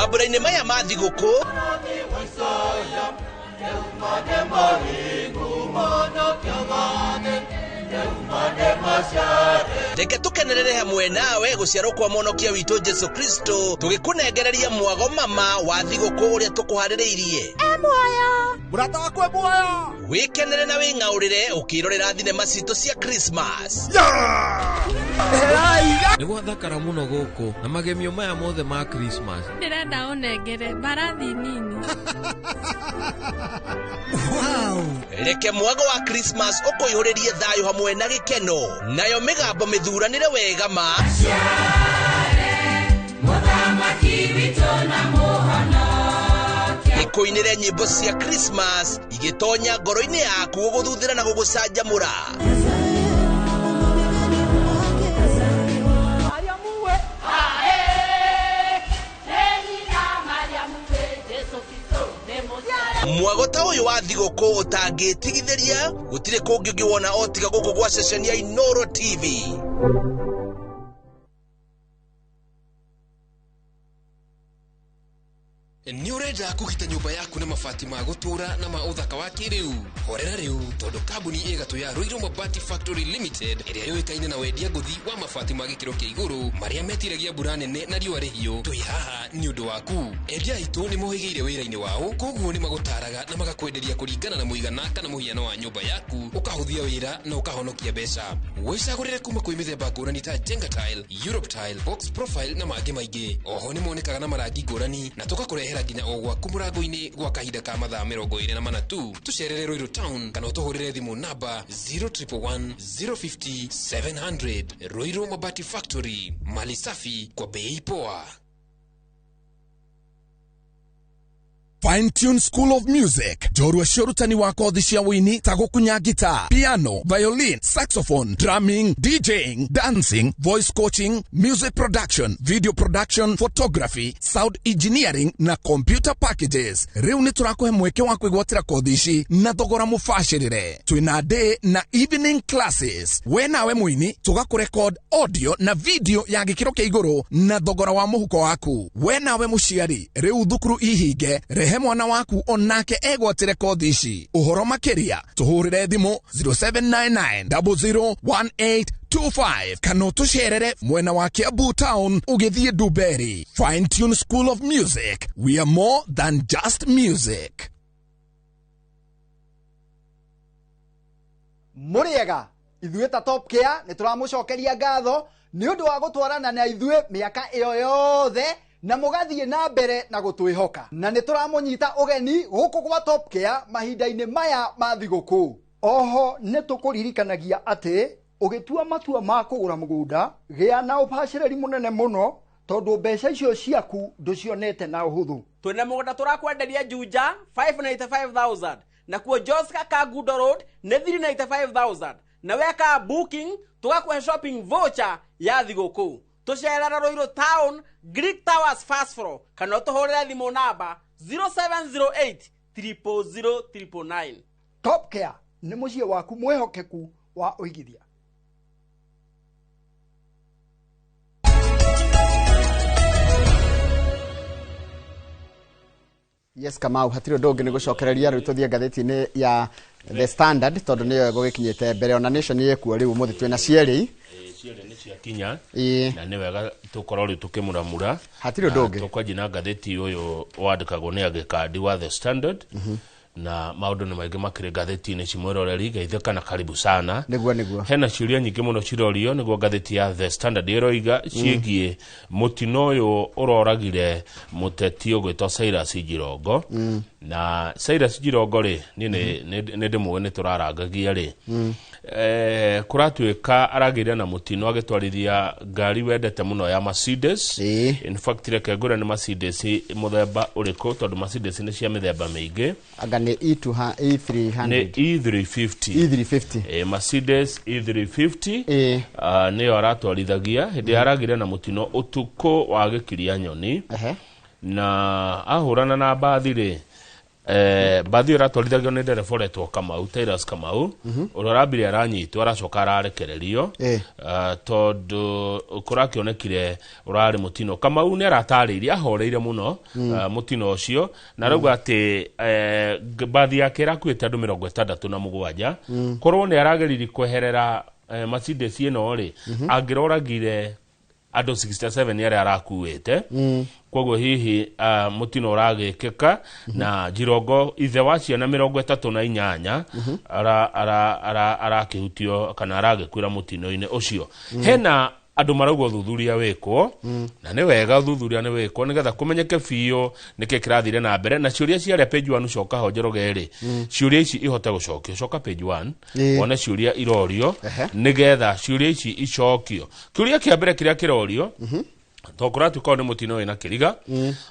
mabura-inĩ maya ma thigũkũ reke tukenerere hamwe nawe guciarwo kwa Mwonokia witũ Jesu Kristo tugikunengereria mwago mama wa thigũkũ uria tukuharĩrĩirie muoyo murata wakwe muoyo wikenere na wing'aurĩre ukirorera thinema citũ cia Christmas nĩgwa thakara mũno gũkũ na magemio maya mothe ma Christmas ndirenda unengere barathi nini wow reke mwago wa Christmas ukoihũrĩrie thayũ hamwe na gĩkeno nayo mĩgambo mĩthuranĩre wega ma ikuinire nyimbo cia Christmas igitonya ngoro-inĩ yaku gũgũthuthĩra na gũgũcanjamũra mwago ta ũyũ wa thigũkũ ũtangĩtigithĩria gũtirĩ kũngĩ ũngĩwona o tiga gũkũ gwa ceceni ya Inooro TV. Ni urenda kugita nyumba yaku na mabati ma gutura na ma uthaka wa kiriu horera riu tondu kambuni igatu ya Ruiru Mabati Factory Limited iria yoikaine na wendia nguthi wa mabati ma gikiro kia iguru maria metiragia mbura nene na riũa rĩhiũ twi haha ni undu waku endia itu ni mohigeire wira-ini wao koguo ni magutaraga na magakwenderia kuringana na muigana kana muhiano wa nyumba yaku ukahuthia wira na ukahonokia mbeca wicagurire kuma kwi mithemba ngũrani ta Jenga Tile, Europe Tile, Box Profile na mangĩ maingĩ oho ni monekaga na marangi ngũrani na tugakurehera nginya o gwaku mũrango-inĩ gwa kahinda ka mathaa 24 tu tucerere Ruiru Town kana utuhurire thimu namba 0111 050 700 Ruiru Mabati Factory mali safi kwa bei poa. Fine Tune School of Music. Jorua shorutani wa kothi cia wini ta gukunya guitar, piano, violin, saxophone, drumming, DJing, dancing, voice coaching, music production, video production, photography, sound engineering na computer packages. Riu ni turakuhe mweke wa kwigwatira kothi ici na thogora mubashirire. Twina day na evening classes. We nawe mwini tugakurecord audio na video ya gikiro kia iguru na thogora wa muhuko waku. We nawe muciari riu thukuru ihinge he mwana waku onake egwatire kothi ici uhoro makiria tuhurire thimu 0799001825 kana tucerere mwena wa Kiambu Town ugithie Duberi. Fine Tune School of Music, we are more than just music. muriega ithuĩ ta Top Care ni turamucokeria ngatho ni undu wa gutwarana na ithuĩ miaka iyo yothe na mugathie na mbere na gutwihoka na ni turamunyita ugeni guku gwa Top Care mahinda-ini maya ma thigũkũ. Oho ni tukuririkanagia ati ugitua matua ma kugura mugunda gia na ubashiriri munene muno tondu mbeca icio ciaku nducionete na uhuthu. Twina mugunda turakwenderia Juja 595,000 na kuo Joska Kagudo Road ni 395,000 na weka booking tugakuhe shopping voucher ya thigũkũ. Tucerera Ruiru Town, Greek Towers first floor kana tuhurira thimu namba 0708 000 999. Top Care ni mucie waku mwehokeku wa uigithia. Yes Kamau, hatiro ndũngĩ nĩ gũcokereria rĩu tũthiĩ ngathĩti-inĩ ya The Standard tondu niyo gũgĩkinyĩte mbere. Ona Nation yekuo rĩu mũthĩ twĩna cierĩ ciothe nĩ cia kinya na nĩ wega tũkorwo rĩu tũkĩmũramũra hatiro ndũngĩ tũkwanjia na ngathĩti ũyũ wandĩkagwo nĩ agĩkandi wa The Standard na maũndũ nĩ maingĩ makĩrĩ ngathĩti-inĩ cimwĩroreri geithĩka na karibu sana nĩguo hena ciũria nyingĩ mũno cirorio nĩguo ngathĩti ya The Standard ĩroiga ciĩgiĩ mũtino ũyũ ũroragire mũteti ũgwĩtwo Cyrus Njirongo na Cyrus Njirongo rĩ nĩ ndĩmũĩ nĩ tũrarangagia rĩ kuratuĩka aragĩria na mũtino agĩtwarithia ngari wendete mũno ya Mercedes. In fact reke ngũre nĩ Mercedes mũthemba ũrĩkũ tondũ Mercedes nĩ cia mĩthemba mĩingĩ anga nĩ E300 nĩ E350 Mercedes E350 nĩyo aratwarithagia hĩndĩ aragĩria na mũtino ũtukũ wa gĩkiria nyoni na ahũrana na mbathi rĩ bathi ratwarithagio ni ndereba retwo Kamau Tairus Kamau urarambire aranyitwo aracoka ararekererio tondu kurakionekire urari mutino. Kamau ni aratariria ahoreire muno mutino ucio na rauga ati bathi yake rakuite andu 67 korwo ni arageriri kweherera Mercedes ino ri angiroragire andu 67 yari arakuite koguo hihi mutino uragikika na Jirongo ithe wa ciana 38 arakihutio kana aragikwira mutino-ini ucio. Hena andu marauga thuthuria wekwo na ni wega thuthuria ni wekwo nigetha kumenyeke biu nike kirathire na mbere na ciuria ciaria page 1 coka ho Njoroge ciuria ici ihote gucokio coka page 1 wona ciuria irorio nigetha ciuria ici icokio. Kiuria kia mbere kiria kirorio tokuratu kwa ni mutino ina kiriga.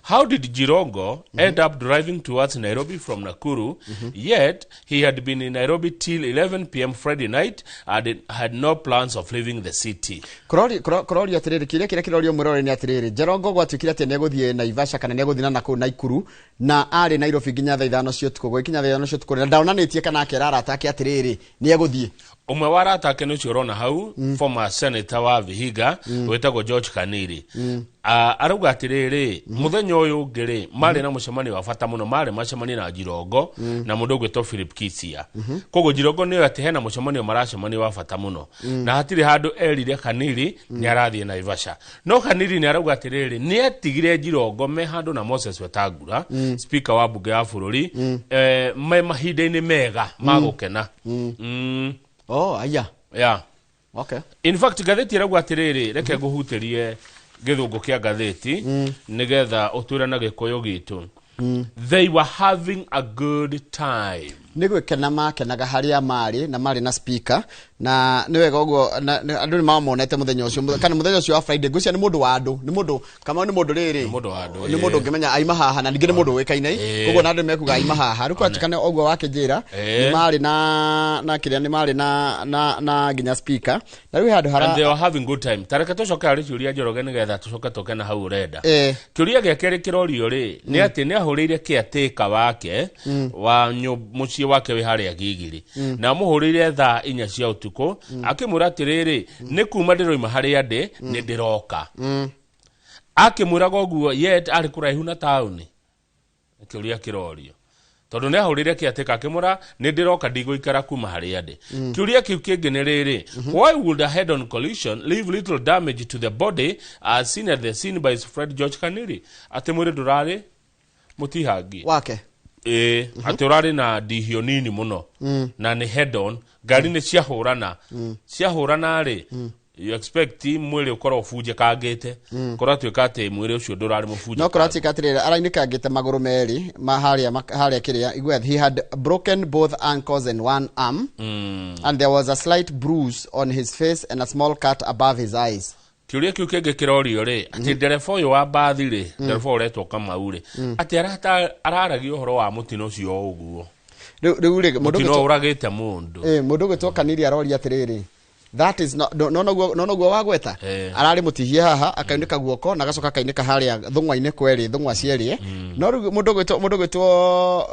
How did Jirongo end up driving towards Nairobi from Nakuru, yet he had been in Nairobi till 11 p.m. Friday night and had no plans of leaving the city? Kurori atiriri kiria kirorio murore ni atiriri Jirongo gwatukira ati neguthie Naivasha kana neguthina na Nakuru na ari Nairobi ginya thaa 5 cio tuko gwikinya thaa 5 cio tuko na ndaonanitie kana kerara atake atiriri ni eguthie umwe warata ake nucio rona hau former senator wa Vihiga wetagwo George Kaniri arauga atiriri muthenya uyu ngiri mari na mucemani wa bata muno mari macemani na Jirongo na mundu gwetwo Philip Kisia kogo Jirongo ni ati hena mucemani maracemani wa bata muno na hatiri handu erire Kaniri ni arathie Naivasha no Kaniri ni arauga atiriri ni atigire Jirongo me handu na Moses Wetangula speaker wa bunge ya bururi me mahinda-ini mega magukena aya. Yeah. Okay. In fact, gatheti irauga atiriri reke nguhutirie githungu kia gatheti nigetha utura na gikuyu gitu. They were having a good time. Nigwikena makenaga haria mari na mari na speaker na niwega uguo andu ni mamonete muthenya ucio kana muthenya ucio wa Friday gucia ni mundu wa andu ni mundu kama ni mundu riri ni mundu ngimenya aima haha na ningine mundu wikaine uguo na andu mekuga aima haha ruko atikane uguo wake njira ni mari na kiria ni mari na ginya speaker na riu handu hara and they were having good time. Tareka tucoka ari ciuria Njoroge nigetha tucoka tokena hau urenda kiuria giake kirorio ri ni ati ni ahuriire kiateka wake wa muci wake we haria Gigiri na muhurire thaa 4 cia utuko akimura atiriri ni kuma ndiroima haria ndi ni ndiroka akimuraga uguo yet ari kuraihu na tauni kiuria kirorio tondu ni ahurire kiateka akimura ni ndiroka ndigũikara kuma haria ndi kiuria kiu kingi ni riri why would a head on collision leave little damage to the body as seen at the scene by his friend George Kaniri ati muri ndurari mutihangi wake aturari na dihio nini muno na ni head on gari ni ciahurana ri you expect mwiri ukoro fuje kagete koratuika ati mwiri ucio ndurari mufuje no koratika atirira arainika agite maguru meri haria kiria igwe he had broken both ankles and one arm and there was a slight bruise on his face and a small cut above his eyes. Kiuria kiu kenge kirorio ri ati ndereba uyu wa bathi ri ndereba uretwo Kamau ri ati araragio horo wa mutino ucio uguo riu ri mutino uragite mundu mundu gwetwo Kaniri aroria atiriri that is not no gwo wagweta arari mutihie haha akaineka guoko na gacoka akaineka haria thungwa-ine kweri thungwa cierie no mundu gwetwo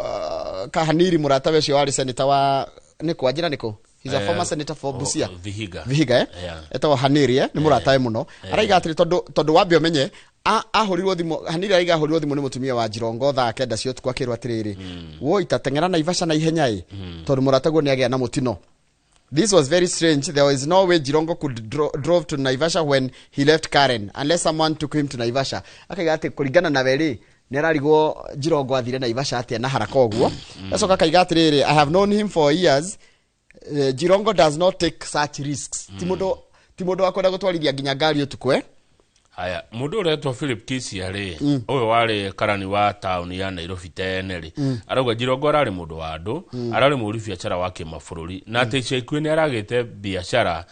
Kaniri murata we cio wari senator wa niko ajira niko he's a former senator for Busia Vihiga etwa Haniri ni muratae muno araiga atiri tondu wambe umenye ahurirwo thimu Haniri aiga ahurirwo thimu ni mutumia wa Jirongo thaa 9 cio tukwa kirwa atiriri wo itatengera na Naivasha na ihenya tondu muratagwo ni agia na mutino. This was very strange. There was no way Jirongo could drove to Naivasha when he left Karen unless someone took him to Naivasha. Akaiga ati kuringana na weri ni ararigwo Jirongo athire Naivasha ati na haraka uguo acoka akaiga atiriri I have known him for years. Jirongo does not take such risks. Timodo akwenda gutwarithia ginya ngari utukwe haya mundu uretwo Philip Kisia ri uyu wari karani wa town ya Nairobi tene ri arauga Jirongo arari mundu wa andu arari muri biashara wake mabũrũri na ati cia ni aragite biashara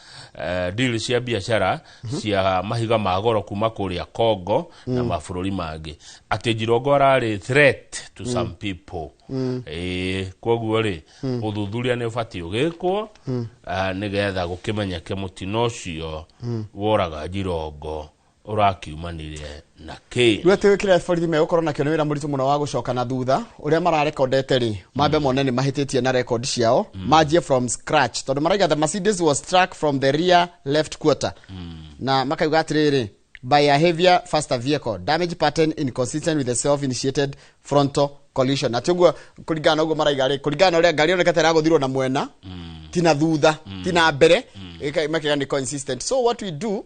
deal cia biashara cia mahiga magoro kuma kuria Kongo na mabũrũri mangi ati Jirongo arari threat to some people koguo ri uthuthuria ni ubati ugikwo nigetha gukimenyeke mutino ucio woraga Jirongo urakiumanire na ki rwete kile borithi me ukorwo nakio ni wira muritu muno wa gucoka na thutha uria mararekondete ri mambe monene mahititie na record ciao majie from scratch tondu maraiga the Mercedes was struck from the rear left quarter na makaiga atiriri by a heavier faster vehicle damage pattern inconsistent with the self initiated frontal collision atiguo kuringana ugo maraiga ri kuringana uria ngari oneka tera guthirwo na mwena tina thutha tina mbere makiga ni consistent so what we do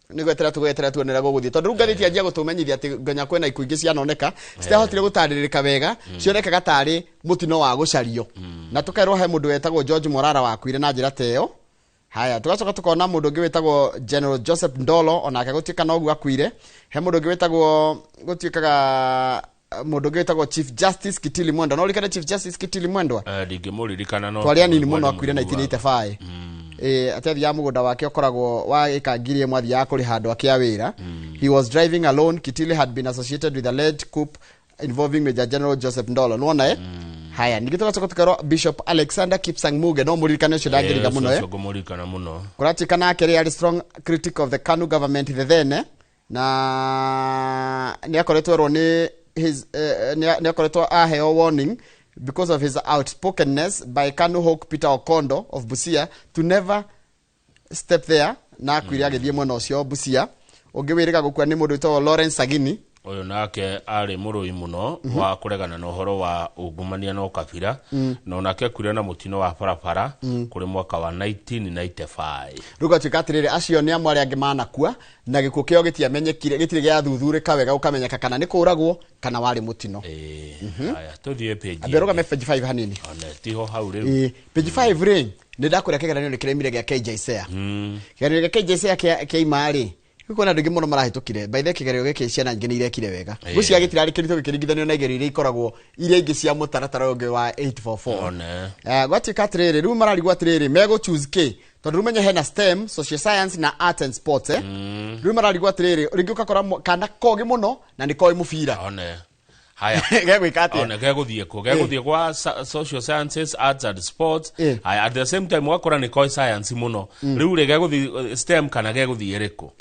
nigwetera tuonera guguthie tondu ngathiti anjia gutumenyithia ati nganya kwena ikuingi cianoneka citahotire gutaririka wega cionekaga tari mutino wa gucario na tukairwo he mundu wetagwo George Morara wakuire na njira teo haya tugacoka tukona mundu ungi wetagwo General Joseph Ndolo onake gutuika no gwakuire he mundu ungi wetagwo gutuikaga mundu ungi wetagwo Chief Justice Kitili Mwendwa no likana Chief Justice Kitili Mwendwa ndingimuririkana no twaria nini muno akuire 1985 atethi ya mugunda wake okoragwo wa ikangirie mwathi ya kuri handu akia wira he was driving alone Kitili had been associated with a lead coup involving Major General Joseph Ndolo nuona haya nigitoka tukaro Bishop Alexander Kipsang Muge no muririkane cio dangiriga muno muririkana muno kuratikana akere ari strong critic of the KANU government the then na ni akoretwo ro ni his ni akoretwo aheo warning because of his outspokenness by KANU Hawk Peter Okondo of Busia to never step there na kwiri agithie mwena ucio Busia ungewirika gukua ni mundu witwa Lawrence Sagini uyu nake ari murui muno wa kuregana na uhoro wa ungumania no kabira no nake kwire na mutino wa barabara kuri mwaka wa 1995 rugo tikatirire acio ni amwe angi manakua na gikuo kio gitiamenyekire gitire gya thuthurika wega ukamenyeka kana ni kuragwo kana wari mutino haya tuthie page aberoga me page 5 hanini one tiho hau riu page 5 ring ni ndakura kegeranio ni kiremire gya KJ Sea kegeranio gya KJ Sea kia imari kuko ndingi muno marahitukire by the kigerio gike ciana ngene irekire wega gucia gitirari kirito gikiringithanio na igerio ikoragwo iria ingi cia mutaratara ungi wa 844 gwatika atiriri riu mararigwa atiriri mego choose k tondu rumenye hena STEM social science na art and sports riu mararigwa atiriri ringi ukakora kana kogi muno na ni koi mufira haya gegwikate ona geguthie kwa social sciences arts and sports haya at the same time wakora ni koi science muno riu re geguthie STEM kana geguthie riko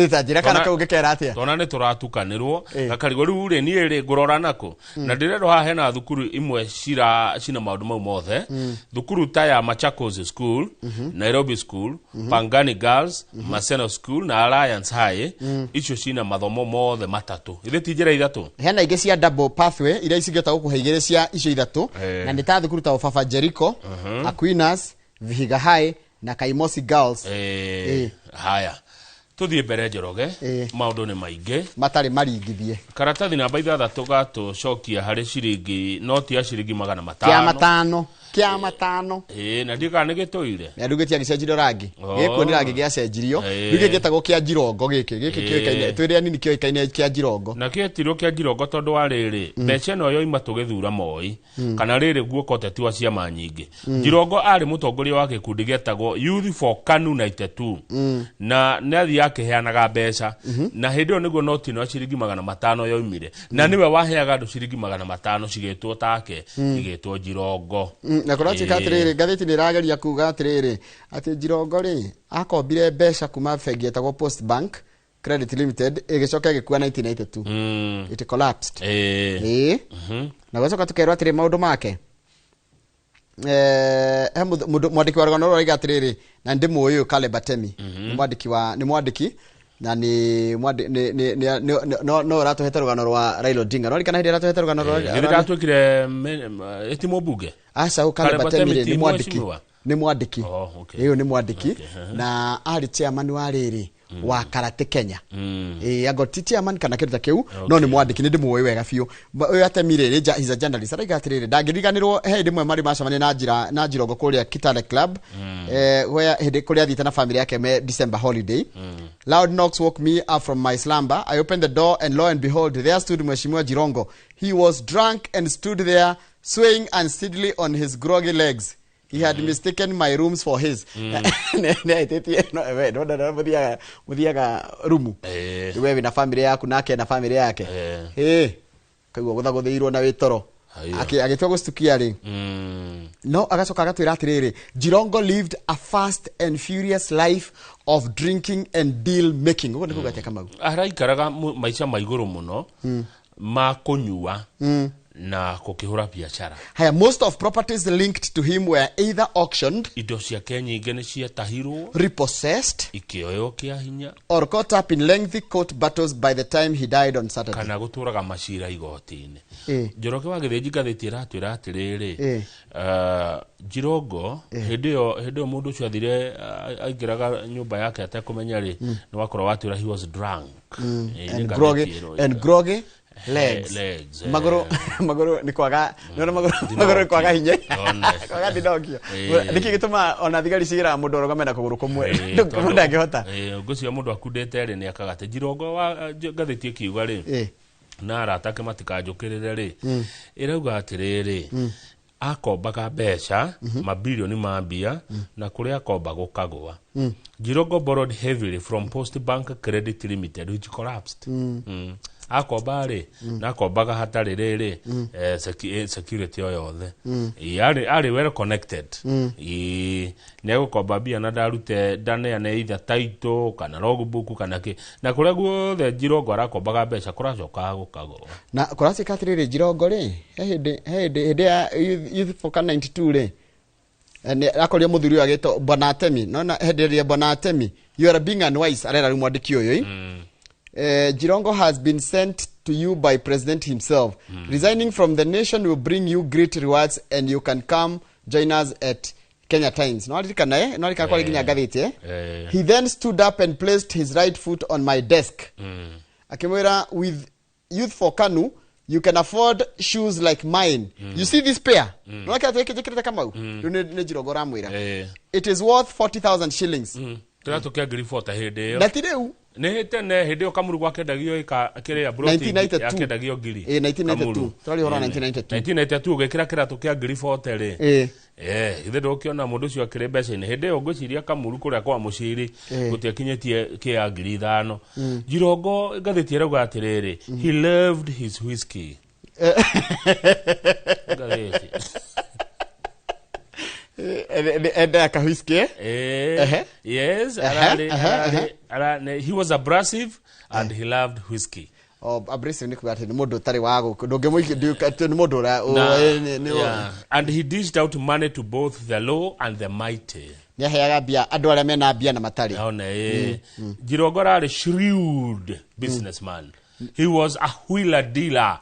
tajira kana kugekera atia tona ni turatukanirwo gakarigwo riu ri ni ri ngurora nako na ndirero ha hena thukuru imwe cina maundu mau mothe thukuru ta ya Machakos School Nairobi School Pangani Girls Maseno School na Alliance High icio cina mathomo mothe matatu ithi njira ithatu hena ingi cia double pathway iria icigeta gukuheigire cia icio ithatu na ni ta thukuru ta Fafa Jericho Aquinas Vihiga High na Kaimosi Girls haya tuthie mbere Njoroge maundu ni maingi matari maringithie karatathi namba 6 gatucokia hari ciringi noti ya ciringi 500 kia matano na ndika ni gituire ya ndugetia gicenjirio rangi gikuo ni rangi gia cenjirio nduge gitagwo kia Njirongo giki kioikaine twire nini kioikaine kia Njirongo na kietirwo kia Njirongo tondu wa riri mbeca no yo ima tugithura moi kana riri guoko teti wa ciama nyingi Njirongo ari mutongoria wa gikundi getagwo Youth for KANU 92 na nathi yake heanaga mbeca na hindio niguo noti no ciringi 500 yoimire na niwe waheaga andu ciringi 500 cigetwo take igetwo Njirongo na kurati katiriri gatheti ni rageria kuga atiriri ati Njirongo ri akombire mbeca kuma bengi etagwo Post Bank Credit Limited igicoka gikua 1992 it collapsed na gwacoka tukerwa atiri maundu make mwandiki wa rugano rwa igatiriri na ndi muyu Caleb Atemi ni mwandiki na ni no rato heta rugano rwa Raila Odinga no likana hidi rato heta rugano rwa rato etimo buge asa Caleb Atemi ni mwandiki hiyo ni mwandiki na ari chairman wa riri wa Karate Kenya agoti chairman kana kitu kiu no ni mwandiki ndi muwe wega biu uyu Atemire ri is a journalist araiga atiriri ndangiriganirwo he ndimwe mari macamani na Njirongo kuria Kitale Club where hede kuria thita na family yake me December holiday loud knocks woke me up from my slumber I opened the door and lo and behold there stood Mheshimiwa Njirongo he was drunk and stood there swaying unsteadily on his groggy legs. He had mistaken my rooms for his. Muthiaga rumu. Wewe na family yako nake na family yake. Kaigwa guthaguthirwo na witoro. Agitwa gustukia ri. no agacoka agatwira atiriri Jirongo lived a fast and furious life of drinking and deal making ugo nikuga tia Kamau araikaraga maisha maiguru muno ma kunyua na kukihura biashara. Haya, most of properties linked to him were either auctioned, indo ciake nyingi ni ciatahirwo, repossessed, ikioyo kia hinya, or caught up in lengthy court battles by the time he died on Saturday. Kana guturaga macira igoti-ini. Njoroge wa Githinji ngathĩti ĩratwĩra atĩrĩrĩ, Jirongo hĩndĩ ĩyo mũndũ ũcio athire aingĩraga nyũmba yake atekũmenya rĩ, nĩ wakorwo watwĩra he was drunk and groggy legs. Magoro ni kwaga kwaga hinya kwaga didokio niki gituma ona thigari cigira mundu orogamena kuguru kumwe ndukunda ngihota ngucio mundu akundete ri ni akagate Jirongo wa ngathĩti kiuga ri na aratake matikanjukirire ri irauga atiriri akombaga mbeca mabilioni ma mbia na kuria akomba gukagwa. Jirongo borrowed heavily from Post Bank Credit Limited which collapsed. Akomba ri na akombaga hatari riri security oyothe ari well connected ne gukomba bia na darute dane ane either title kana logbook kana ki na kuria guothe Jirongo arakombaga mbeca kuracoka gukagwo na kuracika atiriri Jirongo ri hede ya youth for 92 ri ene akoria muthuri wa gito Bonatemi nona hede ya Bonatemi you are being unwise arera ri mwandiki uyu Jirongo has been sent to you by President himself. Resigning from the nation will bring you great rewards and you can come join us at Kenya Times. He then stood up and placed his right foot on my desk. Akimwira, with Youth for KANU, you can afford shoes like mine. You see this pair? It is worth 40,000 shillings. Nehete hede Kamuru gwakendagio akiria broti akendagio ngiri 1992 twali hora 1992 ugekira kiratu kia ngiri 40 ri ithe ndokiona mundu ucio akire mbeca ni hede yo ngwiciria Kamuru kuria kwa muciri gutiakinyetie kia ngiri 5 Jirongo ngathĩti rauga atiriri he loved his whiskey enda kahuiske yes he was abrasive and he loved whiskey. Abrasive ni kuga ni mundu tari wago ndungemuiki ni mundu and he dished out money to both the low and the mighty. Ni heaga bia andu aria mena bia na matari ona Jirongo ari shrewd businessman. He was a wheeler dealer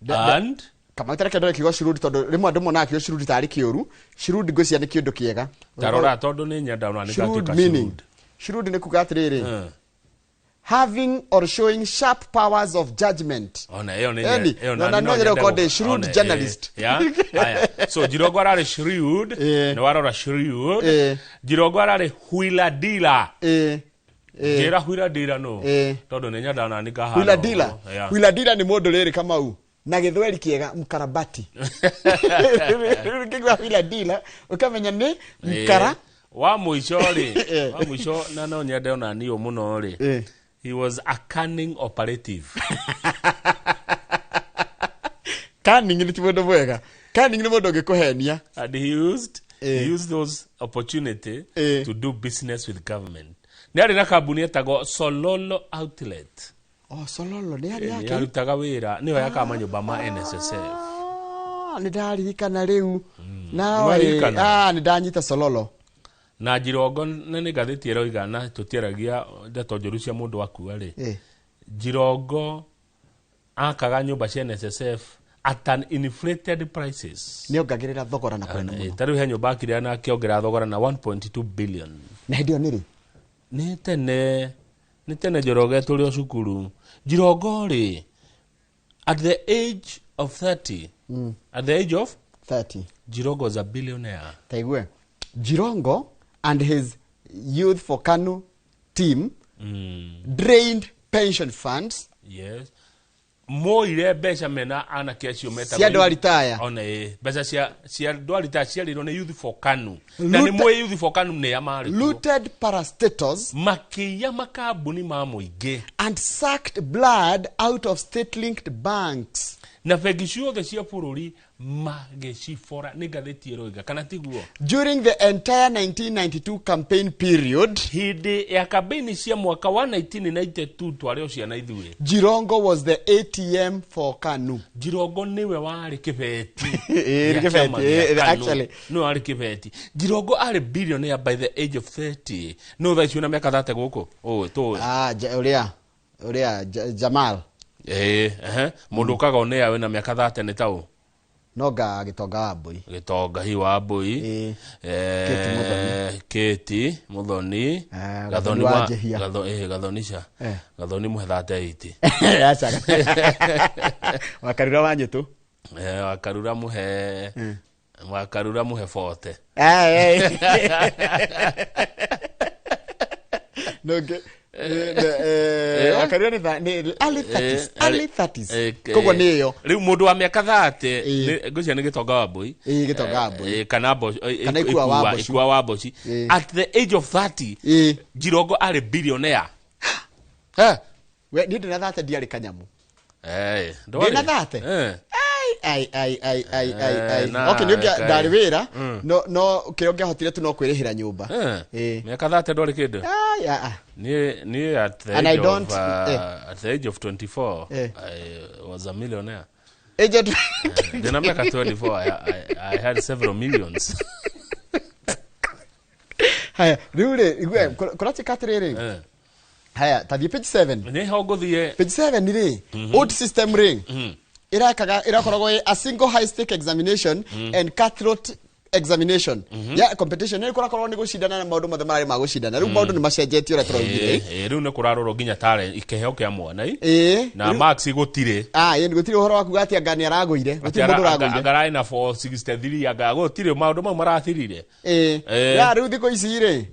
and kama tareke ndo kigo shirudi tondo rimwe andu mona kigo shirudi tari kiuru shirudi gocia ni kindu kiega tarora tondo ni nyanda ona ni gatuka shirudi shirudi ni kuga atiriri having or showing sharp powers of judgment ona eyo ni no called shrewd journalist so Jirongo ari shrewd no warora shrewd Jirongo ari wheeler dealer Jera wheeler dealer no tondo ni nyanda ona ni kahana wheeler dealer ni mundu riri Kamau na githweri kiega mkarabati kigwa wila dila ukamenya ni mkara wa muico na no nyende ona ni muno ri he was a cunning operative. Cunning ni tibondo bwega cunning ni mundu ngikuhenia and he used those opportunity to do business with government. Ni ari na kambuni etago Sololo Outlet. Sololo ni ari yake yarutaga wira niyo yaka manyumba ma NSSF ni ndaririkana riu na ni ndanyita Sololo na Jirongo ni ngathĩti ĩroiga na tũtiaragia ndeto njũru cia mũndũ wakua rĩ Jirongo akaga nyumba cia NSSF at an inflated prices ni ongagĩrĩra thogora na kwenda mũno tarĩu he nyumba akĩrĩa na akĩongerera thogora na 1.2 billion na hĩndĩ ĩyo nĩrĩ ni tene Njoroge tũrĩ o cukuru Jirongo ri at the age of 30 Jirongo was a billionaire. Taigwe Jirongo and his Youth for KANU team drained pension funds. Yes. Moire mbeca mena anake acio meta cia andu aritaya ona mbeca cia andu aritaya ciarirwo ni Youth for KANU na ni mwe Youth for KANU ne amari looted parastatals makiya makambuni ma muingi and sucked blood out of state linked banks na bengi ciothe cia bũrũri magĩcibora nĩ ngathĩti ĩroiga kana tiguo. During the entire 1992 campaign period, hĩndĩ ya kampeni cia mwaka wa 1992 twarĩ o ciana ithuĩ, Jirongo was the ATM for KANU. Jirongo niwe warĩ kĩbeti. Actually no arĩ kĩbeti. Jirongo arĩ billionaire by the age of 30. No thaa icio na mĩaka 30 gũkũ. Uria Jamal. Mũndũ kagonea we na mĩaka 30 nĩ tao. Noga Gitonga wa Mbui. Gitonga hi wa Mbui. Keti Muthoni. Gathoni wa Gathonisha. Gathoni muhe 38. Acha. Wakarura wanyitu. Wakarura muhe 40. Noge wakarura ni early 30s. Kogo niyo. Riu mundu wa miaka 30 ngucia ni Gitonga wa Mbui. Gitonga wa Mbui. Kana Ikua wa Mboci. At the age of 30, Jirongo ari billionaire. We ni ndina 30 ndiari kanyamu. Ndina 30. Okay, nyoga darwera no kirongea hotire tu no kwirihira nyumba. Miaka 30 ndori kindu. Ni at the age of 24 I was a millionaire. Ndina miaka 24 I had several millions. Haya, riure kurati katirere. Haya, tathi page 7. Ni hogothie page 7 ni ri old system ring. Irakoragwo a single high stake examination and cutthroat examination. Ya competition ni kurakorwo ni gucindana na maundu mothe marari ma gucindana. Riu maundu ni macenjetie ora turaugire. Riu ni kurarorwo nginya talent ikeheo kia mwana na max gutire. Ni gutire uhoro waku gati anga ni araguire. Gutire mundu araguire. Agarai na 463 anga gutire maundu mau marathirire. Ya riu thiko ici ri.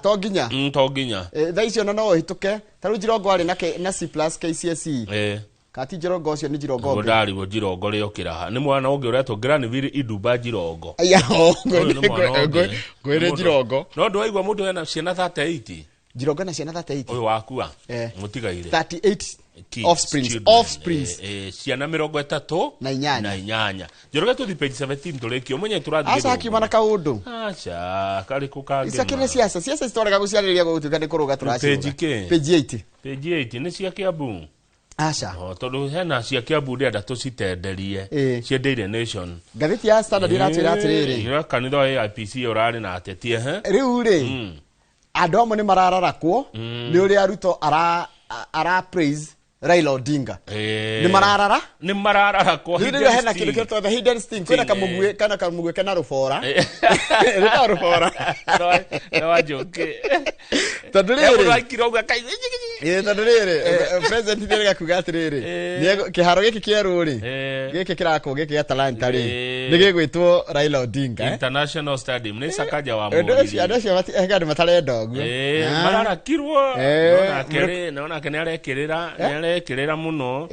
To nginya. To nginya. Tha icio no hituke. Taru Jirongo ari na C+ KCSE. Kati Jirongo ucio ni Jirongo. Ndari wo Jirongo ri okiraha. Ni mwana ungi uretwo Granville Iduba Jirongo. Gwere Jirongo. No ndwaigwa mundu ena ciana 38. Jirongo na ciana 38. Uyu wakua. Mutigaire. 38 offsprings. Ciana 30 na inyanya. Jirongo tuthi page 17 turikio mwenye turathi. Asa kimana kaundu. Acha kali kukange. Isakire siasa itorega guciarĩrĩria gutuka ni kuruga turaciruga. Page 8. Page 8 ni cia Kiambu. Acha. Tondu hena cia Kiambu ndenda tucitenderie. Cia Daily Nation. Gatheti ya Standard iratwira atiriri. Ira kanitha wa IPC urari na ateti riu ri. Andu amwe ni marararakwo ni uri Ruto ara praise Raila Odinga. Ni mararara kwa hidden sting. Hena kitu the hidden sting. Kwena kamugwe kana rufora. Rita rufora. No ajoke. Tadurere. Kiroga kai. Tadurere. President ndirega kugatirere. Ni kiharo giki kieruri. Giki kirako giki ya talanta ri. Ni gigwitwo Raila Odinga. International Stadium ni sakaja wa muri. Adocio egadi matare dogu. Marara kirwo. Naona kene arekirira muno.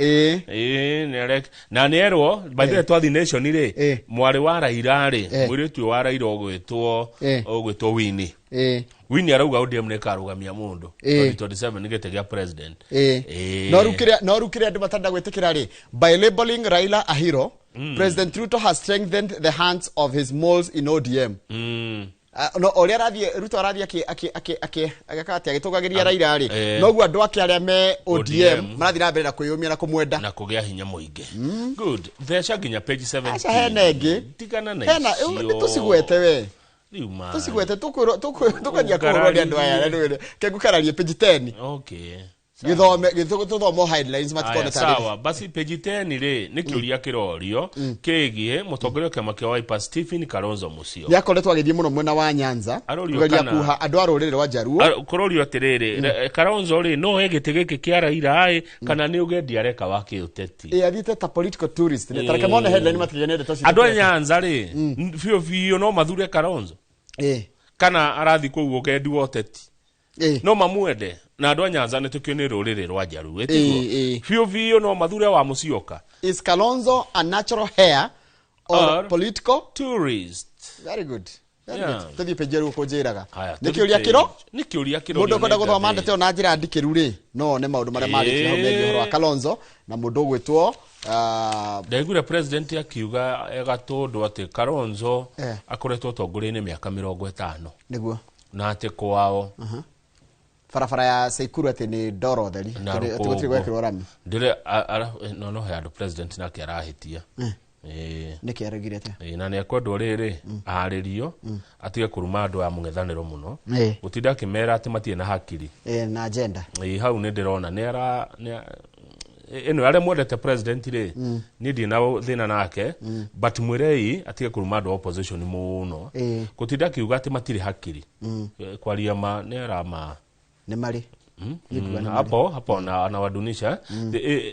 Na nerwo by the twathi nation ri mwari wa Raila ri mwiri tu wa Raila ogwitwo Winnie. Winnie arauga ODM ne karugamia mundu 2027 nigete gya president. No rukire andu matanda gwetikira ri by labeling Raila a hero. President Ruto has strengthened the hands of his moles in ODM. No oria rathie Ruto arathie agakati agitugagiria Raila ri noguo andu ake aria me ODM marathi na mbere na kwiyumia na kumwenda na kugia hinya muingi. Good. There's ginya page 7. Acha henegi tigana na icio tusigwete we Liuma. Tusigwete tukadia kuroria andu aya rero kegukararie page 10. Okay. Githomo headlines matikone tari. Sawa, basi page 10 ri ni kiuria kirorio kigie mutongoria kama kia Wiper Stephen Kalonzo Musyoka. Yakoretwo agithie muno mwena wa Nyanza kugeria kuha andu arorere wa Jaruo. Kurorio atiriri Kalonzo ri no egite giki kia Raila ai kana ni ugendi areka wake uteti. Athite ta political tourist. Tareke mone headline matigenede toci. Andu Nyanza ri fio no mathure Kalonzo. Kana arathi kuo ugendi uteti. No mamwende na andu Nyanza ne tukio ni rurire rwa Jaruo etiko fio no mathure wa Musyoka. Is Kalonzo a natural heir or political tourist? Very good. tuthie pejeru ko njiraga Haya, nikiuria kiro nikiuria kiro mundu kwenda guthoma ndete ona njira ndikiru ri no ne maundu maria mari kira medio horo wa Kalonzo na mundu gwitwo Ndegure president akiuga egatundu ati Kalonzo akoretwo tongoria-ini miaka 50 niguo na ati kwao farafara ya Seikuru ati ni ndoro theri tugutiri gwekirwo rami ndire no he andu president na kiarahitia niki aregirete na ne kwendwo riri aririo atige kuruma andu a mung'ethaniro muno gutinda kimera ati matie na hakiri na agenda hau ni ndirona ni ara eno ale mwendete president ri ni ndi na thina nake but mwirei atige kuruma andu opposition muno gutinda kiuga ati matire hakiri kwaria ma ni ara ma ni mari hapo na wadunisha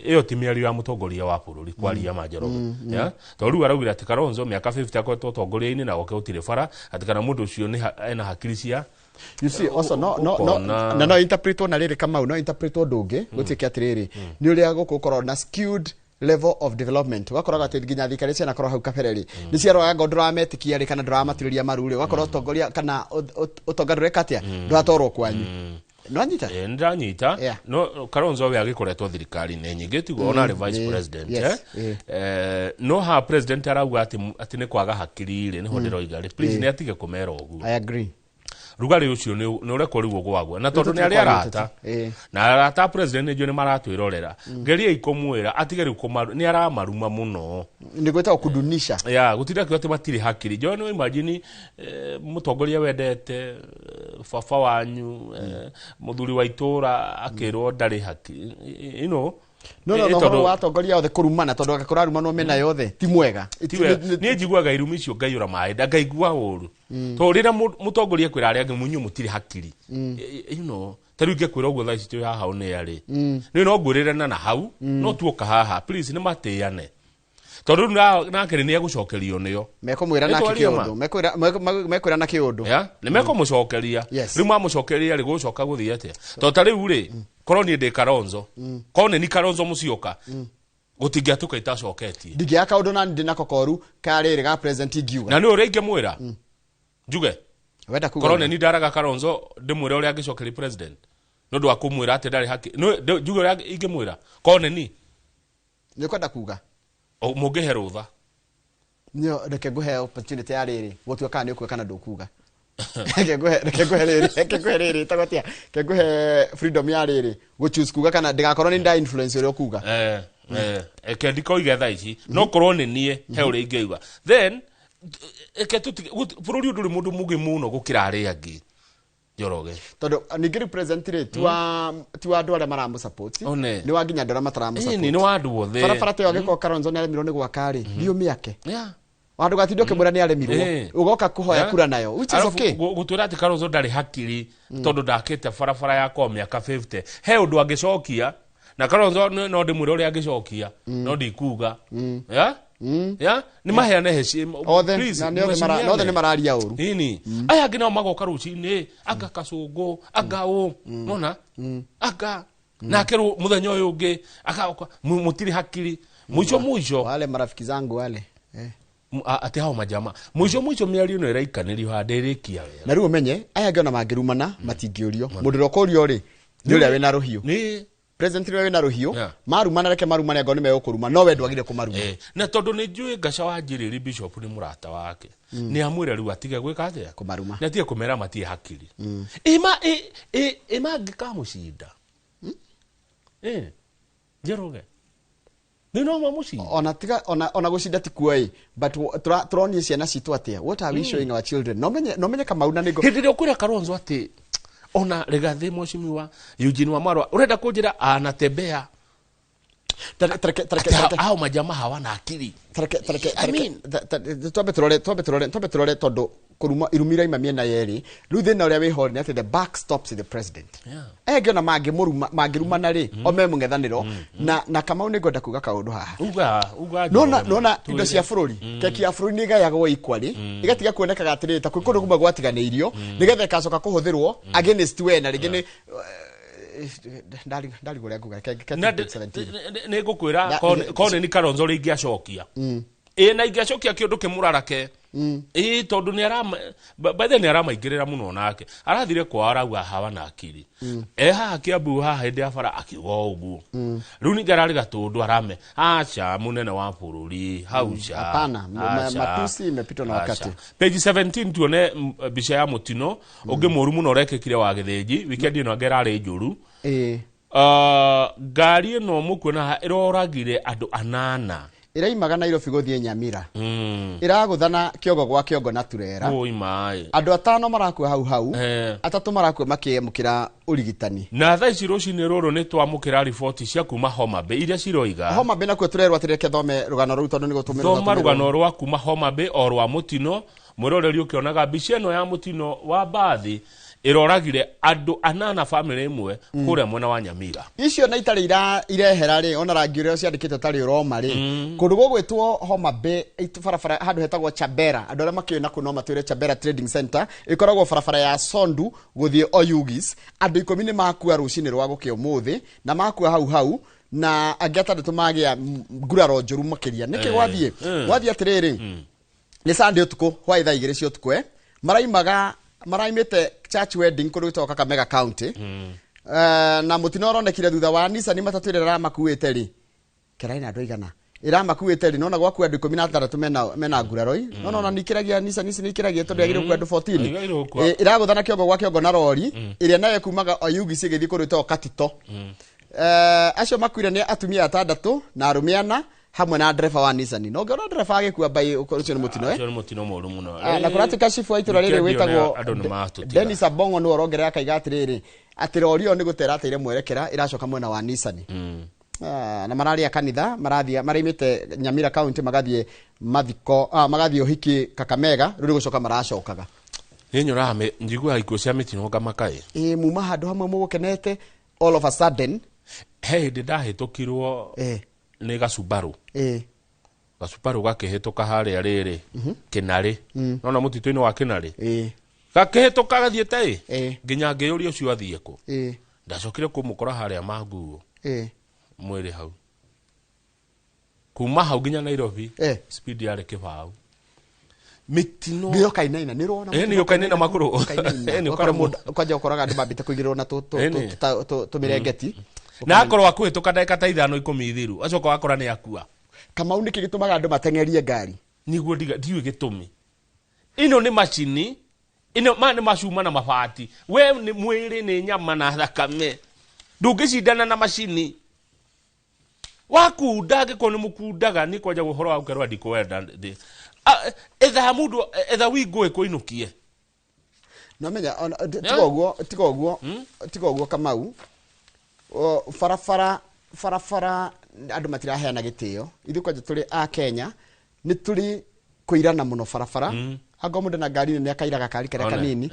iyo timiari ya mutongoria wa bururi kwaria majoro ya to riu araugira ati Kalonzo miaka 50 akoretwo tongoria-ini na goke utire bara ati kana mundu ucio ni ena hakiri cia you see also no interpret na riri kama no interpret ndungi gutike atiriri ni uria gukorwo na skewed level of development wakoraga ati nginya thikari cia nakoro hau kabereri ni ciaroga gondora metikia ri kana ndramatiria maruri wakorwo tongoria kana utongarure katia ndwatorwo kwanyu no anyita ndanyita no Kalonzo we agikoretwo thirikari ne nyingi tigo ona vice president no ha president arauga ati ne kwaga hakiri ri ni hodero igari please ne atige kumera ugu I agree rugari ucio ni ureko riwo gwagwa na tondu ni ari arata na arata president ni maratwirorera ngeria ikomwira atige ri kumaru ni aramaruma muno ni gweta kudunisha gutinda kiyote matiri hakiri John imagine mutongoria wendete fafa wanyu muthuri wa itura akirwo ndari hakiri no watongoria othe kurumana tondu agakora rumano mena yothe ti mwega ni njiguaga irumi icio ngaiyura mai ngaigua uru to rira mutongoria kwira ari munyu mutiri hakiri taru ngekwira uguo thaa ici haha one ari ni no ngurire na hau no tuoka haha please ni mateane tondu nake ni agucokerio nio mekomwira nake kiundu mekwira na kiundu ni mekomucokeria riu mamucokeria ri gucoka guthie atia to tariu ri koroni ndi Kalonzo kone ni Kalonzo mucioka gutingia tukaita coketie ndigia kaundu na ndi nakokoru kariri ga president ngiuga na ni uri ingemwira njuge wenda kuga korone ni ndaraga Kalonzo ndimwira uri agicokeri president no ndo akumwira ati ndari haki no njuge uri ingemwira kone ni kwenda kuga mugihe rutha nyo reke guhe opportunity ya riri gutwe kana ni kana ndukuga reke guhe riri tagotia ke guhe freedom ya riri go choose kuga kana ndigakorwo ni nda influence uri kuga eke ndiko igetha ici no korwo ni nie he uri ingeiga then eke bururi nduri mundu mugi muno gukira ari angi Njoroge tondu ningiri president ri tiwa andu aria maramu support ni wanginya ndora mataramu support ni wandu wothe farafara te wagiko Kalonzo ni aremirwo ni gwakari ndio miake wandu gatindio kimura ni aremirwo ugoka kuhoya kura nayo which is okay gutura ati Kalonzo ndari hakiri tondu ndakite farafara yako miaka 50 he undu angicokia na Kalonzo no ndimwire uri angicokia no ndikuga ni maheane heshima please no the mararia uru nini aya ngina magoka rucini anga kacungu anga nona anga na kero muthenya uyu ungi akaoka mutiri hakiri mwisho wale marafiki zangu wale ati hao majama mwisho miario no iraikanĩrio handirikia na riu menye aya ngona mangirumana matingĩũrio mũndũ rokorio ri ni uria wena ruhiu ni president ni wena ruhiu marumana reke marumane ngo ni megũkũruma no wendo agire kũmaruma na tondu ni njui Gaca wa Njiriri bishop ni murata wake ni amwira riu atige gwika atia kũmaruma na atige kumera matie hakiri ima ngikamucinda Njoroge ni no mamucinda ona tiga ona gucinda ti kuoi but turonie ciana citu atia what are we showing our children no menye Kamau na nigo hindi ukwira Kalonzo ati ona Rigathi Mweshimiwa Eugene Wamalwa urenda kunjira anatembea hao majamaa hawana akili twambe turore tondu kuruma irumira ima miena yeri riu thina uria wiho ni ati the back stops the president ege na mangirumana ri ome mung'ethaniro na Kamau ni ngwenda kuga kaundu haha nona indo cia bururi keki ya bururi ni gayagwo equally igatiga kuonekaga atiri ta kundu kuma gwatiganeirio nigetha ikacoka kuhuthirwo against we na ringine ndari guria nguga ni ngukwira kone ni Kalonzo ringi acokia na ingiacokia kiundu kimurarake tondu ni arama bathe ni arama ingirira muno nake arathire kwa arauga hawa na akiri haha Kiambu haha hindi ya bara akiuga uguo riu ni ngarari gatundu arame acha munene wa bururi haucha hapana matusi imepitwa na wakati. Page 17 tuone bica ya mutino ungi moru muno rekekire wa Githinji weekend ino ngerari njuru ngari ino mukuona iroragire andu 8 iraimaga Nairobi guthie Nyamira iraguthana kiongo gwa kiongo na turera andu 5 marakua hau atatu marakua makiyemukira urigitani na thaa ici rucini ruru ni twamukira riboti cia kuma Homa Bay iria ciroiga Homa Bay nakuo turerwa atireke thome rugano ruu tondu ni gutumira thoma rugano rwa kuma Homa Bay o rwa mutino mwiroreri ukionaga mbica ino ya mutino wa bathi iroragire andu 8 family imwe kuria mwena wa Nyamira icio na itari irehera ri ona rangi uria ciandikite tari uroma ri kundu gugwitwo Homa Bay barabara handu hetagwo Chabera andu aria makiona kuno matwire Chabera Trading Center ikoragwo barabara ya Sondu guthie Oyugis andu 10 ni makua rucini rwa gukio muthi na makua hau na angata ndutumagia nguraro njuru makiria niki gwathie atiriri ni Sunday utuku hwa ithaa 2 cia utuku maraimite church wedding kuri toka Kakamega County na mutino ronekire thutha wa Nissan matatu ira makuite ri keraina andu igana ira makuite ri nona gwaku andu 16 mena nguraroi nona nikiragia Nissan nikiragia tondu yagire ku andu 14 ira guthana kiongo gwa kiongo na rori iria nayo kumaga Oyugi cigethi kuri toka Katito acio makuire ni atumia 6 na arume 4 hamwe na driver wa Nissan no ngora driver agikua bai ukorucio ni mutino ni mutino moru muno na kurati kashifu aitura riri witagwo Dennis Abongo no orongere akaiga atiriri atirorio ni gutera ateire mwerekera iracoka mwena wa Nissan na mararia kanitha maraimite Nyamira County magathie mathiko magathie uhiki Kakamega ruri gucoka maracokaga ninyora njigua ikuo cia mitino ngamakai muma handu hamwe mugukenete all of a sudden ndahitukirwo ni Gasubaru Gasubaru gakihituka haria riri Kinari nona mutito-ini wa Kinari gakihituka gathiete nginya ngiyuria ucio athie ku ndacokire kumukora haria Manguo mwiri hau kuma hau nginya Nairobi speed yari kibau mitino ndio kainaina ni rona ni kainaina makuru ni kwaje ukoraga andu mambite kuigirwo na to mirengeti na akorwo akuhituka ndagika ta 5 10 thiru acoka akora ni akua kama uniki gitumaga andu matengerie ngari niguo ndiwe gitumi ino ni machini ino mane macuma na mabati we ni mwiri ni nyama na thakame ndungicindana na machini wakundage ko ni mukundaga ni kwaja guhoro wa ukerwa ndikwenda etha mundu etha wingwe kuinukie no menya tigoguo Kamau farafara andu matiraheana gitio ithu kwaje tuli a Kenya ni tuli kuirana muno farafara ago mundu na ngari ni akairaga kari kare kanini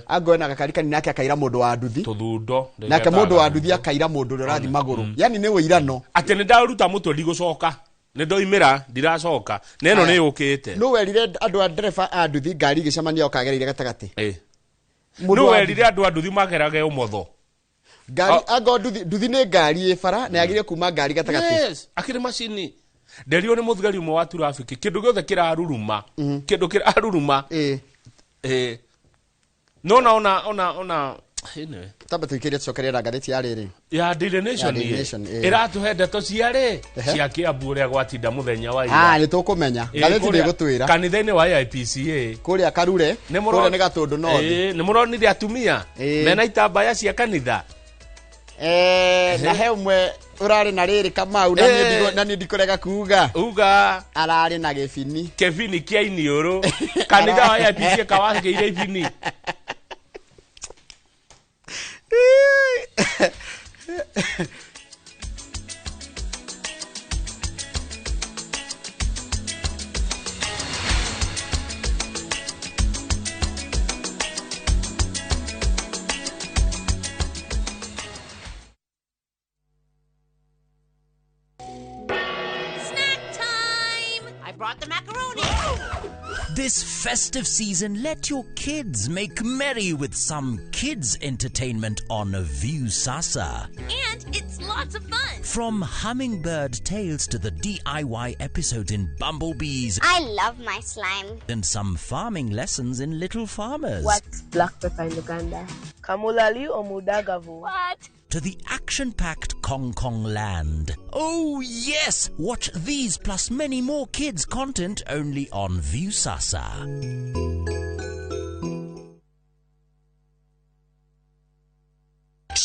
ago na gakari kanini nake akaira mundu wa nduthi tuthundo nake mundu wa nduthi akaira mundu rathi maguru yani ni wirano ati ni ndaruta mutwe ndigocoka ni ndoimira ndiracoka neno ni yukite no werire andu a driver a nduthi ngari gicamania okagereire gatagati no werire andu a nduthi magerage umotho ngari ago nduthi ni ngari bara na yagire kuma ngari gatagati akiri machine nderio ni muthigari umwe wa traffic kindu giothe kiraruruma kindu kiraruruma ona ene tamba tukiria tucokeria ngatheti ya riri ya Daily Nation iratuhe ndeto ciare cia Kiambu uria gwatinda muthenya wa ira ni tukumenya ngatheti ni gutwira kanitha-ini wa IPCA kuria Karure kuria ni Gatundu no ni muronire atumia mena itambaya cia kanitha na he umwe urari na riri Kamau na ni ndikorega kuuga arari na kebini kia iniuru kanitha wa IPCA kawageire ibini This festive season, let your kids make merry with some kids' entertainment on Viu Sasa. And it's live lots of fun. From hummingbird tales to the DIY episodes in Bumblebees. I love my slime. And some farming lessons in Little Farmers. What's black pepper in Uganda? Kamulali or Mudagavu? What? To the action-packed Kong Kong land. Oh yes! Watch these plus many more kids' content only on Viusasa.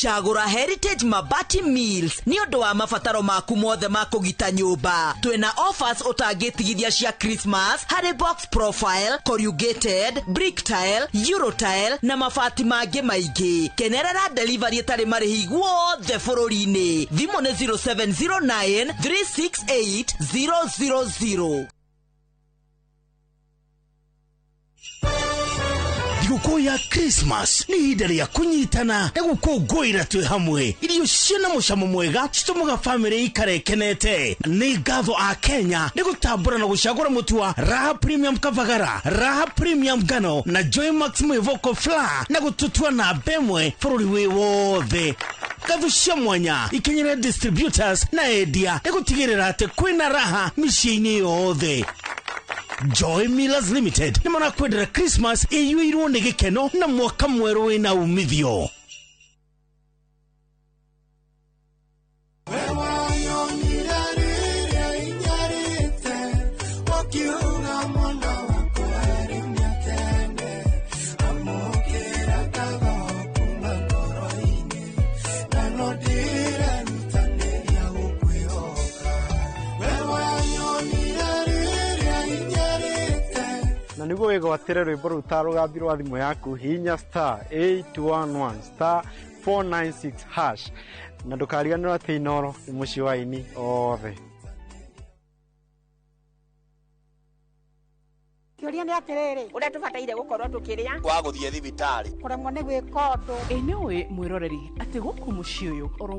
Shagura Heritage Mabati Mills ni undu wa mabataro maku mothe ma kugita nyumba. Twina offers utagitigithia cia Christmas, harry box profile, corrugated, brick tile, euro tile na mabati mangi maingi. Kenerera delivery etari marihi guothe bururi-ini. Thimu ni 0709 368 000. Thigũkũ ya Christmas ni ihinda rĩa kũnyitana na gũkũngũĩra twĩ hamwe. Irio ciĩna mũcamo mwega citũmaga famĩlĩ ikare ikenete. Nĩ ngatho a Kenya nĩ gũtambũra na gũcagũra mũtu wa Raha Premium Kavagara, Raha Premium Ngano na Joy Max Mwĩvoko Flour na gũtũtua na mbemwe bũrũri wĩ wothe. Ngatho cia mwanya ikenyera distributors na endia nĩ gũtigĩrĩra atĩ kwĩna raha mĩciĩ-inĩ yothe. Joy Millers Limited nĩ marakwendera Christmas ĩiyũirwo nĩ gĩkeno na mwaka mwerũ wĩna umithio. Na niguo wigwatire rwimbo rutarugambirwo thimũ yaku hinya *811 *496# na ndukariganirwo atĩ Inoro nĩ mũciĩ wa aini othe. Kĩũria nĩ atĩrĩrĩ, ũrĩa tũbataire gũkorwo tũkĩrĩa wa gũthiĩ thibitarĩ kũremwo nĩ gwĩka ũndũ. Nĩ ũĩ mwĩroreri atĩ gũkũ mũciĩ ũyũ oro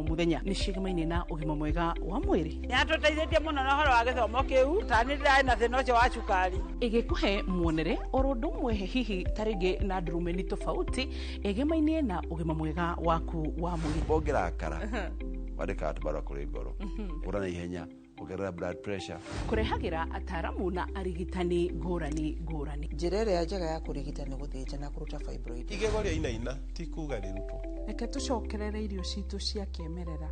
mũthenya nĩ ciĩgamaine na ũgima mwega wa mwĩrĩ. Nĩ atũteithĩtie mũno na ũhoro wa gĩthomo kĩu, ta nĩ ndĩrarĩ na thĩna ũcio wa cukari. Ĩgĩkũhe muonere oro ũndũ ũmwe hihi tarĩngĩ na ndurumeni tofauti ĩgamaine na ũgima mwega waku wa mwĩrĩ. Bongerakara wandĩka atũbarwa kũrĩ ngoro ũra na ihenya kugerera blood pressure kurehagira ataramu na arigitani ngũrani. Njĩra ĩrĩa njega ya kũrigita nĩ gũthĩnja na kũruta fibroid. Igego rĩa inaina ti kuga rĩrutwo. Reke tũcokerere irio citũ cia kĩmerera.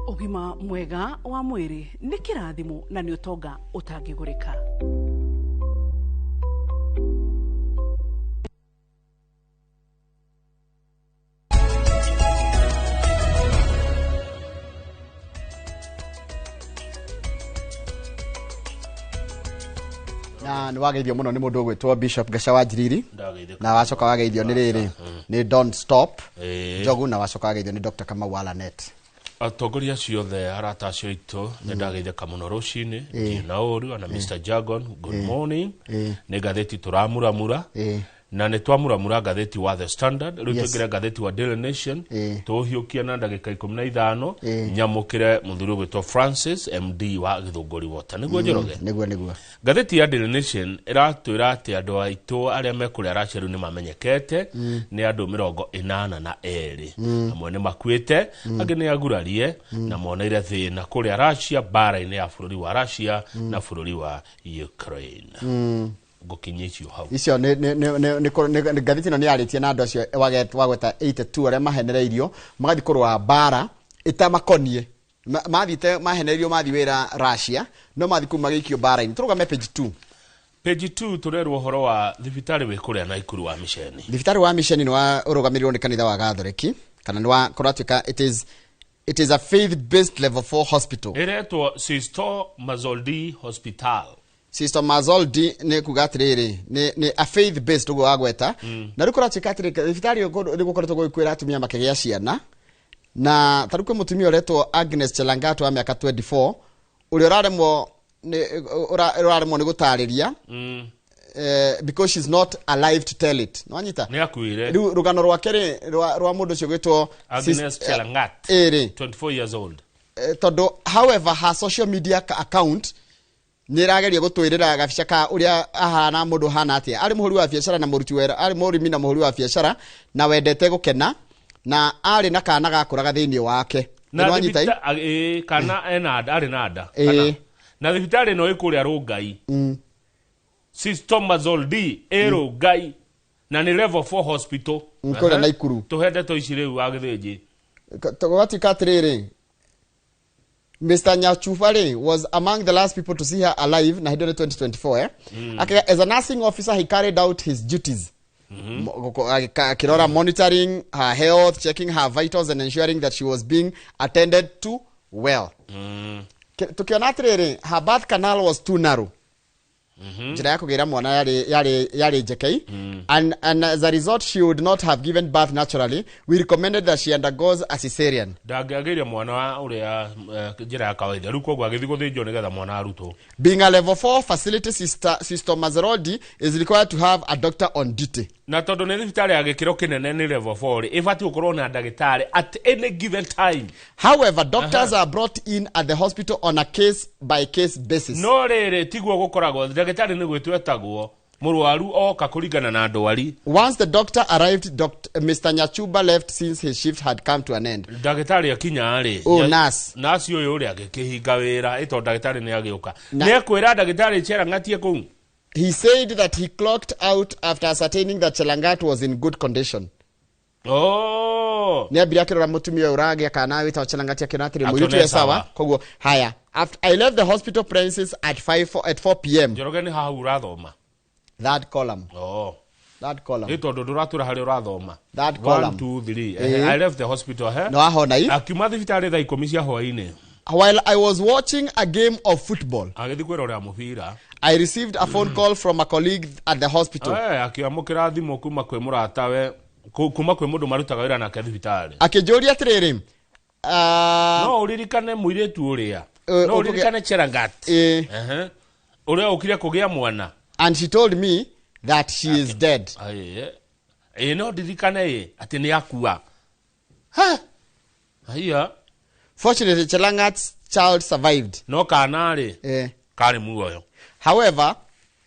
Ũgima mwega wa mwĩrĩ nĩ kĩrathimo na nĩ ũtonga ũtangĩgũrĩka. Na nĩ wageithio mũno nĩ mũndũ ũgwĩtwo Bishop Gacawa Njiriri na wacoka wageithio nĩ rĩrĩ nĩ Don't Stop Njogu na wacoka wageithio nĩ Dr. Kamau Alanet. Atongoria ciothe arata acio aitũ nĩ ndageithĩka mũno rũcinĩ na ũru na Mr. Jagon good morning nĩ ngathĩti tũramuramura na nĩ twamuramura ngathĩti wa The Standard rĩu tũngĩre ngathĩti wa Daily Nation tũhiũkia na ndagĩka 15 nyamũkĩre mũthuri ũgwĩtwo Francis MD wa Gĩthũngũri Water nĩguo Njoroge nĩguo ngathĩti ya Daily Nation ĩratwĩra atĩ andũ aitũ arĩa mekũrĩa Russia nĩ mamenyekete nĩ andũ 42 amwe nĩ makuĩte angĩ nĩ agurarie na moneire thĩna kũrĩa Russia bara-inĩ ya bũrũri wa Russia na bũrũri wa Ukraine gokinyicio hau icio nĩ ngathĩti ĩno nĩ yarĩtie na andũ acio wagweta 82 arĩa mahenereirio magathi kũrũa bara ĩtamakonie mathite mahenereirio mathi wĩra Russia no mathi kuma gĩikio bara-inĩ tũrũgame page 2 turerwo horo wa thibitarĩ wĩ kũrĩa Naikuru wa Misheni. Thibitarĩ wa Misheni nĩ ũrũgamĩrĩirwo nĩ kanitha wa Gathoreki kana nĩ wa kũratuĩka it is a faith based level 4 hospital. Ĩretwo Sister Mazoldi Hospital. Sister Mazoldi nĩ kuga atĩrĩrĩ nĩ a faith based ũguo wagweta na rĩu kũratuĩka atĩrĩ thibitarĩ ũyũ nĩ gũkoretwo gũkwĩra atumia makĩgĩa ciana na tarĩu kwĩ mũtumia ũretwo Agnes Chelangat wa mĩaka 24 ũrĩa ũraremwo nĩ gũtarĩria because she's not alive to tell it no anyita nĩ akuire rĩu rũgano rwake rwa mũndũ ũcio gwĩtwo Agnes Chelangat 24 years old tondũ however her social media account nĩ ĩrageria gũtwĩrĩra gabica ka ũrĩa ahana mũndũ hana atĩa arĩ mũhũri wa biacara na mũruti wĩra arĩ mũrĩmi na mũhũri wa biacara na wendete gũkena na arĩ na kana gakũraga thĩinĩ wake. Na kana arĩ na nda. Na thibitarĩ no ĩkũrĩa Rongai. Systomazole D Rongai. Na ni level 4 hospital. Nkora na Ikuru. Tuhende to ici rĩu wa gĩthĩnji. Tũgwatika atĩrĩrĩ. Mr. Nyachufare was among the last people to see her alive na hidone 2024. As a nursing officer, he carried out his duties. Kirora monitoring her health, checking her vitals and ensuring that she was being attended to well. Tukiona atĩrĩrĩ, her birth canal was too narrow. Njira ya kũgĩra mwana yari njeke, and as a result she would not have given birth naturally. We recommended that she undergoes a cesarean. Ndangĩagĩria mwana ũrĩa njira ya kawaida rĩu koguo agĩthiĩ gũthĩnjwo nĩgetha mwana arutwo. Being a level 4 facility, Systomazole D is required to have a doctor on duty. Na tondũ nĩ thibitarĩ ya gĩkĩro kĩnene nĩ level 4 ĩbatiĩ gũkorwo na ndagĩtarĩ at any given time. However, doctors are brought in at the hospital on a case by case basis. No rĩrĩ tiguo gũkoragwo, ndagĩtarĩ nĩ gwĩtwetagwo mũrwaru oka kũringana na ndwari. Once the doctor arrived, Mr. Nyachuba left since his shift had come to an end. Ndagĩtarĩ akinya rĩ. Nurse ũyũ ũrĩa agĩkĩhinga wĩra ĩtondũ ndagĩtarĩ nĩ agĩũka. Nĩ ekwĩra ndagĩtarĩ Chelangatie kũu. He said that he clocked out after ascertaining that Chelangat was in good condition. Oh. Ni abira kirora mutumia uragĩa kana wita Chelangat akĩona atĩrĩ mũirĩtu e sawa. Koguo haya. After I left the hospital premises at 4 p.m. Njoroge nĩ haha urathoma. That column. Oh. That column. Nĩ tondũ ndũratũra harĩa urathoma. That column. 1 2 3. I left the hospital here. No ahona hii. Akiuma thibitarĩ thaa 10 cia hwaĩ-inĩ. While I was watching a game of football, agĩthiĩ kwĩrorera mũbira. I received a phone call from a colleague at the hospital. Akĩamũkĩra thimũ kuma kwĩ mũratawe, kuma kwĩ mũndũ marutaga wĩra nake thibitarĩ. Akĩnjũria atĩrĩrĩ, no ũririkane mũirĩtu ũrĩa. No ũririkane Chelangat. Ũrĩa ũkire kũgĩa mwana. And she told me that she is dead. No ndirikane atĩ nĩ akua. Haya. Fortunately, Chelangat's child survived. No kanarĩ. Karĩ muoyo. However,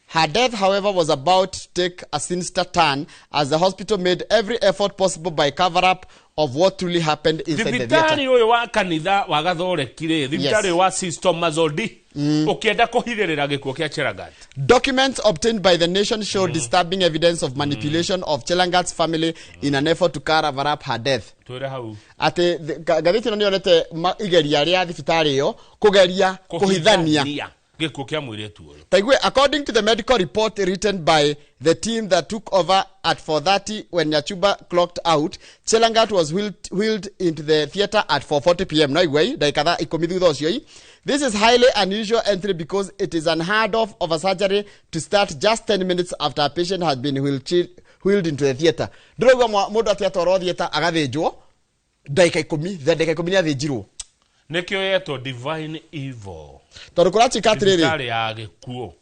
her death, was about to take a sinister turn as the hospital made every effort possible by cover-up of what truly happened inside the theater. Thibitarĩ ũyũ wa kanitha wa Gathoreki, thibitarĩ wa Systomazole D, ũkĩenda kũhithĩrĩra gĩkuũ kĩa Chelangat. Documents obtained by the nation show disturbing evidence of manipulation of Chelangat's family in an effort to cover up her death. Twĩre hau. Ati gathĩti ĩno nĩonete igeria rĩa thibitarĩ ĩyo kũgeria kũhithania gĩkuũ kĩa mũirĩtu ũyũ. Taigwe, according to the medical report written by the team that took over at 4:30 when Nyachuba clocked out, Chelangat was wheeled into the theater at 4:40 p.m. Naigwe, daikatha 10 thutha ũcio. This is highly unusual entry because it is unheard of a surgery to start just 10 minutes after a patient has been wheeled into the theater. Ndĩraigua mũndũ atĩatwarwo theater agathĩnjwo daika 10 nĩ athĩnjirwo. Nĩkĩo yetwo divine evil. Tondũ kũratika atĩrĩrĩ,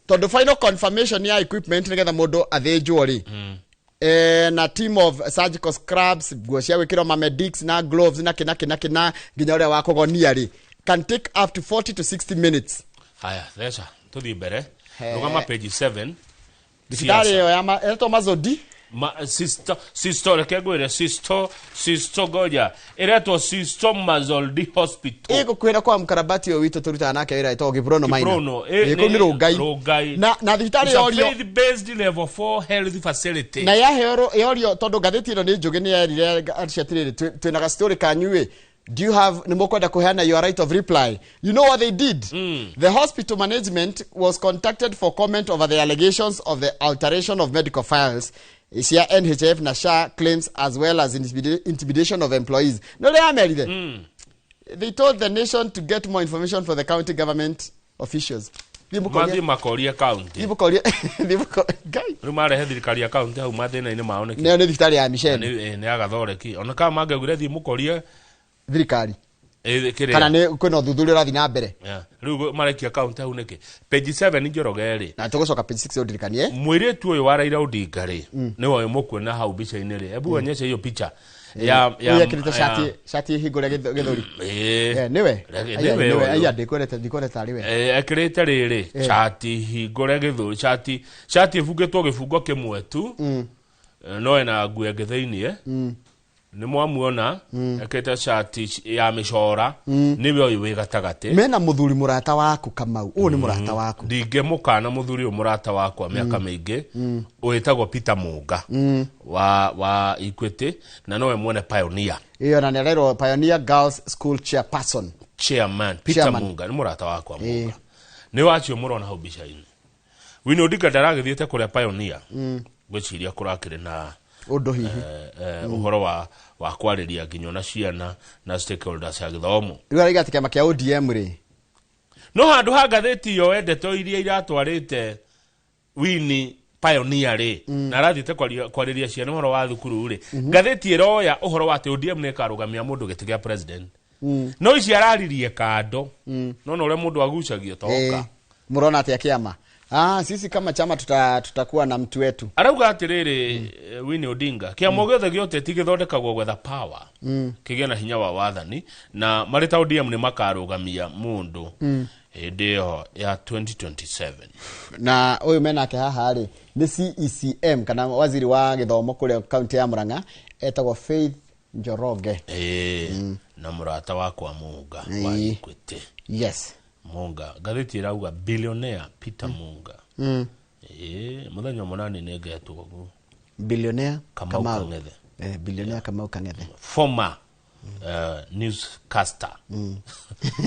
tondũ final confirmation ya equipment nĩgetha mũndũ athĩnjwo rĩ, na team of surgical scrubs, nguo cia gwĩkĩrwo mamedics na gloves na kĩna nginya ũrĩa wa kũgonia rĩ, can take up to 40 to 60 minutes. Haya, theca tũthiĩ mbere. Rũgama page 7. Thibitarĩ ĩyo ya Systomazole D. Reke ngwĩre goja ĩretwo Systomazole D hospital. Ĩgũkwĩra kwa mkarabati ũyũ witũ tũrutaga nake wĩra ĩtagwo Kiprono Maina. Kũu nĩ Rongai. Na thibitarĩ yorio faith based level 4 health facility. Na yorio tondũ ngathĩti ĩno nĩ njũgĩ nĩ yerire atĩrĩrĩ twĩna ga story kanyuĩ. Do you have nimukwenda kuheana your right of reply? You know what they did? The hospital management was contacted for comment over the allegations of the alteration of medical files. Isia NHF na SHA claims as well as intimidation of employees. No, they are married. They told the nation to get more information for the county government officials. Mathi makoria county. Rĩu marehe thirikari ya county hau mathĩna-inĩ mao nĩkĩ? Nĩyo nĩ thibitarĩ ya Misheni. Nĩ Agathoreki. Ona kama mangĩaugire thiĩ mũkorie thirikari. Kana nĩ kwĩna ũthuthuria ũrathiĩ na mbere. Rĩu marekia county hau nĩkĩ? Page 7 Njoroge rĩ. Na tũgũcoka page 6 ũndirikanie. Mũirĩtu ũyũ wa Raila Odinga rĩ, nĩwe mũkuona hau mbica-inĩ rĩ. Ebu onyeshe hiyo picha. Yakĩrĩte shati hingũre gĩthũri. Nĩwe. Aya ndikwĩrete tarĩ we. Ekĩrĩte rĩrĩ, shati hingũre gĩthũri, shati ĩbungĩtwo gĩbungo kĩmwe tu. No ena nguo ĩngĩ thĩinĩ. nĩ mwamuona ekĩte shati ya mĩcora nĩwe ũyũ wĩ gatagate mena mũthuri mũrata waku Kamau ũũ nĩ mũrata waku ndingĩmũkana mũthuri ũyũ mũrata wakwa mĩaka mĩingĩ ũĩtagwo Peter Munga wa Equity na nowe mwene Pioneer iyo na nĩarerwo Pioneer Girls School Chairman Peter Munga nĩ mũrata wakwa Munga nĩ wacio mũrona hau mbica-inĩ Winnie Odinga ndaragĩthiĩte kũrĩa Pioneer gwĩciria kũrakĩrĩ na ũndũ hihi ũhoro wa kwarĩria nginya na ciana na stakeholders ya gĩthomo rĩu araiga atĩ kĩama kĩa ODM rĩ no handũ ha ngathĩti iyo wendeto iria iratwarĩte Winnie Pioneer rĩ na arathiĩte kwarĩria ciana ũhoro wa thukuru rĩ ngathĩti ĩroya ũhoro wa atĩ ODM nĩ ĩkarũgamia mũndũ gĩtĩ gĩa president no ici araririe kando no ũrĩa mũndũ agucagio toka mũrona atĩ kĩama sisi kama chama tutakuwa na mtu wetu arauga atiriri Winnie Odinga kĩama gĩothe gĩoteti gĩthondekagwo gwetha power kĩgĩa na hinya wa wathani na marĩ ta ODM nĩ makarũgamia mũndũ hĩndĩ ĩyo ya 2027 na ũyũ menake haha rĩ nĩ CECM kana waziri wa gĩthomo kũrĩa kaunti ya Murang'a etagwo Faith Njoroge na mũrata wakwa Munga wa Equity yes Munga gathĩti ĩrauga billionaire Peter Munga mũthenya mũnani nĩ ngetwo guo billionaire Kamau Kang'ethe billionaire Kamau Kang'ethe former newscaster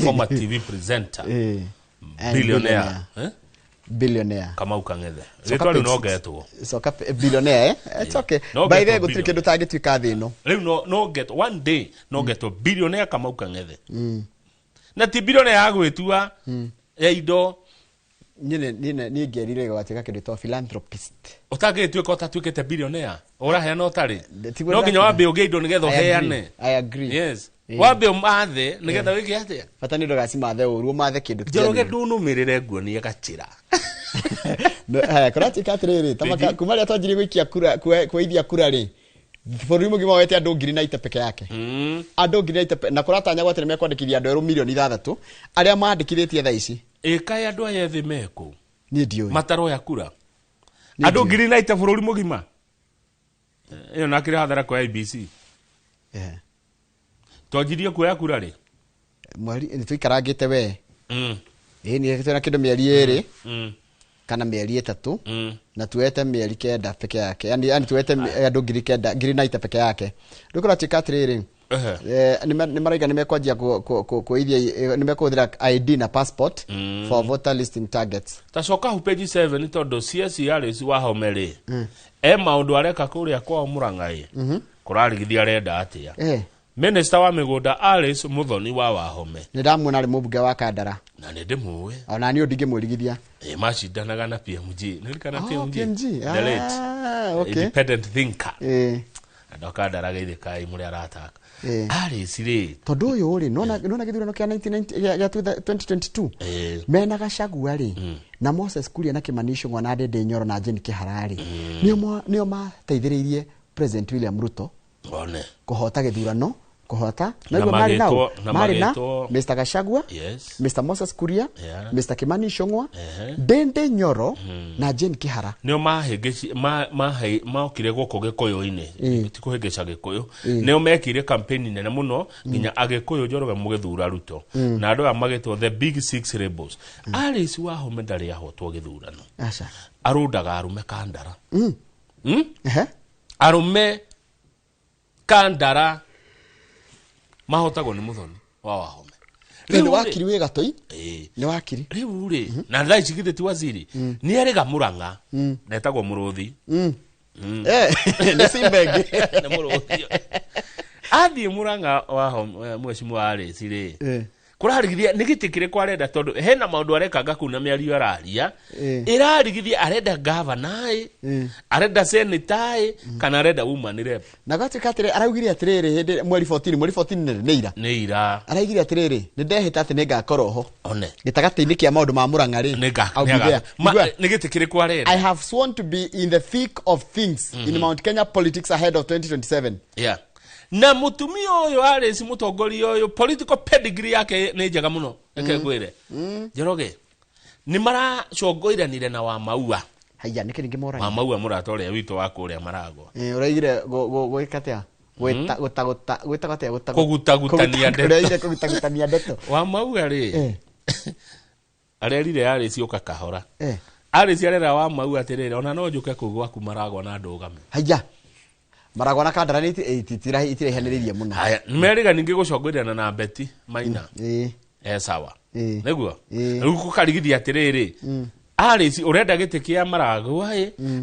former TV presenter billionaire Kamau Kang'ethe rĩtwa rĩu no ngetwo soka billionaire it's okay by the way gũtirĩ kĩndũ tangĩtuĩka thĩ ĩno rĩu no ngetwo one day no ngetwo billionaire Kamau Kang'ethe na ti billionaire ya gwĩtua ya indo ni ngerire gwatuĩka kĩndũ to philanthropist ũtangĩtuĩka ũtatuĩkĩte billionaire ũraheana ũtarĩ no nginya wambe ũgĩe indo nĩgetha ũheane I agree yes wambe ũmathe nĩgetha wĩke atĩa bata nĩ ndũgacimathe ũru ũmathe kĩndũ Njoroge ndũnũmĩrĩre nguonie gacĩra kũratuĩka atĩrĩrĩ tamaka kuma rĩrĩa twanjirie gũikia kura kũithia kura rĩ bũrũri mũgima wete andũ 9,000 peke yake andũ 9,000 na kũratanyagwo atĩ nĩ mekwandĩkithia andũ 6,000,000 arĩa maandĩkithĩtie thaa ici ĩka andũ aya ethĩ meko niĩ ndiũĩ mataroya kura andũ 9,000 bũrũri mũgima ĩyo nakĩrĩ hathara kwa IBC twanjirie kuoya kura rĩ mweri nĩ tũikarangĩte we nĩ twĩna kĩndũ mĩeri 2 kana mĩeri 3 na tuwete mĩeri 9 peke yake yani tuwete andũ 9,000 peke yake rĩu kũratuĩka atĩrĩrĩ nĩ maraiga nĩ mekwanjia kũithia nĩ mekũhũthĩra ID na passport for voter listing targets tacoka hu page 7 tondũ CSRS wa Home rĩ maũndũ areka kũrĩa kwa Murang'a kũrarigithia arenda atĩa Minister wa mĩgũnda Alice Muthoni wa Wahome nĩ ndamuona arĩ mũmbunge wa Kandara na nĩ ndĩmũĩ ona niĩ ndingĩmwĩrigithia macindanaga na PMG nĩrikana PMG the late independent thinker andũ Kandara geithĩkai mũrĩa arataka Alice rĩ tondũ ũyũ rĩ nona gĩthurano kĩa 2022 mena Gachagua rĩ na Moses Kuria na Kimani Ichung'wa na Ndindi Nyoro na Jane Kihara rĩ nĩo mateithĩrĩirie President William Ruto kũhota gĩthurano kũhota naguo marĩ na Mr. Gachagua Mr. Moses Kuria Mr. Kimani Ichung'wa Ndindi Nyoro na Jane Kihara nĩo maokire gũkũ Gĩkũyũ-inĩ ti kũhĩngĩca Gĩkũyũ nĩo mekire campaign nene mũno nginya Agĩkũyũ Njoroge mũgĩthura Ruto na andũ aya magĩtwo the big six rebels Alice Wahome ndarĩ ahotwo gĩthurano arũndaga arume Kandara arume Kandara mahotagwo nĩ Muthoni wa Wahome nĩ wakiri wĩ gatoi nĩ wakiri rĩu rĩ na thaa ici githĩ ti waziri nĩ arĩga Murang'a netagwo Mũrũthi nĩ Simbenge nĩ Mũrũthi athiĩ Murang'a Wahome mheshimiwa Alice rĩ kũrarigithia nĩ gĩtĩ kĩrĩ kwa arenda tondũ hena maũndũ arekanga kũu na mĩario araria ĩrarigithia arenda governor arenda senator kana arenda woman rep na gatuĩka atĩrĩ araugire atĩrĩrĩ hĩndĩ mweri 14 nĩ ira araugire atĩrĩrĩ nĩ ndehĩta atĩ nĩ ngakorwo ho gĩtagatĩ-inĩ kĩa maũndũ ma Murang'a rĩ nĩ gĩtĩ kĩrĩ kwa arenda I have sworn to be in the thick of things in Mount Kenya politics ahead of 2027 na mutumia ũyũ Alice mũtongoria ũyũ political pedigree yake nĩ njega mũno reke ngwĩre Njoroge nĩ maracongũiranire na Wamaua haya nĩkĩ ningĩ mora Wamaua mũrata ũrĩa witũ wa kũrĩa Maragwa ũraigire gwĩka atĩa kugutagutania ndeto kugutagutania ndeto wa mauga ri arerire ari cioka kahora ari ciarera wa mauga atirire ona no njuke kugwa kumaragwa na ndugame haya maragwa na kandara ni itirahaniririe muno haya nimeriga ningi gucongorana na Beti Maina sawa niguo riu karigithia atiriri ari urenda gite kia maragwa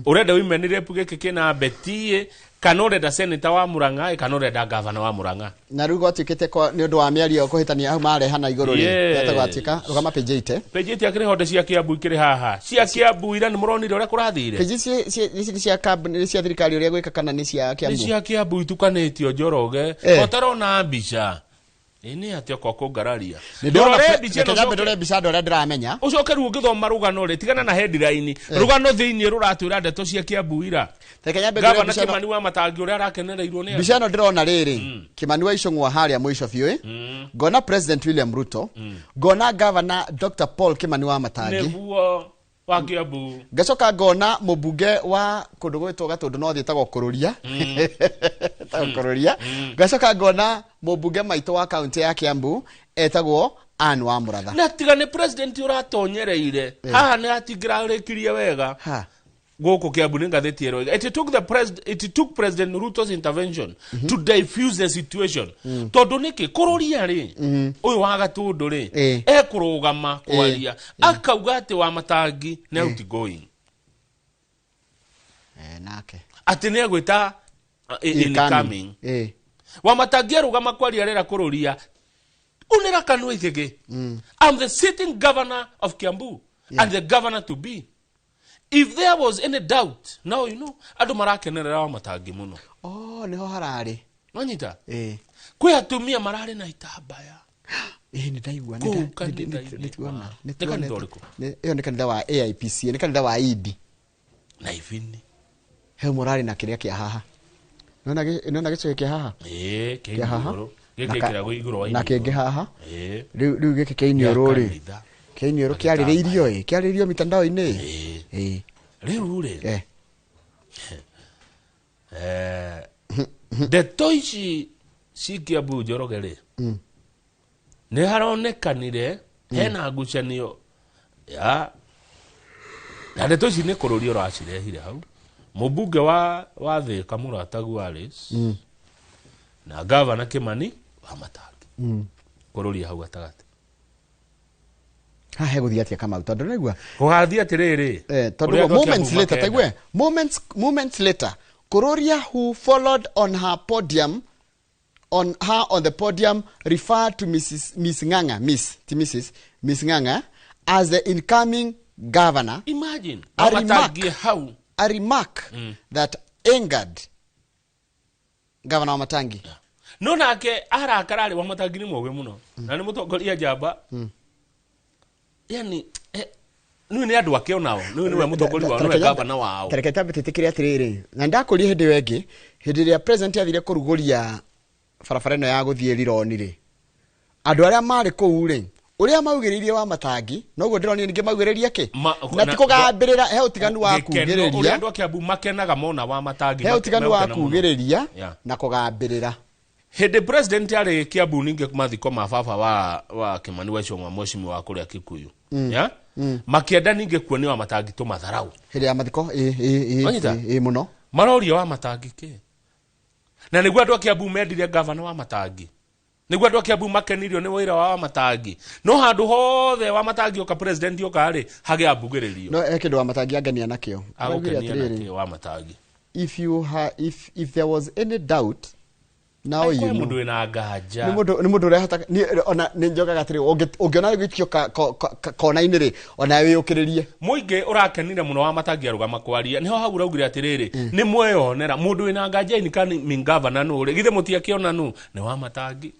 urenda wimenire puge kina Beti kana urenda senator wa Murang'a kana urenda governor wa Murang'a na riu gotikite ni undu wa miario kuhitania au marehana iguru ri yatagwatika rugama pejite akire honde cia Kiambu ikire haha cia Kiambu ira ni muronire uria kurathire pejite cia cabinet cia thirikari uria gwika kana ni cia Kiambu ni cia Kiambu itukanitio Njoroge otarona mbica ini atio ko ngararia ndore mbica ndore ndiramenya ucoke ru ngithoma rugano ri tigana na headline rugano thiini ruratwira ndeto cia Kiambu ira gavana Kimani wa Matangi uria arakenereirwo ni mbica no ndirona riri Kimani wa Icung'wa haria mwisho biu ngona President William Ruto ngona Governor Dr Paul Kimani wa Matangi nebuo wa Kiambu ngacoka ngona mubunge wa kundu gwitwo Gatundu no thietagwo Kururia Kururia ngacoka ngona mubunge maito wa county ya Kiambu etagwo Anne wa Muratha na tigane president uratonyereire haha ni atigira rikirie wega goko Kiambu ni ngatheti ero it took President Ruto's intervention to diffuse the situation tondu niki Kururia ri uyu wa Gatundu ri kurugama kwaria akauga ati wa Matangi na outgoing nake ati ni agwita incoming wa Matangi arugama kwaria rera Kururia unira kanwa ithige I'm the sitting governor of Kiambu and the governor to be. If there was any doubt, now you know, adu marakenerera wa Matangi muno. Niho harari. Wanyita? Kwe atumia marari na itabaya. Ni ndaigua nituona. Iyo ni kanitha wa AIPC, ni kanitha wa ED. Na ivini. He murari na kiria kia haha. Nona gicho kia haha? Kia haha. Gekekira go iguru wa. Na kenge haha? Riu geke keinyo ri. Keinyo kiaririirio kiaririirio mitandao-ini riu ri ndeto ici ci Kiambu Njoroge ri ni haronekanire hena ngucanio ya na ndeto ici ni Kururia uracirehire hau mubunge wa Thika Muratagu Alice na Governor Kimani wa Matangi Kururia hau gatagati he guthia atia kama tondu nigua kugathia atiriri tondu moments later taigwe moments later Kururia who followed on her podium on the podium referred to Miss Ng'ang'a as the incoming governor. Imagine a remark that angered Governor wa Matangi. No nake arakarari wa Matangi ni mwoge muno na ni mutongoria njamba yani ni andu ake onao ni we mutongoria wao ni governor wao tareketa bititikire atiriri na ndakuri hindi wengi hindi ria president athire kuruguria barabara ino ya guthie Rironi ri andu aria mari kuu ri uria maugiririe wa Matangi noguo ndironi ninge maugiririe ki na tikugambirira he utiganu wa kugiriria uria andu ake Kiambu makenaga mona wa Matangi he utiganu wa kugiriria na kugambirira hindi president ari Kiambu ninge kumathiko mababa wa Kimani wa Icung'wa mweshimi wa kuria Kikuyu ya makienda ninge kuoni wa Matangi to matharau hindi ya mathiko muno maroria wa Matangi ki na niguo andu ake Kiambu mendirie governor wa Matangi niguo andu ake Kiambu makenirio ni wira wa Matangi no handu hothe wa Matangi oka president oka ri hage ambugiririo no ekindu wa Matangi angania nakio wa Matangi if there was any doubt now you know mundu ina ngaja ni mundu rehata ona ni njogaga atiri ungiona gitio kona iniri ona wiyukiririe muinge urakenire muno wa Matangi arugama kwaria niho hau raugire atiriri ni mweyonera mundu ina ngaja ni kan mingava no ri githe mutia kiona no ni wa Matangi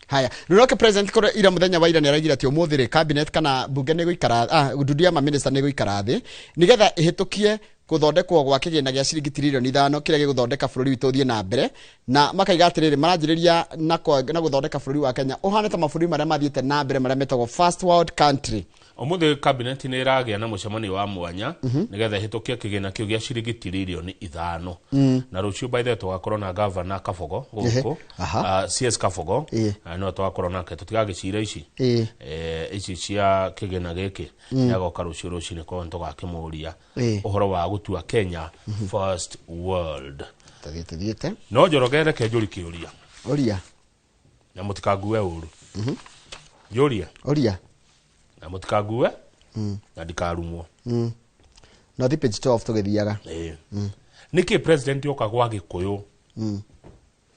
haya nuroke president kore ira muthenya wa ira ni aragira ati umuthire cabinet kana bunge ni guikara ndudu ya minister ni guikara thi nigetha ihitukie kuthondekwo gwa kigina gya ciringi trilioni 5 kiria giguthondeka bururi witu thie na mbere na makaiga atiriri maranjiriria na guthondeka bururi wa Kenya uhane ta mabũrũri maria mathiete na mbere maria metagwo first world country. Omuthe cabinet ni iragia na mucemani wa mwanya nigetha hitukia kigina kiu gya ciringi trilioni 5 na rucio by the tugakorwo na governor Kabogo guku CS Kabogo no tugakorwo nake tutigagicira ici ici cia kigina giki yagoka rucio rucio ko tugakimuria uhoro wa gutua Kenya first world thiete no njorogere ke njuri kiuria uria na mutikague uru uria na mutikague na ndikarumwo no thi page 12 tugithiaga niki president yoka gwa Gikuyu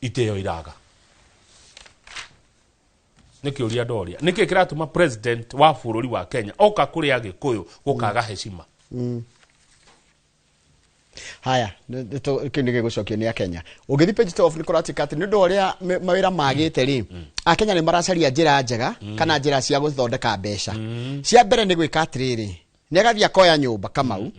iteo iraga niki uria doria niki kiratuma president wa bururi wa Kenya oka kuria Gikuyu gukaga heshima haya kindige gucokio ni Kenya ugithi page 12 ni kuratika ati ndu uria mawira magite ri Akenya ni maracaria njira njega kana njira cia guthondeka mbeca cia mbere ni gwika atiriri ni agathia koya nyumba Kamau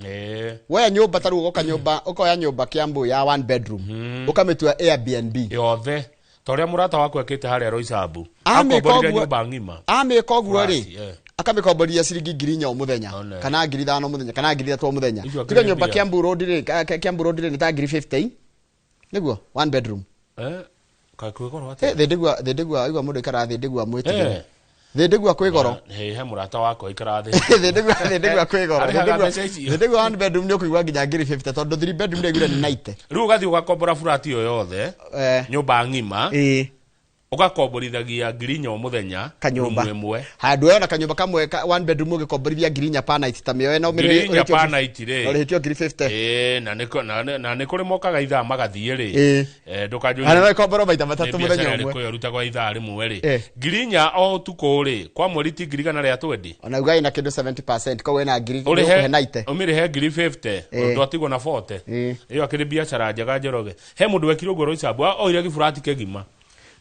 woya nyumba taru ugoka nyumba ukoya nyumba Kiambu ya 1 bedroom ukamitua Airbnb yothe toria murata wako ekite haria Roysambu akomborire nyumba ngima ameka oguo ri akamikoboria ciringi 4,000 o muthenya kana 5,000 muthenya kana 3,000 o muthenya tiga nyumba Kiambu road ri ni ta 50 niguo 1 bedroom kakwigoro ate thindegua igwa mundu ikara thindegua mwitigire thindegua kwigoro he murata wako ikara thindegua kwigoro thindegua 1 bedroom ni kuigwa nginya 50 tondu 3 bedroom ni 90 riu gathi ugakombora flat iyo yothe nyumba ngima ugakomborithagia 4,000 o muthenya kanyumba imwe handu yo na kanyumba kamwe 1 bedroom ugikomborithia 4,000 pa night ta miyo na umire 4,000 pa night ri urihitio 50 na niko mokaga ithaa magathie ri ndukanjuri ana komboro maita matatu muthenya umwe ko yaruta kwa ithaa rimwe ri 4,000 o tuko ri kwa mweri ti ngirigana ria 20 ona ugai na kindu 70% ko wena ngiri he night umire he ngiri 50 ndo atigwo na 40 iyo akiri biashara njega njoroge he mundu wekiro goro Roysambu oire gifurati kegima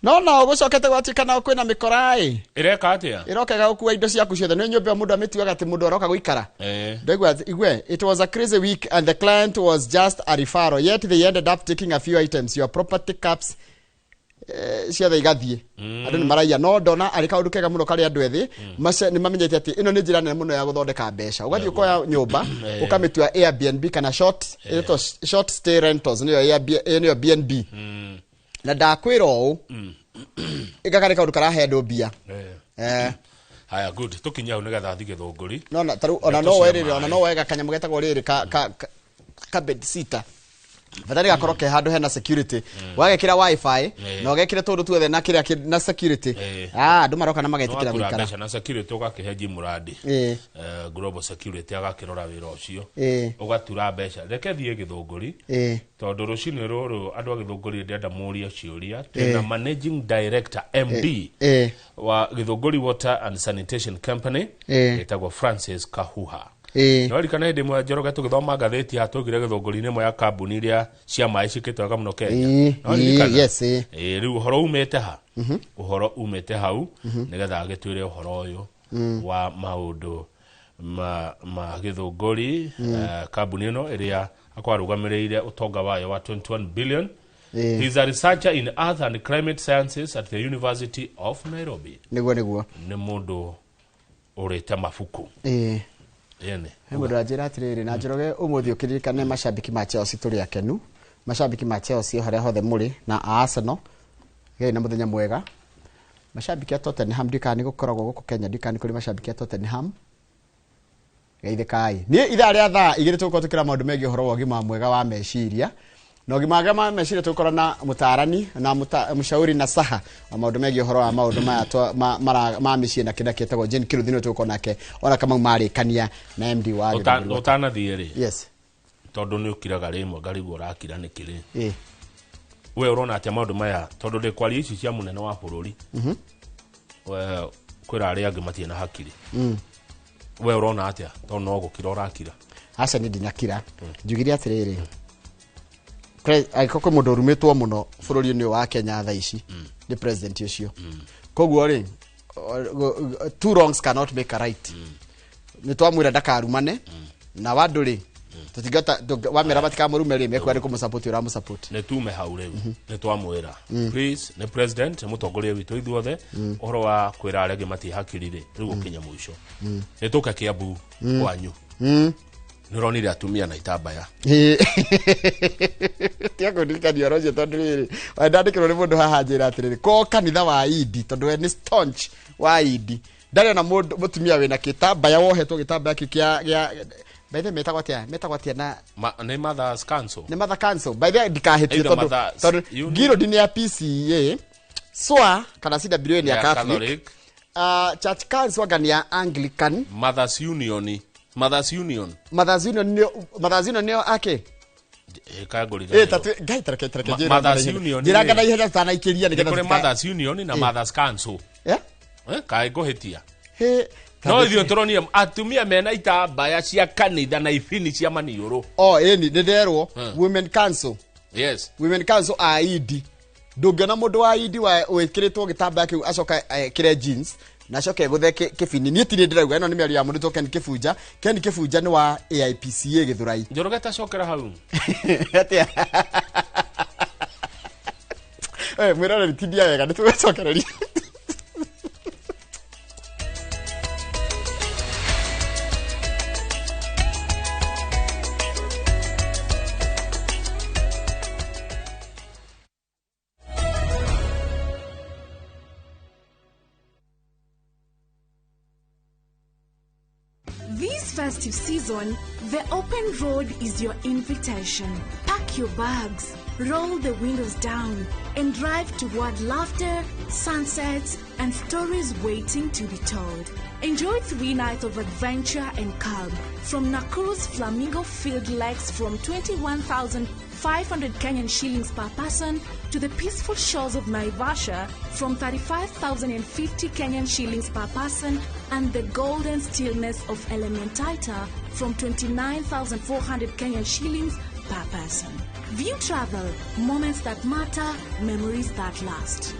no gucokete gwatikana kwina mikorai ireka atia irokaga gukua indo ciaku ciothe ni nyumba mundu amituaga ati mundu aroka guikara ndegwa igwe it was a crazy week and the client was just a referral yet they ended up taking a few items your property caps ciothe igathie andu ni maraia no ndona ari kaundu kega muno kari andu ethi ni mamenyete ati ino ni njira nene muno ya guthondeka mbeca ugathi ukoya nyumba ukamitua Airbnb kana short stay rentals niyo BNB na ndakwira u igakare kaundu karahe andu mbia haya good tukinya u nigetha thige thunguri no na taru ona no werire ona no wega kanyamũ getagwo riri ka bed sitter Badari gakorwo ke handu hena security wagekira wifi na ugekire tundu tuothe na kiria na security andu maroka na magetikira gwikara na security ugakiheji muradi global security agakirora wira ucio ugatura mbeca reke thie githunguri tondu rucini ruru andu agithunguri ndenda muria ciuria tena managing director MD wa Githunguri Water and Sanitation Company etagwo Francis Kahuha no rikana hinde mwe njoroge tugithoma gatheti hatugire githunguri-ini mwe ya kambuni iria cia mai cikitwaga muno Kenya yes riu uhoro umete ha uhoro umete hau nigetha agitwire uhoro uyu wa maundu ma githunguri kambuni ino iria akwarugamiriire utonga wayo wa 21 billion. He is a researcher in Earth and Climate Sciences at the University of Nairobi. Niguo ni mundu urite mafuku yene mundu ajira atiriri na njoroge umuthi ukiririkane mashabiki ma Chelsea turi akenu mashabiki ma Chelsea haria hothe muri na Arsenal gei na muthenya mwega mashabiki a Tottenham ndikani gukoragwo guku Kenya ndikani kuri mashabiki a Tottenham geithe kai ni itha ria thaa igire tuko tukira maundu megi horo wa gima mwega wa meciria no gima ma meciria tukora na mutarani na mushauri na saha wa maundu megi horo wa maundu ma micii na kinda ketagwo Jane Kiruthino tuko nake ona kama mari kania na MD wa utana thieri yes tondu ni ukiraga rimwe ngarigwo rakira nikiri we urona atia maundu maya tondu de kwali ici cia munene wa bururi we kwira ari angi matie na hakiri we urona atia tondu no gukira urakira aca ni ndinyakira njugire atiriri aikoko mundu rumitwo muno bururi-ini wa Kenya tha ici ni president ucio koguo ri two wrongs cannot make a right ni twamwira ndakarumane na wandu ri tutigata wamera batika murume ri mekwa ri kumusupport ura musupport ne tume hau riu ne twamwira please ne president mutongoria witu ithuothe uhoro wa kwira arege mati hakirire riu gukinya mwisho ne tuka Kiambu kwanyu nironire atumia na itambaya tiago ndikani oroje tondriri ndandikirwo ni mundu haha njira atiriri ko kanitha wa Idi tondu ni staunch wa Idi ndari na mutumia wina kitambaya wohetwo kitambaya kia by the metagwatia na ne Mother's Council ne Mother Council by the dikahetio tondu giro dini ya PCA soa kana CWA ni ya Catholic Church Council gani ya Anglican Mothers Union nio ake kagorira tatu gai tareke Mothers Union jira na ihera sana ikiria ni kana Mothers Union na Mothers Council kai gohetia no ithio turonia atumia mena itambaya cia kanitha na ifini cia manioro ni nderwo Women Council Women Council aidi ndungena mundu wa Idi wa wikiritwo gitambaya kiu acoka kire jeans na coke guthe kibini ni tiri ndirauga ino ni miari ya mundu to Ken Kifunja ni wa AIPCA Githurai njorogeta cokera hau atia mwira ni tidia wega ni tucokereria This festive season, the open road is your invitation. Pack your bags, roll the windows down, and drive toward laughter, sunsets, and stories waiting to be told. Enjoy 3 nights of adventure and calm from Nakuru's Flamingo Field Lakes from 21,500 Kenyan shillings per person to the peaceful shores of Naivasha from 35,050 Kenyan shillings per person and the golden stillness of Elementaita from 29,400 Kenyan shillings per person. View travel, moments that matter, memories that last.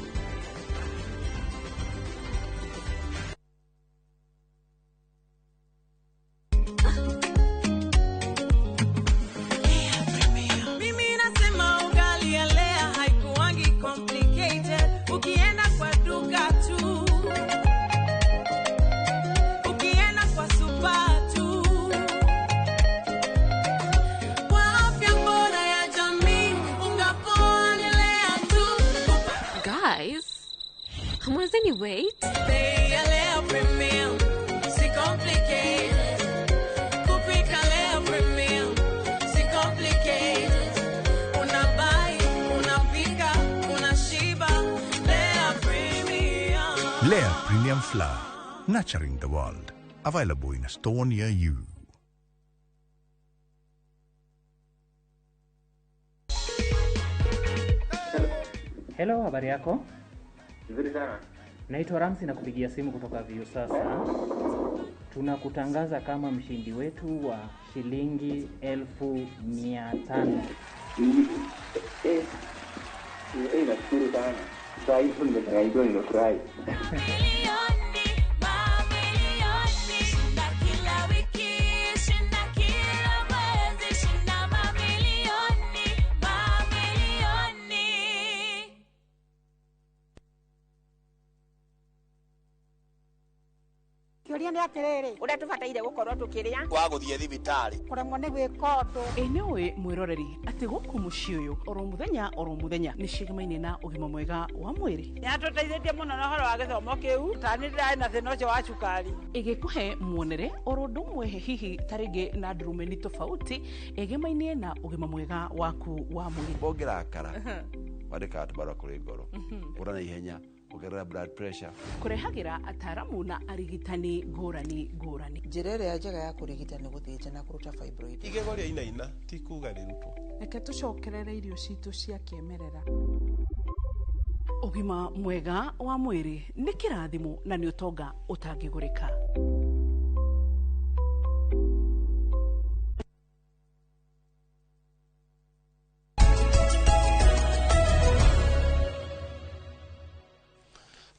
Wait. Lea Premium Flour, nurturing the world. Available in a store near you. Hello, habari yako? Nzuri sana. Naitwa Ramsi na kupigia simu kutoka Viusasa. Tunakutangaza kama mshindi wetu wa shilingi 1,500. Nashukuru sana. Sasa hivi nimetangazwa nimefurahi. Kioria ni atiriri uria tubataire gukorwo tukiria wa guthie thibitari kuremwo ni gwika undu enewe mwiroreri ati guku mucii uyu oro muthenya ni cigemaine na ugima mwega wa mwiri yatutaithĩtie mũno na ũhoro wa gĩthomo kĩu tani ndĩrarĩ na thĩna ũcio wa cukari igikuhe muonere oro ũndũ ũmwe hihi tarĩngĩ na ndurumeni tofauti egemainie na ugima mwega waku wa mwiri bongerakara wandĩka atũbarũa kũrĩ ngoro ũra na ihenya kugerera blood pressure kurehagira ataramu na arigitani ngũrani njĩra ĩrĩa njega ya kũrigita nĩ gũthĩnja na kũruta fibroid igego rĩa inaina ti kuga rĩrutwo reke tũcokerere irio citũ cia kĩmerera ugima mwega wa mwĩrĩ nĩ kĩrathimo na nĩ ũtonga ũtangĩgũrĩka.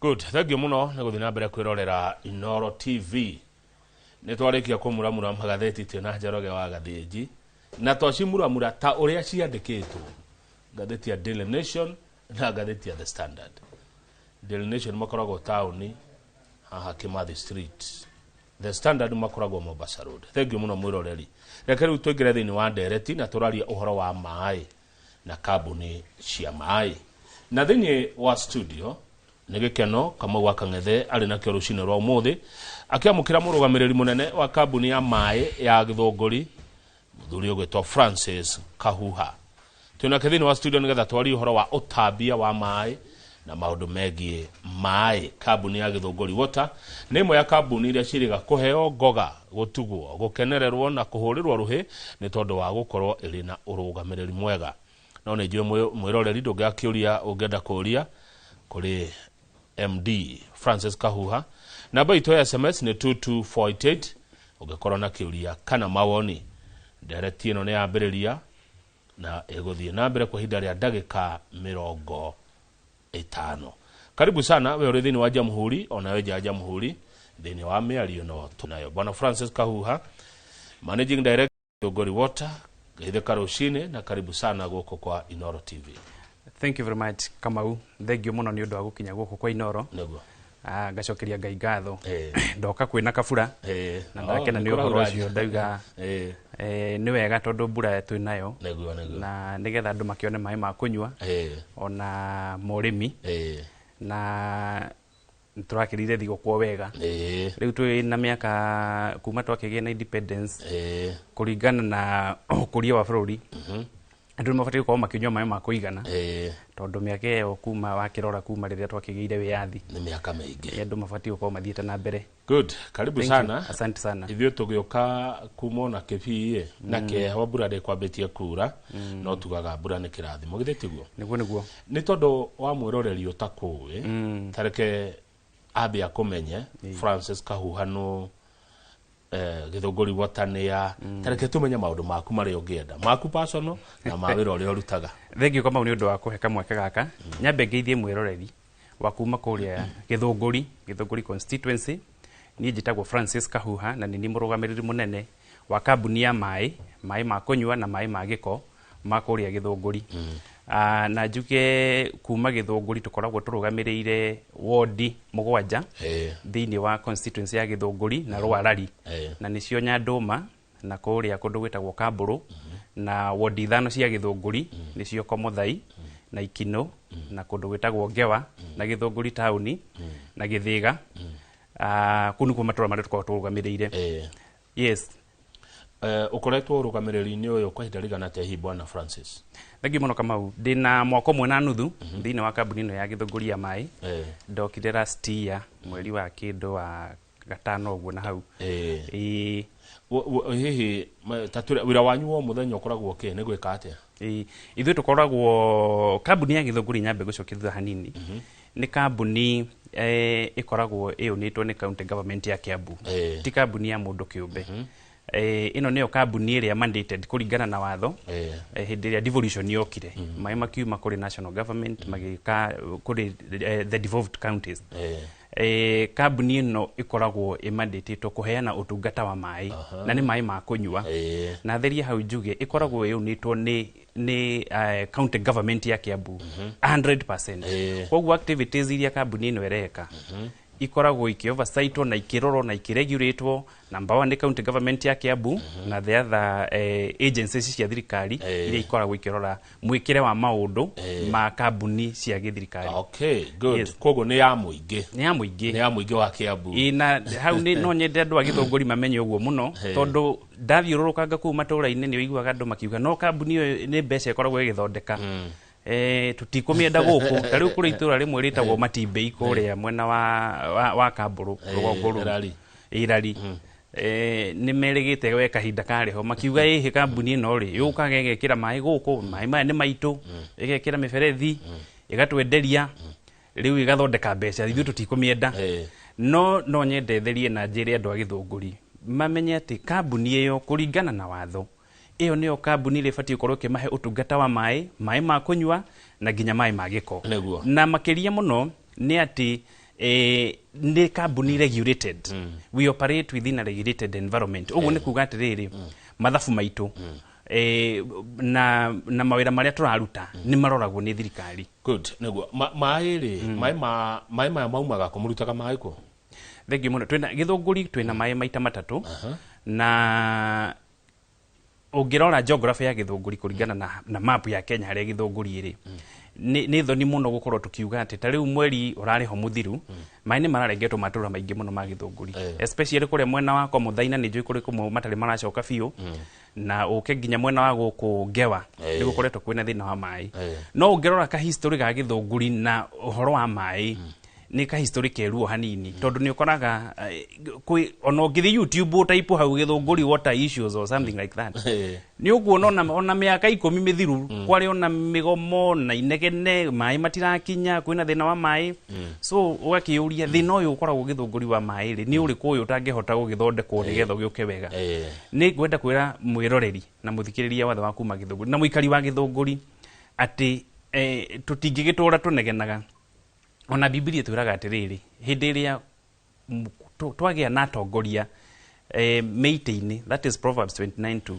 Good, thank you muno na guthii na mbere kwirorera Inoro TV. Ni twarikia kumuramura magatheti tena Njoroge wa Gathĩnji na twacimuramura ta uria ciandikitwo ngatheti ya Daily Nation na ngatheti ya The Standard. Daily Nation makoragwo tauni haha Kimathi Street, The Standard makoragwo Mombasa Road. Thank you muno mwiroreri. Reke riu tuingire thiini wa ndereti na turaria uhoro wa maai na kambuni cia maai. Na thiini wa studio ni gikeno kama wa Kang'ethe ari na kio rucine rwa umuthi akiamukira murugamiriri munene wa kambuni ya maai ya Githunguri muthuri ugwitwa Francis Kahuha. Tuna thiini wa studio nigetha twari uhoro wa utambia wa maai na maundu megie maai. Kambuni ya Githunguri Water ni imwe ya kambuni iria ciriga kuheo ngoga gutugwo gukenererwo na kuhurirwo ruhi ni tondu wa gukorwo iri na urugamiriri mwega. No ni njue mwiroreri ndungiakiuria ungenda kuria kuri MD Francis Kahuha. Namba itu ya SMS ni 2248 ungikorwo na kiuria kana mawoni. Ndereti ino ni yambiriria na eguthie na mbere kwa hinda ria ndagika 50. Karibu sana we uri thiini wa Jamhuri, ona we ja Jamhuri thiini wa miario no tunayo. Bwana Francis Kahuha, Managing Director Githunguri Water, gaithe karucine na karibu sana guko kwa Inoro TV. Thank you very much Kamau. Thank you muno ni undu wa gukinya guko kwa Inoro. Nego. Ngacokeria Ngai ngatho. Ndoka kwina kabura. Na ndakena ni uhoro ucio ndauga. Ni wega tondu mbura twinayo. Nego. Na nigetha andu makione mai ma kunywa. Ona murimi. Na turakirire thigũkũ wega. Riu twi na miaka kuma twakigia na independence kuringana na ukuria wa bururi. Andu mabatiĩ gũkorwo makinywa mai ma kuigana tondu miaka iyo kuma wakirora kuma riria twakigiire wiathi ni miaka mingi. Andu mabatiĩ gũkorwo mathiĩte na mbere. Good, karibu sana. Asante sana. Ithio tugioka kuma na kebie na keho mbura ndikwambitie kura no tugaga mbura ni kirathimo githitiguo. Niguo ni tondu wa mwiroreri utakuwi tareke abia kumenye Francis Kahuha no Githunguri Water ni ya tareke tumenye maundu maku mari ungienda maku personal na mawira uri urutaga. Thank you kama ni undu wa kuheka mweke gaka. Nyambe ngeithie mwiroreri wa kuma kuria Githunguri constituency. Ni njitagwo Francis Kahuha na ni murugamiriri munene wa kambuni ya mai ma kunywa na mai ma giko ma kuria Githunguri. Na njuke kuma Githunguri tukoragwo turugamirire ward 7 thiini wa constituency ya Githunguri na Rwarari. Na nicio Nyanduma na kuria kundu gwitagwo Kamburu na ward 5 cia Githunguri nicio Komuthai na Ikino na kundu gwitagwo Ngewa na Githunguri town na Githiga. Kunu kuma matura mari tukoragwo turugamirire. Yes. Ukoretwo urugamiriri-ini uyu kwa ihinda rigana atia hihi Bwana Francis? Thank you muno Kamau. Ndina mwaka umwe na nuthu thiini wa kambuni ino ya Githunguri ya mai. Ndokire last year mweri wa kindu wa gatano uguo na hau. Hihi tatura wira wanyu wo muthenya ukoragwo ke ni gwika atia? Ithuĩ tukoragwo kambuni ya Githunguri nyambe gucokithia hanini. Ni kambuni ikoragwo iyunitwo ni county government ya Kiambu. Ti kambuni ya mundu kiumbe. Ino niyo kambuni iria mandated kuringana na watho hindi iria devolution yokire mai makiuma kuri national government magika kuri the devolved counties. Kambuni ino ikoragwo imandatitwo kuheana utungata wa mai na ni mai ma kunywa na theria hau njuge ikoragwo yunitwo ni county government ya Kiambu 100%. Koguo activities iria kambuni ino ireka ikoragwo ikioversitwo na ikirorwo na ikiregulatwo. Number 1 ni county government ya Kiambu na the other agencies cia thirikari iria ikoragwo ikirora mwikire wa maundu ma kambuni cia githirikari. Okay, good. Yes. Koguo ni ya muingi. Ni ya muingi. Ni ya muingi wa Kiambu. Na hau ni no nyende andu a Githunguri mamenye uguo muno tondu ndathiururukanga ku matura-ini ni uiguaga andu makiuga no kambuni iyo ni mbeca ikoragwo igithondeka. Tutikumienda guku tariu kuri itura rimwe ritagwo Matimbei kuria mwena wa Kamburu rugonguru Irari. Ni merigite we kahinda kariho makiuga ihi kambuni ino ri yukaga igekira mai guku mai maya ni maitu igekira miberethi igatwenderia riu igathondeka mbeca ithuĩ tutikumienda. No nyendetherie na njĩre andu a Githunguri mamenye ati kambuni iyo kuringana na watho iyo niyo kambuni ile ibatie gukorwo ikimahe utungata wa mai ma kunywa na nginya mai ma giko. Na makiria muno ni ati ni kambuni regulated. We operate within a regulated environment. Uguo ni kuga atiriri mathabu maitu na mawira maria turaruta ni maroragwo ni thirikari. Good. Neguo mai ri mai maumaga kumurutaga mai ko. Thengi muno twina Githunguri twina mai maita matatu na ungirora geography ya Githunguri kuringana na map ya Kenya haria Githunguri iri ni thoni muno gukorwo tukiuga ati ta riu mweri urari ho muthiru mai ni mararengetwo matura maingi muno ma Githunguri especially kuria mwena wa Komuthaina ni njui kuri kumwe matari maracoka biu na uke nginya mwena wa guku Ngewa ni gukoretwo kwina thina wa mai no ungirora ka history ga Githunguri na uhoro wa mai ni ka history keruo hanini tondu ni ukoraga ona ngithi YouTube type hau Githunguri water issues or something like that ni ukuona ona miaka 10 mithiru kwari ona migomo na inegene mai matirakinya kwina thina wa mai so ugakiuria thina uyu ukoragwo Githunguri wa mai ri ni uriku uyu utangihota gugithondekwo nigetha giuke wega ni ngwenda kwira mwiroreri na muthikiriria wathe wa kuma Githunguri na muikari wa Githunguri ati tutingigitura tunegenaga ona Biblia twiraga atiriri hindi iria twagia na atongoria meite-ini, that is Proverbs 29:2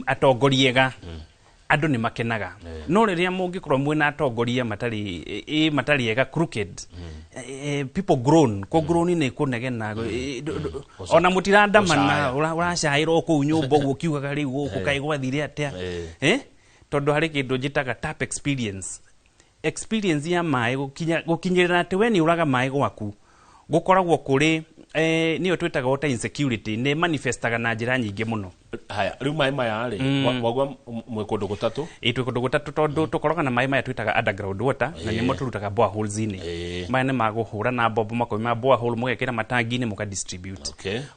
atongoriega andu ni makenaga no riria mungikorwo mwina atongoria matari ega crooked people grown ko grown ni kunegena ona mutirandamana uracairwo ku nyumba guo kiugaga riu guku kai gwathire atia tondu hari kindu njitaga tap experience ya mai gukinyirira ati we ni uraga mai gwaku gukoragwo kuri niyo twitaga water insecurity ne manifestaga na njira nyingi muno. Haya riu mai maya ri wagwa mwekundu gutatu itwekundu gutatu tondu tukoroga na mai maya twitaga underground water na nimo turutaga boreholes ini mai ne maguhura na bombo makoima borehole mugekira matangi ni muka distribute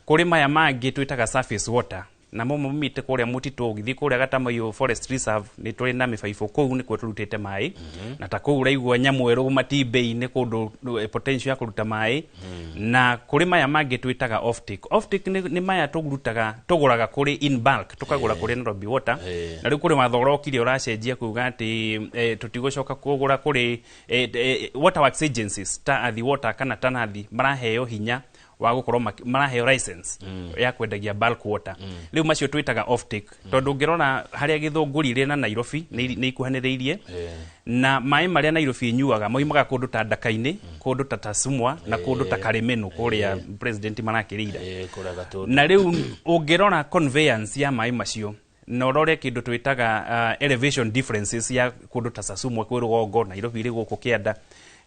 kuri maya mangi twitaga surface water na momo mite kuria mutito githi kuria Gatamayo forest reserve ni tuli na mifaifo kou ni kweturutite mai na ta kou raigwa nyamweru matimbe ni kundu potential ya kuruta mai na kuri maya mangi twitaga offtake ni maya tuguraga kuri in bulk tukagura kuri Nairobi water na riu kuri mathorokire uracenjia kuga ati tutigucoka kugura kuri water works agencies ta athi water kana tanathi maraheo hinya wa gukorwo maraheo license ya kwendagia bulk water riu macio twitaga offtake tondu ngirona haria Githunguri ri na Nairobi ni ikuhaniriirie na mai maria Nairobi nyuaga moimaga kundu ta Ndakaini kundu ta Tasumwa na kundu ta Karimenu kuria president marakirira na riu ungirona conveyance ya mai macio norore kindu twitaga elevation differences ya kundu ta Tasumwa kwi rugongo Nairobi ri guku Kianda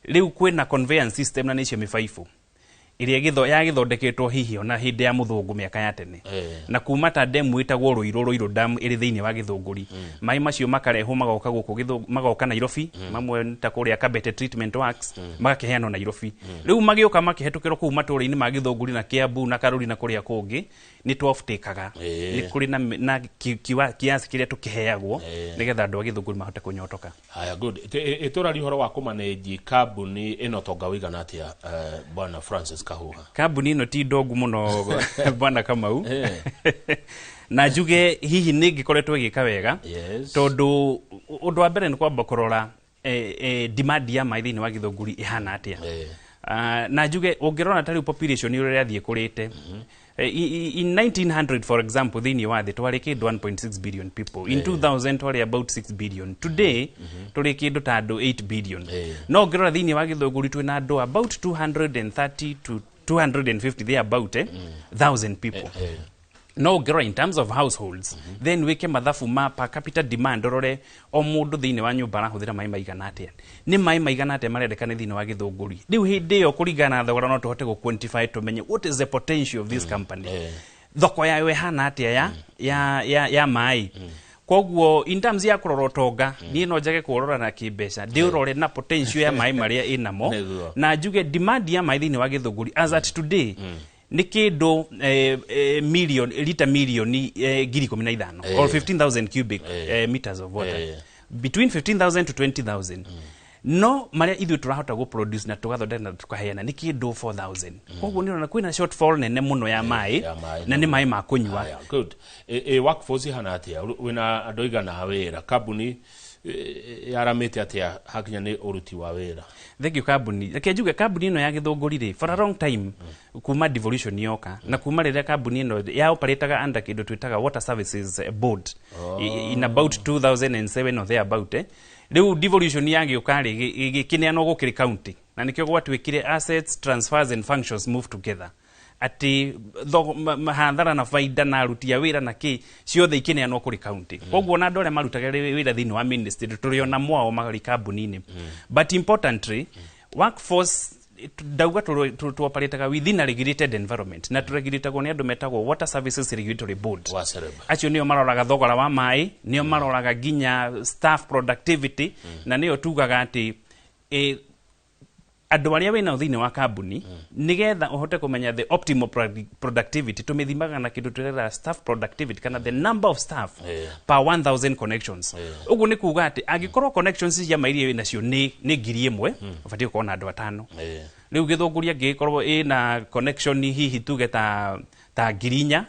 riu kwina conveyance system na nicio mifaifu iria githondeketwo hihi ona hindi ya muthungu miaka ya tene na kuma ta demu itagwo Ruiru dam iri thiini wa Githunguri mai macio makarehwo magoka guku magoka Nairobi mamwe ta kuria Kabete treatment works magakiheanwo Nairobi riu magioka makihetukirwo ku maturi-ini ma Githunguri na Kiambu na Karuri na kuria kungi ni twoftakaga ni kuri na kiasi kiria tukiheagwo nigetha andu a Githunguri mahote kunyotoka. Haya good itura rihoro wa kumanage kambuni ino tonga wigana atia bwana Francis Kahuha. Kambuni ino ti ndogu muno bwana Kamau na njuge hihi ningikoretwo igika wega tondu undu wa mbere ni kwamba kurora demand ya mai thiini wa Githunguri ihana atia na njuge ungirona tari population ire yathie kurite in 1900 for example thiini wa thi twari kindu 1.6 billion people in 2000 twari about 6 billion today turi kindu ta andu 8 billion no ngirora thiini wa Githunguri twina andu about 230 to 250 they about 1000 people no ngirora in terms of households then wike mathafu ma per capita demand rore o mundu thiini wa nyumba arahuthira mai maigana atia ni mai maigana atia marendekana thiini wa Githunguri riu hindi iyo kuringana thogora no tuhote gu quantify tumenye what is the potential of this company thoko yayo ihana atia ya mai koguo in terms ya kurora tonga ni no njage kurora na kibesha ndirore na potential ya mai maria inamo na njuge demand ya mai thiini wa Githunguri as at today ni kindu lita milioni 15,000 or 15,000 cubic meters of water between 15,000 to 20,000 no maria ithu turahota go produce na tugathondeka na tukaheana ni kindu 4,000 koguo ni ona kwina shortfall nene muno ya mai na ni mai ma kunywa good workforce hana atia wina andu igana wira kambuni yaramite atia hakinya ni uruti wa wira. Thank you kambuni. Reke njuge kambuni ino ya Githunguri ri for a long time kuma devolution yoka na kuma rĩrĩa kambuni ino ya operataga under kindu twitaga Water Services Board in about 2007 or there about riu devolution yagĩũka rĩ gĩkĩneanwo gũkĩrĩ county na nĩkĩo gwatuĩkire assets transfers and functions move together ati mahandara na faida na aruti a wĩra na kĩ ciothe ikineanwo kũrĩ county. Koguo na andũ arĩa marutaga wĩra thĩinĩ wa ministry tũrĩona mwao marĩ kambuni-inĩ. But importantly workforce dauga tuoperataga within a regulated environment na turegulatagwo nĩ andũ metagwo Water Services Regulatory Board. Acio nĩo maroraga thogora wa maĩ, nĩo maroraga nginya staff productivity na nĩo tugaga atĩ andũ arĩa wĩna thĩinĩ wa kambuni nigetha ũhote kũmenya the optimal productivity tũmĩthimaga na kĩndũ tũrera staff productivity kana the number of staff per 1000 connections. Ũguo nĩ kuga atĩ angĩkorwo connections cia maĩ iria wĩnacio nĩ 1000 ũbatiĩ gũkorwo na andũ 5. Rĩu Githunguri angĩkorwo ĩna connection hihi tuge ta 4,000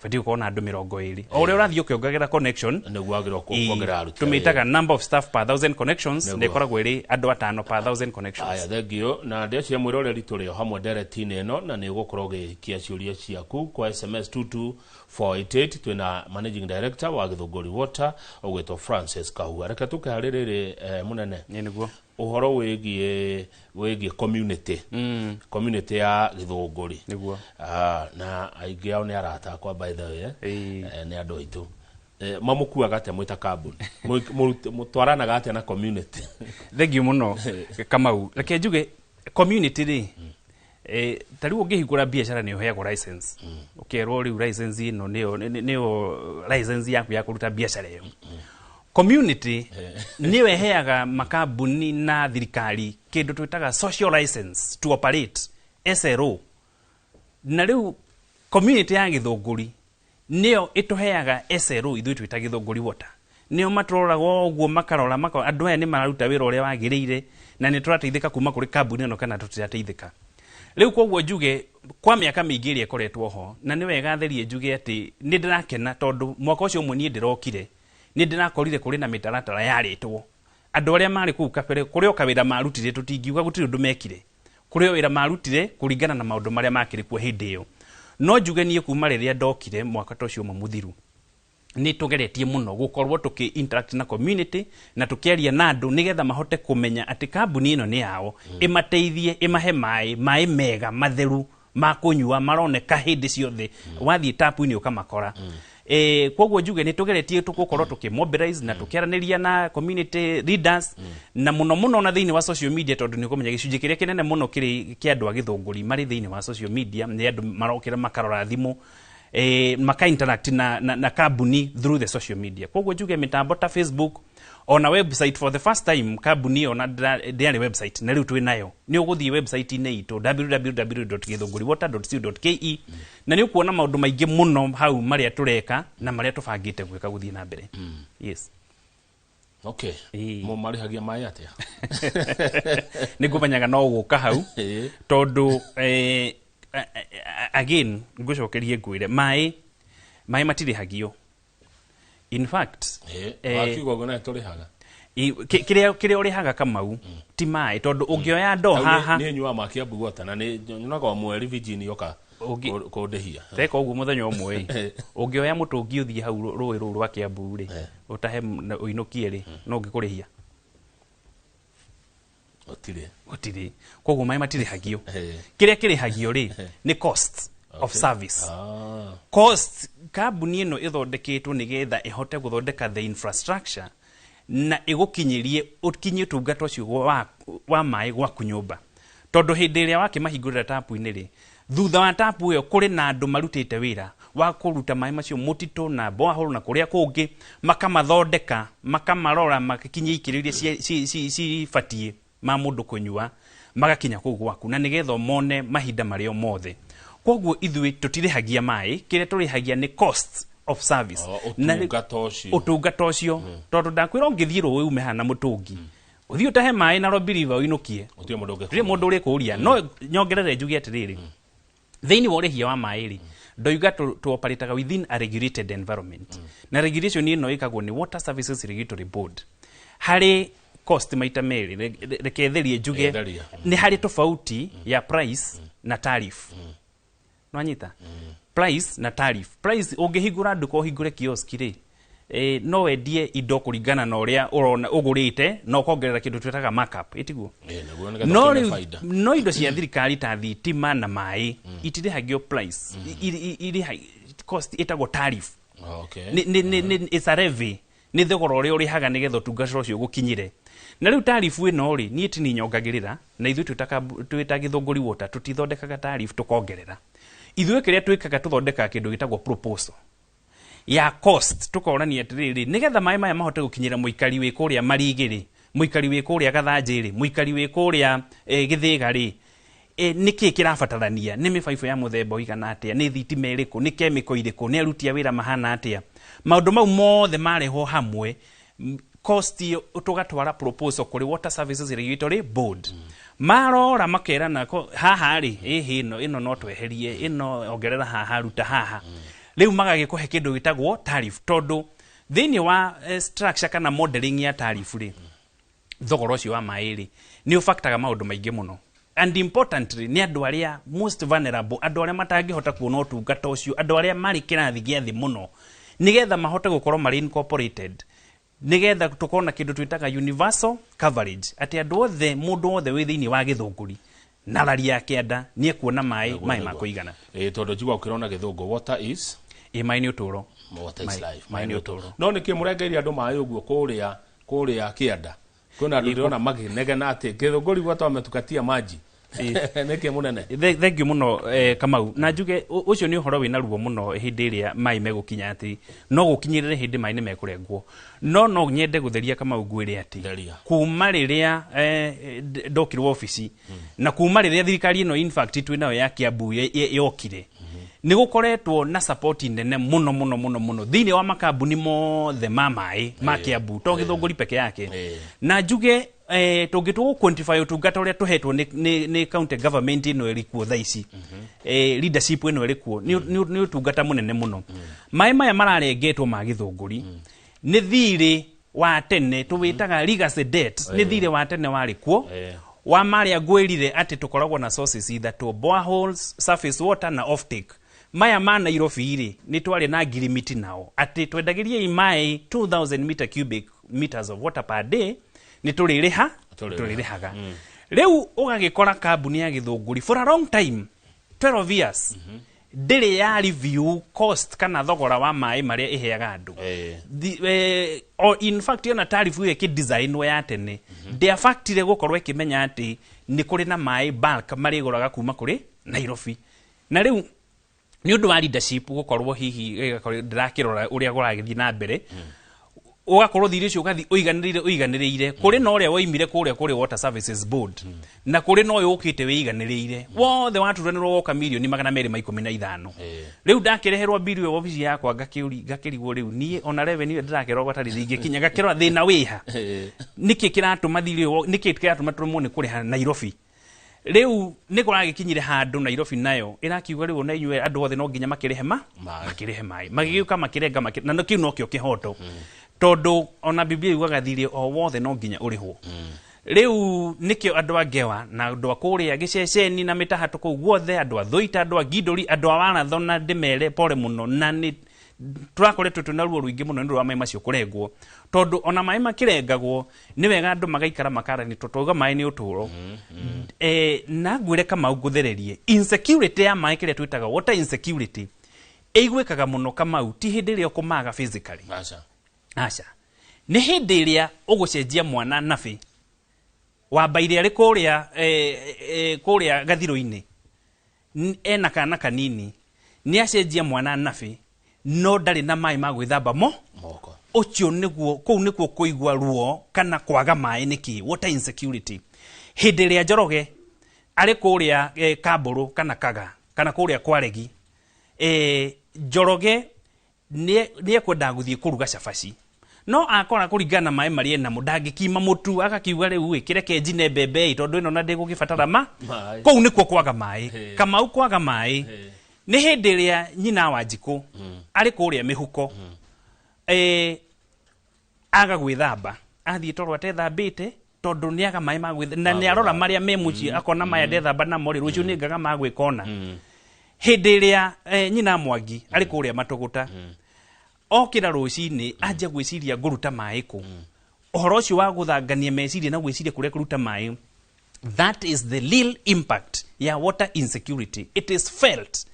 ibatiĩ gũkorwo na andũ 20. O ũrĩa ũrathiĩ ũkĩongagĩra connection nĩguo wagĩrĩirwo kuongerera aruti. Tũmĩtaga number of staff per 1000 connections nĩ ĩkoragwo ĩrĩ andũ 5 per 1000 connections. Aya thengio na ndĩa cia mwĩroreri tũrĩ o hamwe ndereti-inĩ ĩno na nĩ ũgũkorwo ũgĩikia ciũria ciaku kwa SMS 22488 twĩna managing director wa Githunguri Water ũgwĩtwo Francis Kahua. Reke tũkĩharĩrĩrie mũnene nĩguo uhoro wĩgie community community ya Githunguri nĩguo na aingĩ ao nĩ arata kwa by the way nĩ andũ aitũ mamukuaga atĩa mwĩta kambuni mũtwaranaga atĩa na community. Thengiũ mũno Kamau. Reke njuge community rĩ ta rĩu ũngĩhingũra biacara nĩ ũheagwo license ũkerwo rĩu license ĩno nĩyo license yaku ya kũruta biacara ĩyo. Community niyo eheaga makambuni na thirikari kindu twitaga social license to operate SRO. Na riu community ya Githunguri niyo ituheaga SRO ithui twita Githunguri Water. Niyo matroraga uguo makarora andu aya ni mararuta wira uria wagiriire na ni turateithika kuma kuri kambuni ino kana tutirateithika. Riu koguo njuge kwa miaka mingi iri ekoretwo ho na ni wega therie njuge ati ni ndirakena tondu mwaka ucio umwe ni ndirokire ni ndirakorire kuri na mitaratara yaritwo andu aria mari kuu kabere kuri okawira marutire tutingiuga gutiri undu mekire kuri wira marutire kuringana na maundu maria makiri kuo hindi iyo. No njuge nie kuma riria ndokire mwaka tocio muthiru ni tugeretie muno gukorwo tuki interact na community na tukiaria na andu nigetha mahote kumenya ati kambuni ino ni yao imateithie imahe mai mega matheru makunyua maroneka hindi ciothe wathie tapu-ini ukamakora. Koguo njuge ni tugeretie tugukorwo tukimobilize na tukiaraniria na community leaders na muno na thiini wa social media tondu ni kumenya gicunji kiria kinene muno kiri kia andu a Githunguri mari thiini wa social media ni andu marokira makarora thimu maka interact na kambuni through the social media. Koguo njuge mitambo ta Facebook on a website for the first time kambuni ona ndiari website na riu twi nayo ni uguthii website ine itu www.githunguriwater.co.ke na ni ukuona maundu maingi muno hau maria tureka na maria tubangite gwika guthii na mbere. Yes. Okay. Mo marihagia mai atia. Nigumenyaga no guka hau tondu again ngucokerie ngwire mai matirihagio. In fact wakiugo gona turihaga kiria urihaga Kamau ti mai tondu ungioya ndo haha ni nyua makia bugota na ni nyonaga mweri Virginia yoka kundehia teka uguo muthenya umwe ungioya mutungi uthie hau rũĩ rũu rwa Kiambu ri utahe uinukie ri no ngikurihia otire koguo mai matirihagio. Kiria kirihagio ri ni cost of service. Cost kambuni ino ithondeketwo nigetha ihote guthondeka the infrastructure na igukinyirie ukinyi tungata ucio wa mai gwaku nyumba tondu hindi iria wakimahingurira tapu-ini ri thutha wa tapu iyo kuri na andu marutite wira wa kuruta mai macio mutito na borehole na kuria kungi makamathondeka makamarora makinyia ikiriria si fatie ma mundu kunyua magakinya kuu gwaku na nigetha mone mahinda mario mothe. Koguo ithui tutirihagia mai kiria turihagia ni cost of service na utungata ucio tondu ndakwira ungithii rũĩ ume hana mutungi uthii utahe mai na Robi River uinukie ndire mundu uri kuria no nyongerere njuge atiriri thiini wa urihia wa mai ri ndoiga tu operataga within a regulated environment na regulation ino ikagwo ni Water Services Regulatory Board hari cost maita meri reketherie njuge ni hari tofauti ya price na tariff nwanyita price na tariff price ungihingura nduko hingure kiosk ri no wendie indo kuringana na uria urona ugurite no kongerera kindu twetaga markup itiguo no indo cia thirikari ta thitima na mai itirihagio price cost itagwo tariff it's a levy ni thogora uria urihaga nigetha tungaciro cio gukinyire na riu tarifu ino ri ni tini nyongagirira na ithu twita githunguri water tutithondekaga tarifu tukongerera ithu kiria twikaga tuthondeka kindu gitagwo proposal ya cost tukorania atiriri nigetha mai maya mahote gukinyira muikari wi kuria marigiri muikari wi kuria gathanjiri muikari wi kuria githiga ri niki kirabatarania ni mibaibo ya muthemba igana atia ni thitima iriku ni chemical iriku ni aruti a wira mahana atia maundu mau mothe mareho hamwe cost tugatwara proposal kuri Water Services Regulatory Board marora makerana haha ri ino no tweherie ino ongerera haha ruta haha riu magagikuhe kindu gitagwo tariff tondu thini wa structure kana modeling ya tariff ri thogora ucio wa mairi ni ufactaga maundu maingi muno and importantly ni andu aria most vulnerable andu aria matangihota kuona utungata ucio andu aria mari kirathi gia thi muno nigetha mahote gukorwo mari incorporated nigetha tukona kindu twitaga universal coverage ati andu othe mundu othe wi thini wa githunguri na rari yake nda ni ekuona mai makuigana tondu jigwa ukirona githungu water is mai ni uturo water is life mai ni uturo no niki murengeria andu mai uguo kuria kianda kuna andu ndona maginegena ati githunguri gwatwa metukatia maji niki munene thank you muno Kamau na njuge ucio ni uhoro wina ruo muno hindi iria mai megukinya ati no gukinyirire hindi mai ni mekurengwo no nyende gutheria Kamau ngwire ati kuma riria ndokirwo ofisi na kuma riria thirikari ino in fact twinayo ya Kiambu yokire ni gukoretwo na support nene muno thini wa makambuni mothe ma mai ma Kiambu to githunguri peke yake na njuge tungitwo quantify utungata uria tuhetwo ni county government ino irikuo thaici leadership ino irikuo ni utungata munene muno mai maya mararengetwo ma githunguri ni thiri wa tene tuwitaga legacy debt ni thiri wa tene warikuo wa maria gwirire ati tukoragwo na sources either to boreholes surface water na offtake maya ma Nairobi ri ni twari na girimiti nao ati twendagirie imai 2000 cubic meters of water per day ni turirihaga riu ugagikora kambuni ya githunguri for a long time 12 years ndiri ya review cost kana thogora wa mai maria iheaga andu in fact yana tarifu ye ki design ya tene de factory gukorwo ikimenya ati ni kuri na mai bulk mari goraga kuma kuri Nairobi na riu ni undu wa leadership gukorwo hihi ndirakirora uria guragithii na mbere ugakorwo thiri cio gathi uiganiriire kuri no ria woimire kuri Water Services Board na kuri no yukite wiiganiriire wothe waturanirwo woka milioni 215 riu ndakireherwa bill yo office yakwa ngakirigwo riu nie ona revenue ndirakirwo gatari ringi kinya gakirwa thina wiha niki kiratuma thiri niki kiratuma turumone kuri Nairobi riu nikuragikinyire handu Nairobi nayo irakiuga riu na inywe andu othe no nginya makirehe mai magiuka makirenga na no kiu no kio kihoto tondu ona Biblia yugaga thiri o wothe no nginya urihwo riu nikio andu agewa na andu akuria giceceni na mitahatu ku guothe andu athoita andu agidori andu awana thona ndimere pore muno na ni turakoretwo tunaruo ruingi muno ndu wa mai macio kurengwo tondu ona mai makirengagwo ni wega andu magaikara makarani totoga mai ni uturo na gwire Kamau nguthererie insecurity ya mai kiria twitaga water insecurity eigwikaga muno Kamau ti hindi ria kumaga physically acha ni hindi iria ugucenjia mwana nabi wambaire ari kuria gathiru-ini ena kana kanini ni acenjia mwana nabi no ndari na mai ma gwithamba moko ucio niguo kuigwa ruo kana kwaga mai niki water insecurity hindi iria Njoroge ari kuria Kamburu kana Kaga kana kuria Kwaregi Njoroge ni ekwenda guthie kuruga cabaci no akora kuringana mai mari na mudangi kima mutu akakiuga riu ikireke njine mbembe tondu ino na ndigugibatara kou nikuo kwaga mai Kamau kwaga mai ni hindi iria nyina wa Njiku ari kuria mihuko aga gwithamba athiĩ toro atethambĩte tondũ nĩaga maĩ ma gwĩthamba na nĩarora marĩa me mũciĩ akona maya ndethamba namo rĩ rũciũ nĩngaga ma gwĩkona hĩndĩ ĩrĩa nyina Mwangi arĩ kũrĩa Matũgũta okĩra rũcinĩ anjia gwĩciria ngũruta maĩ kũ ũhoro ũcio wa gũthangania meciria na gwĩciria kũrĩa kũruta maĩ. That is the real impact ya water insecurity. It is felt.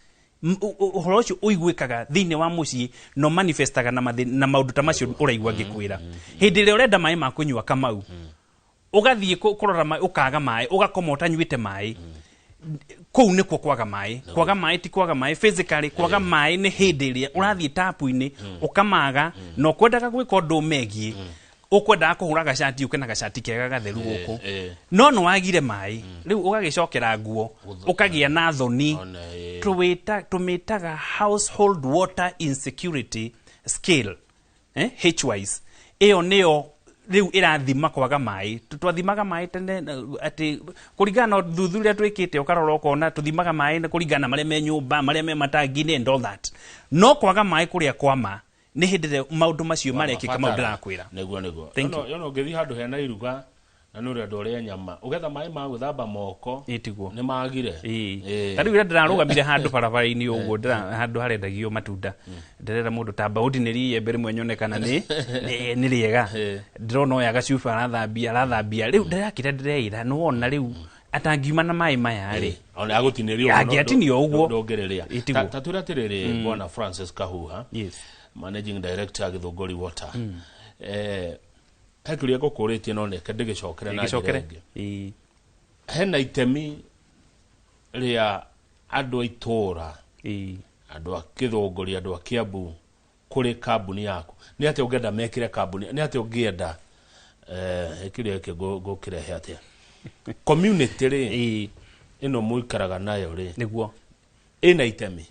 Ũhoro ũcio ũiguĩkaga thĩinĩ wa mũciĩ no manifestaga na maũndũ ta macio ũraigua ngĩkwĩra. Hĩndĩ ĩrĩa ũrenda maĩ ma kũnyua Kamau ũgathiĩ kũrora maĩ ũkaga maĩ ũgakoma ũtanyuĩte maĩ kũu nĩkuo kwaga maĩ ti kwaga maĩ physically kwaga maĩ nĩ hĩndĩ ĩrĩa ũrathiĩ tapu-inĩ ũkamaga na ũkwendaga gwĩka ũndũ megiĩ ukwendaga kuhura gacati uke na gacati kega gatheru guku no no wagire mai riu ugagicokera nguo ukagia na thoni tumitaga household water insecurity scale H-wise iyo niyo riu irathima kwaga mai twathimaga mai tene ati kuringana na thuthuria twikite ukarora ukona tuthimaga mai na kuringana maria me nyumba maria me matangi and all that no kwaga mai kuria kwama ni hindire maundu macio marekika maundu rakwira neguo yono ngithi handu hena iruga na nuri andu ria nyama ugetha mai ma guthamba moko itiguo ni magire tari ira ndirarugamire handu barabara-ini uguo ndira handu harendagio matunda ndirera mundu ta baudineri yembe rimwe nyonekana ni riega ndirona oya gacuba arathambia riu ndirakire ndireira no wona riu atangiuma na mai maya ri ona agutinirio agiatinio uguo ndongereria tatwira tiriri Bwana Francis Kahuha Managing Director Githunguri Water heturia gukuritie no neke ndigicokere na njirenge hena itemi ria andu aitura andu a Githunguri andu a Kiambu kuri kambuni yaku ni ati ungenda mekire kambuni ni ati ungienda ekiria ke gukirehe atia community ri ino muikaraga nayo ri niguo ina itemi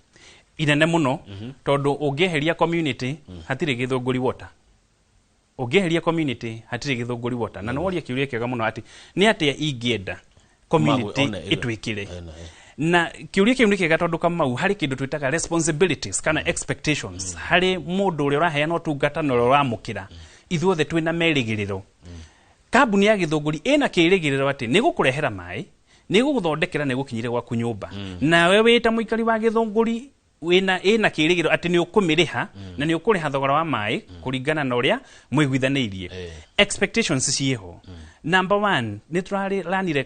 inene muno tondu ungieheria community hatire Githunguri Water ungieheria community hatire Githunguri Water na noria kiuria kiega muno ati ni atia ingienda community itwikire na kiuria kiu ni kiega tondu Kamau hari kindu twitaga responsibilities kana expectations hari mundu uria uraheana utungata na uramukira ithuothe twina merigiriro kambuni ya Githunguri ina kirigiriro ati ni gukurehera mai ni guguthondekera ni gukinyire gwaku nyumba na we wita muikari wa Githunguri ina kirigiro ati ni ukumiriha na ni ukuriha thogora wa mai kuringana na uria mwiguithaniirie expectations cieho. Number 1 ni turari lanire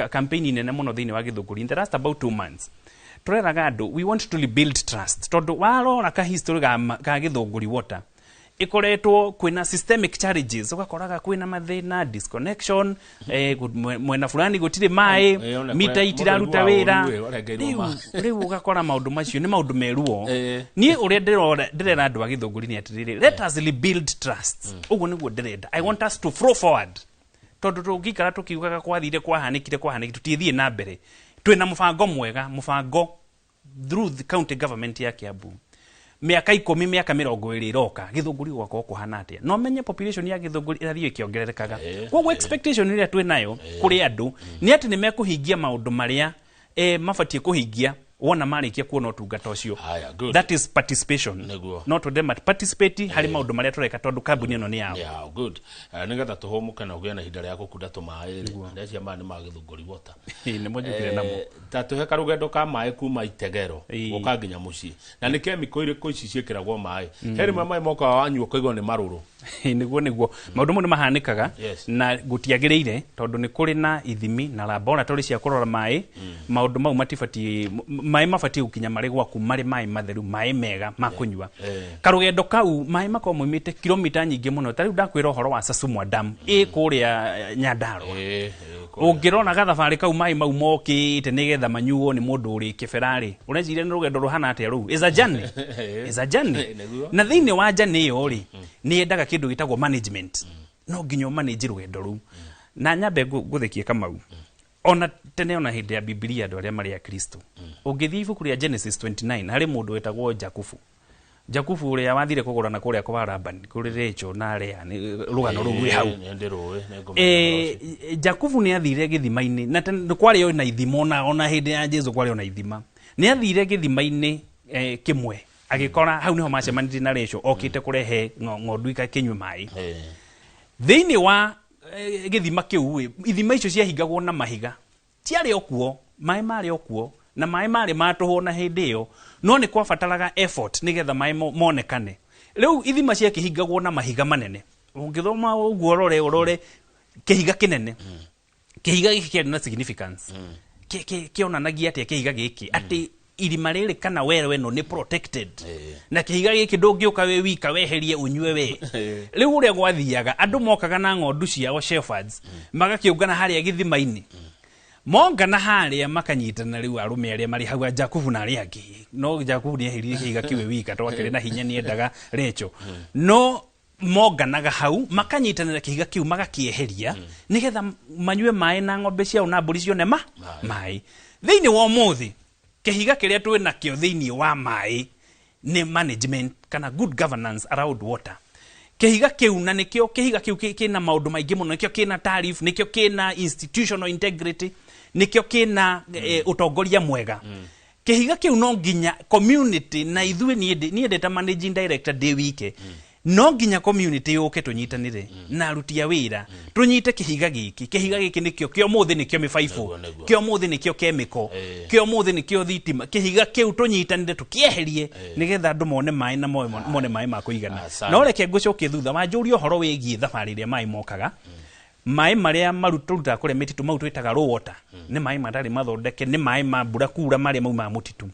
campaign nene muno thini wa Githunguri in the last about 2 months tureraga andu we want to rebuild trust tondu warora ka history ga Githunguri Water ikoretwo kwina systemic challenges ugakoraga kwina mathina disconnection mwena fulani gutire mai mita itiraruta wira riu ugakora maundu macio ni maundu meruo nie uria ndirera andu a Githunguri ni atiriri let us rebuild trust uguo niguo ndirenda I want us to flow forward tondu tungikara tukiugaga kwathire kwahanikire tutiethie na mbere twina mubango mwega mubango through the county government ya Kiambu miaka 10 miaka 20 iroka Githunguri gwako kuhana atia no menye population ya Githunguri irathie kiongererekaga kwa expectation iria twinayo kuri andu ni ati ni mekuhingia maundu maria mafatie kuhingia wona marikia kuona utungata ucio that is participation not to them participate hari maundu maria tureka tondu kambuni ino ni yao good nigetha tuhomuka na ugena hinda ria gukunda tumae ndecia mani ma Githunguri Water ni mojikire namo tatuhe karugendo ka mai kuma Itegero ukanginya muci na ni chemical iriku ici ciekiragwo mai heri mai moka wanyu kaigwo ni maruru niguo maundu mo ni mahanikaga na gutiagirire tondu ni kuri na ithimi na laboratory cia kurora mai maundu mau matifati mai mafati ukinya mari gwaku mari mai matheru mai mega makunywa karugendo kau mai mako mumite kilomita nyingi muno tari ndakwira horo wa Sasumwa Dam kuria Nyandarua ungirona gathabari kau mai mau mokite nigetha manyuo ni mundu uri kiferari urejire ni rugendo ruhana atia ru is a journey na thini wa journey yo ri ni endaga kindu gitagwo management no nginyo manage rugendo ru na nyambe guthikie Kamau ona tene ona hindi ya Biblia andu aria mari a Kristo ungithi ibuku ria Genesis 29 hari mundu wetagwo Jakubu uria wathire kugurana kuria kwa Laban kuri Rachel na Lea ni rugano rugwi hau Jakubu ni athire githima-ini na kwari yo na ithimo ona hindi ya Jesu kwari ona ithima ni athire githima-ini kimwe agikora hau niho macemanirie na Rachel okite kurehe ng'ondu ikakinywe mai thiini wa githima kiu ithima icio ciahingagwo na mahiga tiari okuo mai mari okuo na mai mari matuhwo na hindi iyo no ni kwabataraga effort nigetha mai monekane riu ithima cia kihingagwo na mahiga manene ungithoma uguo urore kihiga kinene kihiga giki kina significance kionanagia atia kihiga giki ati irima riri kana wewe no ni protected na kihiga giki ndungiuka we wika weherie unywe we riu uria gwathiaga andu mokaga na ng'ondu ciao shepherds magakiungana haria githima-ini mongana haria makanyitana riu arume aria mari hau Jakubu na aria angi no Jakubu ni eherie kihiga kiwe wika twakire na hinya ni endaga Recho no monganaga hau makanyitanira kihiga kiu magakieheria nigetha manyue mai na ng'ombe ciao na mburi cione mai thiini wa muthi kihiga kiria twi nakio thiini wa mai ni management kana good governance around water kihiga kiu na nikio kihiga kiu kina maundu maingi muno nikio kina tariff nikio kina institutional integrity nikio kina utongoria mwega kihiga kiu no nginya community na ithuĩ niĩ ndeta managing director de wike no nginya community yoke tunyitanire na aruti a wira tunyite kihiga giki nikio kio muthi nikio mifaifu kio muthi nikio chemical kio muthi nikio thitima kihiga kiu tunyitanire tukieherie nigetha andu mone mai na mone mai ma kuigana no reke ngucokie thutha wanjuri uhoro wigie thabari ria mai mokaga mai maria maruturuta kure mititu mau twitaga raw water ni mai matari mathondeke ni mai ma mbura kura maria mau ma mutitu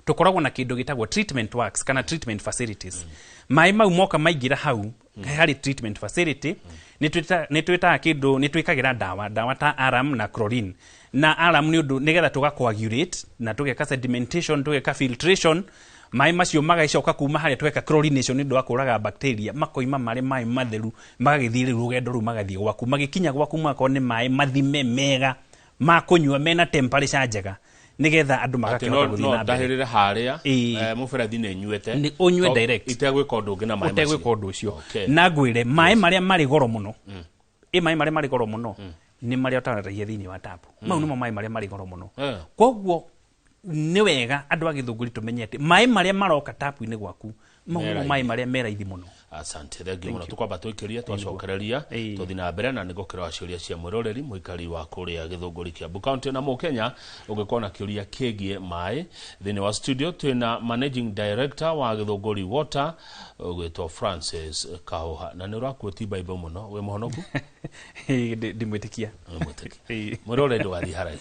tukoragwo na kindu gitagwo treatment works kana treatment facilities mai mau moka maingira hau hari treatment facility ni twita kindu ni twikagira dawa ta aram na chlorine na aram ni undu nigetha tugacoagulate na tugeka sedimentation tugeka filtration mai macio magaicoka kuma haria tweka chlorination ni ndo akuraga bacteria makoima mari mai matheru magagithire rugendo ru magathie gwaku magikinya gwaku mako ni mai mathime mega makunywa mena temperature njega nigetha andu magakira guthina no ndahirire haria muferathi ne nyuete ni unywe direct itegwika undu ngina mai macio itegwika undu ucio na ngwire mai maria mari goro muno mai maria mari goro muno ni maria utarahia thiini wa tapu mau nimo mai maria mari goro muno koguo ni wega andu agithunguri tumenyete mai maria maroka tapu-ini gwaku mai maria meraithi muno asante thengio muno tukwamba twikiria twacokereria tuthi na mbere na nigukira waciuria cia mwiroreri muikari wa kuria githunguri kia County na mu Kenya ungikona kiuria kigie mai thini wa studio twina managing director wa githunguri water ugwitwo Francis Kahoha na ni urakweti Bible muno we muhonoku ndimwitikia mwiroreri wathi harai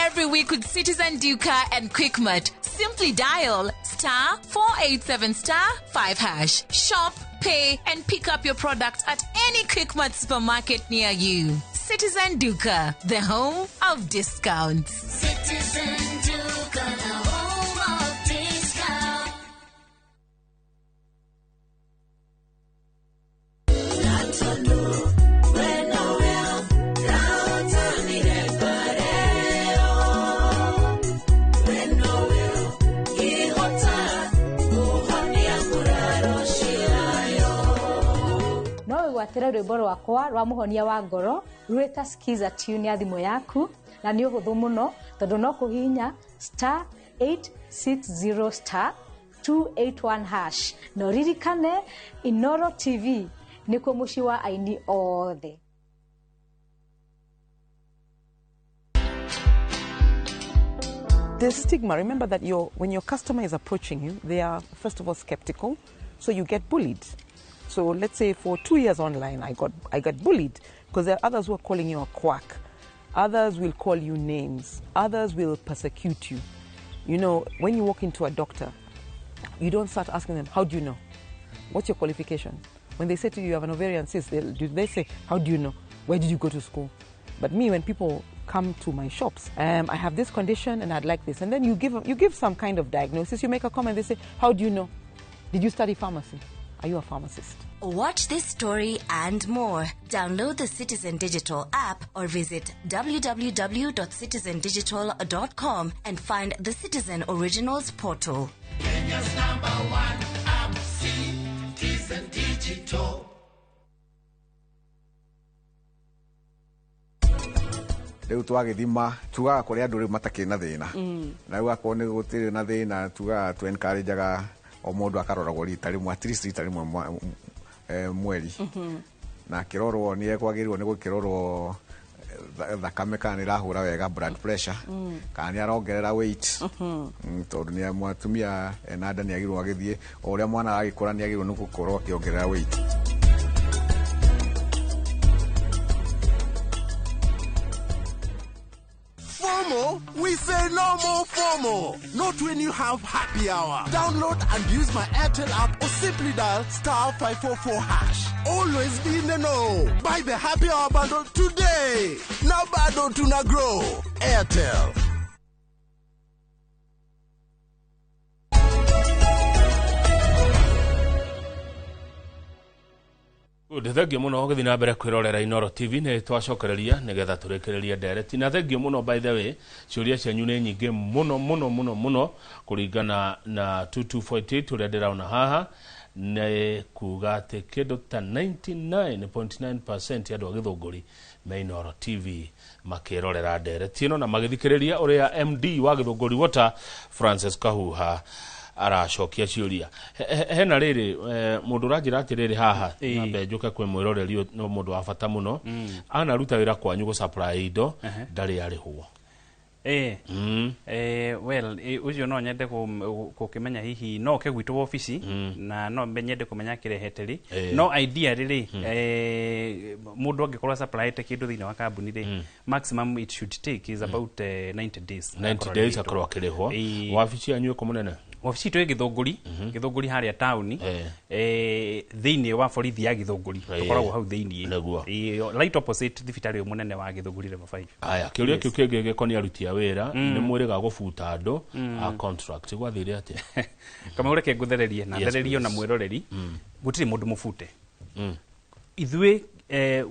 every week with Citizen Duka and Quickmart. Simply dial *487*5#. Shop, pay, and pick up your products at any Quickmart supermarket near you. Citizen Duka, the home of discounts. Citizen Duka, the home of discounts. Gwatira rwimbo rwakwa rwa muhonia wa ngoro rwita skiza tune ya thimu yaku na ni uhuthu muno tondu no kuhinya *860*281# no ririkane Inoro TV nikuo muci wa aini othe. The stigma, remember that when your customer is approaching you, they are first of all skeptical, so you get bullied. So let's say for 2 years online, I got bullied because there are others who are calling you a quack. Others will call you names. Others will persecute you. You know, when you walk into a doctor, you don't start asking them, how do you know? What's your qualification? When they say to you, you have an ovarian cyst, they say, how do you know? Where did you go to school? But me, when people come to my shops, I have this condition and I'd like this. And then you give some kind of diagnosis. You make a comment, they say, how do you know? Did you study pharmacy? Are you a pharmacist? Watch this story and more. Download the Citizen Digital app or visit www.citizendigital.com and find the Citizen Originals portal. Kenya's #1 app. riu twagithima tugaga kuri andu riu matakina thina na riu akorwo ni gutiri na thina tugaga tu encourageaga o mundu akaroragwo rita rimwe at least rita rimwe mweri na kirorwo ni ekwagirwo ni gukirorwo thakame kana ni rahura wega blood pressure kana ni arongerera weight tondu ni mwatumia enada ni agirwo agithie o uria mwana agikura ni agirwo ni gukorwo akiongerera weight. FOMO? We say no more FOMO. Not when you have happy hour. Download and use my Airtel app or simply dial *544#. Always be in the know. Buy the happy hour bundle today. Now bado tuna grow. Airtel. Thengiũ mũno gũthiĩ na mbere kwĩrorera Inooro TV nĩ twacokereria nĩgetha tũrĩkĩrĩrie ndereti na thengiũ mũno by the way ciũria cianyu nĩ nyingĩ mũno kũringana na 2248 ũrĩa ndĩraona haha nĩ kuga atĩ kĩndũ ta 99.9% ya andũ a Gĩthũngũri me Inooro TV makĩrorera ndereti ĩno na magĩthikĩrĩria ũrĩa MD wa Gĩthũngũri Water Francis Kahuha aracokia ciuria hena riri mundu ranjira atiriri haha nambe njuke kwe mwiroreri no mundu wa bata muno ana ruta wira kwanyu go supply indo ndari arihwo well ucio no nyende kukimenya hihi no ke gwitu office na no nyende kumenya kirehete ri no idea riri mundu angikorwa supply te kindu thina wa kambuni ri maximum it should take is about 90 days 90 days akorwa kirihwo wabici yanyu ko munene wabici tu Githũngũri haria tauni thiini wa borithi ya Githũngũri tukoragwo hau thiini right opposite thibitari munene wa Githũngũri level 5 aya kiuria kiu kingi gikonia aruti a wira ni mwiriga gubuta andu a contract gwathire atia kama ureke nguthererie na thererio na mwiroreri gutiri mundu mufute ithwe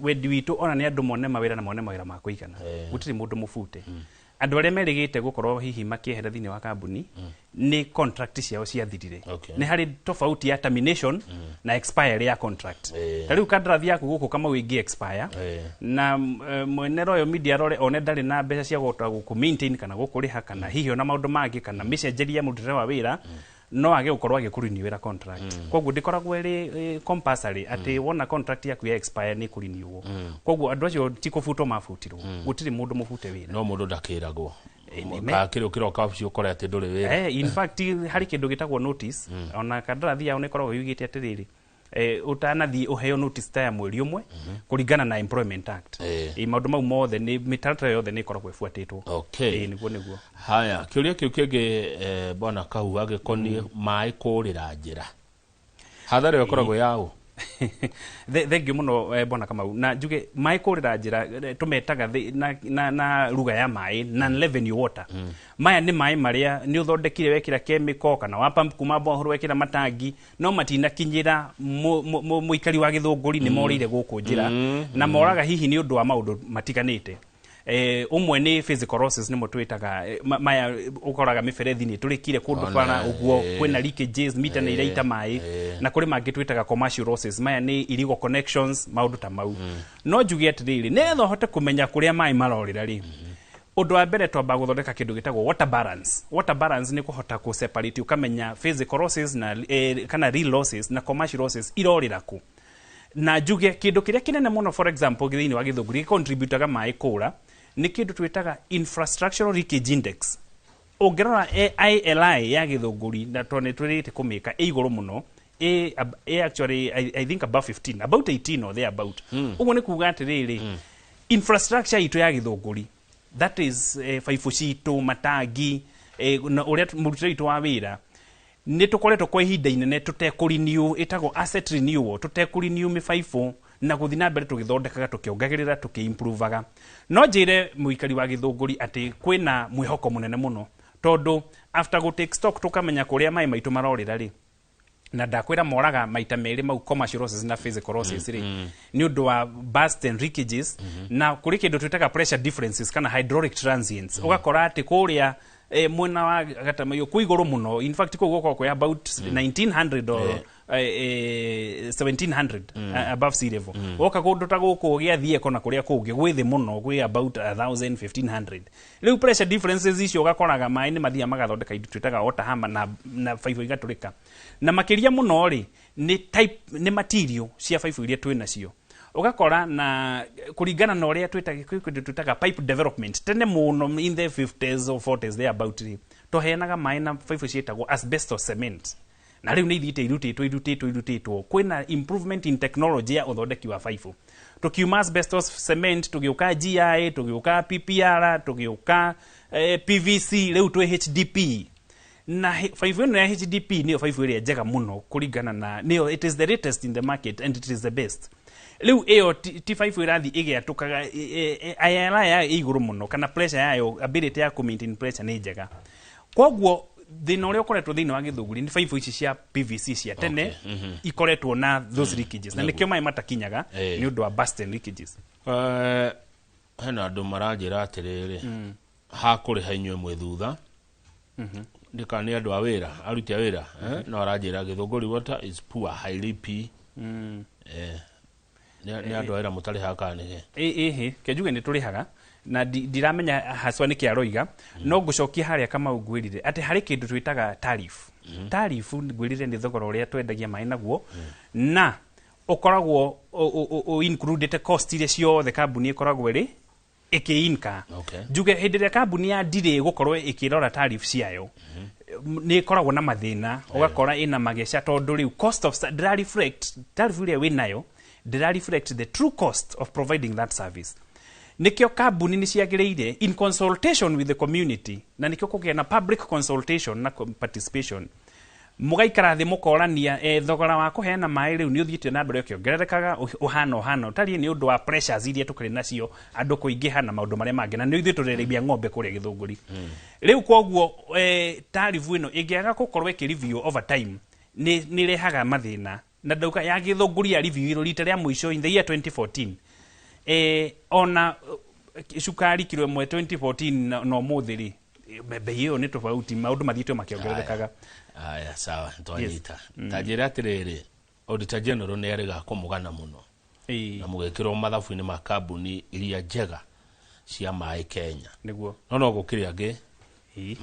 wendi witu ona ni andu mone mawira na mone mawira ma kuigana gutiri mundu mufute andu aria merigite gukorwo hihi makiehere thini wa kambuni ni contract ciao ciathirire ni hari tofauti ya termination na expire ya contract tariu kandrathi yaku guku kama wingi expire na mwenero yo media rore one ndari na mbeca cia gota guku maintain kana gukuriha kana hihi ona maundu mangi kana message mutire wa wira no age gukorwo agikurini wira contract koguo ndikoragwo ri compulsory ati wona contract yaku ya expire ni kuriniwo koguo andu acio tikufuto mafutirwo gutiri mundu mufute wira no mundu ndakiragwo kiri ukiroka wabici ukore ati nduri wira in fact hari kindu gitagwo notice ona kandrathi yao nikoragwo yugite atiriri utanathi uheo notice ta ya mweri umwe kuringana na Employment Act maundu mau mothe ni mitaratara yothe ni ikoragwo ifuatitwo niguo haya kiuria kiu kingi bwana Kahuha gikoni mai kurira njira hathara yokoragwo yao thengiũ mũno bona Kamau na njuge mai kurira njira tumetaga na ruga ya mai non revenue water maya ni mai maria ni uthondekire wekira chemical kana wa pump kuma bohoro wekira matangi no matina kinyira muikari wa Githũngũri ni morire guku njira na moraga hihi ni undu wa maundu matiganite umwe ni physical losses ni mutwitaga maya ukoraga miferethi ni turikire kundu bana uguo kwena leakages mita ni iraita mai na kuri mangi twitaga commercial losses maya ni illegal connections maundu ta mau no njugi atiriri netho hote kumenya kuria mai marorira ri undu wa mbere twamba guthondeka kindu gitagwo water balance ni kuhota ku separate ukamenya physical losses na kana real losses na commercial losses irorira ku na njuge kindu kiria kinene muno for example githini wa Githũngũri contributaga mai kura ni kindu twitaga infrastructural leakage index ongerora ILI ya Githũngũri na tone twirite kumika iguru muno actually I think above 15 about 18 or there about uguo ni kuga atiriri infrastructure itu ya Githũngũri that is faifu citu matangi uria murutire itu wa wira ni tukoretwo kwa ihinda inene tutekurinew itago asset renewal tutekurinew mifaifu na guthina mbere tugithondekaga tukiongagirira tukiimprovaga no njire muikari wa Githũngũri ati kwina mwihoko munene muno tondu after go take stock tukamenya kuria mai maitu marorira ri na ndakwira moraga maita meri mau commercial losses na physical losses ri ni undu wa burst and leakages na kuri kindu twitaga pressure differences kana hydraulic transients ugakora ati kuria mwena wa gatamayo kuiguru muno in fact ko goko kwa about 1900 or 1700 above sea level woka kundu ta guku gia thieko na kuria kungi gwithi muno gwi about 1000 1500 riu pressure differences icio gakoraga mai ni mathia magathondeka indu twitaga water hammer na faifu igaturika na makiria muno ri ni type ni material cia faifu iria twina cio ugakora na kuringana na uria twitaga pipe development tene muno in the 50s or 40s there about tohenaga mai na faifu cietagwo asbestos cement na riu ni ithite irutitwo kwina improvement in technology ya uthondeki wa faifu tukiuma asbestos cement tugiuka GI tugiuka PPR tugiuka PVC riu twi HDP na faifu ino ya HDP niyo faifu iria njega muno kuringana na niyo it is the latest in the market and it is the best riu iyo ti faifu irathi igiatukaga ayala ya iguru muno kana pressure yayo ability ya ku maintain pressure ni njega koguo thina uria ukoretwo thiini wa githunguri ni faifu ici cia PVC cia tene ikoretwo na those leakages na nikio mai matakinyaga ni undu wa bursten leakages hena andu maranjira atiriri ha kuri hainywe mwe thutha ndika ni andu a wira aruti a wira no aranjira githunguri water is poor highly P ni andu a wira mutari hakane kejuge ni turihaga na ndiramenya haswa ni kiaroiga no ngucokia haria kama ungwirire ati hari kindu twitaga tariff ngwirire ni thogora uria twendagia mai naguo na ukoragwo included cost ile ciothe kambuni ikoragwo iri ikiinka njuge hindi ria kambuni ya ndire gukorwo ikirora tariff ciayo ni ikoragwo na mathina ugakora ina magesha tondu riu cost of tariff ile winayo reflect the true cost of providing that service nikio kambuni ni ciagiriire in consultation with the community na nikio kugia na public consultation na participation mugaikara thi mukorania thogora wa kuheana mai riu ni uthiite na mbere ukiongererekaga uhana tari ni undu wa pressures iria tukiri nacio andu kuingiha na maundu maria mangi na ni uthiite turerebia ng'ombe kuria githunguri riu koguo tarifu ino ingiaga gukorwo ikireview over time ni rehaga mathina na ndauka ya githunguri ya review iro rita ria mwisho in the year 2014 ona shukari kilo mwe 2014 no muthiri bei hiyo ni tofauti maundu mathiitwe makiongererekaga aya sawa twanyita tajira atiriri auditor general ni ariga kumugana muno na mugekirwo mathabu-ini ma kambuni iria njega cia mai Kenya niguo no gukiri angi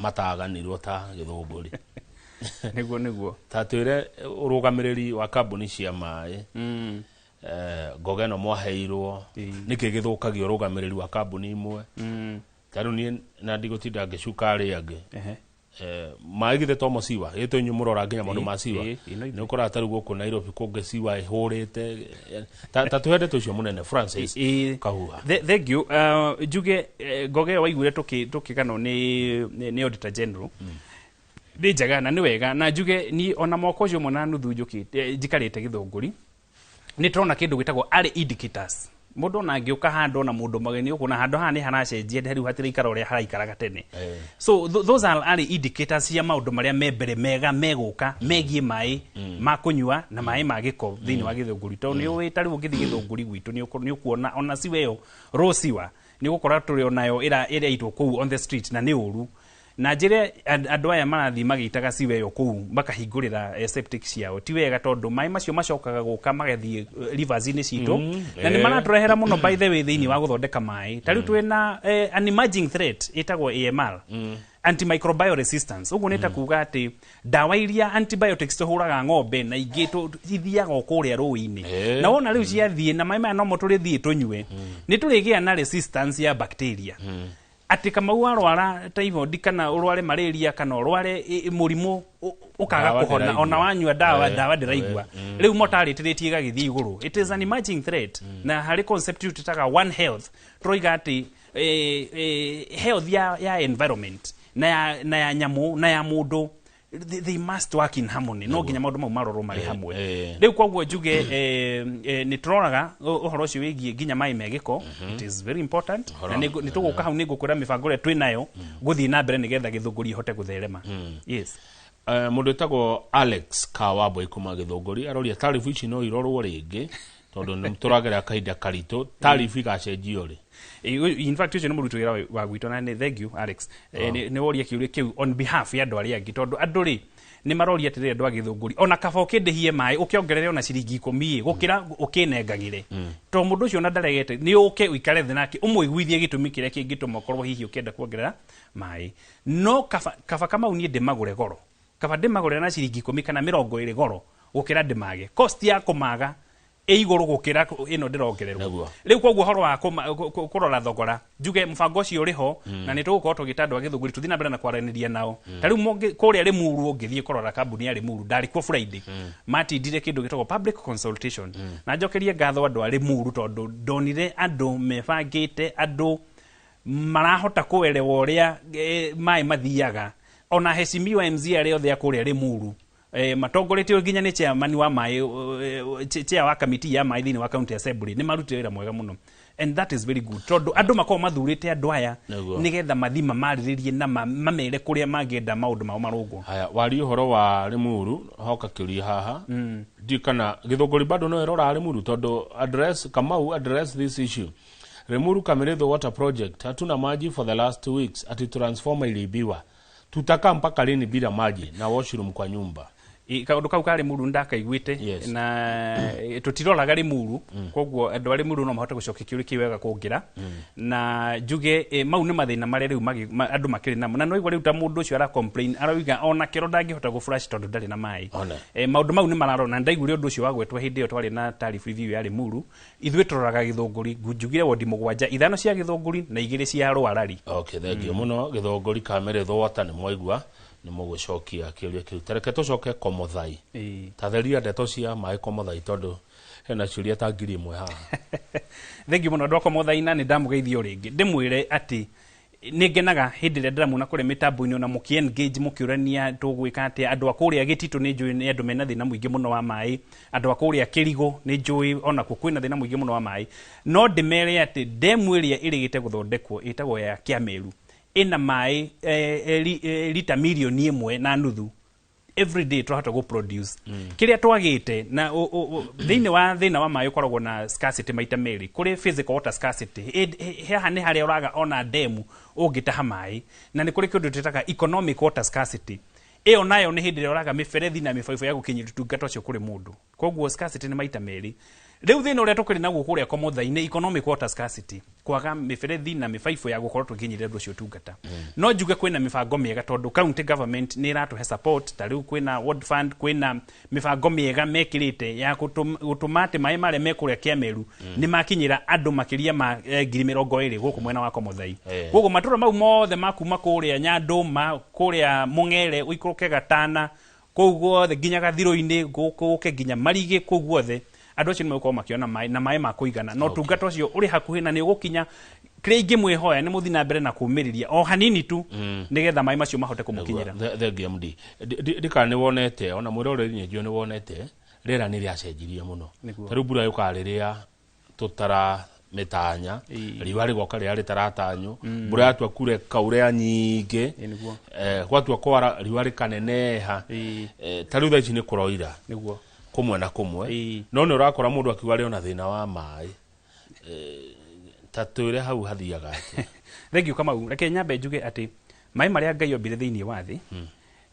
mataganirwo ta githunguri niguo tatwire urugamiriri wa kambuni cia mai ngogeno mwaheirwo niki githukagio urugamiriri wa kambuni imwe taru ni na ndigutinda ngicukari angi mai githe tomo siwa gito nyu murora nginya maundu ma siwa ni ukora taru guku Nairobi kunge siwa ihurite tatuhende tucio munene Francis Kahuha thank you juge ngogeo waigure tukigano ni auditor general ndi njaga na ni wega na njuge ni ona moko ucio mona nuthu njukite njikarite githunguri ni turona kindu gitagwo early indicators mundu na ngiuka hando na mundu mageni ukuna hando hani haracenjia ndari hatire ikara uria haraikaraga tene so those are early indicators ya maundu maria membere mega meguka megie mai makunywa na mai magiko thini wa githunguri to ni witari ugithi githunguri gwitu ni ukuona ona siweo rosiwa ni gukora turi onayo ira itwo kuu on the street na ni uru na njire andu aya marathi magitaga siweyo kuu makahingurira septic ciao ti wega tondu mai macio macokaga guka magathi rivers-ini citu na ni maraturehera muno by the way thini wa guthondeka mai tari twina an emerging threat itagwo AMR antimicrobial resistance uguo nita kuga ati dawa iria antibiotics tuhuraga ng'ombe na ingi ithiaga kuria ruini na wona riu ciathie na mai no motulithie tunywe ni turigia na resistance ya bacteria ati kama warwara typhoid kana urware malaria kana urware murimu ukaga kuhona ona wanywa dawa ndiraigua riu mortality gagithii iguru it is an emerging threat na hari concept tutaka one health troiga ati health ya environment na ya nyamu na ya mundu they must work in harmony no ginya maundu mau maroro mari hamwe riu koguo njuge ni turoraga uhoro ucio wigie ginya mai megiko it is very important na ni tuguka hau ni ngukura mibango ria twinayo guthii na mbere nigetha githunguri hote gutherema yes mundu etagwo Alex Kawabo ikuma githunguri aroria tarifu ici no irorwo ringi tondu nimturagera kahinda karitu tarifu igacenjio ri. In fact ucio ni murutu wira wa gwito na ni thank you Alex. Ni woria kiuria kiu on behalf ya andu aria angi tondu andu ri ni maroria atiriri andu agithunguri ona kaba ukindihie mai ukiongerere ona ciringi 10 gukira ukinengagire to mundu ucio na ndaregete ni uke uikare thi nake umwiguithie gitumi kiria kingituma korwo hihi ukienda kuongerera mai no kaba kama unie ndimagure goro kaba ndimagure na ciringi 10 kana 20 goro gukira ndimage cost ya kumaga iguru gukira ino ndirongererwo riu koguo horo wa kurora thogora njuge mfango ucio uriho na nitugukorwo tugitandwa agithuguri tuthina mbere na kwaraniria nao ta riu kuria Limuru ngithie kurora kambuni ya Limuru ndari ku Friday matindire kindu gitagwo public consultation na njokerie ngatho andu ari Limuru tondu ndonire andu mebangite andu marahota kuelewa uria mai mathiaga ona hecimio MZ ari othe akuria Limuru matongoretio nginya ni chairman wa mai chair wa committee ya mai thini wa county assembly ni marutire wira mwega muno and that is very good tondu andu makao mathurite andu aya nigetha mathima mariririe na mamere kuria mangenda maundu mao marungu. Haya wari uhoro wa Limuru hoka kiuria haha ndikana githunguri bado no erora Limuru tondu address this issue. Limuru Kameretho water project hatuna maji for the last 2 weeks ati transformer ilibiwa tutaka mpaka lini bila maji na washroom kwa nyumba. Kaundu kau kari Limuru ndakaiguite na tutiroraga Limuru koguo andu ari Limuru no mahote gucokia kiuri kiwega kungira na njuge mau ni mathina mari riu andu makiri namo na no igwa riu ta mundu ucio ara complain arauga ona kiro ndangihota gu flash tondu ndari na mai maundu mau ni mararona ndaigure undu ucio wagwetwa hindi iyo twari na tariff review ya Limuru ithwe turoraga githunguri njugire wodi mugwanja ithano cia githunguri na igire cia rwarari. Okay thank you muno githunguri Kameretho wata ni mwaigua ni mugucokia kiuria kiu tereke tucoke Komothai tatheria ndeto cia mai Komothai tondu hena ciuria ta ngiri imwe haha. Thank you muno ndo Komothai na ni ndamugeithio ringi ndimwire ati ningenaga hindi ria ndiramuna kure mitambo-ini ona muki engage mukiurania tugwika ati andu akuria Gititu ni njui ni andu mena thina muingi muno wa mai andu akuria Kirigo ni njui ona ku kwina thina muingi muno wa mai no ndimere ati demu iria irigite guthondekwo itagwo ya Kiameru ina mai lita milioni 1.5 every day twahota go produce kiria twagite na thina wa mai ukoragwo na scarcity maita meri kuri physical water scarcity haha ni haria uraga ona demu ungitaha mai na ni kuri kindu tutaka economic water scarcity iyo nayo ni hindi uraga miferethi na mifaifo ya gukinyira tungata ucio kuri mundu koguo scarcity ni maita meri riu thina uria tukiri naguo kuria Komothai ni economic water scarcity kwaga miferethi na mifaifo ya gukorwo tukinyira ndu ucio tungata no njuge kwina mifango miega tondu county government ni iratuhe support ta riu kwina ward fund kwina mifango miega mekirite ya gutumate mai mare mekuria Kiameru ni makinyira andu makiria ma 20,000 guku mwena wa Komothai guku matura mau mothe makuma kuria Nyanduma kuria Mungere uikuruke Gatana koguo the ginya gathiro-ini guke ginya Marigi koguo the andu acio nimegũkorwo makiona mai na mai ma kuigana no tungata ucio uri hakuhi na ni ugukinya kiria ingi mwihoya ni muthina mbere na kumiriria o hanini tu nigetha mai macio mahote kumukinyira. The GMD ndika ni wonete ona mwirore ni njio ni wonete rera ni riacenjirie muno taru mbura yukariria tutara mitanya riwa rigoka ria ritaratanyo mbura yatua kure kaurea nyingi gwatua kwara riwa rikaneneha taru tha ici ni kuroira niguo kumwe na kumwe no ni urakora mundu akiwa ri ona thina wa mai tatwire hau hathiaga ati. Thank you Kamau reke nyambe njuge ati mai maria Ngai ombire thiini wa thi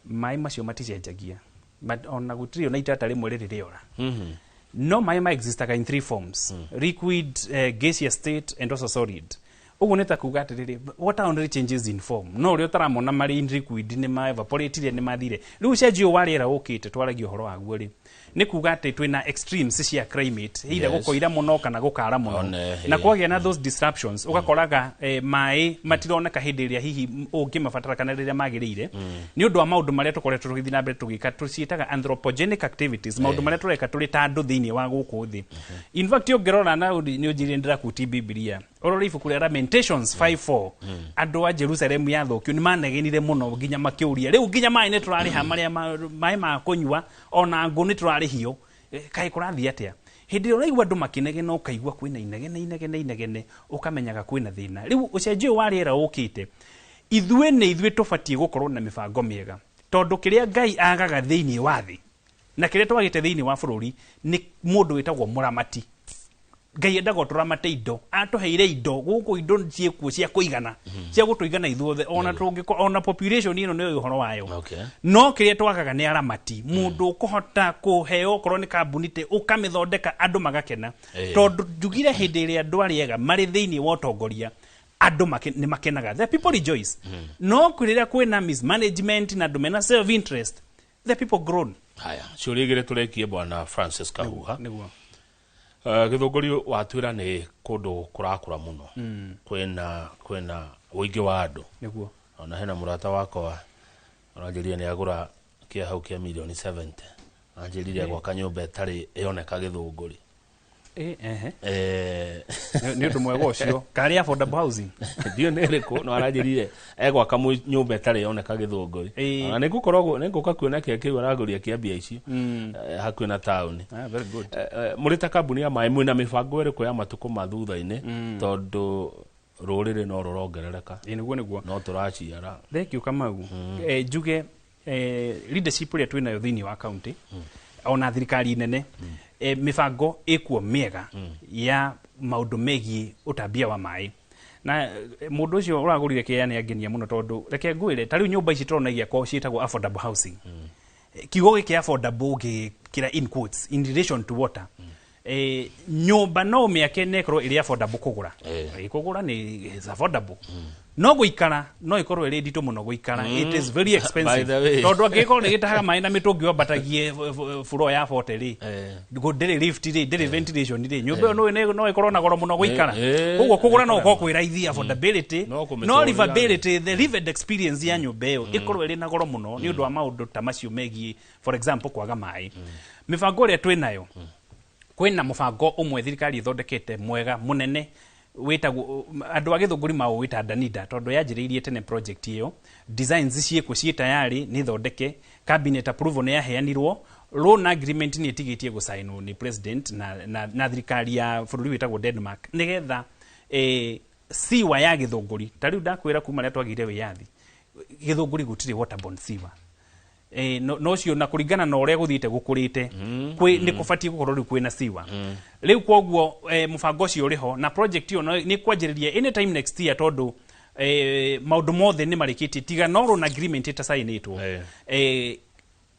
mai macio maticenjagia but ona gutiri ona itata rimwe ririora no mai ma existaga in 3 forms liquid gaseous state and also solid uguo neta kuga atiriri water only changes in form no rio taramona mari in liquid ni ma evaporate ni mathire riu cenjio wariera ukite twaragio horo waguo ri ni kuga ati twina extremes cia climate ira gukoira muno kana gukara muno na kwagia na those disruptions ugakoraga mai matironeka hindi iria hihi ungimabatara kana riria magirire ni undu wa maundu maria tukoretwo tugithina mbere tugika tuciitaga anthropogenic activities maundu maria tureka turi ta andu thiini wa guku thi in fact ungerora na ni ujiri ndira kuti Biblia orori ibuku ria Lamentations 5:4 andu wa Jerusalem yathokio ni manegenire muno ginya makiuria riu ginya mai ni turariha maria mai ma kunywa ona ngu ni turarihio kai kurathia atia hindi uraigwa andu makinegena ukaigwa kwina inegene ukamenyaga kwina thina riu ucenjio wa riera ukite ithuĩ tubatie gukorwo na mibango miega tondu kiria Ngai agaga thiini wa thi na kiria twagite thiini wa bururi ni mundu witagwo muramati ngai endaga turamate indo atuheire indo guku indo ciekuo cia kuigana cia gutuigana ithuothe ona tungiko ona population ino nio uhoro wayo no kiria twakaga ni aramati mundu kuhota kuheo korwo ni kambuni te ukamithondeka andu magakena tondu njugire hindi iria andu ariega mari thiini wa utongoria andu ni makenaga the people rejoice no kuriria kwina mismanagement na andu mena self interest the people groan haya ciurigire turekie bwana Francis Kahuha niguo githunguri watwira ni kundu kurakura muno kwina uingi wa andu niguo ona hena murata wakwa aranjiria ni agura kia hau kia milioni 70 anjiriria gwaka nyumba etari ioneka githunguri ni undu mwega ucio kari affordable housing ndio nereko no aranjirire egwaka nyumba etari ioneka githunguri ona niguka kuona kia kiu araguria kia bia icio hakuhi na town very good muri ta kambuni ya mai mwina mibango eriko ya matuko mathutha-ini tondu rurire no rurongerereka niguo no turaciara thank you Kamau njuge leadership ria twinayo thiini wa county ona thirikari nene mibango ikuo miega ya maundu megie utambia wa mai na mundu ucio uragurire kiani angenia muno tondu reke ngwire tariu nyumba ici turonagia kwa ciitagwo affordable housing kiugo giki affordable kira in quotes in relation to water nyumba no miake nekoro iri affordable kugura kugura ni affordable no guikara no ikorwo iri ndito muno guikara it is very expensive tondu angikoro ni gitahaga mai na mitungi wambatagie floor ya hoteli ndiri lift ndiri ventilation nyumba no ikorwo na goro muno guikara koguo kugura no ko kwiraithia affordability no livability the lived experience ya nyumba iyo ikorwo iri na goro muno ni undu wa maundu ta macio megie for example kwaga mai mibango ria twinayo kwina mubango umwe thirikari ithondekete mwega munene witagwo andu agithunguri mawo wita Danida tondu yanjiriirie tene project iyo designs cieko cie tayari ni thondeke cabinet approval ni yaheanirwo loan agreement ni itigitie gusainwo ni president na thirikari ya bururi witagwo Denmark nigetha siwa ya githunguri tariu ndakwira kuma ria twagire wiyathi githunguri gutire waterborne siwa no cio na kuringana na uria guthiite gukurite ni kubatie gukorwo riu kwina siwa riu kwoguo mubango ucio uriho na project iyo ni kwanjiriria anytime next year tondu maundu mothe ni marikitie tiga no loan agreement ita signitwo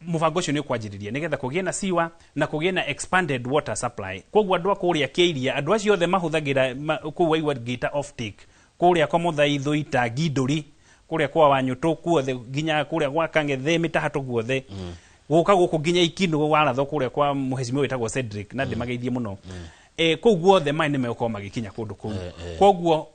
mubango ucio ni kwanjiriria nigetha kugie na siwa na kugie na expanded water supply kwoguo andu akuria kiiria andu acio othe mahuthagira ku waigwa gita off take kuria kwa muthaithu itangi nduri kuria kwa wanyutu kuothe ginya kuria gwa kangethe mitahatu guothe guka guku ginya ikinu waratho kuria kwa muheshimiwa witagwo Cedric na ndimageithie muno kuu guothe mai ni meko magikinya kundu kuu kwoguo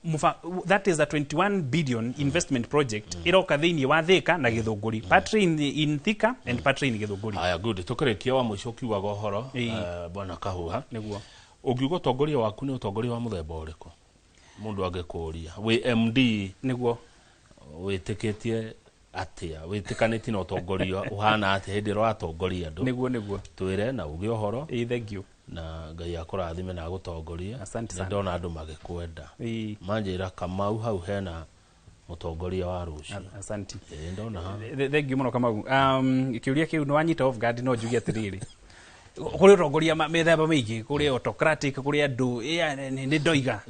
that is a 21 billion investment project iroka thiini wa Thika na Githunguri partly in Thika and partly in Githunguri aya good tukirekia wa mwisho kiuga gohoro bwana Kahuha niguo ungiugo tongoria waku ni utongoria wa muthemba uriku mundu angekuria we MD niguo witikitie atia witikaniti na utongoria uhana ati hindi ro atongoria andu niguo twire na ugi ohoro thank you na ngai akurathime na gutongoria asante sana ndona andu magikwenda manjira Kamau hau hena mutongoria wa ruci asante ndona thank you muno Kamau kiuria kiu no anyita off guard no njugia tiriri kuri utongoria mithemba mingi kuri autocratic kuri andu ni ndoiga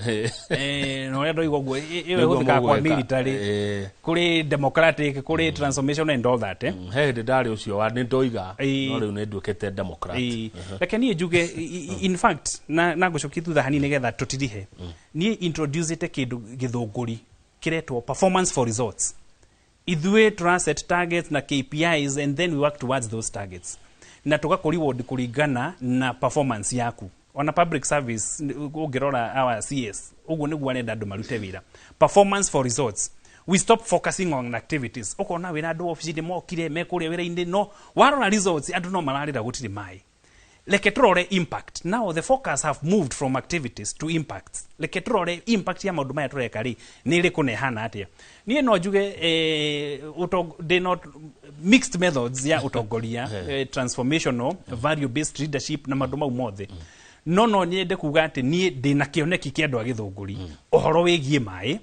no ria ndoiga guo iyo huthika kwa military kuri democratic kuri transformation and all that he ndari ucio wa ni ndoiga no riu ni ndukete democrat lakini njuge in fact na gucokia thutha hanini getha tutirihe ni introduce ite kindu githunguri kiretwo performance for results ithwe set targets na KPIs and then we work towards those targets na tuka reward kuringana na performance yaku ona public service ungirora our CS uguo niguo arenda andu marute wira performance for results we stop focusing on activities ukona wira andu office de mokire mekuria wira inde no warona results andu no mararira gutiri mai leke turore impact now the focus have moved from activities to impacts leke turore impact ya maundu maya tureka ri ni iri kunehana atia nie no njuge they not mixed methods ya utongoria transformational value based leadership na maundu mau mothe no nyende kuga ati nie ndina kioneki kia andu a githunguri ohoro wigie mai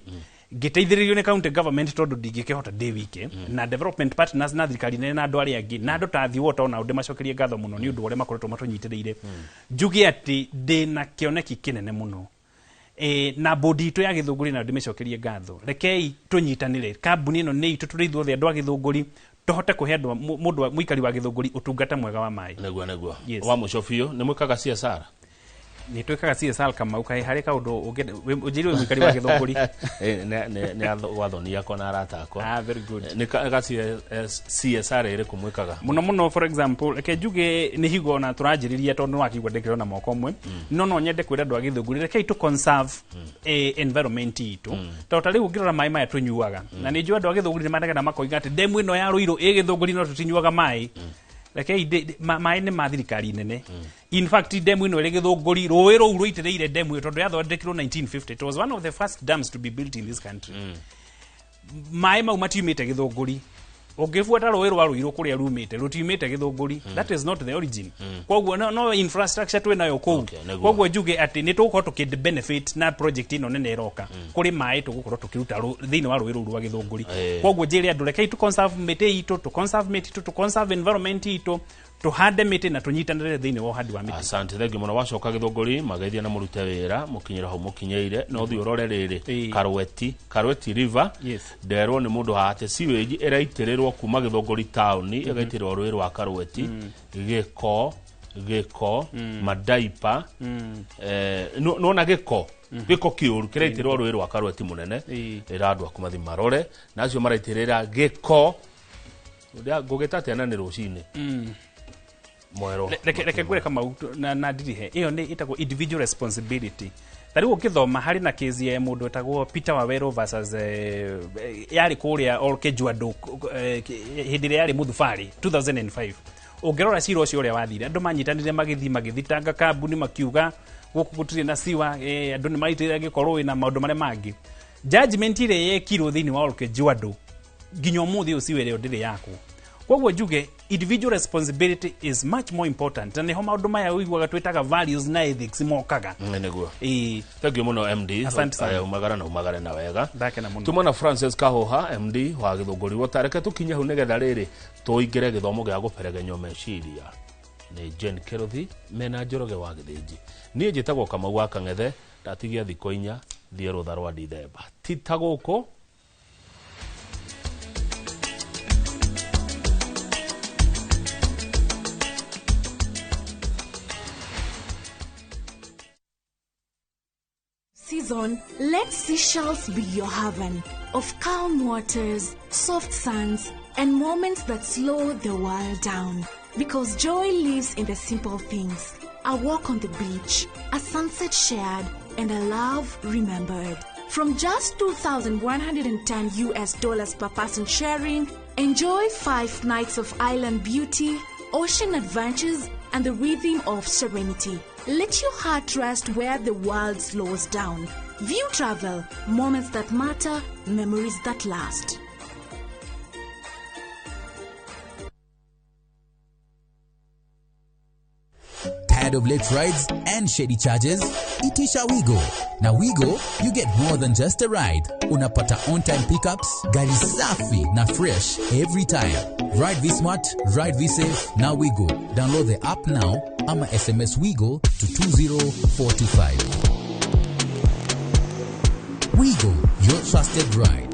ngĩteithĩrĩrio nĩ county government tondũ ndingĩkĩhota ndĩ wike na development partners na thirikari nene na andũ arĩa angĩ na andũ ta Thiwota ona ndĩmacokerie ngatho mũno nĩ ũndũ ũrĩa makoretwo matũnyitĩrĩire njuge atĩ ndĩna kĩoneki kĩnene mũno na bodi itũ ya Gĩthũngũri na ndĩmĩcokerie ngatho rekei tũnyitanĩre kambuni ĩno nĩ itũ tũrĩ ithuothe andũ a Gĩthũngũri tohote kuhe andũ mũndũ mũikari wa Gĩthũngũri ũtungata mwega wa maĩ Naguo wa mũico biũ nĩ mwĩkaga CSR nĩ twĩkaga CSR Kamau kaĩ harĩ kaũndũ ũnjĩrĩwe mũikari wa Gĩthũngũri nĩ wathonia ko na arata akwa very good nĩ ka CSR ĩrĩ kumwĩkaga mũno for example reke njuge nĩ higo na tũranjĩrĩria tondũ wakigwa ndĩkĩrwo na moko mwe no nyende kwĩra andũ a Gĩthũngũri rekei tu conserve environment itũ tondũ ta rĩu ũngĩrora maĩ maya tũnyuaga na nĩ njũĩ andũ a Gĩthũngũri nĩ manegena makoiga atĩ ndemu ĩno ya Rũirũ ĩ Gĩthũngũri no tũtinyuaga maĩ rekei maĩ nĩ ma thirikari nene in fact demu ĩno ĩrĩ Gĩthũngũri rũĩ rũu rũitĩrĩire demu ĩyo tondũ yathondekirwo 1950 it was one of the first dams to be built in this country maĩ mau matiumĩte Gĩthũngũri ũngĩbuata rũĩ rwa Rũirũ kũrĩa rumĩte rũtiumĩte Gĩthũngũri that is not the origin koguo no infrastructure twĩnayo kũu koguo njuge atĩ nĩ tũgũkorwo tũkĩ benefit na project ĩno nene ĩroka kũrĩ maĩ tũgũkorwo tũkĩruta thĩinĩ wa rũĩ rũu rwa Gĩthũngũri koguo njĩre andũ rekei tu conserve mĩtĩ itũ tu conserve environment itũ tuhande mĩtĩ na tũnyitanĩre thĩinĩ wa ũhandi wa mĩtĩ asante thank you mũno wacoka Gĩthũngũri mageithia na mũrute wĩra mũkinyĩra hau mũkinyĩire no thiĩ ũrore rĩrĩ Karweti River nderwo nĩ mũndũ hate sewage ĩraitĩrĩrwo kuma Gĩthũngũri town ĩgaitĩrwo rũĩ rwa Karweti gĩko madaipa nona gĩko kĩũru kĩraitĩrwo rũĩ rwa Karweti mũnene ĩrandwa kuma thi marore na acio maraitĩrĩra gĩko ngũgĩtate na nĩ rũcinĩ mwero reke ngwĩre Kamau na ndirihe ĩyo nĩ ĩtagwo individual responsibility tarĩu ũkĩthoma harĩ na kezi ya mũndũ ĩtagwo Peter Waweru versus yarĩ kũrĩa Olkejuado hĩndĩ ĩrĩa yarĩ Mũthubarĩ 2005 ũngĩrora cira ũcio ũrĩa wathire andũ manyitanĩire magĩthitanga kambuni makiuga gũkũ gũtirĩ na siwa andũ nĩ maitĩrĩra gĩko rũĩ na maũndũ marĩa mangĩ judgment ĩrĩa yekirwo thĩinĩ wa Olkejuado nginya ũmũthĩ ũcio ĩrĩa ndĩrĩ yakwo koguo njuge individual responsibility is much more important na niho maũndũ maya ũiguaga twĩtaga values na ethics mokaga nĩguo thank you muno MD umagara na wega ndakena muno tumona Francis Kahoha MD wa Gĩthũngũri wotareke tukinye hu nĩgetha rĩrĩ tũingĩre gĩthomo gĩa gũperegenyo meciria nĩ Jane Kerothi mena Njoroge wa Gĩthĩnji niĩ njĩtagwo Kamau wa Kang'ethe ndatigia thikũ 4 thiĩ rũtha rwa Dithemba tita gũkũ Season, let Seychelles be your haven of calm waters, soft sands, and moments that slow the world down. Because joy lives in the simple things. A walk on the beach, a sunset shared, and a love remembered. From just $2,110 per person sharing, enjoy 5 nights of island beauty, ocean adventures, and the rhythm of serenity. Let your heart rest where the world slows down. View travel, moments that matter, memories that last. Tired of late rides and shady charges? Itisha Wigo. Now Wigo, you get more than just a ride. Unapata on-time pickups, gari safi na fresh every time. Ride V-Smart, ride V-Safe, now Wigo. Download the app now, ama SMS Wigo to 20425. Wigo, your trusted ride.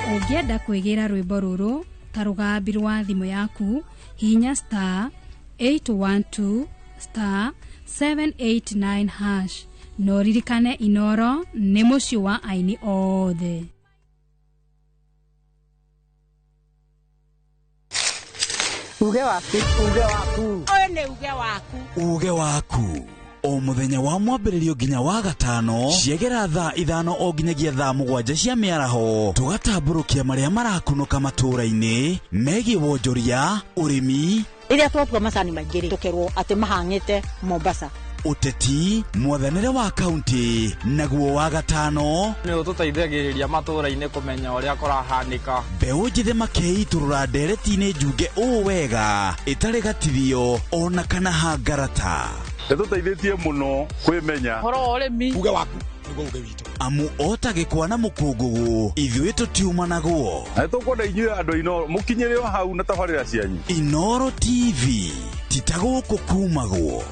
Ũngĩenda kwĩgĩra rwĩmbo rũrũ ta rũgambi rwa thimũ yaku hihinya *812 *789# no ririkane Inoro nĩ mũciĩ wa aini othe. Uge waku. Oyo nĩ uge waku. Uge waku. o muthenya wa mwambĩrĩrio nginya wa gatano ciegera thaa 5 o nginyagia thaa 7 cia mĩaraho tugatambũrũkia marĩa marakunũka matũũra-inĩ megiĩ wonjoria ũrĩmi rĩrĩa twatua macani maingĩ tũkerwo atĩ mahang'ĩte Mombasa uteti mwathanĩre wa kaunti naguo wa gatano nĩ ũtũteithagĩrĩria matũũra-inĩ kũmenya ũrĩa kũrahanĩka mbeũ njĩthĩ makeitũrũra ndereti-inĩ njunge ũũ wega ĩtarĩ gatithio ona kana hangarata nĩ tũteithĩtie mũno kwĩmenya horo ũrĩmi uge waku nĩguo uge witũ amu ota gĩkwa na mũkũngũgũ ithuĩ tũtiuma naguo na tũkwenda inyuĩ andũ Inooro mũkinyĩre o hau na tabarĩra cianyu Inooro TV titagũkũ kumagwo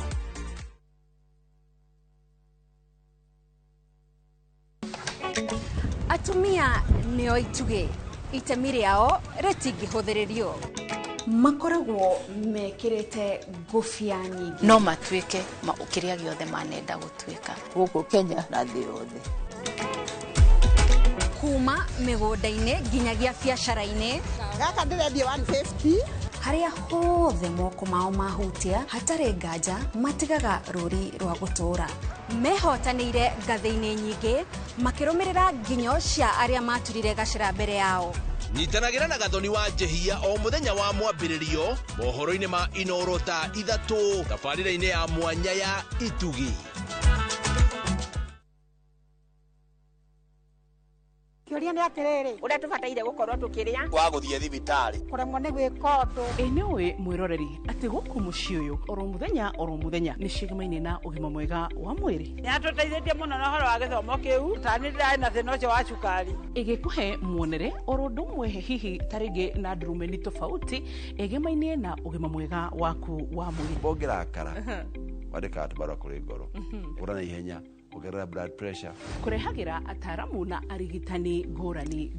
atumia nĩo ituge itemi rĩao rĩtingĩhũthĩrĩrio makoragwo mekĩrĩte ngũbia nyingĩ no matuĩke kĩrĩa gĩothe manenda gũtuĩka gũkũ Kenya na thĩ yothe kuma mĩgũnda-inĩ nginyagia biacara-inĩ gaka ndĩrendia 150 harĩa hothe moko mao mahutia hatarĩ nganja matigaga rũri rwa gũtũũra mehotanĩire ngathĩ-inĩ nyingĩ makĩrũmĩrĩra nginyo cia arĩa maturire gacĩra mbere yao nyitanagĩra na Gathoni wa Njehia o muthenya wa mwambĩrĩrio mohoro-inĩ ma Inooro ta 3 tabarĩra-inĩ ya mwanya ya Itugi kĩũria nĩ atĩrĩrĩ ũrĩa tũbataire gũkorwo tũkĩrĩa wa gũthiĩ thibitarĩ kũremwo nĩ gwĩka ũndũ nĩũĩ mwĩroreri atĩ gũkũ mũciĩ ũyũ oro mũthenya nĩ ciĩgemaine na ũgima mwega wa mwĩrĩ nĩ atũteithĩtie mũno na ũhoro wa gĩthomo kĩu tani ndĩrarĩ na thĩna ũcio wa cukari ĩgĩkũhe muonere oro ũndũ ũmwe hihi tarĩngĩ na ndurumeni tofauti ĩgemaine na ũgima mwega waku wa mwĩrĩ bongĩrakara wandĩka tũbarũa kũrĩ ngoro ũra na ihenya kugerera blood pressure kurehagĩra ataramu na arigitani ngũrani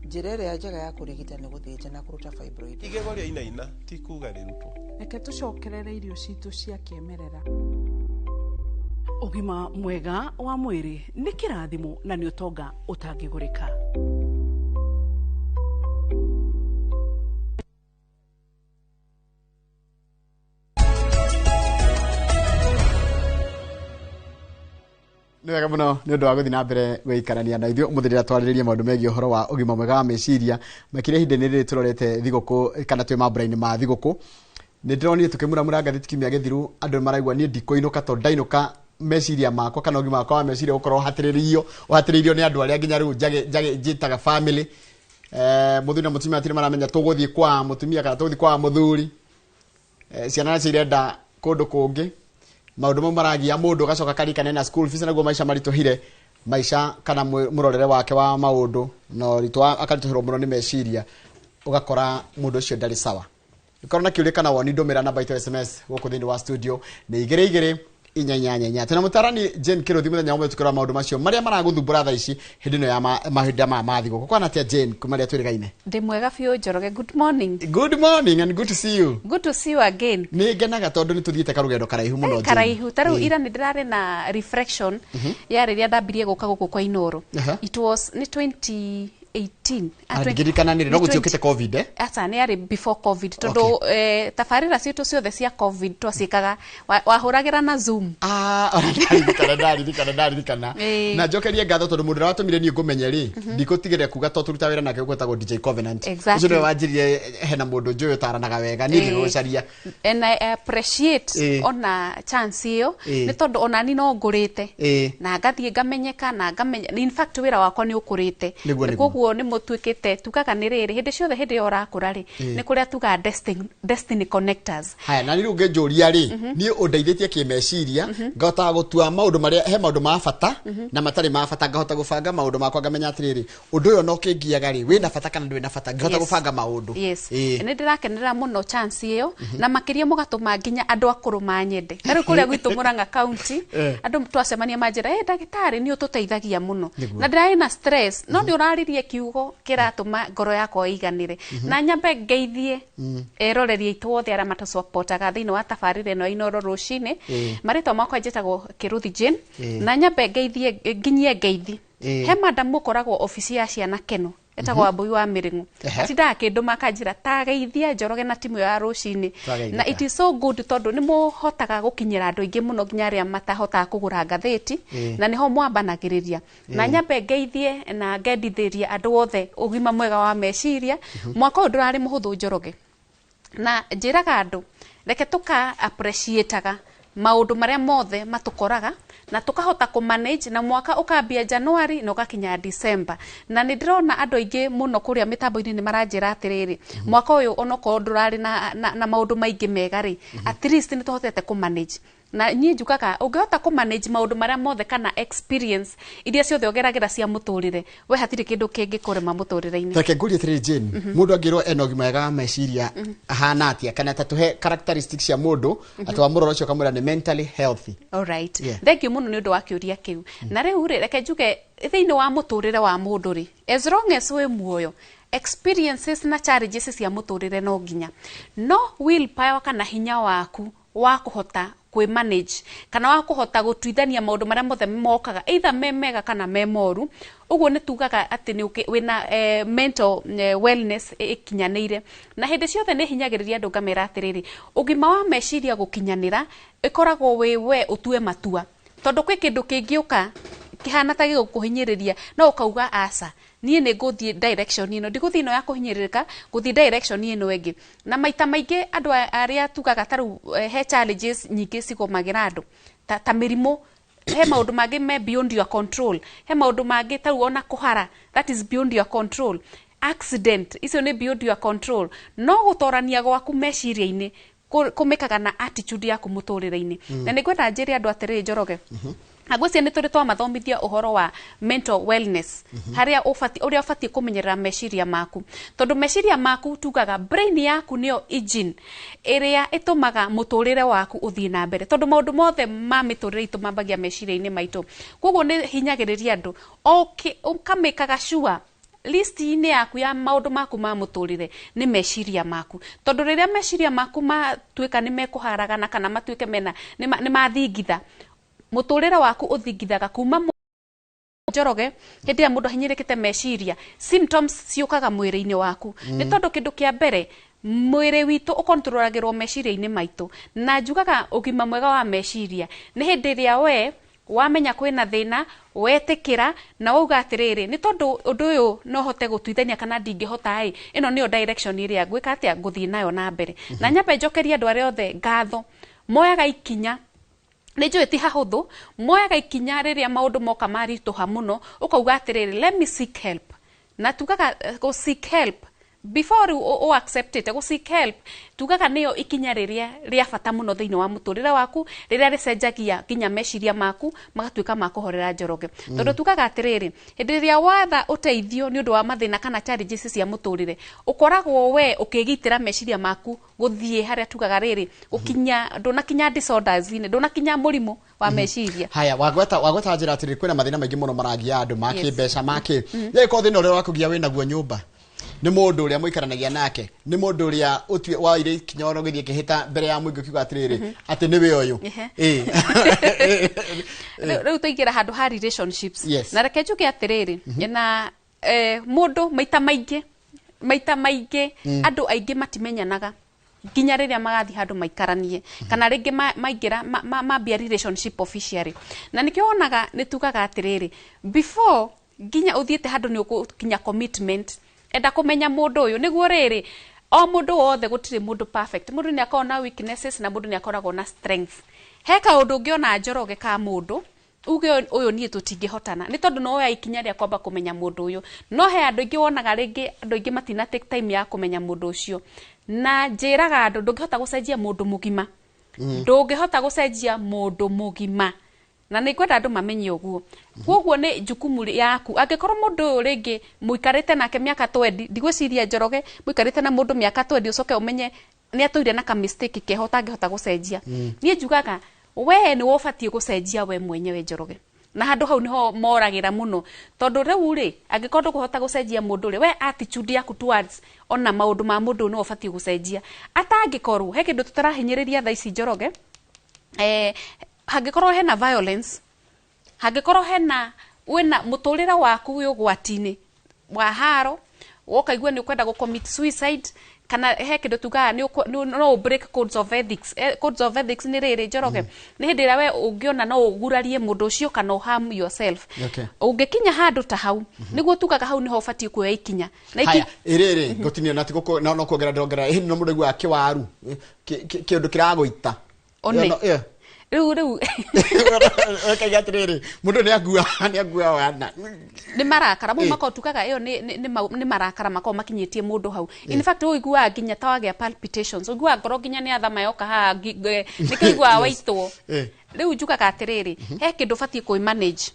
njĩra ĩrĩa njega ya kũrigita nĩ gũthĩnja na kũruta fibroid igego rĩa inaina ti kuga rĩrutwo reke tũcokerere irio citũ cia kĩmerera ũgima mwega wa mwĩrĩ nĩ kĩrathimo na nĩ ũtonga ũtangĩgũrĩka nĩ wega mũno nĩ ũndũ wa gũthiĩ na mbere gũikarania na ithuĩ mũthĩ rĩrĩa twarĩrĩria maũndũ megiĩ ũhoro wa ũgima mwega wa meciria makĩria ihinda-inĩ rĩrĩ tũrorete thigũkũ kana twĩ mambura-inĩ ma thigũkũ nĩ ndĩronire tũkĩmuramura ngathĩti kiumia gĩthiru andũ maraigua niĩ ndikũinũka tondũ ndainũka meciria makwa kana ũgima wakwa wa meciria gũkorwo ũhatĩrĩirio nĩ andũ arĩa nginya rĩu njĩtaga family mũthuri na mũtumia matirĩ maramenya tũgũthiĩ kwa mũtumia kana tũgũthiĩ kwa mũthuri ciana nacio irenda kũndũ kũngĩ maũndũ mau maragia mũndũ ũgacoka karikane na school fees naguo maica maritũhire maica kana mũrorere wake wa maũndũ na ũritũ akaritũhĩrwo mũno nĩ meciria ũgakora mũndũ ũcio ndarĩ sawa ũkorwo na kĩũria kana woni ndũmĩra namba itũ SMS gũkũ thĩinĩ wa studio nĩ 222 tena mũtarani Jane Kiruthi mũthenya ũmwe tukĩrora maũndũ macio marĩa maragũthumbũra thaa ici hĩndĩ ĩno ya mahinda ma mathigũkũ kwana atĩa Jane kuma rĩa twĩrĩgaine ndĩ mwega biũ Njoroge good morning and good to see you again nĩ ngenaga tondũ nĩ tũthiĩte karũgendo karaihu mũno karaihu tarĩu ira nĩ ndĩrarĩ na reflection ya rĩrĩa ndambirie gũka gũkũ kwa Inooro it was ni 2018 ndirikana nĩ no gũtiũkĩte covid ata nĩ yarĩ before covid tondũ tabarĩra ciitũ ciothe cia covid twacikaga wahũragĩra na Zoom ndaririkana na njokerie ngatho tondũ mũndũ ũrĩa watũmire niĩ ngũmenye rĩ ndikũtigĩrĩra kuga to tũruta wĩra nake gwĩtagwo DJ Covenant ũcio nĩwe wanjirie hena mũndũ njũĩ ũtaranaga wega niĩ ngĩgũcaria and I appreciate ona chance ĩyo nĩ tondũ ona ni no ngũrĩte na ngathiĩ ngamenyeka na ngamenya in fact wĩra wakwa nĩ ũkũrĩte koguo nĩ mũtuĩkĩte tugaga nĩ rĩrĩ hĩndĩ ciothe hĩndĩ ũrakũra rĩ nĩ kũrĩa tugaga destiny connectors haya na nĩ rũge njũria rĩ niĩ ũndeithĩtie kĩmeciria ngahota gũtua maũndũ marĩa he maũndũ ma bata na matarĩ ma bata ngahota gũbanga maũndũ makwa ngamenya atĩrĩrĩ ũndũ ũyũ no kĩngiaga rĩ wĩna bata kana ndwĩna bata ngahota gũbanga maũndũ nĩ ndĩrakenera mũno chance ĩyo na makĩria mũgatũma nginya andũ akũrũ manyende tarĩ kũrĩa gwitũ Murang'a county andũ twacemania manjĩra ndagĩtarĩ nĩ ũtũteithagia mũno na ndĩrarĩ na stress no nĩ ũraririe kiugo kĩratũma ngoro yakwa ĩiganĩre na nyambe ngeithie eroreri aitũ othe arĩa matũcopotaga thĩinĩ wa tabarĩra ĩno Inooro rũcinĩ marĩtwa makwa njĩtagwo Kiruthi Jane na nyambe ngeithie nginyie ngeithi he madam mũkoragwo ofici ya ciana keno etagwo Wambui wa Miringu atindaga kindu makanjira tageithia Njoroge na timu ya rucini na it is so good tondu ni muhotaga gukinyira andu aingi muno nginya aria matahotaga kugura ngatheti na niho mwambanagiriria na nyambe ngeithie na ngendithiria andu othe ugima mwega wa meciria mwaka uyu ndurari muhuthu Njoroge na njiraga andu reke tuka appreciateaga maundu maria mothe matukoraga na tukahota ku manage na mwaka ukambia January na ugakinya December na ni ndirona andu aingi muno kuria mitambo-ini ni maranjira atiriri mwaka uyu onoko ndurari na maundu maingi mega ri at least ni tuhotete ku manage na nyi njukaga ungihota ku manage maundu maria mothe kana experience iria ciothe ogeragira cia muturire we hatiri kindu kingi kurema muturire-ini Take nguri atiriri Jane mundu angirwo ena ugima mwega meciria ahana atia kana tatuhe characteristics cia mundu atwa muroro cio kamura ni mentally healthy. All right. Thank you muno ni undu wa kiuria kiu na riu ri reke njuge thiini wa muturire wa mundu ri as long as we muoyo experiences na challenges cia muturire no nginya no willpower kana hinya waku wa kuhota kwi manage kana wa kuhota gutuithania maundu maria mothe mokaga either me mega kana me moru uguo ni tugaga ati ni wina mental wellness ikinyanire na hindi ciothe ni hinyagiriria andu ngamera atiriri ugima wa meciria gukinyanira ikoragwo we utue matua tondu kwi kindu kingiuka kihana ta gigukuhinyiriria no ukauga asa nie ne guthie direction ino ndiguthie no ya kuhinyiririka guthie direction ino engi na maita maingi andu aria tugaga taru he challenges nyingi cigomagira andu ta mirimo he maundu mangi me beyond your control he maundu mangi taru ona kuhara that is beyond your control accident icio ni beyond your control no gutorania gwaku meciria-ini kumikaga na attitude yaku muturire-ini na nigwenda njiri andu atiriri Njoroge agwĩcia nĩ tũrĩ twamathomithia ũhoro wa mental wellness haria ũrĩa ũbatiĩ kũmenyerera meciria maku tondũ meciria maku tugaga brain yaku nĩyo engine ĩrĩa ĩtũmaga mũtũrĩre waku ũthiĩ na mbere tondũ maũndũ mothe ma mĩtũrĩre itũ mambagia meciria-inĩ maitũ koguo nĩ hinyagĩrĩria andũ ũkamĩkaga sure list-inĩ yaku ya maundu maku ma muturire ni meciria maku tondu riria meciria maku matuika ni mekuharagana kana matuike mena ni mathingitha muturire waku uthingithaga kuma Njoroge hindi ya mundu hinyirikite meciria symptoms ciukaga mwiri-ini waku ni tondu kindu kia mbere mwiri witu ukontrolagirwo meciria-ini maitu na njugaga ugima mwega wa meciria ni hindi ria we wamenya kwina thina wetikira na wauga atiriri ni tondu undu uyu no hote gutuithania kana ndingihota ino niyo direction iria ngwika atia nguthii nayo na mbere na nyambe njokeria andu aria othe ngatho moyaga ikinya ni njui ti hahuthu moyaga ikinya riria maundu moka marituha muno ukauga atiriri let me seek help na tugaga go seek help before you accept it go seek help tugaga niyo ikinya riria ria bata muno thiini wa muturire waku riria ricenjagia kinya meciria maku magatuika ma kuhorera Njoroge tondu tugaga atiriri hindi riria watha uteithio ni undu wa mathina kana challenges cia muturire ukoragwo we ukigitira meciria maku guthie haria tugaga riri ukinya ndunakinya disorders ini ndunakinya murimu wa meciria haya wagweta njira atiriri kwina mathina maingi muno maragia andu maki mbeca maki yeko thina uria wakugia wina guo nyumba ni mundu uria muikaranagia nake ni mundu uria utue wa ire kinyoro githie kihita mbere ya muingi kiuga atiriri ati ni we uyu riu tuigira handu ha relationships na reke njuge atiriri na mundu maita maingi andu aingi matimenyanaga nginya riria magathi handu maikaranie kana ringi maingira mambia relationship officially na nikio onaga nitugaga atiriri before nginya uthiete handu ni ukukinya commitment enda kumenya mundu uyu niguo riri o mundu wothe gutire mundu perfect mundu ni akona weaknesses na mundu ni akoragwo na strength heka undu ungiona Njoroge ka mundu uge uyu nie tutingihotana ni tondu no oya ikinya ria kwamba kumenya mundu uyu no he andu ingi wonaga ringi andu ingi matina take time ya kumenya mundu ucio na njiraga andu ndungihota gucenjia mundu mugima ndungihota gucenjia mundu mugima na ni kwenda andu mamenye uguo koguo ni jukumu yaku angikorwo mundu ringi muikarite nake miaka 20 ndigwiciria Njoroge muikarite na mundu miaka 20 ucoke umenye ni atuire na ka mistake kehota angihota gucenjia nie njugaga we ni wobatie gucenjia we mwenyewe Njoroge na handu hau niho moragira muno tondu riu ri angikorwo kuhota gucenjia mundu ri we attitude yaku towards ona maundu ma mundu no wobatie gucenjia atangikorwo he kindu tutarahinyiriria tha ici Njoroge hangikorwo hena violence hangikorwo hena wena muturira waku wi ugwati-ini wa haro wokaigua ni ukwenda commit suicide kana he kindu tugaga no break codes of ethics. Codes of ethics ni riri Njoroge ni hindi ria we ungiona no ugurarie mundu ucio kana harm yourself. Ungikinya handu ta hau niguo tugaga hau niho ubatie kuoya ikinya na haya iriri gutinio na tiguko no kuongera ndongera hihi no mundu gwa kiwaru kindu kiragoita riu kayatiriri mundu ni agua wana ni marakara mu makotukaga iyo ni marakara mako makinyitie mundu hau. In fact uigua ginya tawage palpitations uigua ngoro ginya ni athama yoka ha nikigua waitwo riu njukaga atiriri he kindu batie ku manage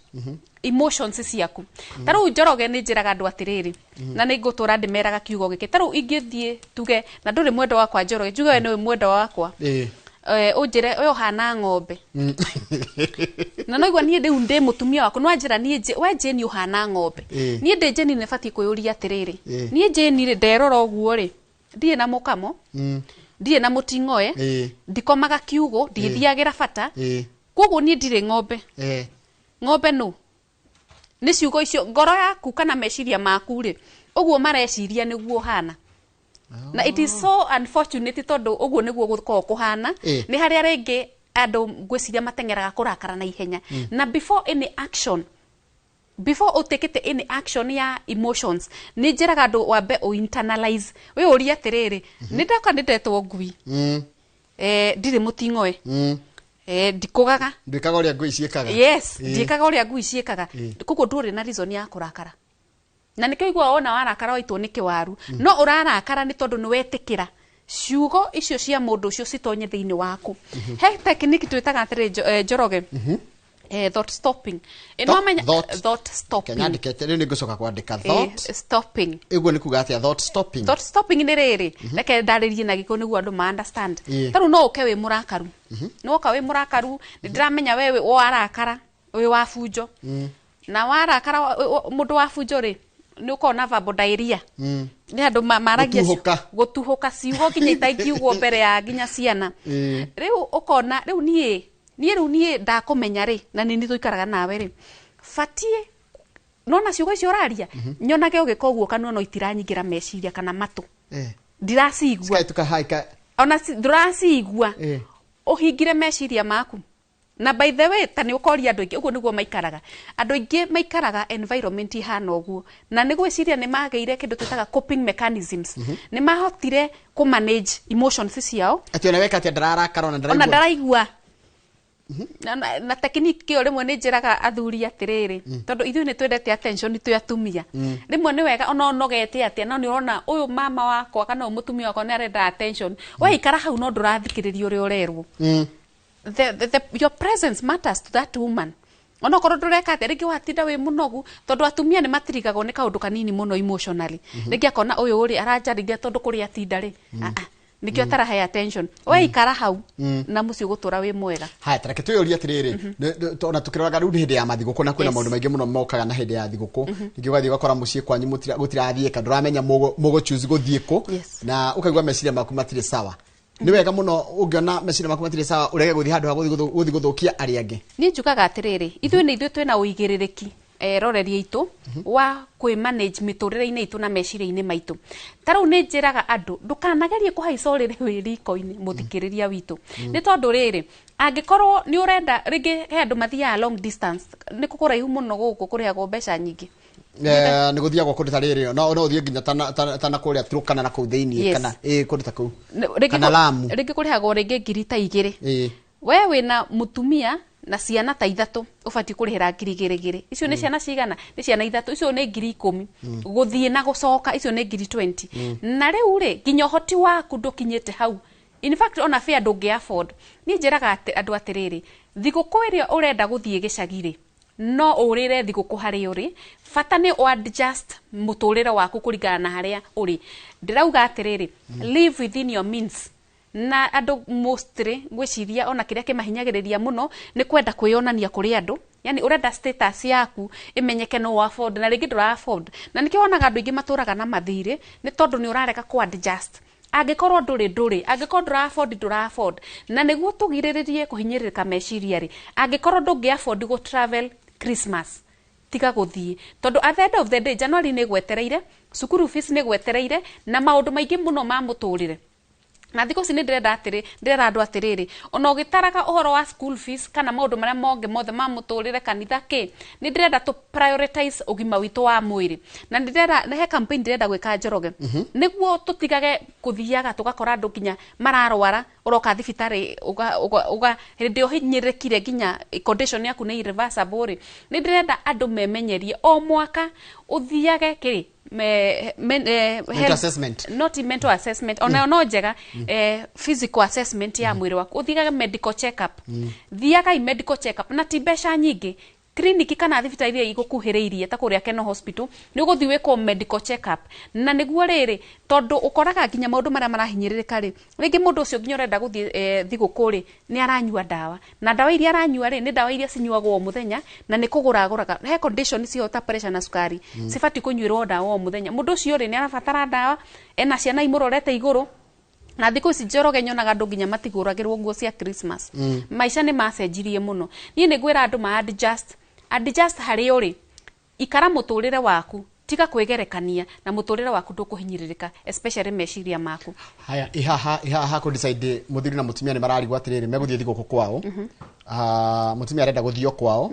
emotions ciaku. Taru Njoroge ni njiraga andu atiriri na ni ngutura ndimeraga kiugo giki taru ingithie tuge na nduri mwendo wakwa Njoroge njuge we ni mwendo wakwa ujire uyo hana ng'ombe na noigwa nie ndiu ndi mutumia waku no njira nie we Jeni uhana ng'ombe nie ndi Jeni ne fati kuyuria atiriri nie Jeni ri nderora oguo ri ndie na mukamo ndie na mutingoe ndikomaga kiugo ndithiagira bata koguo nie ndire ng'ombe ng'ombe no ni ciugo icio ngoro yaku kana meciria maku ri uguo mareciria niguo hana. Na it is so unfortunate tondu uguo niguo gukorwo kuhana ni haria ringi andu ngwiciria matengeraga kurakara na ihenya na before any action before utekete any action ya emotions ni njiraga andu wambe o internalize we uria atiriri ni ndaka ndetwo ngui ndire mutingoe ndikugaga ndikaga uria ngui ciekaga yes ndikaga uria ngui ciekaga kuko nduri na reason ya kurakara na nikigwa ona warakara waitwo ni kiwaru no urarakara ni tondu ni wetikira ciugo icio cia mundu ucio citonye thiini waku. He technique twitaga atiri Njoroge thought stopping ino menya thought stopping nyandikete ni ngucoka kwandika thought stopping iguo ni kuga atia thought stopping ni riri reke ndaririe na giko niguo andu ma understand. Taru no uke wi murakaru no uka wi murakaru ni ndiramenya wewe warakara wi wa funjo na warakara mundu wa funjo ri ni ukona verbal diarrhea ni andu maragia gutuhuka ciugo ginya itaingiugwo mbere ya ginya ciana riu ukona riu nie ndakumenya ri na ni tuikaraga nawe ri fatie nona ciugo icio uraria nyonage ugikoguo kana no itiranyingira meciria kana matu ndiracigua ona ndirasigua uhingire meciria maku. Na by the way tani ukori andu ingi uguo niguo maikaraga andu ingi maikaraga environment ihana uguo na niguo ciria ni mageire kindu twitaga coping mechanisms ni mahotire ku manage emotions ciao ati na weka ati ndararakara ona ndaraigua na technique yo rimwe ni njiraga athuri atiriri tondu ithu ni twendete attention tu atumia rimwe ni wega ona nogete atia no ni urona uyu mama wakwa kana mutumia wakwa ni arenda attention we ikara hau no ndurathikiriria uri urerwo your presence matters to that woman. Ona korwo ndureka ati ringi watinda wi munogu tondu atumia ni matirigagwo ni kaundu kanini muno emotionally ringi akona uyu uri aranjarithia tondu kuri atinda ri nikio tarahe attention we ikara hau na mucio gutura wi mwega. Haya tareke tuyuria atiriri ona tukiroraga riu hindi ya mathiguku na kwina maundu maingi muno mokaga na hindi ya thiguku ningi ugathii ugakora mucii kwanyu gutirathie ka nduramenya mugo choose guthie ku na ukaigua meciria maku matire sawa. Ni wega muno ungiona meciria maku matire sawa urege guthii handu ha guthii guthukia ari angi. Ni njukaga atiriri ithuĩ twina uigiririki roreria itu wa kwi manage miturire-ini itu na meciria-ini maitu. Tarau ni njiraga andu ndukanagerie kuhaica uriri wi riko-ini muthikiriria witu ni tondu riri angikorwo ni urenda ringi he andu mathiaga long distance ni kukuraihu muno guku kuriagwo mbeca nyingi ni guthiagwo kundu ta riri no uthie nginya tana kuria Turkana na kuu thiini kana kundu ta kuu kana Lamu ringi kuriagwo ringi ngiri ta 2 we wina mutumia na ciana ta 3 ubati kurihira ngiri igiri icio ni ciana cigana ni ciana 3 icio ni ngiri 10 guthie na gucoka icio ni ngiri 20 na riu ri nginya hoti waku ndukinyite hau. In fact ona fare ndungi afford ni njiraga andu atiriri thiguku iria urenda guthie gicagiri no urire thiguku hari uri fata ni adjust muturire waku kuringana na haria uri. Ndirauga atiriri live within your means na andu mostly ngwiciria ona kiria kimahinyagiriria muno ni kwenda kwionania kuri andu yani urenda status yaku imenyeke no afford na ringi ndura afford na nikio onaga andu ingi maturaga na mathire ni tondu ni urareka ku adjust angikorwo nduri angikorwo ndura afford na niguo tugiriririe kuhinyiririka meciria ri angikorwo ndungi afford go travel Christmas tiga guthii tondu at the end of the day January ni gwetereire cukuru fees ni gwetereire na maundu maingi muno ma muturire na thiko ci ni ndirenda andu atiriri ona ugitaraga uhoro wa school fees kana maundu maria monge mothe ma muturire kanitha ki ni ndirenda to prioritize ugima witu wa mwiri na ndirenda he campaign ndirenda gwika Njoroge niguo tutigage kuthiaga tugakora andu nginya mararwara uroka thibitari uga hindi uhinyirekire nginya condition yaku ni irreversible ni ndirenda andu memenyerie o mwaka uthiage kiri mental assessment not mental assessment ona no njega physical assessment ya mwiri waku uthigaga medical check up thiaga medical check up na tibesha nyingi clinic kana thibitari iria igukuhiriirie ta kuria Keno Hospital ni uguthi wiko medical check up na niguo riri tondu ukoraga nginya maundu maria marahinyiririka ri ringi mundu ucio nginya urenda guthi thigukuri ni aranyua dawa na dawa iria aranyua ri ni dawa iria cinyuagwo muthenya na ni kuguraguraga he condition cio ta pressure na sukari sifati kunyuirwo dawa o muthenya mundu ucio ri ni arabatara dawa ena ciana imurorete iguru na thiko ici Njoroge nyonaga andu nginya matiguragirwo nguo cia Christmas maisha ni macenjirie muno ni ngwira andu ma adjust hari uri ikara muturire waku tiga kwegerekania na muturire waku ndukuhinyiririka especially meciria maku haya ihaha ku decide muthiri na mutumia ni mararigwa atiriri meguthie thiguku kwao mutumia arenda guthio kwao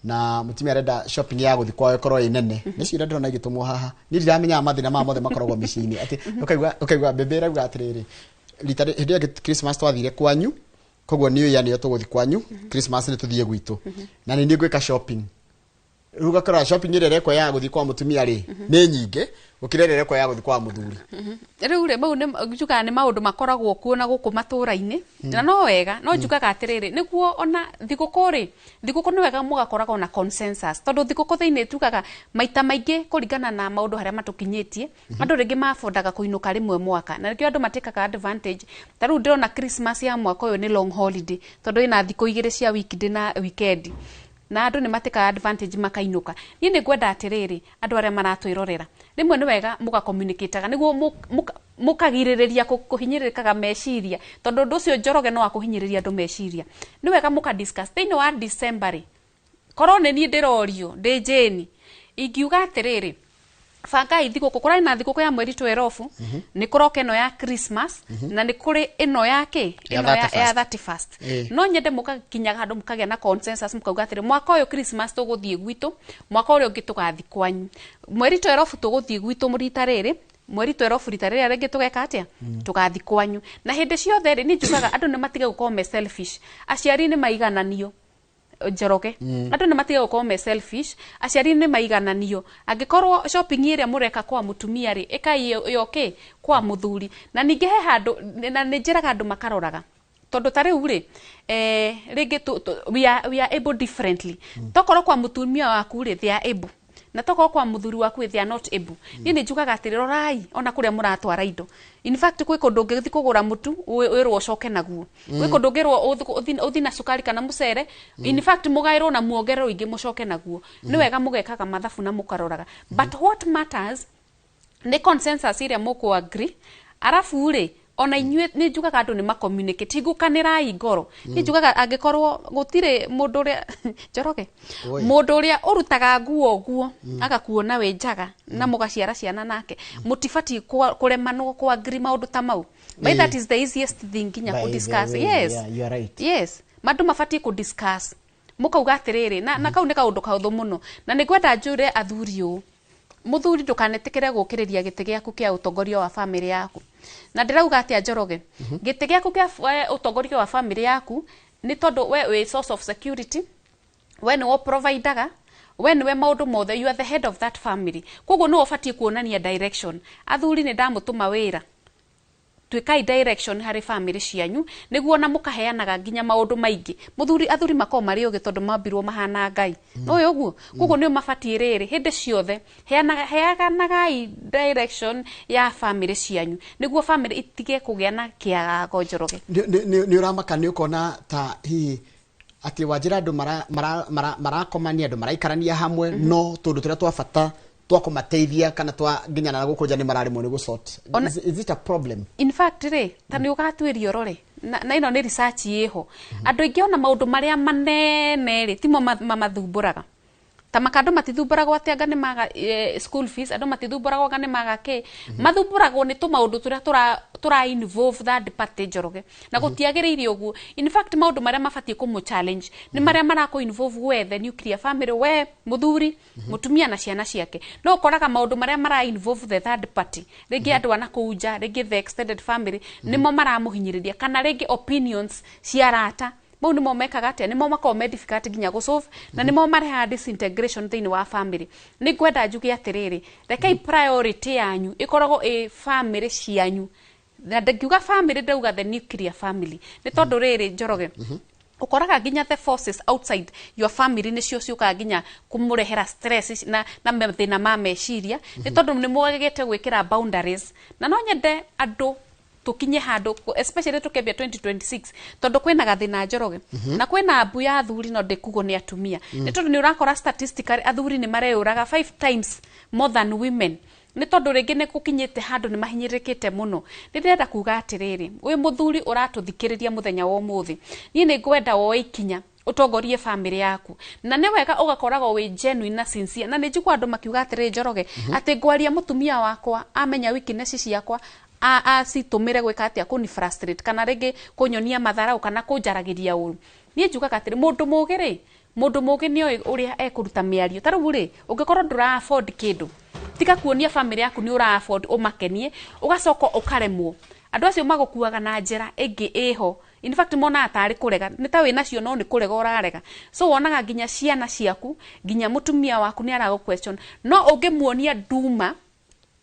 na mutumia arenda shopping ya guthi kwao ikorwo inene nicio ndona igitumwo haha ni ndiramenya mathina ma mothe makoragwo micini ati ukaigwa bebera gwa atiriri litari hindi ya Christmas twathire kwanyu koguo niyo yani yo tuguthi kwanyu Christmas ni tuthie gwitu na ni ngwika shopping ruga kora shopping ile reko ya guthi kwa mutumia ri ni nyinge ukirere reko ya guthi kwa muthuri riu re mau ni njuka ni maundu makoragwo kuona guku matura-ini na no wega no njukaga atiriri niguo ona thiguku ni wega mugakoragwo na consensus tondu thiguku thiini tukaga maita maingi kuringana na maundu haria matukinyitie andu ringi mafondaga kuinuka rimwe mwaka na rikio andu matekaga advantage taru ndirona Christmas ya mwaka uyu ni long holiday tondu ina thiku igiri cia weekday na weekend na andu ni mateka advantage makainuka ni ni gwenda atiriri andu aria maratwirorera rimwe ni wega muga communicateaga niguo mukagiriria kuhinyiririkaga meciria tondu ndu ucio Njoroge no akuhinyiriria andu meciria ni wega muka discuss thiini wa December korone ni ndirorio ndi Jane ingiuga atiriri banga ithiguku kurai na thiguku ya mweri 12 ni kuroka ino ya Christmas na ni kuri ino yake ino ya 31st no nyende mukakinyaga handu mukagia na consensus mukauga atiri mwaka uyu Christmas tuguthie gwitu mwaka uyu ungi tugathi kwanyu mweri 12 tuguthie gwitu murita riri mweri 12 rita riri ringi tugeka atia tugathi kwanyu na hindi ciothe ri ni njugaga andu ni matiga gukorwo me selfish aciari ni maigananio Njoroge andu ni matiga gukorwo me selfish aciari ni maigananio angikorwo shopping iria mureka kwa mutumia ri ikai yoke kwa muthuri na ninge he handu na njiraga andu makaroraga tondu tari uri ringi we are able differently tokorwo kwa mutumia waku ri they are able na tokorwo kwa muthuri waku they are not able ni njugaga atiri rorai ona kuria muratwara indo in fact kwi kundu ngithi kugura mutu wirwo coke naguo kwi kundu ngirwo uthi na sukari kana mucere in fact mugairwo na muongerero ingi mucoke naguo ni wega mugekaga mathabu na mukaroraga but what matters ni consensus iria muku agree arafu ri ona inyue ni njugaga andu ni macommunicate igukanirai ngoro ni njugaga angikorwo gutire mundu ria Njoroge mundu ria urutaga nguo guo agakuona we njaga na mugaciara ciana nake mutifati kuremanwo kwa agree maundu ta mau but that is the easiest thing nginya ku discuss yes you are right yes mandu mafati ku discuss mukauga atiriri na kau ni kaundu kauthu muno na ni gwenda njure athuri u muthuri ndukanetikire gukiriria giti giaku kia utongoria wa family yaku na ndirauga atia Njoroge giti giaku kia utongoria wa family yaku ni tondu we source of security we ni wo providaga we ni we maundu mothe you are the head of that family koguo no ufatie kuonania direction athuri ni ndamutuma wira twikai direction hari family cianyu niguo na mukaheanaga nginya maundu maingi athuri mako mari ugi tondu mambirwo mahana ngai no yo guo koguo ni mafatie riri hindi ciothe heanagai direction ya family cianyu niguo family itige kugia na kiagago Njoroge ni uramaka ni ukona ta hi ati wajira andu marakomania andu maraikarania hamwe no tundu turia twa bata twakumateithia kana twa nginya na gukunja ni marari mu ni gusort is it a problem in fact ri tani ugatwirio rore na ino ni research yeho andu ingi ona maundu maria manene ri timo mamathumburaga ta makando matithumbũragwo atĩ anga nĩ maga school fees, andũ matithumbũragwo anga nĩ maga kĩ, mathumbũragwo nĩ tũmaũndũ tũrĩa tũra involve third party Njoroge, na gũtiagĩrĩire ũguo. In fact maũndũ marĩa mabatiĩ kũmũ challenge nĩ marĩa marakũ involve we the nuclear family, we mũthuri mũtumia na ciana ciake. No ũkoraga maũndũ marĩa mara involve the third party, rĩngĩ andũ ana kũnja, rĩngĩ the extended family, nĩmo maramũhinyĩrĩria, kana rĩngĩ opinions cia arata. Mau nĩmo mekaga atĩa, nĩmo makoragwo me difficult nginya gũsolve, na nĩmo marehaga disintegration thĩinĩ wa family. Nĩ ngwenda njuge atĩrĩrĩ, rekei priority yanyu ĩkoragwo family cianyu. Na ndangiuga family, ndauga the nuclear family. Nĩ tondũ rĩrĩ Njoroge, ukoraga nginya the forces outside your family nĩcio ciũkaga nginya kũmũrehera stress na mathĩna ma meciria, nĩ tondũ nĩ mwagĩte gwĩkĩra boundaries. Na no nyende andũ tukinye handũ, especially tukĩambia 2026, tondũ kwĩna gathĩna Njoroge, na kwĩna mbu ya athuri no ndĩkugwo nĩ atumia. Nĩ tondũ nĩ ũrakora statistically athuri nĩ mareyũraga 5 times more than women. Nĩ tondũ rĩngĩ nĩ gũkinyĩte handũ nĩ mahinyĩrĩkĩte mũno. Nĩ ndĩrenda kuga atĩrĩrĩ, wĩ mũthuri ũratũthikĩrĩria mũthenya wa ũmũthĩ, niĩ nĩ ngwenda woe ikinya utongorie family yaku, na nĩ wega ũgakoragwo wĩ genuine na sincere. Na nĩ njigua andũ makiuga atĩrĩrĩ Njoroge, atĩ ngwaria mũtumia wakwa amenya weakness ciakwa, citumire gwĩka atĩa kũni frustrate, kana rĩngĩ kũnyonia matharau, kana kũnjaragĩria ũru. Niĩ njugaga atĩrĩ, mũndũ mũũgĩ rĩ, mũndũ mũũgĩ nĩ oĩ ũrĩa ekũruta mĩario. Ta rĩu rĩ, ũngĩkorwo ndũra afford kĩndũ, tiga kuonia family yaku nĩ ũra afford ũmakenie, ũgacoka ũkaremwo. Andũ acio magũkuaga na njĩra ĩngĩ ĩho. In fact mona atari kurega, nĩ ta wĩ nacio no nĩ kurega ũrarega. So wonaga nginya ciana ciaku, nginya mũtumia waku nĩ arago question. No ũngĩmuonia nduma,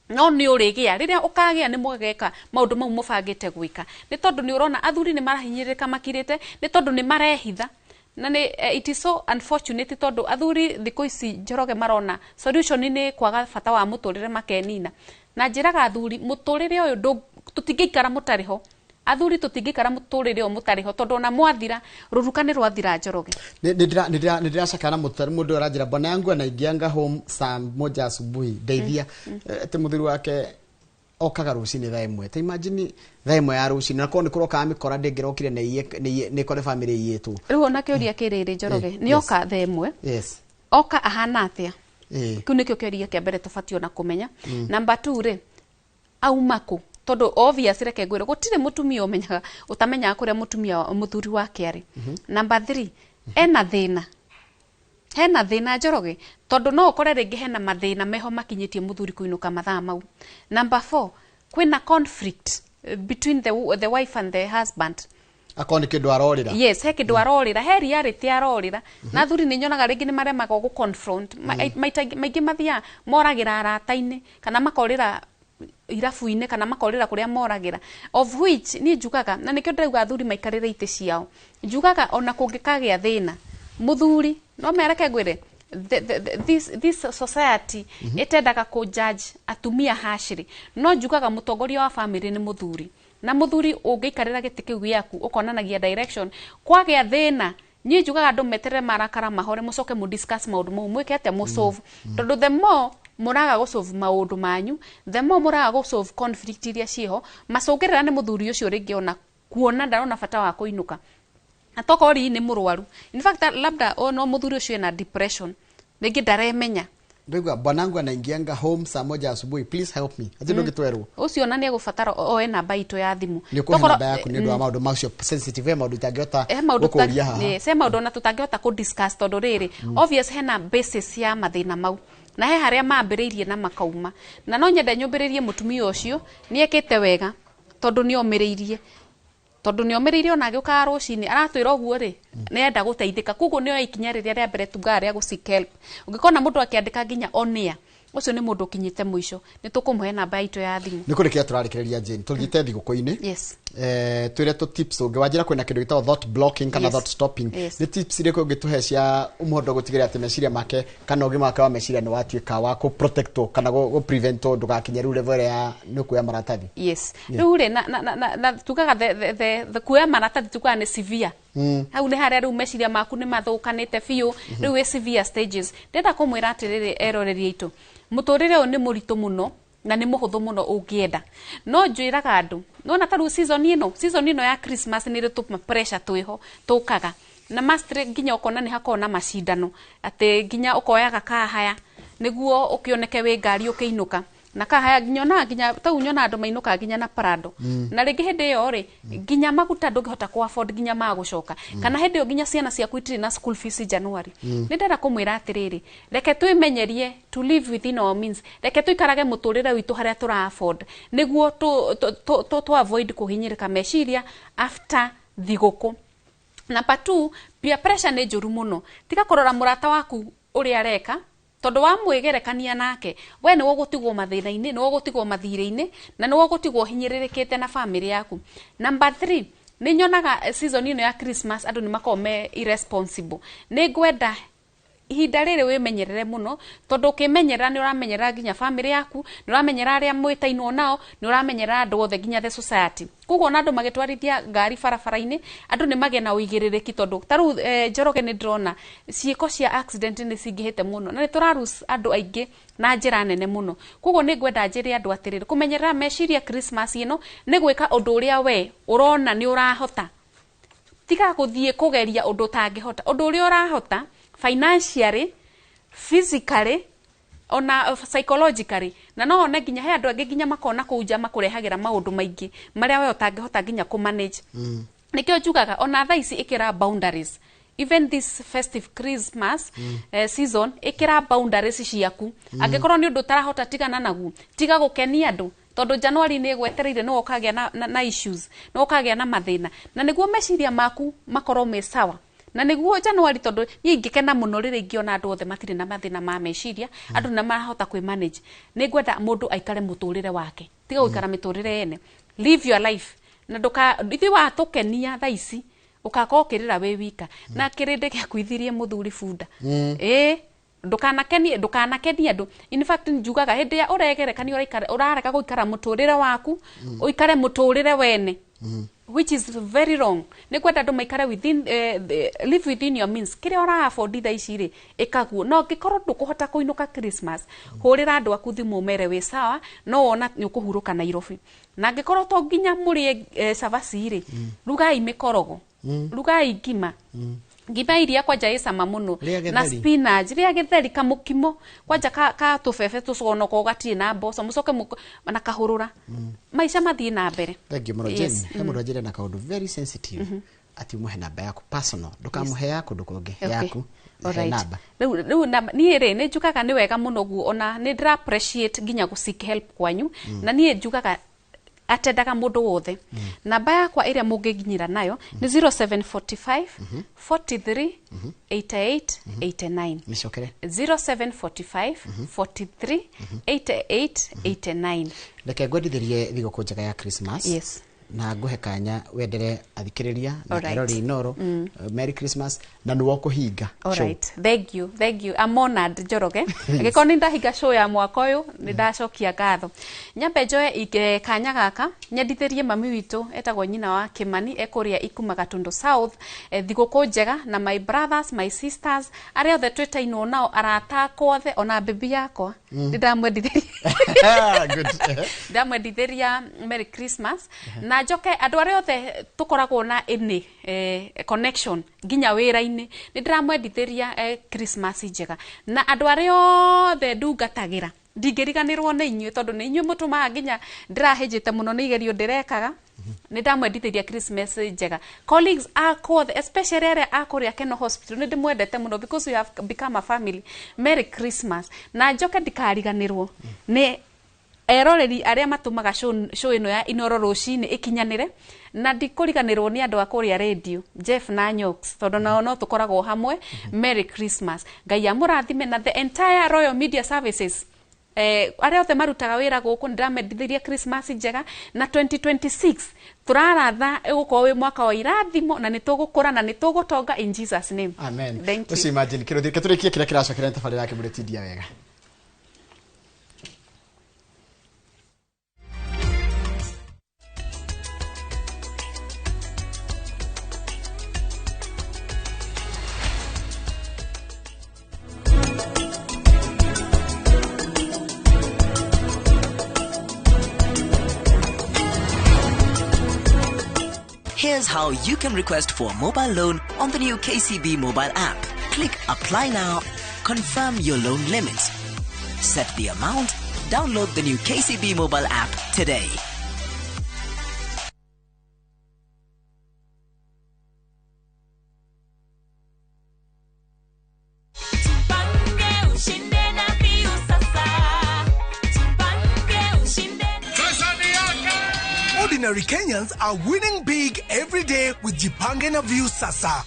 no nĩ ũrĩgĩa. Rĩrĩa ũkagĩa nĩ mũgeka maũndũ mau mũbangĩte gwĩka. Nĩ tondũ nĩ ũrona athuri nĩ marahinyĩrĩka makirĩte, nĩ tondũ nĩ marehitha. Na it is so unfortunate tondũ athuri thikũ ici Njoroge marona solution nĩ kwaga bata wa mũtũrĩre makenina. Na njĩraga athuri mũtũrĩre ũyũ tũtingĩikara mũtarĩ ho. Athuri tũtingĩikara mũtũrĩre ũyũ mũtarĩ ho, tondũ ona mwathira rũruka nĩ rwathira Njoroge. Nĩ ndĩracakana mũndũ aranjĩra bwana yangu anaingianga home saa 1 asubuhi ndeithia ati mũthuri wake okaga rũcinĩ thaa 1. Ta imagine thaa 1 ya rũcinĩ na korwo nĩ kũroka mĩkora ndĩngĩrokire nĩ kore family iyĩtwo. Rĩu ona kĩũria kĩrĩrĩ Njoroge, nĩ oka thaa 1. Yes. Oka ahana atĩa? Kĩu nĩkĩo kĩũria kĩa mbere tũbatiĩ ona kũmenya. Number 2 rĩ, auma kũ? Tondũ obvious reke ngwĩre gũtirĩ mũtumia ũmenyaga ũtamenyaga kũrĩa mũtumia mũthuri wake arĩ. Number 3, ena thĩna. Hena thĩna Njoroge, tondũ no ũkore rĩngĩ hena mathĩna meho makinyĩtie mũthuri kũinũka mathaa mau. Number 4, kwĩna conflict between the wife and the husband. Akoni kĩndũ arorĩra. Yes, he kĩndũ arorĩra, he reality arorĩra. Na athuri nĩ nyonaga rĩngĩ nĩ maremaga gũ confront. Maingĩ mathia moragĩra arata-inĩ, kana makorĩra irabu-inĩ, kana makorĩra kũrĩa moragĩra. Of which niĩ njugaga, na nĩkĩo ndĩrauga athuri maikarĩre itĩ ciao. Njugaga ona kũngĩkagĩa thĩna, mũthuri no mereke ngwĩre this society itendaga kũjudge atumia hashiri. No njugaga mũtongoria wa family nĩ mũthuri. Na mũthuri ũngĩikarĩra gĩtĩ kĩu gĩaku ũkonanagia direction, kwagĩa thĩna niĩ njugaga andũ meterere marakara mahore mũcoke mu discuss maũndũ mau mwĩke atĩa mu solve. Tondũ the more mũraga gũ solve maũndũ manyu, the more mũraga gũ solve conflict iria ciho, macũngĩrĩra nĩ mũthuri ũcio rĩngĩ ona kuona ndarona bata wa kũinũka. Atokori nĩ mũrwaru. In fact labda no mũthuri ũcio ena depression, rĩngĩ ndaremenya. Ndĩgwa bwanangu anaingianga home saa 1 asubuhi, please help me. Ati ndũngĩtwerwo. Ũcio na nĩ egũbatara oe namba itũ ya thimũ. Nĩ kũhe namba yaku nĩ ũndũ wa maũndũ macio sensitive, maũndũ itangĩhota gũkũria haha. Nĩ maũndũ na tũtangĩhota kũ discuss tondũ rĩrĩ obvious hena basis ya mathĩna mau. Na he harĩa mambĩrĩirie na makauma. Na no nyende nyũmbĩrĩrie mũtumia ũcio nĩ ekĩte wega tondũ nĩ omĩrĩirie. Tondũ nĩ omĩrĩirie ona agĩũka rũcinĩ aratwĩra ũguo rĩ, nĩ enda gũteithĩka. Kuguo nĩ oya ikinya rĩrĩa rĩa mbere tugaga rĩa gũ-seek help. Ũngĩkona mũndũ akĩandĩka nginya onia, ũcio nĩ mũndũ ũkinyĩte mũico. Nĩ tũkũmũhe namba itũ ya thimũ. Nĩ kũrĩkia tũrarĩkĩrĩria Jane. Tũthiĩte thigũkũ-inĩ. Yes. Twĩre tũ tips ũngĩwanjĩra kwĩna kĩndũ gĩtagwo thought blocking kana thought stopping. Nĩ tips irĩkũ ũngĩtũhe cia mũhondo gũtigĩrĩra atĩ meciria make kana ũgima wake wa meciria nĩ watuĩka wa kũ protect kana gũ prevent ndũgakinye rĩu level ya nĩ kuoya maratathi. Yes. Rĩu rĩ na tugaga the kuoya maratathi tugaga nĩ severe. Hau nĩ harĩa rĩu meciria maku nĩ mathũkanĩte biũ, rĩu ĩ severe stages. Ndenda kũmwĩra atĩrĩrĩ eroreri aitũ, mũtũrĩre ũyũ nĩ mũritũ mũno na nĩ mũhũthũ mũno ũngĩenda. No njĩraga andũ, nona ta rĩu season ĩno ya Christmas nĩ rĩ pressure twĩho tũkaga. na master nginya ukona ni hakona macindano ate nginya ukoyaga kahaya niguo ukioneke we ngari ukiinuka na kahaya nginya tau nyona andu mainuka nginya na Prado na ringi hindi yo ri nginya maguta ndungihota ku afford nginya magucoka kana hindi yo nginya ciana cia kwitire na school fees January ni ndera kumwira atiriri reke twimenyerie to live within our means reke tuikarage muturire witu haria tura afford niguo to avoid kuhinyirika meciria after thiguku. Number 2, peer pressure ni njuru muno tiga kurora murata waku uri areka tondu wa mwigerekania nake we ni wogutigwo mathina-ini ni wogutigwo mathire-ini na ni wogutigwo hinyiririkite na family yaku. Number 3, ni nyonaga season ino ya Christmas andu ni makome irresponsible ni ngwenda ihinda riri wimenyerere muno tondu ukimenyerera ni uramenyerera nginya family yaku ni uramenyerera aria mwitainwo nao ni uramenyerera andu othe nginya the society kugo na andu magitwarithia ngari barabara-ini andu ni magena uigiririki tondu taru Njoroge ni ndrona ciiko cia accident ni cingihite muno na ni turarus andu aingi na njira nene muno kugo ni ngwenda njiri andu atiriri kumenyerera meciria Christmas ino ni gwika undu uria we urona ni urahota tiga guthie kugeria undu tangihota undu uria urahota financially, physically, ona psychologically na no one nginya he andu angi nginya makona kuja makurehagira maundu maingi maria we utangihota nginya ku manage nikio njugaga ona thaici ikira boundaries even this festive Christmas season ikira boundaries ciaku angikorwo ni undu tarahota tigana nagu tiga gukenia andu tondu January ni gwetereire no ukagia na issues no ukagia na mathina na niguo meciria maku makorwo me sawa na niguo January tondu ni ingikena muno riri ingiona andu othe matire na mathina ma meciria andu na marahota kwi manage ni ngwenda mundu aikare muturire wake tiga guikara miturire yene live your life na nduka ithi wa tukenia thaici ukaka ukirira we wika na kirinde gya kwithirie muthuri bunda ndukanakenie andu in fact njugaga hindi ya uregerekania urareka guikara muturire waku uikare muturire wene which is very wrong ni kwenda andu maikare within live within your means kire ora afford thaici ri ikaguo no ngikorwo ndukuhota kuinuka Christmas hurira andu aku thimu mere we sawa no wona ni ukuhuruka Nairobi na ngikorwo to nginya muri savasi ri rugai mikorogo rugai ngima ngima iria kwanja icama muno na spinach ria githeri kamukimo kwanja ka tufefe tucono ko gatie na mboco mucoke na kahurura maisha mathie na mbere. Thank you Morojeni. He Morojeni na kaundu very sensitive ati muhe namba yaku personal ndukamuhe yaku ndukonge yaku namba riu ni ri ni njugaga ni wega muno gu ona ni ndira appreciate nginya gu seek help kwanyu na ni njugaga atendaga mundu wothe namba yakwa iria mungiginyira nayo ni 0745 43 88 89 micokere 0745 43 88 89 reke ngwendithirie thigũkũ njega ya Christmas. Yes. Na nguhe kanya wendere athikiriria na erori inoro Merry Christmas na nuwo kuhinga show. Alright, thank you I'm honored Njoroge ngikoni ndahinga show ya mwaka uyu ni ndacokia ngatho nyambe njoe kanya gaka nyendithirie mami witu etagwo nyina wa Kimani ekuria Ikuma Gatundu South thigũkũ njega na my brothers my sisters aria othe twitainwo nao arata kwothe ona bibi yakwa ndamwendithiria Merry Christmas na njoke andu aria othe tukoragwo na ini connection nginya wira-ini ni ndiramwendithiria Christmas njega na andu aria othe ndungatagira ndingiriganirwo ni inyuĩ tondu ni inyuĩ mutumaga nginya ndirahĩnjĩte muno ni igerio ndirekaga ni ndamwendithiria Christmas njega colleagues akothe especially aria akuria Keno Hospital ni ndimwendete muno because we have become a family. Merry Christmas na njoke ndikariganirwo ni eroreri aria matumaga show ino ya Inoro rucini ikinyanire na ndikuriganirwo ni andu akuria radio Jeff na Nyox tondu nao no tukoragwo hamwe. Merry Christmas Ngai amurathime na the entire Royal Media Services aria othe marutaga wira guku ndiramendithiria Christmas njega na 2026 turaratha gukorwo wi mwaka wa irathimo na nitugukura na nitugutonga in Jesus name. Amen. Thank you. Usimagine kiruthike turikie kira kiracokera tafadhali yake muretidia wega. Here's how you can request for a mobile loan on the new KCB mobile app. Click Apply Now, confirm your loan limits, set the amount, download the new KCB mobile app today. Ordinary Kenyans are winning big every day with Jipange na View Sasa.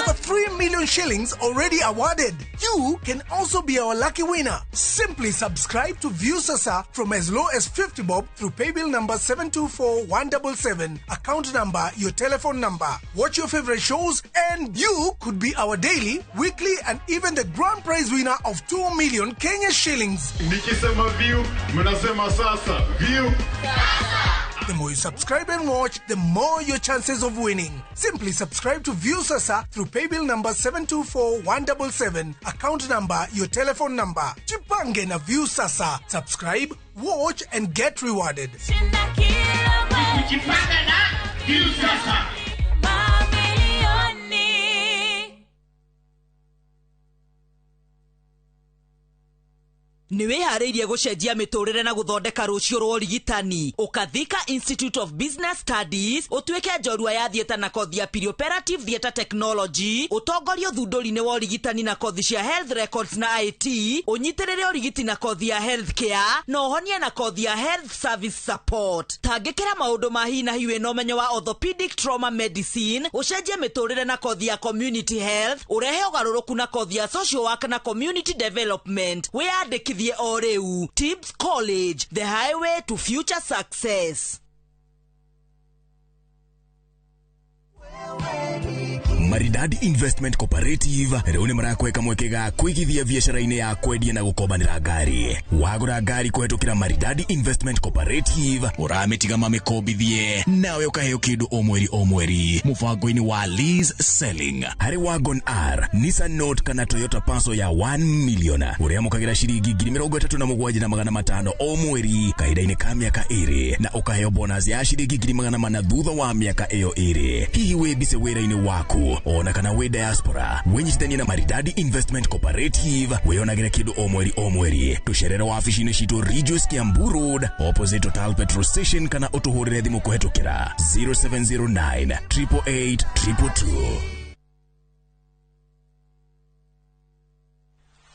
Over 3 million shillings already awarded. You can also be our lucky winner. Simply subscribe to View Sasa from as low as 50 bob through paybill number 724177, account number, your telephone number. Watch your favorite shows and you could be our daily, weekly and even the grand prize winner of 2 million Kenya shillings. Nikisema View, mnasema Sasa. View Sasa. The more you subscribe and watch, the more your chances of winning. Simply subscribe to View Sasa through paybill number 724177, account number, your telephone number. Jipange na View Sasa. Subscribe, watch and get rewarded. Jipange na View Sasa. Niwehariirie gucenjia miturire na guthondeka rucio rwa urigitani Ukathika Institute of Business Studies utuike njorua ya thieta na kothi ya Perioperative Theatre Technology utongorio thunduri-ini wa urigitani na kothi cia Health Records na IT unyitirire urigiti na kothi ya Healthcare na uhonie na kothi ya Health Service Support. Tangikira maundu ma hi na hiwe no umenyo wa Orthopedic Trauma Medicine ucenjie miturire na kothi ya Community Health urehe ugaruruku na kothi ya Social Work na Community Development. Wiyandikithie oreu. Tibbs College, the highway to future success. Maridadi Investment Cooperative rĩu nĩ marakweka mwekega kwigithia biashara-inĩ ya kwendia na gukombanĩra ngari. Wagũra ngari kũhetũkĩra Maridadi Investment Cooperative ũramĩtiga mamĩkombithie nawe ũkaheo kĩndũ o mweri mũbango-inĩ wa lease selling. Harĩ Wagon R, Nissan Note kana Toyota Passo ya 1 million ũrĩamũkagĩra ciringi 37,500 o mweri kahinda-inĩ ka mĩaka 2 na ũkaheo bonus ya ciringi 400,000 thutha wa mĩaka ĩyo 2. Hihi wĩmbice wĩra-inĩ waku ona kana we diaspora wenyitithanie na Maridadi Investment Cooperative weyonagĩre kĩndũ o mweri tucerere wabici-inĩ citũ Regius Kiambu Road opposite Total Petrol Station kana ũtũhũrĩre thimũ kũhetũkĩra 0709 888 222.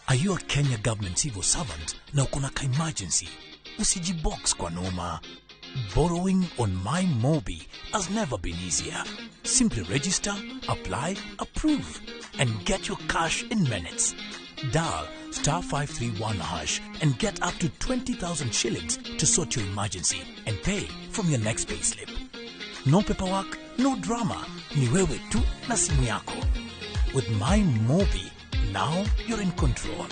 Are you a Kenya government civil servant na uko na emergency? Usijibox kwa noma. Borrowing on MyMobi has never been easier. Simply register, apply, approve, and get your cash in minutes. Dial *531# and get up to 20,000 shillings to sort your emergency and pay from your next payslip. No paperwork, no drama. Ni wewe tu na simu yako. With MyMobi, now you're in control.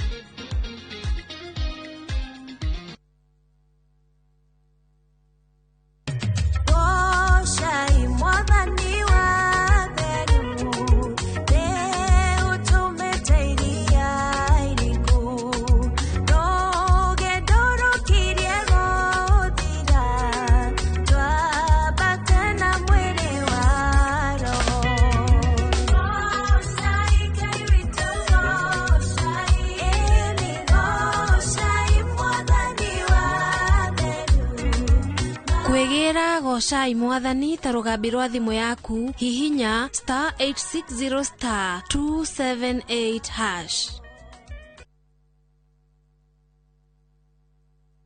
Goshai mwathani ta rugambi rwa thimu yaku hihinya *860 *278#.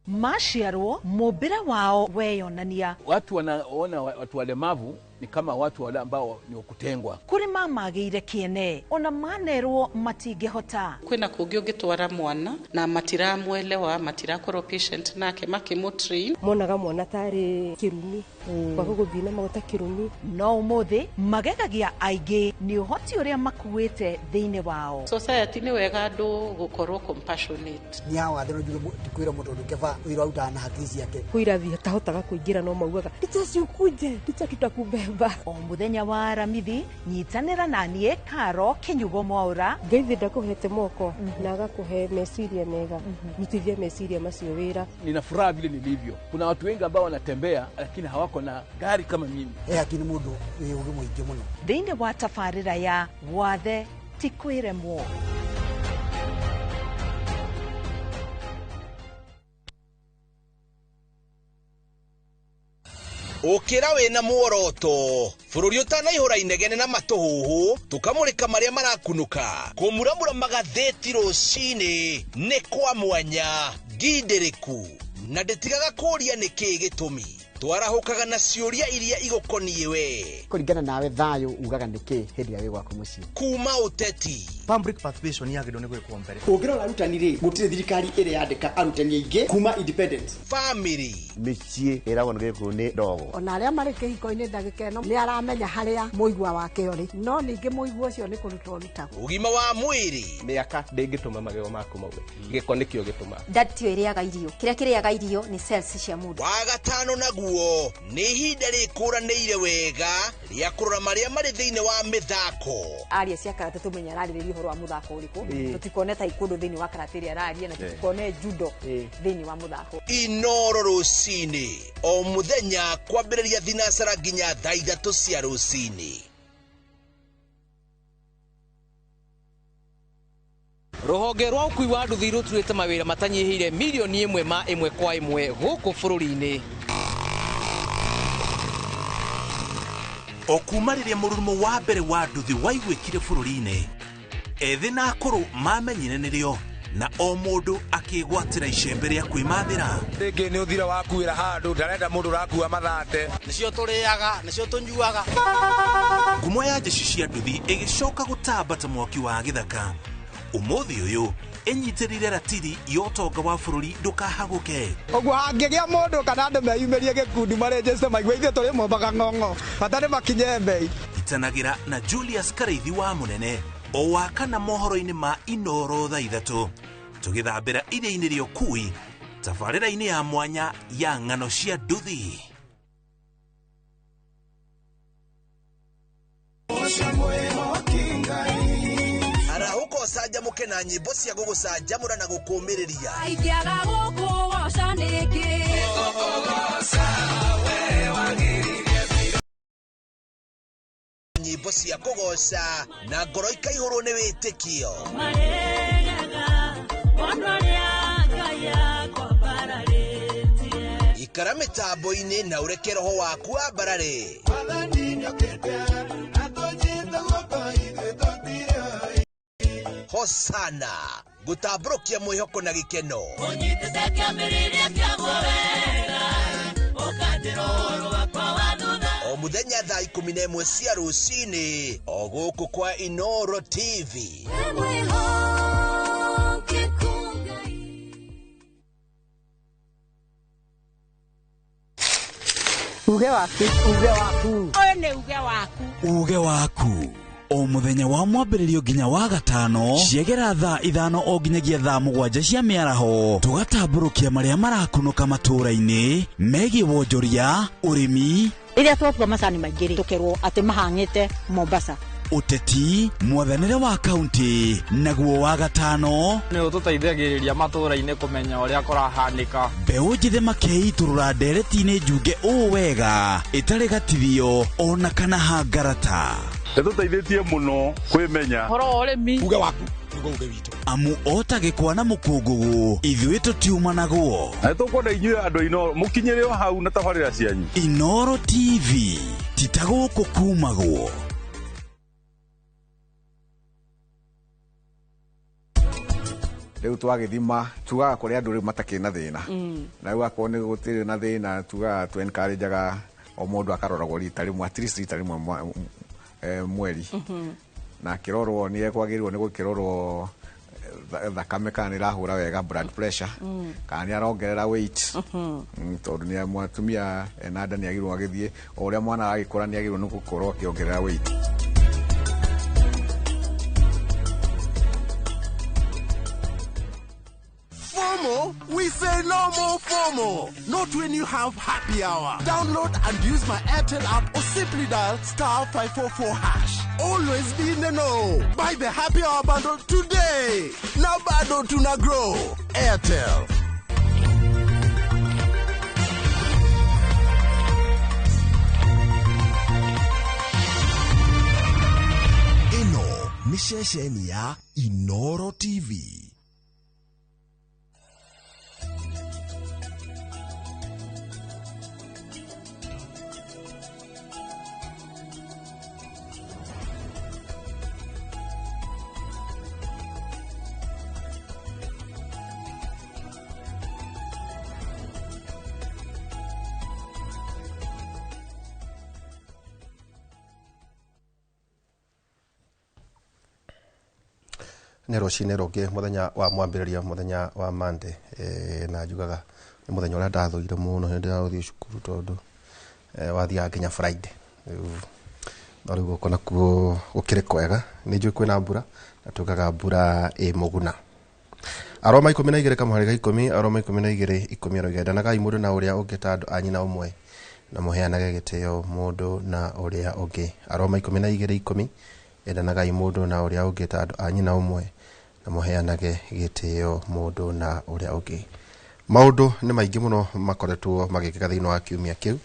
Mashiaro mobira wao weyonania. Watu wanaona watu walemavu ni kama watu wale ambao ni kutengwa. Kuri mamagire kiene ona manerwo matingehota. Kwina kungi ungitwara mwana na matiramwelewa matirakoro patient nake makimutrain monaga mwana tari kirumi kwa guthina magota kirumi no umuthi magegagia aingĩ ni uhoti uria makuite thiine wao. Society ni wega andu gukorwo compassionate. Nyawa thero njuge tikwira mundu ndukeva wira utana haki ciake. Kuira thia tahotaga kuingira no maugaga ndicha ciukuje ndicha tutakube December. O muthenya wa ramithi nyitanira nanie Karo Kinyugo Mwaura. Ngai ndakuhete moko na agakuhe meciria mega. Rutithie meciria macio wira. Nina furaha vile nilivyo. Kuna watu wengi ambao wanatembea lakini hawako na gari kama mimi. Akini mundu wi ugi muingi muno. Thiini wa tafarira ya wathe tikwiremwo. Ukira wina muoroto bururi utanaihura inegene na matuhuhu tukamurika maria marakunuka kumuramura magatheti rucini ni kwa mwanya ngindiriku na nditigaga kuria niki gitumi twarahukaga na ciuria iria igukonie we kuringana nawe thayo ugaga niki hindi ya wigwa kumuci kuma uteti public participation yagirwo ni gwikwo mbere ungirora arutani ri gutire thirikari iri yandika arutani aingi kuma independent family micie iragwo ni gwikwo ni ndogo ona aria mari kihiko-ini ndagika ino ni aramenya haria muigwa wake uri no ningi muigwa ucio ni kurutwo rutagwo ugima wa mwiri miaka ndingituma magego maku maume giko nikio gituma ndatio iriaga irio kiria kiriaga irio ni cells cia mundu wa gatano naguo ni ihinda rikuranĩire wega ria kurora maria mari thiini wa mithako aria cia karate tumenya ararĩrĩria uhoro wa muthako uriku tutikone taekwondo thiini wa karate ria araria na tutikone judo thiini wa muthako Inoro rucini o muthenya kwambĩrĩria thinacara nginya thaa 3 cia rucini. Ruhonge rwa ukui wa nduthi ruturite mawira matanyihire milioni 1 ma 1 kwa 1 guku bururi-ini. Okumariria mururumo wa mbere wa nduthi waigwikire bururi-ini ethi na akuru mamenyire nirio na o mundu akigwatira icembe ria kwimathira ringi ni uthira wakuira handu ndarenda mundu rakua mathate nicio turiaga nicio tunyuaga ngumo ya jeshi cia nduthi igicoka gutambata mwaki wa githaka umuthi uyu enyitirire ratiri yotonga wa bururi ndukahaguke oguo hangigia mundu kana andu meyumirie gikundi marejeste maigua ithuĩ tũrĩ mombaga ng'ong'o bata nĩ makinye mbei itanagira na Julius Kareithi wa munene o wakana mohoro-ini ma Inoro thaa 3 tugithambira iria-ini ria ukui tabarĩra-ini ya mwanya ya ng'ano cia nduthi. Arahuko sajamuke na nyimbo cia gugucanjamũra na gukumĩrĩria aikiaga gukugoca nĩkĩ nyimbo cia kugoca na ngoro ikaihũrwo nĩ wĩtĩkio ikara mĩtambo-inĩ na ũreke roho waku ambarare Hosana gutambũrũkia mwĩhoko na gĩkeno ũnyitĩte kĩambĩrĩria kĩa wega ũkanjĩra ũhoro wakwa wa thutha o muthenya thaa 11 cia rũcinĩ o gũkũ kwa Inoro TV. Uge waku Oyo nĩ uge waku uge waku o muthenya wa mwambĩrĩrio nginya wa gatano ciegera thaa 5 o nginyagia thaa 7 cia mĩaraho tugatambũrũkia marĩa marakunuka matũũra-inĩ megiĩ wonjoria ũrĩmi iria twatua macani maingĩ tukerwo atĩ mahang'ĩte Mombasa uteti mwathanĩre wa kaunti naguo wa gatano nĩ ũtũteithagĩrĩria matũũra-inĩ kũmenya ũrĩa kũrahanĩka mbeũ njĩthĩ makeiturũra ndereti-inĩ njunge ũũ wega ĩtarĩ gatithio ona kana hangarata Nĩtũteithĩtie mũno kwĩmenya horo ũrĩmi uge waku nĩguo uge witũ amu otagĩkwa na mũkũngũgũ ithuĩ tũtiumanagwo na nĩtũkwenda inyuĩ andũ Inoro mũkinyĩre o hau na tabarĩra cianyu Inoro TV titagũkũ kumagwo riu twagithima tugaga kuri andu riu matakĩ na thĩna na riu akorwo nĩ gũtirĩ na thĩna tugaga tu encourageaga o mũndũ akaroragwo rita rĩmwe at least rita rĩmwe mweri na kĩrorwo nĩ ekwagĩrĩirwo nĩ gũkĩrorwo thakame kana nĩ rahũra wega blood pressure kana nĩ arongerera weight tondũ nĩ mwatumia ena nda nĩ agĩrĩirwo agĩthiĩ o ũrĩa mwana aragĩkũra nĩ agĩrĩirwo nĩ gũkorwo akĩongerera weight. FOMO So, we say no more FOMO. Not when you have happy hour. Download and use my Airtel app or simply dial *544#. Always be in the know. Buy the happy hour bundle today. Now bado tuna grow. Airtel. Ino ni shesheni ya Inoro TV. Nero shineroge muthenya wa mwambiriria muthenya wa Monday na jugaga ni muthenya ura ndathuire muno hindi ya uthii cukuru tondu wathia nginya Friday no riu gukona kuo gukire kwega ni njui kwina mbura na tugaga mbura muguna Aroma 12 kamuhariga 10 Aroma 12 10 rogenda na gai mundu na uria ungita andu anyina umwe na muheanage gitio mundu na uria ungi Aroma 12 10 endanagai mundu na uria ungita andu anyina umwe na muheanage gitio mundu na uria ungi maundu ni maingi muno makoretwo magikika thiini wa kiumia kiu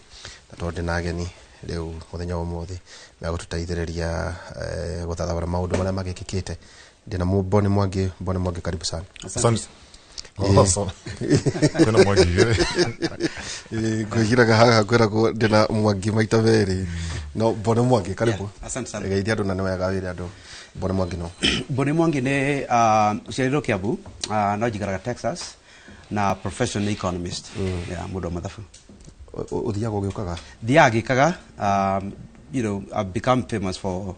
na tondu na ageni riu muthenya umuthi megututaithiriria guthathawara maundu maria magikikite ndina Boni Mwangi karibu sana. Asante. Awesome. Kuna Mwangi kuhiraga haha kwera ndina Mwangi maita veri no Boni Mwangi karibu. Asante sana. Geithia andu na ni wega wira andu Boni Mwangi no Boni Mwangi ni uciarĩirwo Kiambu no njikaraga Texas na professional economist ya mundu wa mathabu uthiaga ugiukaga thiaga you know, I've become famous for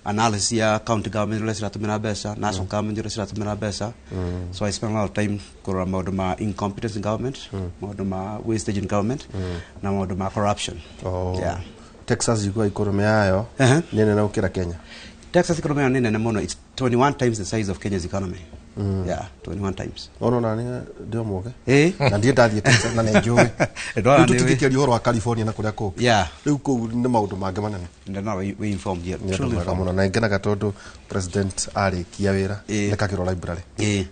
analysis ya county government uria ciratumira mbeca national government uria ciratumira mbeca so I spend a lot of time kurora maundu ma incompetence in government maundu ma wastage in government na maundu ma corruption. Yeah. Texas yuko economy yayo nene na ukira Kenya. Texas economy nene na mono, it's 21 times the size of Kenya's economy. Yeah, 21 times. Ono nani ndio moge? Na ndiye ndathie Texas na nenjoe. Ndio tukikiria uhoro wa California na kuria ko. Yeah. Riu ko ni maundu mange manene. No, we informed you. Truly informed. Na ngena gatondu president ari kia wira nekakiro library.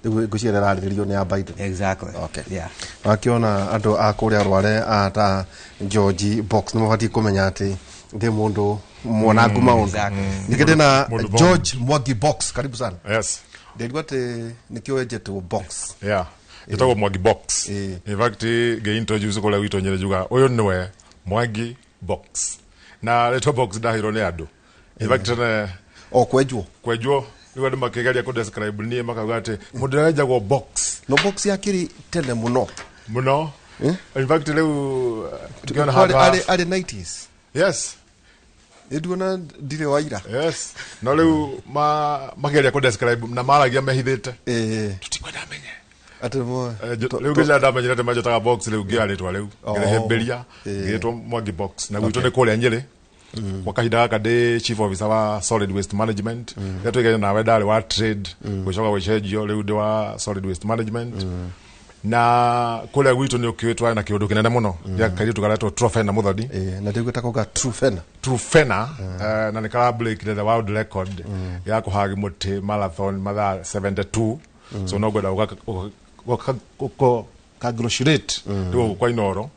Riu guciera raririo ni ya Biden. Exactly. Okay. Yeah. Akiona andu akuria rware ata George Box no mabati kumenya ati ndi mundu mwanangu maundu. Nikende na George Mwangi Box karibu sana. Yes. Ndegwa te nikio ejeto box. Yeah. Itago Mwangi Box. In fact ge introduce ko la wito nyere juga oyo nwe Mwangi Box. Na leto box da hiro ne ado. In fact na kwejo niwe makegalia ko describe ni makagate mudaraja go box. No box yakiri tele muno. In fact leo tukiona hapa are 90s. Yes. Eduna dire waira. Yes. No leo mageria ko describe na maragia mehithite. Tutikwenda menye. Atemo. Leo gija ndamenye nate majota box leo gialetwa leo. Hemberia. Getwa Mwangi Box. Na gwito ne kole Nyeri. Kwa kahinda gaka ndi chief officer wa solid waste management. Gatwege na wedale wa trade. Gwicoka gwicejio leo ndi wa solid waste management. Na kule gwito ni ukiwetwa na kiundu kinene muno ya kairitu galetwo Trofena Muthodi na ndiguta koga Trofena na nikala break the world record ya kuhagi muti marathon mathaa 72 so no gwenda uko kagloshirate ndio kwa Inoro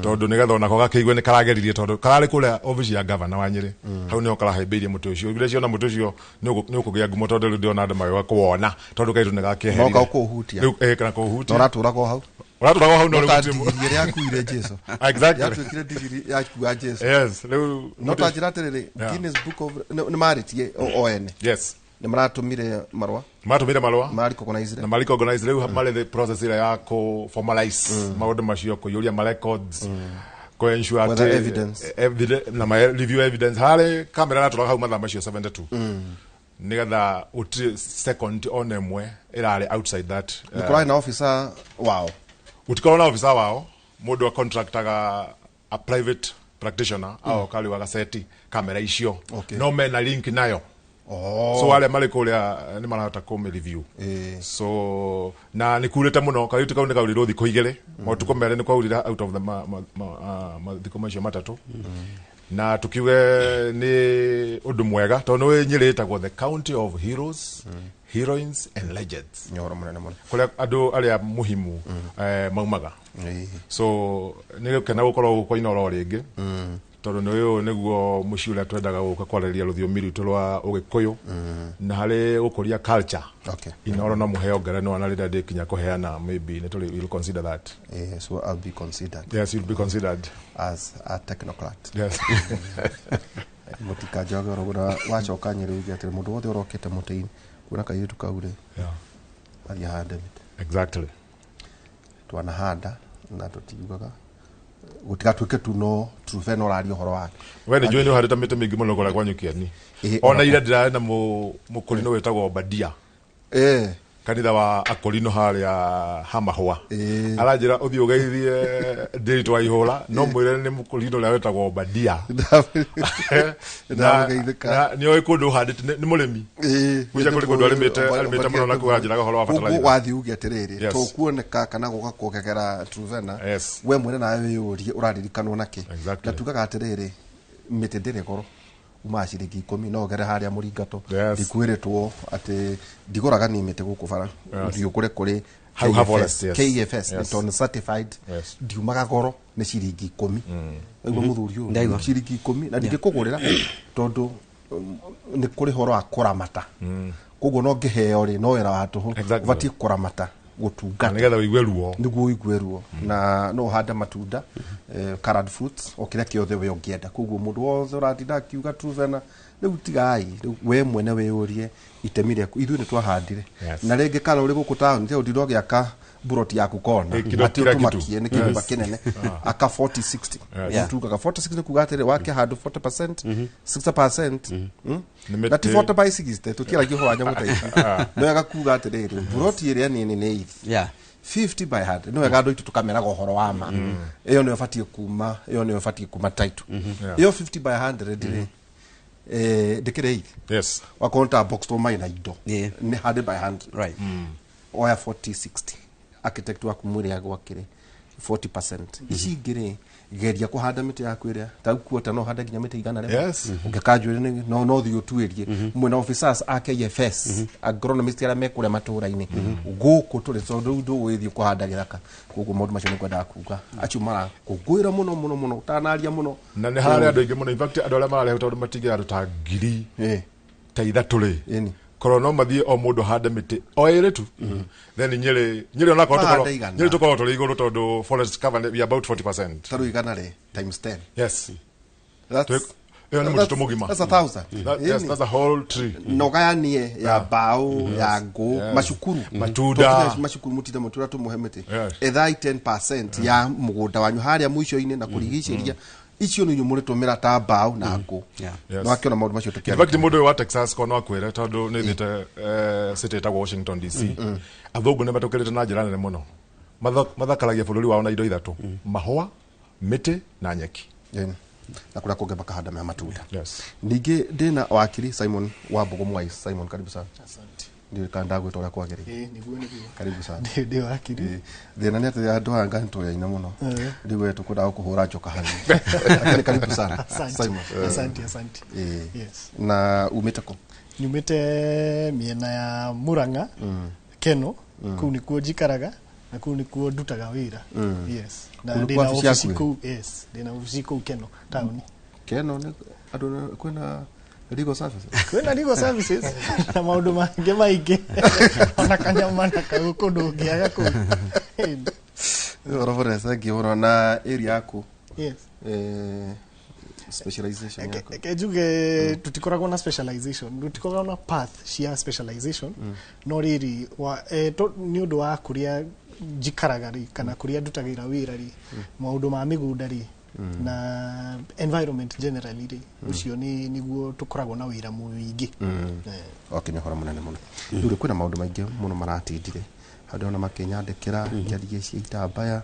tondu nigetha ona ko gakiigwe ni karageririe tondu karari kule office ya governor wa Nyeri hau niho karahemberie muti ucio gire ciona muti ucio ni ukugia ngumo tondu ndio na ndama yo kuona tondu kaitu ni gakeheria no kuhutia kana kuhutia no ratura ko hau no digiri yaku ire Jesu exactly yatwikire digiri yaku ya Jesu yes leo no tajiraterere Guinness Book of ni maritie ON yes ni maratumire marwa mariko organize na mariko organize leo male the process ile ya ko formalize maundu macio ko yuria ma records ko ensure that evidence na ma review evidence hale camera natula hau mathaa macio 72 nigetha uti second on emwe irare outside that nikolai na officer wow utikao na officer wao mundu wa contractaga a private practitioner au kali wa gaseti kamera icio no mena link nayo so wale mali kuria ni marahota ku review so na ni kurite muno karitu kau ni kauriro thiko igere motuko mere ni kwaurira out of the thiko macio matatu na tukiuge ni undu mwega tondu we nyiritagwo the county of heroes heroines and legends nyoro munene muno kuria andu aria muhimu maumaga so ni kana gukorwo kwa inoro ringi tondu niyo niguo muci uria twendaga guka kwariria ruthiomi rwitu rwa Ugikuyu na hari gukuria culture inoro no muheo ngerenwa na rida ndikinya kuheana maybe ni tuli will consider that so I'll be considered. Yes, you'll be considered as a technocrat. Yes. Mutika joga rogura wachoka nyirugi ati mundu wothe urokete muteini kuna kayitu kaure ali hada exactly twana hada na tutiugaga gutika twike tuno Truvena rari horo wake we ni joini harita mite mingi muno kora kwa nyukiani ona ira ndira na mukurino wetagwo Badia kanitha wa akorino haria hamahwa aranjira uthio geithie ndiri wa ihura no mwire ni mukurino ria wetagwo Badia na ni oi kundu handite ni murimi kuja kuri kundu arimite muno na kuanjira horo wa fataliza gugu wathi ugi atiriri to kuoneka kana guka kugegera Truvena we mwire nawe yuri uraririkanwo nake na tugaga atiriri mite ndire goro uma ciringi 10 no gere haria muringato ndikwiritwo ati ndiguraga ni mite guku bara ndio kuri KFS ton certified ndiumaga goro ni ciringi 10 ego muthuri uyu ciringi 10 na ndikugurira tondu ni kuri horo akuramata koguo no ngiheo ri no wera watu vatie kuramata gutungana nigetha uigwe ruo niguo uigwe ruo na no handa matunda colored fruits okira kiothe we ongienda koguo mundu wothe uratinda akiuga Truvena riu tigai we mwene we urie itemire ithu ni twahandire na renge kana uri guku town ndio ndiro giaka buroti yaku kona ati utumakie ni kinyumba kinene aka 40-60 tukaga 40-60 kugatire wake hadu 40% 60% na 40 by 60 tukira giho wanya mutaithi no yagakuga atiriri buroti iria nini ni 50 by 100 no yagado itu tukamera gohoro wama iyo no yafatie kuma title iyo 50 by 100 dire dekire yes wakonta box to mine ido ni 100 by 100 right oya 40-60 architect wa kumuri agwakire 40% icingire geria kuhanda miti yaku iria takuota no handa ginya miti igana rĩmwe ungekajure no thio tuerie mwena officers AKFS agronomist ara mekure matura-ini guku turi tondu ndu withio kuhanda githaka koguo maundu macio ni kwenda kuga achumara kugwira muno utanaria muno na ni hari andu ingi muno in fact andu aria marare tondu matige andu ta ngiri ta ithatu ri korono mathie o mundu hande miti o ire tu then nyiri ona ko nyiri to tuli iguru tondu forest cover be about 40% taru igana ri times 10 yes that's yo ni mutu mugima that's 1000 yes that's a whole tree no gayanie ya bao ya ngo mashukuru matunda mashukuru mutida mutura tu muhemete ethai 10% ya mugunda wanyu haria muico-ini na kurigiceria icio ni nyumure tumira ta bao na ngo no akiona maundu macio tukia in fact mundu wa Texas kono akwira tondu ni thite city ta Washington DC athungu ne batukirite na njira nene muno mathakaragia bururi wao na indo ithatu mahua miti na nyeki na kula koge bakahanda me matunda ningi ndina wakiri Simon wa Bogomwai Simon karibu sana asante ndio kanda gwitwa kwa geri niguo karibu sana ndio wakiri thina ni ati andu anga ntu ya ina muno ndigwe tukunda kuhura njoka hani karibu sana Simon asante yes na umetako nyumite miena ya Muranga Keno kuu ni kuojikaraga na kuu ni kuodutaga wira yes na ndina ofisi kuu ndina ofisi kuu Keno town Keno ni adona kwena legal services kwena legal services na maundu mange maingi ona kanyama na kagukundu ngiaga ku orofore sagi na area yako yes specialization yako kejuge tutikoragwo na specialization tutikoragwo na path cia specialization no riri wa ni undu wa kuria jikaragari kana kuria ndutagira wira ri maundu ma migunda ri na environment generally ri ucio ni niguo tukoragwo na wira muingi okay nyahora munene muno ndure kwina maundu maingi muno maratindire handu ona makinyandikira njarie cia itambaya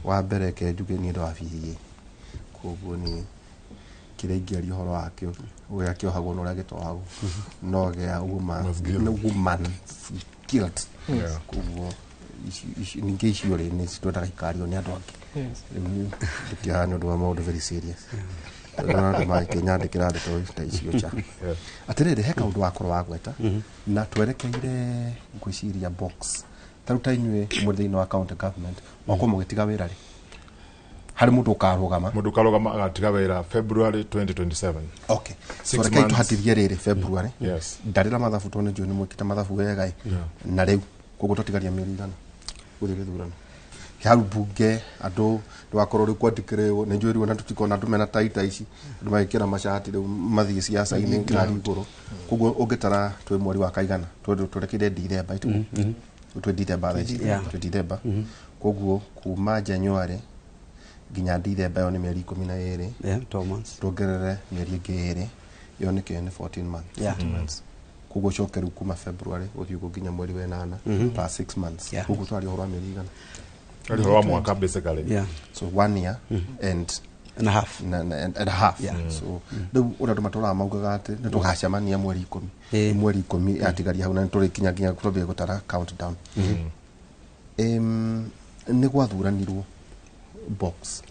wa mbere ke njuge ni ndo afirie koguo ni kire ingiaria horo wakio uria kiohagwo no uria gitohagwo no gea woman guilt kuguo ninge icio ri ni citwendaga ikario ni andu angi ndikiha ni undu wa maundu very serious na ma kinyandikira ndeto ta icio cha atiriri he kaundu wakorwo wagweta na twerekeire ngwiciria box taruta inywe muthiini wa county government wako mugitiga wira ri hari mundu ukarugama agatiga wira February 2027. Okay, so reke tuhatirie riri February. Yes, ndarira mathabu tone njoni mwikite mathabu wega na riu koguo tutigaria mieri igana guthire thurano hau bunge andu ndwakorwo ri kwandikirwo ni njuri wona tutikona andu mena taita ici andu magikira mashati riu mathie siasa ini ngari iguru koguo ungitara twi mweri wa kaigana turekire December itu twi December koguo kuma January ginya December yo ni mieri 12 12 months tuongerere mieri ingiri yo ni 14 months koguo cokeru kuma February uthio ginya mweri wa 8 plus 6 months koguo twari horo mieri igana ari horo mwaka basically so 1 year and a half and a half so riu ura tumatora maugaga ati ni tugacemania mweri 10 mweri 10 atigari hau na turi kinya kutobie gutara countdown ni gwathuranirwo box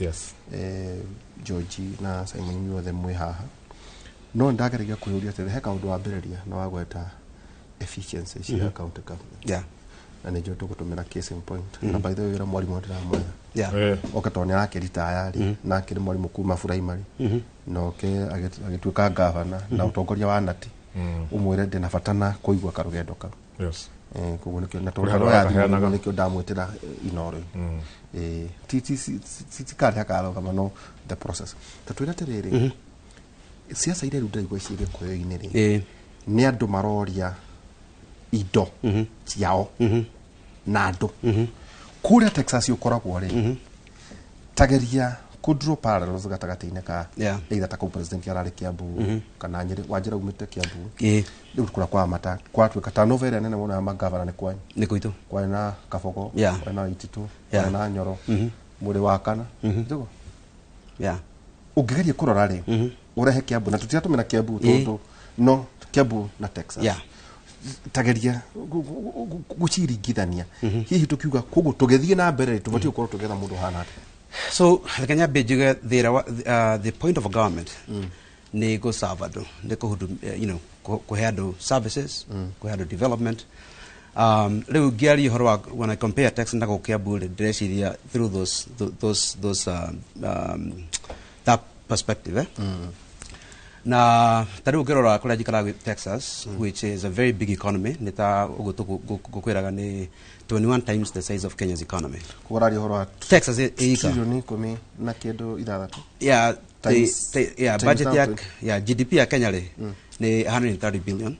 George na Simon nyuothe mwe haha no ndageragia kuhuria ati he kaundu wa mbereria na wagweta efficiency cia county government na nä njå tå gå tå mä ra case in point na by the way wä ra mwarimå ndä ramwenya oke tondå nä arakä ritayarä na akä rä mwarimå kuma primary na oke agä tuä ka ngavana na utongoria wa nati umwä re ndä na batana kå igua karå gendo kau koguo nä kä na tondå nä kä ndamwä tä ra inoro tikarä hakarogama no the process tatwä ra tä rä rä ciaca irä rä u ndaigua iciria kwoyo-inä rä nä andå maroria indo ciao na andå kå rä a Texas ukoragwo rä tageria kudro parallels gatagatä-inä ka either ta kå president ararä Kiambu kana Wanjira umä te Kiambu rä u kå kwa mata kwatuä ka tanova ä rä a nene må no ya magavana nä kwanyu nä kå itå kwarä na Kabogo kwarä na Ititå kwarä na Nyoro må rä wa kana å ngä geria kå rora rä å rehe Kiambu na tå tiratå mä ra Kiambu tondå no Kiambu na Texas tageria guciringithania hihi tukiuga koguo tugethie na mbere tubatie gukorwo tugetha mundu hana so Kenya bejuga the point of a government ni go savado ni ko ko handle services ko handle development leo giari horwa when I compare Texas na ko Kiambu dressiria through those that perspective na tari ukirora kula jikara with Texas which is a very big economy nita gukwiraga ni 21 times the size of Kenya's economy kurari horo Texas trilioni 10 na kindu 6 budget ya GDP ya Kenya ni 130 billion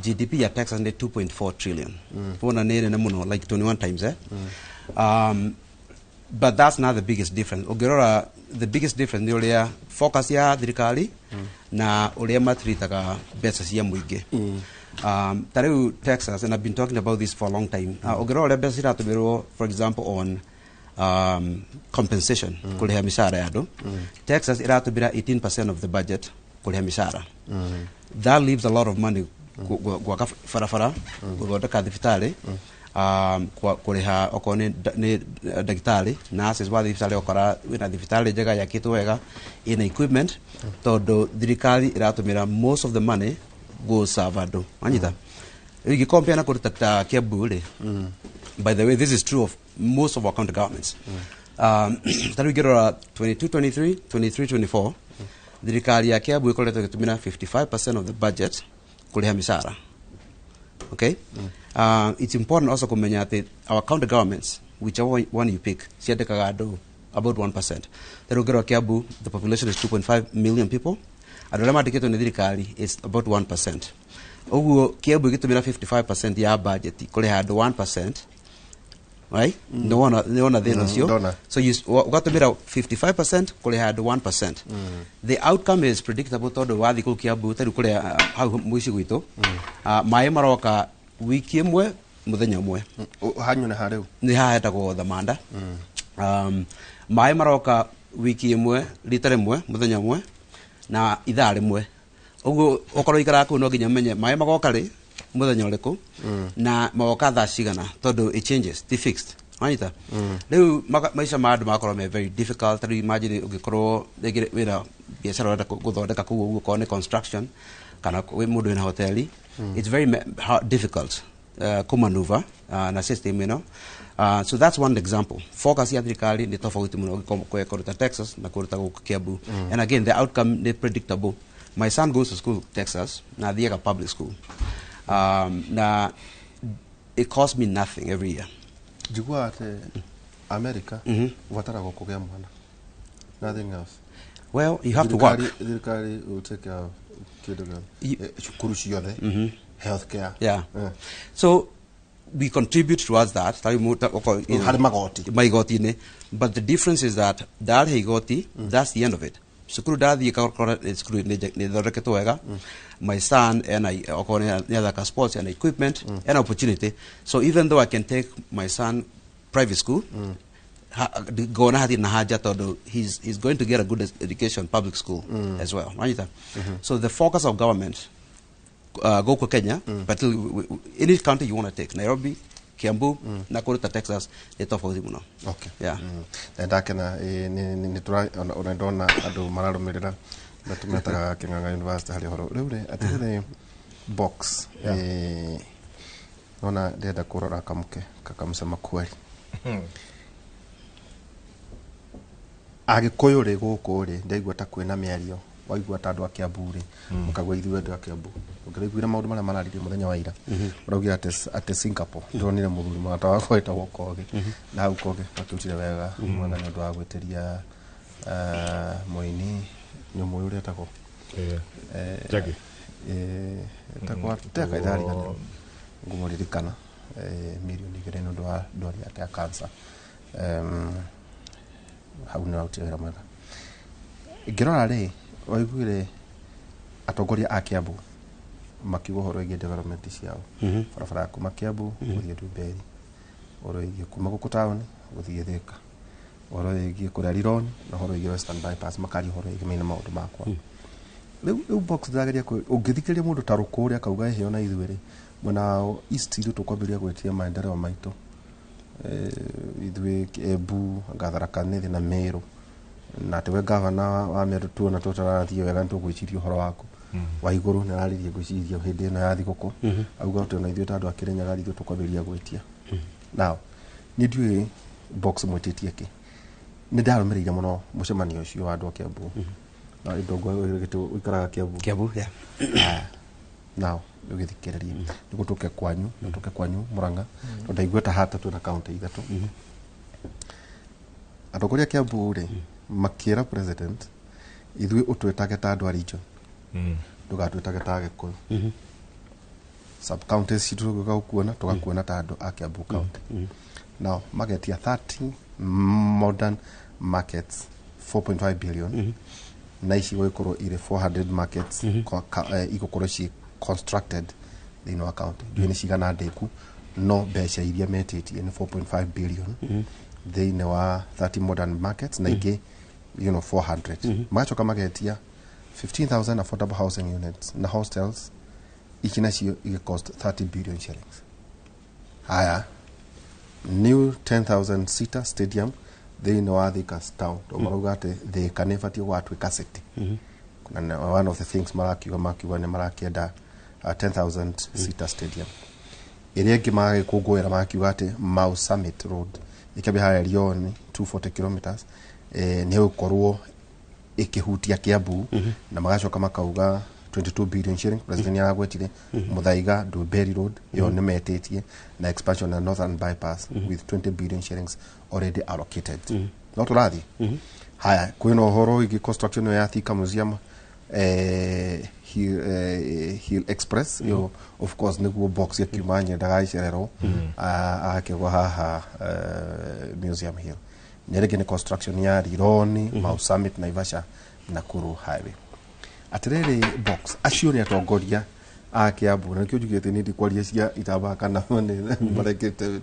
GDP ya Texas ni 2.4 trillion pona nene na muno like 21 times but that's not the biggest difference ogirora the biggest difference ni uria focus ya thirikari na uria matritaga beca cia muingi tariu Texas, and I've been talking about this for a long time ogirora uria beca iratumirwo for example on compensation kuriha mishara ya andu Texas iratumira 18% of the budget kuriha mishara that leaves a lot of money gwaka farafara guthondeka thibitari kuriha okone ni dagitari nurses wa thibitari okora wina thibitari njega yakitwo wega ina equipment todo thirikari iratumira most of the money go savado anyita igi compare na kuruta Kiambu ri by the way this is true of most of our county governments tari gero 22 23 24 thirikari ya Kiambu ikoretwo gitumira 55% of the budget kuriha mishara okay it's important also kumenya that our county governments whichever one you pick siandikaga andu about 1% terugero Kiambu the population is 2.5 million people adola mandikitwo ni thirikari is about 1% oguo Kiambu igitumira 55% ya budget kuriha andu 1% right no one thina cio so you ugatumira 55% kuriha andu 1% the outcome is predictable todo wathi ku Kiambu tari kuria hau muici gwitu mai maroka wiki imwe muthenya umwe hanyu na hareu ni hahetagwo thamanda mai maroka wiki imwe rita rimwe muthenya umwe na ithaa rimwe uguo okorwo ikara ku no ginya menye mai magoka ri muthenya uriku na magoka thaa cigana tondu it changes the fixed anyita riu maisha ma andu makorwo me very difficult riu imagine ugikorwo wira biashara urenda guthondeka kuo uguo ko ni construction kana we mundu ina hoteli it's very difficult kumaneuver na system so that's one example. Focus ya thirikari ni tofauti muno kuruta Texas na kuruta guku Kiambu. And again the outcome is predictable. My son goes to school Texas na thiega public school. Na it costs me nothing every year. Jigua ate America watara gukugea mwana. Nothing else. Well, you have to work. Thirikari will take care of shukuru ciothe healthcare. Yeah. So we contribute towards that. But the difference is that that's the end of it. My son and I sports and equipment and opportunity. So even though I can take my son private school, he's going to get a good education public school as well. So the focus of government go to Kenya, but any county you want to take, Nairobi, Kiambu, Nakuru, Texas, it's tough for you now. Okay. Yeah. Ndakena ni tura onendona andu mararumirira na tumetaga King'ang'a University hari horo riure atire box nona ndenda kurora kamuke kakamsema kweli agikuyu ri guku ri ndaigua ta kwina miario waigua ta andu a Kiambu ri mukagwa ithuĩ andu a Kiambu ukiraiguira maundu maria mararirie muthenya wa ira uraugira ate Singapore ndonire muthuri mwata wa kweta Koge na hau Koge batutire wega mwana ni undu wa gwitiria muini nyumu uyu retagwo Jagi takwa teka idari kana ngumuririkana milioni 2 ni undu wa ndwari yake ya cancer hau ni autira mwega ngirora ri waiguire atongoria a Kiambu makiuga horo igi development ciao barabara kuma Kiambu guthie Ndumberi horo igi kuma guku town guthie Thika horo igi kuria Rironi na horo igi Western bypass makari horo igi mena maundu makwa riu box ndageria ungithikiria mundu ta Rukuri akauga eheo na ithuĩ ri mwena east iru tukwambiria gwetia maendeleo maitu ithuĩ Embu Gatharaka Nithi na Meru na tewe governor wa Meru tuona tutarathie wega ntugwiciria horo waku wa iguru na araririe gwiciria hindi ino ya thiguku auga tuona ithuĩ ta andu a Kirinyaga ithuĩ tukwambiria gwetia now ni ndiũĩ box mwetitie ki ni ndarumirire muno mucemanio ucio wa andu a Kiambu na ndongo gitu ikaraga Kiambu yeah now ugithikiriria nigutuke kwanyu Murang'a ndaigua ta hata tu na county ithatu atongoria Kiambu ri makira president ithuĩ utwetage ta andu a region ndugatwetage ta Gikuyu sub counties tugakuona tugakuona ta andu a Kiambu county now magetia 30 modern markets 4.5 billion na icigo ikorwo ire 400 markets igũkorwo ci constructed thĩinĩ wa county ndiũĩ nĩ cigana ndĩku no mbeca iria metĩtie nĩ 4.5 billion thĩinĩ wa 30 modern markets na ingĩ 400 magacoka magetia 15,000 affordable housing units na hostels ici nacio igĩcost 30 billion shillings haya new 10,000 seater stadium thĩinĩ wa Thika town marauga atĩ Thika nĩ ĩbatiĩ gwatuĩka city na one of the things makiuga nĩ marakienda 10,000 seater stadium ĩrĩa ĩngĩ magĩkũngũĩra makiuga atĩ Mau Summit Road ĩkĩambia harĩa Rioni 240 kilometers nĩ gũkorwo ĩkĩhutia Kiambu na magacoka makauga 22 billion shilling president aragwetire Muthaiga Ndumberi Road yo nĩ metĩtie na expansion na Northern bypass with 20 billion shillings already allocated no turathi haya kwĩna ũhoro igi construction ya Thika Museum Hill Express yo of course niguo box ya Kimanye ndagaicererwo akĩgwa haha Museum Hill nĩrĩngĩ nĩ construction ya Rironi Mau Summit Naivasha Nakuru Highway atiriri box acio nĩ atongoria a Kiambu na kĩo njugĩte nĩ ndikwaria cia itamba kana marekete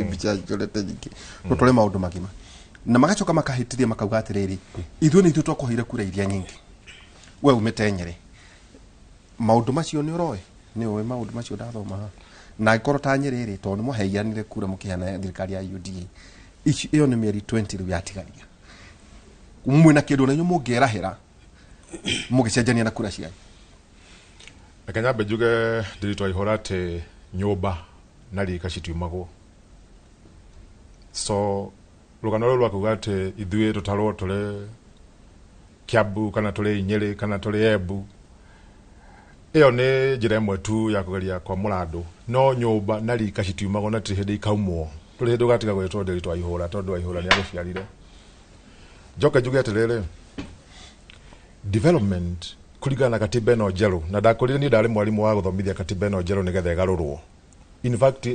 bicha jolete nyingĩ no tole maũndũ magima na magacoka makahĩtithia makauga atiriri ithuĩ nĩ ithuĩ twakoheire kura iria nyingĩ we umete Nyeri maundu macio ni uroe ni uwe maundu macio ndathoma na ikoro ta Nyeri ri to ni muheianire kura mukihana thirikari ya UDA iyo ni mieri 20 riu yatigaria mwina kindu na nyumu ngerahira mugicenjania na kura cianyu Akanya bejuge dirito ihorate nyoba na rika citiumagwo so rugano rwa kugate ithuĩ tutarwo tule Kiambu kana tule Nyeri kana tule Embu iyo ni njira imwe tu ya kugeria kwa murado no nyumba na rika citiumagwo na tihindi ikaumwo tuli hindu gatiga gwetwo dirito ihora tondu ihora ni aguciarire Joka juge atirere development kuligana na katiba ino njeru na ndakurire ni ndari mwarimu wa guthomithia katiba ino njeru nigetha igarurwo in fact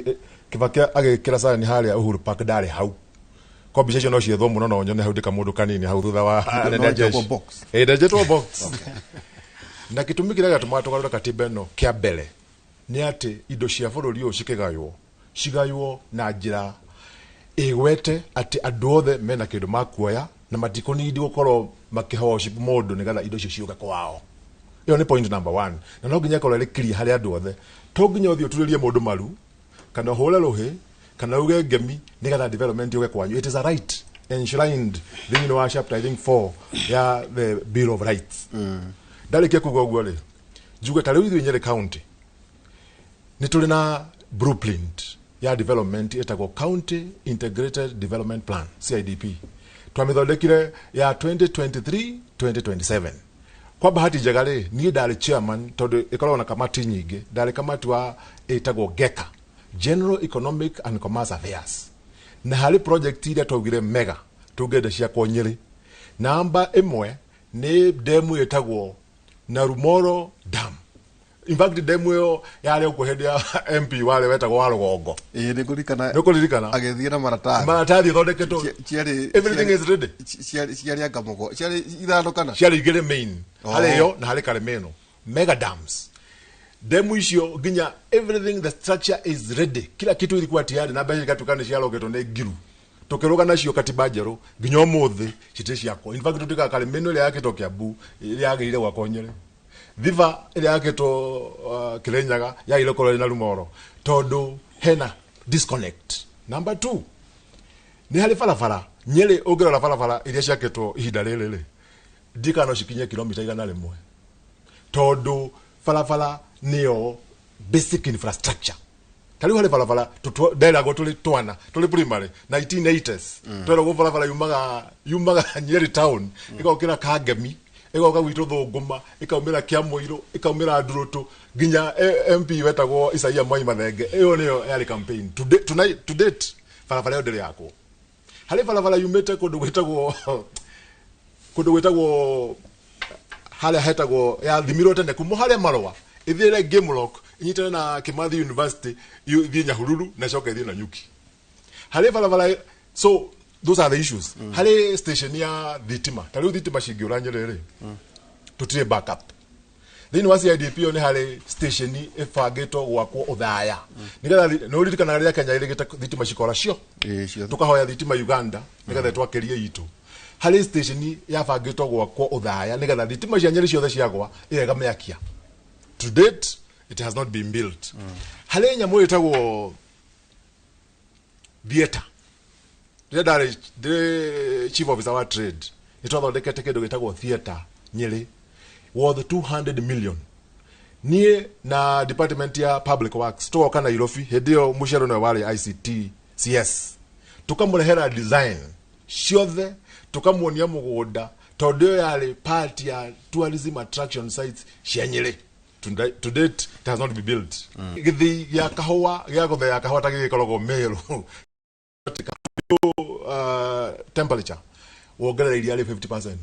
Kibaki agikira sana ni haria Uhuru Park ndari hau conversation no ciethwo muno no nyone hau ndika mundu kanini hau thutha wa nenda jeshi ndejetwo box na kitumi kiria gatuma tugarura katiba ino kia mbere ni ati indo cia bururi uyu cigaywo na njira igwete ati andu othe mena kindu makuoya na matiko ni ndi gukorwo makihoship mundu nigetha indo icio ciuga kwao iyo ni point number 1 na no nginya korwo clear hari andu othe to nginya uthio turirie mundu maru kana hole ruhi kana uge ngemi nigetha development yuge kwanyu it is a right enshrined thing in chapter I think 4 ya the Bill of Rights ndarikia kuga uguo ri juge ta riu Nyeri county ni tuli na blueprint ya development etagwo County Integrated Development Plan CIDP twamithondekire ya 2023-2027 kwa bahati njagare ni ndari chairman tondu ikorwo na kamati nyingi ndari kamati wa etagwo GECA General Economic and Commerce Affairs na hari project ile twaugire mega tugenda cia kwa Nyeri namba imwe ni demu etagwo Narumoro Dam. In fact demu yo yale ukuhendia MP wale wetagwo wa Rugongo ni kuririkana agethie na maratathi thondeketwo everything is ready ciari angamugo ciari ithano kana ciari igire main hale yo na hale Karemeno mega dams demu icio ginya everything the structure is ready kila kitu ilikuwa tayari na baje katukane cialogeto ne giru tokeroga nacio katiba njeru ginya umuthi cite ciako in fact tutika Karemeno ile yake Kiambu ile yagire gwa Konyere Viva ile yake to Kirenyaga ya ile koloni na Rumoro tondu hena disconnect number 2 ni hali farafara Nyeri ogera farafara ile ciaketwo ihinda rĩrĩ ndikano cikinye kilomita 100 tondu farafara niyo basic infrastructure kali hali farafara nderago tuli primary 1980s twero farafara yumaga Nyeri town ikokira Kangemi ikoka gwitu Thunguma ikaumira Kiamuiro ikaumira Ndurutu ginya MP wetagwo Isaia Mwai Mathenge iyo niyo yari campaign to date farafara ndiri yako hali farafara yumete kundu gwetagwo hali hetagwo ya thimiro tene kumu hali marwa ithire game lock inyitana na Kimathi University thi Nyahururu na coka ithi na Nyuki hali farafara so those are the issues hali station ya thitima tariu thitima cingiura Nyeri tutire backup thini wa CIDP ni hali station ifagito gwakwo uthaya nigetha no ririkana ria Kenya irigita thitima cikora cio tukahoya thitima Uganda nigetha twakerie itu hali station ya fagito gwakwo uthaya nigetha thitima cia Nyeri ciothe ciagwa irega meakia to date it has not been built hali nyamu itagwo theater the chief officer wa trade itwathondekete kindu gitagwo theater Nyeri worth 200 million nie na department ya public works tuoka Nairobi hedio mushero no wale ICT CS tukamurehera design ciothe tukamuonia mugunda tondu yale part ya tourism attraction sites cia Nyeri to date it has not been built githi ya kahwa ya gothe ya kahwa tagikoragwo Meru temperature wongerera iria 50%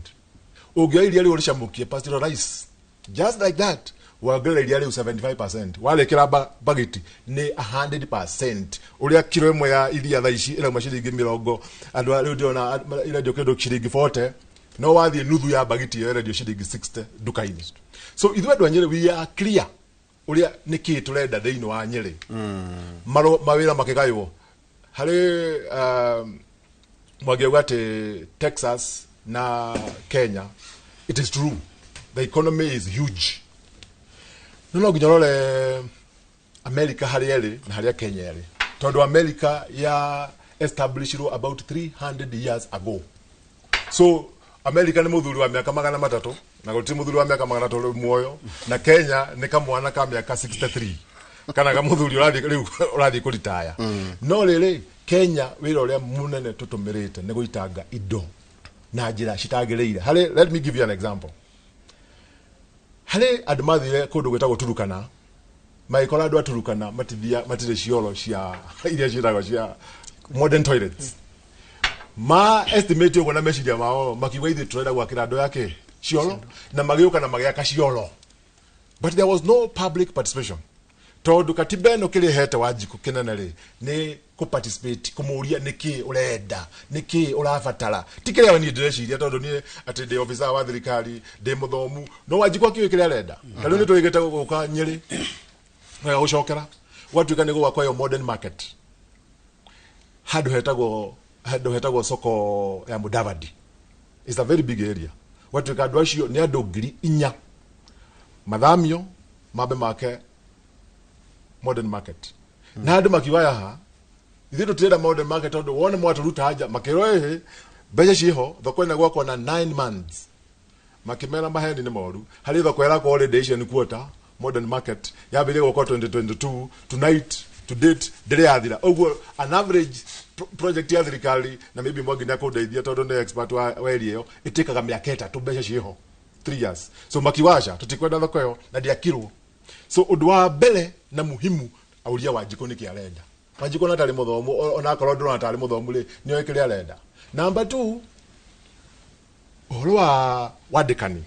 ugio iria uri shamukie pasteurize just like that wongerera iria 75% wale kira bagiti ni 100% uria kilo imwe ya iria thaici ila mashiringi 70 andu ari ndiona ila ndio kindo shiringi 40 no wathi nuthu ya bagiti ya ndio shiringi 60 dukaini so ithu andu Nyeri we are clear uria niki turenda thiini wa Nyeri mawira makigayo hali mwageuga ati Texas na Kenya it is true the economy is huge. No nginya rore America hariere na haria Kenya ri. Tondu America ya established about 300 years ago. So America ni muthuri wa miaka 300 na guti muthuri wa miaka 300 muoyo na Kenya ni kamwana ka miaka 63 kana ka muthuri urathi kuritaya. No riri Kenya wira uria munene tutumirite ni guitanga indo na njira citagireire. Hali, let me give you an example. Hali admathire kundu gwetagwo Turukana, maikora andu aturukana matire cioro cia iria ciitagwo cia modern toilets. Ma estimate ugo na meciria mao makiuga ithe turenda gwakira andu yake cioro na magiuka na magiaka cioro. But there was no public participation. Tondu katiba ino kirihete Wanjiku kinene ni ku participate kumuria niki urenda niki urabatara tikire wani ndreciria tondu ni ati ndi officer wa thirikari ndi muthomu no Wanjiku akiwikira arenda tondu ni twigite guka Nyeri na gucokera watuika ni gwakwa yo modern market handu hetagwo soko ya Mudavadi. It's a very big area. Watuika andu acio ni andu 4,000 mathamio mabe make modern market. Na andu makiwaya ha ithe tutirenda modern market tondu wone mwaturuta haja makiro ehe mbeca ciho thoko ina gwakwa na 9 months makimera maheni ni moru hari thoko era ko holiday ni quarter modern market yabire gwakwa 2022 tonight to date ndire yathira ogwo an average project ya thirikari na maybe mwangi na kudeithia tondu ni expert wa area itikaga miaka 3 mbeca ciho 3 years. So makiwasha tutikwenda thoko yo na ndiakirwo. So undu wa mbele na muhimu auria Wanjiku niki arenda. Wanjiku na tari muthomu ona akorwo ndona tari muthomu ri ni oikire arenda. Number 2 uhoro wa wadikani.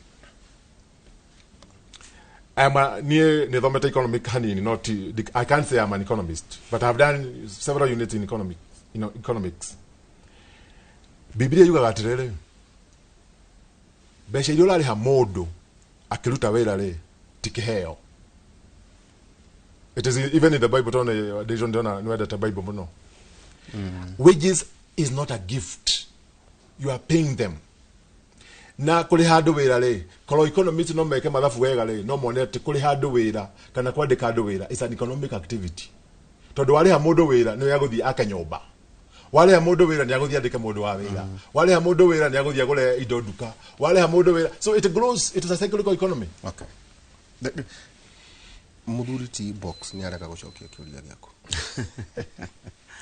Ni thomete economic hanini, not I can't say I'm an economist, but I've done several units in economics. Biblia yuga atirere besha iria urariha mundu akiruta wira ri tikiheo. It is even in the Bible. They don't know that the Bible no. Wages is not a gift. You are paying them. Na kuri handu wira ri koro economists no meke mathabu wega ri no monete kuri handu wira kana kwandika handu wira is an economic activity. Tondu wariha mundu wira no yaguthi akanyomba. Wariha mundu wira ni yaguthi andike mundu wa wira. Wariha mundu wira ni yaguthi agure indo duka. Wariha mundu wira. So it grows. It is a cyclical economy. Okay. Muthuri T box ni areka gucokia kiuria giaku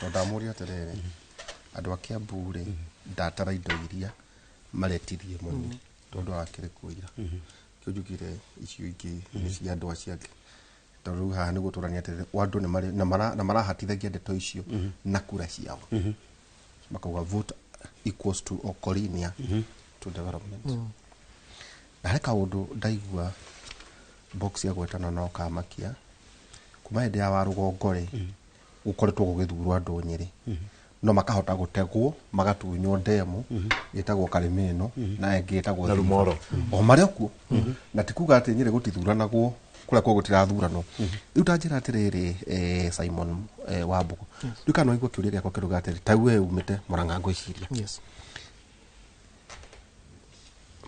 tondamuria atiriri andu akia mbure ndatara indo iria maretirie muni tondu akire kuira kiujugire icio ingi ni cia andu aciake tondu haha ni guturania atiriri andu ni marahatithagia ndeto icio na kura ciao makauga vote equals to okorinia to development na reka undu ndaigua box ya gwetana no kamakia kuma hende ya warugongore gukoretwo gugithurwa andu Nyeri no makahota gutegwo magatunywo ndemu yetagwo Karimeno na engi yetagwo Rumoro o maria ku na tikuga ati Nyeri gutithuranagwo kuria kwa gutirathurano riu tanjira atiriri Simon Wambugu duka no igwo kiuria giakwa kiruga atiri tawe umite Murang'a ngwiciria yes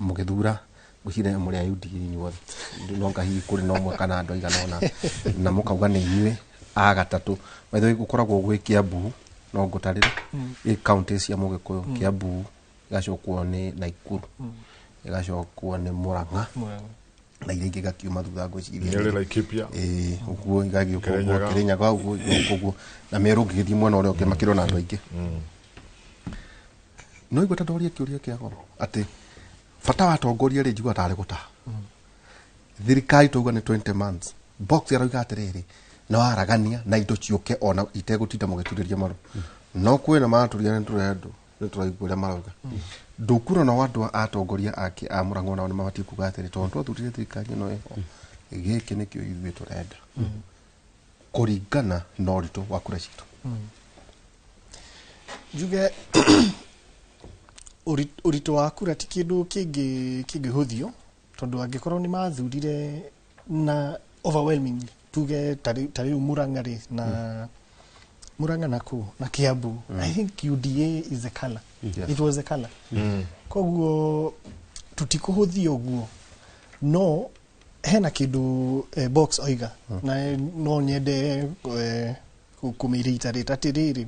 mugithura gucire muri ayudi inyuothe ndonga hihi kuri no mwaka ndo igana ona na mukauga ni inyue a gatatu wethe gukoragwo gwi Kiambu no ngutarire i county cia Mugikuyu Kiambu gacokwo ni Naikuru gacokwo ni Murang'a na iria ingĩ gakiuma thutha ngwiciria ni Laikipia uguo igagĩuka uguo Kirinyaga uguo na Meru ngĩgĩthiĩ mwena ũrĩa ũngĩ makĩrwo na andũ aingĩ no igweta ndoria kĩũria kĩa goro atĩ fata watongoria ri njigua tare guta thirikari tuga ni 20 months box yarauga atiriri no aragania na indo ciuke ona itegutinda mugituriria maru no kwina maturia ni turendo ni turaiguria marauga ndukuro na wandu atongoria ake a Murang'a na mabati kuga atiri tondu athurire thirikari no eho giki nikio ithuĩ turenda kuringana na ũritũ wa kura citu juge ũritũ wa kura ti kindu kingĩhuthio tondu angikorwo ni mathurire na overwhelming tuge tari Murang'a ri na Murang'a na Kiambu I think UDA is a color it was a color koguo tutikuhuthio guo no hena kindu box oiga na no nyende kumirita rita tiriri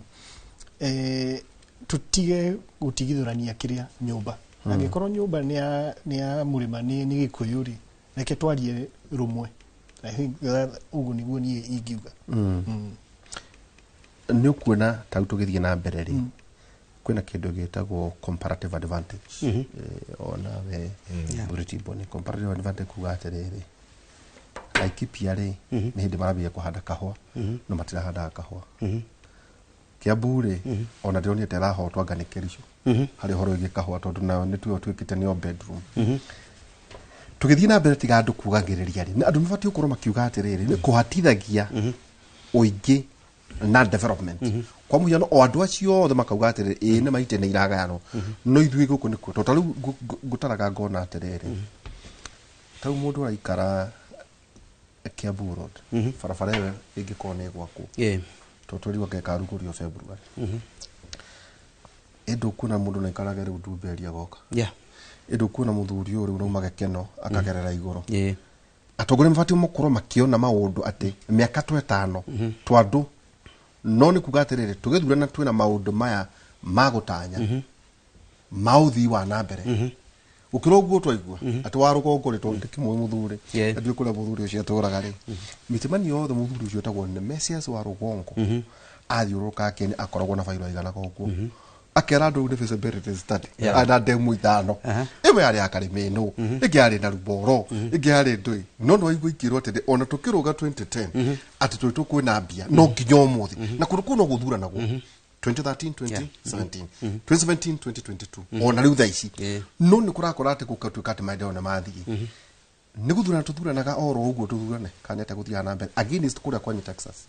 tutige gutigithurania kiria nyumba angikorwo nyumba ni ya murima ni gikuyuri reke twarie rumwe I think ugu niguo nie ingiuga ni ukuona tau tugithie na mbere ri kwina kindu gitagwo comparative advantage ona we Buritibo ni comparative advantage kuga atiriri Laikipia ri ni hindi marabia kuhanda kahua no matirahanda kahua Kiambu ri ona ndironi terahotwa nganikericio hari horo igi kahua tondu nayo ni tuyo twikite ni bedroom tugithie na mbere tiga andu kugagiriria ri andu mabati ukorwo makiuga atiriri ni kuhatithagia uingi na development kwa muhiano o andu acio othe makauga atiriri ni maite ni iragayano no ithui guku nikuo to taru gutaraga ngona atiriri tau mundu araikara Kiambu Road farafara ĩyo ĩngĩkorwo nĩ gwaku to tũri wake karugurio February ĩndũ kuna mũndũ na ikaraga rĩu ndumberia goka ĩndũ kuna mũthuri ũyũ rĩu no magekeno akagerera igũrũ atongore mfati mũkorwo makiona maũndũ atĩ mĩaka 5 twandu no nĩ kuga atĩrĩrĩ tũgĩthurana twĩna maũndũ maya magũtanya mauthi wa na mbere ukiroguo twaigua ati warugongo ri tonde kimwe muthuri ndio kula muthuri ucio aturaga ri mitimani yothe muthuri ucio tagwo ne Messias wa rugongo athiuruka akeni akoragwo na failo igana koguo akera andu feasibility study ada demo ithano imwe yari akarimeno ingi yari na ruboro ingi yari ndui no igwe ikirwo ati ona tukiruga 2010 ati twitu kwina mbia no nginyo muthi na kuruku no guthura nago 2013 2017 2017 2022 ona riu thaici no ni kurakora ati gukatuika ati maendeleo na mathigi ni guthura tuthuranaga oro uguo tuthurane kana ati guthia na mbere against kuria kwa Texas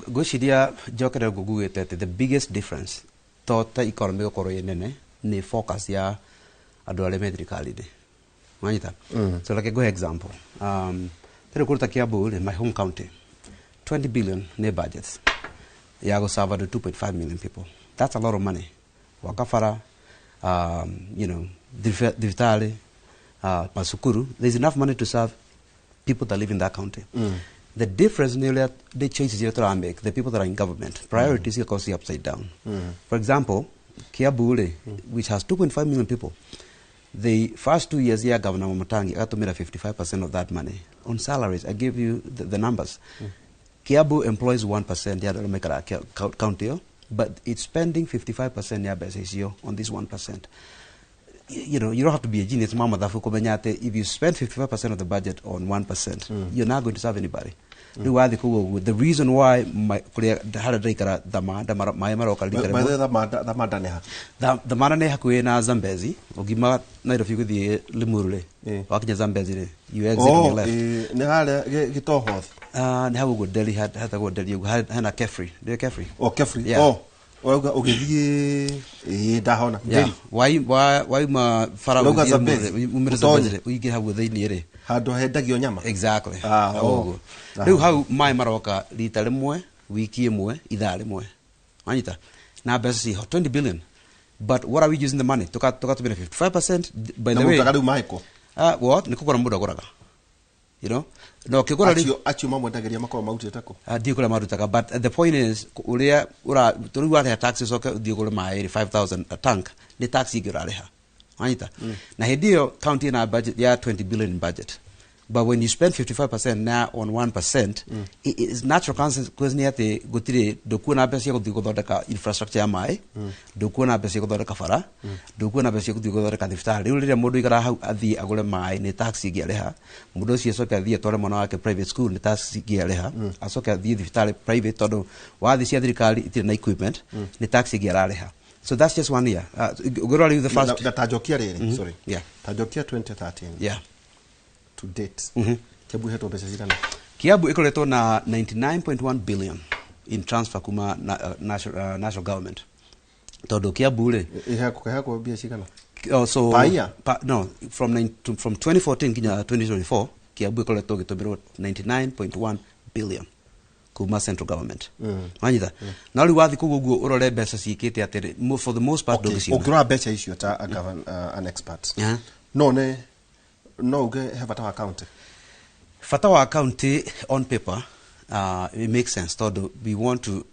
gociria jokere gugugete the biggest difference tota economy gukoro yenene ni focus ya andu arĩa me thirikari-inĩ mwanyita so like go example tere kuruta Kiambu my home county 20 billion ne budgets yago serve to 2.5 million people. That's a lot of money. Wakafara, you know, Divitali, Masukuru, there's enough money to serve people that live in that county. The difference nearly the changes you try to make, the people that are in government, priorities are causing upside down. For example, Kiambu, which has 2.5 million people, the first 2 years here, Governor Momotangi got to make 55% of that money on salaries. I give you the numbers. Kiambu employs 1%, yeah, make a county, but it's spending 55% yeah, basis on this 1%. You know, you don't have to be a genius, Mama. If you spend 55% of the budget on 1%, you're not going to serve anybody. The reason why my Zambezi, Ogima night of you the Limurle, Wakia Zambezi, you exit how good Delhi had a good Delhi, you had Hannah Kefri, dear Kefri. Oh, Kefri, yeah. Yeah. Why ma Farah we get have with the near exactly. How my Maroka litalemwe, wiki mwe, idale mwe. Anita. Now best 20 billion. But what are we using the money? To cut to be 55%. By the way, what? You know? No, Kikora but the point is, taxes 85,000 a tank, the tax Anita. Now, Hedio county in our budget, they are 20 billion in budget. But when you spend 55% now on 1%, it is natural consequence near the Gutiri, Dokuna Besio Digodaka infrastructure mai, Dokuna Besio Fara, Dokuna Besio Digodaka Diftar, really a Modigara at the Agola mai, the taxi Gialeha, Mudosi Soka the Toramonaka private school, the taxi Gialeha, Asoka the Diftari private Todo, while the Siadricali it in equipment, the taxi Gialeha. So that's just 1 year. Go the first. The Tajokia, sorry. Yeah. Tajokia 2013. Yeah. To date. Kiambu heto pesa zikana. Kiambu iko leto na 99.1 billion in transfer kuma national government. Todo Kiambu le. Hako bia zikana. So no, from 2014 kinya 2024 Kiambu iko leto gitobiro 99.1 billion kuma central government. Manyita. Na uli wathi kugugu urole pesa sikete atere for the most part okay. Okura pesa issue ta an expert. No ne no uge he bata wa county Fata wa county on paper it makes sense todo we want to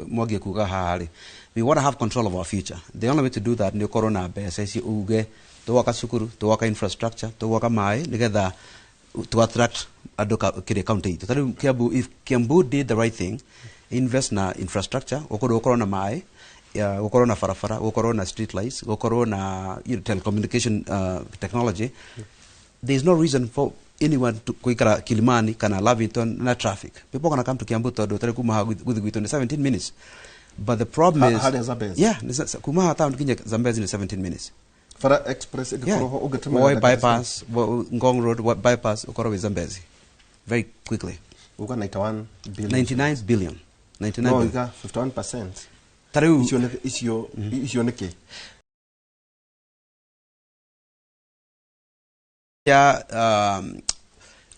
moge kuga hali we want to have control of our future. The only way to do that ni corona base si uge to waka sukuru to waka infrastructure to waka mai together to attract adoka kire county to tell Kiambu if Kiambu did the right thing, invest na infrastructure okoro na mai okoro na farafara okoro na street lights okoro na telecommunication technology. There is no reason for anyone to kuikara Kilimani kana Lavington na traffic. People gonna come to Kiambu to tell kumaha with in 17 minutes. But the problem is kumaha town kinya Zambezi in 17 minutes. Fara express bypass Ngong Road bypass ukoro with Zambezi very quickly. Uga 99 billion. 99 billion. 99 no, billion. 51%. Taru isio neke. Yeah,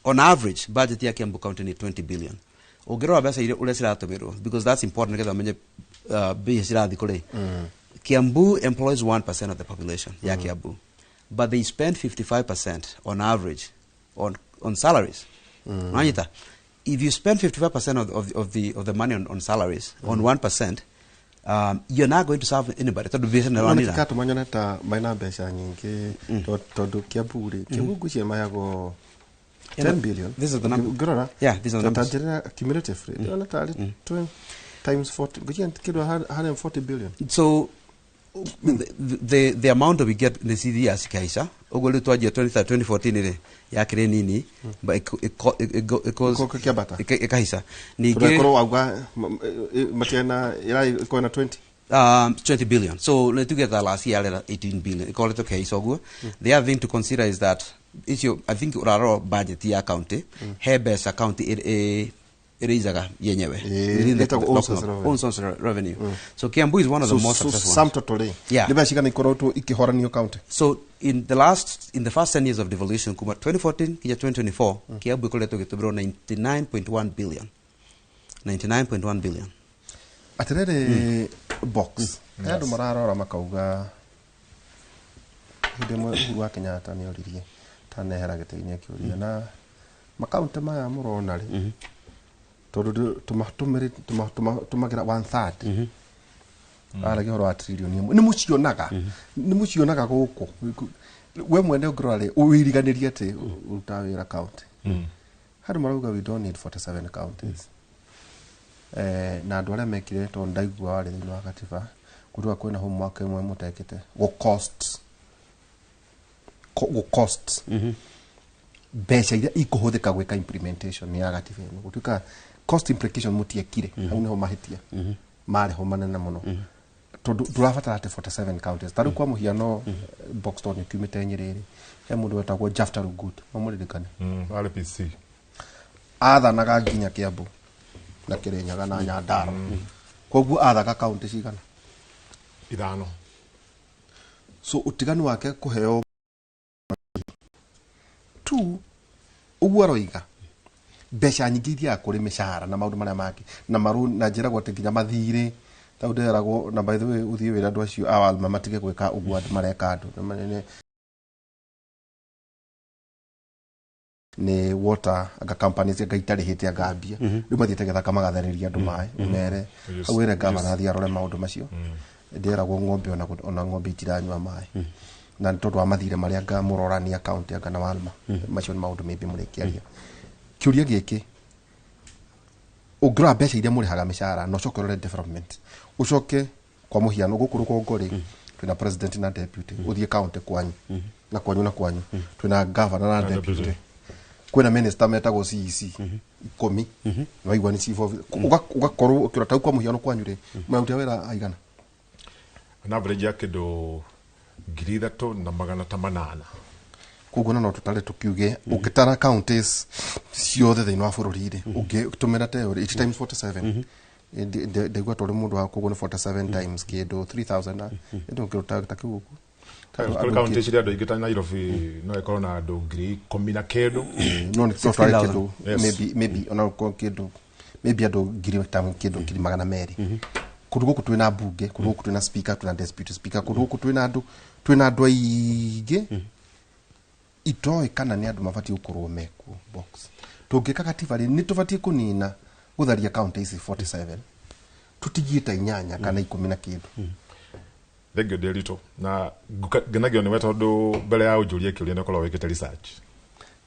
on average budget ya Kiambu County ni 20 billion. Ogero abasa ile ule sira tomero because that's important because amenye be sira dikole. Kiambu employs 1% of the population ya Kiambu, but they spend 55% on average on salaries. Manita, if you spend 55% of the money on salaries on 1%, you're not going to serve anybody. To division around it. Kato manyona ta maina besha nyingi to Kiambu Kiambu kuchie mayago 10 billion. This is the number. Grora. Yeah, these are the numbers. Tajira cumulative rate. Ona tali 20 times 40. Kuchie kido 140 billion. So the amount that we get in the CD as Kaisa, ogolo to 2014 ile ya kire nini, but it goes Kaisa. Ni koro wagwa matiana ila iko na 20. 20 billion. So let's get that last year 18 billion. Call it okay. So go. The other thing to consider is that issue. I think our budget ya county, Hebes county it is yenyewe. Own source revenue. So Kiambu is one of the most successful ones. Totally. Yeah. County. So in the first 10 years of devolution, 2014 kija 2024, Kiambu koleto getobro 99.1 billion. 99.1 billion. Aterere box. Ando mararora makauga hidemo Uhuru Kenyatta ni oririe tanehera giteinya kiuria na makaunti maya murona ri tondu tumagira 1/3 aragi horo wa trillion ni mucionaga guku we mwene ngorare uiriganirie ati utawira county handu marauga we don't need 47 counties na andu aria mekire to ndaigua wari thini wa katiba kutua kwina ho mwaka imwe mutekete go cost besha ira ikuhuthika gwika implementation ya gatiba ino gutuika cost implication mutiekire au niho mahitia mari ho manene muno tondu turabatara ati 47 counties taru kwa muhiano Boxton kumite nyiriri he mundu wetagwo Jafta Rugut mamuririkane RPC athanaga nginya Kiambu na Kirinyaga na Nyandarua koguo athaga county cigana 5 so utiganu wake kuheo tu uguo roiga besha nyingi iria kuri mishahara na maundu maria maki na maru na njira gwa nginya mathire tauderago na by the way uthie wira andu acio awal matige gwika uguo andu mareka andu ni water aga companies ga itari hite agambia riu mathiete gethaka magatheriria andu mai mere awire gavana athia rore maundu macio nderagwo ng'ombe ona ng'ombe itiranywa mai na tondu amathire maria nga murorania county anga na Walma macio ni maundu maybe murekiaria kiuria giki ugra besha iria murihaga mishahara no cokorore development ucoke kwa muhiano gukuru kongori twina president na deputy uthie county kwanyu na kwanyu twina governor na deputy kwina minister metagwo CEC 10 no igwa ni chief ugakorwo ukirota kwa muhiano kwanyu ri mauti wera aigana an average yake do 3,800 koguo no tutare tukiuge ukitara counties ciothe thini wa bururi ri ungitumira theory 8 times 47 ndegwa tore mundu wa koguo ni 47 times kido 3,000 ndo kiruta takiugu county ciria ndo igita Nairobi no ikoro na ndo ngiri 10 no ni tutare kido maybe ona kido maybe ando ngiri tamu kido kiri magana meri kurugo twina bunge kurugo twina speaker twina deputy speaker kurugo twina andu aige itoe kana ni andu mabati ukorwo meku box tungika katiba ri ni tubati kunina gutharia county ici 47 tutigiita inyanya kana 10 na kindu thengio Derito na genagio ni weto ndu mbere ya ujurie kiuria ne korwo wikite research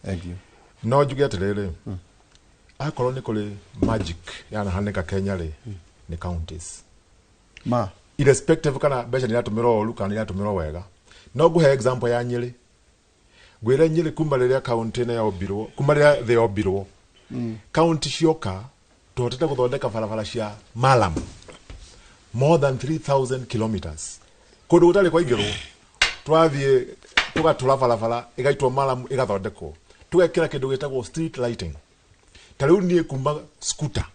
thank you no njuge atiriri akorwo ni kuri magic yana hanika Kenya ri ni counties ma irrespective kana mbeca ni atumiro oru kana ni atumiro wega no guhe example ya Nyeri gwira Nyeri kuma riria county ne yobirwo kuma riria the yobirwo county cioka tuhotete guthondeka barabara cia Malam more than 3000 kilometers kundu gutari kwa igirwo twathie tugatura barabara igaitwo Malam igathondekwo tugekira kindu gitagwo street lighting tariu nie kuma scooter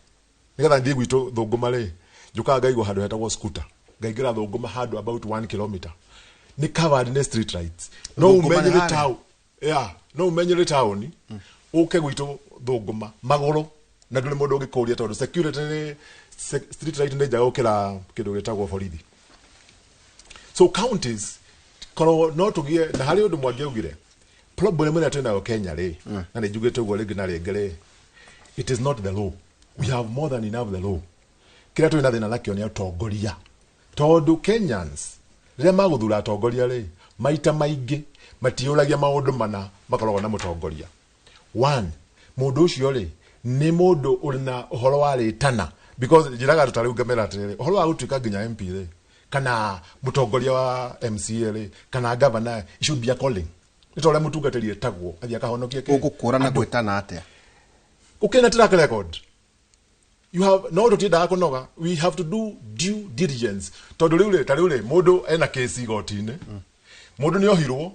nigetha nthie gwitu thunguma ri njuka ngaigwo handu hetagwo scooter ngaigira thunguma handu about 1 kilometer ni covered in street lights no umenyere town no umenyere town uke gwitu thunguma magoro na nduri mundu ngikuria tondu security ni street light ni jaga ukira kindu gitagwo borithi so counties kono no tugie na hari undu mwangi ugire problem ni atena Kenya ri na ni njugite ugo ringi na ringere it is not the law we have more than enough the law kira tu ina thina nakio ni atongoria tondu Kenyans rĩa maguthura atongoria ri maita maingi matiuragia maundu mana makoragwo na mutongoria one mundu ucio ri ni mundu uri na uhoro wa ritana because njiraga tutari ungamera atiriri uhoro wa gutuika nginya MP ri kana mutongoria wa MCA ri kana governor should be a calling itore mutungaterie tagwo athia kahonokie ke ugukura na gwetana atia ukena track record you have no to tida kunoga we have to do due diligence tondu riu tariu mundu ena case igotine mundu ni ohirwo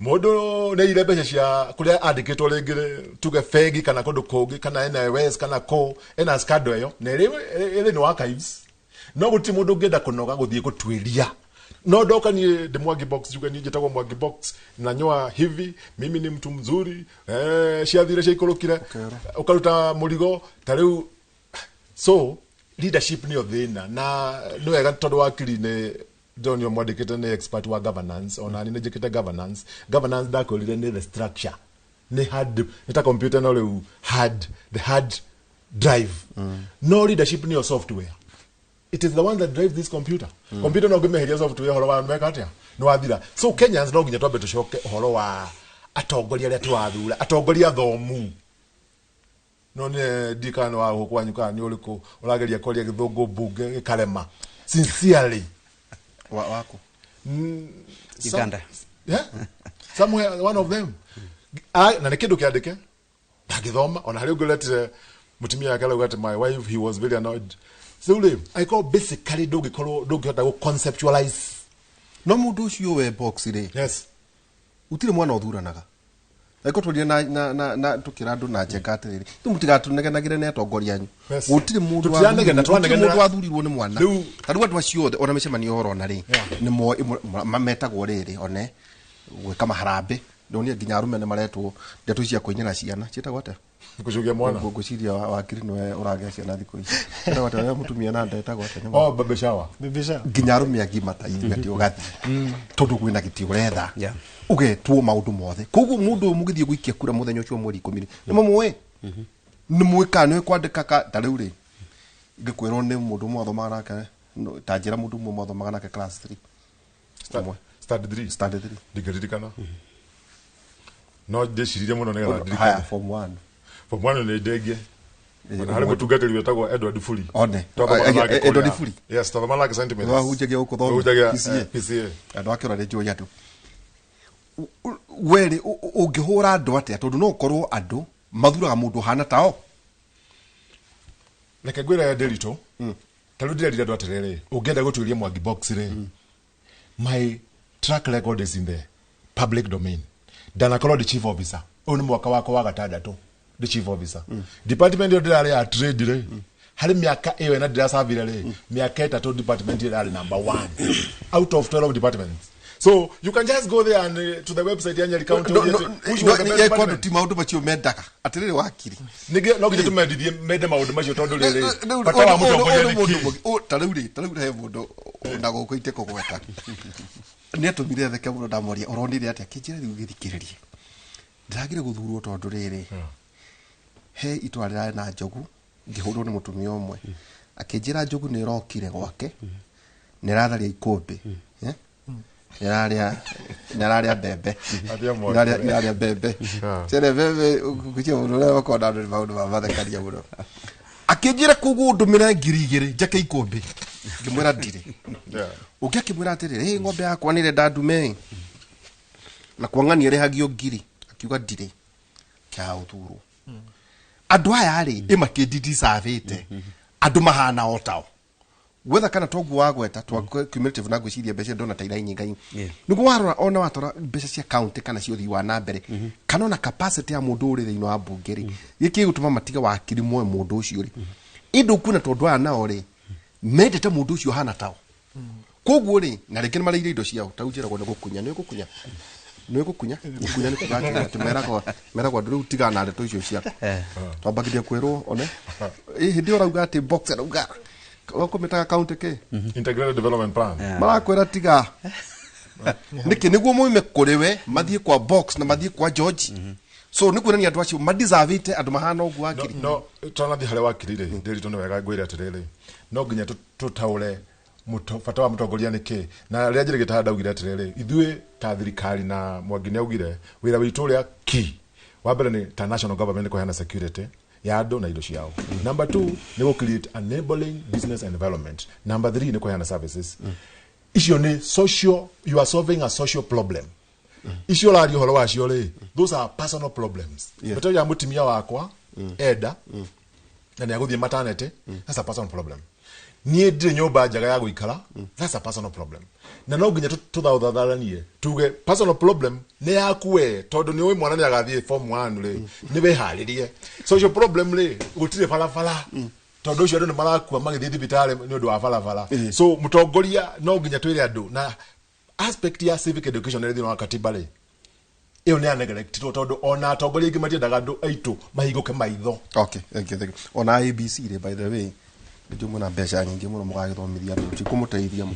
mundu ne ile mbeca cia kuria andikitwo ringire tuge fegi kana kundu kungi kana NWS kana ko ena scandal yo na ile no archives no guti mundu ngenda kunoga guthie gutwiria no doka ni the Mwangi box juga ni jetagwo Mwangi box na nyoa hivi mimi ni mtu mzuri ciathire ciikurukire ukaruta murigo tariu so leadership ni othina na no wega tondu wakiri ne Donio Mwadikite ni expert wa governance ona ni njikite governance da kolire ni the structure ni hard nita computer no le hard the hard drive no leadership ni your software it is the one that drives this computer computer no gime heria software horo wa meka atia no athira so Kenyans no ginya twambe tucoke horo wa atongoria ria twathura atongoria thomu no ne dikano wa hukwanyuka ni uliku urageria koria githungu bunge gikarema sincerely wako Uganda somewhere one of them na nikindu kiandike ndagithoma ona hari ungiletire mutumia yake ugate my wife he was very annoyed so I call basically ndungihota go conceptualize no mundu ucio we box ri yes utire mwana uthuranaga eko twaria na tukira andu na njega atiriri tumutigatuneganagira ne atongoria anyu utire mundu athurirwo ni mwana tariu andu acio ona micemania horo na ri ni mo mametagwo riri one gwika maharambe ndonia nginya arume ne maretwo ndeto cia kuinyira ciana cietagwo ate kujugia mwana guciria wakiri no uragia ciana thiko ici cietagwo ate we mutumia na ndetagwo ate baby shower nginya arume agimata ithati ugathi tondu kwina giti uretha ugetwo maundu mothe koguo mundu mugithie guikia kura muthenya ucio mweri 10 ni mamwe ni mwika ni kwandika ka tariu ri ngikwirwo ni mundu mothomaga nake tanjira mundu mothomaga nake class 3 standard 3 digiririkana no ndeciririe muno nega ndirikana form 1 ni ndege na hari mutungatiri wetagwo Edward Furi one Edward Furi yes to malaki sentiments wahunjagia uko PCA andu akira ni njoya tu weri ungihura andu atia tondu no korwo andu mathuraga mundu hana tao reke ngwira ya Derito tariu ndirerire andu atiriri ungenda gutwiria Mwangi box ri my track record is in the public domain dana korwo the chief officer oni mwaka wako wa gatandatu the chief officer department of the trade ri hari miaka ewe na dirasavire ri miaka 3 department ri number 1 out of 12 departments. So you can just go there and to the website ya Nyeri County. No, kondo ti maundu macio mendaka atiriri wakiri nige no gije tumendithie mende maundu macio tondu riri bata wa mutongoria o taruri he mundu na gukuite kugweta ni atumire theke muno ndamoria uronire atia kinjira riu githikiririe ndagire guthurwo tondu riri he itwarira na njogu ngihurwo ni mutumia umwe akinjira njogu ni rokire gwake ni ratharia ikumbi niraria bebe niraria bebe cere bebe kuchia muno wakona ni maundu ma mathekaria muno akinjira kugu ndumire 2,000 njake ikumbi ngimwira ndire ukikimwira atiri ng'ombe yakwa ni renda ndume na kwang'ania rehagio 2,000 akiuga ndire kya uthuru andu aya ri imakindidi savete andu mahana otao whether kana togu wagweta twa cumulative na gwiciria mbeca ndona ta irai nyingai nugo warora ona watora mbeca cia county kana cio thi wa na mbere kana na capacity ya mundu uri thino wa bunge ri giki gutuma matiga wakiri mwe mundu ucio ri indu kuna tondu aya nao ri mendete mundu ucio hana tao koguo ri na reke ni marire indo ciao taujira gwo gukunya ni gukunya ni gukunya ni kugakira tumera kwa nduru tiga na ndeto icio ciako twambagiria kwirwo one hindi urauga ati box urauga wako metaga county ke integrated development plan marakwira tiga niki niguo muime kuriwe mathie kwa box na mathie kwa George so nikwira ni andu acio madisavite andu mahana ugu akiri no tonathi hale wakirire ndiri tono wega ngwira atiriri no nginya tutaure fata wa mutongoria niki na ria njire gitaha ndaugire atiriri ithuĩ ta thirikari na Mwangi ni augire wira witu ria ki wa mbere ni ta national government ko hana security ya andu na indo ciao. Number 2 ni go create enabling business environment. Number 3 ni ko hana services. Icio ni social, you are solving a social problem. Icio la ri horo wa cio ri, those are personal problems. Beto ya mutimia wakwa eda na ni aguthie maternity, that's a personal problem. Nie ndire nyumba njaga ya guikara, that's a personal problem. Na no nginya tuthauthatharanie tuge personal problem ni yakuwe tondu ni oi mwana ni agathie form 1 ri ni beharirie social problem ri gutire falafala tondu cio ni marakua magithie thibitari ni undu wa falafala so mutongoria no nginya twire andu na aspect ya civic education ni thina katiba ri iyo ni neglect tondu ona atongoria ingi matiendaga andu aitu mahinguke maitho. Okay, thank you. Ona ABC ri by the way ndio na mbeca nyingi muno mugagithomithia andu tikumuteithia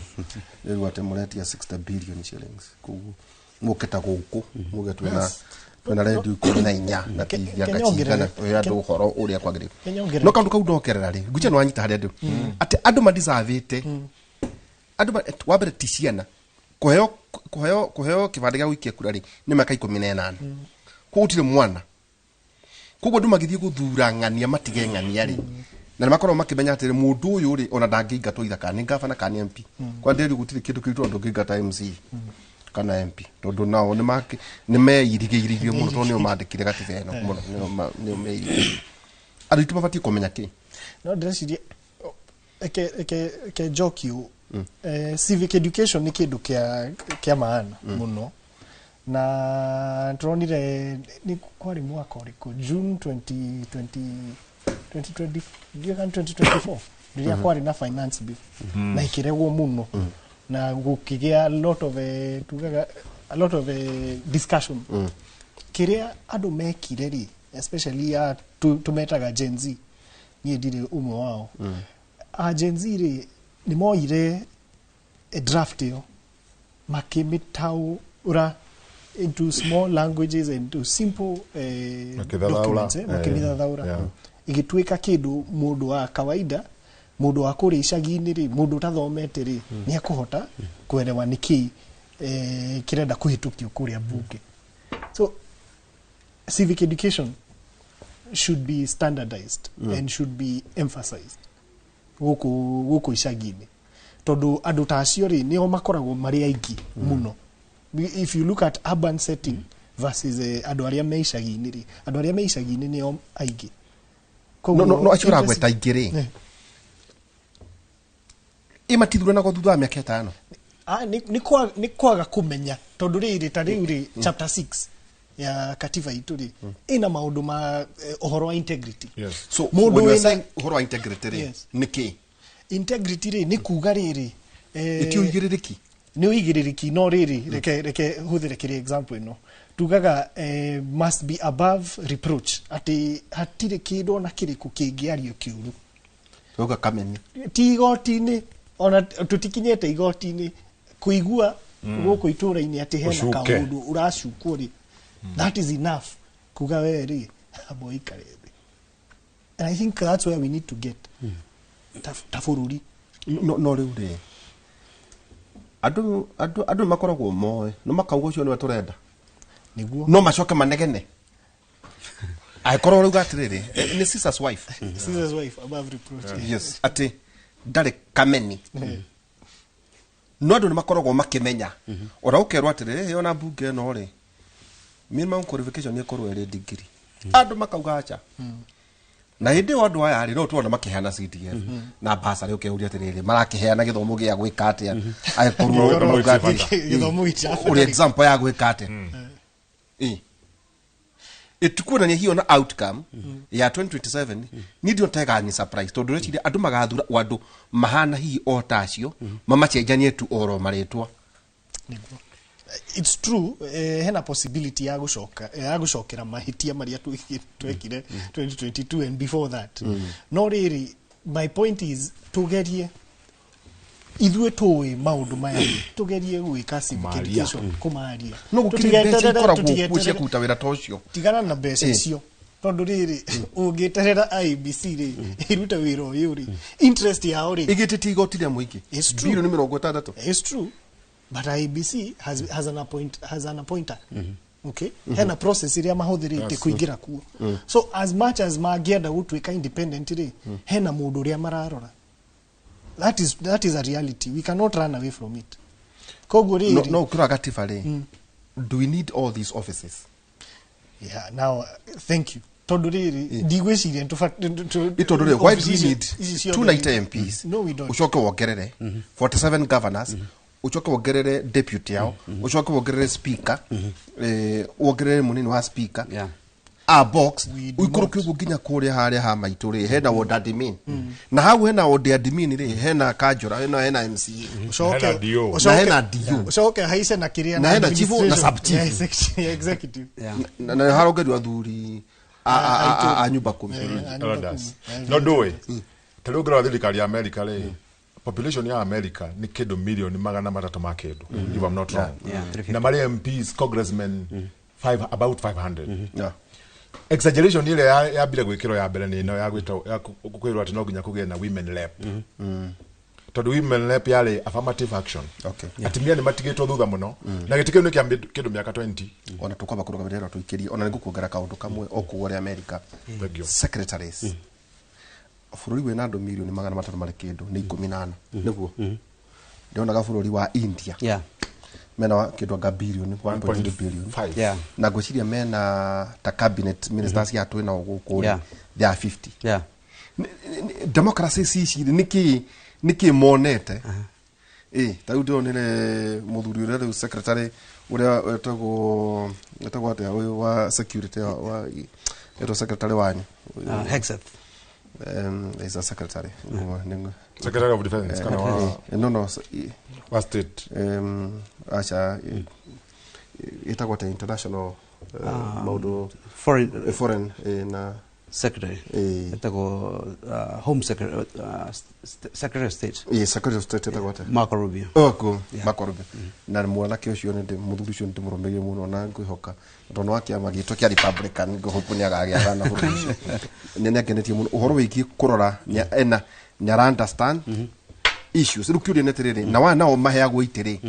rĩu ate muretia 60 billion shillings kugu muketa guku mugetwe na redio 14 na TV yakachingana ya andu horo uria kwagiri no kandu kau ndokerera ri guche no anyita hari andu ati andu madisavite andu wabere ticiana kuheo kibande gya wikia kura ri ni maka 18 kugutire mwana kugu andu magithie guthura ng'ania matige ng'ania ri na makoro makimenya atire mundu uyu ri ona ndangiingatwo ithaka ni gavana kana MP kwa ndiri gutire kindu kitu andu ngingata MC kana MP tondu nao ni meirigiririo muno tondu ni mandikire gatiba eno muno ni meirigiririo andu itu mabati kumenya ki no ndecirie ke jokio civic education ni kindu kia maana muno na tronire ni kwari mwaka uriku June 2024 ndio kwari na finance bill na ikiregwo muno na gukigia a lot of discussion kiria adu mekire ri especially ya tumetaga Gen Z ni ndire umwe wao a Gen Z ri ni moire a draft yo makimitau ura into small languages and to simple documents makimithaura igituika kindu mundu wa kawaida mundu wa kuri icagi-ini ri mundu tathomete ri ni akuhota kuelewa niki kirenda kuhitukio kuria bunge. So civic education should be standardized and should be emphasized guku icagi-ini tondu andu tacio ri ni o makoragwo mari aigi muno. If you look at urban setting versus andu aria me icagi-ini ri andu aria me icagi-ini ni o aigi no achura gweta igiri imatithura na gothutha miaka 5 ni kwaga kumenya tondu riri ta riu ri chapter 6 ya katiba itu ri ina maundu ma uhoro wa integrity. So mundu wina uhoro wa integrity ri niki integrity ri ni kuga riri ikiugiririki ni uigiririki no riri reke huthire kiri example ino tugaga must be above reproach ati hatire kido na kiriku kingiario kiuru uga kameni ti igoti-ini ona tutikinyete igoti-ini kuigua guku itura-ini ati hena kaundu uracukwo ri that is enough kuga weri boy kare. And I think that's where we need to get tafururi no riure adu makoragwo moe no makaugo cio ni turenda niguo no macoke manegene aikorwo ruga atiriri ni Caesar's wife above reproach. Yes ati ndari kameni no andu ni makoragwo makimenya ora ukerwo atiriri ona bunge no ri minimum qualification ni korwo eri degree andu makauga acha na hindi wandu aya ri no tuona makihana CDF na basa ri ukeuria atiriri marakiheana githomo gia gwika atia aikorwo githomo gichafu uri example ya gwika atia itukuonania hiyo na outcome ya 2027 ni ndio tega ni surprise tondu reciria andu magathura wandu mahana hihi otacio mamacenjanie tu oro maretwa. It's true, hena possibility ya gucokera mahitia maria twekire 2022 and before that. No really, my point is tugerie ithue tuwe maundu maya tugerie gwika civic education kumaria no gukire koragwo kucia kuta wira tocio tigana na mbeca icio tondu riri ungiterera IBC ri iruta wira uyu ri interest yao ri igititi igotire muingi bilioni 60. It's true, but IBC has an appointer. Okay, hena process iria mahuthirite kuingira kuo. So as much as magienda gutwika independent ri hena mundu uria mararora. That is a reality. We cannot run away from it. No, Kuragatifale. Do we need all these offices? Yeah, now, thank you. Toduriri, digwesiria into fact Itodure, why do we need 290 MPs? No, we don't. Ushoke wogerere 47 governors. Uchoke wogerere deputy yao. Uchoke wogerere speaker. Wogerere munini wa speaker. Yeah. A box uikuruki uguginya kuria haria ha maituri hena ward admin na hau hena ward admin ri hena kajura hena MC hena DO ushoke haise na kiria na hena chief na sub chief executive na harogeru athuri a nyumba 10 no doe telugra thirikari ya America ri population ya America ni kindu milioni 300 ma kindu if I'm not wrong na mari MPs congressmen about 500 yeah. Exaggeration ile ya bila gwikiro ya mbere ni no ya gwita kukwirwa ati no ginya kuge na women rep tondu women rep yale affirmative action atimia ni matigitwo thutha muno na gitikio ni kindu miaka 20 ona tukwamba kurugamirira tuikirie ona nigukuongera kaundu kamwe okuore America secretaries bururi we na andu milioni 300 mari kindu ni 18 niguo ndionaga bururi wa India mena kindu nga billion 1.2 billion na gwiciria mena ta cabinet ministers ya twina guku they are 50 democracy sisi niki monete tau ndionere muthuri ure secretary uria etagwo ate uyu wa security wa eto secretary wanyu Hexeth is a secretary secretary of defense kana wa no wa state acha itagwo ta international maudu foreign na secretary itagwo home secretary secretary of state secretary of state itagwo ta Marco Rubio Marco Rubio na mwana ke ucio ndi muthuri ucio ndi murumerie muno na ngwihoka ndono wake magitwa kia Republican ngohopu ni agagia thana buru nene akenetie muno uhoro wiki kurora nya understand issues rukiuri neterere na wana o maheagwo itire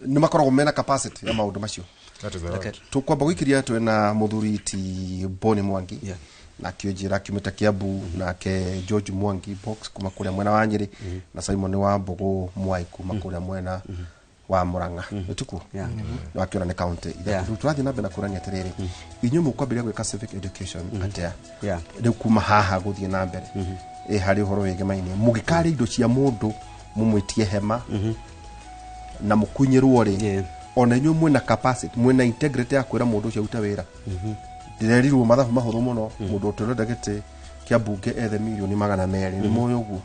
ni makoragwo mena capacity ya maundu macio tukwamba gwikiria twena muthuri ti Boni Mwangi na kiojira kiumita Kiambu na ke George Mwangi box kuma kuria mwena wa Nyeri na Simon wa Mbogo Mwai kuma kuria mwena wa Muranga tuku no akiona ne county ida turathi na bena kurania terere inyu mukwambira gwika civic education atia de kuma haha guthie na mbere hari horo wege maine mugikari indo cia mundu mumwitie hema na mukunyirwo ri ona inyu mwena capacity mwena integrity ya kwira mundu ucio utawira ndirerirwo mathabu mahuthu muno mundu uturenda gite kia bunge ethe milioni 200 ni moyo guo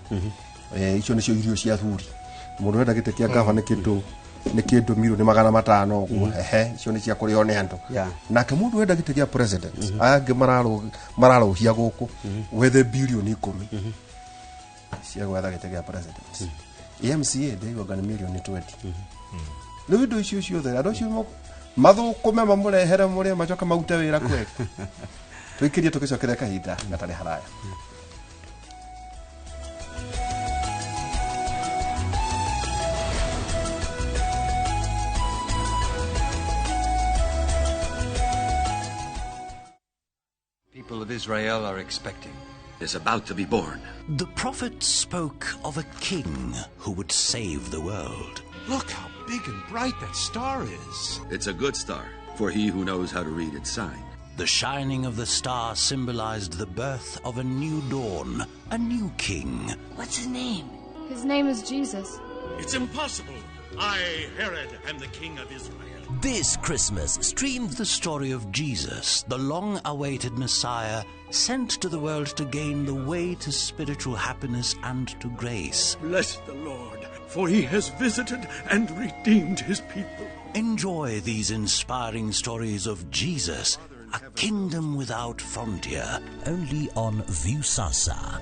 icio nicio irio cia thuri mundu urenda gite kia governor ni kindu milioni 500 guo icio ni cia kurio ni andu nake mundu urenda gite kia president ange mararo hia guku wethe bilioni 10 cia gwetha gite kia president MCA they were going milioni 20 no indo icio ciothe ando cio mathukume mamurehere muri macoka maute wira kwega twikirie tukicokera kahinda gatari haraya. People of Israel are expecting is about to be born. The prophet spoke of a king who would save the world. Look how big and bright that star is. It's a good star for he who knows how to read its sign. The shining of the star symbolized the birth of a new dawn, a new king. What's his name? His name is Jesus. It's impossible. I, Herod, am the king of Israel. This Christmas, stream the story of Jesus, the long-awaited Messiah, sent to the world to gain the way to spiritual happiness and to grace. Bless the Lord, for he has visited and redeemed his people. Enjoy these inspiring stories of Jesus, a kingdom without frontier, only on Viusasa.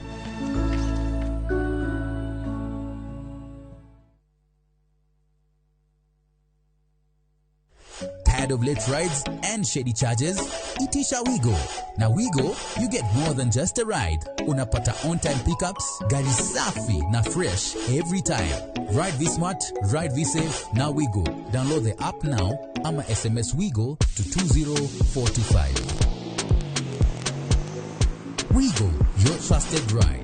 Tired of late rides and shady charges? Itisha Wigo. Now Wigo, you get more than just a ride. Unapata on-time pickups, gari safi na fresh every time. Ride V-Smart, ride V-Safe, now Wigo. Download the app now, ama SMS Wigo to 20425. Wigo, your trusted ride.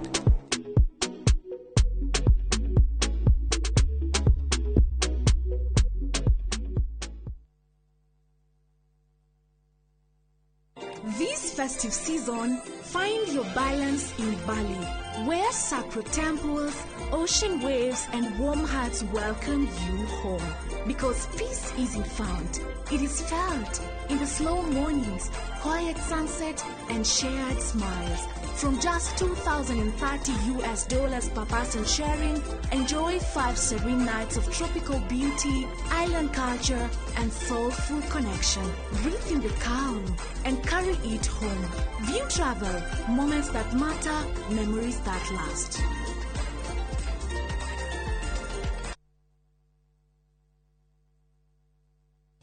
This festive season, find your balance in Bali, where sacred temples, ocean waves, and warm hearts welcome you home. Because peace isn't found, it is felt in the slow mornings, quiet sunset, and shared smiles. From just $2,030 per person sharing, enjoy 5 serene nights of tropical beauty, island culture, and soulful connection. Breathe in the calm and carry it home. View travel, moments that matter, memories that last.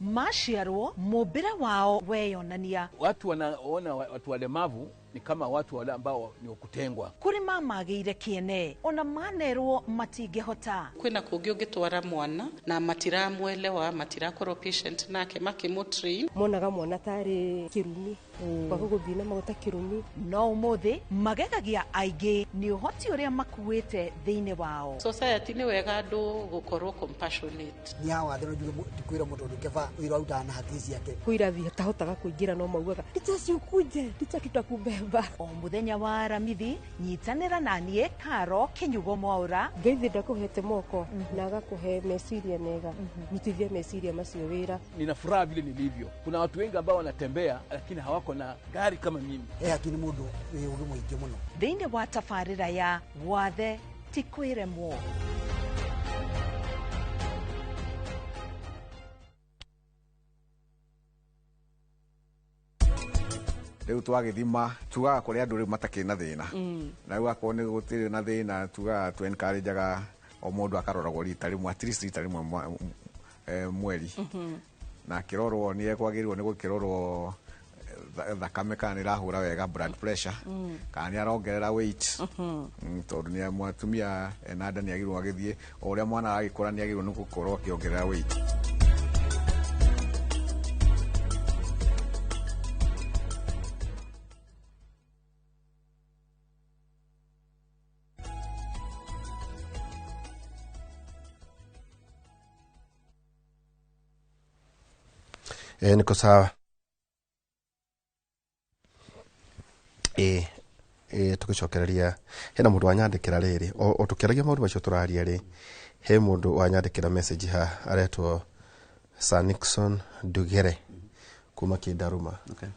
Mashiaro mobira wao weyonania. Watu wanaona watu walemavu ni kama watu wale ambao ni kutengwa. Kuri mama geire kiene ona manerwo matingehota. Kwina kungi ungitwara mwana na matiramwelewa matirakoro patient nake makimutri monaga mwana tari kirumi kwa guthina magota kirumi no umuthi magegagia aige ni uhoti uria makuite thiine wao. Society ni wega andu gukorwo compassionate. Ni hawa thero juge kwira mundu ndukeva wira utana hakisi yake kwira vi tahotaga kuingira no maugaga itacukuje tutakumbemba o muthenya wa aramithi nyitanira nanie Karo Kinyugo Mwaura ngeithi ndakuhete moko na agakuhe meciria mega nitithie meciria macio wira. Nina furaha vile nilivyo. Kuna watu wengi ambao wanatembea lakini hawako na gari kama mimi. Akini mundu ugi muingi muno thiine wa tafarira ya wathe tikwiremwo. Riu twagithima tugaga kuri andu riu matakina thina na riu akorwo ni gutiri na thina tugaga tu encourageaga o mundu akaroragwo rita rimwe at least rita rimwe mweri na kirorwo ni ekwagirirwo ni gukirorwo thakame kana ni rahura wega blood pressure kana ni arongerera weight tondu ni mwatumia na nda ni agirwo agithie o uria mwana agikura ni agirwo ni gukorwo akiongerera weight. Niko sawa. Tukicokereria hena mundu wanyandikira riri o tukiragia maundu macio turaria ri he mundu wanyandikira message ha aretwo Sir Nixon Dugere kuma Kindaruma. Okay.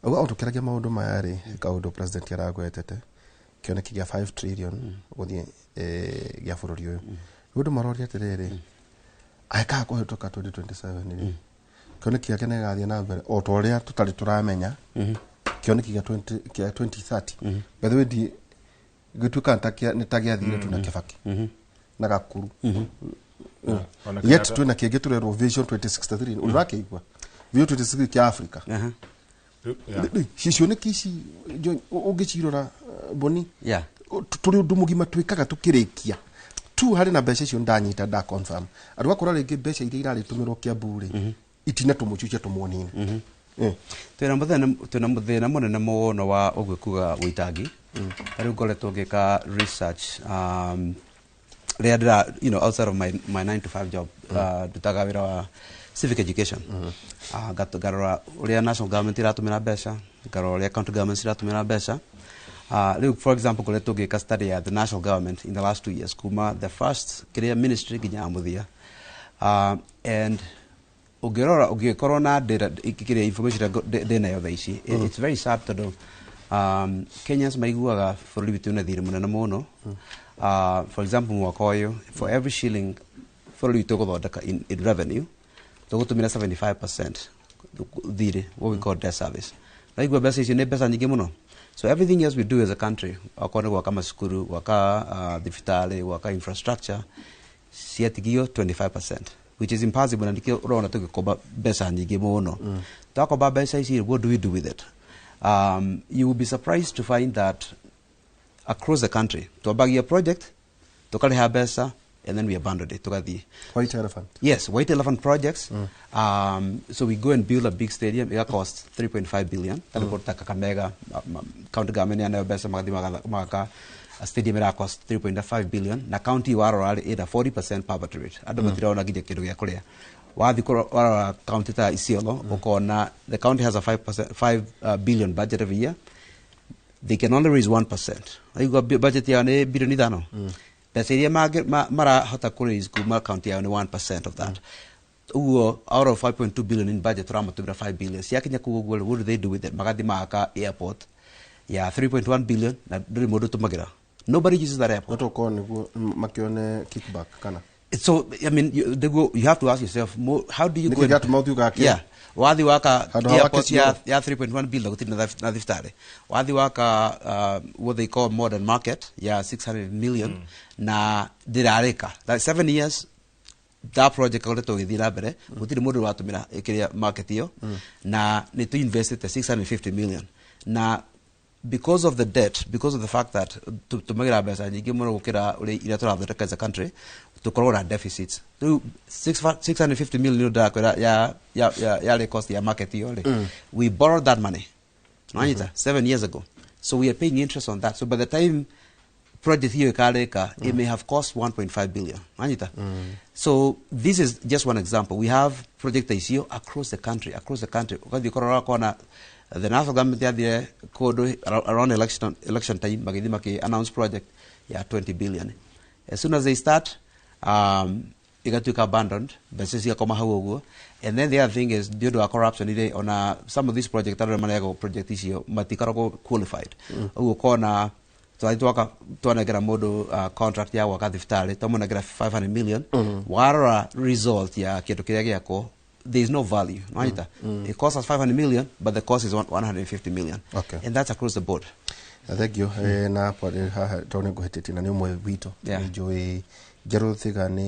O tukiragia maundu maya ri kaundu president aragwetete kioneki gia 5 trillion guthie gia bururi uyu undu maroria atiriri aika kuhituka 2027 ri kioneki yake ne gathie na mbere o toria tutari turamenya kioneki gia 2030 by the way di gituka ntakia nitagia thire tuna Kibaki na Gakuru yet tuna kiege turero vision 2063 urakeigwa vyo tutisikia kia Afrika hicio nä kici å ngä cirora Boni tå rä å ndå må gima twä kaga tå kä rä kia tu harä na mbeca icio ndanyita nda confirm andå akora rä ngä mbeca iria irarä tå mä rwo kä ambu rä itina tå må cucia tå muonini twina muthina munene muno wa ugwe kuga witangi riu ngoretwo ngika research ria ndira outside of my 9 to 5 job ndutaga wira wa civic education ngarora uria national government iratumira mbeca ngarora uria county government iratumira mbeca riu for example ngoretwo ngika study ya the national government in the last 2 years kuma the first career ministry nginya muthia and ugikorwo na data ikire information ndena yothe ici it's very sad to Kenyans maiguaga bũrũri witũ na thirĩ mũnene mũno for example mwaka ũyũ for every shilling bũrũri witũ gũthondeka in revenue tũgũtũmĩra 75% thirĩ what we call debt service naigua mbeca icio nĩ mbeca nyingĩ mũno so everything else we do as a country akorwo nĩ gwaka macukuru gwaka thibitarĩ gwaka infrastructure ciatigio 25% which is impossible and ndikio urona tugikomba mbeca nyingi muno twakomba mbeca ici what do we do with it you will be surprised to find that across the country twabagia project tukariha mbeca and then we abandoned it tugathie White Elephant White Elephant projects so we go and build a big stadium it cost 3.5 billion talipota Kakamega county government yana mbeca magaka a stadium that cost 3.5 billion na county warora ida 40% poverty rate ando matirona gije kindu gya kuria wathi warora county ta Isiolo ukona the county has a 5 billion budget every year they can only raise 1% aigo budget ya ne bilioni 5 pesa iria mara hota ku raise kuma county ya 1% of that uo out of 5.2 billion in budget ramatumira 5 billion siakinya kugugo what do they do with it magathi maka airport ya 3.1 billion na ndiri mundu tumagira nobody uses that airport. Kickback, kana. So I mean, you have to ask yourself, how do you go? Wathi waka airport ya 3.1 billion kutina na thiftare. Wathi waka what they call modern market ya 600 million na dirareka. That 7 years that project koleto githira mbere gutiri mundu watumira ikiria market iyo na ni to invested 650 million na because of the debt, because of the fact that tumagira mbeca nyingi muno gukira uri ira turathondeka as a country tukorwo na deficits 650 million dollar ya cost ya market yo we borrowed that money 7 years ago so we are paying interest on that so by the time project hiyo ikareka it may have cost 1.5 billion so this is just one example we have project isio across the country ukathi korora kona the national government yathire kodo around election time magithi announce project ya 20 billion as soon as they start igatuika abandoned mbeca ciakoma hau uguo and then the other thing is due to corruption ire on some of these projects that are project icio matikaragwo qualified uguo kona twanegera mundu contract ya gwaka thibitarĩ twamunegera 500 million warora result ya kindu kiria giako there is no value right it costs us 500 million but the cost is 150 million and that's across the board thank you na pale ha tone guhetete na ni umwe wito njoi Njeruthiga ni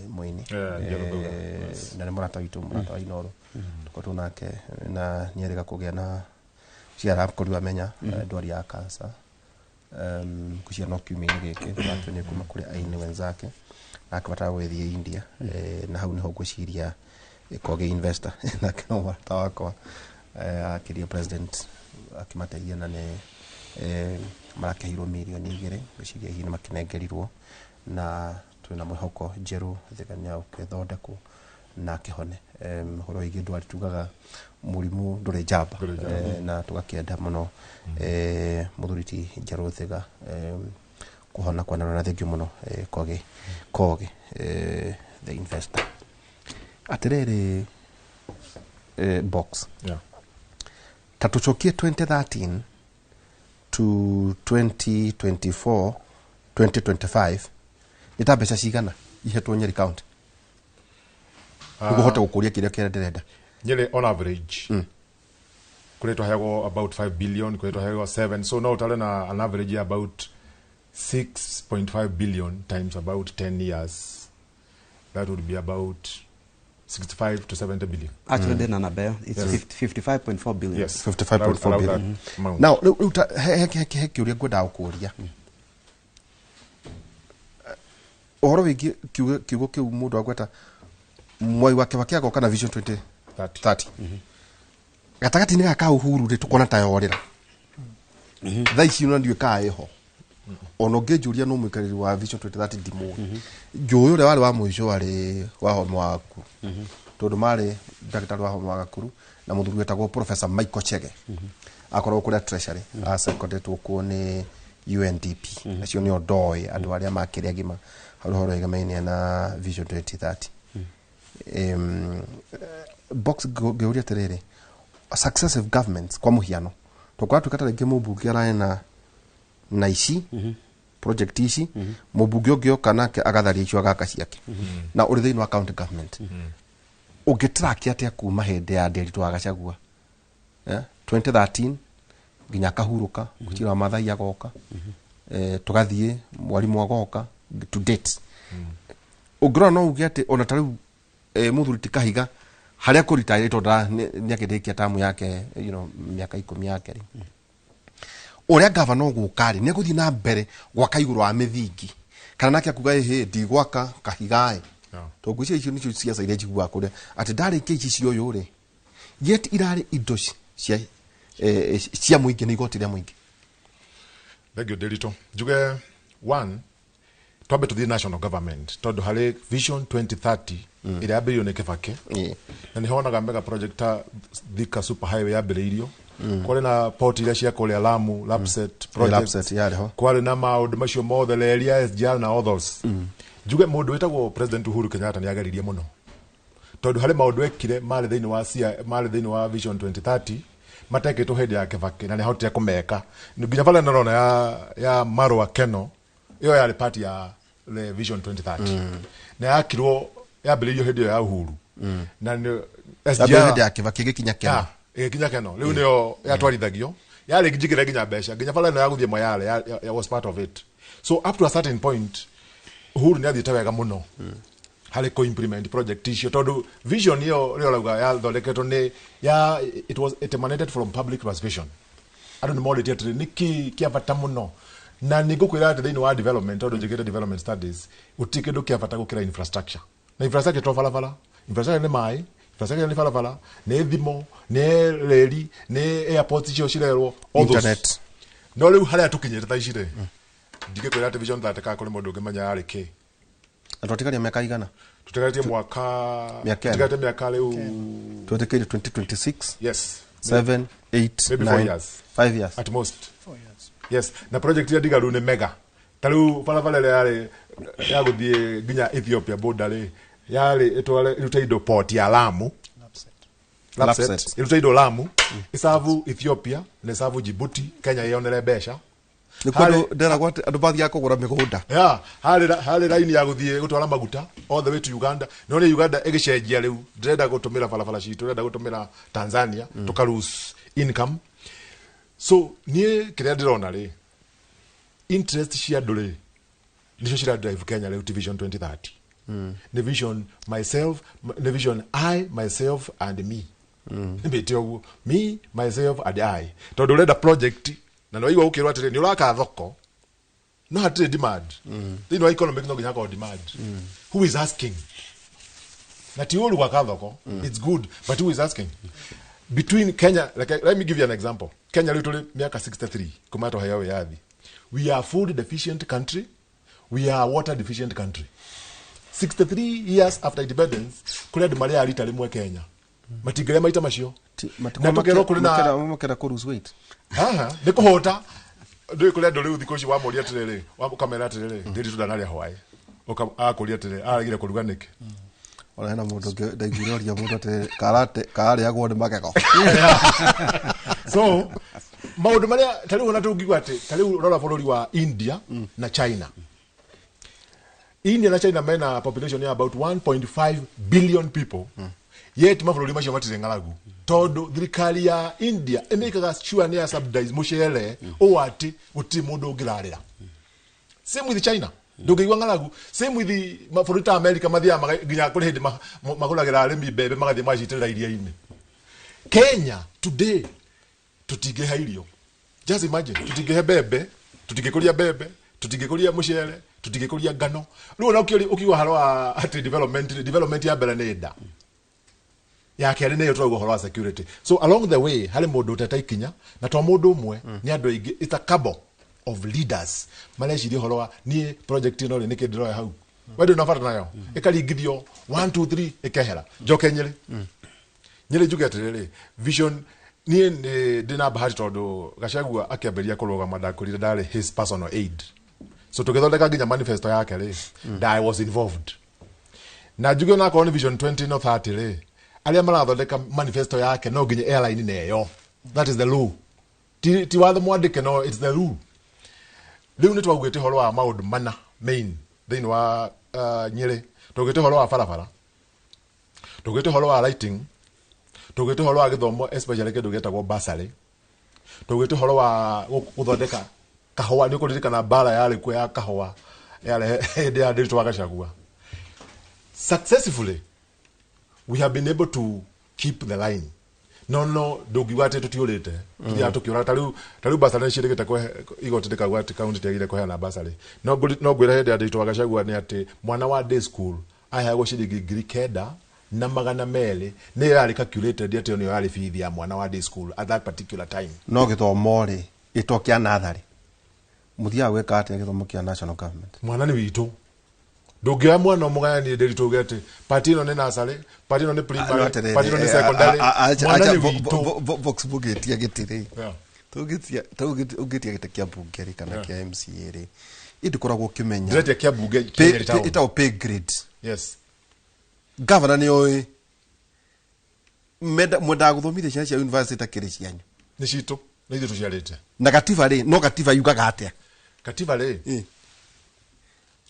muini na murata wito murata inoro tuko nake na nyerega kugia na ciara kuri amenya ndwari ya cancer kucia no kiumia giki watu ni kuma kuri aini wenzake akabata gwithie India na hau niho gwiciria koge investor na kino murata wakwa akiria president akimateithia na ne marakehirwo milioni 2 gwiciria hii ni makinengerirwo na twina mwihoko njeru thigania ukithondekwo na kihone horo igi ndwari tugaga murimu ndure jamba na tugakienda muno muthuriti njeru thiga kuhona kwa na thengio muno koge the investor atirere box tatuchokie 2013 to 2024 2025 nitabesha cigana ihetwo Nyeri county ugohota gukuria kiria kira ndirenda Nyeri on average kuletwa hago about 5 billion kuletwa hago 7 so now talena an average about 6.5 billion times about 10 years that would be about 65 to 70 billion. Actually, then Annabelle, it's 55.4 billion. Yes, 55.4 billion. Now, he uria ngwenda gukuria. Ohoro wigi kiugo kiu mundu agweta Mwai wa Kibaki agoka na Vision 2030. Gatagati ni gaka Uhuru ri tukona tayorera. Tha ici no ndiwe ka eho. Ono ngejuria no mwikariri wa Vision 2030 dimu. Njuyu ure wale wa mwisho wale wa homo waku. Tondu mari ndagitari wa homo wagakuru na muthuri wetagwo Professor Michael Chege. Akorwo kuri treasury asekotetwo ku ni UNDP. Acio ni odoi andu aria makiria gima horo igamainia na Vision 2030. Box geuria terere successive governments kwa muhiano tokwa tukata rege mubunge araena na ici project ici mubunge ogio kana agatharia icio agaka ciake na uri thiini wa county government ugitrack atia kuma hende ya Nderitu agacagua 2013 nginya kahuruka gutira mathai agoka tugathie mwalimu agoka to date ugra no ugiate ona tariu muthuri tikahiga haria ku retire tonda nyakidikia tamu yake miaka 10 yake uria governor gukari ne guthii na mbere gwaka iguru wa mithingi kana nake akuga ndi gwaka kahigae to gwicia icio nicio ciaca iria njigua kuria ati ndari keici cio yuri yet irari indo cia muingi ni igoti ria muingi Begio Delito juge one twabe to the national government tondu hari Vision 2030 ira yambiririo ni Kibaki na ni honaga mega projecta Thika super highway yambiririo kwari na port ira cia kuria Lamu Lapset project kwari na maundu macio mothe leria SGR na others juge mundu wetagwo President Uhuru Kenyatta ni agaririe muno tondu hari maundu ekire mari thiini wa Vision 2030 mateketwo hindi ya Kibaki na ni hotire kumeka nginya pale narona ya Marwa Keno iyo yari part ya the Vision 2030 na yakirwo yambiririo hindi ya Uhuru na ni SGR hindi ya Kibaki gikinya Keno gikinya Keno riu niyo yatwarithagio yari njigire nginya besha nginya pale no yaguthie moyale ya was part of it so up to a certain point Uhuru ni athite wega muno hari ko implement project icio tondu vision iyo rio lauga ya thondeketwo ni ya it emanated from public participation andu ni morite niki kiavata muno na nigukwira ati thiini wa development tondu njikite development studies utikindu kiavata gukira infrastructure na infrastructure to falafala infrastructure ni mai infrastructure ni falafala ni thimo ni reli ni airport icio cirerwo internet no riu haria tukinyite ta icire ndigikwira ati vision that ka kuri mundu ngimanya ari ki atotikaria miaka igana tutagatie mwaka tutagatie miaka leo 2026 yes 7 8 maybe 4 years 5 years at most 4 years yes na project ya digaru ni mega taru falafala yale ya guthie ginya Ethiopia border yale etwale rutaido port ya Lamu Lapset rutaido Lamu isavu Ethiopia na isavu Djibouti Kenya yonere besha nikondo ndera gwate andu bathia kugura migunda hali line ya guthie gutwara maguta all the way to Uganda no ni Uganda igicenjia riu ndenda gutumira falafala citu ndenda gutumira Tanzania tukarus income so nie kiria ndirona ri interest cia nduri nicio cira drive Kenya riu Vision 2030 the vision myself the vision I myself and me mbete ogu me myself and I tondu renda project na no igwa ukirwa atire ni uraka thoko no hatire demand thino economic no ginya ko demand who is asking na ti ulu kwa thoko it's good but who is asking between Kenya like let me give you an example Kenya literally miaka 63 kumato hayawe yathi we are food deficient country we are water deficient country 63 years after independence kule ndumari ya lita limwe Kenya matigere maita macio na tokero kule na mukera ku lose weight niko hota ndio kule ndo riu thikoci wa moria tirere wa kamera tirere ndiri tudanari hwaye akuria tirere aragire kuruga niki ona na mundu ndaiguria mundu ate karate agwo ni magego so maundu maria tariu na tungigwa ati tariu rora bururi wa India na China mena population ya about 1.5 billion people yet mabuluri macio matire ngaragu tondu thirikari ya India emekaga sure ne subsidize muchere o ati uti mundu ngirarira same with China ndugigwa ngalagu same with the mafurita America mathia ginya kuri hindi magulagira arimi bebe magathi macitira iria-ini. Kenya today tutingeha irio. Just imagine tutingehe bebe, tutingekuria bebe, tutingekuria mucere, tutingekuria ngano. Riu na ukiwa haro at development ya mbere ni nda. Ya kere ne yotwa horo security. So along the way hari mundu tetaikinya na to mundu umwe ni andu aingi. It's a cabal of leaders. Malaysia horo ni project ino ni kidiro ya hau. Wewe unafata nayo. Ikaringithio 1 2 3 ikehera. Joke Nyeri. Nyeri jugeterere vision ni dina bahati tondu Gachagua akiamberia kuroga madakurire ndari his personal aid. So tugethondeka nginya manifesto yake ri that I was involved. Na juge na ko vision 20 no 30 ri aria marathondeka manifesto yake no nginya airline neyo. That is the law. Ti watho mwandike no, it's the rule. Riu ni twagwite horo wa maundu mana main thini wa Nyeri. Tugwite horo wa barabara. Tugwite horo wa lighting. Tugwite horo wa githomo especially kindu getagwo bursary. Tugwite horo wa guthondeka kahua ni kuririkana bara yale kwa ya kahua yale ndia nditu Gachagua. Successfully we have been able to keep the line. No dogiwate tutiurite kiria tukiura taru basari shirikite kwa igoti ndikagwa county tegire kwa na basari no gwira hindi nditu Gachagua ni ati mwana wa day school ayago shiringi ngiri kenda na magana meli ni yari calculated ati ni yari feed ya mwana wa day school at that particular time. No githomo ri itokia nathari muthia gweka ati githomo kia national government mwana ni witu ndugia mwana omugaya ni nderi tugete patino ni nasale patino ni primary patino ni secondary mwana ni witu vox bugetia gitiri tugitia gitakia bunge ri kana kia MCA ri idikoragwo kimenya direct kia bunge ita pay grade. Yes, governor ni oi mwenda guthomithia ciana cia university takiri cianyu ni citu ni ithu tuciarite na gatiba ri no gatiba yugaga atia katiba ri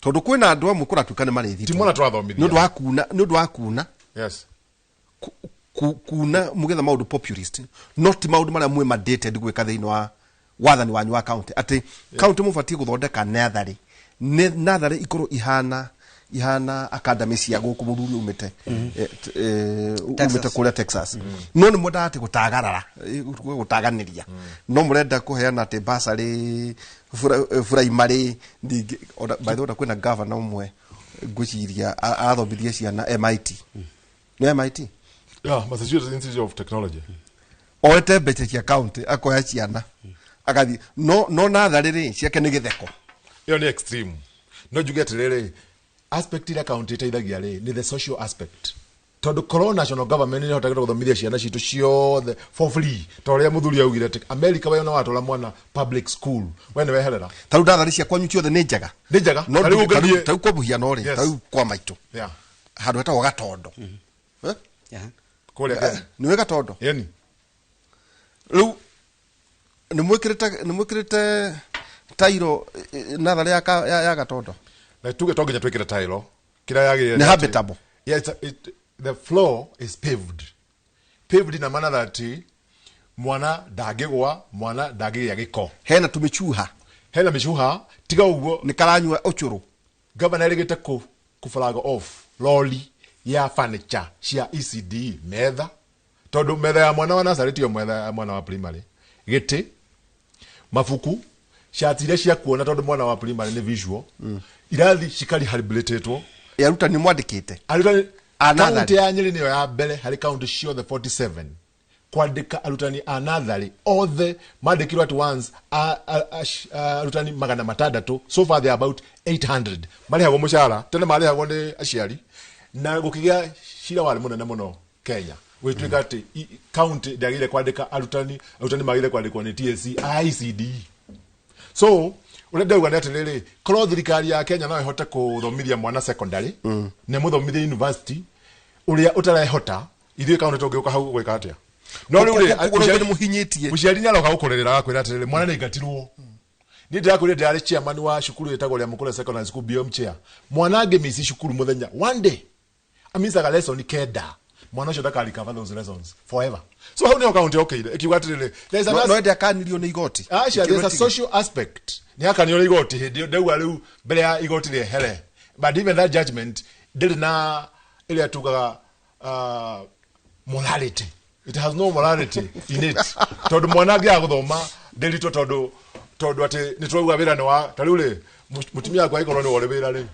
tondu kwina andu amwe kuratuka ni marithi timona twathomithia nundu wa kuna yes kuna mugetha maundu populist not maundu maria mwe mandated gwika thiini wa wathani wanyu wa county ati county mubati guthondeka nathari ikoro ihana academy cia guku muthuri umite umite kuria Texas no ni mwenda ati gutaganiria no murenda kuheana ati basari primary by the way kwina governor umwe ngwiciria athomithia ciana MIT no MIT Massachusetts Institute of Technology orete bete cia county akoya ciana agathi no nathari ri ciake ni githeko yo ni extreme no jugeterere aspect ira county teithagia ri ni the social aspect tondu corona national government ni hotagira guthomithia ciana citu ciothe for free toria muthuri augire ati America bayona watwara mwana public school wene weherera taru ndathari cia kwanyu ciothe ni njega no taru kwa buhiano ri taru kwa maitu handu hetagwo Gatondo kuria ni we Gatondo yani riu ni mwikirite tairo nathari ya Gatondo na tuge toginya twikire tairo kira yagire ni habitable. Yeah, the floor is paved in a manner that mwana ndagigwa mwana ndagigia giko hena tumichuha tiga uguo ni karanywa uchuru governor rigite ku flag off lolly ya furniture cia ECD metha tondu metha ya mwana wa Nazareth yo metha ya mwana wa primary giti mafuku shatire cia kuona tondu mwana wa primary ni visual irathi cikari habilitatwo yaruta ni mwandikite county ya Nyeri niyo ya mbere hari county ciothe 47 kwandika arutani another all the mandikirwo at once arutani magana matandatu so far they are about 800 mari hago mushara tene mari hago ni aciari na gukigia shira wale muno Kenya wetwika ati county ndagire kwandika arutani magire kwandikwo ni TSC ICD so urenda ugana atiriri korwo thirikari ya Kenya no ihote kuthomithia mwana secondary ne muthomithia university uria utarehota ithuĩ county tũngĩũka hau gwĩka atĩa no rĩu ni muhinyitie mũciari nĩ aroka gũkũrĩrĩra akwĩra atiriri mwana nĩ ingatirwo ni ndĩrakwĩrire ndĩrarĩ chairman wa cukuru ĩtagwo rĩa Mũkũre secondary school BM chair mwana angĩmici cukuru mũthenya one day amisaga lesson kenda mwana ucio ndakari cover those lessons forever. So how ni account okay ikiuga atiriri there's an no akanilio ni igoti there's a social aspect ni akanilio igoti hindi ndauga riu mbere ya igoti ri here, but even that judgment did na ile atugaga morality. It has no morality in it. Todo mwana gya guthoma delito todo ati nitwauga wira ni wa tarule mutumia kwa ikoro ni wore wira ri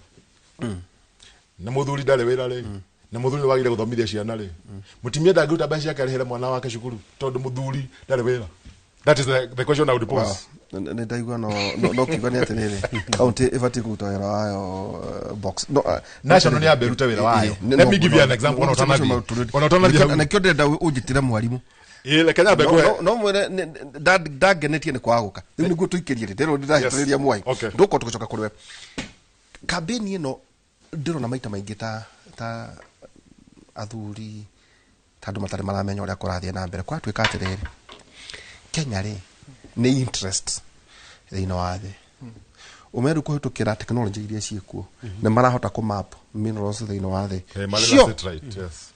na muthuri ndare wira ri na muthuri wagire guthomithia ciana ri mutumia ndangiruta mbeca ciake arihere mwana wake cukuru tondu muthuri ndare wira. That is the question I would pose. Ne ndaigua no kiuga ni atiriri county ifati kuruta wira wayo box national ni aberuta wira wayo. Let me give you an example. Na kyo ndenda ujitira mwarimu ile Kenya begwe no mwere dagenetie ni kwaguka riu niguo tuikirie ndero ndirahitoriria mwai nduko tugicoka kuriwe kambeni ino ndirona maita maingi ta athuri tandu matare maramenya uria kurathie na mbere kwa twika atiriri Kenya ri ni interest thina wa thi umeru kuhitukira technology iria ciikuo na marahota ku map minerals thina wa thi yes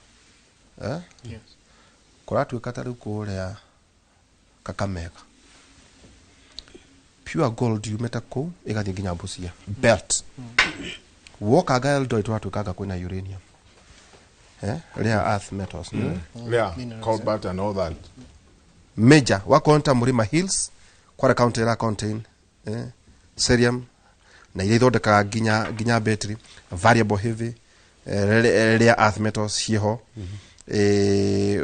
kuratuika ta riu kuria Kakamega pure gold yumeta ku igathi nginya Busia belt woka gael do itwatuikaga kwina uranium rare earth metals cobalt and all that major wakonta Murima Hills kwa county ra contain cerium na ile thondeka nginya battery variable heavy rare earth metals ciho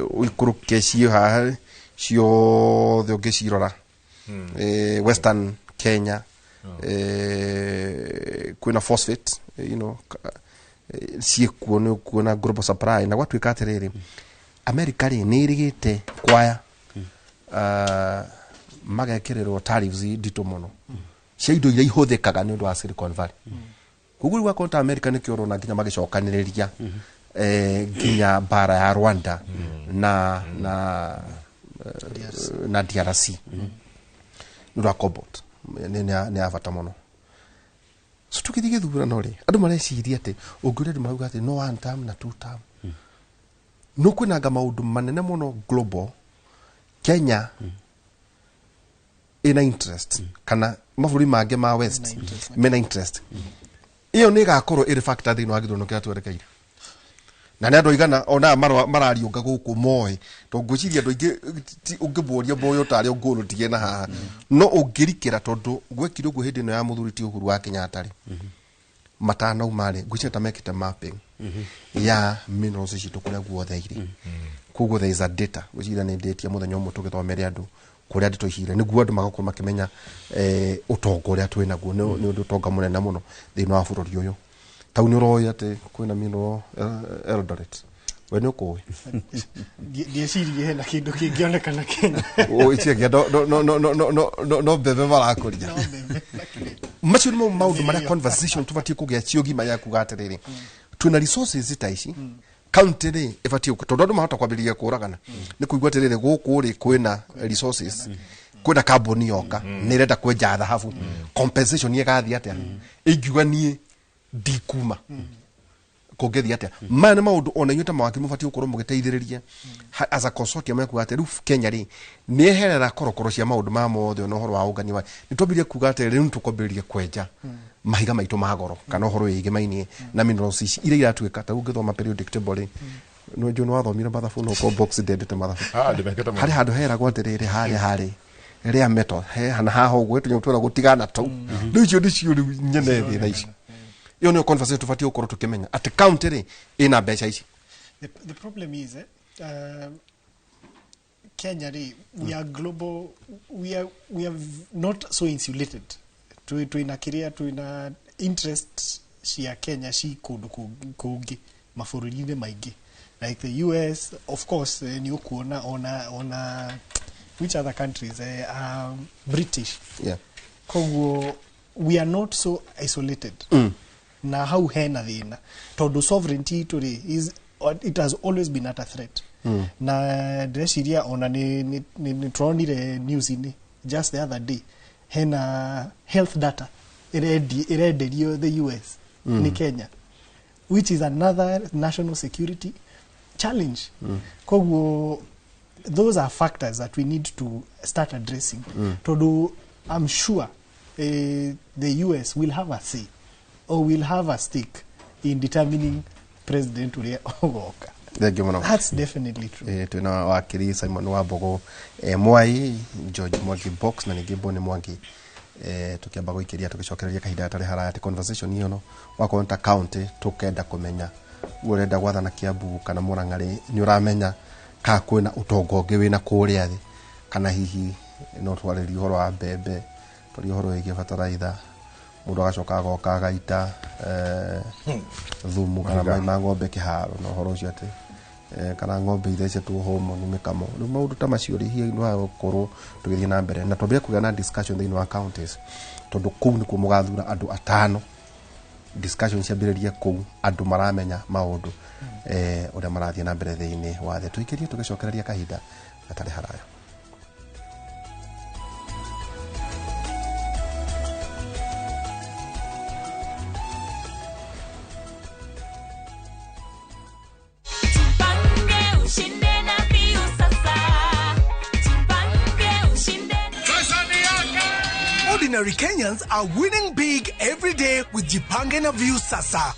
uikuruke ciha cio thogicirora western Kenya kwina phosphate ciekuo kuona global supply na gwatuika atiriri America ri ni irigite kwaya magekiriro tariffs dito muno cia indo iria ihuthikaga ni undu wa Silicon Valley kuguru wa konta America ni kioro na nginya magicokaniriria nginya bara ya Rwanda na DRC nura cobalt ni avata muno so tukithige thura no ri andu mareciria ati ungure mauga ati no one term na two term no kwinaga maundu manene muno global Kenya ina interest kana mavuri mange ma west mena interest iyo ni gakorwo iri factor thino agithono kia twerekeire na ne andu igana ona marariunga guku moy to ngwiciria andu ingi ungiboria boyo tari unguru tie na haha no ungirikira tondu gwekire uguo hindi no ya muthuri ti Uhuru wa Kenyatta ri matana umare ngwiciria ta mekite mapping ya minerals citu kuria guothe iri kugo there is a data gwiciria ni data muthenya umwe tugithomere andu kuria ndito ihire niguo andu magakorwo makimenya utongo uria twina guo ni undu tonga munene muno thino wa bururi uyu tauni roi ati kwina mino Eldoret we ni ukui ndiecirie hena kindu kingionekana Kenya itie no bebe barakuria macio ni maundu maria conversation tubatie kugia ciogima yaku gatiriri twina resources ta ici county ri ibatie tondu andu mahota kwambiriria kuragana ni kuigua atiriri guku ri kwina resources kwina carbon yoka ni renda kwenja thahabu compensation igathi atia ingiuga nie dikuma kugethi atia mane maundu ona inyuta mawaki mubatie ukorwo mugiteithiriria as a consortium yaku ati ru Kenya ri ni eherera korokoro cia maundu ma mothe no horo wa ugani wa nitwambirie kuga ati ri nitukwambiria kwenja mahiga maitu magoro kana horo yige mainie na minerals ici ira iratuika ta ungithoma periodic table no njuno wathomire mathabu no ko box dendete mathabu ndimeketa hari handu hera gwatiriri hari rare metal hana haha ugwe tunyutwera gutigana tu ndicio nyene thi thaici iyo ni conversation tufatie ukoro tukimenya at county ri ina mbeca ici. The problem is Kenya ri we are global, we are not so insulated to inakiria to ina interest cia Kenya ci kundu kungi mafururi-ini maingi like the US of course ni ukuona ona which other countries British koguo we are not so isolated na how hena thina tondu sovereignty today is it has always been at a threat na dresiria ona ni tronire news ini just the other day hena health data irenderio the US ni Kenya which is another national security challenge. Kogu, those are factors that we need to start addressing. To do, I'm sure the US will have a say or will have a stake in determining President Uria Ogoka. That's definitely true. Tuna wakiri Simon Wabogo Mwai George Mwangi Box na Nigimbo ni Mwangi tukiamba guikiria tugicokereria kahinda tari haraya conversation hiyo no wakonta county tukenda kumenya urenda gwathana Kiambu kana Murang'ari ni uramenya ka kwina utongonge wina kuria thi kana hihi no twariri horo wa mbembe turi horo wigi bataraitha mundu agacoka agoka agaita thumu kana mai ma ng'ombe kiharo no horo cio ati kana ng'ombe ithece tu homo ni mikamo no maundu ta macio ri hihi no akorwo tugithie na mbere na twambie kugia na discussion thini wa counties tondu kuu ni kumugathura andu atano discussion ciambiririe kuu andu maramenya maundu uria marathie na mbere thini wa the tuikirie tugicokereria kahinda gatari haraya. Ordinary Kenyans are winning big every day with Jipange na View Sasa.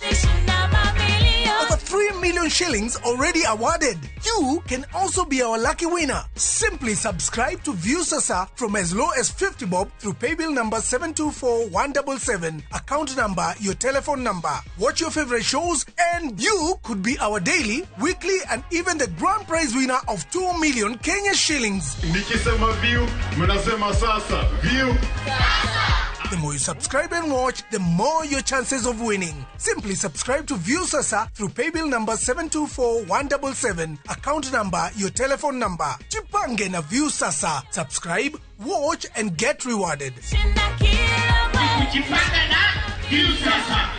Over 3 million shillings already awarded. You can also be our lucky winner. Simply subscribe to View Sasa from as low as 50 bob through paybill number 724177, account number, your telephone number. Watch your favorite shows and you could be our daily, weekly and even the grand prize winner of 2 million Kenya shillings. Nikisema View, mnasema sasa. View Sasa. The more you subscribe and watch, the more your chances of winning. Simply subscribe to View Sasa through paybill number 724177, account number, your telephone number. Jipange na View Sasa. Subscribe, watch and get rewarded. Jipange na View Sasa.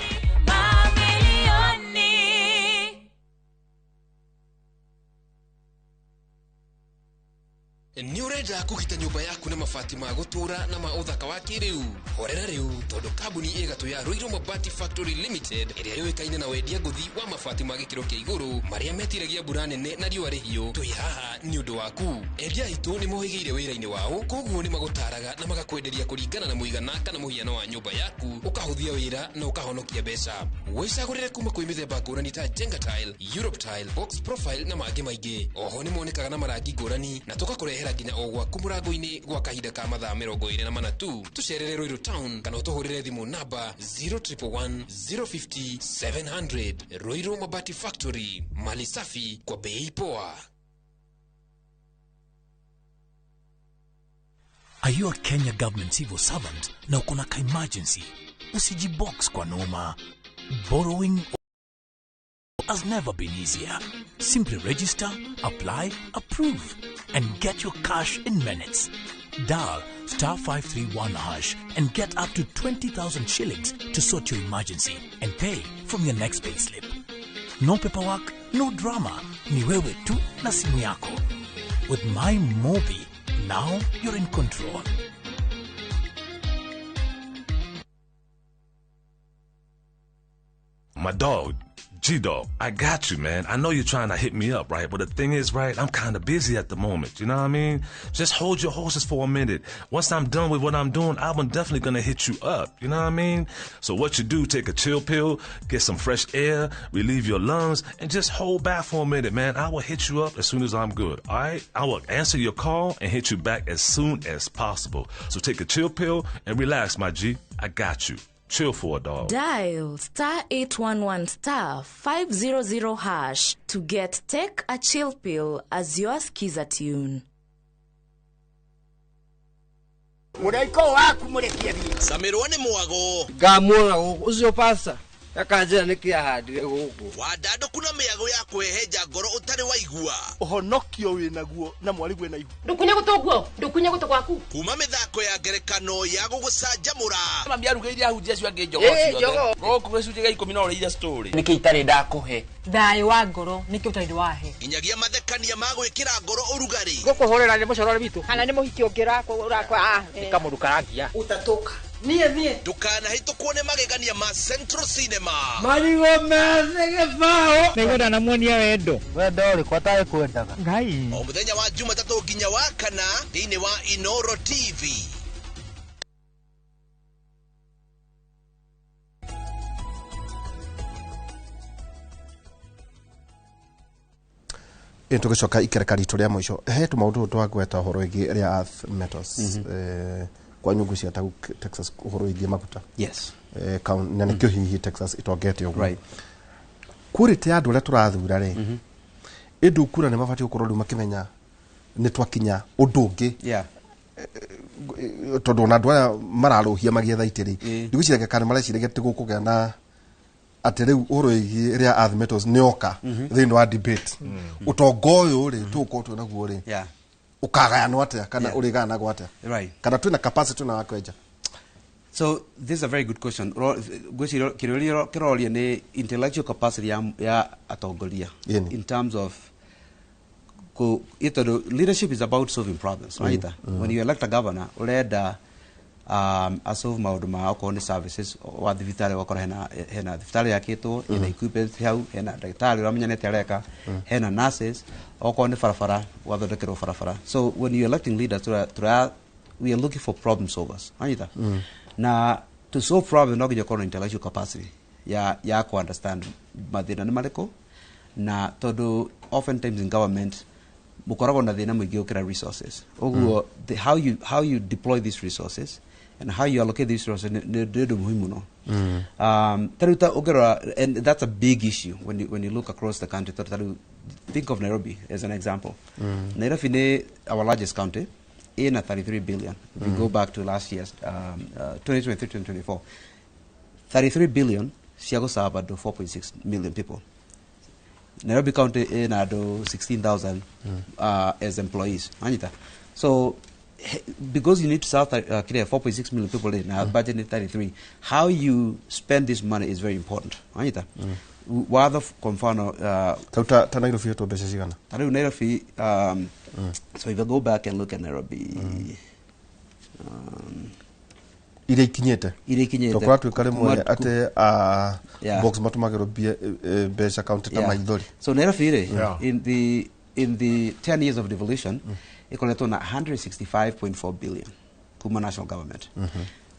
Ni urenda kugita nyumba yaku na mabati ma gutura na ma uthaka wa kiriu horera riu tondu kambuni igatu ya Ruiru Mabati Factory Limited iria yoikaine na wendia nguthi wa mabati ma gikiro kia iguru maria metiragia mbura nene na riua rihio twi haha ni undu waku endia itu ni mohigeire wira-ini wao koguo ni magutaraga na magakwenderia kuringana na muigana kana muhiano wa nyumba yaku ukahuthia wira na ukahonokia mbeca wicagurire kuma kwi mithemba ngurani ta Jenga Tile, Europe Tile, Box Profile na mangi maingi oho ni monekaga na marangi ngurani na tugakurehera nginya o gwaku murango-ini gwa kahinda ka mathaa 24 tu tucerere Ruiru Town kana utuhurire thimu namba 0111 050 700. Ruiru Mabati Factory, mali safi kwa bei poa. Are you a Kenya government civil servant na uko na emergency? Usijibox kwa noma. Borrowing has never been easier. Simply register, apply, approve, and get your cash in minutes. Dial *531# and get up to 20,000 shillings to sort your emergency and pay from your next payslip. No paperwork, no drama. Ni wewe tu na simu yako. With My Mobi, now you're in control. My dog, G-Dog, I got you, man. I know you're trying to hit me up, right? But the thing is, right, I'm kind of busy at the moment. You know what I mean? Just hold your horses for a minute. Once I'm done with what I'm doing, I'm definitely going to hit you up. You know what I mean? So what you do, take a chill pill, get some fresh air, relieve your lungs, and just hold back for a minute, man. I will hit you up as soon as I'm good, all right? I will answer your call and hit you back as soon as possible. So take a chill pill and relax, my G. I got you. Chill for a dog. Dial *811*500# to get Take a Chill Pill as your skiza tune. Muraiko waku murekia bi. Samirwa ni mwago. Gamura ucio pasa. Yakanjira nikia handire guku. Wadado kuna miago ya kweheja ngoro utari waigua. Uhonokio winaguo na mwari gwe na igu. Ndukunya gutoguo, ndukunya guto gwaku. Kuma mithako ya ngerekano ya gugucanjamura. Mambia rugeire ahunjia cio ange njogo cio. Goku gwecu jiga 10 no ria story. Niki itari ndakuhe. Thai wa ngoro niki utari wahe. Inyagia mathekania ma gwikira ngoro urugari. Gukuhorera ni mucorore bitu. Kana ni muhiki ungira urakwa Nikamurukarangia. Utatoka. niye ndukanahĩtũkwo nĩ magegania ma Central Cinema marigo mese gĩbao nĩgetha namuonia wendo ũrĩkũ atarĩ kwendaga ngai o mũthenya wa Jumatatũ nginya wa kana thĩinĩ wa Inoro TV. Tugicoka ikereka ritũ rĩa mũico hetu maũndũ twagweta ũhoro wĩgiĩ area earth metals kwa nyũngũ cia Texas ũhoro wĩgiĩ maguta yes na nĩkĩo hihi Texas itongete ũguo right kurĩte andũ arĩa tũrathura rĩ ĩndũ kura nĩ mabatiĩ gũkorwo rĩu makĩmenya nĩ twakinya ũndũ ũngĩ tondũ na andũ aya mararũhia magĩetha itĩrĩ ndigwĩciragia kana mareciria atĩ gũkũgĩa na atĩ rĩu ũhoro wĩgiĩ area earth metals nĩoka thĩinĩ wa debate ũtongo ũyũ rĩ tũgũkorwo twĩ naguo rĩ ũkagayanwo atĩa kana ũrĩgayanagwo atĩa kana twĩna capacity na wakwenja. So this is a very good question. Kiroria ni intellectual capacity ya atongoria in terms of leadership is about solving problems, right? When you elect a governor, ureda solve maundu ma okorwo services wa thibitari wakora hena thibitari yakitwo ina equipment hau hena ndagĩtarĩ uramenya nete areka hena nurses okorwo ni barabara wathondekerwo barabara. So when you electing leaders we are looking for problem solvers, right? Na to solve problem no nginya korwo intellectual capacity ya ku understand mathina nĩ marĩkũ na tondũ oftentimes in government mukoragwo na thĩna mũingĩ ũkĩra resources ũguo how you deploy these resources and how you allocate these resources nĩ ũndũ muhimu no taruta ũgerwa and that's a big issue when you look across the country. Think of Nairobi as an example. Nairobi ni our largest county in a 33 billion. If we go back to last year's 2023-2024, 33 billion siago saba do 4.6 million people. Nairobi County in ado 16,000 as employees. Anita. So because you need to serve 4.6 million people in our budget is 33, how you spend this money is very important. Anita. Whether confano ta Nairobi to besa sigana. Taru Nairobi so if you go back and look at Nairobi ire ikinyete tokora twikare mwe ate box matumagero besa county ta maithori. So Nairobi in the 10 years of devolution ikoleto na 165.4 billion kuma national government.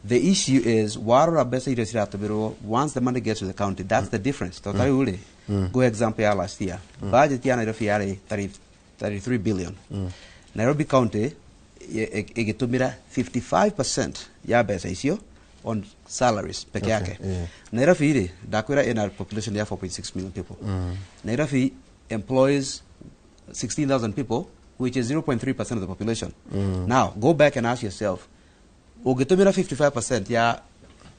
The issue is once the money gets to the county, that's the difference. Go example last year. Budget ya Nairobi 33 billion. Nairobi County igitumira 55% ya pesa icio on salaries peke yake. Nairobi dakwira in our population ya 4.6 million people. Nairobi employs 16,000 people, which is 0.3% of the population. Now, go back and ask yourself, ugitumira 55% ya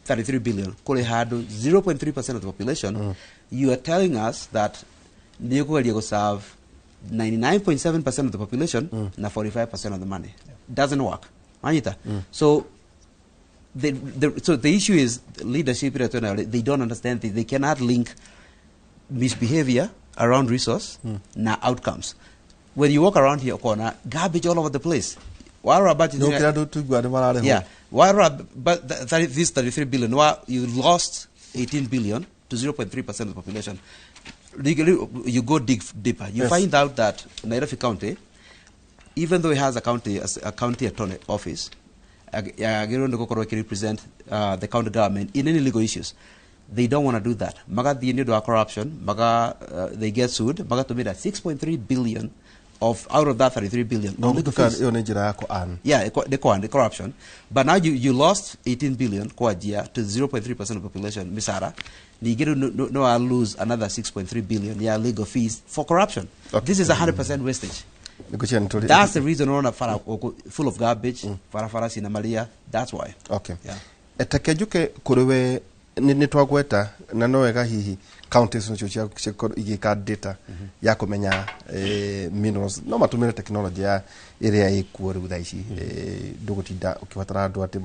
33 billion, kule hadu 0.3% of the population, you are telling us that Niyoko will serve 99.7% of the population na 45% of the money. Doesn't work. Anita. So the issue is leadership, they don't understand this. They cannot link misbehavior around resource na outcomes. When you walk around here, garbage all over the place. But this 33 billion, you lost 18 billion to 0.3% of the population. Legally, you go deeper. You find out that Nairobi County, even though it has a county attorney office, represent the county government in any legal issues. They don't want to do that. Corruption. They get sued. Maga to me that 6.3 billion out of that 33 billion. The corruption. But now you lost 18 billion to 0.3% of the population. Misara, you get to lose another 6.3 billion legal fees for corruption. This is 100% wastage. That's the reason we're full of garbage. Farafara sinamalia. That's why. Okay. Etakejuke kurewe nitwagweta na noega hihi counties no cia igika data ya kumenya minerals no matumire technology ya area ikuo riu tha ici ndugutinda ukibatara andu ati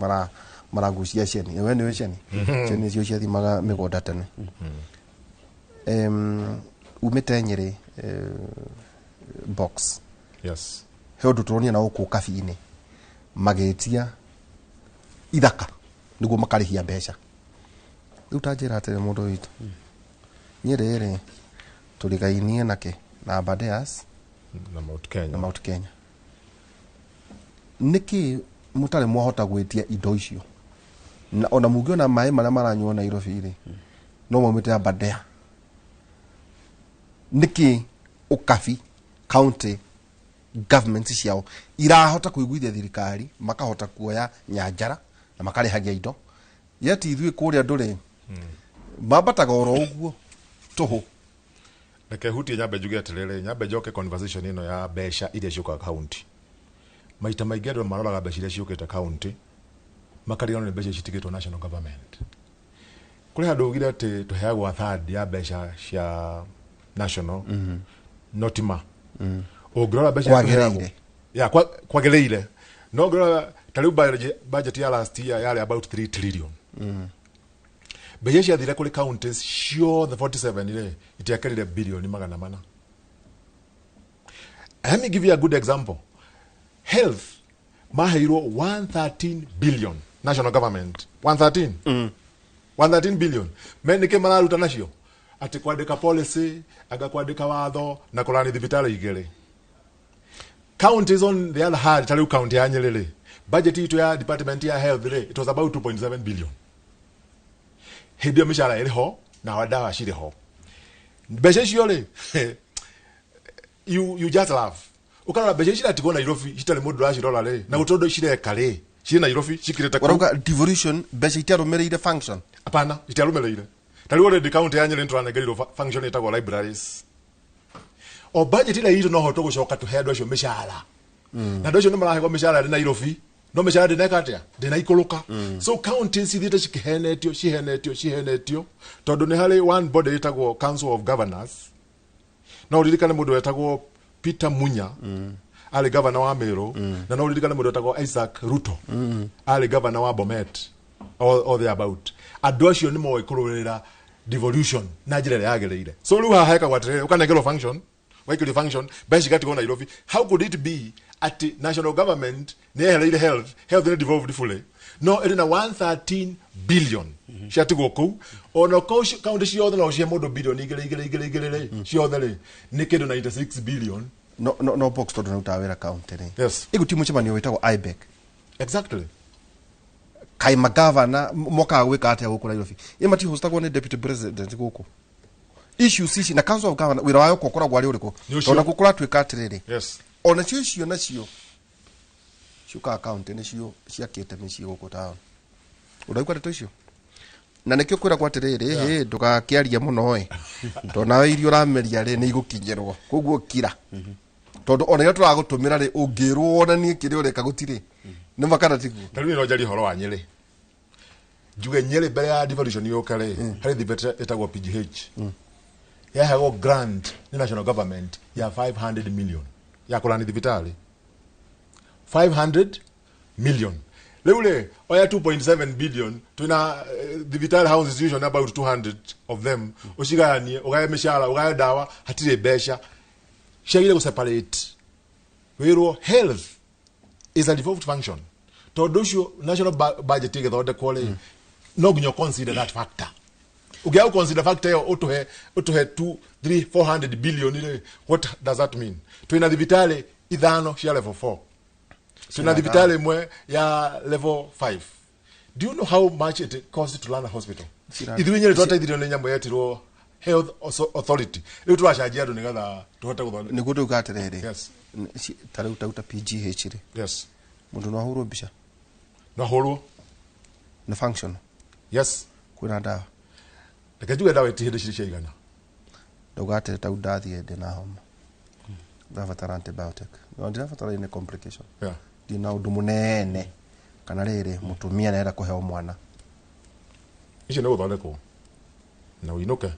maragucia ceni we ni ceni ceni cio cia thimaga migonda tene umite Nyeri box yes he undu turonia na uku kabi-ini magetia ithaka niguo makarihia mbeca riu tanjira atire mundu witu nyerere tuligainie nake na Abadeas na Mount Kenya niki mutare mwahota gwitia indo icio na ona mungiona mai maria maranyuo Nairobi ri no maumite Abadea niki ukabi county government ciao irahota kuiguithia thirikari makahota kuoya nyanjara na makarihagia indo yeti ithui kuria ndure mabataga oro uguo tuhu Reke hutie nyambe njuge atiriri nyambe njoke conversation ino ya besha iria ciuka county maita maingĩ andũ maroraga mbeca iria ciũkĩte county makarigana nĩ mbeca citigĩtwo national government kũrĩ handũ ugire atĩ tũheagwo third ya mbeca cia national notima ũngĩrora mbeca kwagĩrĩire kwagĩrĩire no ũngĩrora ta rĩu budget ya last year yarĩ about 3 trillion mbeca ciathire kũrĩ counties ciothe 47 ile itiakerire bilioni 400. Let me give you a good example. Health maheirwo 113 billion national government 113 billion menike mararuta nacio ati kwandika policy aga kwandika watho na kurani thibitari igere counties on the other hand tariu county ya Nyerere budget itu ya department ya health it was about 2.7 billion hidio mishara iriho na wadawa shiriho mbeca cio ri you just laugh ukara mbeca cio atigo Nairobi hitari mundu racirora ri na gutondo cireka ri ciri Nairobi cikirete ku warauga devolution mbeca itiarumireire function apana itiarumireire tari wore county ya Nyerere turanegerirwo function itagwo libraries o budget ile hizo no hoto gucoka tuhe andu acio mishara na andu acio ni marahego mishara ri Nairobi no mishara ndineka atia ndina ikuluka so counties ithiete cihenetio tondu ni hari one body itagwo Council of Governors no uririkane mundu etagwo Peter Munya ali governor wa Meru na no uririkane mundu etagwo Isaac Ruto ali governor wa Bomet all the about andu acio ni moe kururira devolution na njira ya yagereire so riu haheka gwatirire ukanegero function waikiri function beshi gati go Nairobi how could it be at national government nehereire health ne devolved fully no ina 113 billion shati go ku ono county ciothe no cie mundu billion igere ciothe ri ni kindu 96 billion no box to no tawera county ri yes iguti muchemanio witagwo IBEC exactly kai magavana moka gwika atia guku Nairobi imati hostagwo ni deputy president guku issues ici na council of governors wira wayo kokora gwari uriko tona gukura twika atiriri yes ona cio nacio ciuka account ni cio ciakite mici guku town uraigwa ndeto icio na nikio kwira kwa atiriri he ndugakiaria muno tona irio rameria ri ni igukinyerwo koguo kira tondu ona io turagutumira ri ungirwo ona nie kiri ureka gutiri ni makana tigu tari no jari horo wa Nyeri juge Nyeri mbere ya devolution yokare hari thibete etagwo PGH yahago grant ni national government ya 500 million ya kulani thibitari 500 million leule oya 2.7 billion tuna thibitari house institution about 200 of them ushiganie ugaye mishara ugaye dawa hatire besha shagire ku separate wero health is a devolved function todusho national budget igethonde kwole no ginyo consider that factor ugiye consider factor yo utuhe 2 3 400 billion ile what does that mean twina thibitari ithano cia level 4 twina thibitari mwe ya level 5 do you know how much it costs to run a hospital ithu nyere twateithirwo ni nyambo yetirwo health authority riu turacajia andu nigetha tuhote guthondeka ni gutu gatiriri yes tariu tauta PGH ri yes mundu no ahurwo mbica no ahurwo na function yes kuna dawa ndakajuga dawa itihinde ciria igana ndugate tau ndathie ndi na homa ndabatara antibiotic no ndabatara ine complication yeah dina undu munene kana riri mutumia naenda kuheo mwana icio ni guthondekwo na uinuke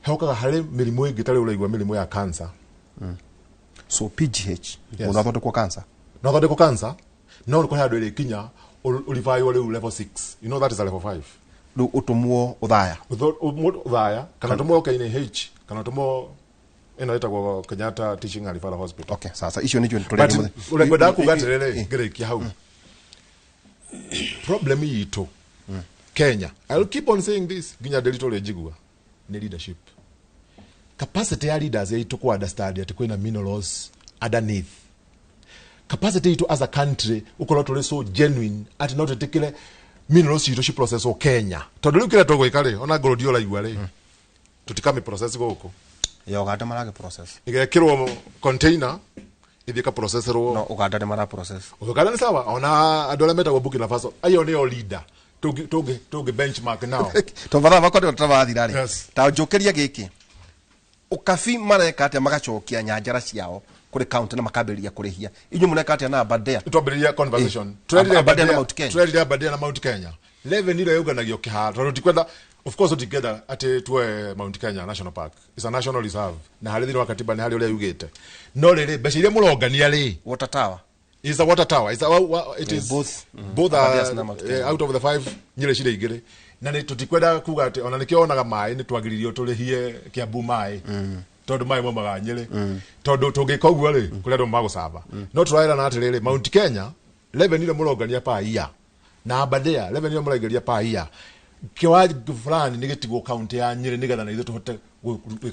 heokaga hari mirimu ingi tari uraigwa mirimu ya cancer so PGH unathondekwo cancer no thondekwo cancer no uko handu iri kinya ulivai ole level 6 you know that is a level 5 du utumwo uthaya kana tumwo KNH kana tumwo ino etagwo Kenyatta Teaching and Referral Hospital okay sasa icio nicio turere urekwenda kugatirere ngerekia hau problem yitu Kenya, I'll keep on saying this, ginya delito lejigwa ni leadership. Capacity ya leaders yitu ku understand ati kwina minerals underneath. Capacity yitu as a country ukola tole so genuine ati not tekele minerals yitu shi process o Kenya. Todulukira togo ikale ona gorodio la igwale. Tutikame process goko. Ya uganda marage process. Igekirwo container ithika processor no uganda ne mara process. Uganda ni sawa ona adola meta go Burkina Faso. Ayo ne leader. Toge benchmark now. Tovara bakode tavathirari. Ta jokeria giki. Ukafi mareka ate magacokia nyanjara ciao kuri county na makaberia kurihia. Inyu muneka ate na Aberdare. Twaberia conversation. Aberdare na Mount Kenya. Level ile yoganagio kiharo. Tikwenda of course together ate tuwe Mount Kenya National Park. It's a national reserve. Na hali thiri wakatiba ni hali ule yugete. No lele besha ile mulogania le. Water tower. Is a water tower. It is both are out of the 5 nyile shile igire. Na ni tutikwenda kuga ati ona nikionaga mai ni twagiririo turihie Kiambu mai. Tondu mai mo maganyire. Tondu tungikogwa ri kuria ndo magusaba. No turaira na atiriri Mount Kenya level ile mulogania pa iya. Na Aberdare level ile mulogania pa iya. Kiwaji fulani nigetigo county ya Nyeri nigetha na ithu tuhote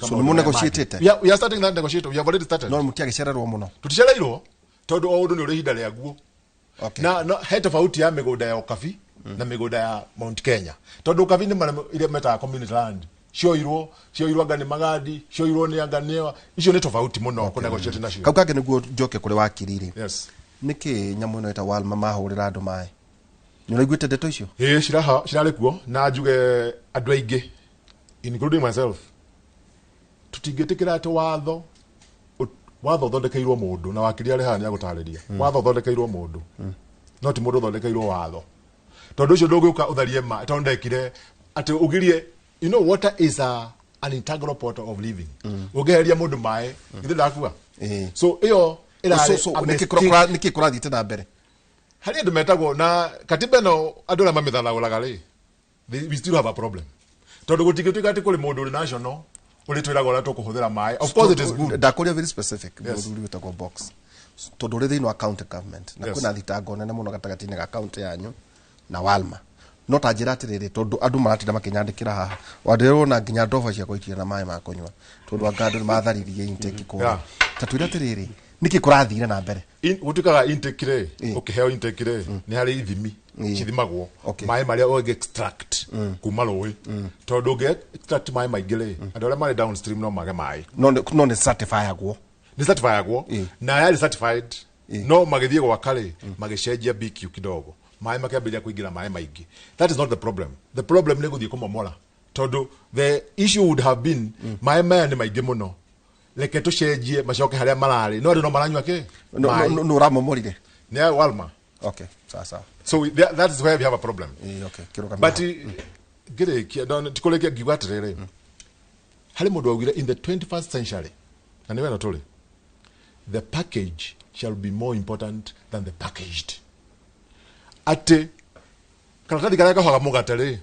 so mu negotiate. We are starting that negotiation. We have already started. No mutia gicererwo muno. Tuticereirwo tondu o undu ni uri hinda ria guo. Okay. Na he tofauti ya migoda ya Okafi na migoda ya Mount Kenya. Tondu Okafi ni ile meta community land. Shoirwo ngani magadi, shoirwo ni anganewa. Icio ni tofauti muno ku negotiate nacio. Kaukage niguo joke kuri wakiriri. Yes. Niki nyamu no eta Walma mahurira andu mai. Nyuraiguite ndeto icio? Shirale kuo na njuge andu aingi including myself. Tutigetekera ati watho thondekeirwo mundu na wakiri ari haha ni agutariria. Watho thondekeirwo mundu. No ti mundu thondekeirwo watho. Tondu ucio ndungiuka utharie ma tondekire ati ugirie you know water is an integral part of living. Ugeheria mundu mai ithe ndakua. So iyo niki kurathite na mbere. Hari andu metagwo na katiba no andu la mamithalaulaga ri. We still have a problem. Tondu gutigituika ati kuri mundu national uri twiraga ora tukuhuthira mai. Of course it is good. Ndakuria very specific. Mundu witagwo box. Tondu ri thini account government na kuna thitango nene muno gatagati-ini ga account yanyu na Walma. No ta njira atiriri tondu andu maratinda makinyandikira haha. Wandirwo na nginya ndofa cia kuitia na mai ma kunywa. Tondu angandu matharirie intake ko. Tatwira atiriri niki kurathire na mbere. Gutukaga intake re. Ukiheo intake re ni hari ithimi. Chithimagwo. Mai maria o extract kuma rowe. Tondu ge extract mai maigire. Andu aria mari downstream no mage mai. No ni certify agwo. Ni certify agwo. Na yali certified. No magithie gwa kale magecenjia BQ kidogo. Mai makiambiria kuingira mai maingi. That is not the problem. The problem ni guthie kumomora. Tondu the issue would have been mai maya ni maingi muno. Leke tucenjie macoke haria marari. No no maranywa ke? No ramomorire. Ni Walma. Okay, sawa. So that is where we have a problem. Okay, kiruka. But gire don tikoleke gigwatirere. Hali mundu awire in the 21st century. Na niwe na tole. The package shall be more important than the packaged. Ate karatadi kana kahoga mugatare.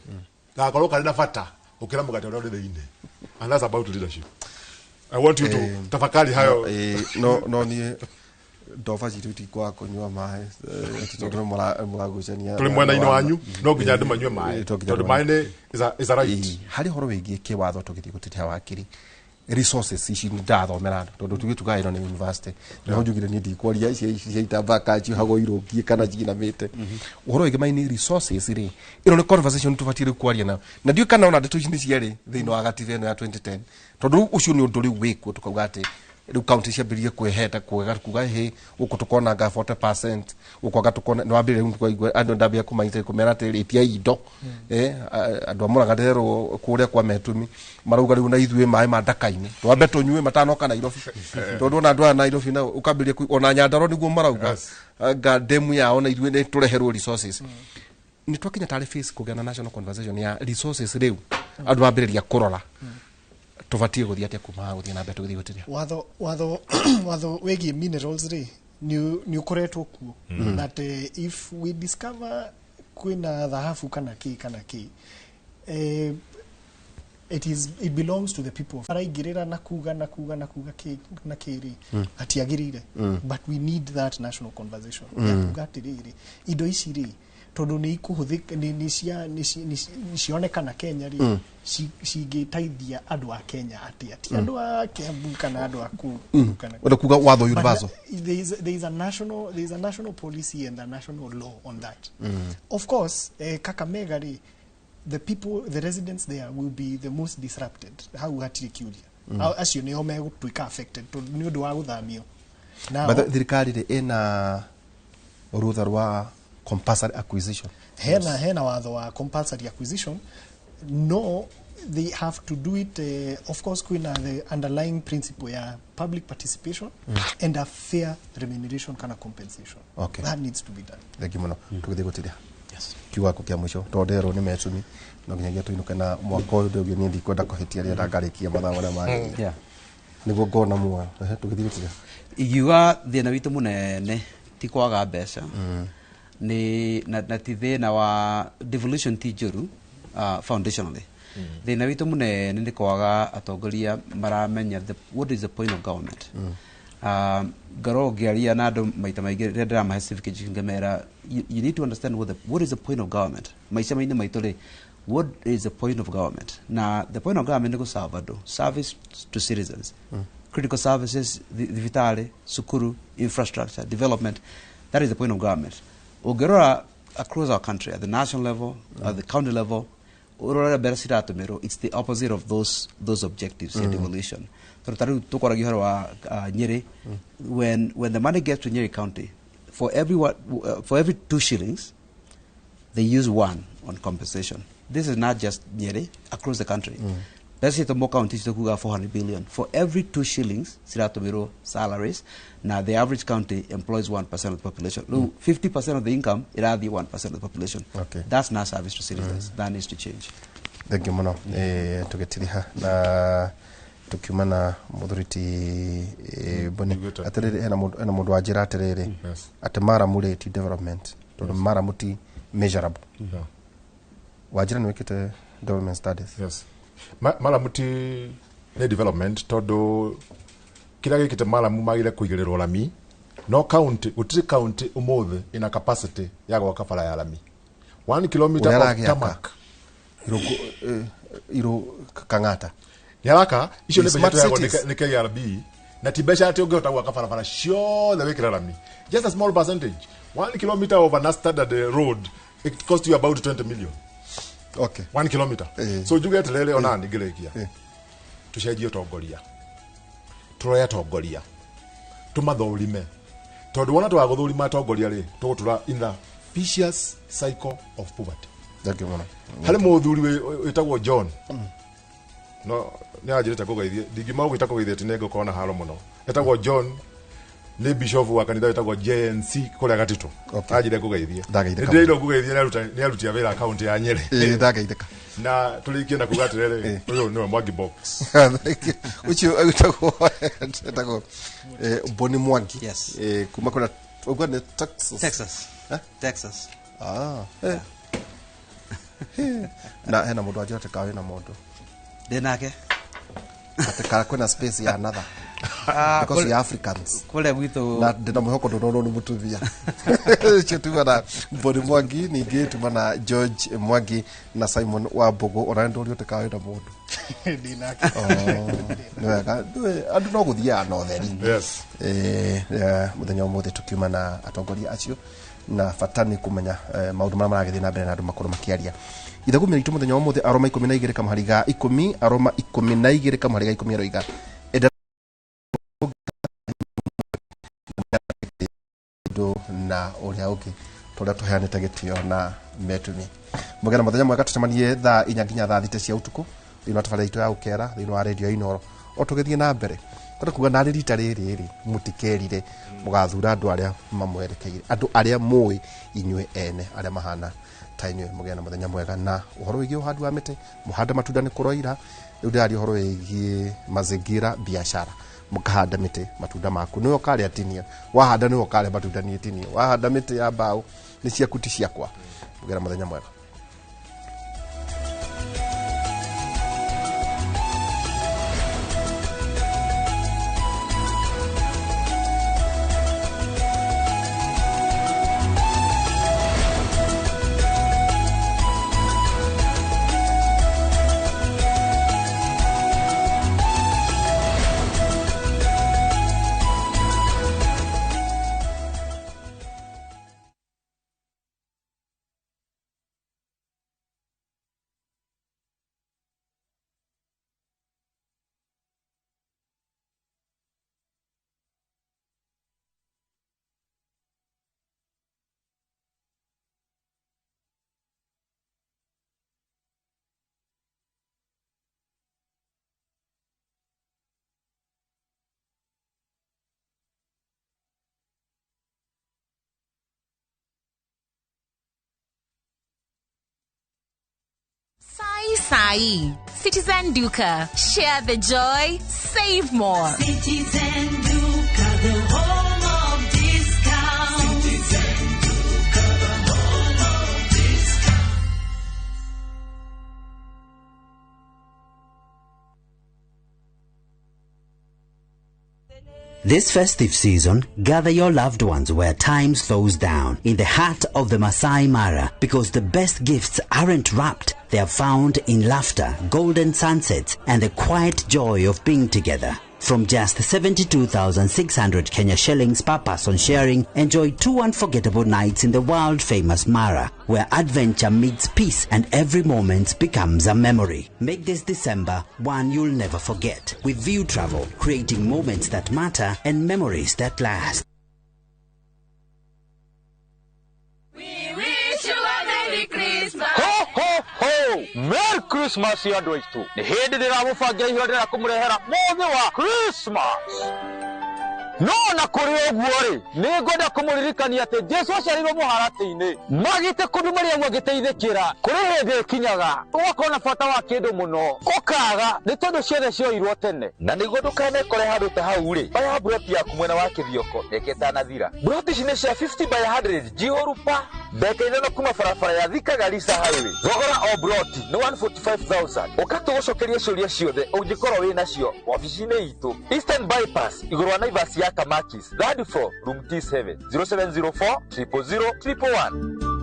Ga koroka na fata. Ukira mugatare uri theine. And that's about leadership. I want you to tafakari hayo. No ni ndofa citu kwa kunywa mai tondu muragucania tuli mwena ino wanyu no nginya andu manywe mai tondu mai is a right. Hari horo wigie kiwatho tugithii gutitia wakiri resources ici ndathomera tondu tugituga ino ni university no njugire ni ndikwaria ici itamba kaji hago irogie kana jinamite horo wigie mai ni resources ri ino ni conversation tubatire kwaria na ndio kana ona ndeto ici ni ciari thino wa gative no ya 2010 tondu ucio ni undu ri wikwo tukauga ati riu county ciambirie kweheta kuga kuga he uko tukona ga 40% ukwaga tukona no ambire kwa andu ndambia kumaita kumera ati ritia indo andu amuraga ndero kuria kwa metumi marauga riu na ithue mai mandaka-ini twambe tunyue matanoka Nairobi tondu na andu a Nairobi na ukambirie ona Nyandaro niguo marauga ga demu yao na ithue ni tureherwo resources ni twakinya tari face kugia na national conversation ya resources riu andu ambiriria kurora tuvatie guthia atia kuma guthia na beto guthia gutiria watho wegi minerals ri ni ukoretwo kuo that if we discover kwina dhahabu kana ki it belongs to the people of araigirira na kuga ki na kiri atiagirire but we need that national conversation ya kuga tiriri indo ici ri tondu ni ikuhuthika ni cionekana Kenya ri cingitaithia andu a Kenya atia ti andu a Kiambu kana andu a Kuru kana wala kuga watho universal. There is a national policy and a national law on that. Of course, Kakamega ri, the people, the residents there will be the most disrupted. How hatiri kiuria. As you know, me gutuika affected to ni undu wa guthamio. Now, but thirikari ri ina rutha rwa compulsory acquisition. Hena watho wa compulsory acquisition. No, they have to do it, of course, the underlying principle ya public participation and a fair remuneration kind of compensation. Okay. That needs to be done. Thank you muno. Tugithi gutiria. Yes. Kiwako kia mwisho. Tondero ni metumi. No nginyagia tuinuke na mwako uyu ndio ni ndikwenda kuhitia ria ndangarikia mathaa maria mangĩ. Yeah. Niguo ngona muoyo. Tugithi gutiria. Igiuga thina witu munene ti kwaga mbeca. Ni na ti thina wa devolution ti njuru foundationally. Thina witu munene ni kwaga atongoria maramenya what is the point of government. Garo ngiaria na andu maita maingi renda ma civic ngemera, you need to understand what is the point of government. Maica maini maitu ri, what is the point of government? Na the point of government ni go service to citizens. Critical services, vitale, sukuru, infrastructure, development. That is the point of government. Ugerora across our country, at the national level, at the county level, it's the opposite of those objectives in devolution. When the money gets to Nyeri County, for every 2 shillings, they use 1 on compensation. This is not just Nyeri, across the country. Let's say Tombo County is 400 billion. For every 2 shillings, Siratomiro salaries. Now the average county employs 1% of the population. 50% of the income, it has the 1% of the population. Okay. That's not service to citizens. That needs to change. Thank you muno. Tugetiriha na tukiumana muthuriti boni atiriri ena mundu wa njira atiriri ati maramureti development tondu maramuti measurable. Wajira ni wikite development studies. Yes. Malamuti ne development tondu kila gikite malamu magire kuigirirwo lami no county gutiri county umuthi ina capacity ya gwaka bara ya lami 1 kilometer of tarmac iro Kang'ata yaraka icio ni beja yako ni KRB na tibesha ati ungehota gwaka bara ciothe wikira lami just a small percentage. 1 kilometer of an standard road, it cost you about 20 million. Okay. 1 kilometer. So you get lele ona ngirekia. Tucenjie tongoria. Turoya tongoria. Tumathorime. Tondu wona twaguthurima tongoria ri tugutura in the vicious cycle of poverty. Ndake mona. Hale muthuri witagwo John. No ni ajirite kugeithie. Ndingima gwita kugeithie tinego kona haro muno. Etagwo John ni bishop wa kanitha witagwo JNC kuria Gatito. Ajire kugeithie. Ndiro kugeithie ni aruti wira account ya Nyeri. Ndageithika. Na tulikie na kugatirere uyu ni Mwangi box. Ucio agutagwo Boni Mwangi. Yes. Kuma kuna ugwa ni Texas. Na hena mundu ajira tekawe na mundu denake atekara kuna space ya another because we Africans kule gwitu na ndina mwihoko ndono ni mututhia chetuwa na Boni Mwangi ningi tumana George Mwangi na Simon Wambugu ona ndo rio tekawe na mundu dinake nwega andu no guthia no theri. Yes. Muthenya umuthe tukiuma na atongoria acio na fatani kumenya maundu mara maragithie na mbere na andu makuru makiaria ithagumira itu muthenya umuthe aroma 12 kamahariga 10 aroma 12 kamahariga 10 roiga na uria uki turia tuheanite gitio na metumi mugena muthenya mwega tucemanie thaa 4 nginya thaa 6 cia utuku thina tafadhali itu ya ukera thina wa radio Inoro o tugithie na mbere kuga nari rita riri mutikerire mugathura andu aria mamwerekeire andu aria moi inywe ene aria mahana ta inywe mugena muthenya mwega na uhoro wigi uhandi wa mite muhanda matunda ni kuroira riu ndari uhoro wigi mazingira biashara mukahanda mite matunda maku niyo kale atinia wahanda niyo kale matunda ni atinia wahanda mite ya bao ni cia kuti ciakwa mugena muthenya mwega. Ai. Citizen Duka. Share the joy, save more. Citizen Duka, the home of discount. Citizen Duka, the home of discount. This festive season, gather your loved ones where time slows down, in the heart of the Masai Mara, because the best gifts aren't wrapped, they are found in laughter, golden sunsets, and the quiet joy of being together. From just 72,600 Kenya shillings per person sharing, enjoy 2 unforgettable nights in the world-famous Mara, where adventure meets peace and every moment becomes a memory. Make this December one you'll never forget with View Travel, creating moments that matter and memories that last. We wish you a Merry Christmas. Ho ho ho! Merry Christmas ya doistu. Ni hindi nila mufagia hiyo nila kumurehera mwezi wa Christmas. No na kuri ogwori ni ngoda kumuririkania ati Jesu aciarirwo muharati-ini magite kundu maria mwagiteithikira kuri hindi kinyaga ugakona bata wa kindu muno ukaga ni tondu ciothe cioirwo tene na niguo ndukane kore handu ta hau ri baya buroti yaku mwena wa kithioko eketanathira buroti ici ni cia 50 by 100 Jiorupa beka ithano kuma barabara ya Thika Garissa highway thogora o buroti ni 145,000 ukatugucokeria ciuria ciothe ungikorwo wina cio ofici-ini itu Eastern Bypass iguru wa Naivas ya Kamakis, third floor, room T7, 0704 000 111.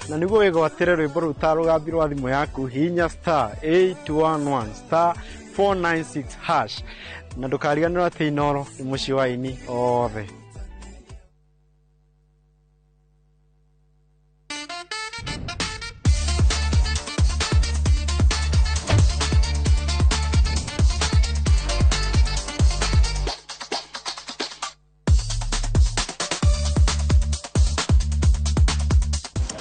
Na niguo wigwatire rwimbo rutarugambirwo thimu yaku hinya star 811 star 496 hash na ndukariganirwo ati inoro ni muci wa ini othe.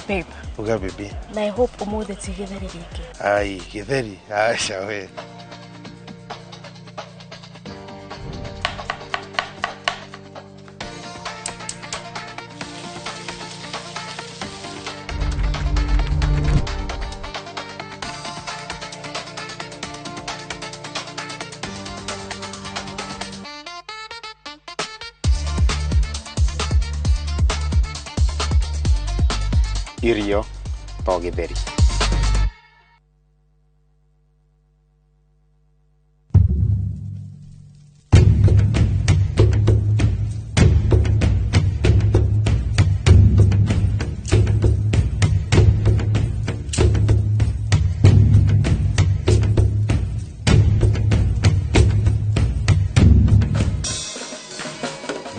Babe. Uga baby. Na I hope umuthe ti githeri giki. Ai, githeri. Acha we. Irio to githeri.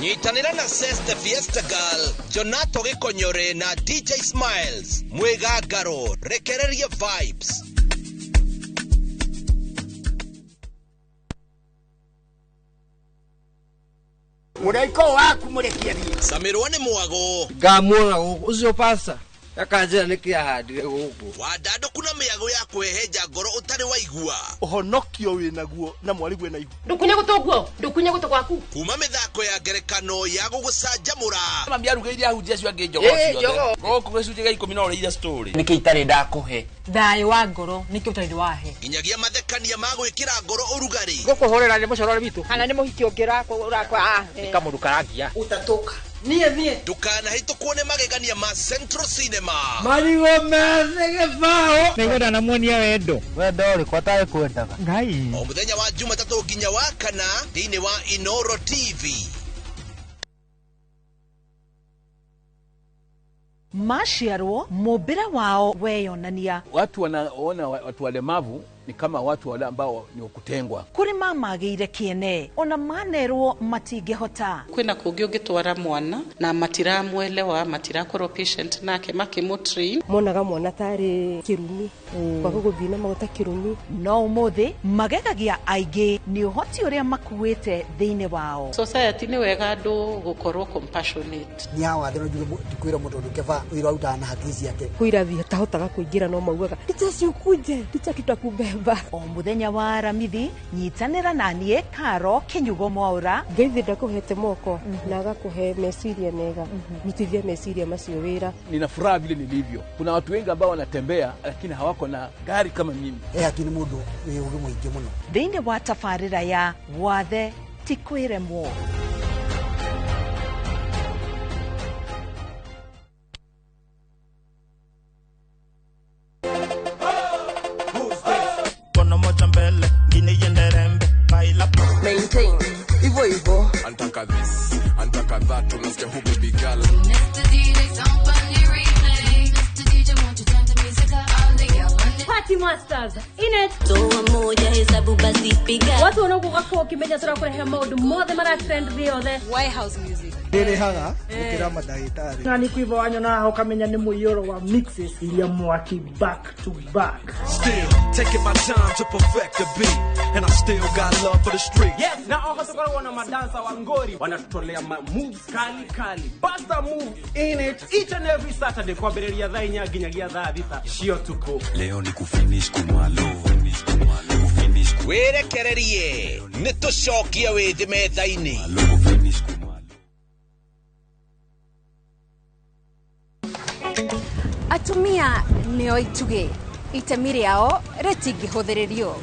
Nyitanira na Seste Fiesta Girl, Jonato Gikonyore na DJ Smiles, Mwegagaro, rekereria vibes. Muraiko waku murekiari. Samirwane mwago. Gamuona ucio pasa. Akanjira nikia handire guku. Wadado kuna miago ya kweheja ngoro utari waigua. Ohonokio winaguo na mwarigu na igu. Ndukunye gutoguo, ndukunye gutogwaku. Kuma mithako ya ngerekano ya gugucanjamura. Mambia rugeire ahunjia cio ange njogo ciothe. Goku gicunje ga 10 no reira story. Niki itari ndakuhe. Thayo wa ngoro niki utari wahe. Nginyagia mathekania ma gwikira ngoro urugari. Gukuhorera ni mucorore bitu. Kana ni muhiki ongira urakwa. Nikamurukarangia. Utatoka. Nie. Dukana hito kuone magegania ma Central Cinema. Marigo meze gefao. Nigwenda na muonia wendo. Wendo uri kwatae kwendaga. Ngai. O muthenya wa Jumatatu nginya wa kana thiini wa Inoro TV. Mashiarwo mubira wao weyonania. Watu wanaona watu walemavu ni kama watu wale ambao ni wakutengwa. Kuri mama agire kiene ona manerwo matingehota kwina kungi ungitwara mwana na matiramwelewa matirakoro patient nake makimutrain monaga mwana tari kirumi kwa guthina maguta kirumi no umuthi magegagia aige ni uhoti uria makuite thiine wao. Society ni wega andu gukorwo compassionate ni hawa thero ndikwira mundu ndukeva wira utana haki yake kuirathi tahotaga kuingira no maugaga ndicacukuje ndicatutakubeba o muthenya wa Aramithi nyitanira nanie Karo Kinyugo Mwaura ngeithi ndakuhete moko na agakuhe meciria mega mutithie meciria macio wira. Nina furaha vile nilivyo. Kuna watu wengi ambao wanatembea lakini hawako na gari kama mimi. Akini mundu uri muingi muno thiine wa tafarira ya wathe tikwiremwo. Maintain hivyo hivyo. Antaka this, antaka that, unasikia who baby girl. Party Masters in it. Toa moja hesabu basi piga. Watu wanaokuwa kwa kimeja sura kwa maud mothe mara trend riothe. White House music. Dere haga ukira madagitari. Nani kuiva wanyo na ukamenya ni muyoro wa mixes ili mwaki back to back. Still taking my time to perfect the beat and I still got love for the street. Yes, na wakatoka wana madansa wa ngori wanatutolea moves kali. Basta move in it each and every Saturday kwa bereria dha inya ginyagia dha thita. Shio tuko. Leo ni kufinish kumalo. Werekererie nitucokia withi metha-ini. Atumia nio ituge itemi riao ritingihuthirio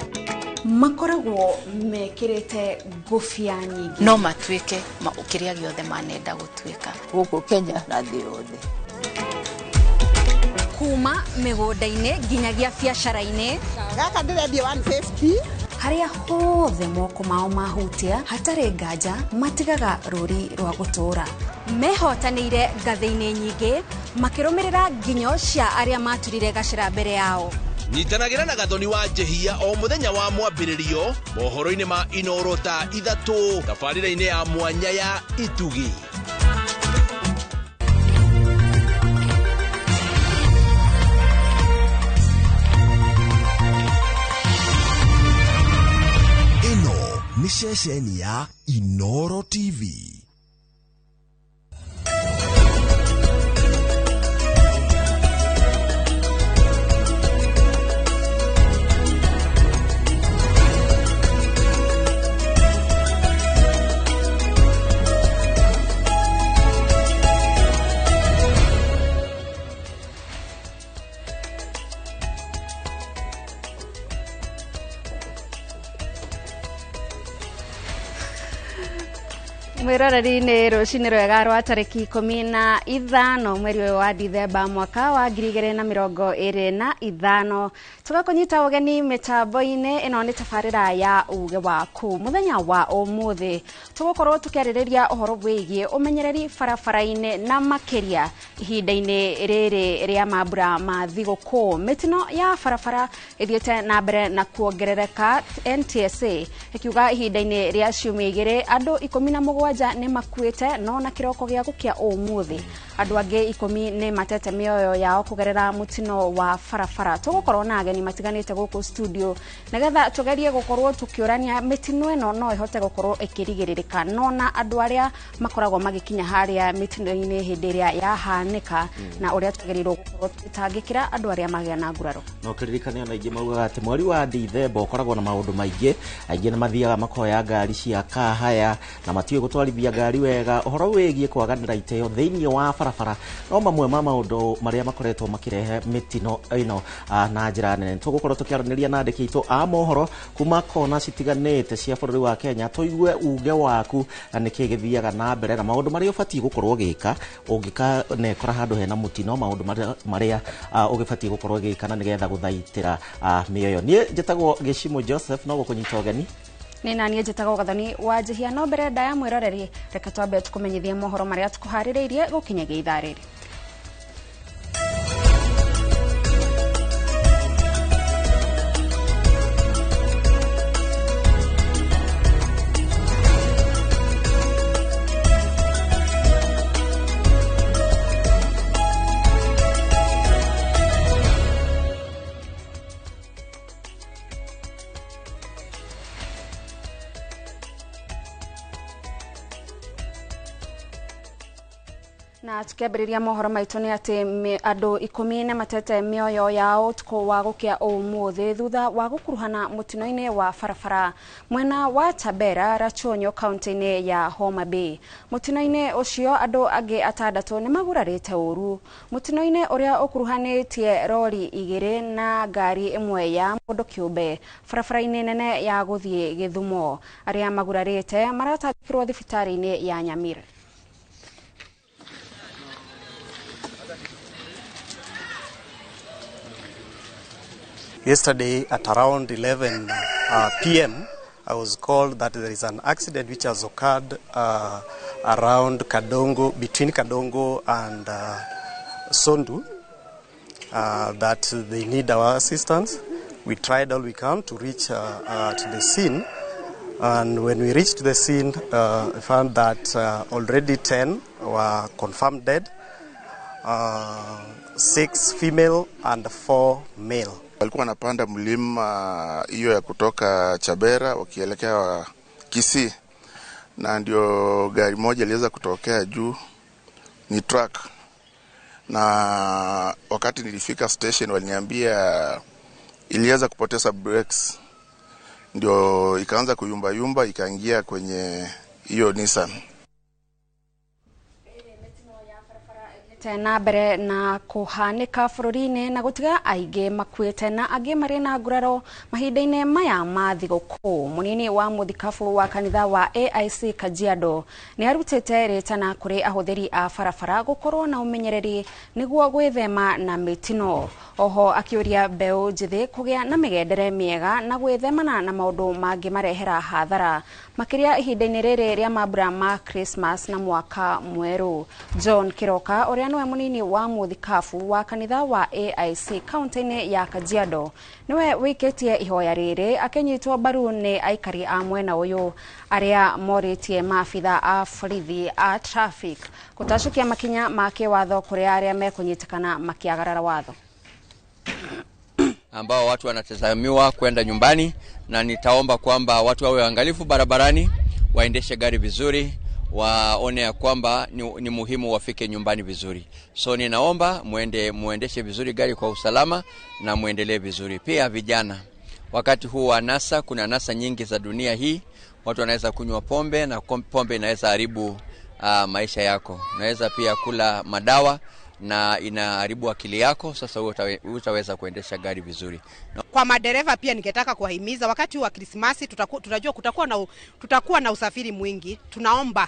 makoragwo mekirite ngufia nyingi no matuike ukiria giothe manenda gutuika guku Kenya na thĩ yothe kuma migunda-ini nginyagia biacara-ini gaka ndirendia 150 haria hothe moko mao mahutia hatari nganja matigaga ruri rwa gutura mehotanĩire ngathĩ-inĩ nyingĩ makirumirira nginyo cia aria maturire gacira mbere yao. Nyitanagira na Gathoni wa Njehia o muthenya wa mwambĩrĩrio mohoro-inĩ ma Inooro ta 3 tabarĩra-inĩ ya mwanya ya Itugi. Ino ni ceceni ya Inooro TV. Mwiroreri-inĩ rũcinĩ rwega rwa tarĩki 15 mweri wa Dithemba mwaka wa 2025 tũgakũnyita ũgeni mĩtambo-inĩ ĩno nĩ tabarĩra ya uge waku mũthenya wa ũmũthĩ tũgũkorwo tũkĩarĩrĩria ũhoro wĩgiĩ ũmenyereri barabara-inĩ na makĩria ihinda-inĩ rĩrĩ rĩa mambura ma thigũkũ mĩtino ya barabara ĩthiĩte na mbere na kuongerereka NTSA ĩkiuga ihinda-inĩ rĩa ciumia 2 andũ 17 nĩ makuĩte no na kĩroko gĩa gũkĩa ũmũthĩ andũ angĩ 10 nĩ matete mĩoyo yao kũgerera mũtino wa barabara tũgũkorwo na ageni matiganĩte gũkũ studio nĩgetha tũgerie gũkorwo tũkĩũrania mĩtino ĩno no ĩhote gũkorwo ĩkĩrigĩrĩrĩka no na andũ arĩa makoragwo magĩkinya harĩa mĩtino-inĩ hĩndĩ ĩrĩa yahanĩka na ũrĩa tũgerirwo gũkorwo tũgĩtangĩkĩra andũ arĩa magĩa na nguraro no kĩririkane ona ingĩ maugaga atĩ mweri wa Dithemba ũkoragwo na maũndũ maingĩ aingĩ nĩ mathiaga makoya ngari cia kahaya na matiũĩ gũtwarithia ngari wega ũhoro wĩgiĩ kwaganĩra iteo thĩinĩ wa barabara no mamwe ma maũndũ marĩa makoretwo makĩrehe mĩtino ĩno na njĩra nene tũgũkorwo tũkĩaranĩria na andĩki aitũ a mohoro kuma kona citiganĩte cia bũrũri wa Kenya tũigue uge waku nĩkĩ gĩthiaga na mbere na maũndũ marĩa ũbatiĩ gũkorwo gĩka ũngĩkanekora handũ hena mũtino maũndũ marĩa ũgĩbatiĩ gũkorwo gĩka na nĩgetha gũthaitĩra mĩoyo niĩ njĩtagwo Gĩcimo Joseph no gũkũnyita ũgeni nĩ naniĩ njĩtagwo Gathoni wa Njehia no mbere nda ya mwĩroreri reke twambe tũkũmenyithie mohoro marĩa tũkũharĩrĩirie gũkinyagia ithaa rĩrĩ. Na tukiambĩrĩria mohoro maitũ nĩ atĩ andũ 10 matete mĩoyo yao tuko wa gũkĩa ũmũthĩ thutha wa gũkuruhana mũtino-inĩ wa barabara mwena wa Tabera Rachonyo kaunti-inĩ ya Homa Bay. Mũtino-inĩ ũcio andũ angĩ 6 nĩ magurarĩte ũru. Mũtino-inĩ ũrĩa ũkuruhanĩtie rori 2 na ngari ĩmwe ya mũndũ kĩũmbe barabara-inĩ nene ya gũthiĩ Gĩthumo. Arĩa magurarĩte maratangĩkĩrwo thibitarĩ-inĩ ya Nyamira. Yesterday at around 11 p.m. I was called that there is an accident which has occurred around Kadongo, between Kadongo and Sondu, that they need our assistance. We tried all we can to reach to the scene, and when we reached the scene, we found that already 10 were confirmed dead, 6 female and 4 male. Walikuwa wanapanda mlima hiyo ya kutoka Chabera wakielekea Kisii, na ndio gari moja iliweza kutokea juu, ni truck, na wakati nilifika station waliniambia iliweza kupoteza brakes, ndio ikaanza kuyumba ikaingia kwenye hiyo Nissan. Na mbere na kuhanĩka bũrũri-inĩ na gũtiga aingĩ makuĩte na angĩ marĩ na nguraro mahinda-inĩ maya ma thigũkũ. Mũnini wa mũthikabu wa kanitha wa AIC Kajiado nĩ arutĩte rĩtana kũrĩ ahũthĩri a barabara gũkorwo na ũmenyereri nĩguo gwĩthema na mĩtino. Oho akĩũria mbeũ njĩthĩ kũgĩa na mĩgendere mĩega na gwĩthemana na maũndũ mangĩ marehera hathara makĩria ihinda-inĩ rĩrĩ rĩa mambura ma Christmas na mwaka mwerũ. John Kiroka ũrĩa nĩwe mũnini wa mũthikabu wa kanitha wa AIC kaunti-inĩ ya Kajiado niwe wĩkĩtie ihoya rĩrĩ akĩnyitwo mbaru nĩ aikari a mwena ũyũ arĩa morĩtie maabitha a borithi a traffic gũtacũkia makinya ma kĩwatho kũrĩ arĩa mekũnyitĩkana makĩagarara watho, ambao watu wanatazamiwa kwenda nyumbani, na nitaomba kwamba watu wawe waangalifu barabarani, waendeshe gari vizuri, waone ya kwamba ni muhimu wafike nyumbani vizuri. So ninaomba muendeshe vizuri gari kwa usalama na muendelee vizuri. Pia vijana, wakati huu wa nasa, kuna nasa nyingi za dunia hii, watu wanaweza kunywa pombe na pombe inaweza haribu maisha yako. Unaweza pia kula madawa na inaharibu akili yako, sasa utaweza kuendesha gari vizuri. Kwa madereva pia ningetaka kuwahimiza wakati wa Krismasi tunajua tutakuwa na usafiri mwingi. Tunaomba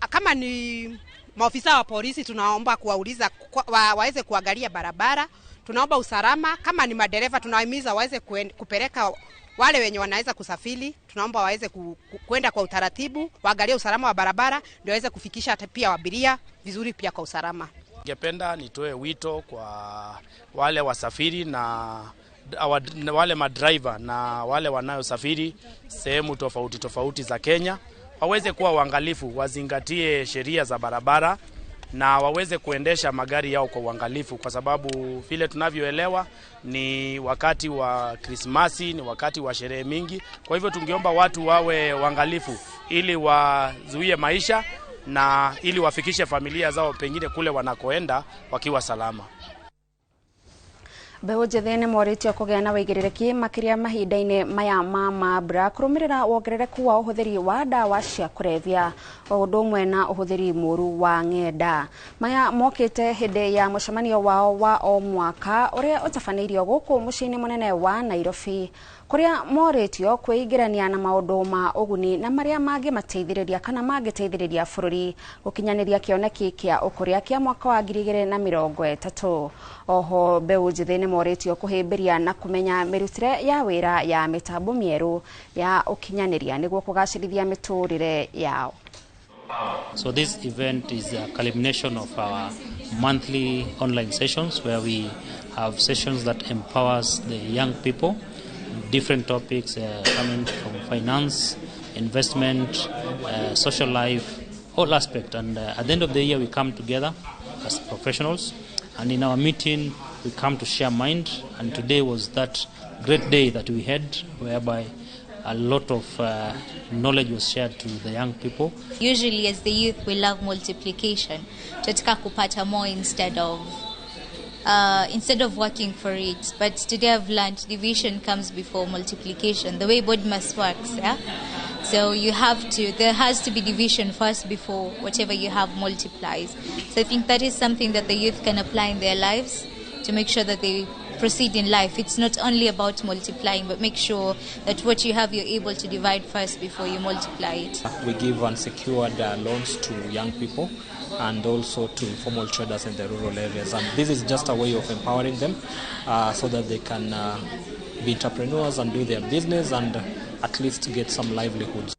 kama ni maofisa wa polisi, tunaomba kuwauliza waweze kuangalia barabara. Tunaomba usalama, kama ni madereva tunawahimiza waweze kupeleka wale wenye wanaweza kusafiri, tunaomba waweze kwenda kwa utaratibu, waangalie usalama wa barabara ndio waweze kufikisha pia abiria vizuri pia kwa usalama. Ningependa nitoe wito kwa wale wasafiri na wale madriver na wale wanayosafiri sehemu tofauti za Kenya, waweze kuwa waangalifu, wazingatie sheria za barabara na waweze kuendesha magari yao kwa uangalifu, kwa sababu vile tunavyoelewa ni wakati wa Krismasi, ni wakati wa sherehe mingi. Kwa hivyo tungeomba watu wawe waangalifu ili wazuie maisha na ili wafikishe familia zao pengine kule wanakoenda wakiwa salama. Mbeũ njĩthĩ nĩ morĩtio kũgĩa na wĩigĩrĩrĩki makĩria mahinda-inĩ maya ma mambura kũrũmĩrĩra wongerereku wa ũhũthĩri wa ndawa cia kũrebia o ũndũ ũmwe na ũhũthĩri mũru wa ng'enda. Maya mokĩte hĩndĩ ya mũcemanio wao wa o mwaka ũrĩa ũtabanĩirio gũkũ mũciĩ-inĩ mũnene wa Nairobi, kũrĩa morĩtio kwĩingĩrania na maũndũ ma ũguni na marĩa mangĩmateithĩrĩria kana mangĩteithĩrĩria bũrũri gũkinyanĩria kĩoneki kĩa ũkũria kĩa mwaka wa 2030. Oho mbeũ njĩthĩ nĩ morĩtio kũhĩmbĩria na kũmenya mĩrutĩre ya wĩra ya mĩtambo mĩerũ ya ũkinyanĩria nĩguo kũgacĩrithia mĩtũrĩre yao. So this event is a culmination of our monthly online sessions where we have sessions that empowers the young people, different topics coming from finance, investment, social life, all aspects. And at the end of the year we come together as professionals, and in our meeting we come to share mind. And today was that great day that we had, whereby a lot of knowledge was shared to the young people. Usually as the youth we love multiplication. Tunataka kupata more instead of working for it. But today I've learned division comes before multiplication. The way BODMAS works, yeah? So there has to be division first before whatever you have multiplies. So I think that is something that the youth can apply in their lives to make sure that they proceed in life. It's not only about multiplying, but make sure that what you have you're able to divide first before you multiply it. We give unsecured loans to young people and also to formal traders in the rural areas. And this is just a way of empowering them so that they can be entrepreneurs and do their business and at least get some livelihoods.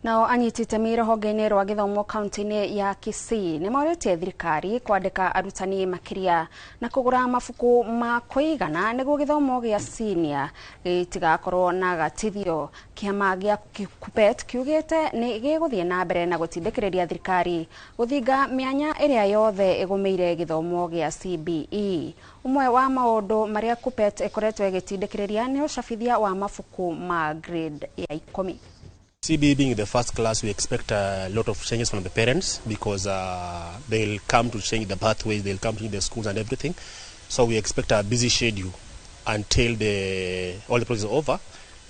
Nao anyitite mirohonge-inĩ rwa gĩthomo kaunti-inĩ ya Kisii nĩ morĩtie thirikari kwandĩka arutani makiria na kũgũra mabuku ma kũigana nĩguo gĩthomo gĩa senior gĩtigakorwo na gatithio. Kĩama gĩa KUPPET kiugĩte nĩ gĩgũthiĩ na mbere na gũtindĩkĩrĩria thirikari gũthinga mĩanya ĩrĩa yothe ĩgũmĩire gĩthomo gĩa CBE. Umwe wa maũndũ marĩa KUPPET ĩkoretwo ĩgĩtindĩkĩrĩria nĩ ũcabithia wa mabuku ma grade ya 10. CBE being the first class, we expect a lot of changes from the parents because they'll come to change the pathways, they'll come to the schools and everything. So we expect a busy schedule until all the process is over.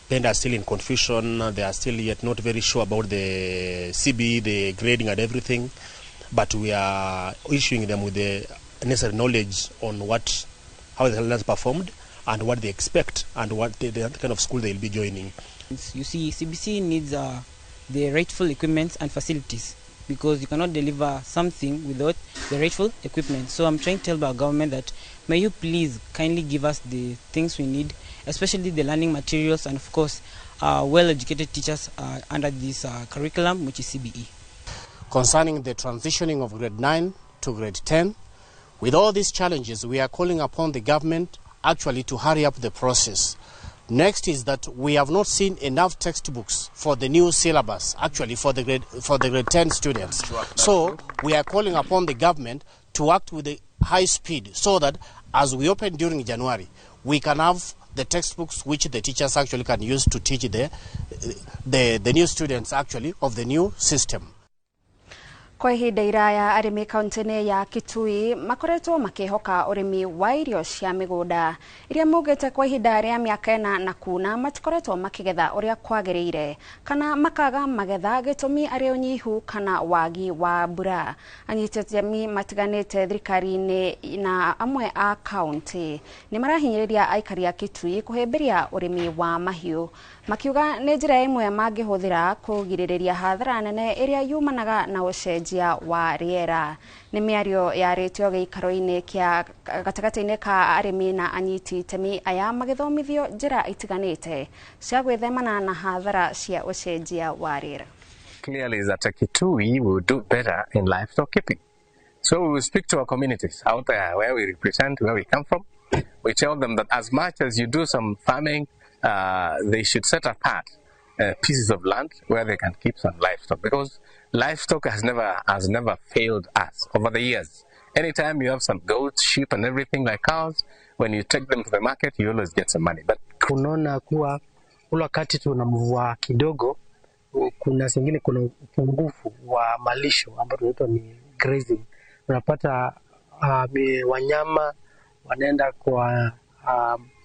Parents are still in confusion, they are still yet not very sure about the CBE, the grading and everything. But we are issuing them with the necessary knowledge on how the learners performed and what they expect and what the kind of school they'll be joining. You see, CBC needs the rightful equipment and facilities because you cannot deliver something without the rightful equipment. So I'm trying to tell our government that may you please kindly give us the things we need, especially the learning materials and of course well-educated teachers under this curriculum, which is CBE. Concerning the transitioning of grade 9 to grade 10, with all these challenges, we are calling upon the government actually to hurry up the process. Next is that we have not seen enough textbooks for the new syllabus, actually for the grade 10 students. So we are calling upon the government to act with a high speed so that as we open during January, we can have the textbooks which the teachers actually can use to teach the new students actually of the new system. Kwa ihinda iraya arĩmi kaunti-inĩ ya Kitui makoretwo makĩhoka ũrĩmi wa irio cia mĩgũnda iria maugĩte kwa ihinda rĩa mĩaka 4 na kuna matikoretwo makĩgetha ũrĩa kwagĩrĩire kana makaga magetha gĩtũmi arĩ ũnyihu kana wagi wa mbura. Anyiti itemi matiganĩte thirikari-inĩ na amwe a kaunti nĩ marahinyĩrĩria aikari a Kitui kũhĩmbĩria ũrĩmi wa mahiũ makiuga nĩ njĩra ĩmwe mangĩhũthĩra kũgirĩrĩria hathara nene ĩrĩa yumanaga na ũcenjia wa rĩera. Nĩ mĩario yarĩtio gĩikaro-inĩ kĩa gatagatĩ-inĩ ka arĩmi na anyiti itemi aya magĩthomithio njĩra itiganĩte cia gwĩthemana na hathara cia ũcenjia wa rĩera. Clearly is that Kitui will do better in livestock keeping. So we will speak to our communities out there where we represent, where we come from. We tell them that as much as you do some farming, they should set apart pieces of land where they can keep some livestock, because livestock has never failed us over the years. Anytime you have some goats, sheep and everything like cows, when you take them to the market, you always get some money. But kunaona kuwa ule wakati tuna mvua kidogo, kuna zingine kuna upungufu wa malisho ambayo tunaitwa ni grazing. Unapata wanyama wanaenda kwa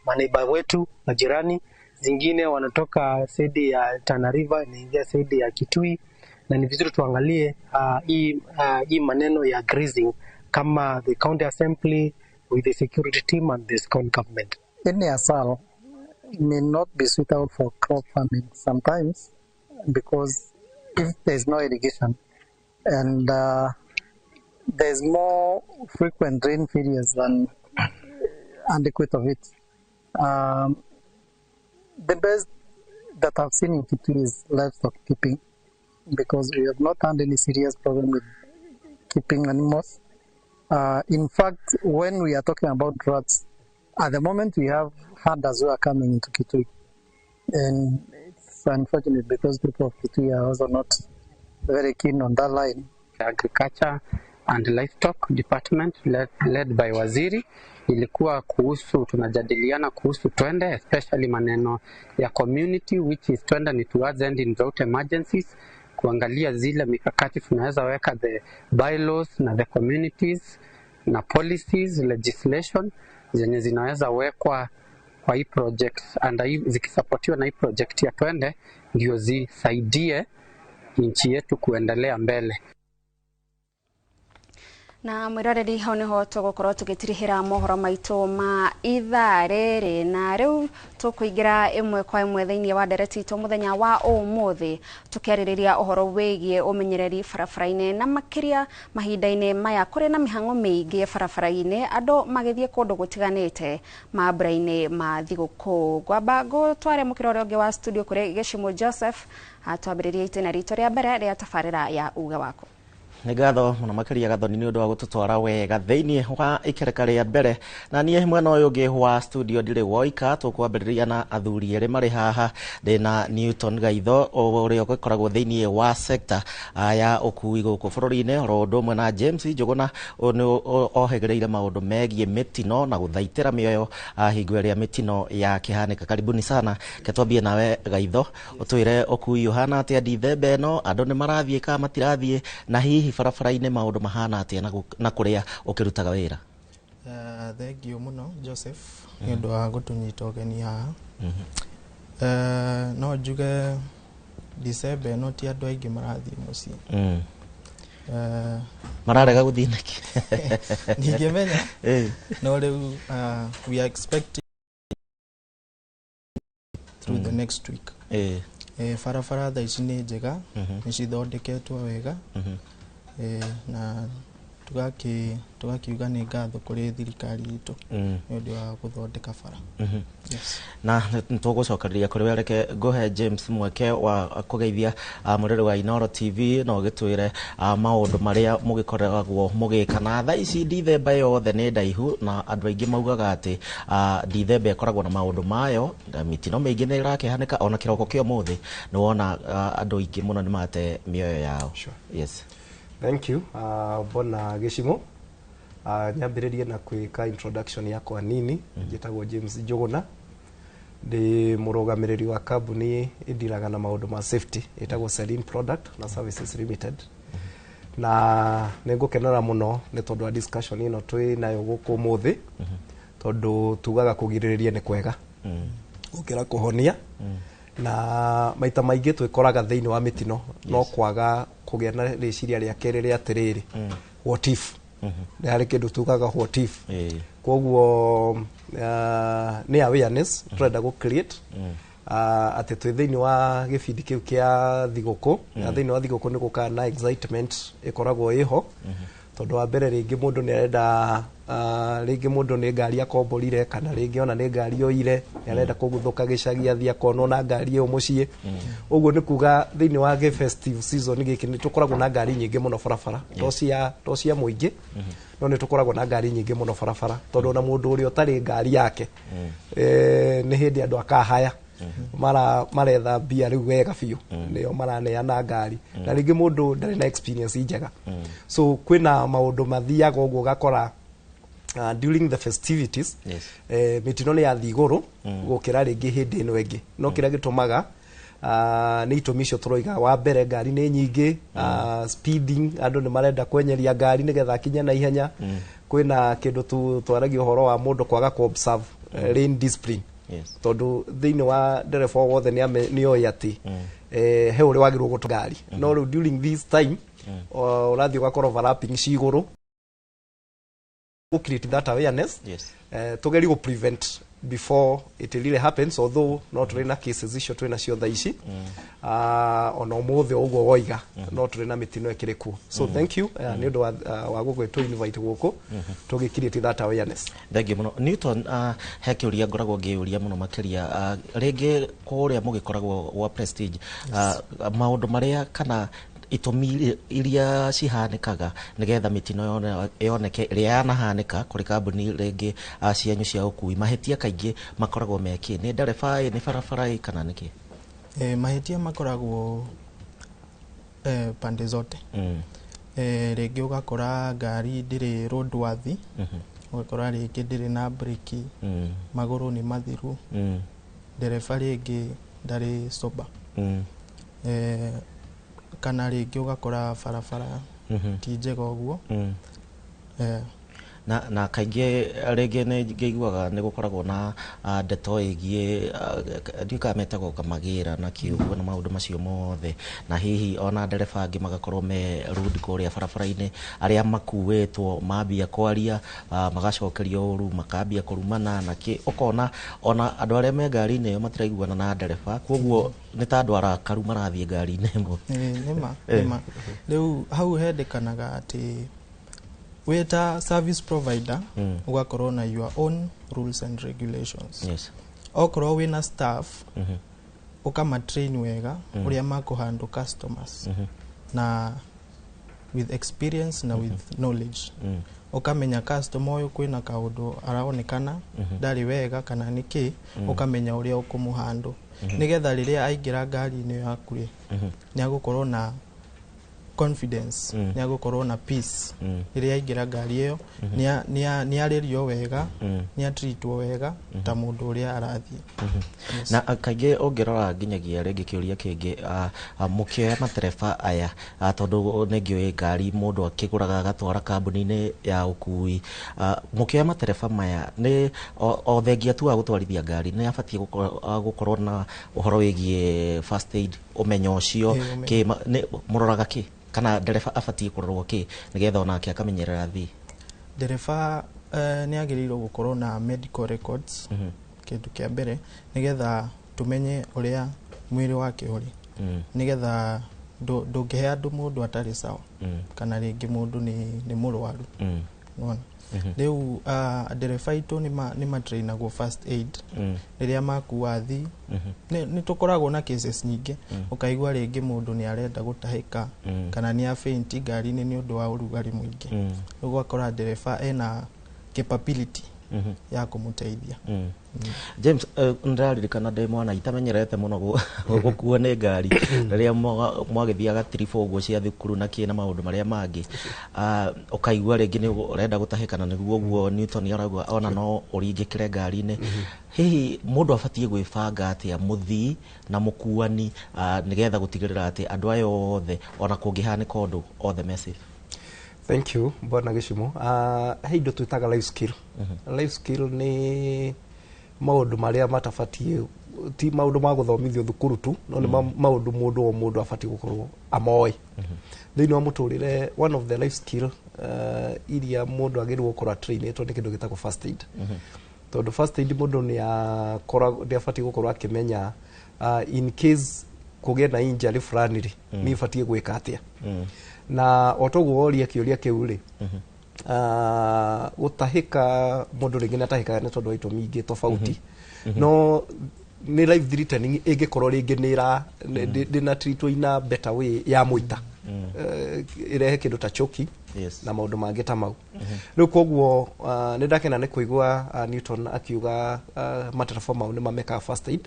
maneiba wetu majirani, zingine wanatoka saidi ya Tana River inaingia saidi ya Kitui, na ni vizuri tuangalie hii maneno ya grazing kama the county assembly with the security team and the county government. Any asal may not be suitable for crop farming sometimes because if there's no irrigation and there's more frequent rain periods than adequate of it. The best that I've seen in Kitui is livestock keeping because we have not had any serious problem with keeping animals. In fact, when we are talking about rats, at the moment we have hunters who are coming into Kitui, and it's unfortunate because people of Kitui are also not very keen on that line. Agriculture and Livestock Department led by Waziri. Ilikuwa tunajadiliana kuhusu twende, especially maneno ya community, which is twende ni towards ending drought emergencies, kuangalia zile mikakati tunaweza weka, the bylaws na the communities na policies, legislation zenye zinaweza wekwa kwa hii project, and zikisupportiwa na hii project ya twende ndio zisaidie nchi yetu kuendelea mbele. Na mwiroreri hau niho tugukorwo tugitirihira mohoro maitu ma ithaa riri, na riu tukuingira imwe kwa imwe thiini wa ndereti itu muthenya wa umuthi tukiaririria uhoro wigie umenyereri barabara-ini na makiria mahinda-ini maya kuri na mihango miingi barabara-ini andu magithie kundu gutiganite mambura-ini ma thiguku. Gwamba gutware mukirore ungi wa studio kuri Geshimo Joseph atwambiririe itena rito ria mbere ria tabarira ya uga wako. Nigatho muno makiria gathoni ni undu wa gututwara wega thiini wa ikereka ria mbere, na nie mwena uyu ungi wa studio ndire woika tukwambiriria na athuri eri mari haha ndina Newton Gaitho uria ukoragwo thiini wa sector ya ukui guku bururi-ini oro undu umwe na James Njuguna ohegereire maundu megie mitino na guthaitira mioyo hingo ria mitino ya kihanika. Karibuni sana, ketwambie nawe Gaitho utwire ukui Yohana atia Dithemba eno andu ni marathie ka matirathie, na hihi barabara-ini maundu mahana atia na kuria ukirutaga wira? Thank you muno Joseph ni undu wa gutunyita ugeni haha. No njuge December eno ti andu aingi marathie mucii. Mararega guthii niki? Ningimenya no riu we are expecting through the next week. Barabara thaa ici ni njega, ni cithondeketwo wega, na tugakiuga ni ngatho kuri thirikari itu ni undu wa guthondeka bara. Na tugucokereria kuri wereke nguhe James mweke wa kugeithia murere wa Inoro TV no gitwire maundu maria mugikoragwo mugikana thaa ici Dithemba yothe ni ndaihu, na andu aingi maugaga ati Dithemba ikoragwo na maundu mayo, mitino maingi ni irakihanika, ona kiroko kio muthi ni wona andu aingi muno ni mate mioyo yao. Yes. Thank you. Bona Geshimo. Nyambiririe na kwika introduction yakwa nini. Njitagwo James Njuguna. Ndi murugamiriri wa kambuni indiraga na maundu ma safety itagwo Selling Product na Services Limited. Na ningukenera muno ni tondu wa discussion ino twi nayo guku muthi, tondu tugaga kugiririria ni kwega ukira kuhonia, na maita maingi twikoraga thiini wa mitino no kwaga kugia na riciria ria keri ria atiriri what if ni hari kindu tugaga what if koguo ni awareness turenda go create ati twi thiini wa gibindi kiu kia thiguku, na thiini wa thiguku ni guka na excitement ikoragwo iho, tondu wa mbere ringi mundu ni arenda ringi mundu ni ngari akomborire kana ringi ona ni ngari oire ni arenda kuguthuka gicagi athia kono na ngari iyo mucii. Uguo ni kuga thiini wa festive season giki ni tukoragwo na ngari nyingi muno barabara, to cia muingi no ni tukoragwo na ngari nyingi muno barabara, tondu na mundu uri utari ngari yake ni hindi andu akahaya maretha mbia riu wega biu nio maraneana ngari, na ringi mundu ndari na experience njega, so kwina maundu mathiaga uguo gakora during the festivities mitino ni yathi iguru gukira ringi hindi ino ingi, no kira gitumaga ni itumisho turoiga wa mbere ngari ni nyingi, speeding andu ni marenda kwenyeria ngari nigetha kinya na ihenya, kwina kindu twaragia uhoro wa mundu kwaga ku observe lane discipline. Tondu thiini wa ndereba wothe ni oi ati he uri wagirwo gutu ngari, no riu during this time urathi ugakora overlapping ciguru to create that awareness. Tugeri go prevent before it really happens, although not rena cases icio twina cio thaa ici ona umuthi uguo woiga no turina mitino ikiriku. So thank you ni undu wa gugwetwo invite guku tugikirite that awareness. Thank you muno Newton. He kiuria ngoragwo ngiuria muno makiria ringi kuria mugikoragwo wa Prestige maundu maria kana itumi iria cihanikaga nigetha mitino yoneke iria yanahanika kuri kambuni ringi cianyu cia ukui, mahetia kaingi makoragwo meki ni ndereba ni barabara kana niki? Mahetia makoragwo pande zote. rĩngĩ ũgakora ngari ndĩrĩ roadworthy ũgakora rĩngĩ ndĩrĩ na breki magũrũ nĩ mathiru ndereba rĩngĩ ndarĩ sober kana rĩngĩ ũgakora barabara ti njega ũguo na kaingĩ rĩngĩ nĩ ngĩiguaga nĩ gũkoragwo na ndeto ĩgiĩ ndiũka metagwo kamagĩra na kiugo na maũndũ macio mothe na hihi ona ndereba angĩ magakorwo me rude kũrĩa barabara-inĩ arĩa makuĩtwo mambia kwaria magacokerio ũru makambia kũrumana na kĩ ũkona ona andũ arĩa me ngari-inĩ ĩyo matiraiguana na ndereba koguo nĩ ta andũ arakaru marathiĩ ngari-inĩ ĩmwe nĩma rĩu hau hendekanaga atĩ weta service provider ugakorwo na your own rules and regulations. Yes. Okorwo wina staff ukama train wega uria makuhandle customers na with experience na with knowledge ukamenya customer uyu kwina kaundu araonekana ndari wega kana niki ukamenya uria ukumuhandle nigetha riria aingira ngari-ini yaku ri ni agukorwo na confidence ni agukorwo na peace iria aingira ngari iyo ni aririo wega ni atreatwo wega ta mundu uria arathie na kaingĩ ũngĩrora nginyagia rĩngĩ kĩũria kĩngĩ mũkĩoya matereba aya tondũ nĩ ngĩoĩ ngari mũndũ akĩgũraga agatwara kambuni-inĩ ya ũkui mũkĩoya matereba maya nĩ o thengia tu wa gũtwarithia ngari nĩ abatiĩ gũkorwo na ũhoro wĩgiĩ first aid ũmenyo ũcio mũroraga kĩ kana ndereba abatiĩ kũrorwo kĩ nĩgetha onake akamenyerera thii ndereba nĩ agĩrĩirwo gũkorwo na medical records kĩndũ kĩa mbere nĩgetha tumenye ũrĩa mwĩrĩ wake ũrĩ nĩgetha ndũngĩhe andũ mũndũ atarĩ sawa kana rĩngĩ mũndũ nĩ mũrwaru nona rĩu ndereba itũ nĩ matrainagwo first aid rĩrĩa makua thii nĩ tũkoragwo na cases nyingĩ ũkaigua rĩngĩ mũndũ nĩ arenda gũtahĩka kana nĩ afainti ngari-inĩ nĩ ũndũ wa ũrugarĩ mũingĩ ũgakora ndereba ena capability ya kumuteithia James nĩraririkana ndĩ mwana itamenyerete mũno gũkuo nĩ ngari rĩrĩa mwagĩthiaga trip ũguo cia thukuru na kĩ na maũndũ marĩa mangĩ ũkaigua rĩngĩ nĩ ũrenda gũtahĩkana nĩguo ũguo Newton arauga ona no ũringĩkĩre ngari-inĩ hihi mũndũ abatiĩ gwĩbanga atĩa mũthii na mũkuani nĩgetha gũtigĩrĩra atĩ andũ aya othe ona kũngĩhanĩka ũndũ othe me safe. Thank you bwana Gĩcimo. He indo twĩtaga life skill. Life skill nĩ maũndũ marĩa matabatie ti maũndũ ma gũthomithio thukuru tu no nĩ maũndũ mũndũ o mũndũ abatie gũkorwo amoĩ thĩinĩ wa mũtũrĩre. One of the life skill iria mũndũ agĩrĩirwo gũkorwo trainĩtwo nĩ kĩndũ gĩtagwo first aid. Tondũ first aid mũndũ nĩ abatie gũkorwo akĩmenya in case kũgĩa na injury fulani rĩ nĩ ibatie gwĩka atĩa na otoguo oria kĩũria kĩu rĩ gũtahĩka mũndũ rĩngĩ natahĩkaga nĩ tondũ wa itũmi ingĩ tofauti no nĩ life threatening ĩngĩkorwo rĩngĩ ndĩna treatwo ina better way ya mũita irehe kĩndũ ta choki na maũndũ mangĩ ta mau. Rĩu koguo nĩ ndakena nĩ kũigua Newton akiuga matereba mau nĩ mamekaga first aid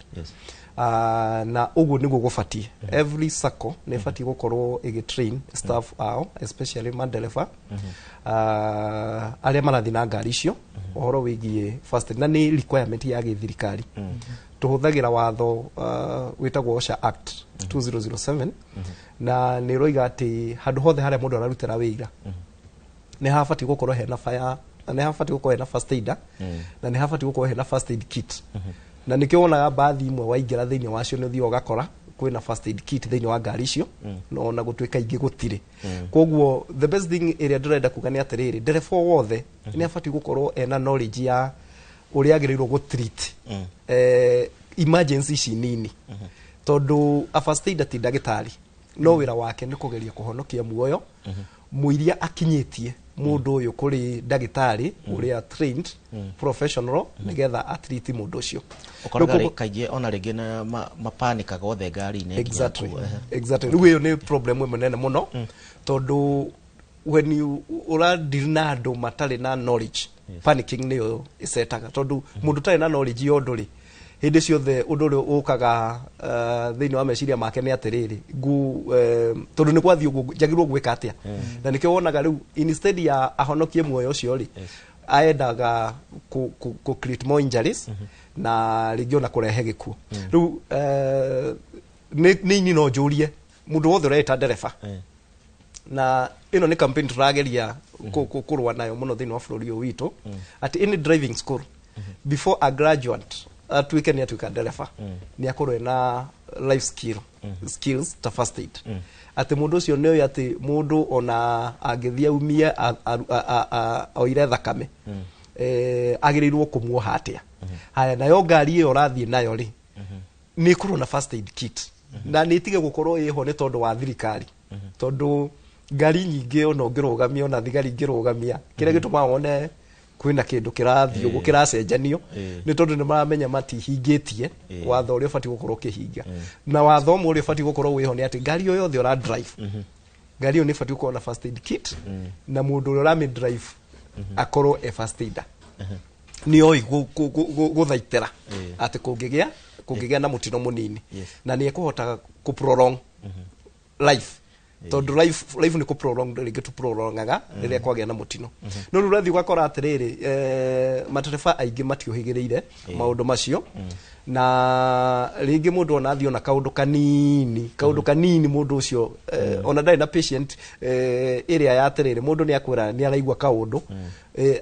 na ũguo nĩguo gũbatie. Every circle nĩ ĩbatie gũkorwo ĩgĩtrain staff ao especially mandereba arĩa marathiĩ na ngari icio ũhoro wĩgiĩ first aid na nĩ requirement ya gĩthirikari. Tuhũthagĩra watho wĩtagwo OSHA Act 2007 na nĩ roiga atĩ handũ hothe harĩa mũndũ ararutĩra wĩra nĩ habatie gũkorwo hena fire nĩ habatie gũkorwo hena first aid na nĩ habatie gũkorwo hena first aid kit na nĩkĩo wonaga bathi imwe waingĩra thĩinĩ wacio nĩ ũthiĩ ũgakora kwĩna first aid kit thĩinĩ wa ngari icio no na gũtuĩka ingĩ gũtirĩ. Koguo the best thing ĩrĩa ndĩrenda kuga nĩ atĩrĩrĩ ndereba wothe nĩ abatie gũkorwo ena knowledge ya ũrĩa agĩrĩirwo gũtreat emergency ici nini tondũ a first aid ti ndagĩtarĩ no wĩra wake nĩ kũgeria kũhonokia muoyo mũiria akinyĩtie mũndũ ũyũ kũrĩ ndagĩtarĩ ũrĩa trained professional nĩgetha atreat mũndũ ũcio. Ũkoraga kaingĩ ona rĩngĩ na mapanikaga othe ngari-inĩ. Exactly. Rĩu ĩyo nĩ problem ĩmwe nene mũno tondũ when you ũradeal na andũ matarĩ na knowledge panicking nĩyo ĩcetaga tondũ mũndũ ũtarĩ na knowledge ya ũndũ rĩ hindi ciothe undu uri ukaga thiini wa meciria make ni atiriri tondu ni gwathio njagirwo gwika atia na nikio wonaga riu instead ya ahonokie muoyo ucio ri aendaga ku create more injuries na rigio na kurehe gikuo riu ni no njurie mundu wothe ureta ndereba na ino ni campaign turageria kurwa nayo muno thiini wa bururi uyu witu at any driving school before a graduate atuike ni atuika ndereba ni akorwe na life skills ta first aid ati mundu ucio ni ati mundu ona angithia umie oire thakame agirirwo kumuoha atia haya nayo ngari iyo rathie nayo ri ni kurwo na first aid kit na ni tige gukorwo iho ni tondu wa thirikari tondu ngari nyingi ona ngirugamia ona thigari ngirugamia kire gituma wone kwina kindu kirathio uguo kiracenjanio ni tondu ni maramenya matihingitie watho uria fati gukorwo kihinga na watho umwe uria fati gukorwo wiho ni ati ngari yo yothe ora drive ngari yo ni fati gukorwo na first aid kit na mundu uria rami drive akorwo e first aider ni oi guthaitera ati kungigia na mutino munini na ni ekuhota ku prolong life tondu life ni ku prolong ringi tu prolongaga riria kwagia na mutino no ru rathi gwakora atiriri matereba aingi matiohigireire maundu macio na ringi mundu ona athio na kaundu kanini mundu ucio ona ndai na patient area ya atiriri mundu ni akwira ni araigwa kaundu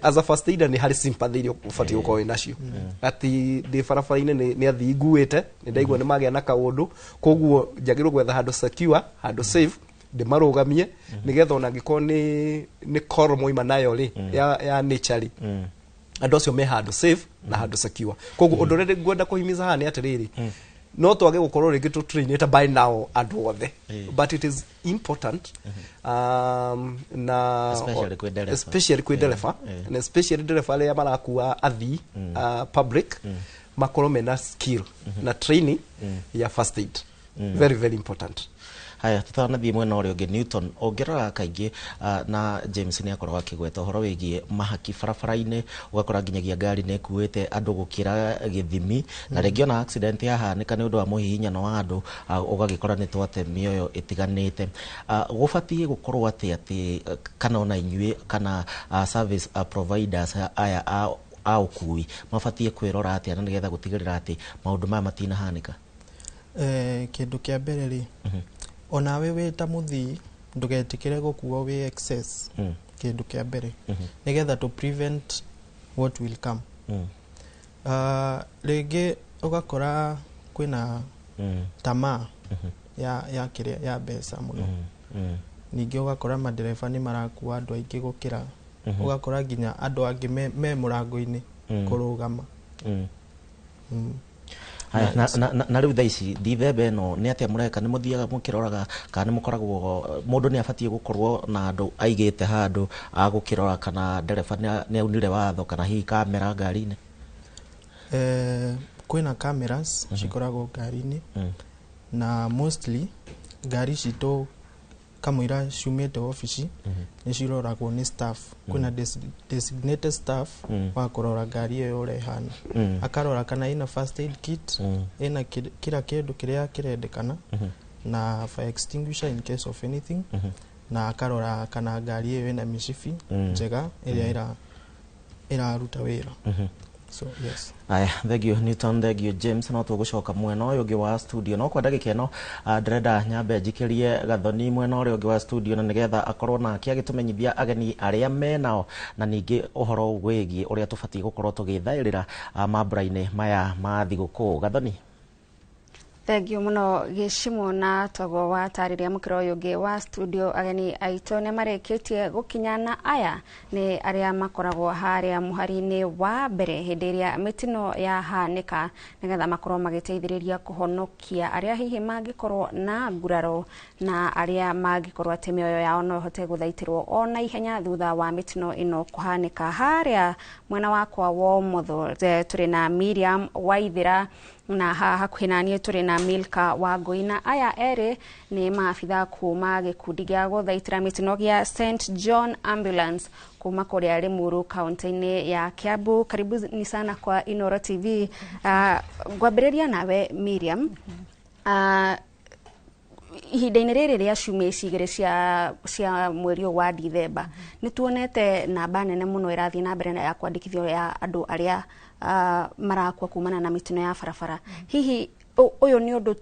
as a first aider ni hari sympathy iria ufati ukoe nacio ati ndi barabara-ini ni athii nguite ni ndaigwa ni magia na kaundu koguo njagirwo gwetha handu secure handu safe ndimarugamie nigetha ona ngiko ni call moima nayo ri ya nature andu acio me handu safe na handu secure koguo undu ri ngwenda kuhimiza hani atiriri no twage gukorwo ringi tu train ta by now andu othe but it is important na especially kwi ndereba na especially ndereba aria marakuwa athii public makorwo mena skill na training ya first aid very very important. Haya tutanathie mwena uria ungi Newton ongerora kaingi na James ni akorwo akigweta horo wigie mahaki barabara-ini ugakora nginyagia ngari ne kuite andu gukira githimi na region accident yahanika ni undu wa muhihinyano wa andu ugagikora ni twate mioyo itiganite gubatie gukorwo ati kana ona inyue kana service providers aya ukui mabatie kwirora atia na nigetha gutigirira ati maundu maya matinahanika kindu kia mbere ri ona wewe ta muthii ndugetikire gukuo we excess kindu kia mbere nigetha to prevent what will come rege ugakora kwina tamaa ya kiria ya besa muno ningi ugakora madereva ni marakuwa andu aingi gukira ugakora ginya andu angi me murango-ini kurugama haya na riu thaici ndithembe no ni atia mureka ni muthiaga mukiroraga kana ni mukoragwo mundu ni abatie gukorwo na andu aigite handu agukirora kana ndereba ni aunire watho kana hi kamera ngari-ini kwina cameras cikoragwo ngari-ini na mostly ngari citu kamwira ciumite ofici ni ciroragwo ni staff kuna designated staff wa kurora ngari iyo urehana akarora kana ina first aid kit ina kila kindu kiria kirendekana na fire extinguisher in case of anything na akarora kana ngari iyo ina mishifi njega iria iraruta wira. So yes. Aya, thank you Newton, thank you James. No tugucoka mwena uyu ungi wa studio no kwa ndagika ino ndrenda nyambe njikirie Gathoni mwena uyu ungi wa studio na nigetha akorwo na kiagitumenyithia ageni aria menao na ningi uhoro wigie uria tubatie gukorwo tugithairira mambura-ini maya ma thiguku. Gathoni. Thank you muno Gishimo na togo wa tariria mukiro yugi wa studio ageni aito ne mareketie gukinyana aya ni aria makoragwo haria muhari-ini wa mbere hindiria mitino ya hanika nigetha makorwo magiteithiriria kuhonokia aria hihi mangikorwo na nguraro na aria mangikorwo ati mioyo yao no hote guthaitirwo ona ihenya thutha wa mitino ino kuhanika haria mwena wakwa wa motho turi na Miriam Waithira na hakuhĩ na niĩ tũrĩ na Milka Wangui, na aya erĩ nĩ maabitha kuma gĩkundi gĩa gũthaitĩra mĩtino gĩa St John Ambulance kuma kũrĩa Limuru kaunti-inĩ ya Kiambu. Karibuni sana kwa Inooro TV. Ngwambĩrĩria nawe Miriam. Ihinda-inĩ rĩrĩ rĩa ciumia ici igĩrĩ cia mweri wa Dithemba nĩ tuonete namba nene mũno ĩrathiĩ na mbere ya kwandĩkithio ya andũ arĩa marakua kumana na mĩtino ya barabara. Hihi ũyũ nĩ ũndũ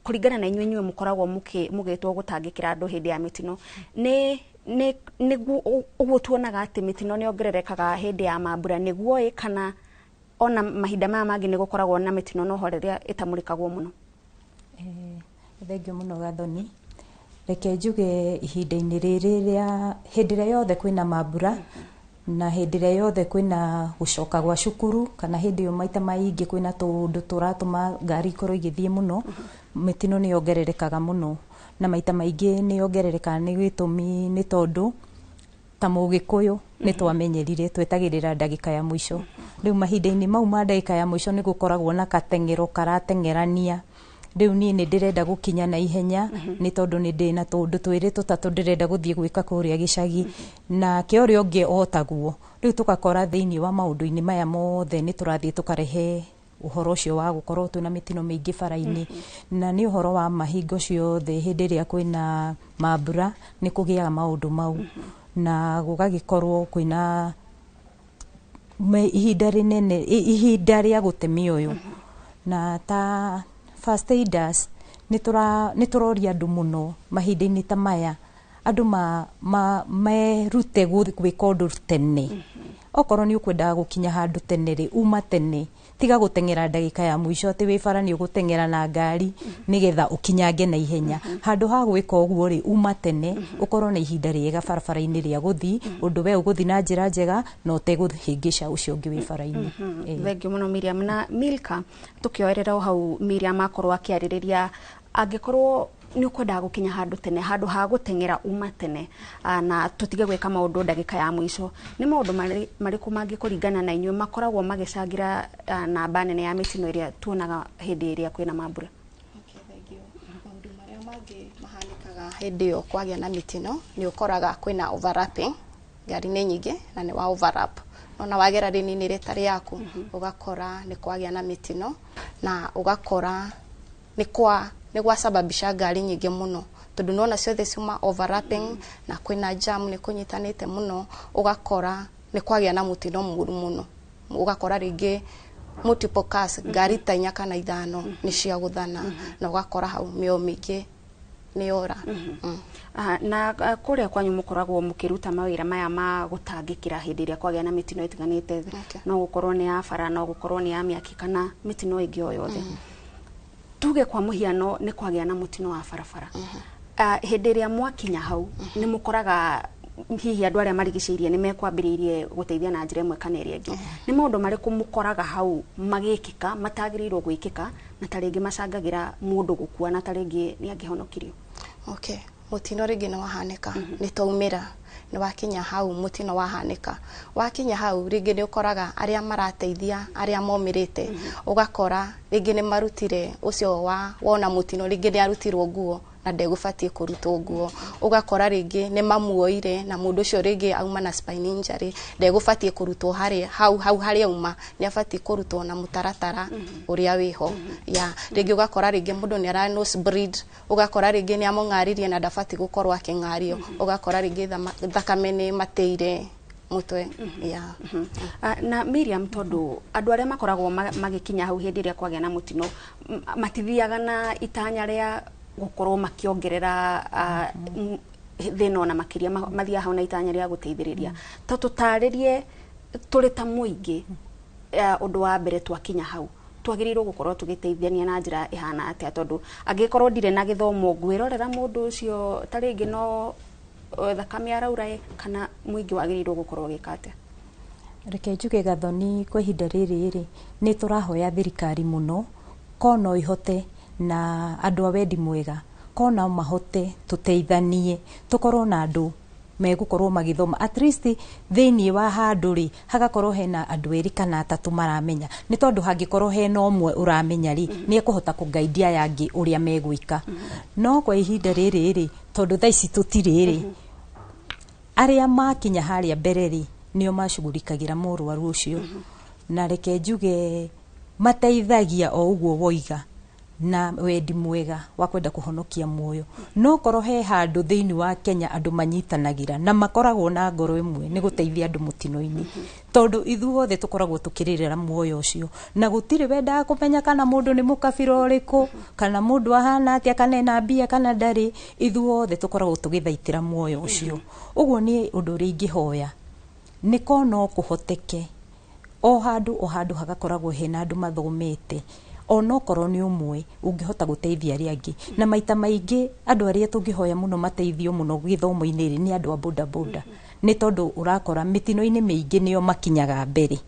kũringana na inyuĩ mũkoragwo mũgĩtwo gũtangĩkĩra andũ hĩndĩ ya mĩtino, nĩguo ũguo tuonaga atĩ mĩtino nĩ ongererekaga hĩndĩ ya mambura nĩguo kana ona mahinda maya mangĩ nĩ gũkoragwo na mĩtino noho rĩrĩa ĩtamũrĩkagwo mũno? Thengio mũno Gathoni. Reke njuge ihinda-inĩ rĩrĩ rĩa hĩndĩ ĩrĩa yothe kwĩna mambura na hĩndĩ ĩrĩa yothe kwĩna gũcoka gwa cukuru kana hĩndĩ ĩyo maita maingĩ kwĩna tũndũ tũratũma ngari ikorwo igĩthiĩ mũno, mĩtino nĩ yongererekaga mũno, na maita maingĩ nĩ yongererekaga nĩ gĩtũmi nĩ tondũ ta Mũgĩkũyũ nĩ twamenyerire twetagĩrĩra ndagĩka ya mũico. Rĩu mahinda-inĩ mau ma ndagĩka ya mũico nĩ gũkoragwo na kateng'ero karateng'erania. Rĩu niĩ nĩ ndĩrenda gũkinya na ihenya nĩ tondũ nĩ ndĩ na tũndũ twĩrĩ tũtatũ ndĩrenda gũthiĩ gwĩka kũrĩa gĩcagi, na kĩorĩa ũngĩ otaguo. Rĩu tũgakora thĩinĩ wa maũndũ-inĩ maya mothe nĩ tũrathiĩ tũkarehe ũhoro ũcio wa gũkorwo twĩna mĩtino mĩingĩ bara-inĩ, na nĩ ũhoro wa mahingo ciothe hĩndĩ ĩrĩa kwĩna mambura nĩ kũgĩaga maũndũ mau, na gũgagĩkorwo kwĩna ihinda rĩnene, ihinda rĩa gũte mĩoyo. Na ta first aiders nĩ tũroria andũ mũno mahinda-inĩ ta maya, andũ merute gwĩka ũndũ tene. Okorwo nĩ ũkwendaga gũkinya handũ tene rĩ, uma tene, tiga gũteng'era ndagĩka ya mũico atĩ wĩ bara nĩ ũgũteng'era na ngari nĩgetha ũkinyange na ihenya. Handũ ha gwĩka ũguo rĩ, uma tene, ũkorwo na ihinda rĩega barabara-inĩ rĩa gũthiĩ, ũndũ we ũgũthiĩ na njĩra njega na ũtegũhĩngĩca ũcio ũngĩ wĩ bara-inĩ. Thengio mũno Miriam. Na Milka, tukioerera o hau Miriam akorwo akĩarĩrĩria, angĩkorwo nĩ ũkwendaga gũkinya handũ tene, handũ ha gũteng'era uma tene na tũtige gwĩka maũndũ ndagĩka ya mũico, nĩ maũndũ marĩkũ mangĩkũringana na inyuĩ makoragwo magĩcangĩra namba nene ya mĩtino ĩrĩa tuonaga hĩndĩ ĩrĩa kwĩna mambura? Maũndũ marĩa mangĩ mahanĩkaga hĩndĩ ĩyo kwagĩa na mĩtino nĩ ũkoraga kwĩna overlapping, ngari nĩ nyingĩ na nĩ wa overlap, ona wagera rĩni-inĩ rĩtarĩ yaku ũgakora nĩ kwagĩa na mĩtino na ũgakora nĩ gwasababisha ngari nyingĩ mũno, tondũ nona ciothe ciuma overlapping na kwĩna jam nĩ kũnyitanĩte mũno, ũgakora nĩ kwagĩa na mũtino mũru mũno. Ũgakora rĩngĩ multiple cars, ngari ta 4 kana 5 nĩ cia gũthana na ũgakora hau mĩoyo mĩingĩ nĩ yora. Na kũrĩa kwanyu mũkoragwo mũkĩruta mawĩra maya ma gũtangĩkĩra hĩndĩ ĩrĩa kwagĩa na mĩtino ĩtiganĩte, no gũkorwo nĩ ya bara, no gũkorwo nĩ ya mĩaki kana mĩtino ĩngĩ o yothe. Tuge kwa mũhiano nĩ kwagĩa na mũtino wa barabara, hĩndĩ ĩrĩa mwakinya hau nĩ mũkoraga hihi andũ arĩa marigicĩirie nĩ mekwambĩrĩirie gũteithia na njĩra ĩmwe kana ĩrĩa ĩngĩ. Nĩ maũndũ marĩkũ mũkoraga hau magĩkĩka matagĩrĩirwo gwĩkĩka na ta rĩngĩ macangagĩra mũndũ gũkua na ta rĩngĩ nĩ angĩhonokirio? Mũtino rĩngĩ nĩ wahanĩka, nĩ twaumĩra, nĩ wakinya hau mũtino wahanĩka. Wakinya hau rĩngĩ nĩ ũkoraga arĩa marateithia, arĩa momĩrĩte, ũgakora rĩngĩ nĩ marutire ũcio wona mũtino, rĩngĩ nĩ arutirwo nguo na ndegũbatiĩ kũrutwo nguo. Ũgakora rĩngĩ nĩ mamuoire na mũndũ ũcio rĩngĩ auma na spine injury, ndegũbatiĩ kũrutwo hau harĩa auma, nĩ abatiĩ kũrutwo na mũtaratara ũrĩa wĩho. Rĩngĩ ũgakora rĩngĩ mũndũ nĩ ara nose bleed, ũgakora rĩngĩ nĩ amũng'aririe na ndabatiĩ gũkorwo akĩng'ario, ũgakora rĩngĩ thakame nĩ matĩire mũtwe. Na Miriam, tondũ andũ arĩa makoragwo magĩkinya hau hĩndĩ ĩrĩa kwagĩa na mũtino matithiaga na itanya rĩa gũkorwo makĩongerera thĩna ona makĩria, mathiaga hau na itanya rĩa gũteithĩrĩria. Ta tũtarĩrie tũrĩ ta mũingĩ, ũndũ wa mbere twakinya hau twagĩrĩirwo gũkorwo tũgĩteithania na njĩra ĩhana atĩa, tondũ angĩkorwo ndirĩ na gĩthomo ngwĩrorera mũndũ ũcio ta rĩngĩ no thakame araura kana mũingĩ wagĩrĩirwo gũkorwo gĩka atĩa? Reke njuge Gathoni, kwa ihinda rĩrĩ nĩ tũrahoya thirikari mũno ko no ihote na andũ a wendi mwega ko no mahote tũteithanie, tũkorwo na andũ megukorwo magithoma at least thini wa handu ri hagakorwo hena andu eri kana atatu maramenya ni tondu hangikorwo hena omwe uramenya ri ni ekuhota kugaidia yangi uria megwika no kwa ihinda riri ri tondu thaici tutiriri aria makinya haria mbere ri nio macugurikagira murwaru ucio na reke njuge mateithagia o uguo woiga na wendi mwega wa kwenda kuhonokia muoyo no korwo he handu thiini wa Kenya andu manyitanagira na makoragwo na ngoro imwe ni guteithia andu mutino-ini tondu ithuothe tukoragwo tukiririra muoyo ucio na gutiri wenda kumenya kana mundu ni mukabira uriku kana mundu ahana atia kana ena mbia kana ndari ithuothe tukoragwo tugithaitira muoyo ucio uguo ni undu uri ingihoya ni kono kuhoteke o handu hagakoragwo hena andu mathomete onokorwo ni umwe ungihota guteithia aria angi na maita maingi andu aria tungihoya muno mateithio muno githomo-ini ri ni andu a boda boda ni tondu urakora mitino-ini mingi nio makinyaga mbere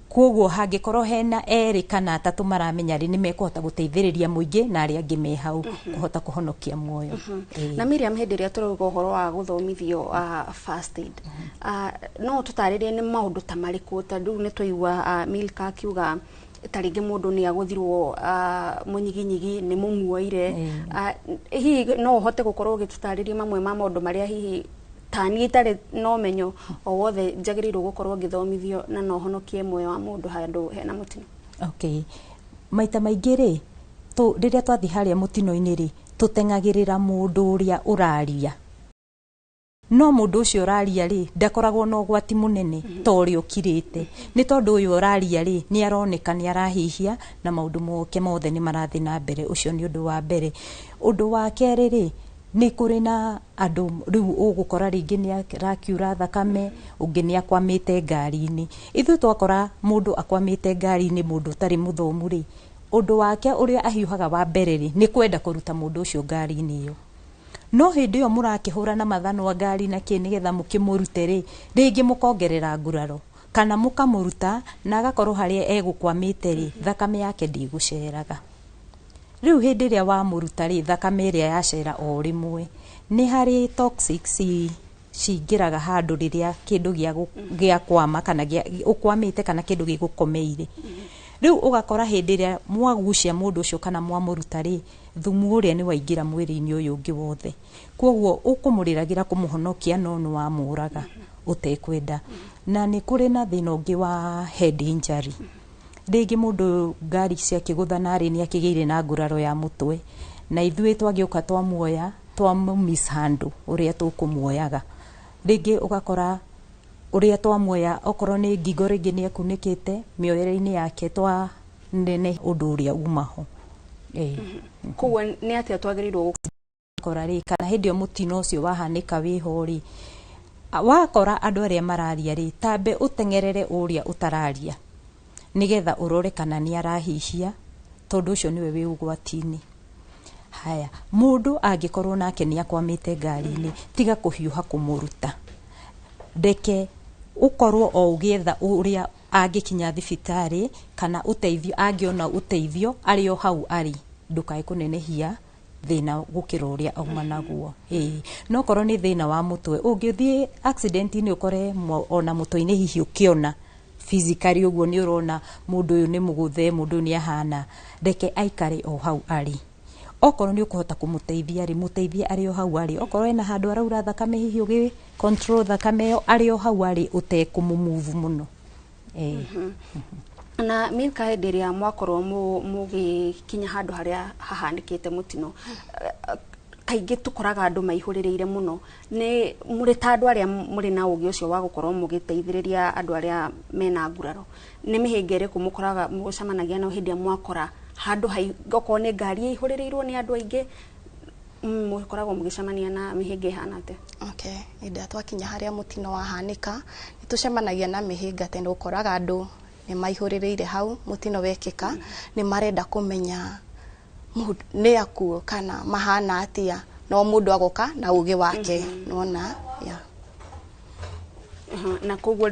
koguo hangikorwo hena eri kana atatu maramenya ri ni mekuhota guteithiriria muingi na aria angi me hau kuhota kuhonokia muoyo na Miriam hindi ria turuga uhoro wa guthomithio first aid no tutaririe ni maundu ta mariku tondu ni twaigua Milka akiuga taringi mundu ni aguthirwo munyiginyigi ni mumuoire hihi no uhote gukorwo gitutariria mamwe ma maundu maria hihi tani itare no menyo o wothe njagiriirwo gukorwo ngithomithio na no honokie muoyo wa mundu handu hena mutino. Okay, maita maingi ri riria twathi haria mutino-ini ri tutengagirira mundu uria uraria no mundu ucio uraria ri ndakoragwo na ugwati munene tori ukirite ni tondu uyu uraria ri ni aroneka ni arahihia na maundu moke mothe ni marathi na mbere ucio ni undu wa mbere undu wa keri ri ni kuri na andu riu ugukora ringi ni arakiura thakame ungi ni akwamite ngari-ini ithu twakora mundu akwamite ngari-ini mundu tari muthomu ri undu wake uria ahiuhaga wa mbere ri ni kwenda kuruta mundu ucio ngari-ini iyo no hindi yo murakihura na mathano wa ngari na nigetha mukimurute ri ringi mukongerera nguraro kana mukamuruta na agakorwo haria egukwamite ri thakame yake ndiguceraga riu hindi ria wa muruta ri thakame ria yacera o rimwe ni hari toxics cingiraga handu riria kindu gia kwama kana ukwamite kana kindu gigukomeire riu ugakora hindi ria mwagucia mundu ucio kana mwamuruta ri thumu uria ni waingira mwiri-ini uyu ungi wothe koguo ukumuriragira kumuhonokia no ni wa muraga utekwenda na ni kuri na thina ungi wa head injury ringi mundu ngari ciakiguthana ri ni akigeire na nguraro ya mutwe na ithui twagiuka twamuoya mishandle uria tukumuoyaga ringi ugakora uria twamuoya okorwo ni ngingo ringi ni akunikite mioyere-ini yake twa nene undu uria umaho koguo ni atia twagirirwo gukora ri kana hindi o mutino ucio wahanika wiho ri wakora andu aria mararia ri tambe utengerere uria utararia nigetha urore kana ni arahihia tondu ucio niwe wi ugwati-ini haya mundu angikorwo nake ni akwamite ngari-ini tiga kuhiuha kumuruta ndeke ukorwo o ugietha uria angikinya thibitari kana uteithio angiona uteithio ari o hau ari ndukae kunenehia thina gukira uria auma naguo no korwo ni thina wa mutwe ungithie accident ni ukore ona mutwe-ini hihi ukiona physically uguo ni urona mundu uyu ni muguthe mundu ni ahana ndeke aikare o hau ari okorwo ni ukuhota kumuteithia ri muteithie ari o hau ari okorwo ena handu araura thakame hihi ugi control thakame yo ari o hau ari utekumumove muno na Milka hindi ria mwakorwo mugikinya handu haria hahanikite mutino kaingi tukoraga andu maihuririire muno ni muri ta andu aria muri na ugi ucio wa gukorwo mugiteithiriria andu aria mena nguraro ni mihinga iriku mukoraga mugucamanagia na hindi mwakora handu haigoko ni ngari ihuririrwo ni andu aingi mukoragwo mugicamania na mihinga ihana atia? Okay, ida twakinya haria mutino wahanika nitucemanagia na mihinga tene ukoraga andu ni maihuririire hau mutino wekika ni marenda kumenya ni akuo kana mahana atia no mundu agoka na ugi wake nona na koguo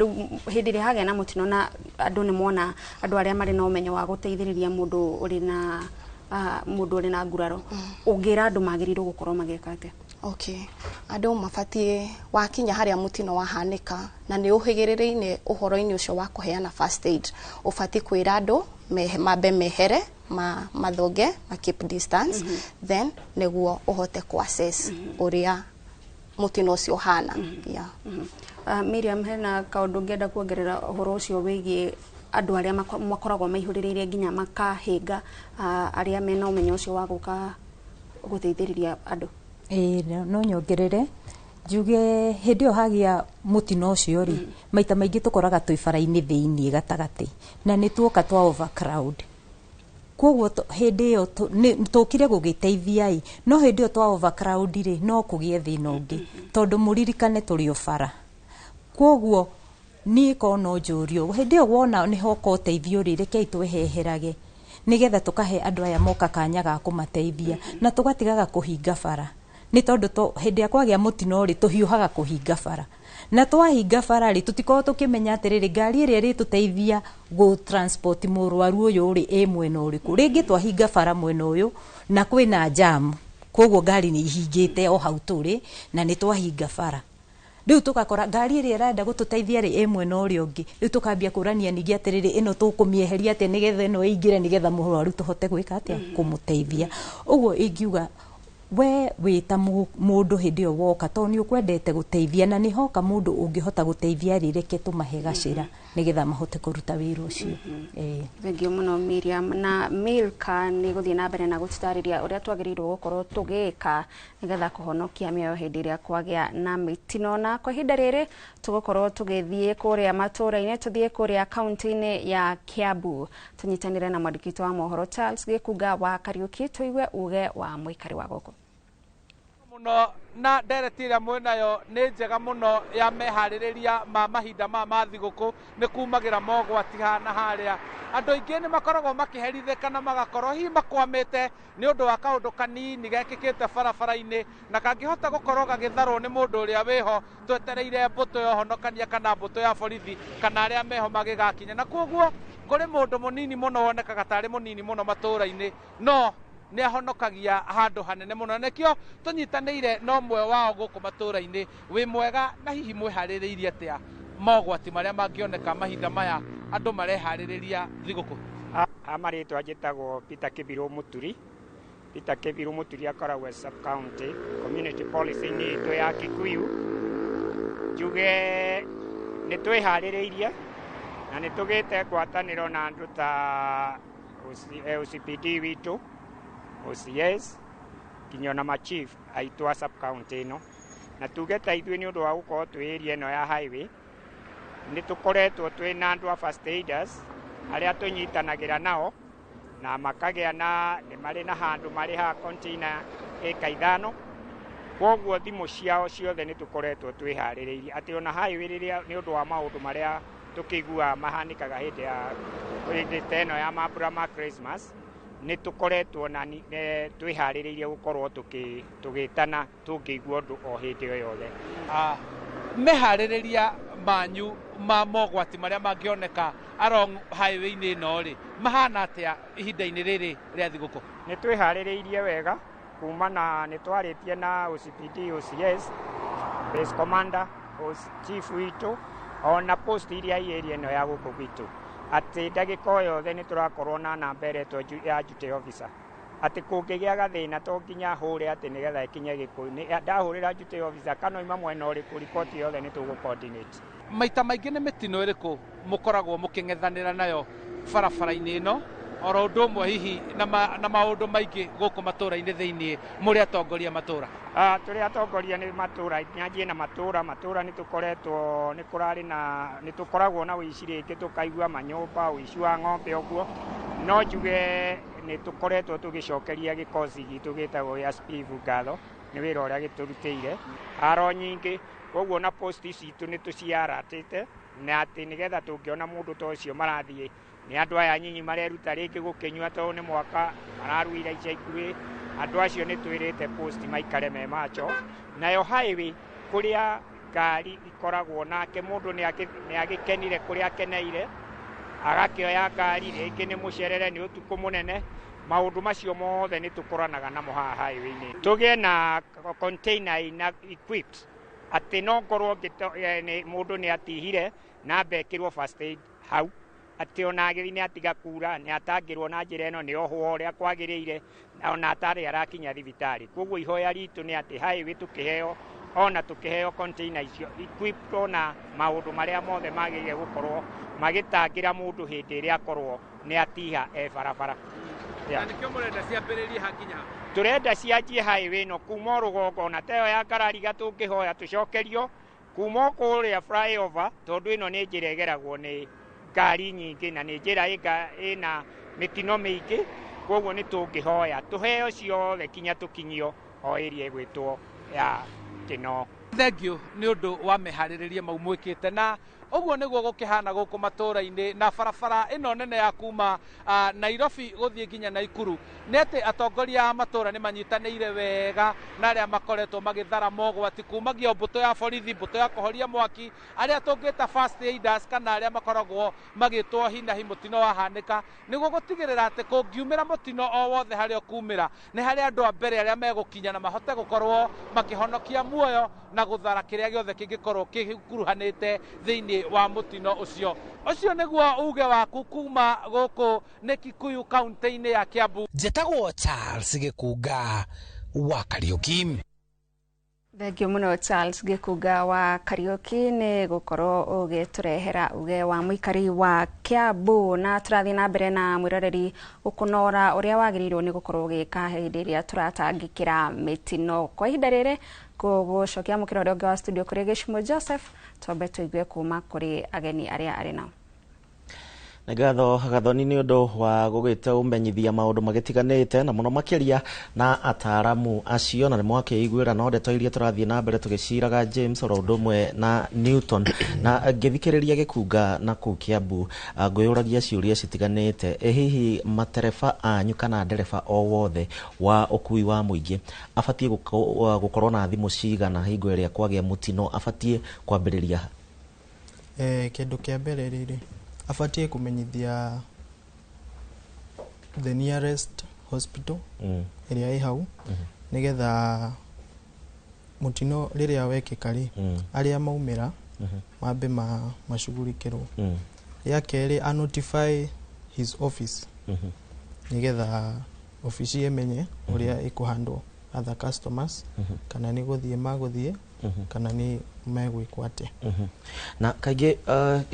hindi ria hagea na mutino na andu ni mona andu aria mari na umenyo wa guteithiriria mundu uri na nguraro ungira andu magirirwo gukorwo mageka atia? Okay. Andũ mabatie wakinya harĩa mũtino wahanĩka na nĩ ũhĩgĩrĩrĩine ũhoro-inĩ ũcio wa kũheana first aid, ũbatie kwĩra andũ mambe mehere mathonge ma keep distance, then nĩguo ũhote ku assess ũrĩa mũtino ũcio hana. Miriam, hena kaũndũ ũngĩenda kuongerera ũhoro ũcio wĩgiĩ andũ arĩa makoragwo maihũrĩrĩire nginya makahĩnga arĩa mena ũmenyo ũcio wa gũka gũteithĩrĩria andũ? No nyongerere njuge hĩndĩ ĩyo hagĩa mũtino ũcio rĩ, maita maingĩ tũkoraga twĩ bara-inĩ thĩiniĩ gatagatĩ na nĩ tuoka twa overcrowd. Koguo hĩndĩ ĩyo tũkire gũgĩteithia no hĩndĩ ĩyo twa overcrowd rĩ no kũgĩe thĩna ũngĩ tondũ mũririkane tũrĩ o bara. Koguo niĩ kono njũrio hĩndĩ ĩyo wona nĩ hoka ũteithio rĩ, rekei twĩheherage nigetha tukahe andũ aya moka kanya ga kũmateithia na tũgatigaga kũhinga bara. Nĩ tondũ hĩndĩ ya kwagĩa mũtino rĩ tũhiũhaga kũhinga bara, na twahinga bara rĩ tũtikoragwo tũkĩmenya atĩrĩrĩ ngari ĩrĩa ĩrĩtũteithia gũ transport mũrwaru ũyũ rĩ mwena ũrĩkũ. Rĩngĩ twahinga bara mwena ũyũ na kwĩna jam, koguo ngari nĩ ihingĩte o hau tũrĩ na nĩ twahinga bara. Rĩu tũgakora ngari ĩrĩa ĩrenda gũtũteithia rĩ mwena ũrĩa ũngĩ, rĩu tũkambia kũrania ningĩ atĩrĩrĩ ĩno tũkũmĩeheria atĩa nĩgetha ĩno ĩingĩre nĩgetha mũrwaru tũhote gwĩka atĩa kũmũteithia. Ũguo ingiuga we wĩta mũndũ hĩndĩ ĩyo woka tondũ nĩ ũkwendete gũteithia na nĩ hoka mũndũ ũngĩhota gũteithia rĩ reke tũmahe gacĩra nĩgetha mahote kũruta wĩra ũcio. Thengiũ mũno Miriam. Na Milka nĩ gũthiĩ na mbere na gũtutarĩria ũrĩa twagĩrĩirwo gũkorwo tũgĩka nĩgetha kũhonokia mĩoyo hĩndĩ ĩrĩa kwagĩa na mĩtino. Na kwa ihinda rĩrĩ tũgũkorwo tũgĩthiĩ kũrĩa matũra-inĩ, tũthiĩ kũrĩa kaunti-inĩ ya Kiambu tũnyitanĩre na mwandĩki wa mohoro Charles Gĩkunga wa Kariuki tũigue uge wa mũikari wa gũkũ. Na ndereti ĩrĩa mwĩnayo nĩ njega mũno ya meharĩrĩria ma mahinda ma thigũkũ nĩ kumagĩra mogwati hana harĩa. Andũ aingĩ nĩ makoragwo makĩherithĩka na magakorwo hihi makwamĩte nĩ ũndũ wa kaũndũ kanini gekĩkĩte barabara-inĩ na kangĩhota gũkorwo gagĩtharwo nĩ mũndũ ũrĩa wĩho twetereire mbũtũ ya ũhonokania kana mbũtũ ya borithi kana arĩa meho magĩgakinya. Na koguo kũrĩ mũndũ mũnini mũno wonekaga tarĩ mũnini mũno matũra-inĩ no nĩ ahonokagia handũ hanene mũno. Nĩkĩo tũnyitanĩire na ũmwe wao gũkũ matũra-inĩ. Wĩ mwega na hihi mwĩharĩrĩirie atĩa mogwati marĩa mangĩoneka mahinda maya andũ mareharĩrĩria thigũkũ? Marĩtwa njĩtagwo Peter Kĩbirũ Mũturi. Peter Kĩbirũ Mũturi akoragwo sub county community policy-inĩ itũ ya Kikuyu. Njuge nĩ twĩharĩrĩirie na nĩ tũgĩte ngwatanĩro na andũ ta OCPD witũ, OCS kinya na machief aitũ a sub county ĩno, na tuge ta ithuĩ nĩ ũndũ wa gũkorwo twĩ area ĩno ya highway nĩ tũkoretwo twĩ na andũ a first aiders arĩa tũnyitanagĩra nao na makagĩa na nĩ marĩ na handũ marĩ ha container ĩka 5. Koguo thimũ ciao ciothe nĩ tũkoretwo twĩharĩrĩirie atĩ ona highway rĩrĩa nĩ ũndũ wa maũndũ marĩa tũkĩiguaga mahanĩkaga hĩndĩ ya ĩno ya mambura ma Christmas nĩ tũkoretwo na twĩharĩrĩirie gũkorwo tũgĩtana tũngĩigua ũndũ o hĩndĩ o yothe. Meharĩrĩria manyu ma mogwati marĩa mangĩoneka along highway-inĩ ĩno rĩ mahana atĩa ihinda-inĩ rĩrĩ rĩa thigũkũ? Nĩ twĩharĩrĩirie wega kumana nĩ twarĩtie na OCPD, OCS, base commander, chief witũ ona post iria i area ĩno ya gũkũ gwitũ atĩ ndagĩka o yothe nĩ tũrakorwo na namba ĩretwo ya duty officer atĩ kũngĩgĩa gathĩna to nginya hũre atĩ nĩgetha ĩkinye Gĩkũyũ. Ndahũrĩra duty officer kanoima mwena ũrĩkũ riboti yothe nĩ tũgũ coordinate. Maita maingĩ nĩ mĩtino ĩrĩkũ mũkoragwo mũkĩng'ethanĩra nayo barabara-inĩ ĩno oro ũndũ ũmwe hihi na maũndũ maingĩ gũkũ matũra-inĩ thĩiniĩ mũrĩ atongoria matũra? Tũrĩ atongoria nĩ matũra, nyanjie na matũra nĩ tũkoretwo nĩ tũkoragwo na ũici rĩngĩ tũkaigua manyũmba ũici wa ng'ombe ũguo, no njuge nĩ tũkoretwo tũgĩcokeria gĩkoci gitũ gĩtagwo gĩa SPV ngatho nĩ wĩra ũrĩa gĩtũrutĩire aro nyingĩ. Koguo na post citũ nĩ tũciaratĩte na atĩ nĩgetha tũngĩona mũndũ ta ũcio marathiĩ nĩ andũ aya nyinyi mareruta rĩngĩ gũkĩnyua tondũ nĩ mwaka mararuira ica ikuhĩ, andũ acio nĩ twĩrĩte post maikare me macho. Nayo highway kũrĩa ngari ikoragwo nake mũndũ nĩ agĩkenire kũrĩa akeneire agakĩoya ngari rĩngĩ nĩ mũcerere nĩ ũtukũ mũnene maundu macio mothe ni tukoranaga namo haha highway-ini tugie na container ina equipped ati no ngorwo mundu ni atihire na mbekirwo first aid hau ati ona agiri ni atiga kura ni atangirwo na njira ino ni ohwo uria kwagiriire ona atari arakinya thibitari koguo ihoya ritu ni ati highway tukiheo ona tukiheo container icio equipped na maundu maria mothe magire gukorwo magitangira mundu hindi iria akorwo ni atiha barabara. Nikio murenda ciambiririe hakinya turenda cianjie highway no kuma rugongo na teo ya Karariga tungihoya tucokerio kuma kuria flyover tondu ino ni njira igeragwo ni ngari nyingi na ni njira ina mitino mingi koguo ni tungihoya tuheo ciothe kinya tukinyio o area igwitwo ya Kino. Thengio ni undu wa mehariririe mau mwikite na uguo niguo gukihana guku matura-ini na barabara ino nene ya kuma Nairobi guthie nginya Naikuru ni ati atongoria a matura ni manyitaniire wega na aria makoretwo magithara mogwati kumagia mbuto ya borithi, mbuto ya kuhoria mwaki, aria tungita first aiders kana aria makoragwo magitwo hinahi mutino wahanika niguo gutigirira ati kungiumira mutino o wothe haria kumira ni haria andu a mbere aria megukinya na mahote gukorwo makihonokia muoyo na guthara kiria giothe kingikorwo kiguruhanite thiini wa mutino ucio niguo uge waku kuma guku ni Kikuyu kaunti-ini ya Kiambu. Njĩtagwo Charles Gĩkunga wa Kariũki. Thengio muno Charles Gĩkunga wa Kariũki ni gukorwo ugiturehera uge wa muikari wa Kiambu na turathi na mbere na mwiroreri ukunora uria wagirirwo ni gukorwo ugika hindi iria turatangikira mitino kwa ihinda riri gucokia mukiro uria wa studio kuri Gĩchumũ Joseph twambe tuigue kuma kuri ageni aria ari nao. Ngatho gathoni ni undu wa gugita umenyithia maundu magitiganite na muno makiria na ataramu acio na nimwakiiguira no ndeto iria turathie na mbere tugiciraga James Orondumwe na Newton na ngithikiriria Gĩkunga na ku Kiambu nguyuragia ciuria citiganite hihi matereba anyu kana ndereba o wothe wa ukui wa muingi abatie gukorwo na thimu cigana hingo iria kwagia mutino abatie kwambiriria kindu kia mbere riri afatie kumenyithia the nearest hospital area hau nigetha mutino riria wekikari aria maumira mambe mashughulikirwo ya keri a notify his office nigetha ofisi emenye uria ikuhandwo other customers kana ni guthie maguthie kana ni megwikwo atia na kaingĩ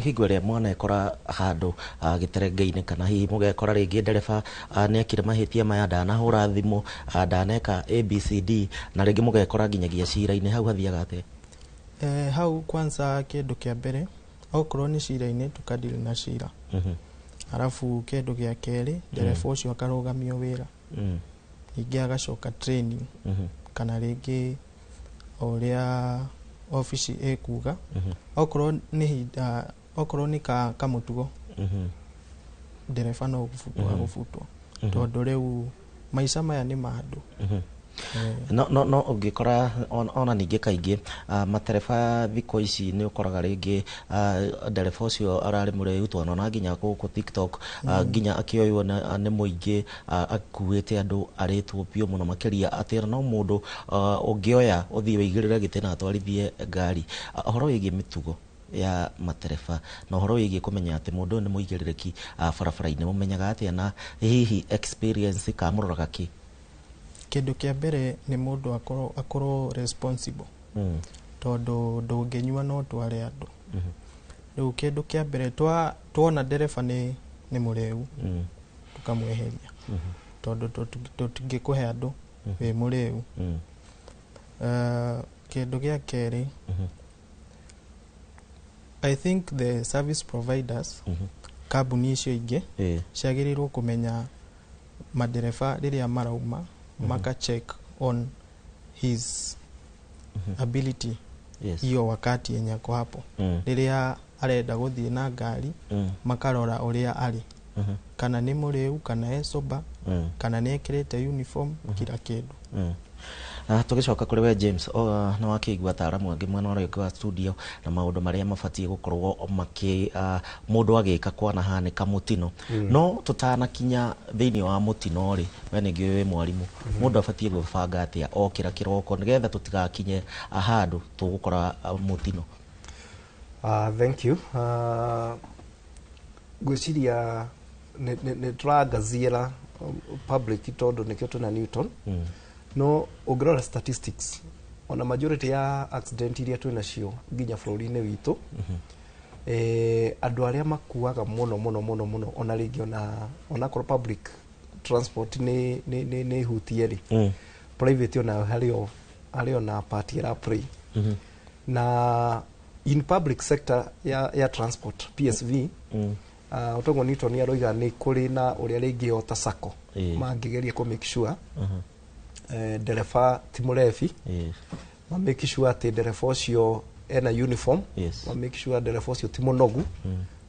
hingo ĩrĩa mwana ekora handũ gĩterenge-inĩ kana hihi mũgekora rĩngĩ ndereba nĩekire mahĩtia maya ndanahũra thimũ ndaneka ABCD na rĩngĩ mũgekora nginyagia cira-inĩ hau hathiaga atĩa hau kwanza kĩndũ kĩa mbere okorwo nĩ cira-inĩ tukadili na cira arafu kĩndũ gĩa kerĩ ndereba ũcio akarũgamio wĩra ningĩ agacoka training kana rĩngĩ oria ofisi ekuga okorwo ni kamutugo ndereba no gufutwo tondu riu maisha maya ni mandu no ungikora ona ningi kaingi matereba thiko ici ni ukoraga ringi ndereba ucio arari mureu twana na nginya ku TikTok nginya akioywo ni muingi akuite andu aritwo pio muno makiria atira no mundu ungioya uthie weigirire gite na atwarithie ngari horo wigi mitugo ya matereba na horo wigi kumenya ati mundu ni muigiririki barabara-ini mumenyaga atia na hihi experience kamurora ki kindu kia mbere ni mundu akorwo responsible tondu ndunginyua no tware andu riu kindu kia mbere twona ndereba ni mureu tukamweheria tondu tutingikuhe andu wi mureu kindu gia keri I think the service providers kambuni icio ingi ciagirirwo kumenya madereba riria marauma maka check on his ability hiyo wakati yenye ako hapo riria arenda guthie na ngari makarora uria ari kana ni mureu kana esoba kana ni ekirite uniform kila kindu tugicoka kuri we James no akigwa taaramu angi mwana ore kwa studio na maundu maria mabatie gukorwo maki mundu agika kwana hanika mutino no tutana kinya thiini wa mutino ri we ningi we mwarimu mundu abatie gubanga atia okira kiroko nigetha tutigakinye ahandu tugukora mutino. Thank you. Gwiciria ne turangazira public tondu nikio tuna Newton no ungirora statistics ona majority ya accident iria twina cio nginya bururi-ini witu andu aria makuaga muno ona ringi ona public transport ni hutie ri private ona hari ona part ya play na in public sector ya transport PSV utongo Newton ni aroiga ni kuri na uria ringi ota sako mangigeria ku make sure dereva timurefi ma make sure ati dereva ucio ena uniform ma make sure dereva ucio timonogu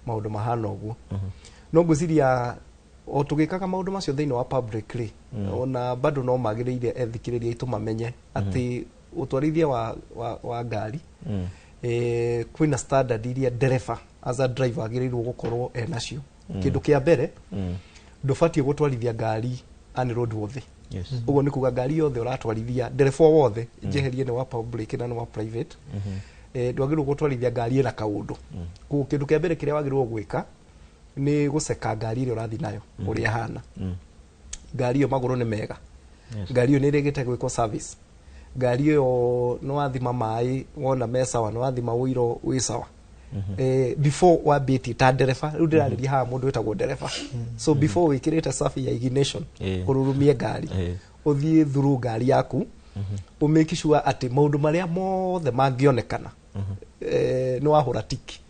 maundu mahana uguo no ngwiciria o tugikaga maundu macio thiini wa publicly ona bado no magiriire ethikiriria itu mamenye ati utwarithia wa ngari kwina standard iria dereva as a driver agirirwo gukorwo enacio kindu kia mbere ndubatie gutwarithia ngari ani road wothe uguo ni kuga ngari yothe uratwarithia dereva wothe jeherie ni wa public na ni wa private ndwagirwo gutwarithia ngari ina kaundu ku kindu kia mbere kiria wagirwo gwika ni guceka ngari ire urathi nayo uria hana ngari yo maguru ni mega ngari yo ni regete gwiko service ngari yo no athima mai wona mesa wa no athima wiro wi sawa before wabiti ta dereva riu ndirariria ha mundu wetagwo dereva so before wikirite safi ya ignition ururumie ngari uthie through ngari yaku umake sure ati maundu maria mothe mangionekana no ahura tiki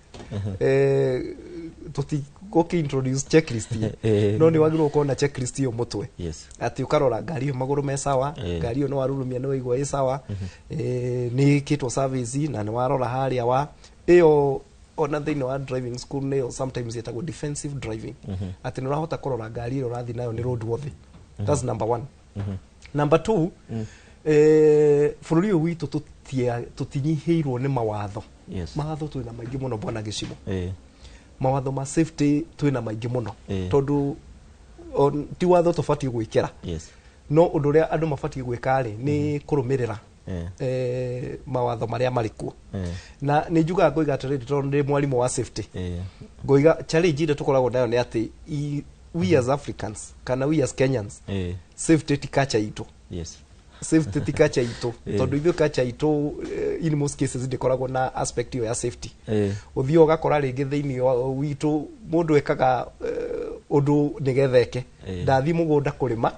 tuti goki introduce checklist no ni wagirwo kuona checklist yo mutwe ati ukarora ngari yo maguru me sawa ngari yo no arurumia no igwa sawa ni kitwa service na ni warora haria wa iyo ona thiini wa driving school nayo sometimes yetagwo defensive driving ati no rahota kurora ngari iro rathi nayo ni road wothe that's number 1 number 2 bururi uyu witu tutinyihirwo ni mawatho mawatho twina maingi muno bwana gicimo mawatho ma safety twina maingi muno tondu ti watho tubatie gwikira no undu ria andu mabatie gwika ri ni kurumirira mawatho maria marikuo na ni njuga ngoiga atiriri tondu ndi mwarimu wa safety ngoiga challenge ire tukoragwo nayo ni ati we as Africans kana we as Kenyans safety ti culture itu safety ti culture itu tondu ithu culture itu in most cases ndikoragwo na aspect ya safety uthio gakora ringi thiini witu mundu ekaga undu nigetheke ndathi mugunda kurima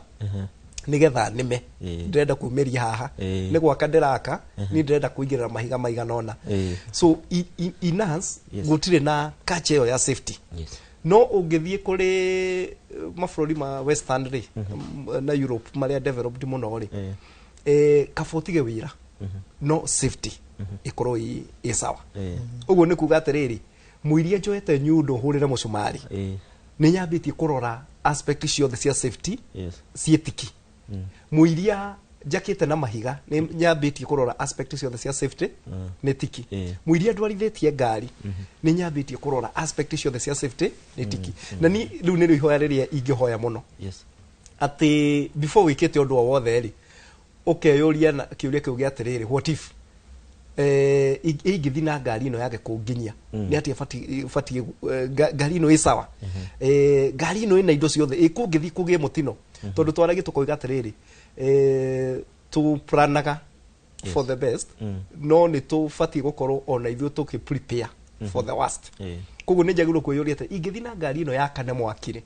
nigetha nime ndirenda kumeria haha ni gwaka ndiraka ni ndirenda kuigirira mahiga maiganona so in us gutire na culture ya safety no ungithie kuri mafururi ma western ri na Europe maria developed muno ri kafotige wira no safety ikorwo i sawa uguo ni kuga atiriri muiria njoete nyundo hurire mucumari ni nyambitie kurora aspect ciothe cia safety cietiki muiria jakete na mahiga ni nyambitie kurora aspect ciothe cia safety ni tiki muiria ndwarithitie ngari ni nyambitie kurora aspect ciothe cia safety ni tiki na ni riu ni ihoya riria ingihoya muno ati before wikite undu wothe ri ukeyuria na kiuria kiu giatiriri what if ingithi na ngari ino yage kunginya ni ati fati ngari ino isawa ngari ino ina indo ciothe ikungithi kugie mutino tondu twaragi tukoiga atiriri tu planaga for the best no ni tu fati gukorwo ona ithu tuki prepare for the worst koguo ni njagirwo kwiyuria ati ingithi na ngari ino yakane mwakire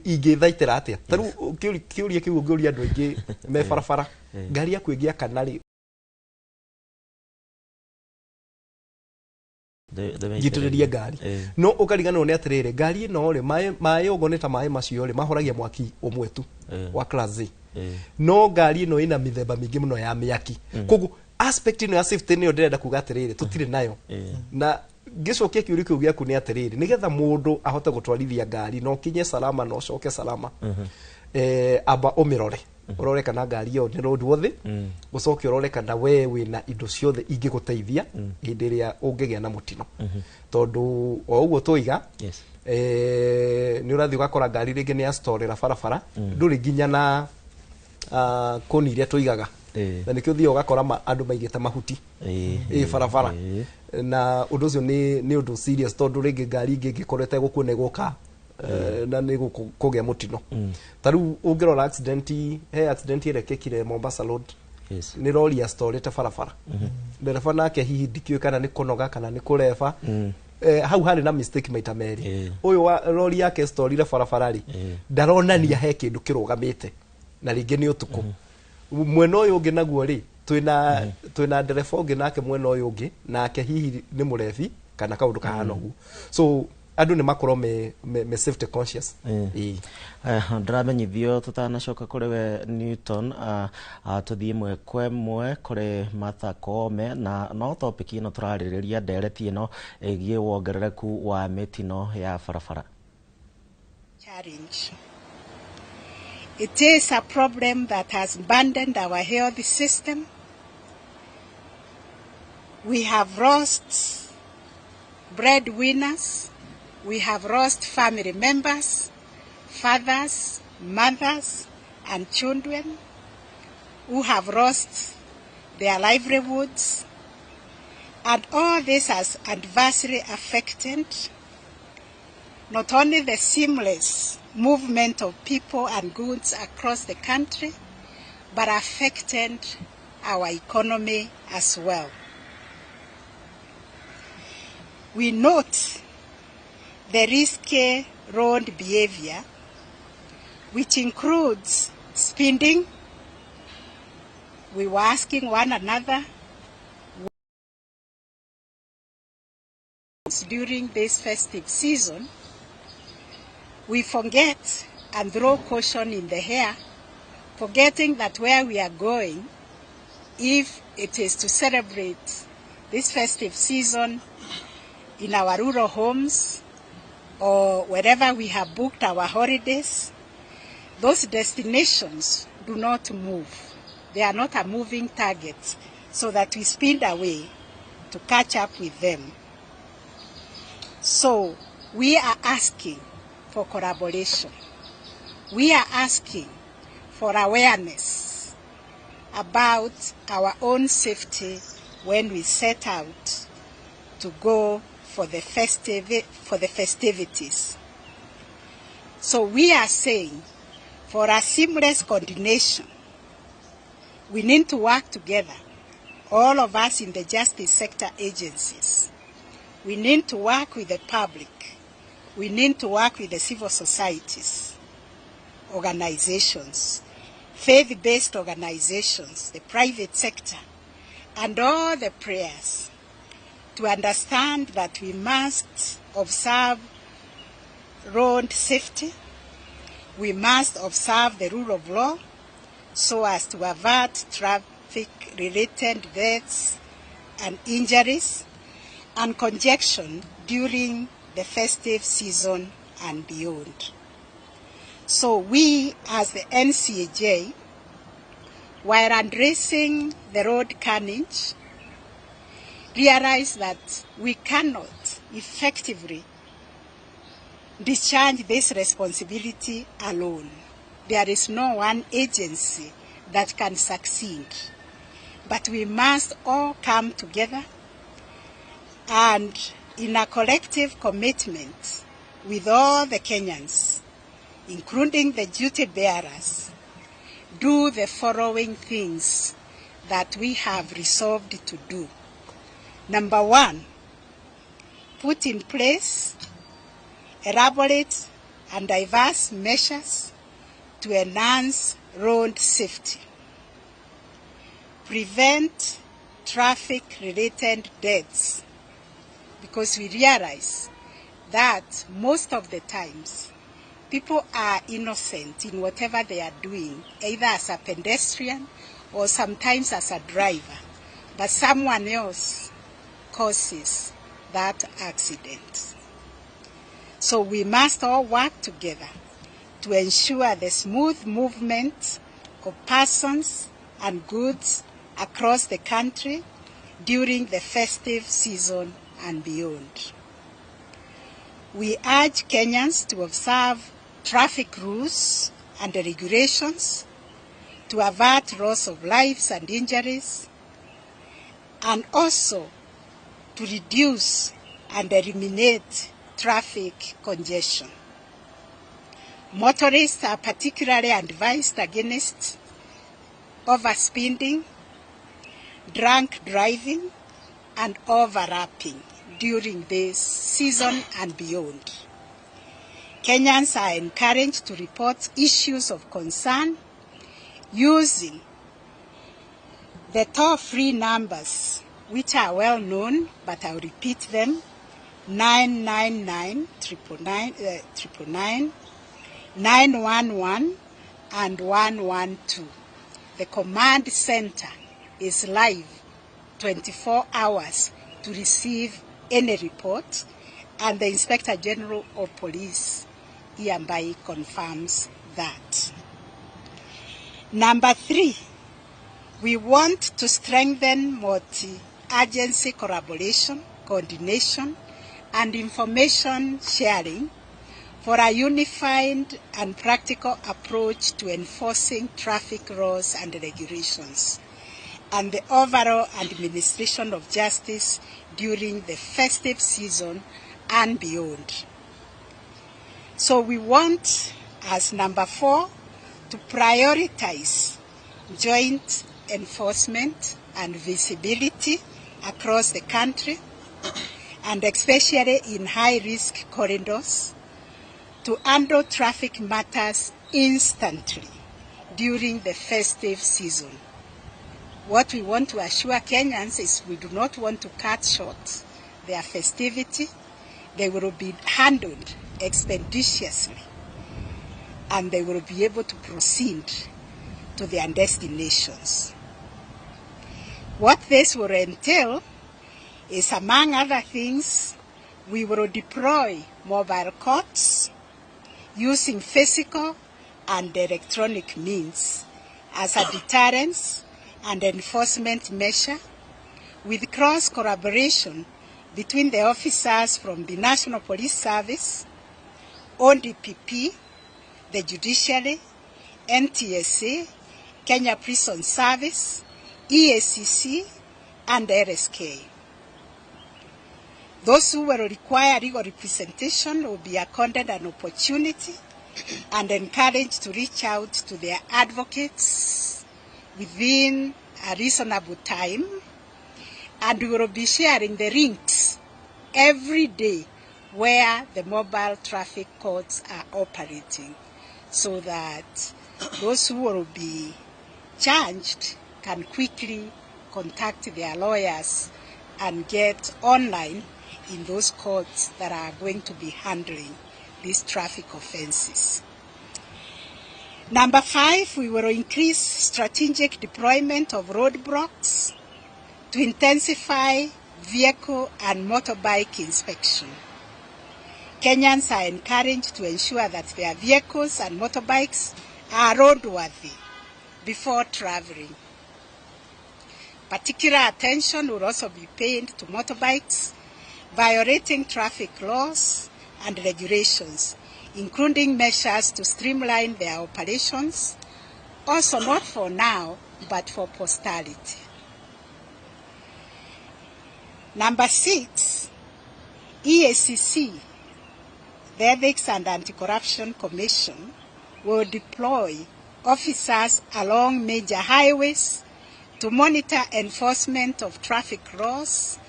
igithaitira atia taru kiuria kiu ngiuria andu aingi me barabara ngari yaku ingia kanari gitiriria ngari no ukarigana ni atirire ngari ino ri mai ugo ni ta mai macio ri mahoragia mwaki umwe tu wa class A no ngari ino ina mithemba mingi muno ya miaki koguo aspect ino ya safety ni ndirenda kuga atirire tutire nayo na gicokia kiuria kiu giaku ni atiriri nigetha mundu ahote gutwarithia ngari no kinye salama no coke salama aba umirore urore kana ngari yo ni road worthy ucoke urore kana we wina indo ciothe ingiguteithia hindi iria ungigia na mutino tondu o uguo tuiga ni urathi ugakora ngari ringi ni astorera barabara nduri nginya na koni iria tuigaga na nikio thio ugakora andu maigite mahuti barabara na undu ucio ni undu serious tondu ringi ngari ingi ngikorete gukuone guka na ni kugia mutino taru ungirora accident irekekire Mombasa Road ni rori ya storete barabara ndereba nake hihi ndikio kana ni kunoga kana ni kureba hau hari na mistake maita meri uyu rori yake storire barabara ri ndaronania he kindu kirugamite na ringi ni utuku mwena uyu ungi naguo ri twina ndereba ungi nake mwena uyu ungi nake hihi ni murebi kana kaundu kahana uguo so andu ni makorwo me safety conscious ndiramenyithio tutanacoka kuri we Newton tuthie mwe kwa mwe kuri Martha Koome na no topic ino turaririria ndereti ino egie wongerereku wa mitino ya barabara. Challenge. It is a problem that has burdened our health system. We have lost breadwinners. We have lost family members, fathers, mothers, and children who have lost their livelihoods. And all this has adversely affected not only the seamless movement of people and goods across the country, but affected our economy as well. We note the risky road behavior, which includes speeding. We were asking one another during this festive season. We forget and throw caution in the air, forgetting that where we are going, if it is to celebrate this festive season in our rural homes, or wherever we have booked our holidays, those destinations do not move. They are not a moving target, so that we speed away to catch up with them. So we are asking for collaboration. We are asking for awareness about our own safety when we set out to go for the festivities. So we are saying, for a seamless coordination, we need to work together, all of us in the justice sector agencies. We need to work with the public. We need to work with the civil societies, organizations, faith-based organizations, the private sector, and all the players, to understand that we must observe road safety, we must observe the rule of law so as to avert traffic-related deaths and injuries and congestion during the festive season and beyond. So we, as the NCAJ, while addressing the road carnage, realize that we cannot effectively discharge this responsibility alone. There is no one agency that can succeed, but we must all come together and in a collective commitment with all the Kenyans, including the duty bearers, do the following things that we have resolved to do. Number one, put in place elaborate and diverse measures to enhance road safety, prevent traffic-related deaths, because we realize that most of the times people are innocent in whatever they are doing, either as a pedestrian or sometimes as a driver, but someone else causes that accident. So we must all work together to ensure the smooth movement of persons and goods across the country during the festive season and beyond. We urge Kenyans to observe traffic rules and regulations to avert loss of lives and injuries, and also to reduce and eliminate traffic congestion. Motorists are particularly advised against overspeeding, drunk driving, and overlapping during this season and beyond. Kenyans are encouraged to report issues of concern using the toll-free numbers, which are well known, but I'll repeat them: 999 999 911 and 112. The command center is live 24 hours to receive any report, and the Inspector General of Police hereby confirms that. Number 3, we want to strengthen multi-agency collaboration, coordination, and information sharing for a unified and practical approach to enforcing traffic laws and regulations, and the overall administration of justice during the festive season and beyond. So we want, as number 4, to prioritize joint enforcement and visibility across the country, and especially in high-risk corridors, to handle traffic matters instantly during the festive season. What we want to assure Kenyans is we do not want to cut short their festivity. They will be handled expeditiously, and they will be able to proceed to their destinations. What this will entail is, among other things, we will deploy mobile courts using physical and electronic means as a deterrence and enforcement measure, with cross collaboration between the officers from the National Police Service, ODPP, the Judiciary, NTSA, Kenya Prison Service, EACC, and RSK. Those who will require legal representation will be accorded an opportunity and encouraged to reach out to their advocates within a reasonable time, and we will be sharing the links every day where the mobile traffic courts are operating, so that those who will be charged can quickly contact their lawyers and get online in those courts that are going to be handling these traffic offenses. Number 5, we will increase strategic deployment of roadblocks to intensify vehicle and motorbike inspection. Kenyans are encouraged to ensure that their vehicles and motorbikes are roadworthy before traveling. Particular attention will also be paid to motorbikes violating traffic laws and regulations, including measures to streamline their operations, also not for now, but for posterity. Number 6, EACC, the Ethics and Anti-Corruption Commission, will deploy officers along major highways to monitor enforcement of traffic laws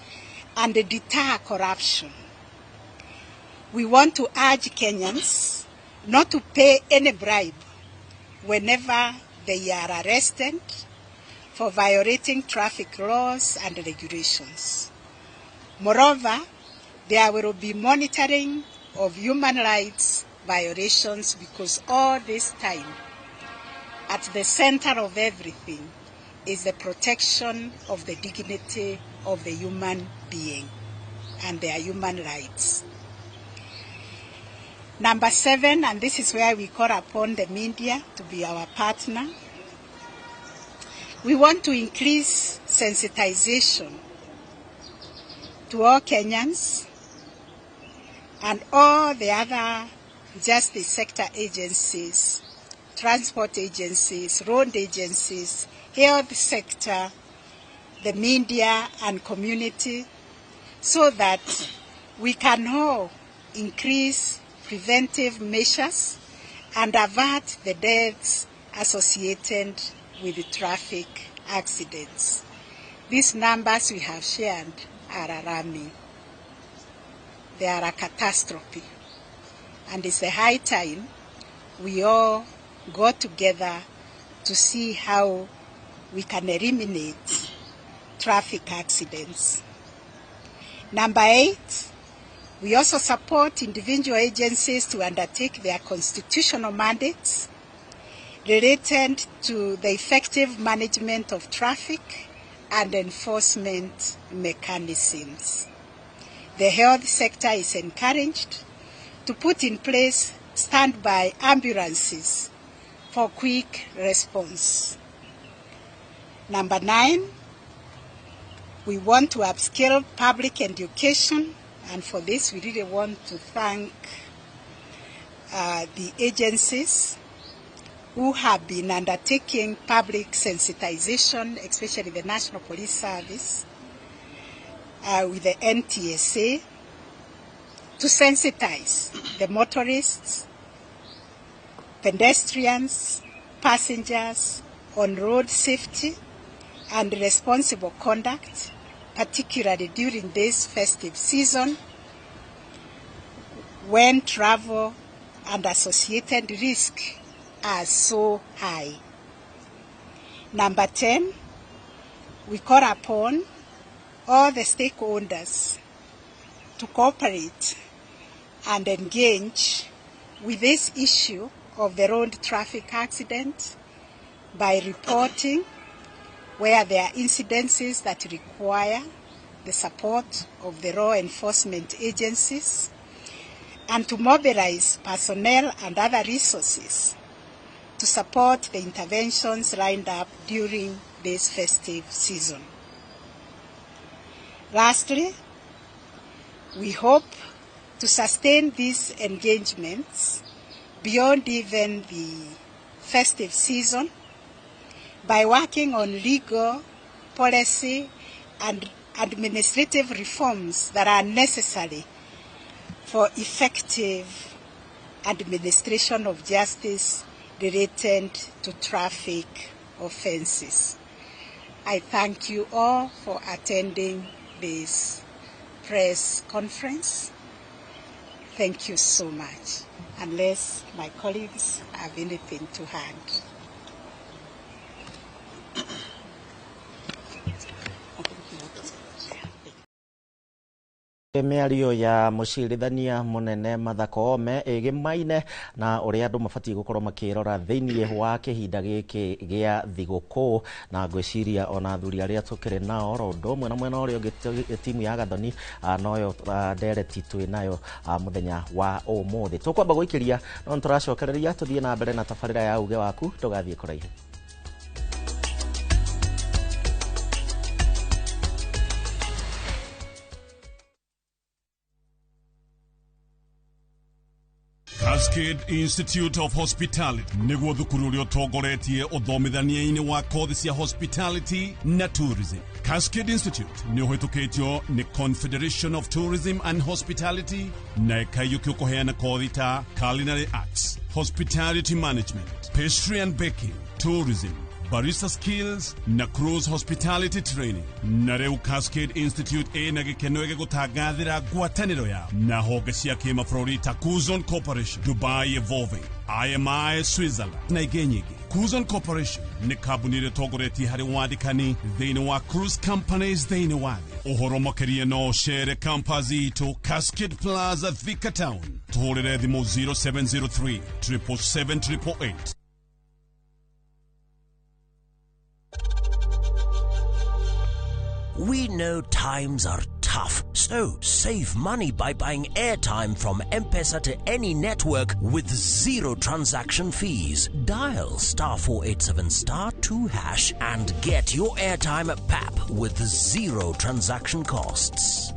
and deter corruption. We want to urge Kenyans not to pay any bribe whenever they are arrested for violating traffic laws and regulations. Moreover, there will be monitoring of human rights violations, because all this time, at the center of everything is the protection of the dignity of the human being and their human rights. Number 7, and this is where we call upon the media to be our partner, We want to increase sensitization to all Kenyans and all the other justice sector agencies, transport agencies, road agencies, health sector, the media and community, so that we can all increase preventive measures and avert the deaths associated with the traffic accidents. These numbers we have shared are alarming. They are a catastrophe. And it's the high time we all go together to see how we can eliminate traffic accidents. Number 8, we also support individual agencies to undertake their constitutional mandates related to the effective management of traffic and enforcement mechanisms. The health sector is encouraged to put in place standby ambulances for quick response. Number 9, we want to upskill public education, and for this we really want to thank the agencies who have been undertaking public sensitization, especially the National Police Service, with the NTSA, to sensitize the motorists, pedestrians, passengers on road safety and responsible conduct, particularly during this festive season when travel and associated risk are so high. Number 10, we call upon all the stakeholders to cooperate and engage with this issue of the road traffic accident by reporting where there are incidences that require the support of the law enforcement agencies, and to mobilize personnel and other resources to support the interventions lined up during this festive season. Lastly, we hope to sustain these engagements beyond even the festive season by working on legal, policy, and administrative reforms that are necessary for effective administration of justice related to traffic offenses. I thank you all for attending this press conference. Thank you so much. Unless my colleagues have anything to add. Mĩario ya mũcirithania mũnene Martha Koome ĩgĩmaine na ũrĩa andũ mabatie gũkorwo makĩrora thĩinĩ wa kĩhinda gĩkĩ gĩa thigũkũ, na ngwĩciria ona athuri arĩa tũkĩrĩ nao oro ũndũ ũmwe na mwena ũrĩa ũngĩ timu ya Gathoni noyo ndereti twĩ nayo mũthenya wa ũmũthĩ. Tũkwamba gũikĩria no nĩtũracokereria tũthiĩ na mbere na tabarĩra ya uge waku, ndũgathiĩ kũraihu. Cascade Institute of Hospitality niguo thukuru uria utongoretie uthomithania-ini wa kothi cia hospitality na tourism. Cascade Institute ni uhitukitio ni Confederation of Tourism and Hospitality na ikaiyukio kuheana kothi ta culinary arts, hospitality management, pastry and baking, tourism, barista skills na cruise hospitality training. Na reu Cascade Institute ena gikeno gigutangathira ngwataniro ya na honge cia kimabũrũri ta Kuzon Corporation, Dubai Evolving, IMI Switzerland na ingĩ nyingĩ. Kuzon Corporation ni kambuni ĩrĩa ĩtongoretie harĩ wandĩkani thĩinĩ wa cruise companies thĩinĩ wa thĩ. Ũhoro makĩria no cere campus itũ Cascade Plaza Thika Town, tũhũrĩre thimũ 0703 777 888. We know times are tough tough. So save money by buying airtime from M-Pesa to any network with zero transaction fees. Dial *487*2# and get your airtime PAP with zero transaction costs.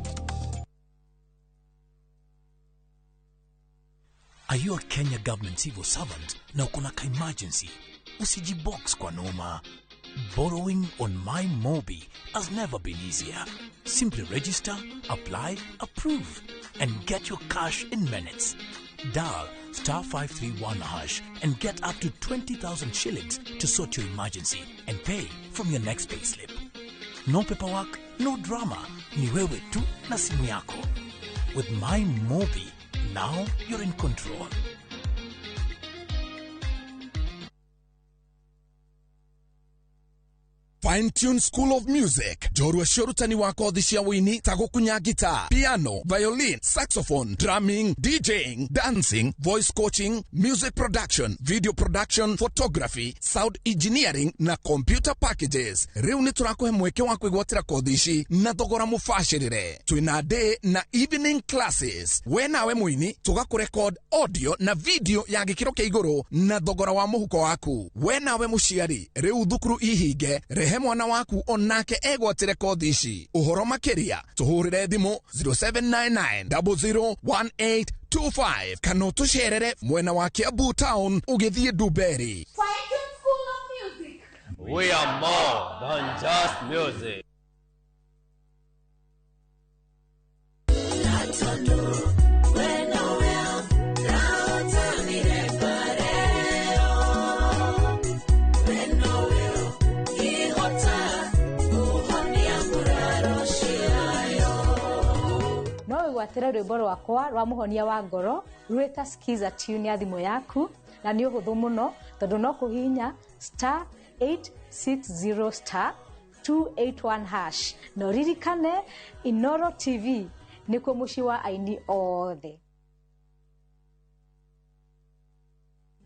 Are you a Kenya government civil servant na uko na emergency? Usijibox kwa noma. Borrowing on MyMobi has never been easier. Simply register, apply, approve, and get your cash in minutes. Dial *531# and get up to 20,000 shillings to sort your emergency and pay from your next payslip. No paperwork, no drama. Ni wewe tu na simu yako. With MyMobi, now you're in control. Fine Tune School of Music. Jorua shorutani wako odhishia wini tagokunya guitar, piano, violin, saxophone, drumming, DJing, dancing, voice coaching, music production, video production, photography, sound engineering na computer packages. Riu ni turakuhe mweke wa kwigwatira kodhishi na thogora mufashirire. Twina day na evening classes. We nawe mwini tugakurecord audio na video ya gikiro kia iguru na thogora wa muhuko waku. We nawe mushiari riu thukuru ihige rehe mwana waku onake egwatire kodhishi. Uhoro makiria tuhurire thimu 0799001825 kana tusherere mwena wa Kiambu Town ugithie Duberi. Fine Tune School of Music. We are more than just music. Watera rwimbo rwakwa rwa muhonia wa ngoro rweta skiza tune ya thimu yaku na ni uhuthu muno tondu no kuhinya *860*281# no ririkane Inoro TV nikuo muci wa aini othe.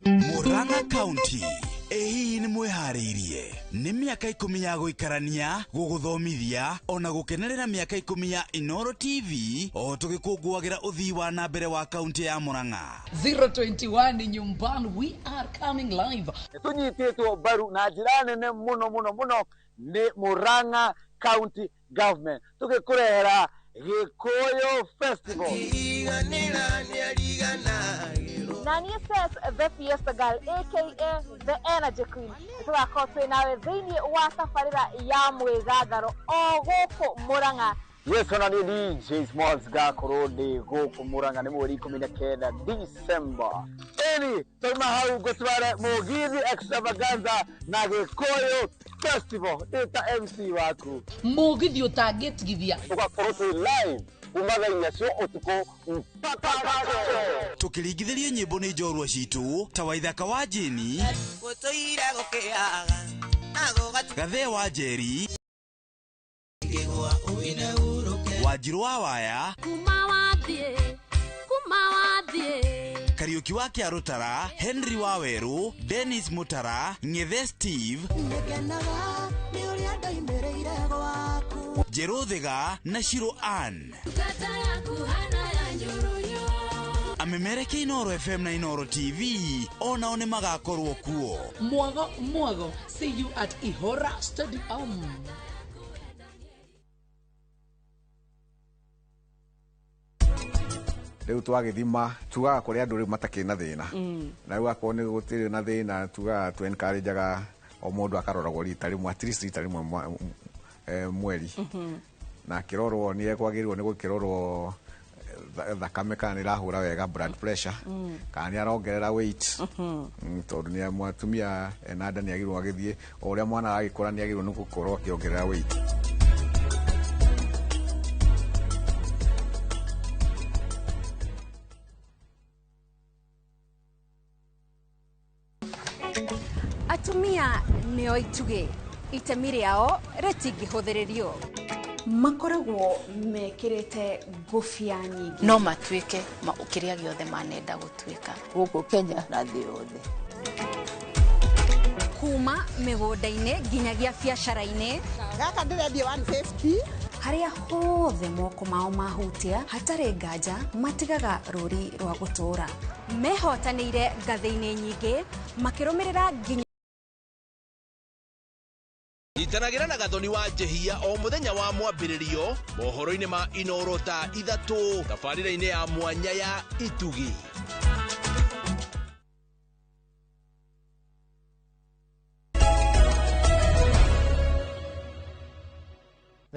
Murang'a County ehi ni mwehariirie ni miaka 10 ya guikarania guguthomithia ona gukenerera miaka 10 ya Inoro TV o tugikungwagira uthii wa na mbere wa county ya Murang'a. 021 nyumbani, we are coming live. Tunyititwo baru na njira nene muno ni Murang'a County Government tugikurehera Gikuyu Festival. Nani says the Fiesta Girl, aka the Energy Queen. Tugakorwo nawe thĩinĩ wa safarĩra ya mwĩgangaro o gũkũ Murang'a. Yes, ona ni DJ Smalls gakorwo ndi gũkũ Murang'a ni mweri 19 December. Eni tuma hau gũtware Mugithi Extravaganza na Gikuyu Festival. Eta MC waku Mugithi ũtangĩtigithia tugakorwo live umathaina cio utuko mpaka tukiringithirie nyimbo ni njorua citu ta Waithaka wa Jeni gutuire gukiaga Gathe wa Njeri Wanjiru wa Waya kuma wathie Kariuki wa Kiarutara Henry wa Weru Dennis Mutara Ngethe Steve Jerothiga na Shiro Ann amemereke Inoro FM na Inoro TV ona one magakorwo kuo. Mwago see you at Ihora Stadium. Riu twagithima tugaga kuri andu riu matakina thina na riu akoni gutiri na thina tugaga tu encourageaga o mundu akaroragwo rita rimwe at least rita rimwe mweri na kirorwo ni ekwagirwo ni gukirorwo thakame kana irahura wega blood pressure kana ni arongerera weight tondu ni mwatumia ena nda ni agirwo agithie o uria mwana agikura ni agirwo ni gukorwo akiongerera weight. Atumia nio ituge itemi riao ritingihuthirio makoragwo mekirite ngufia nyingi no matuike ukiria giothe manenda gutuika guku Kenya na thĩ yothe kuma migunda-ini nginyagia biacara-ini gaka ndirendio 150 haria hothe moko mao mahutia hatari nganja matigaga ruri rwa gutura mehotanire ngathĩ-inĩ nyingĩ makirumirira nginya Itanagira na Gathoni wa Jehia o muthenya wa mwambĩrĩrio mohoro-inĩ ma Inooro ta 3 tabarĩra-inĩ ya mwanya ya Itugi.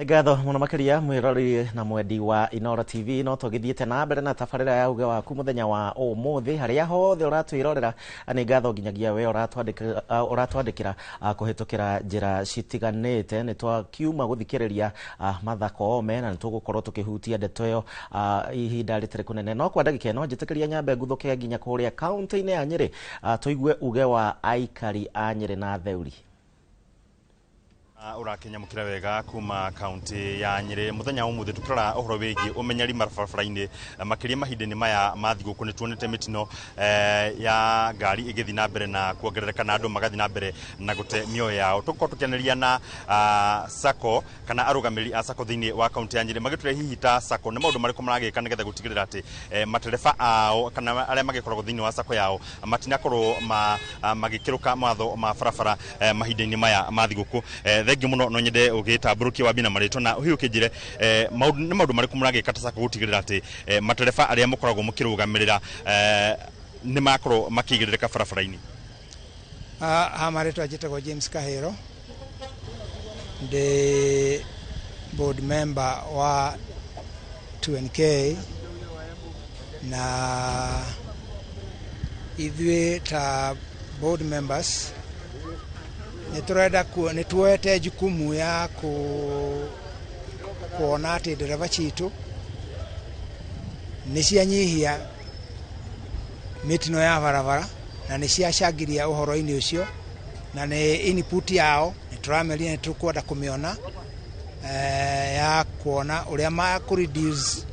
Ngatho muno makiria mwirori na mwendi wa Inooro TV no tugithiete na mbere na tabarĩra ya uge waku muthenya wa umuthi haria hothe uratwirorera ani ngatho nginyagia we uratwandikira kuhitukira njira citiganite ni twakiuma guthikiriria mathako ome na nitugukorwo tukihutia ndeto yo ihinda ritire kunene no kwa ndagika ino njitikiria nyambe nguthuke nginya kuria county-ini ya Nyeri tuigue uge wa aikari a Nyeri na Theuri. Urakenya mukira wega kuma county ya Nyeri muthenya umuthi tukirora uhoro wigi umenyeri marabara-ini makiria mahinda-ini maya mathiguku ni tuonete mitino ya ngari igithi na mbere na kuongerereka na andu magathi na mbere na gute mioyo yao tuko tukianeria na sako kana arugamiri a sako thiini wa county ya Nyeri magiture hihi ta sako ni maundu mariko maragika nigetha gutigirira ati matereba ao kana aria magikoragwo thiini wa sako yao matinakorwo magikiruka matho ma barabara mahinda-ini maya mathiguku thengi muno no nyende ugitamburukia wa bina marito na hiyo kijire ni maundu mariko muragika ta sako gutigirira ati matereba aria mukoragwo mukirugamirira ni makorwo makigirira barabara-ini. Marito ajitagwo James Kahero the board member wa 2NK na ithuĩ ta board members nituete jukumu ya kuona ati ndereva citu nicianyihia mitino ya barabara na niciacagiria uhoro-ini ucio na ni input yao niturameria nitukwenda kumiona ya kuona uria ma reduce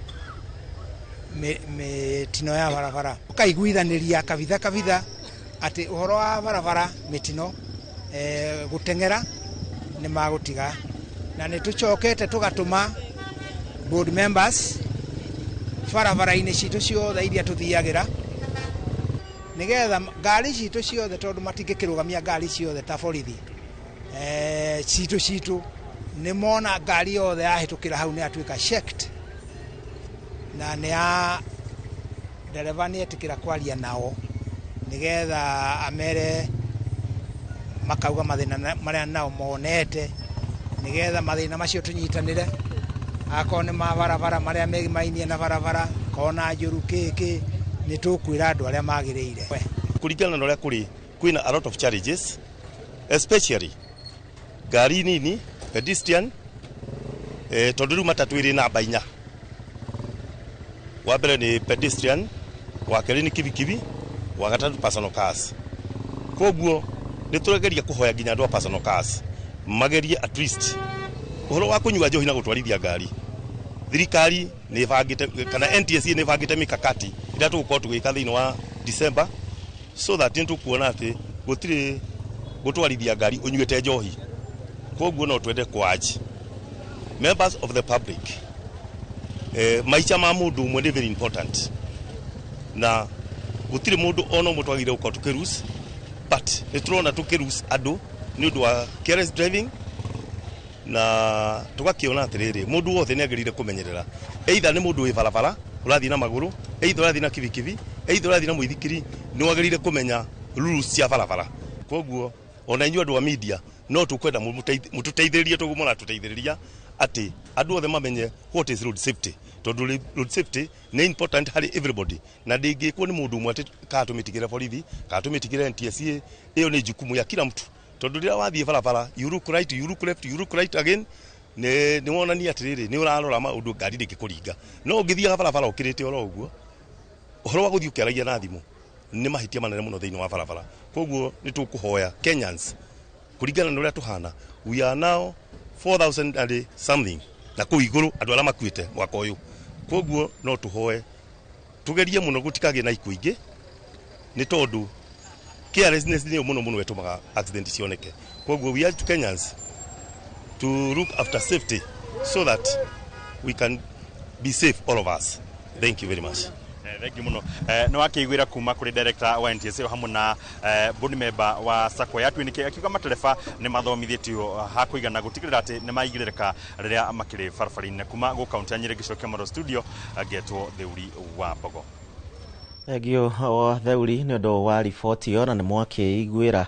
mitino ya barabara ukaiguithaniria kabitha ati uhoro wa barabara mitino gutengera ni magutiga na nitucokete tugatuma board members barabara-ini citu ciothe iria tuthiagira nigetha ngari citu ciothe tondu matingikirugamia ngari ciothe ta borithi citu ni mona ngari yothe yahitukira hau ni atuika checked na ni a dereva ni etikira kwaria nao nigetha amere makauga mathina maria nao monete nigetha mathina macio tunyitanire akone ma barabara maria megimainie na barabara kona njuru kiki ni tukwira andu aria magiriire kuringana na uria kwina a lot of challenges especially gari nini pedestrian tondu riu matatu iri namba 4 wa mbere ni pedestrian wa keri ni kibikibi wa gatatu personal cars koguo ni turageria kuhoya nginya andu a personal cars magerie at least uhoro wa kunyua njohi na gutwarithia ngari thirikari ni bangite kana NTSA ni bangite mikakati ira tugukorwo tugika thiini wa December so that nitukuona ati gutire gutwarithia ngari unyuite njohi koguo no twende kwaji members of the public maicha ma mundu umwe ni very important na gutire mundu ono mutwagire uko tukirus but niturona tukirus andu ni undu wa careless driving na tugakiona atiriri mundu wothe ni agirire kumenyerera either ni mundu wi barabara urathi na maguru either urathi na kibikibi either urathi na muithikiri ni wagirire kumenya rules cia barabara koguo ona inyu andu wa media no tukwenda mututeithiririe tugumona tuteithiriria ati andu othe mamenye what is road safety tondu road safety ni important hari everybody na ndingikwo ni mundu umwe ati ka tumitigire borithi ka tumitigire NTSA iyo ni jukumu ya kila mtu tondu rira wathie barabara you look right you look left you look right again ni wonania atiriri ni urarora maundu ngari ndingikuringa no ngithia barabara ukirite oro uguo uhoro wa guthii ukeragia na thimu ni mahitia manene muno thiini wa barabara koguo ni tukuhoya Kenyans kuringana na uria tuhana we are now 4000 and something na kuiguru andu ala makuite mwaka uyu koguo no tuhoe tugerie muno gutikage na ikuingi ni tondu carelessness ni muno wetumaga accident cioneke koguo we are to Kenyans to look after safety so that we can be safe, all of us. Thank you very much. Thank you muno. No akigwira kuma kuri director wa NTSA hamwe na board member wa SACCO ya Twinike akiuga matereba ni mathomithitio ha kuigana gutigirira ati ni maigirika riria makiri farfarine kuma go county ya Nyeri gicokia maro studio agetwo Theuri wa Mbogo. Egio o Theuri ni ndo wa report yo na ni mwake igwira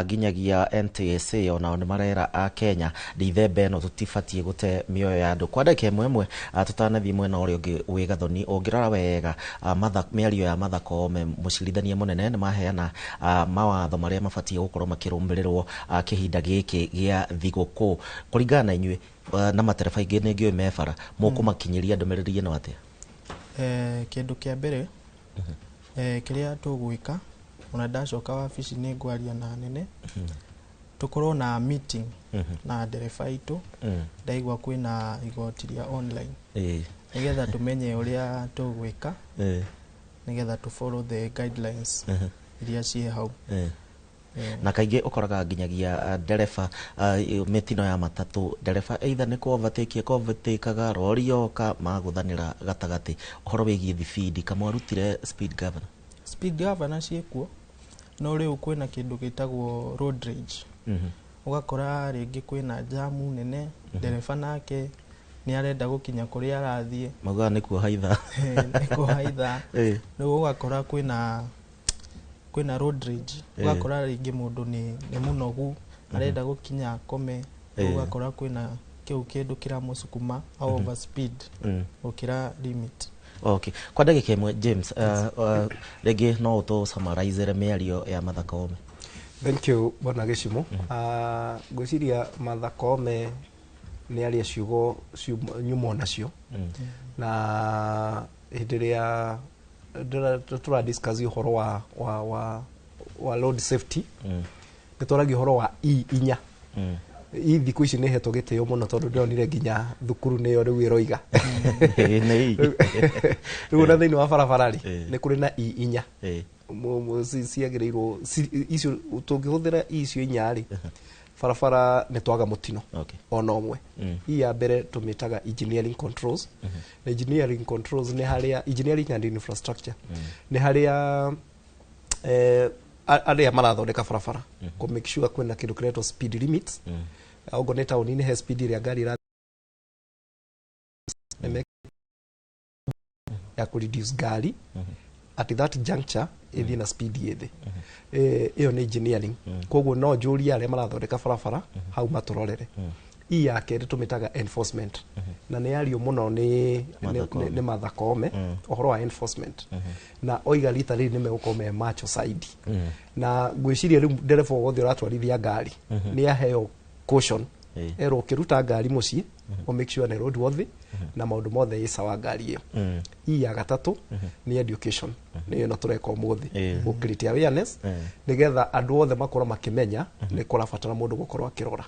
ginyagia NTSA ona ni marera a Kenya Dithembe no tutifatie gute mioyo ya andu kwa ndake mwemwe tutanathi mwena uri ungi wi Gathoni ungirora wega miario ya Martha Koome mucirithania munene ni maheana mawatho maria mafatie gukorwo makirumbirirwo kihinda giki gia thiguku kuringana inywe na matereba ingi ni ngio mefara mukumakinyiria ndumiriri ino atia kindu kia mbere kiria tugwika ona ndacoka wabici ni ngwaria na nene tukorwo na meeting na ndereba itu ndaigua kwina igoti ria online nigetha tumenye uria tugwika nigetha tu follow the guidelines iria cie hau na kaingi ukoraga nginyagia ndereba metino ya matatu ndereba either ni overtake rori yoka maguthanira gatagati uhoro wigie thibidi kama warutire speed governor ciekuo no riu kwina kindu gitagwo road rage ugakora ringi kwina jamu nene ndereba nake ni arenda gukinya kuria arathie maga ni kuhaitha no ugakora kwina road rage ugakora ringi mundu ni munogu arenda gukinya kome ugakora kwina kiu kindu kira musukuma over speed ukira limit. Okay, kwa ndagika imwe James rege no to summarize miario ya Martha Koome. Thank you bwana Gishimo. Gwiciria Martha Koome ni aria ciugo nyumo nacio na hindiria tura discuss uhoro wa road safety nitoragi uhoro wa inya thiku ici ni hetwo gitio muno tondu ndionire nginya thukuru niyo riu iroiga riu na thiini wa barabara ri ni kuri na inya ciagirirwo icio tungihuthira icio inya ri barabara ni twaga mutino ona omwe ya mbere tumitaga engineering controls engineering controls ni haria engineering and infrastructure ni haria aria marathondeka barabara ku make sure kwina kindu kiretwo speed limits augo ni tauni ni he speed ria gari ya ku reduce gari at that juncture ithi na speed yethi iyo ni engineering koguo no juria aria marathondeka barabara hau maturorere ya kere tumitaga enforcement na ni ario muno ni Martha Koome ohoro wa enforcement na oiga rita ri ni megukome macho side na gwiciria ri ndereba wothe uratwarithia ngari ni aheo caution ero kiruta ngari muci o make sure na road worthy na maundu mothe isawa ngari iyo ya gatatu ni education ni no tureka umuthi ukiriti awareness nigetha andu othe makorwo makimenya ni kurabatara mundu gukorwo akirora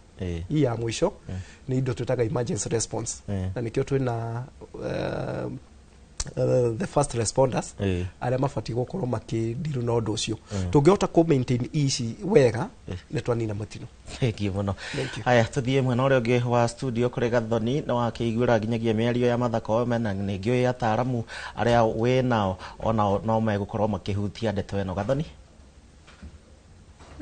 ya mwisho ni indo tutaga emergency response na nikio twina the first responders aria mafati gukorwo makidiru na undu ucio tungihota ku maintain ici wega ni twanina matino. Thank you muno. Haya tuthie mwena uria ungi wa studio kuri Gathoni no akigwira ginyagia miario ya Martha Koome na ningio ya ataramu aria we nao ona no megukorwo makihutia ndeto eno Gathoni.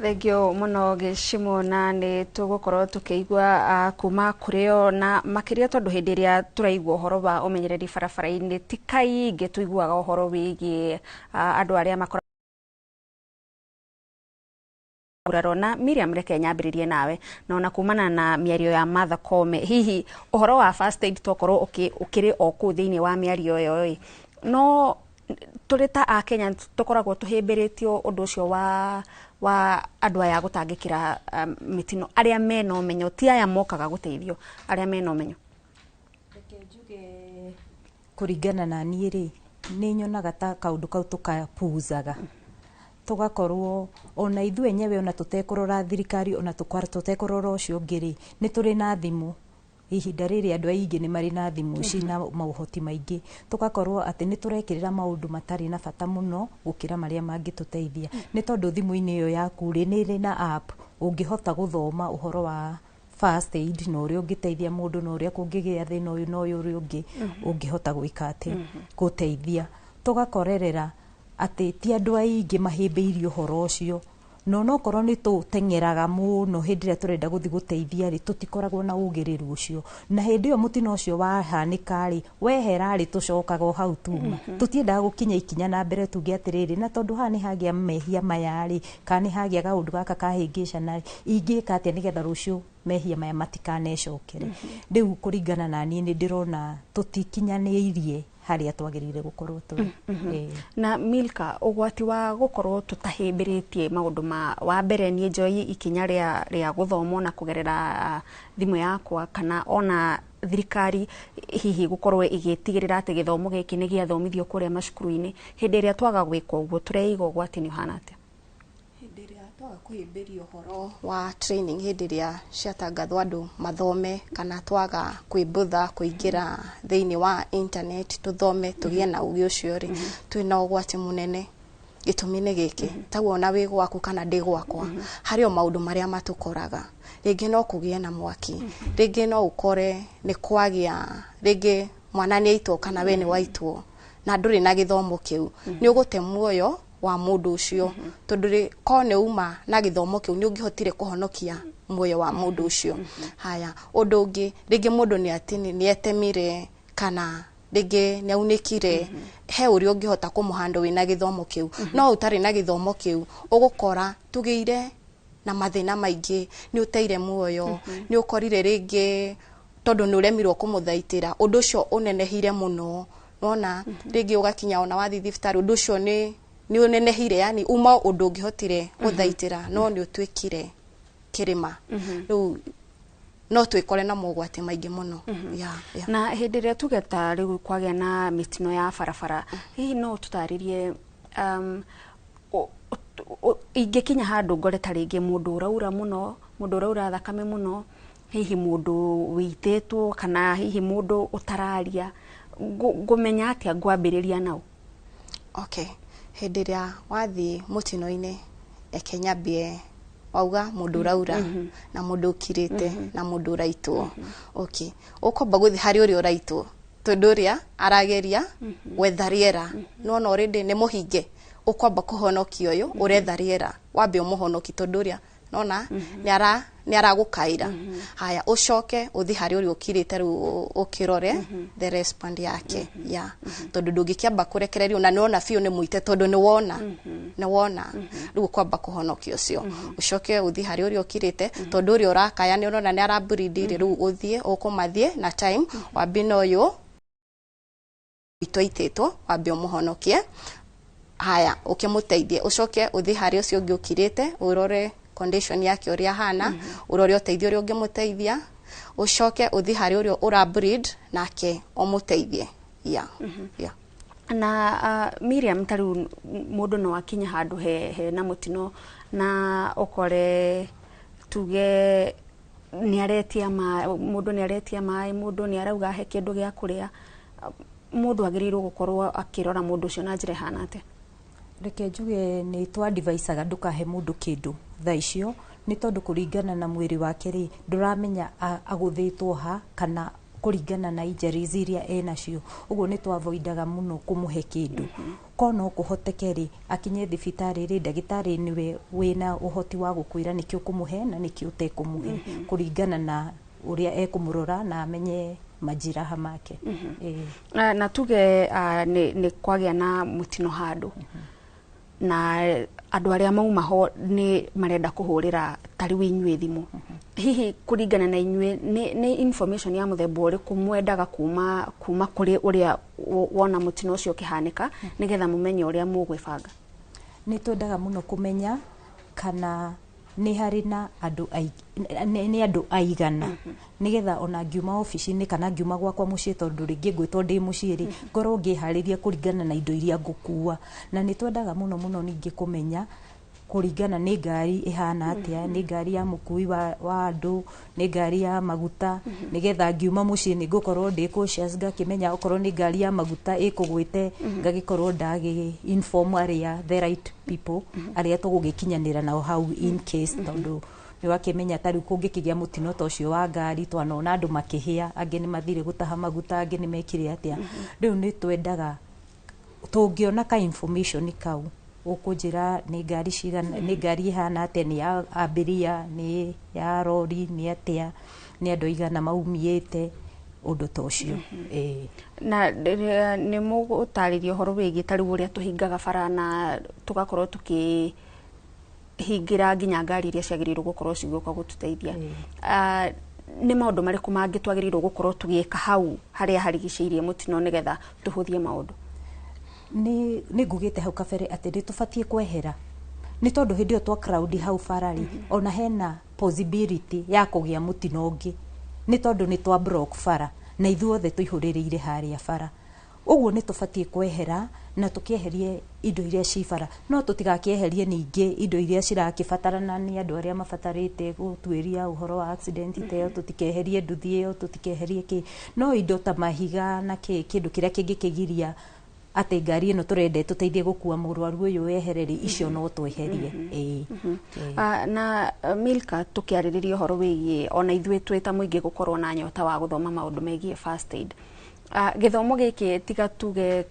Thegio muno Gishimo na ni tugukorwo tukiigua kuma kurio na makiria tondu hindi iria turaigua uhoro wa umenyereri barabara-ini ti kaingi tuiguaga uhoro wigie andu aria makora urarona Miriam reke nyambiririe nawe na ona kumana na miario ya Martha Koome hihi uhoro wa first aid tokorwo ukiri oku thiini wa miario yo no turita a Kenya tukoragwo tuhimbiritio undu ucio wa andu aya gutangikira mitino aria mena umenyo ti aya mokaga guteithio aria mena umenyo reke njuge kuringana na niĩ ri ni nyonaga ta kaundu kau tukapuuzaga tugakorwo ona ithuĩ enyewe ona tutekurora thirikari ona tutekurora ucio ngiri ni turi na thimu ihinda riri andu aingi ni mari na thimu cina mauhoti maingi tugakorwo ati ni turekirira maundu matari na bata muno gukira maria mangituteithia ni tondu thimu-ini iyo yaku ri ni na app ungihota guthoma uhoro wa first aid no uri ungiteithia mundu no uri kungigia thina uyu no uyu ungi ungihota gwika ati guteithia tugakorerera ati ti andu aingi mahimbiirio horo ucio no korwo ni tutengeraga muno hindi ria turenda guthi guteithia ri tutikoragwo na ugiriru ucio na hindi yo mutino ucio wahanika ri wehera ri tucokaga hau tuma tutiendaga gukinya ikinya na mbere tuge atiriri na tondu hani hagia mehia maya ri kani hagia gaundu gaka kahingicana ingika atia nigetha rucio mehia maya matikanecokere riu kuringana na ni ndirona tutikinyaniirie haria twagirire gukorwo turi na Milka ugwati wa gukorwo tutahimbiretie maundu ma wa mbere ni Joy ikinya ria guthomo na kugerera thimu yakwa kana ona thirikari hihi gukorwo igitigirira ati githomo giki ni giathomithio kuria macukuru-ini hindi ria twaga gwika uguo tureiga ugwati ni uhana atia kuhimbiria uhoro wa training hindi ria ciatangathwo andu mathome kana twaga kwibutha kuingira thiini wa internet tuthome tugie na ugi ucio ri twina ugwati munene gitumi ni giki tawona wi gwaku kana ndi gwakwa hario maundu maria matukoraga ringi no kugie na mwaki ringi no ukore ni kwagia ringi mwana ni aitwo kana we ni waitwo na nduri na githomo kiu ni ugute muoyo wa mundu ucio tondu ri kone uma na githomo kiu ni ungihotire kuhonokia muoyo wa mundu ucio haya undu ungi ringi mundu ni atini ni etemire kana ringi ni aunikire he uri ungihota kumuhando wina githomo kiu no utari na githomo kiu ugukora tugeire na mathina maingi ni uteire muoyo ni ukorire ringi tondu ni uremirwo kumuthaitira undu ucio unenehire muno nona ringi ugakinya ona wathi thibitari undu ucio ni unenehire yani uma undu ungihotire guthaitira no ni utwikire kirima riu no twikore na mogwati maingi muno na hindi ria tugeta riu kwagia na mitino ya barabara hihi no tutaririe ingikinya handu ngore ta ringi mundu uraura muno mundu uraura thakame muno hihi mundu witetwo kana hihi mundu utararia ngumenya atia ngwambiriria nao okay hindi ria wathi mutino-ini Kenya bie wauga mundu uraura na mundu ukirite na mundu uraitwo okay ukomba guthi hari uri uraitwo tondu ria arageria gwethariera no already ni muhinge ukomba kuhonokio uyu urethariera wambe umuhonoki tondu ria nona ni aragukaira haya ucoke uthi hari uri ukirite ru ukirore the respond yake tondu ndungikiamba kurekererio na nona fiu ni muite tondu ni wona riu kwamba kuhonokio cio ucoke uthi hari uri ukirite tondu uri urakaya ni nona ni araburindire riu uthie ukumathie na time wambino uyu itwaititwo wambe umuhonokie haya ukimuteithie ucoke uthi hari ucio ungi ukirite urore condition yake uri hana urore uteithio uri ungimuteithia ucoke uthi hari uri urabreed nake umuteithie na Miriam taru mundu no akinya handu he na mutino na ukore tuge ni aretia mundu ni aretia mai mundu ni arauga he kindu gia kuria mundu agirirwo gukorwo akirora mundu ucio na njire hana ate reke njuge ni twa advice ndukahe mundu kindu tha icio ni tondu kuringana na mwiri wake ri nduramenya aguthitwo ha kana kuringana na injuries iria enacio uguo ni twavoidaga muno kumuhe kindu kono kuhotekeri akinye thibitari ri ndagitari niwe wina uhoti wa gukwira nikio kumuhe na nikio utekumuhe kuringana na uria ekumurora na amenye majiraha make na tuge ni kwagia na mutino handu na andu aria mauma ho ni marenda kuhurira tari winywe thimu hihi kuringana na inywe ni information ya muthemba uri kumwendaga kuma kuri uria wona mutino ucio kihanika nigetha mumenye uria mugwibanga ni twendaga muno kumenya kana ni hari na andu ni andu aigana nigetha ona ngiuma office-ini kana ngiuma gwakwa mucii tondu ringi ngwitwo ndi muciiri ngoro ngihariria kuringana na indo iria ngukua na ni twendaga muno ningi kumenya kuringana ni ngari ihana atia ni ngari ya mukui wa andu ni ngari ya maguta nigetha ngiuma mucii ni ngukorwo ndi cautious ngakimenya okorwo ni ngari ya maguta ikugwite ngagikorwo ndagi inform aria the right people aria tugugikinyanira nao hau in case tondu ni wakimenya tari kungikigia mutino ta ucio wa ngari twanona andu makihia angi ni mathire gutaha maguta angi ni mekire atia riu ni twendaga tungiona ka information kau ukunjira ni ngari cigana ni ngari ihana atia ni ya abiria ni ya rori ni atia ni andu igana maumiite undu ta ucio na ni mugutariria uhoro wigi tari uria tuhingaga bara na tugakorwo tukihingira nginya ngari iria ciagiriirwo gukorwo cigioka gututeithia ni maundu mariku mangi twagirirwo gukorwo tugieka hau haria harigiciirie mutino nigetha tuhuthie maundu ni ngugite hau kabere ati ndi tubatie kwehera ni tondu hindi twa crowd hau farari ona hena possibility ya kugia mutino ungi ni tondu ni twa block fara na ithuothe tuihuririire haria fara uguo ni tubatie kwehera na tukieherie indo iria cifara no tutigakieherie ningi indo iria cirakibatarana ni andu aria mabatarite gutwiria uhoro wa accident teo tutikeherie nduthi io tutikeherie ki no indo ta mahiga na kindu kiria kingikigiria ate ngari ino turende tuteithie gukua murwaru uyu wehereri icio no tweherie na Milka tukiaririria uhoro wigie ona ithuĩ twita muingi gukorwo na nyota wa guthoma maundu megie first aid githomo giki tiga tuge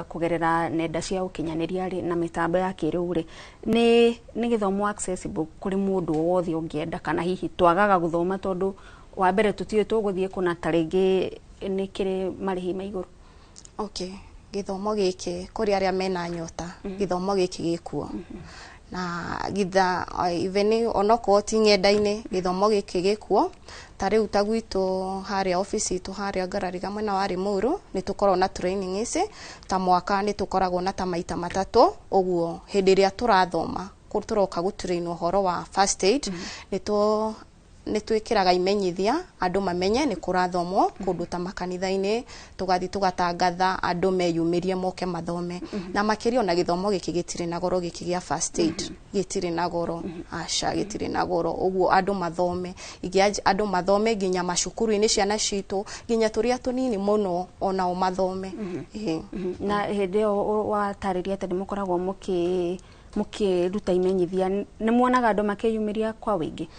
kugerera nenda cia ukinyaniria na mitambo ya kiriu ri ni githomo accessible kuri mundu wothe ungienda kana hihi twagaga guthoma tondu wa mbere tutiwe tuguthie kuna taringi ni kiri marihi maiguru okay githomo giki kuri aria mena nyota githomo giki gikuo na githa even onoko ti ngenda-ini githomo giki gikuo tari utagwitu haria office tu haria Ngarariga mwena wa Limuru ni tukorwo na training ici ta mwaka ni tukoragwo na ta maita matatu uguo hindi ria turathoma turoka gutrain uhoro wa first aid ni twikiraga imenyithia andu mamenye ni kurathomwo kundu ta makanitha-ini tugathi tugatangatha andu meyumirie moke mathome na makirio na githomo giki gitire na goro giki gia first aid gitire na goro asha gitire na goro uguo andu mathome andu mathome ginya mashukuru-ini ciana citu ginya turia tunini muno ona o mathome na hindi wa tariria ati mukoragwo mukiruta imenyithia ni muonaga andu makiyumiria kwa wingi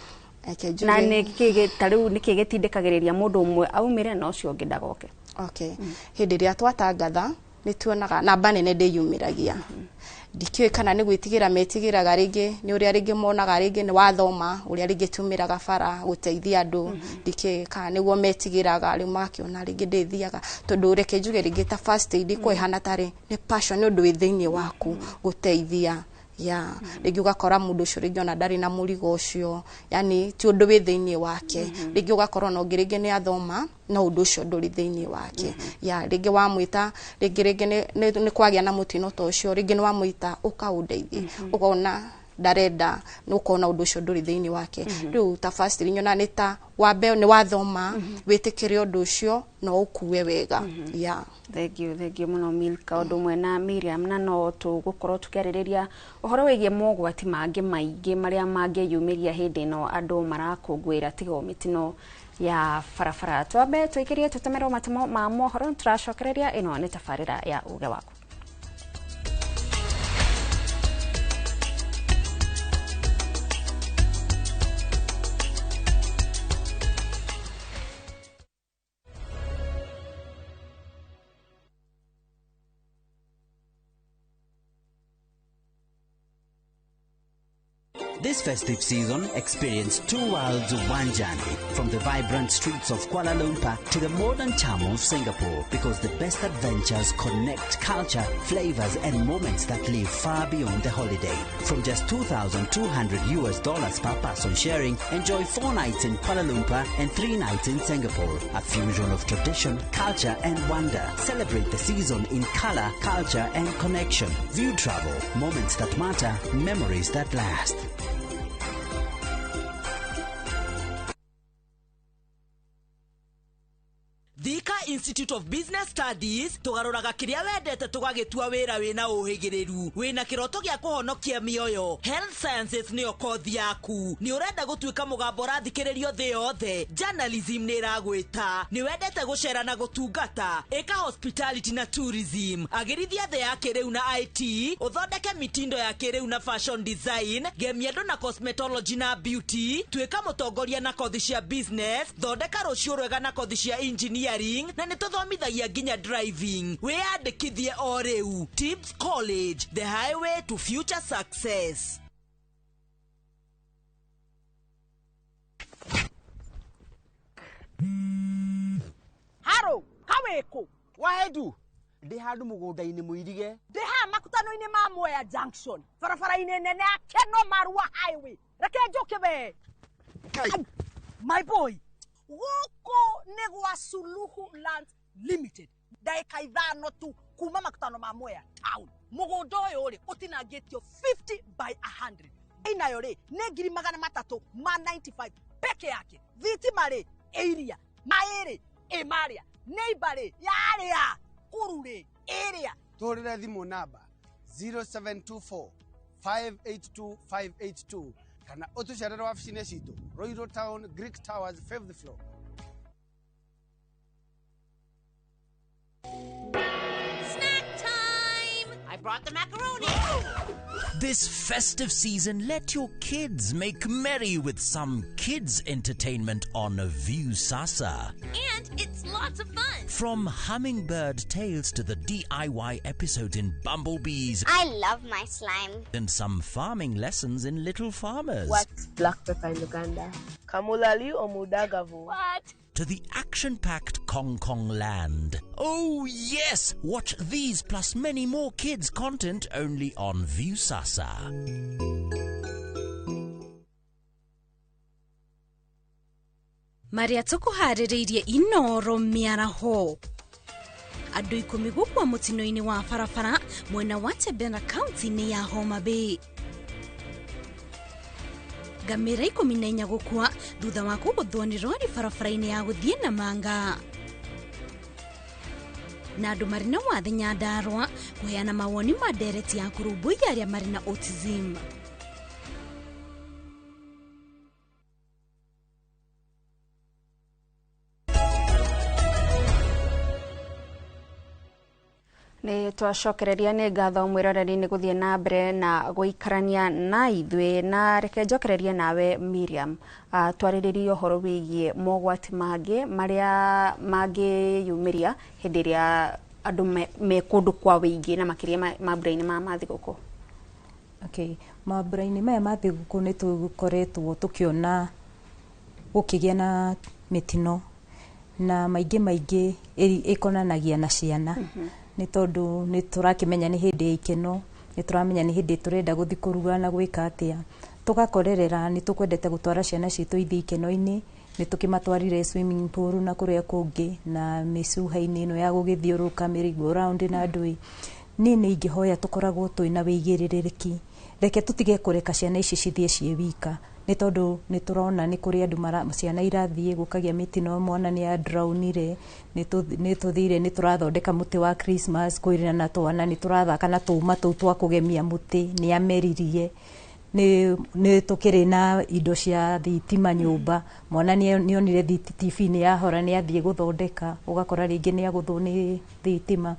na nikige tariu nikigitindikagiriria mundu umwe aumire no cio ngidagoke okay hindi ria twatangatha ni tuonaga namba nene ndiyumiragia ndikiwe kana ni gwitigira metigiraga ringi ni uria ringi monaga ringi ni wathoma uria ringi tumiraga bara guteithia andu ndikiwe kana niguo metigiraga riu makiona ringi ndithiaga tondu reke njuge ringi ta first aid ko ihana tari ni passion ni undu withiini waku guteithia ringi ugakora mundu ucio ringi ona ndari na murigo ucio yani ti undu wi thiini wake ringi ugakora no ringi ni athoma no undu ucio nduri thiini wake ringi wamwita ringi ni kwagia na mutino to ucio ringi ni wamwita ukaundeithie ukona ndarenda nukona undu ucio nduri thiini wake riu ta first rinyona ni ta wambe ni wathoma witikire undu ucio no ukuwe wega thank you muno Milka undu mwena Miriam na no tugukorwo tukiaririria uhoro wigie mogwati mangi maingi maria mangiyumiria hindi no andu marakungwira tigo mitino ya farafara twambe twikirie tutemero matamo ma mohoro turacokereria ino ni tafarira ya uge waku. This festive season, experience two worlds of one journey, from the vibrant streets of Kuala Lumpur to the modern charm of Singapore, because the best adventures connect culture, flavors and moments that live far beyond the holiday. From just $2,200 per person sharing, enjoy 4 nights in Kuala Lumpur and 3 nights in Singapore. A fusion of tradition, culture and wonder. Celebrate the season in color, culture and connection. View travel, moments that matter, memories that last. Thika Institute of Business Studies tugaroraga kiria wendete tugagitua wira wina uhigiriru wina kiroto gia kuhonokia mioyo. Health Sciences niyo kothi yaku. Ni urenda gutuika mugambo rathikiririo thi yothe. Journalism ni iragwita. Ni wendete gucera na gutungata. Eka hospitality na tourism. Agirithia thi ya kiriu na IT. Uthondeke mitindo ya kiriu na fashion design. Gemia na cosmetology na beauty. Tuika mutongoria na kothi cia business. Thondeka rucio rwega na kothi cia engineering. Na nituthomithagia nginya driving. Wiyandikithie o riu. Tibbs College, the highway to future success. Haro, kaweko. Wahedu. Ndi handu mugunda-ini muirige. Ndi ha makutano-ini ma Mwea Junction. Farafara-ini nene ya Keno Marua Highway. Reke njoke be. My boy. Woko ni gwa Suluhu Land Limited. Daika ithano tu kuma makutano ma Mwea Town. Mugunda uyu ri utinangitio 50 by 100. Inayo ri ni ngiri magana matatu ma 95 peke yake. Thitima ri area. Maere emaria. Neighbor ri yaria. Urure area. Torire thimu namba 0724 582 582 kana utucerere wabici-ini citu Royal Town Greek Towers 5th floor. Snack time! I brought the macaroni. This festive season, let your kids make merry with some kids' entertainment on View Sasa. And it's lots of fun. From hummingbird tales to the DIY episode in Bumblebees. I love my slime. And some farming lessons in Little Farmers. What's black pepper in Uganda? Kamulali or Mudagavu? What? To the action-packed Kong Kong land. Oh yes! Watch these plus many more kids' content only on View Sasa. Maria tukuhaririirie inoro miaraho. Andu 10 gukua mutino-ini wa farafara mwena wa Tebena County-ini ya Homa Bay. Ngamira 14 gukua thutha wa kuguthwo ni rori barabara-ini ya guthie Namanga. Na andu marina wathe Nyandarua kuheana mawoni ma ndereti ya kurumbuiya aria marina autism. Ni twacokereria ni ngatho mwiroreri ni guthie na mbere na guikarania na ithwe na reke njokererie nawe Miriam twariririe uhoro wigie mogwati mangi maria mangiyumiria hindi iria andu me kundu kwa wingi na makiria mambura-ini ma mathiguku. Okay, mambura-ini maya ma thiguku ni tukoretwo tukiona gukigia na mitino na maingi ikonanagia na ciana. Ni tondu ni turakimenya ni hindi ya ikeno, ni turamenya ni hindi turenda guthi kuruga na gwika atia. Tugakorerera ni tukwendete gutwara ciana citu ithi ikeno-ini, ni tukimatwarire swimming pool na kuria kungi na misuha-ini no ya gugithiuruka mirigo round na ndui. Ni ingihoya tukoragwo twina wigiririki. Reke tutige kureka ciana ici cithie cie wika. Ni tondu ni turona ni kuri andu ciana irathie gukagia mitino mwana ni ya drownire ni tuthire ni turathondeka muti wa Christmas kwirina na twana ni turathaka na tuma tu twa kugemia muti ni ameririe ni tukiri na indo cia thitima nyumba mwana ni onire TV ni yahora ni athie guthondeka ugakora ringi ni aguthwo ni thitima.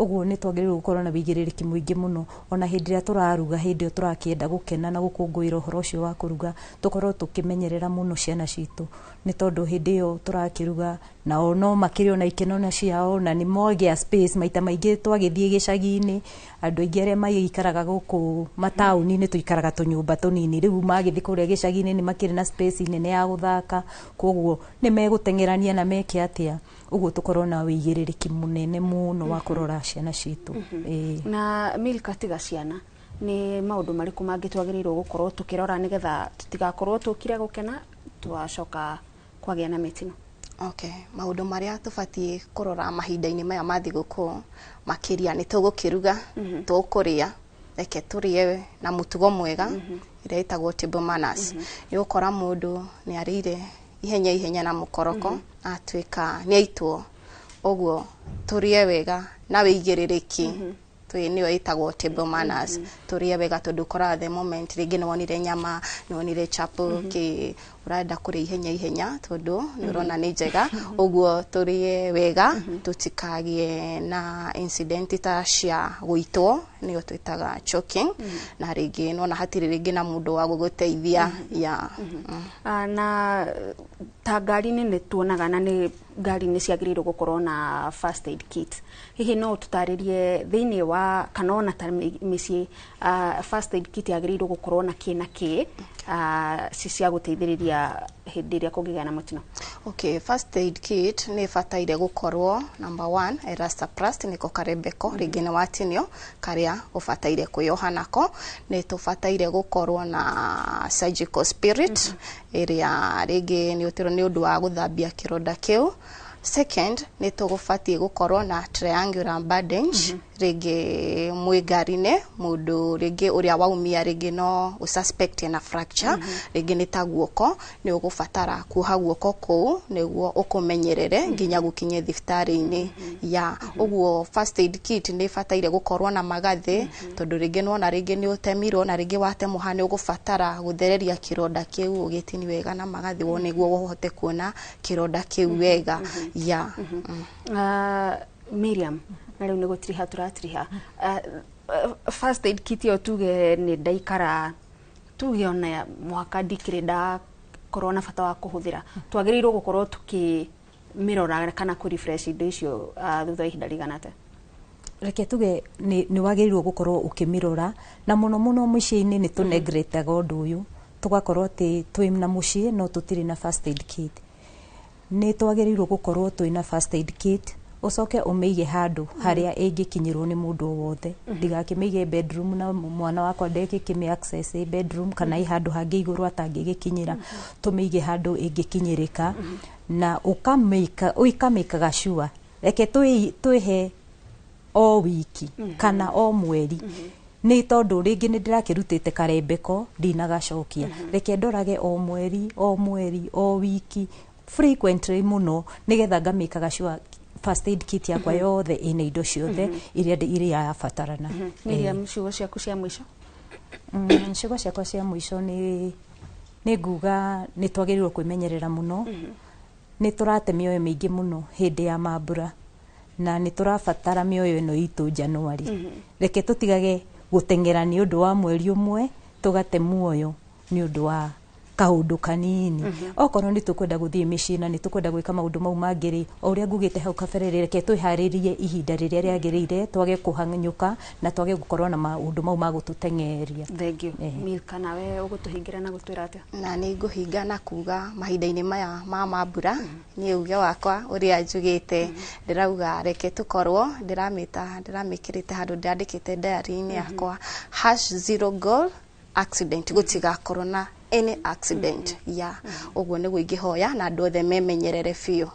Uguo ni twagiriirwo gukorwo na wigiririki muingi muno ona hindi ria turaruga hindi o turakienda gukena na gukunguira uhoro ucio wa kuruga tukorwo tukimenyerera muno ciana citu ni tondu hindi yo turakiruga na ono makiri ona ikeno na ciao na ni mogia space maita maingi twagithie gicagi-ini andu aingi aria maikaraga guku matauni ni tuikaraga tunyumba tunini riu magithi kuria gicagi-ini ni makiri na space nene ya guthaka koguo ni meguteng'erania na meke atia uguo tukorwo na wigiririki munene muno wa kurora ciana citu. Na Milka tiga ciana ni maundu mariku mangi twagiriirwo gukorwo tukirora nigetha tutigakorwo tukire gukena twacoka kwagia na mitino. Okay, maundu maria tubatie kurora mahinda-ini maya ma thiguku makiria ni tugukiruga tukuria reke turie na mutugo mwega iria itagwo table manners. Ni ukora mundu ni arire ihenya na mukoroko atuika ni aitwo oguo turie wega na wigirereki twi niyo itagwo table manners turie wega tondu kora the moment ringi no wonire nyama no wonire chapo ki urenda kuri ihenya tondu ni urona ni njega oguo turie wega tutikagie na incident ta cia guitwo niyo twitaga choking na ringi no na hatiri ringi na mundu wa guguteithia ya na ta ngari ni tuonaga na ni ngari ni ciagiriirwo gukorwo na first aid kit hihi no tutaririe thiini wa kanona ta micii first aid kit yagiriirwo gukorwo na kina ki cia guteithiriria hindi iria kungigia na mutino. Okay, first aid kit ni fataire gukorwo number 1 Elastoplast niko karembeko ringi ni watinio karia ufataire kuyoha nako ni tufataire gukorwo na surgical spirit iria ringi ni utiro ni undu wa guthambia kironda kiu. Second ni tugufatie gukorwo na triangular bandage ringi mwigarine mundu ringi uria waumia ringi no ususpect na fracture ringi ni taguoko ni ugufatara kuha guoko ku niguo ukumenyerere nginya gukinye thibitari-ini ya uguo first aid kit ni fataire gukorwo na magathi tondu ringi no na ringi ni utemirwo na ringi watemuha ni ugufatara guthereria kironda kiu ugitini wega na magathi wo niguo uhote kuona kironda kiu wega ya Miriam na riu ni gutiriha turatiriha first aid kit yo tuge ni ndaikara tuge ona mwaka ndikire nda corona fata wa kuhuthira twagirirwo gukorwo tukimirora kana ku refresh indo icio thutha ihinda riganate reke tuge ni wagirirwo gukorwo ukimirora na muno muciini ni tunegretaga undu uyu tugakorwo ti twi na mucii no tutiri na first aid kit ni twagirirwo gukorwo twina first aid kit ucoke umeige handu haria ingikinyirwo ni mundu wothe ndigakimige bedroom na mwana wakwa ndekime access bedroom kana i handu hangi iguru atangigikinyira tumeige handu ingikinyirika na ukameka gashua reke twihe o wiki kana o mweri ni tondu ringi ni ndirakirutite karembeko ndinagacokia reke ndorage o mweri o wiki frequently muno nigetha ngameka gashua first aid kit yakwa yothe ina indo ciothe iria yabatarana. Miriam, ciugo ciaku cia mwisho? Ciugo ciakwa cia mwisho ni nguga ni twagirirwo kwimenyerera muno ni turate mioyo mingi muno hindi ya mambura na ni turabatara mioyo ino itu Januari reke tutigage gutengera ni undu wa mweri umwe tugate muoyo ni undu wa kaundu kanini okorwo ni tukwenda guthie micina ni tukwenda gwika maundu mau mangiri uria ngugite hau kaberere reke twiharirie ihinda riria riagirire twage kuhanyuka na twage gukorwo na maundu mau magututengeria. Thank you. Milka nawe ugutuhingira na gutwira atia? Na ni nguhinga na kuga mahinda-ini maya ma mambura ni uge wakwa uria njugite ndirauga reke tukorwo ndiramikirite handu ndandikite diary-ini yakwa #0 goal accident gutiga corona any accident uguo ni guingihoya na andu othe memenyerere biu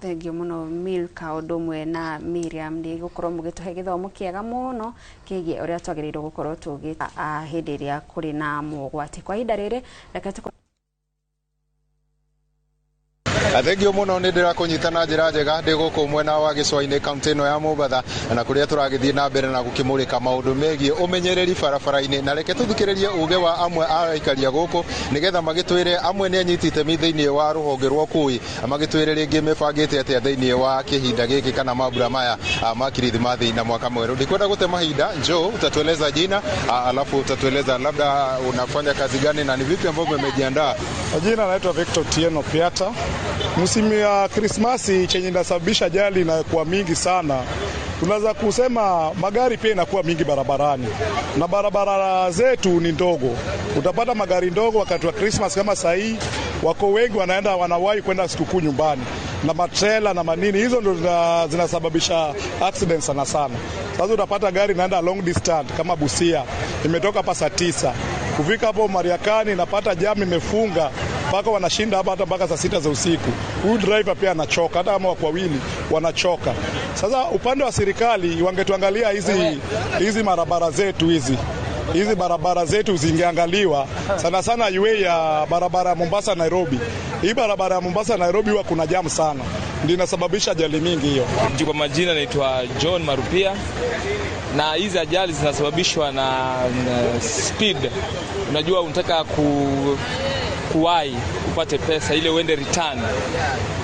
Thank you muno Milka odumwe na Miriam ni gukorwo mugituhe githomo kiega muno kigie uria twagirirwo gukorwo tugita hindi iria kuri na mugwati kwa ihinda riri reke Athengio muno ni ndira kunyitana njira njega ndi guku mwena wa Gicua-ini kaunti ino ya Mombatha na kuria turagithie na mbere na gukimurika maundu megie umenyereri barabara-ini na reke tuthikiririe uge wa amwe araikaria guku nigetha magitwire amwe ni anyitite mi thiini wa ruhonge rwa kui magitwire ringi mebangite atia thiini wa kihinda giki kana mambura maya ma Kirithimathi na mwaka mweru. Ndikwenda gute mahinda njoo utatueleza jina alafu utatueleza labda unafanya kazi gani na ni vipi ambavyo umejiandaa. Jina naitwa Victor Tieno Piata. Msimu ya Krismasi chenye inasababisha ajali inakuwa mingi sana. Tunaweza kusema magari pia inakuwa mingi barabarani. Na barabara zetu ni ndogo. Utapata magari ndogo wakati wa Christmas kama saa hii wako wengi wanawahi kwenda sikukuu nyumbani. Na matrela na manini hizo ndo zinasababisha accidents sana sana. Sasa utapata gari inaenda long distance kama Busia. Imetoka hapa saa 9. Kufika hapo Mariakani napata jam imefunga mpaka wanashinda hapa hata mpaka saa 6 za usiku. Huyu driver pia anachoka hata kama wako wawili wanachoka. Sasa upande wa serikali wangetuangalia hizi barabara zetu hizi. hizi barabara zetu zingeangaliwa sana sana, iwe ya barabara ya Mombasa Nairobi. Hii barabara ya Mombasa Nairobi huwa kuna jam sana, ndio inasababisha ajali mingi hiyo. Kwa majina naitwa John Marupia, na hizi ajali zinasababishwa na speed. Unajua unataka kuwai upate pesa ile uende return,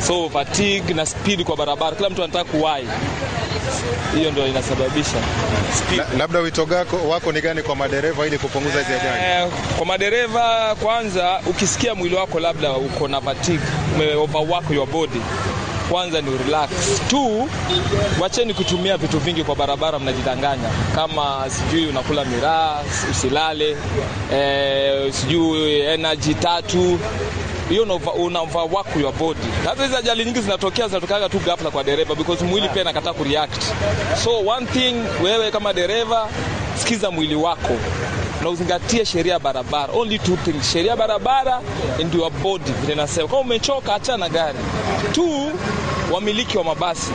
so fatigue na speed kwa barabara, kila mtu anataka kuwai, hiyo ndio inasababisha speed. Labda wito wako ni gani kwa madereva ili kupunguza hizi ajali? Kwa madereva, kwanza ukisikia mwili wako labda uko na fatigue, overwork your body, kwanza ni relax. 2, wacheni kutumia vitu vingi kwa barabara, mnajidanganya. Kama sijui unakula miraa, usilale, sijui energy 3, hiyo una overwork your body. Hata hizo ajali nyingi zinatokaga tu ghafla kwa dereva because mwili pia inakataa kureact. So one thing, wewe kama dereva, sikiza mwili wako na uzingatie sheria barabara. Only 2 things, sheria barabara and your body. Vile nasema, kama umechoka acha na gari. 2, wamiliki wa mabasi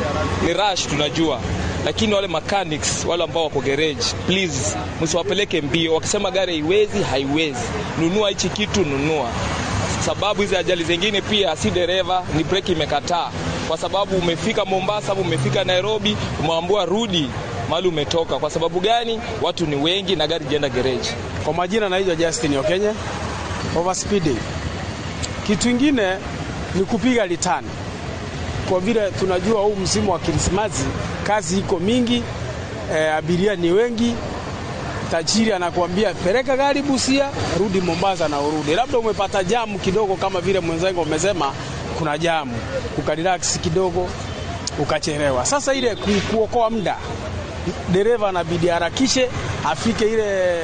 ni rush tunajua, lakini wale mechanics, wale ambao wako garage, please msiwapeleke mbio. Wakisema gari haiwezi, nunua hichi kitu, nunua. Sababu hizi ajali zingine pia si dereva, ni breki imekataa. Kwa sababu umefika Mombasa, umefika Nairobi, umeambiwa rudi mahali umetoka. Kwa sababu gani? Watu ni wengi na gari jienda garage. Kwa majina naitwa Justin Okenya. Overspeeding. Kitu kingine ni kupiga return. Kwa vile tunajua huu msimu wa Krismasi kazi iko mingi, abiria ni wengi. Tajiri anakuambia peleka gari Busia, rudi Mombasa na urudi. Labda umepata jamu kidogo, kama vile mwenzangu amesema kuna jamu, ukarelax kidogo ukachelewa. Sasa ile kuokoa muda, dereva anabidi harakishe afike ile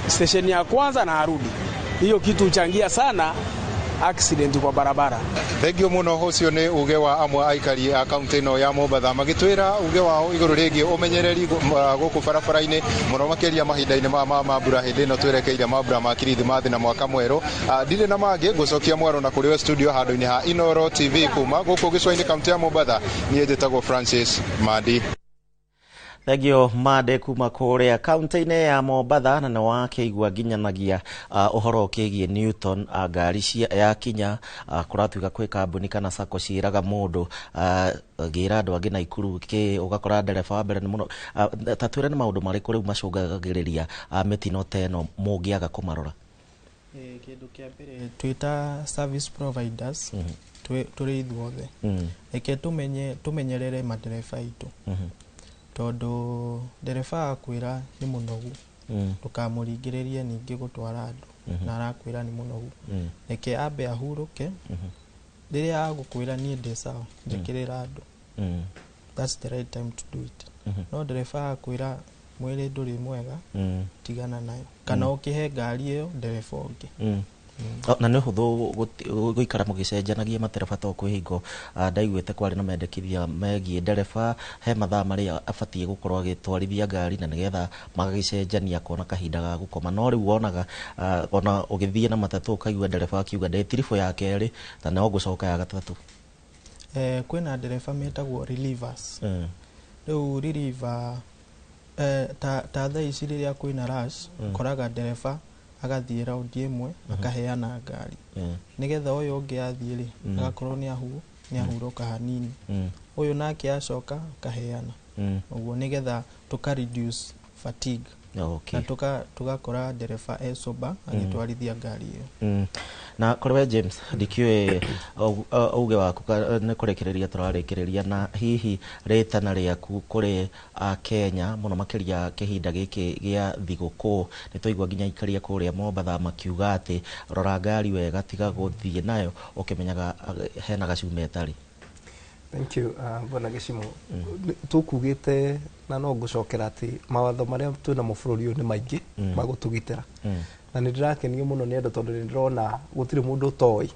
station ya kwanza na arudi. Hiyo kitu uchangia sana accident kwa barabara. Thengio muno hocio ni uge wa amwe aikari a kaunti no ya Mombatha magitwira uge wao iguru rigi umenyereri guku barabara-ini muno makiria mahinda-ini ma mambura hindi no twerekeire mambura ma Kirithimathi na mwaka mweru. Ndire na mangi gucokia mwaro na kuri we studio handu-ini ha Inoro TV kuma guku gicwa-ini kaunti ya Mombatha. Nie njitagwo Francis Madi. Thegio Made kuma kuria kaunti-ini ya Mombatha, na wakeigua nginyanagia uhoro ukigie Newton ngari ya kinya kuratuika kwi kambuni kana sako ciraga mundu gira andu angi Naikuru ki ugakora ndereba wa mbere ni muno. Tatwire ni maundu mariku riu macungagiriria mitino teno mungiaga kumarora? Kindu kia mbere twita service providers turi ithuothe eke tumenyerere madereba itu tondu dereba akwira ni munogu tukamuringiririe ningi gutwara andu na arakwira ni munogu eke ambe ahuruke riria agukwira ni ndi sawa njikirira andu. That's the right time to do it. No dereba akwira mwiri nduri mwega tigana nayo kana ukihe ngari iyo dereba ungi. Na nä hå thå gå ikara må gä cenjanagia matereba to kwä hingo. Ndaiguä te kwarä na mendekithia megiä ndereba he mathaa marä a abatiä gå korwo agä twarithia ngari na nä getha magagä cenjania kona kahinda ga gå koma. No rä u wonaga ona å gä thiä na matatå kaigua ndereba akiuga ndetiribå ya kerä na no gå coka ya gatatå. Kwä na ndereba metagwo relievers. Rä u reliever ta thaa ici rä rä a kwä na rush koraga ndereba agathiä raundi imwe akaheana ngari nigetha uyu ungi athie ri agakorwo ni ahuruka hanini uyu nake acoka akaheana uguo nigetha tuka reduce fatigue. Okay. Na tugakora ndereba soba agitwarithia ngari iyo. Na korwe James ndikiwe uge waku ne kurekereria turarekereria na hihi retana riaku kuri Kenya muno makiria kihinda giki gia thiguku ni toigwa ginya ikaria kuria Mombatha makiuga ati rora ngari wega tiga guthie nayo ukimenyaga hena gacume tari. Thank you bona gicimo tukugite na no gucokera ati mawatho maria twina mubururi uyu ni maingi magutugitira na ni ndirakenio muno ni endo tondu ni ndirona gutire mundu toi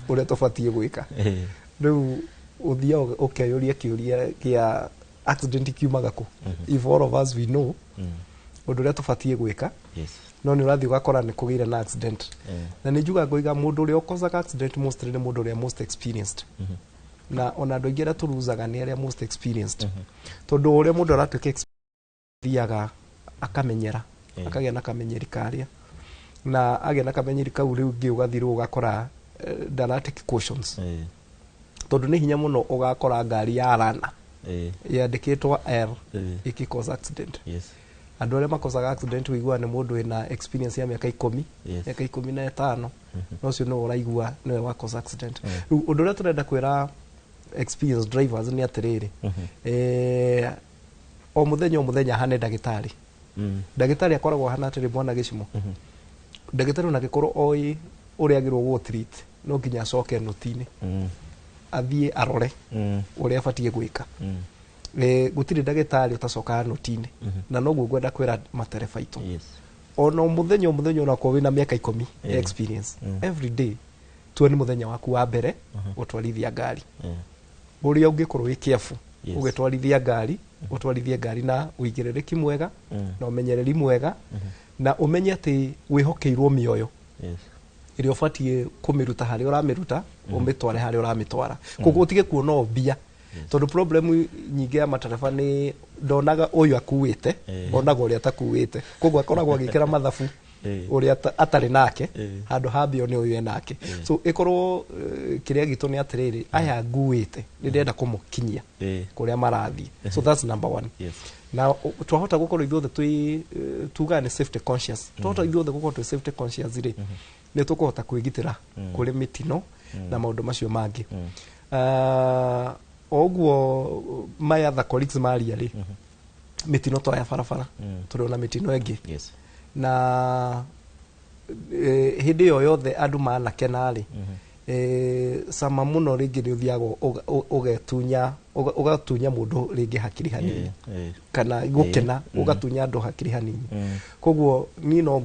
uria tubatie gwika riu uthia ukeyuria kiuria kia accident kiumaga ku if all of us we know undu uria tubatie gwika no ni urathi ugakora ni kugira na accident na ni njuga ngoiga mundu uria ukozaga accident mostly ni mundu uria most experienced na ona ndo ingira turuzaga ni aria most experienced tondu uria mundu aratuika thiaga akamenyera akagĩa na kamenyeri karĩa na agĩa na kamenyeri kau rĩu ngĩ ũgathirwo ũgakora dramatic cautions tondũ nĩ hinya mũno ũgakora ngari ya rana yandĩkĩtwo R ĩkĩ-cause accident. Andũ arĩa makosaga accident wĩigua nĩ mũndũ wĩna experience ya mĩaka 10 mĩaka 15 no ũcio no ũraigua nĩwe wa cause accident. Rĩu ũndũ ũrĩa tũrenda kwĩra experienced drivers nĩ atĩrĩrĩ o mũthenya hane ndagĩtarĩ. Ndagĩtarĩ akoragwo hana atĩrĩ mwana gĩcimo. Ndagĩtarĩ ona gĩkorwo oĩ ũrĩa agĩrwo gũ treat no nginya acoke noti-inĩ athiĩ arore ũrĩa abatiĩ gwĩka. Gũtirĩ ndagĩtarĩ ũtacokaga noti-inĩ na noguo ngwenda kwĩra matereba aitũ. Ona mũthenya onakorwo wĩna mĩaka 10 experience every day tuone mũthenya waku wa mbere gũtwarithia ngari. Ũrĩa ũngĩkorwo wĩ careful ũgĩtwarithia ngari ũtwarithie ngari na ũigĩrĩrĩki mwega na ũmenyereri mwega na ũmenye atĩ wĩhokeirwo mĩoyo ĩrĩa ũbatiĩ kũmĩruta harĩa ũramĩruta ũmĩtware harĩa ũramĩtwara. Koguo ũtige kuona mbia tondũ problem nyingĩ ya matereba nĩ ndonaga ũyũ akuĩte onaga ũrĩa atakuĩte. Koguo akoragwo agĩkĩra mathabu ũrĩa atarĩ nake handũ hambio nĩ ũyũ enake. So ĩkorwo kĩrĩa gitũ nĩ atĩrĩrĩ aya nguĩte nĩ ndĩrenda kũmũkinyia kũrĩa marathiĩ. So that's number one. Na twahota gũkorwo ithuothe tuga nĩ safety conscious. Twahota ithuothe gũkorwo twĩ safety conscious rĩ nĩ tũkũhota kwĩgitĩra kũrĩ mĩtino na maũndũ macio mangĩ. Oguo my other colleagues maria rĩ mĩtino to ya barabara tũrona mĩtino ĩngĩ na hĩndĩ ĩyo yothe andũ manakena rĩ sama mũno rĩngĩ nĩ ũthiaga ũgatunya mũndũ rĩngĩ hakiri hanini kana gũkena ũgatunya andũ hakiri hanini. Koguo niĩ no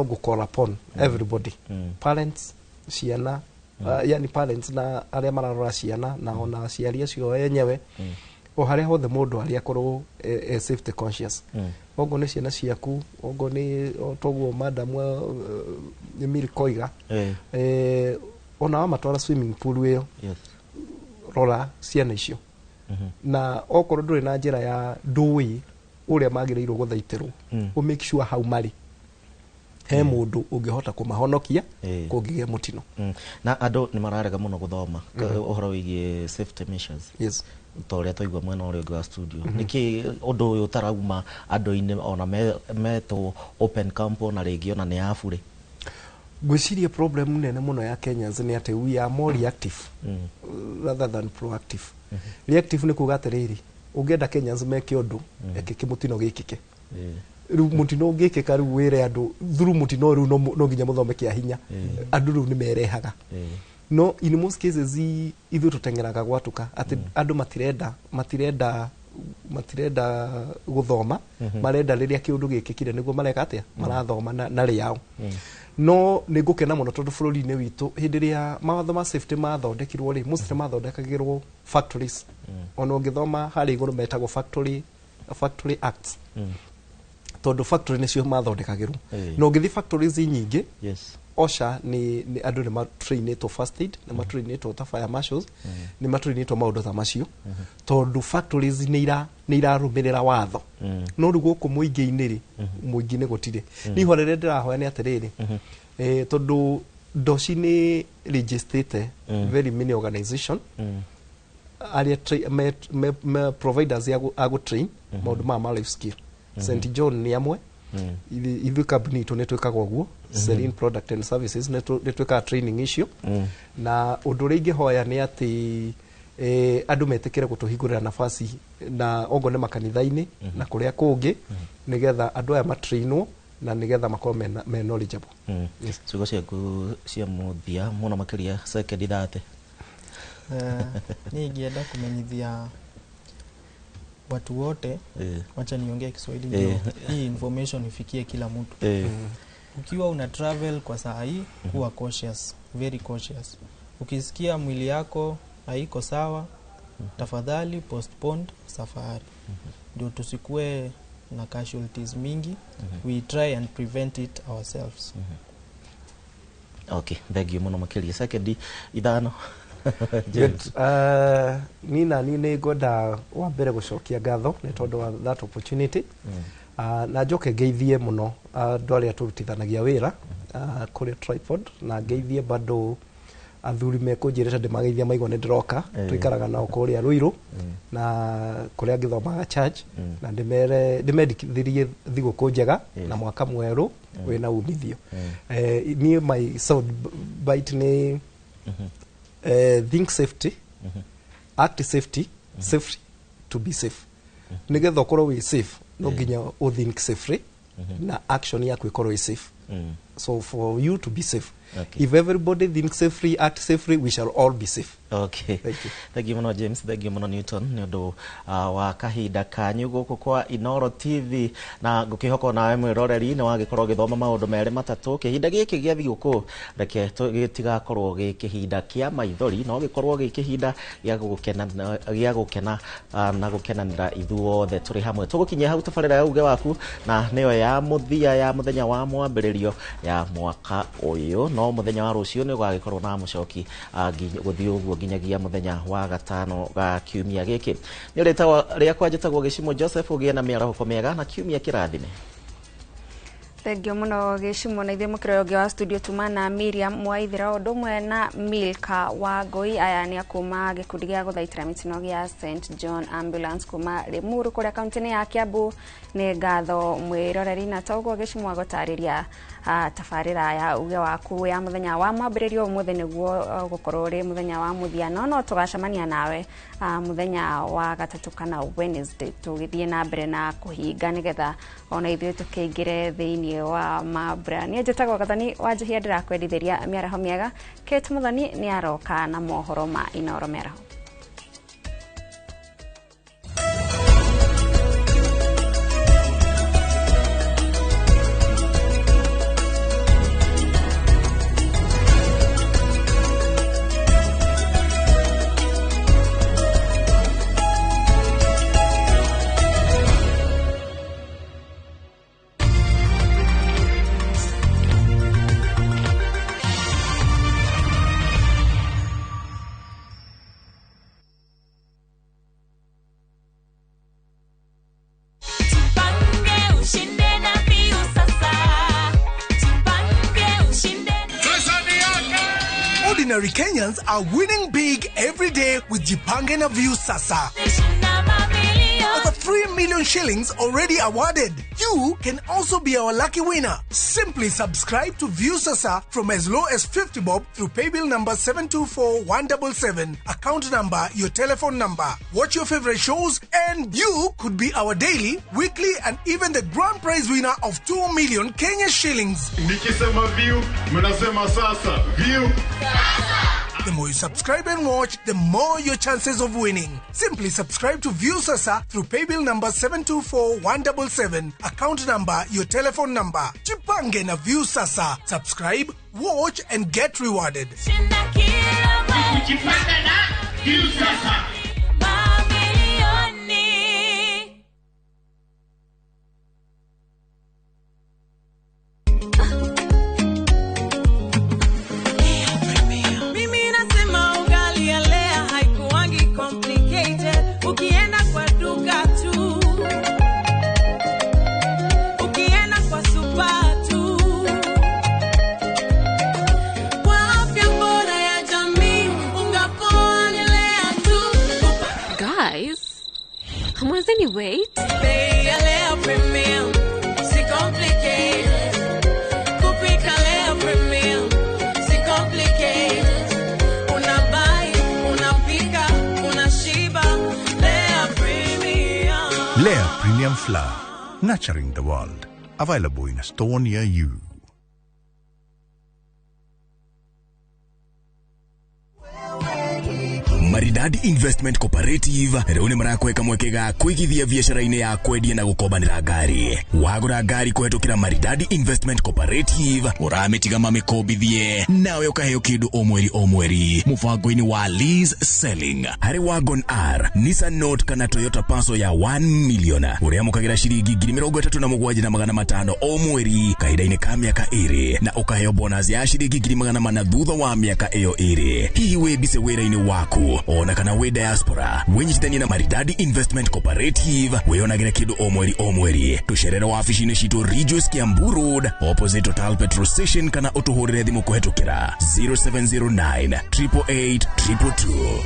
ngũ call upon everybody parents ciana yani parents na arĩa mararora ciana na ona aciari acio enyewe o harĩa hothe mũndũ arĩa akorwo safety conscious. Ogo nĩ ciana ciaku ogo nĩ toguo madam Emily Koiga ona wamatwara swimming pool ĩyo rora ciana icio na okorwo ndũrĩ na njĩra ya ndũĩ ũrĩa magĩrĩirwo gũthaitĩrwo make sure hau marĩ he mũndũ ũngĩhota kũmahonokia kũngĩgĩa mũtino. Na andũ nĩ mararega mũno gũthoma ũhoro wĩgiĩ safety measures ta ũrĩa twaigua mwena ũrĩa ũngĩ wa studio. Nĩkĩ ũndũ ũyũ ũtarauma andũ-inĩ ona metwo open camp na rĩngĩ ona nĩ ya bure? Ngwĩciria problem nene mũno ya Kenyans nĩ atĩ we are more reactive rather than proactive. Reactive nĩ kuuga atĩrĩrĩ ũngĩenda Kenyans meke ũndũ ekĩke mũtino gĩkĩke. Rĩu mũtino ũngĩkĩka rĩu wĩre andũ through mũtino rĩu no nginya mũthome kĩa hinya andũ rĩu nĩ merehaga. No in most cases ithuĩ tũteng'eraga gwatuka atĩ andũ matirenda gũthoma marenda rĩrĩa kĩũndũ gĩkĩkire nĩguo mareka atĩa marathoma na rĩao. No nĩ ngũkena mũno tondũ bũrũri-inĩ witũ hĩndĩ ĩrĩa mawatho ma safety mathondekirwo rĩ mostly mathondekagĩrwo factories. Ona ũngĩthoma harĩa igũrũ metagwo factory acts tondũ factory nĩcio mathondekagĩrwo. Na ũngĩthiĩ factories nyingĩ OSHA nĩ andũ nĩ matrainĩtwo first aid nĩ matrainĩtwo ta fire marshals nĩ matrainĩtwo maũndũ ta macio tondũ factories nĩ irarũmĩrĩra watho. No rĩu gũkũ mũingĩ-inĩ rĩ mũingĩ nĩ gũtirĩ. Niĩ ho rĩrĩa ndĩrahoya nĩ atĩrĩrĩ tondũ ndoci nĩ registered very many organization arĩa providers a gũtrain maũndũ ma life skill. St John nĩ amwe ithuĩ kambuni itũ nĩ twĩkaga ũguo Serene Product and Services nĩ twĩkaga training icio na ũndũ ũrĩa ingĩhoya nĩ atĩ andũ metĩkĩre gũtũhingũrĩra nafasi na ogo nĩ makanitha-inĩ na kũrĩa kũngĩ nĩgetha andũ aya matrainwo na nĩgetha makorwo me knowledgeable. Ciugo ciaku cia mũthia mũno makĩria second thate. Niĩ ingĩenda kũmenyithia watu wote wacha niongee Kiswahili ndio hii information ifikie kila mtu. Ukiwa una travel kwa saa hii kuwa cautious, very cautious. Ukisikia mwili yako haiko sawa tafadhali postpone safari ndio tusikue na casualties mingi. We try and prevent it ourselves. Okay, thank you muno makĩria. Second ithano nina nĩ ngwenda wa mbere gũcokia ngatho nĩ tondũ wa that opportunity na njoke ngeithie muno andũ arĩa tũrutithanagia wĩra kũrĩ Tripod na ngeithie bado athuri mekunjirĩte ndĩmageithia maigua nĩ ndĩroka twikaraga nao kũrĩa Ruiru na kũrĩa ngĩthomaga church na ndĩmendikithirie thigũkũ njega na mwaka mwerũ wĩna umithio. Niĩ my sound bite nĩ think safety, act safety, safe to be safe. Nĩgetha ũkorwo wĩ safe no nginya ũthink safely na action yaku ĩkorwo ĩ safe. So for you to be safe, if everybody thinks safely, act safely, we shall all be safe. Okay. Thank you muno James, thank you muno Newton nĩ ũndũ wa kahinda kanyu gũkũ kwa Inoro TV na ngũkĩhoka nawe mwĩroreri nĩ wagĩkorwo gĩthoma maũndũ merĩ matatũ kĩhinda gĩkĩ gĩa thigũkũ reke gĩtigakorwo gĩ kĩhinda kĩa maithori no gĩkorwo gĩ kĩhinda gĩa gũkena na gũkenanĩra ithuothe tũrĩ hamwe tũgũkinyia hau tabarĩra ya uge waku na nĩyo ya mũthia ya mũthenya wa mwambĩrĩrio ya mwaka ũyũ no mũthenya wa rũciũ nĩ ũgagĩkorwo na mũcoki gũthiĩ ũguo nginyagia mũthenya wa gatano ga kiumia gĩkĩ nĩ rĩtwa rĩakwa njĩtagwo Gĩcimo Joseph ũgĩe na mĩarahũko mĩega na kiumia kĩrathime. Tengio muno Gĩcimo na ithuĩ mũkĩrĩ ũngĩ wa studio tuma na Miriam Waithira ũndũ ũmwe na Milka Wangui aya nĩ akuma gĩkundi gĩa gũthaitĩra mĩtino gĩa St John Ambulance kuma Limuru kũrĩa kaunti-inĩ ya Kiambu nĩ ngatho mwĩroreri na toguo Gĩcimo agũtarĩria tabarĩra ya uge waku ya mũthenya wa mwambĩrĩrio ũmũthĩ nĩguo gũkorwo ũrĩ mũthenya wa mũthiano no tũgacemania nawe mũthenya wa gatatũ kana Wednesday tũgĩthiĩ na mbere na kũhinga nĩgetha ona ithuĩ tũkĩingĩre thĩinĩ wa mambura. Niĩ njĩtagwo Gathani Wanjihia ndĩrakwendithĩria mĩaraho mĩega. Kate Muthoni nĩ aroka na mohoro ma Inoro mĩaraho. Ordinary Kenyans are winning big every day with Jipange na View Sasa. Over 3 million shillings already awarded. You can also be our lucky winner. Simply subscribe to View Sasa from as low as 50 bob through paybill number 724-177, account number, your telephone number. Watch your favorite shows and you could be our daily, weekly and even the grand prize winner of 2 million Kenya shillings. Nikisema View, mnasema Sasa. View Sasa. The more you subscribe and watch, the more your chances of winning. Simply subscribe to View Sasa through paybill number 724-177, account number, your telephone number. Jipange na View Sasa. Subscribe, watch and get rewarded. Jipange na View Sasa. Hamwezeni wait? Lea Premium, si complicated. Kupika Lea Premium, si complicated. Unabai, unapika, unashiba. Lea Premium. Lea Premium Flour, nurturing the world. Available in a store near you. Maridadi Investment Cooperative rĩu nĩ marakweka mwekega kwĩgithia biacara-inĩ ya kwendia na gũkombanĩra ngari. Wagũra ngari kũhetũkĩra Maridadi Investment Cooperative ũramĩtiga mamĩkombithie nawe ũkaheo kĩndũ o mweri mũbango-inĩ wa lease selling. Harĩ Wagon R, Nissan Note kana Toyota Passo ya 1 million ũrĩa mũkagĩra ciringi 37,500 o mweri kahinda-inĩ ka mĩaka 2 na ũkaheo bonus ya ciringi 400,000 thutha wa mĩaka ĩyo 2. Hihi wĩmbice wĩra-inĩ waku ona kana we diaspora wenyitithania na Maridadi Investment Cooperative weyonagĩra kĩndũ o mweri tucerere wabici-inĩ citũ Regis Kiambu Road opposite Total Petrol Station kana ũtũhũrĩre thimũ kũhetũkĩra 0709 888 222.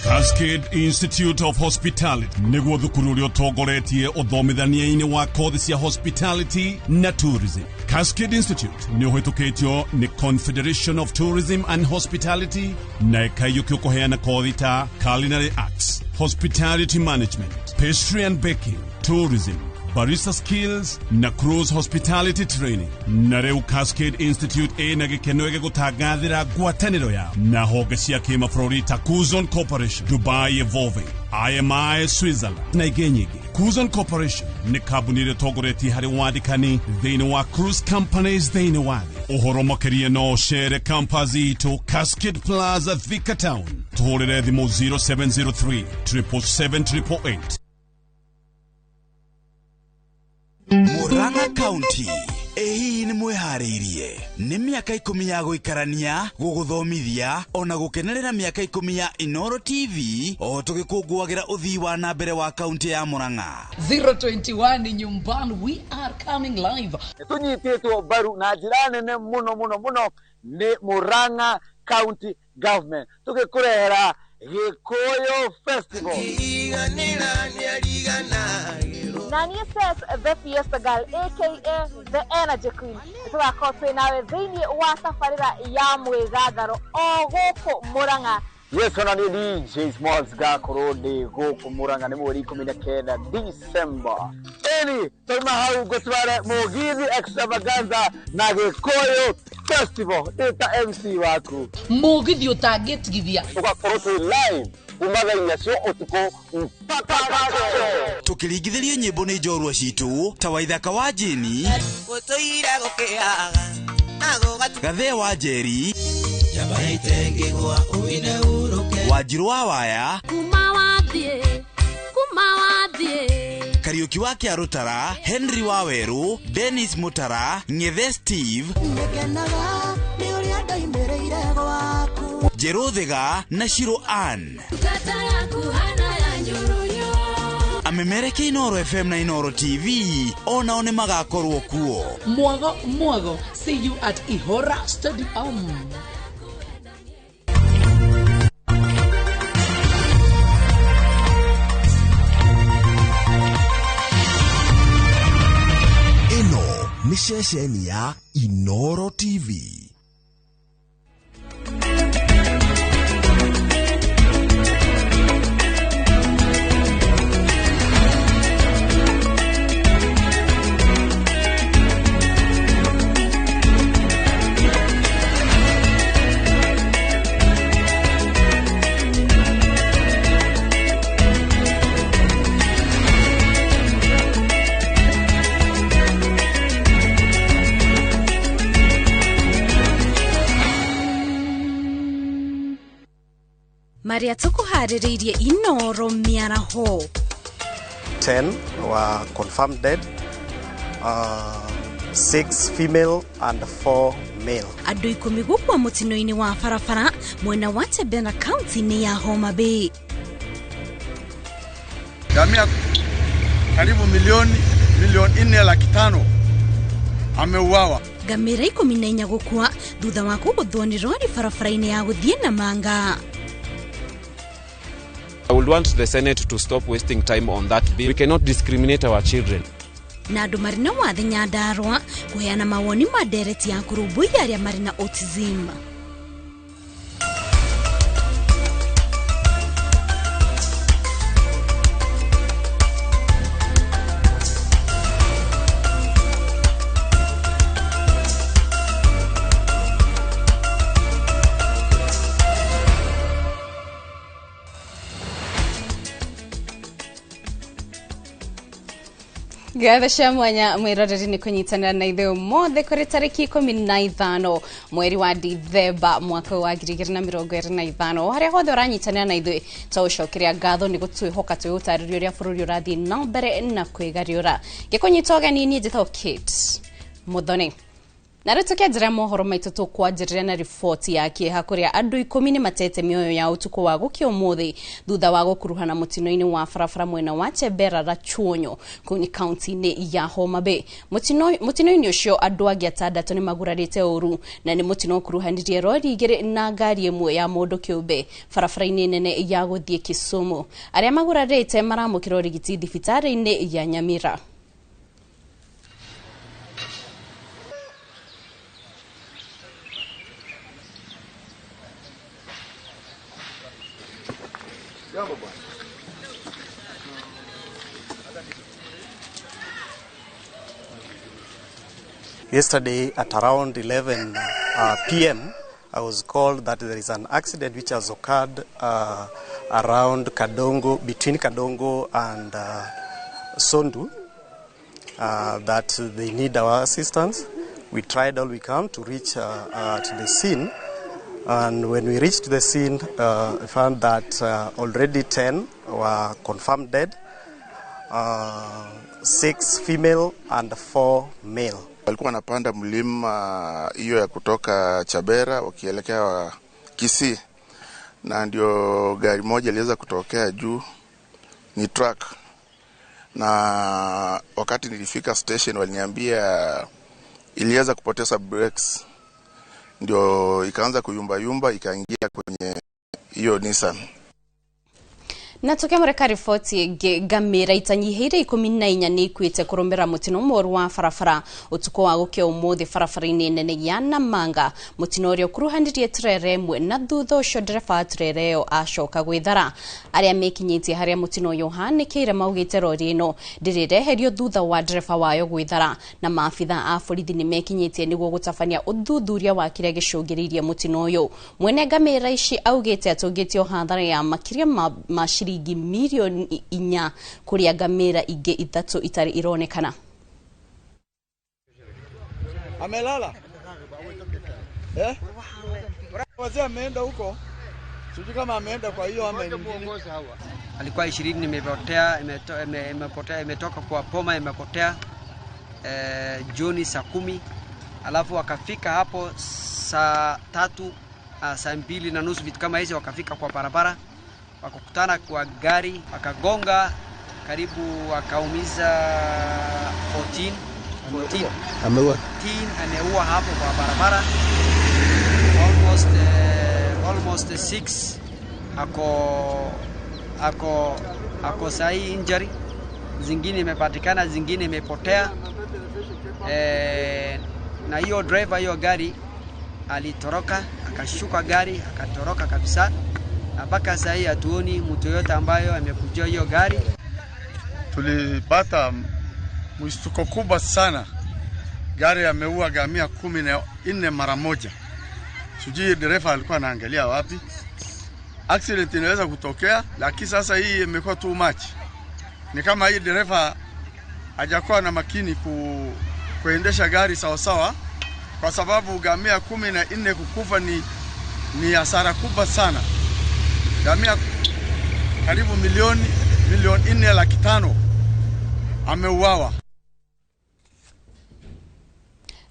Cascade Institute of Hospitality niguo thukuru uria utongoretie uthomithania-ini wa kothi cia hospitality na tourism. Cascade Institute ni uhitukitio ni Confederation of Tourism and Hospitality na ikaiyukio kuheana kothi ta culinary arts, hospitality management, pastry and baking, tourism, barista skills na cruise hospitality training. Na reu Cascade Institute na gikeno gigutangathira ngwataniro ya na honge cia kimabũrũri ta Kuzon Corporation, Dubai Evolving, IMI Switzerland na ingĩ nyingĩ. Kuzon Corporation ni kambuni ĩrĩa tongoretie harĩ wandĩkani thĩinĩ wa cruise companies thĩinĩ wa thĩ. Ũhoro makĩria no cere campus itũ Cascade Plaza Thika Town, tũhũrĩre thimũ 0703 777 Murang'a County ehi ni mwehariirie ni miaka 10 ya guikarania guguthomithia ona gukenerera miaka 10 ya Inoro TV o tugikungwagira uthii wa na mbere wa county ya Murang'a. 021 nyumbani, we are coming live. Tunyititwo baru na njira nene muno ni Murang'a County Government tugikurehera Gikuyu Festival. Nani says the Fiesta Girl, aka the Energy Queen. Tugakorwo nawe thĩinĩ wa tabarĩra ya mwĩgangaro o gũkũ Murang'a. Yes, ona ni DJ Smalls gakorwo ndi gũkũ Murang'a ni mweri 19 December. Eni toima hau gũtware Mugithi Extravaganza na Gikuyu Festival. Ita MC waku Mugithi ũtangĩtigithia. Tugakorwo twi live umaga inyasio utuko mpaka kacho. Tukiringithĩria nyĩmbo nĩ njorua citũ ta Waithaka wa Jeni, Gũtũira gũkĩaga Gathee wa Njeri, Jabaite ngĩgwa ũine ũrũke Wanjiru wa Waya, kuma wathiĩ Kariuki wa Kĩarũtara, Henry wa Werũ, Dennis Mutara, Ng'ethe Steve, ngekenaga nĩ ũrĩa ndoimĩrĩire gwaku Njerũ Thĩga na Shiro Ann. Ngata yaku hana ya njũrũyũ Amemereke Inoro FM na Inoro TV ona nĩ magakorwo kuo. Mwago, see you at Ihora Stadium. Ino ni ceceni ya Inoro TV. Maria tukuharĩrĩirie Inoro mĩaraho. 10 were confirmed dead, 6 female and 4 male. Andũ 10 gũkua mũtino-inĩ wa barabara mwena wa Tebena County-inĩ ya Homa Bay. Jamia karibu milioni 4.5 ameuawa. Ngamĩra 14 gũkua thutha wa kũgũthwo nĩ rori barabara-inĩ ya gũthiĩ Namanga. I would want the Senate to stop wasting time on that bill. We cannot discriminate our children. Na andũ marĩ na wathe Nyandarua kũheana mawoni ma ndereti ya kũrũmbũiya arĩa marĩ na autism. Gathasha mwanya mwiroreri ni kunyitanira na ithuĩ mothe kũrĩ tarĩki 15 mweri wa Dithemba mwaka wa 2025 harĩa hothe ũranyitanira na ithuĩ ta ũcokeria ngatho nĩ gũtwĩhoka twĩgũtarĩria ũrĩa bũrũri ũrathiĩ na mbere na kwĩgariũra. Gĩkũnyita ũgeni niĩ njĩtagwo Kate Muthoni. Na rĩtukia njĩra mohoro maitũ tũkwanjĩrĩria na riboti ya kĩeha kũrĩa andũ 10 matete mĩoyo ya ũtukũ wa gũkĩa ũmũthĩ thutha wa gũkuruhana mũtino-inĩ wa barabara mwena wa Chebera Rachuonyo kũni kaunti-inĩ ya Homa Bay. Mũtino-inĩ ũcio andũ angĩ 6 nĩ magurarĩte ũru na nĩ mũtino ũkuruhanirie rori 2 na ngari ĩmwe ya mũndũ kĩũmbe barabara-inĩ nene ya gũthiĩ Kisumu. Arĩa magurarĩte maramũkĩra ũrigiti thibitarĩ-inĩ ya Nyamira. Yesterday at around 11 p.m. I was called that there is an accident which has occurred around Kadongo, between Kadongo and Sondu, that they need our assistance. We tried all we can to reach to the scene, and when we reached the scene, we found that already 10 were confirmed dead, 6 female and 4 male. Walikuwa wanapanda mlima hiyo ya kutoka Chabera wakielekea Kisii, na ndio gari moja iliweza kutokea juu, ni truck, na wakati nilifika station waliniambia iliweza kupoteza brakes, ndio ikaanza kuyumba ikaingia kwenye hiyo Nissan. Na tukemureka riboti ngamira itanyihire 14 ni ikuite kurumbira mutino moru wa barabara utuko wa gũkĩa ũmũthĩ barabara-inĩ nene ya Namanga. Mutino ũrĩa ũkuruhanirie trere ĩmwe na thutha ũcio ndereba trere ĩyo acoka gwĩthara. Arĩa mekinyĩtie harĩa mutino ũyũ ũhanĩkĩire maugĩte rori ĩno ndĩrĩreherio thutha wa ndereba wayo gwĩthara, na maabitha a borithi nĩ mekinyĩtie nĩguo gũtabania ũthuthuria wa kĩrĩa gĩcũngĩrĩirie mutino ũyũ. Mwene ngamira ici augĩte atũngĩtio hathara ya makĩria ma shilingi milioni 4 kuria ngamira ingĩ 3 itari ironekana. Amelala. Wazee ameenda huko. Sijui kama ameenda kwa hiyo ama nyingine. Alikuwa 20 imepotea, imetoka kwa Poma imepotea Juni saa 10. Alafu wakafika hapo saa 3 saa 2 na nusu vitu kama hizo, wakafika kwa barabara, wakakutana kwa gari, wakagonga karibu, wakaumiza 14 ameua hapo kwa barabara. Almost 6 ako sahi injury, zingine imepatikana, zingine imepotea. Na hiyo driver hiyo gari alitoroka, akashuka gari, akatoroka kabisa. Mpaka sasa hii hatuoni mtu yote ambayo amekujia hiyo gari. Tulipata mshtuko kubwa sana. Gari ameua gamia 14 mara moja. Sijui dereva alikuwa anaangalia wapi. Accident inaweza kutokea, lakini sasa hii imekuwa too much. Ni kama hii dereva hajakuwa na makini kuendesha gari sawa sawa, kwa sababu gamia 14 kukufa ni hasara kubwa sana. Gamia karibu milioni 4.5 ameuawa.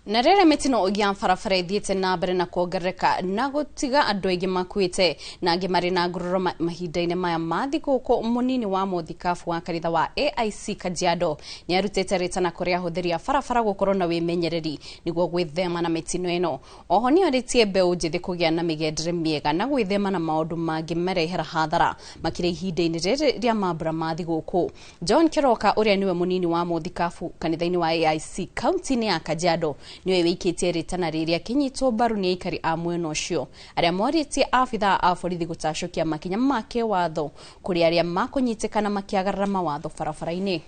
Na rĩrĩa mĩtino ũgĩa barabara ĩthiĩte na mbere na kuongerereka na gũtiga andũ aingĩ makuĩte na angĩ marĩ na ngururo mahinda-inĩ maya ma thigũkũ, mũnini wa mũthikabu wa kanitha wa AIC Kajiado nĩ arutĩte rĩtana kũrĩ ahũthĩri a barabara gũkorwo na wĩmenyereri nĩguo gwĩthema na mĩtino ĩno. Oho nĩ arĩtie mbeũ njĩthĩ kũgĩa na mĩgendere mĩega na gwĩthema na maũndũ mangĩ marehera hathara makĩria ihinda-inĩ rĩrĩ rĩa mambura ma thigũkũ. John Kiroka ũrĩa nĩwe mũnini wa mũthikabu kanitha-inĩ wa AIC kaunti-inĩ ya Kajiado niwe wĩkĩtie rĩtana rĩrĩa kinyitwo mbaru nĩ aikari a mwena ũcio, arĩa morĩtie abitha a borithi gũtacũkia makinya ma kĩwatho kũrĩ arĩa makũnyitĩkana makĩagarara mawatho barabara-inĩ.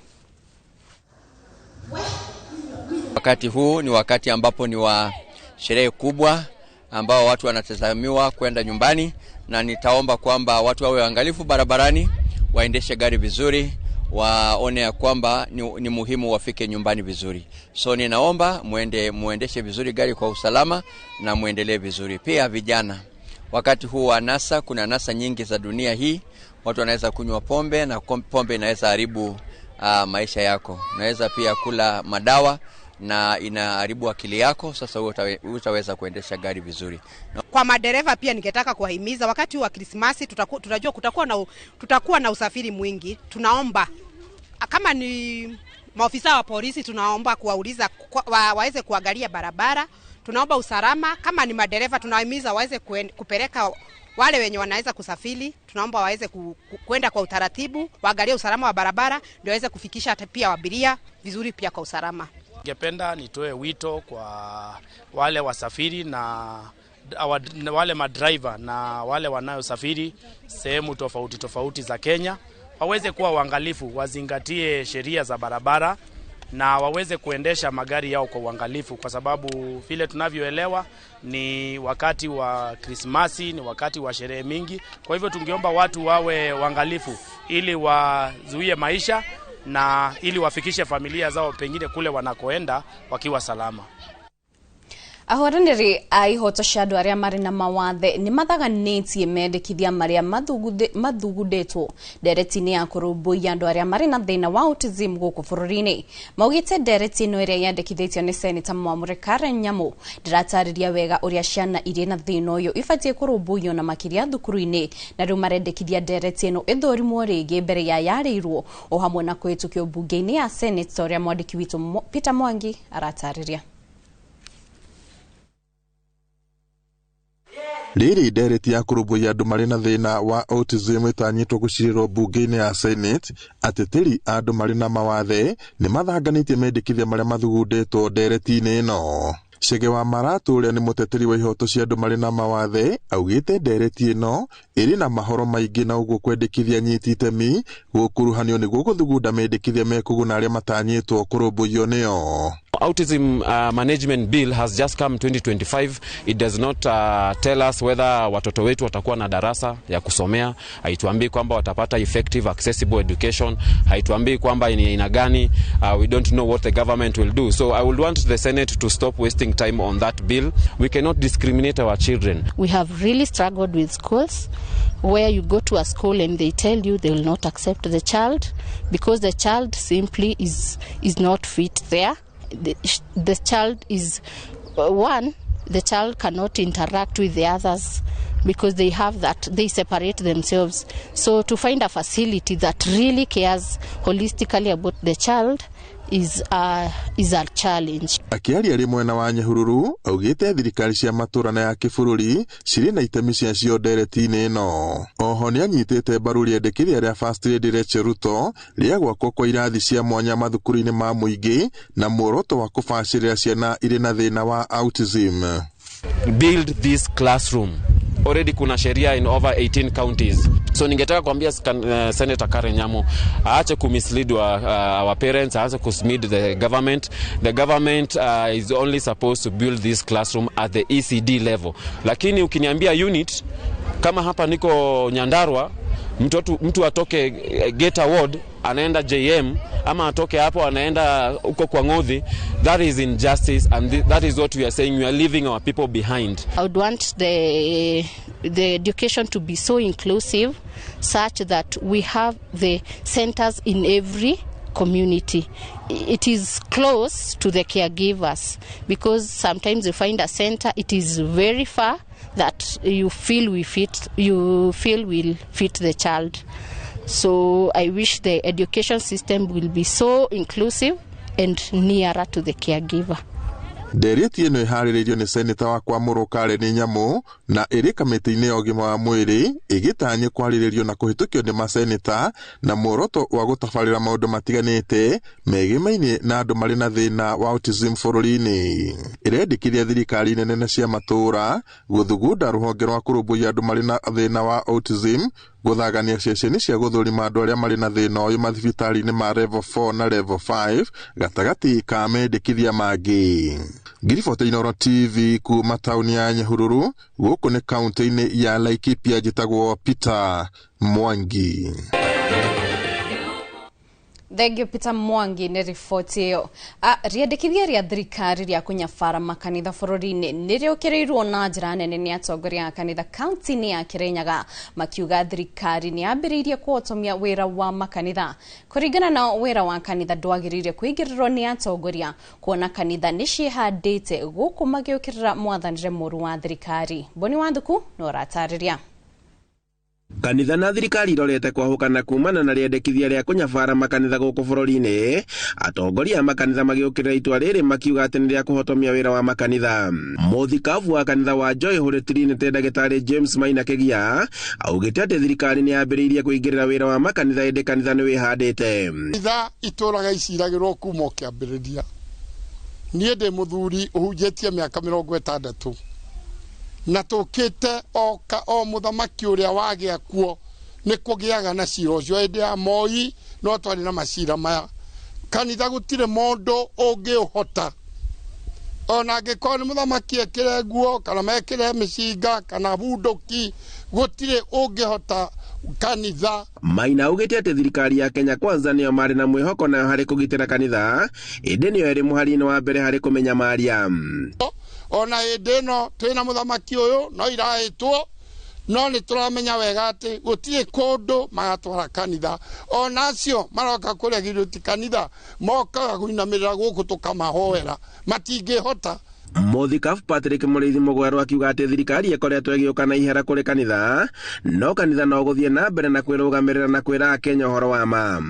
Wakati huu ni wakati ambapo ni wa sherehe kubwa ambao watu wanatazamiwa kwenda nyumbani, na nitaomba kwamba watu wawe waangalifu barabarani, waendeshe gari vizuri, waone ya kwamba ni muhimu wafike nyumbani vizuri. So ninaomba muendeshe vizuri gari kwa usalama na muendelee vizuri. Pia vijana, wakati huu wa anasa, kuna anasa nyingi za dunia hii. Watu wanaweza kunywa pombe na pombe inaweza haribu maisha yako. Unaweza pia kula madawa na inaharibu akili yako, sasa utaweza kuendesha gari vizuri. Kwa madereva pia ningetaka kuwahimiza, wakati wa Krismasi tunajua tutakuwa na usafiri mwingi. Tunaomba kama ni maofisa wa polisi, tunaomba kuwauliza waweze kuangalia barabara. Tunaomba usalama, kama ni madereva tunawahimiza waweze kupeleka wale wenye wanaweza kusafiri, tunaomba waweze kwenda kwa utaratibu, waangalie usalama wa barabara ndio waweze kufikisha pia abiria vizuri pia kwa usalama. Ningependa nitoe wito kwa wale wasafiri na wale madriver na wale wanayosafiri sehemu tofauti za Kenya, waweze kuwa waangalifu, wazingatie sheria za barabara na waweze kuendesha magari yao kwa uangalifu, kwa sababu vile tunavyoelewa ni wakati wa Krismasi, ni wakati wa sherehe mingi. Kwa hivyo tungeomba watu wawe waangalifu ili wazuie maisha na ili wafikishe familia zao pengine kule wanakoenda wakiwa salama. Ahoraniri aihoto shadu aria mari na mawathe ni mathaganitie mendekithia maria mathugundetwo nderetini ya kurumbuia andu aria mari na thina wa autism guku bururi-ini. Maugite ndereti ino iria yandikithitio ni Senator Mwamure Karen Nyamu ndiratariria wega uria ciana iria na thina uyu ibatie kurumbuio na makiria thukuru-ini, na riu marendekithia ndereti ino ithorimwo ringi mbere ya yarirwo o hamwe na kuhitukio bunge-ini ya Senate uria mwandiki witu Peter Mwangi aratariria. Riri ndereti ya kurumbuia andu mari na thina wa autism itanyitwo gucirirwo bunge-ini ya Senate. Ateteri andu mari na mawathe ni mathanganitie mendekithia maria mathugundetwo ndereti-ini ino. Chege wa Maratu uria ni muteteri wa ihoto cia andu mari na mawathe augite ndereti ino iri na mahoro maingi na uguo kwendekithia nyiti itemi gukuruhanio niguo guthugunda mendekithia mekuguna aria matanyitwo kurumbuio nio. Autism management bill has just come 2025. It does not tell us whether watoto wetu watakuwa na darasa ya kusomea. Haituambii kwamba watapata effective accessible education. Haituambii kwamba ni aina gani. We don't know what the government will do. So I would want the Senate to stop wasting time on that bill. We cannot discriminate our children. We have really struggled with schools where you go to a school and they tell you they will not accept the child because the child simply is not fit there. The child is the child cannot interact with the others because they have that, they separate themselves. So to find a facility that really cares holistically about the child is a challenge. Akiaria ri mwena wa Nyahururu augite thirikari cia matura na ya kibururi ciri na itemi cia cio ndereti-ini ino. Oho ni anyitite mbaru riendekithia ria First Lady Rachel Ruto ria gwakwo kwa irathi cia mwanya mathukuru-ini ma muingi na muoroto wa kubacirira ciana iri na thina wa autism. Build this classroom. Already kuna sheria in over 18 counties. So ningetaka kuambia Senator Karen Nyamu aache kumislead our parents, aache kuslead the government. The government is only supposed to build this classroom at the ECD level. Lakini ukiniambia unit kama hapa niko Nyandarua, mtu atoke Geta Ward anaenda JM ama atoke hapo anaenda huko kwa Ngothi, that is injustice and that is what we are saying. We are leaving our people behind. I would want the education to be so inclusive such that we have the centers in every community. It is close to the caregivers because sometimes you find a center, it is very far that you feel will fit the child. So I wish the education system will be so inclusive and nearer to the caregiver. Ndereti ino ihaririirio ni Senator wa Kwamuru Karen Nyamu na iri kamiti-ini ya ugima wa mwiri igitanye kwariririo na kuhitukio ni maseneta na muoroto wa gutabarira maundu matiganite megimaine na andu mari na thina wa autism bururi-ini. Irendikithia thirikari nene cia matura guthugunda ruhonge rwa kurumbuia andu mari na thina wa autism guthagania ceceni cia guthurima andu aria mari na thina uyu mathibitari-ini ma level 4 na level 5 gatagati ka mendekithia mangi. Ngiriboti Inooro TV kuma tauni ya Nyahururu guku ni kaunti-ini ya Laikipia, jitagwo Peter Mwangi. Thengio Peter Mwangi nĩ riboti ĩyo. Rĩendekithia rĩa thirikari rĩa kũnyabara makanitha bũrũri-inĩ nĩrĩũkĩrĩirwo na njĩra nene nĩ atongoria a kanitha kaunti-inĩ ya Kirinyaga, makiuga thirikari nĩyambĩrĩirie kũhotomia wĩra wa makanitha. Kũringana na wĩra wa kanitha ndwagĩrĩire kũingĩrĩrwo nĩ atongoria, kuona kanitha nĩciĩhandĩte gũkũ magĩũkĩrĩra mwathanĩre mũru wa thirikari. Boni Wandhuku nĩ ũratarĩria. Kanitha na thirikari irorete kwahũkana kumana na rĩendekithia rĩa kũnyabara makanitha gũkũ bũrũri-inĩ, atongoria a makanitha magĩũkĩrĩra itua rĩrĩ makiuga atĩ nĩ rĩa kũhotomia wĩra wa makanitha. Mũthikabu wa kanitha wa Joy Holy Trinity ndagĩtarĩ James Maina Kĩgia augĩte atĩ thirikari nĩyambĩrĩirie kũingĩrĩra wĩra wa makanitha ĩndĩ kanitha nĩ wĩhandĩte. Kanitha itũraga iciragĩrwo kuma kĩambĩrĩria. Niĩ ndĩ mũthuri ũhunjĩtie mĩaka 60. Na tũkĩte o mũthamaki ũrĩa wagĩa kuo nĩ kũgĩaga na cira ũcio. Hĩndĩ ya Moi no twarĩ na macira maya. Kanitha gũtirĩ mũndũ ũngĩũhota, ona angĩkorwo nĩ mũthamaki ekĩre nguo kana mekĩre mĩcinga kana bunduki, gũtirĩ ũngĩhota kanitha. Maina augĩte atĩ thirikari ya Kenya Kwanza nĩyo marĩ na mwĩhoko nayo harĩ kũgitĩra kanitha, ĩndĩ nĩyo ĩrĩ mũhari-inĩ wa mbere harĩ kũmenya maria. Ona hĩndĩ ĩno twĩna mũthamaki ũyũ no irahĩtwo, no nĩ tũramenya wega atĩ gũtirĩ kũndũ magatwara kanitha. Ona acio maroka kũrĩa githũti kanitha mokaga kũinamĩrĩra gũkũ tũkamahoera, matingĩhota. Mũthikabu Patrick Mũrĩithi Mũgwerũ akiuga atĩ thirikari ĩkoretwo ĩgĩũka na ihera kũrĩ kanitha, no kanitha no gũthiĩ na mbere na kwĩrũgamĩrĩra na kwĩra Akenya ũhoro wa ma.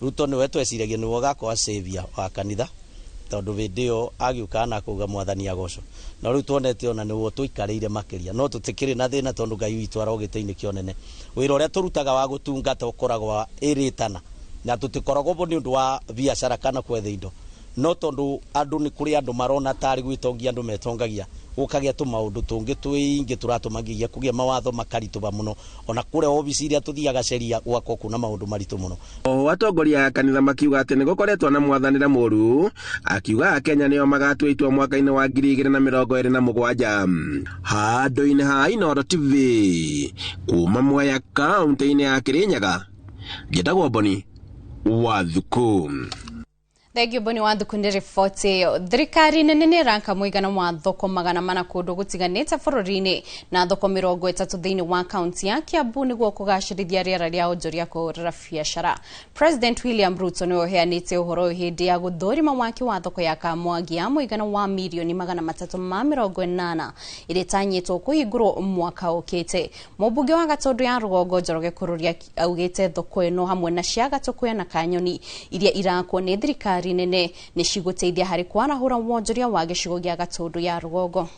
Ruto nĩwe tweciragia nĩwe ũgakorwo saviour wa kanitha, tondũ hĩndĩ ĩyo agiũka na kuuga mwathani agocwo. Na rĩu tuonete ona nĩguo tũikarĩire makĩria, no tũtikĩrĩ na thĩna tondũ Ngai witũ arogĩte-inĩ kĩonene. Wĩra ũrĩa tũrutaga wa gũtungata ũkoragwo ĩrĩtana, na tũtikoragwo bo nĩ ũndũ wa biacara kana kwetha indo, no tondũ andũ nĩ kũrĩ andũ marona tarĩ gwĩtongia andũ metongagia, gũkagĩa tũmaũndũ tũngĩ twĩingĩ tũratũmagia kũgĩa mawatho makaritũha mũno, ona kũrĩa obici iria tũthiaga ceria gwakwo kuna maũndũ maritũ mũno. O atongoria a kanitha makiuga atĩ nĩ gũkoretwo na mwathanĩre mũru, akiuga Akenya nĩo magatua itua mwaka-inĩ wa 2027. Handũ-inĩ ha Inooro TV kuma Mwea kaunti-inĩ ya Kirinyaga, njĩtagwo Boni Wandhuku. Thengio Boni Wandhuku nĩ riboti ĩyo. Thirikari nene nĩ ĩraka mũigana wa thoko 400 kũndũ gũtiganĩte bũrũri-inĩ na thoko 30 thĩinĩ wa kaunti ya Kiambu nĩguo kũgacĩrithia rĩera rĩa onjoria kũhũrĩra biacara. President William Ruto nĩ oheanĩte ũhoro hĩndĩ ya gũthũrima waki wa thoko ya Kamwangi ya mũigana wa mirioni 380 ĩrĩa ĩtanyĩtwo kũhingũrwo mwaka ũkĩte. Mũmbunge wa Gatundu ya Rũgongo Njoroge Kururia augĩte thoko ĩno hamwe na cia Gatũkũya na Kanyoni iria irakwo nĩ thirikari nene nĩ cigũteithia harĩ kwarahũra wonjoria wa gĩcigo gĩa Gatundu ya Rũgongo.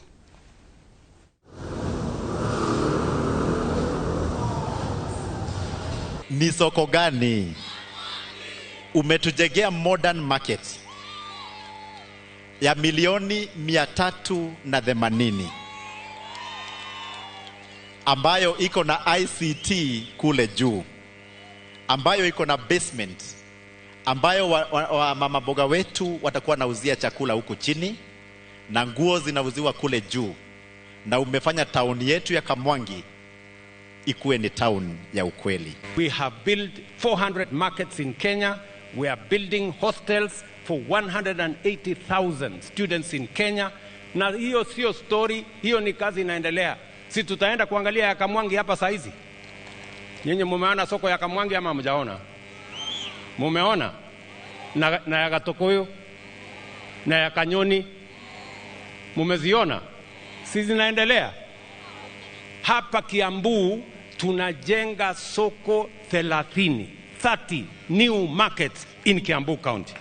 Ni soko gani umetujengea modern market ya milioni 380 ambayo iko na ICT kule juu, ambayo iko na basement, ambayo mama boga wetu watakuwa nauzia chakula huku chini na nguo zinauziwa kule juu, na umefanya town yetu ya Kamwangi ikuwe ni town ya ukweli. We have built 400 markets in Kenya. We are building hostels for 180,000 students in Kenya. Na hiyo sio story, hiyo ni kazi inaendelea. Si tutaenda kuangalia ya Kamwangi hapa saa hizi? Nyinyi mumeona soko ya Kamwangi ama mjaona? Mumeona? Na ya Gatukuyu na ya Kanyoni mumeziona? Si zinaendelea? Hapa Kiambu tunajenga soko 30 new markets in Kiambu County.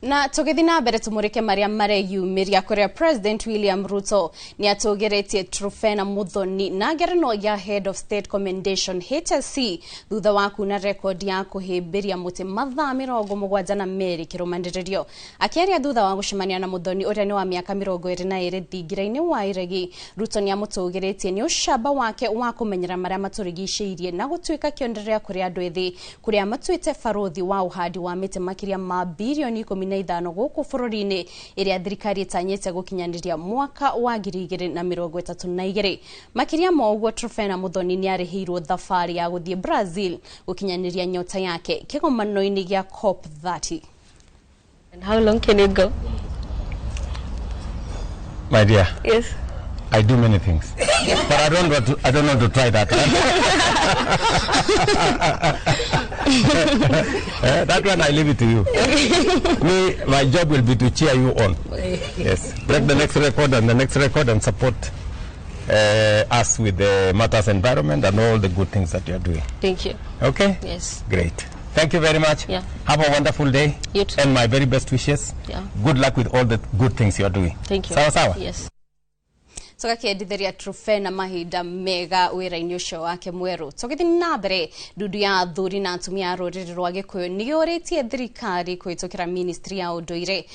Na tũgĩthiĩ na mbere tũmũrĩke marĩa mareyumĩria kũrĩa President William Ruto nĩ atũgĩrĩtie Trufena Muthoni na ngerenwa ya Head of State Commendation HSC thutha wa kuna rekodi ya kũhĩmbĩria mũtĩ mathaa 72 kĩrũmanĩrĩrio. Akĩaria thutha wa gũcemania na Muthoni ũrĩa nĩ wa mĩaka 22 thingira-inĩ wa Iregi, Ruto nĩ amũtũgĩrĩtie nĩ ũcamba wake wa kũmenyera marĩa matũrigicĩirie na gũtuĩka kĩonereria kũrĩ andũ ethĩ kũrĩa matuĩte barothi wa ũhandi wa mĩtĩ makĩria ma bilioni 10 15 guku bururi-ini iria thirikari itanyite gukinyaniria mwaka wa 2032. Makiria ma uguo Trofena Muthoni ni arihirwo thafari ya guthie Brazil gukinyaniria nyota yake kigomano-ini gia COP30. And how long can it go? My dear. Yes. I do many things, but I don't want to try that. That one I leave it to you. Me, my job will be to cheer you on. Yes, break the next record and the next record and support us with the matters environment and all the good things that you are doing. Thank you. Okay? Yes. Great. Thank you very much. Yeah. Have a wonderful day. You too. And my very best wishes. Yeah. Good luck with all the good things you are doing. Thank you. Sawa sawa? Yes. Tugakiendithiria Trofena mahinda mega wira-ini ucio wake mweru. Tugithi na mbere ndudu ya athuri na atumia a ruriri rwa Gikuyu niyuritie thirikari kwitukira ministry ya unduire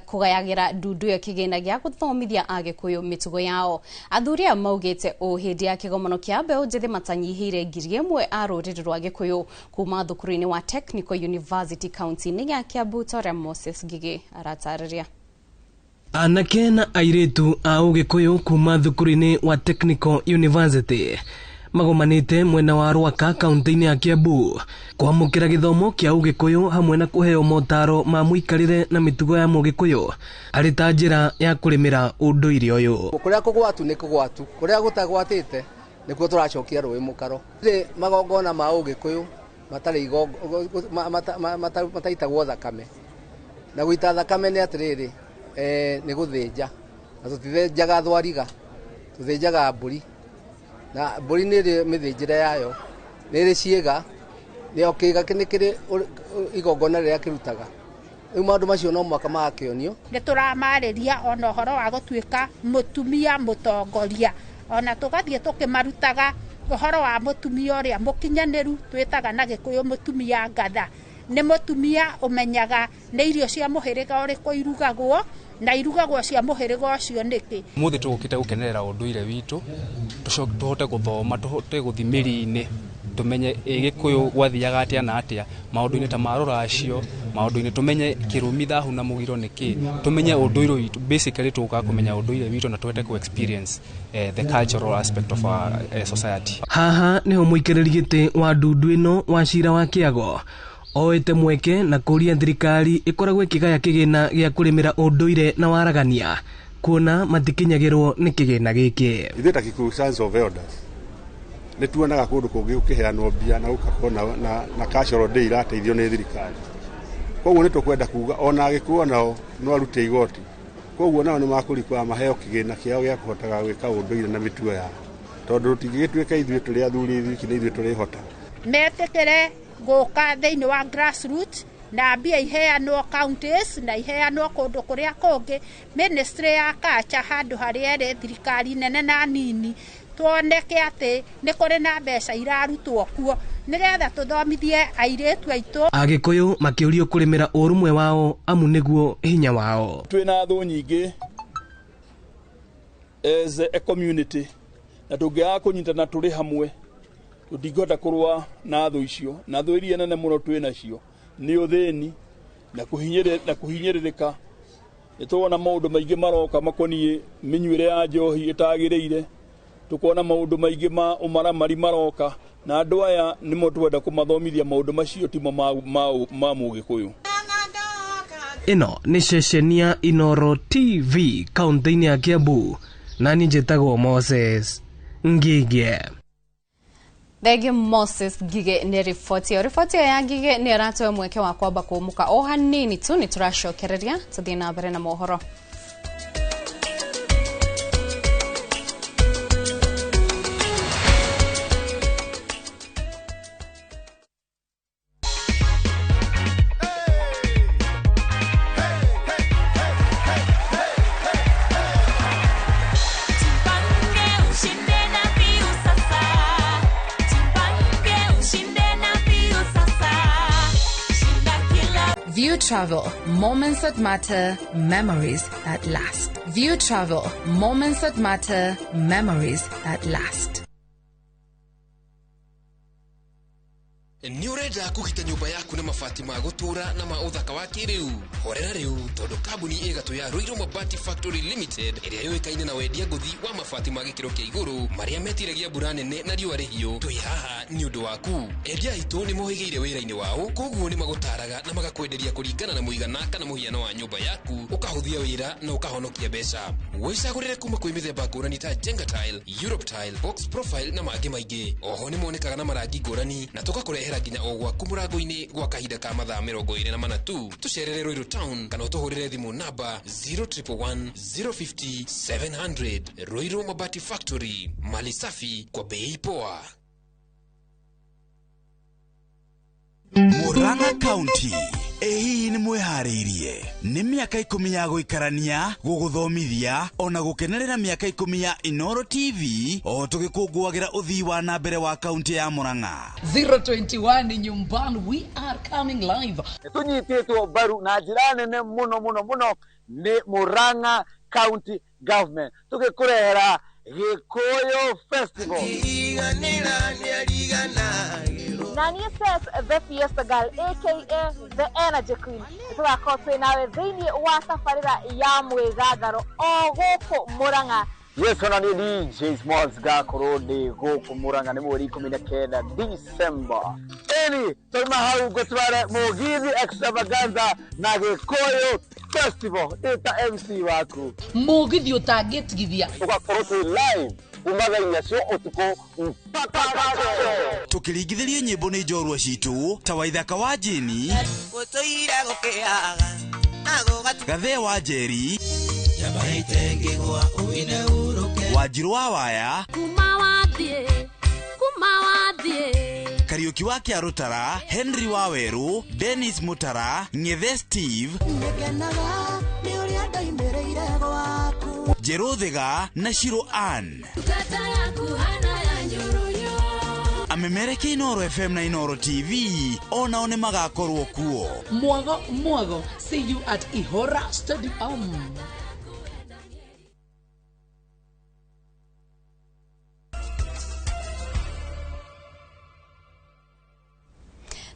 kugayagira ndudu yo kigina gia guthomithia Agikuyu mitugo yao. Athuri a maugite o hindi ya kigomano kia mbeu njithi matanyihire 1,000 a ruriri rwa Gikuyu kuma thukuru-ini wa Technical University County-ini ya Kiambu. Toria Moses Ngigi aratariria. Anake na airetu a Ugikuyu kuma thukuru-ini wa Technical University magomanite mwena wa Rwaka kaunti-ini ya Kiambu kwamukira githomo kia Ugikuyu hamwe na kuheo motaro ma muikarire na mitugo ya Mugikuyu ari ta njira ya kurimira unduire uyu. Kuria kugwatu ni kugwatu, kuria gutagwatite nikuo turacokia rui mukaro. Magongona ma Ugikuyu matari mataitagwo thakame na gwita thakame ni atiriri ni guthinja na tutithinjaga thwariga, tuthinjaga mburi na mburi ni ri mithinjire yayo ni ri ciiga ni kiiga kinikiri igongona riria kirutaga. Riu maundu macio no mwaka magakionio ni turamariria ona horo wa gutuika mutumia mutongoria ona tugathie tukimarutaga horo wa mutumia uria mukinyaniru twitaga na Gikuyu mutumia ngatha ni mutumia umenyaga ni irio cia muhiriga uriku irugagwo na irugagwo cia muhiriga ucio niki. Muthi tugukite gukenerera unduire witu tuhote guthoma tuhote guthimiri-ini tumenye Gikuyu gwathiaga atia na atia maundu-ini ta maruracio maundu-ini tumenye kirumitha hu na mugiro niki tumenye unduire witu basically tuka kumenya unduire witu na twete ku experience the cultural aspect of our society. Haha niho muikiriri giti wa ndundu ino wa cira wa Kiago oete mweke na kuria thirikari ikoragwo ikigaya kigina gia kurimira unduire na waragania kuona matikinyagirwo ni kigina giki. Ithe ta Kikuyu Sons of Elders ni tuonaga kundu kungi ukiheanwo mbia na ukakona na cultural day irateithio ni thirikari. Koguo ni tukwenda kuga ona Agikuyu nao no arute igoti. Koguo nao ni makurikwa maheo kigina kiao gia kuhotaga gwika unduire na mituo yao tondu tigituika ithuĩ tũrĩ athuri thiki ni ithuĩ tũrĩhota metekere guka thiini wa grassroots na mbia iheanwo counties na iheanwo kundu kuria kungi ministry ya culture handu haria ri thirikari nene na nini tuoneke ati ni kuri na mbeca irarutwo kuo nigetha tuthomithie airetu aitu. Agikuyu makiurio kurimira urumwe wao amu niguo hinya wao. Twina thu nyingi as a community na tungiaga kunyitana turi hamwe tutingihota kurwa na thu icio na thu iria nene muno twina cio ni uthini na kuhinyiririka nitwona maundu maingi maroka makonie minyuire ya njohi itagiriire tukona maundu maingi ma umaramari maroka na andu aya nimo twenda kumathomithia maundu macio timo ma Mugikuyu. Ino ni ceceni ya Inoro TV kaunti-ini ya Kiambu na ni njitagwo Moses Ngigi. Thegi Moses Ngigi ni riboti ya Ngigi ni aratoa mweke wa kwamba kumuka o hanini tu ni turacokereria tuthie na mbere na mohoro. View Travel, moments that matter, memories that last. View Travel, moments that matter, memories that last. Ni urenda kugita nyumba yaku na mabati ma gutura na ma uthaka wa kiriu. Horera riu tondu kambuni igatu ya Ruiru Mabati Factory Limited iria yoikaine na wendia nguthi wa mabati ma gikiro kia iguru maria metiragia mbura nene na riua rihio. Twi haha ni undu waku. Endia itu ni mohigeire wira-ini wao, koguo ni magutaraga na magakwenderia kuringana na muigana kana muhiano wa nyumba yaku, ukahuthia wira na ukahonokia mbeca. Wicagurire kuma kwi mithemba ngurani ta Jenga Tile, Europe Tile, Box Profile na mangi maingi. Oho ni monekaga na marangi ngurani na tugakurehera nginya o gwaku murango-ini gwa kahinda ka mathaa 24 tu. Tucerere Ruiru Town kana utuhurire thimu namba 0111 050 700. Ruiru Mabati Factory, mali safi kwa bei poa. Murang'a County ehi ni mwehariirie ni miaka 10 ya guikarania guguthomithia ona gukenerera miaka 10 ya Inoro TV o tugikungwagira uthii wa na mbere wa county ya Murang'a. 021 nyumbani, we are coming live. Tunyititwo baru na njira nene muno ni Murang'a County Government tugikurehera Gikuyu Festival. Nani says the Fiesta Girl, aka the Energy Queen. Tugakorwo nawe thini wa safarira ya mwigagaro o guku Murang'a. Yes, ona ni DJ Smalls gakorwo ndi guku Murang'a ni mweri 19 December. Eni tuma hau gutware mugithi extravaganza na Gikuyu Festival. Ita MC waku mugithi utangitigithia ugakorwo live umathaina cio utuko mpaka tukiringithirie nyimbo ni njorua citu ta waithaka wa Jeni gutuira gukiaga Gathe wa Njeri yabaitengegwa uine uruke Wanjiru wa Waya kuma wathie Kariuki wa Kiarutara Henry wa Weru Dennis Mutara Ngethe Steve negenaga ni uria ndaimereire gwaku Jeruthiga na Shiro Ann tata yaku hana ya njuruyo amemereke Inoro FM na Inoro TV ona one magakorwo kuo. Mwago see you at Ihora Stadium.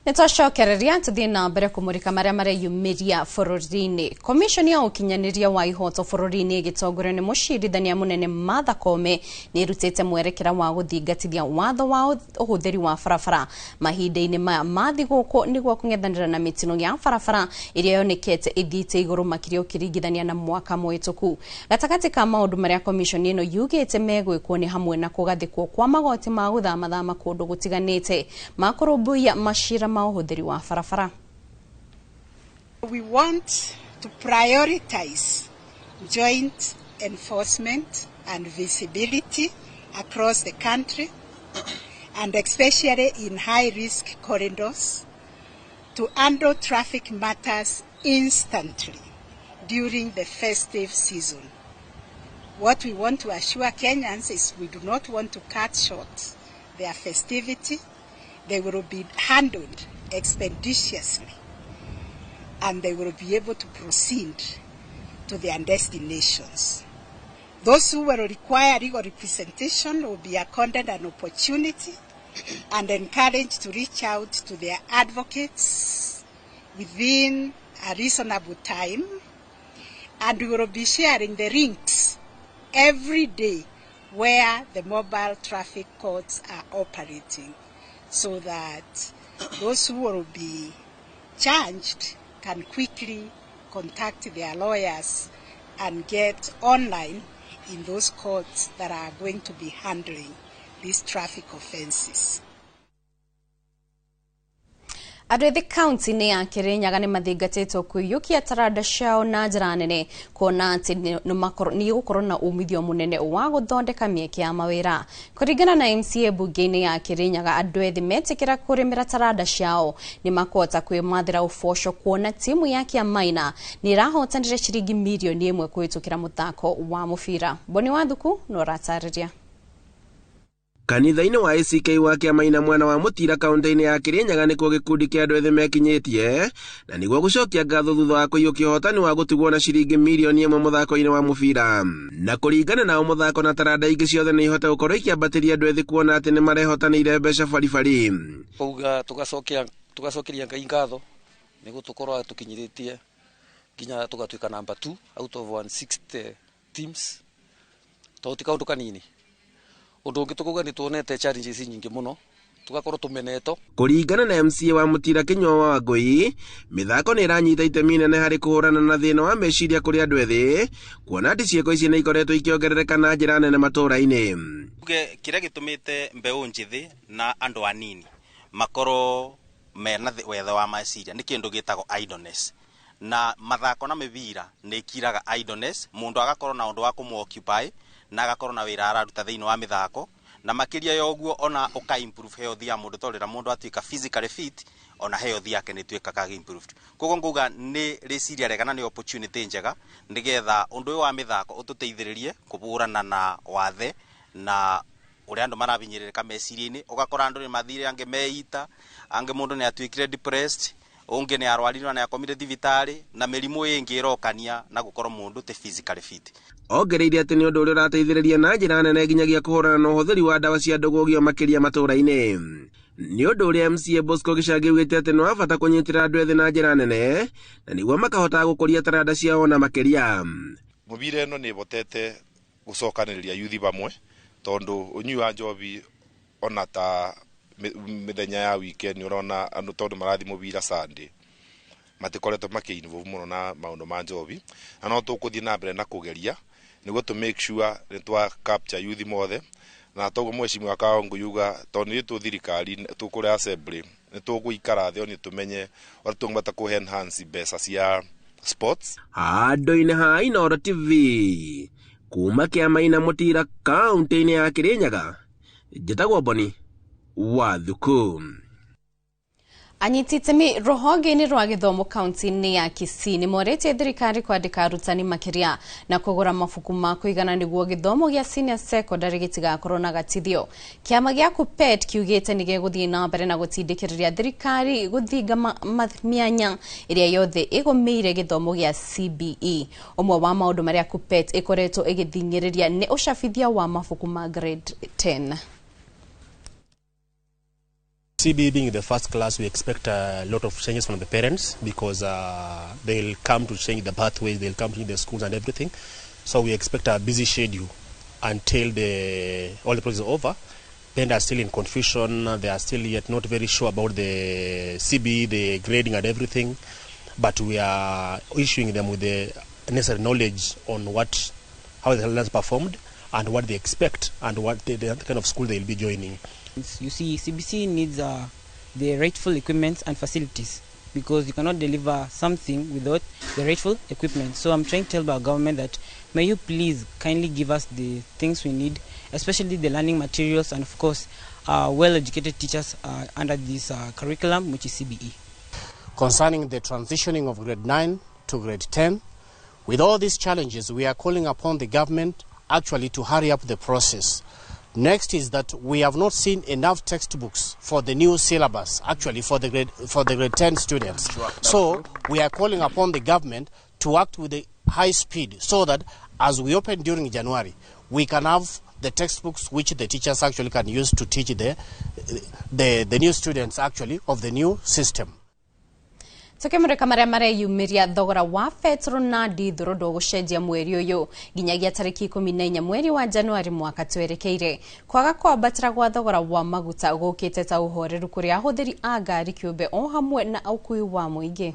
Nitwacokereria tuthie na mbere kumurika maria mareyumiria bururi-ini. Komishoni ya ukinyaniria wa ihoto bururi-ini igitongorio ni mucirithania munene Martha Koome ni irutite mwerekera wa guthingatithia watho wa uhuthiri wa barabara mahinda-ini maya ma thiguku niguo kung'ethanira na mitino ya barabara iria yonekete ithiite iguru makiria ukiringithania na mwaka muhituku. Gatagati ka maundu maria komishoni ino yugite megwikwo ni hamwe na kugathikwo kwa magoti ma guthama kundu gutiganite makurumbuia mashira. We want to prioritize joint enforcement and visibility across the country, and especially in high-risk corridors, to handle traffic matters instantly during the festive season. What we want to assure Kenyans is we do not want to cut short their festivity. They will be handled expeditiously, and they will be able to proceed to their destinations. Those who will require legal representation will be accorded an opportunity and encouraged to reach out to their advocates within a reasonable time, and we will be sharing the links every day where the mobile traffic courts are operating, so that those who will be charged can quickly contact their lawyers and get online in those courts that are going to be handling these traffic offenses. Adwethi county ni ya Kirinyaga ni mathingatitwo kwiyukia taranda ciao na njira nene kuona ati ni gukorwo na umithio munene wa guthondeka mieke ya mawira. Kuringana na MCA bunge-ini ya Kirinyaga, adwethi metikira kurimira taranda ciao ni makota kwimathira uboco kuona timu yake ya Maina ni irahotanire ciringi milioni 1 kuhitukira muthako wa mubira. Boni Wathuku no ratariria. kanitha-inĩ wa ACK wa Kĩamaina mwena wa Mũtira kaunti-inĩ ya Kĩrĩnyaga nĩkuo gĩkundi kĩa andũ ethĩ mekinyĩtie na nĩguo gũcokia ngatho thutha wa kũiyũkia ũhotani wa gũtigwo na ciringi mirioni 1 mũthako-inĩ wa mũbira. Na kũringana nao mũthako na taranda ingĩ ciothe nĩ ihote gũkorwo ikiambatĩria andũ ethĩ kuona atĩ nĩ marehotanĩire mbeca baribari. Kuga tugacokeria Ngai ngatho nĩguo tũkorwo tũkinyithĩtie nginya tũgatuĩka number 2 out of 160 teams. Toti kaundu kanini. Undu ungi tukuga ni tuonete challenges nyingi muno. Tugakorwo tumeneto. Kũringana na MCA wa Mũtira Kĩnyua wa Wangũi, mĩthako nĩ ĩranyita itemi inene harĩ kũhũrana na thĩna wa meciria kũrĩ andũ ethĩ, kuona atĩ ciĩko ici nĩ ikoretwo ikiongerereka na njĩra nene matũũra-inĩ. Kĩrĩa gĩtũmĩte mbeũ njĩthĩ na andũ anini makorwo mena wetha wa meciria nĩ kĩndũ gĩtagwo idleness. Na mathako na mĩbira nĩ ikiraga idleness, mũndũ agakorwo na ũndũ wa kũmũoccupy na agakorwo na wĩra araruta thĩinĩ wa mĩthako, na makĩria ya ũguo ona ũka improve health ya mũndũ tondũ mũndũ atuĩka physically fit, ona health yake nĩ ĩtuĩkaga improved. Koguo nguga nĩ rĩciria rĩega na nĩ opportunity njega nĩgetha ũndũ ũyũ wa mĩthako ũtũteithĩrĩrie kũbũrana na wathe na ũrĩa andũ marabinyĩrĩrĩka meciria-inĩ. Ũgakora andũ nĩ mathire ange meita, ange mũndũ nĩ atuĩkire depressed, unge nĩ arwarirwo na akomire thibitarĩ na mĩrimũ ĩngĩ ĩrokania na gũkorwo mũndũ te physically fit. Ongereire atĩ nĩ ũndũ ũrĩa ũrateithĩrĩria na njĩra nene nginyagia kũhũrana na ũhũthĩri wa ndawa cia ndũgũgio makĩria matũũra-inĩ. Nĩ ũndũ ũrĩa MCA Bosco Gĩcangi augĩte atĩ nĩ wa bata kũnyitĩrĩra andũ ethĩ na njĩra nene na nĩguo makahotaga gũkũria taranda ciao na makĩria. Mũbira ĩno nĩ ĩbotete gũcokanĩrĩria yuthi bamwe tondũ ũnyui wa njobi ona ta mĩthenya ya weekend nĩ ũrona andũ tondũ marathi mũbira Sunday matikoretwo makĩinvolve mũno na maũndũ ma njobi, na no tũkũthiĩ na mbere na kũgeria nĩguo to make sure nĩ twa capture youth mothe. Na toguo mwecimu akaongo yuga tondũ nĩ thirikari tũkũrĩa assembly nĩ tũgũikara thĩ oni tũmenye ũrĩa tũngĩbata kũ enhance mbeca cia sports. Handũ-inĩ ha Inooro TV kuma Kĩamaina Mũtira kaunti-inĩ ya Kĩrĩnyaga, njĩtagwo Boni wa Thuku. Anyiti itemi rũhonge-inĩ rwa gĩthomo kaunti-inĩ ya Kisii nĩ morĩtie thirikari kwandĩka arutani makĩria na kũgũra mabuku ma kũigana nĩguo gĩthomo gĩa senior secondary gĩtigakorwo na gatithio. Kĩama gĩa KUPPET kiugĩte nĩ gĩgũthiĩ na mbere na gũtindĩkĩrĩria thirikari gũthinga mĩanya ĩrĩa yothe ĩgũmĩire gĩthomo gĩa CBE. Ũmwe wa maũndũ marĩa KUPPET ĩkoretwo ĩgĩthingĩrĩria nĩ ũcabithia wa mabuku ma grade 10. CBE being the first class, we expect a lot of changes from the parents because they'll come to change the pathways, they'll come to change the schools and everything. So we expect a busy schedule until all the process is over. Parents are still in confusion, they are still yet not very sure about the CBE, the grading and everything. But we are issuing them with the necessary knowledge on how the learners performed and what they expect and what the kind of school they'll be joining. You see, CBC needs the rightful equipment and facilities because you cannot deliver something without the rightful equipment. So I'm trying to tell our government that may you please kindly give us the things we need, especially the learning materials and of course well-educated teachers under this curriculum, which is CBE. Concerning the transitioning of grade 9 to grade 10, with all these challenges, we are calling upon the government actually to hurry up the process. Next is that we have not seen enough textbooks for the new syllabus, actually for the grade 10 students. So we are calling upon the government to act with a high speed so that as we open during January, we can have the textbooks which the teachers actually can use to teach the new students actually of the new system. Tukimurika maria mareyumiria thogora wa petro na dithoro ndũgũcenjia mweri ũyũ nginyagia tariki 14 mweri wa Januari mwaka twerekeire. Kwaga kwambatĩra gwa thogora wa maguta gũkĩte ta ũhoreru kũrĩ ahũthĩri a ngari kĩũmbe o hamwe na ũkui wa mũingĩ.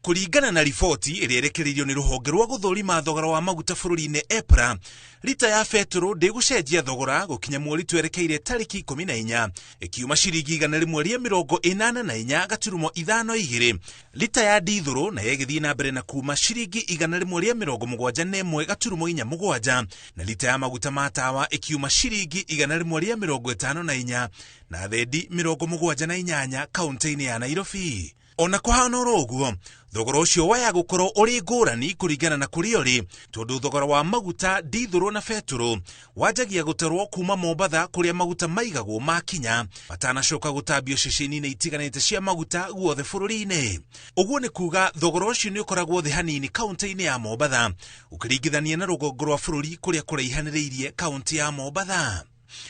Kũringana na riboti ĩrĩa ĩrekereirio nĩ rũhonge rwa gũthũrima thogora wa maguta bũrũri-inĩ EPRA, lita ya petro ndĩgũcenjia thogora gũkinya mweri twerekeire tariki 14 ĩkiuma ciringi 184 gaturumo 52. Lita ya dithoro na ĩgĩthiĩ na mbere na kuma ciringi 171 gaturumo 47 na lita ya maguta ma tawa ĩkiuma ciringi 154 na thendi 78 kaunti-inĩ ya Nairobi. Ona kuhana uguo thogora ucio waya gukorwo uri ngurani kuringana na kuri uri tondu thogora wa maguta dithuru na feturu wajagia gutarwo kuma Mombatha kuria maguta maigagwo makinya matanacoka gutambio ceceni-inĩ itiganĩte cia maguta guothe bũrũri-inĩ. Uguo ni kuga thogora ucio ni ukoragwo thi hanini kaunti-inĩ ya Mombatha ukiringithania na rũgongo rwa bũrũri kuria kuraihanĩrĩirie kaunti ya Mombatha.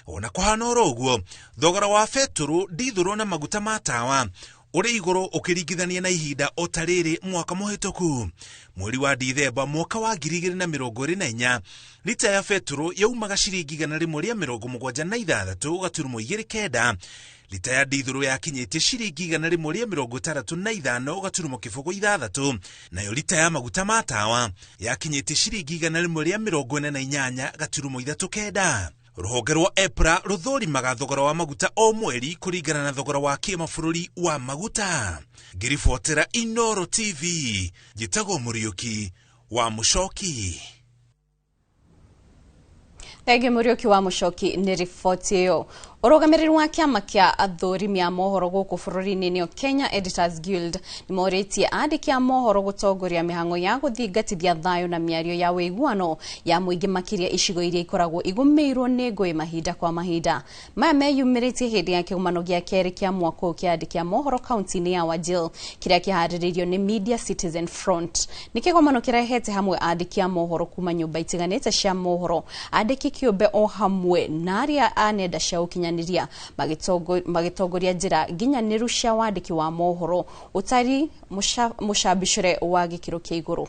Ona kuhana uguo thogora wa feturu dithuru na maguta ma tawa uri iguru ukiringithania na ihinda otariri mwaka muhituku. Mweri wa Dithemba mwaka wa 2024 lita ya feturu yaumaga ciringi 176 gaturumo 29. Lita ya dithuru yakinyĩtie ciringi 165 gaturumo 6. Nayo lita ya maguta ma tawa yakinyĩtie ciringi 148 gaturumo 39. Ruhonge rwa EPRA ruthũrimaga thogora wa maguta o mweri kuringana na thogora wa kĩmabũrũri wa maguta. Ngiribotera Inooro TV, Njĩtagwo Mũriũki wa Mũchoki. Thenge Mũriũki wa Mũchoki nĩ riboti ĩyo. Ũrũgamĩrĩri wa kĩama kĩa athũrimi a mohoro gũkũ bũrũri-inĩ nĩyo Kenya Editors Guild nĩ morĩtie andĩki a mohoro gũtongoria mĩhang'o ya gũthingatithia thayũ na mĩario ya wĩiguano ya mũingĩ makĩria icigo iria ikoragwo igũmĩirwo nĩ ngũĩ mahinda kwa mahinda. Maya meyumĩrĩtie hĩndĩ ya kĩgomano gĩa kerĩ kĩa mwaka ũyũ kĩa andĩki a mohoro kaunti-inĩ ya Wajir kĩrĩa kĩharĩrĩirio nĩ Media Citizen Front. Nĩ kĩgomano kĩrehete hamwe andĩki a mohoro kuma nyũmba itiganĩte cia mohoro, andĩki kĩũmbe o hamwe na arĩa a nenda cia ũkinyanĩria magitongoria njĩra nginyanĩru cia wandĩki wa mohoro ũtari mũcambicĩre wa gĩkĩro kĩa igũrũ.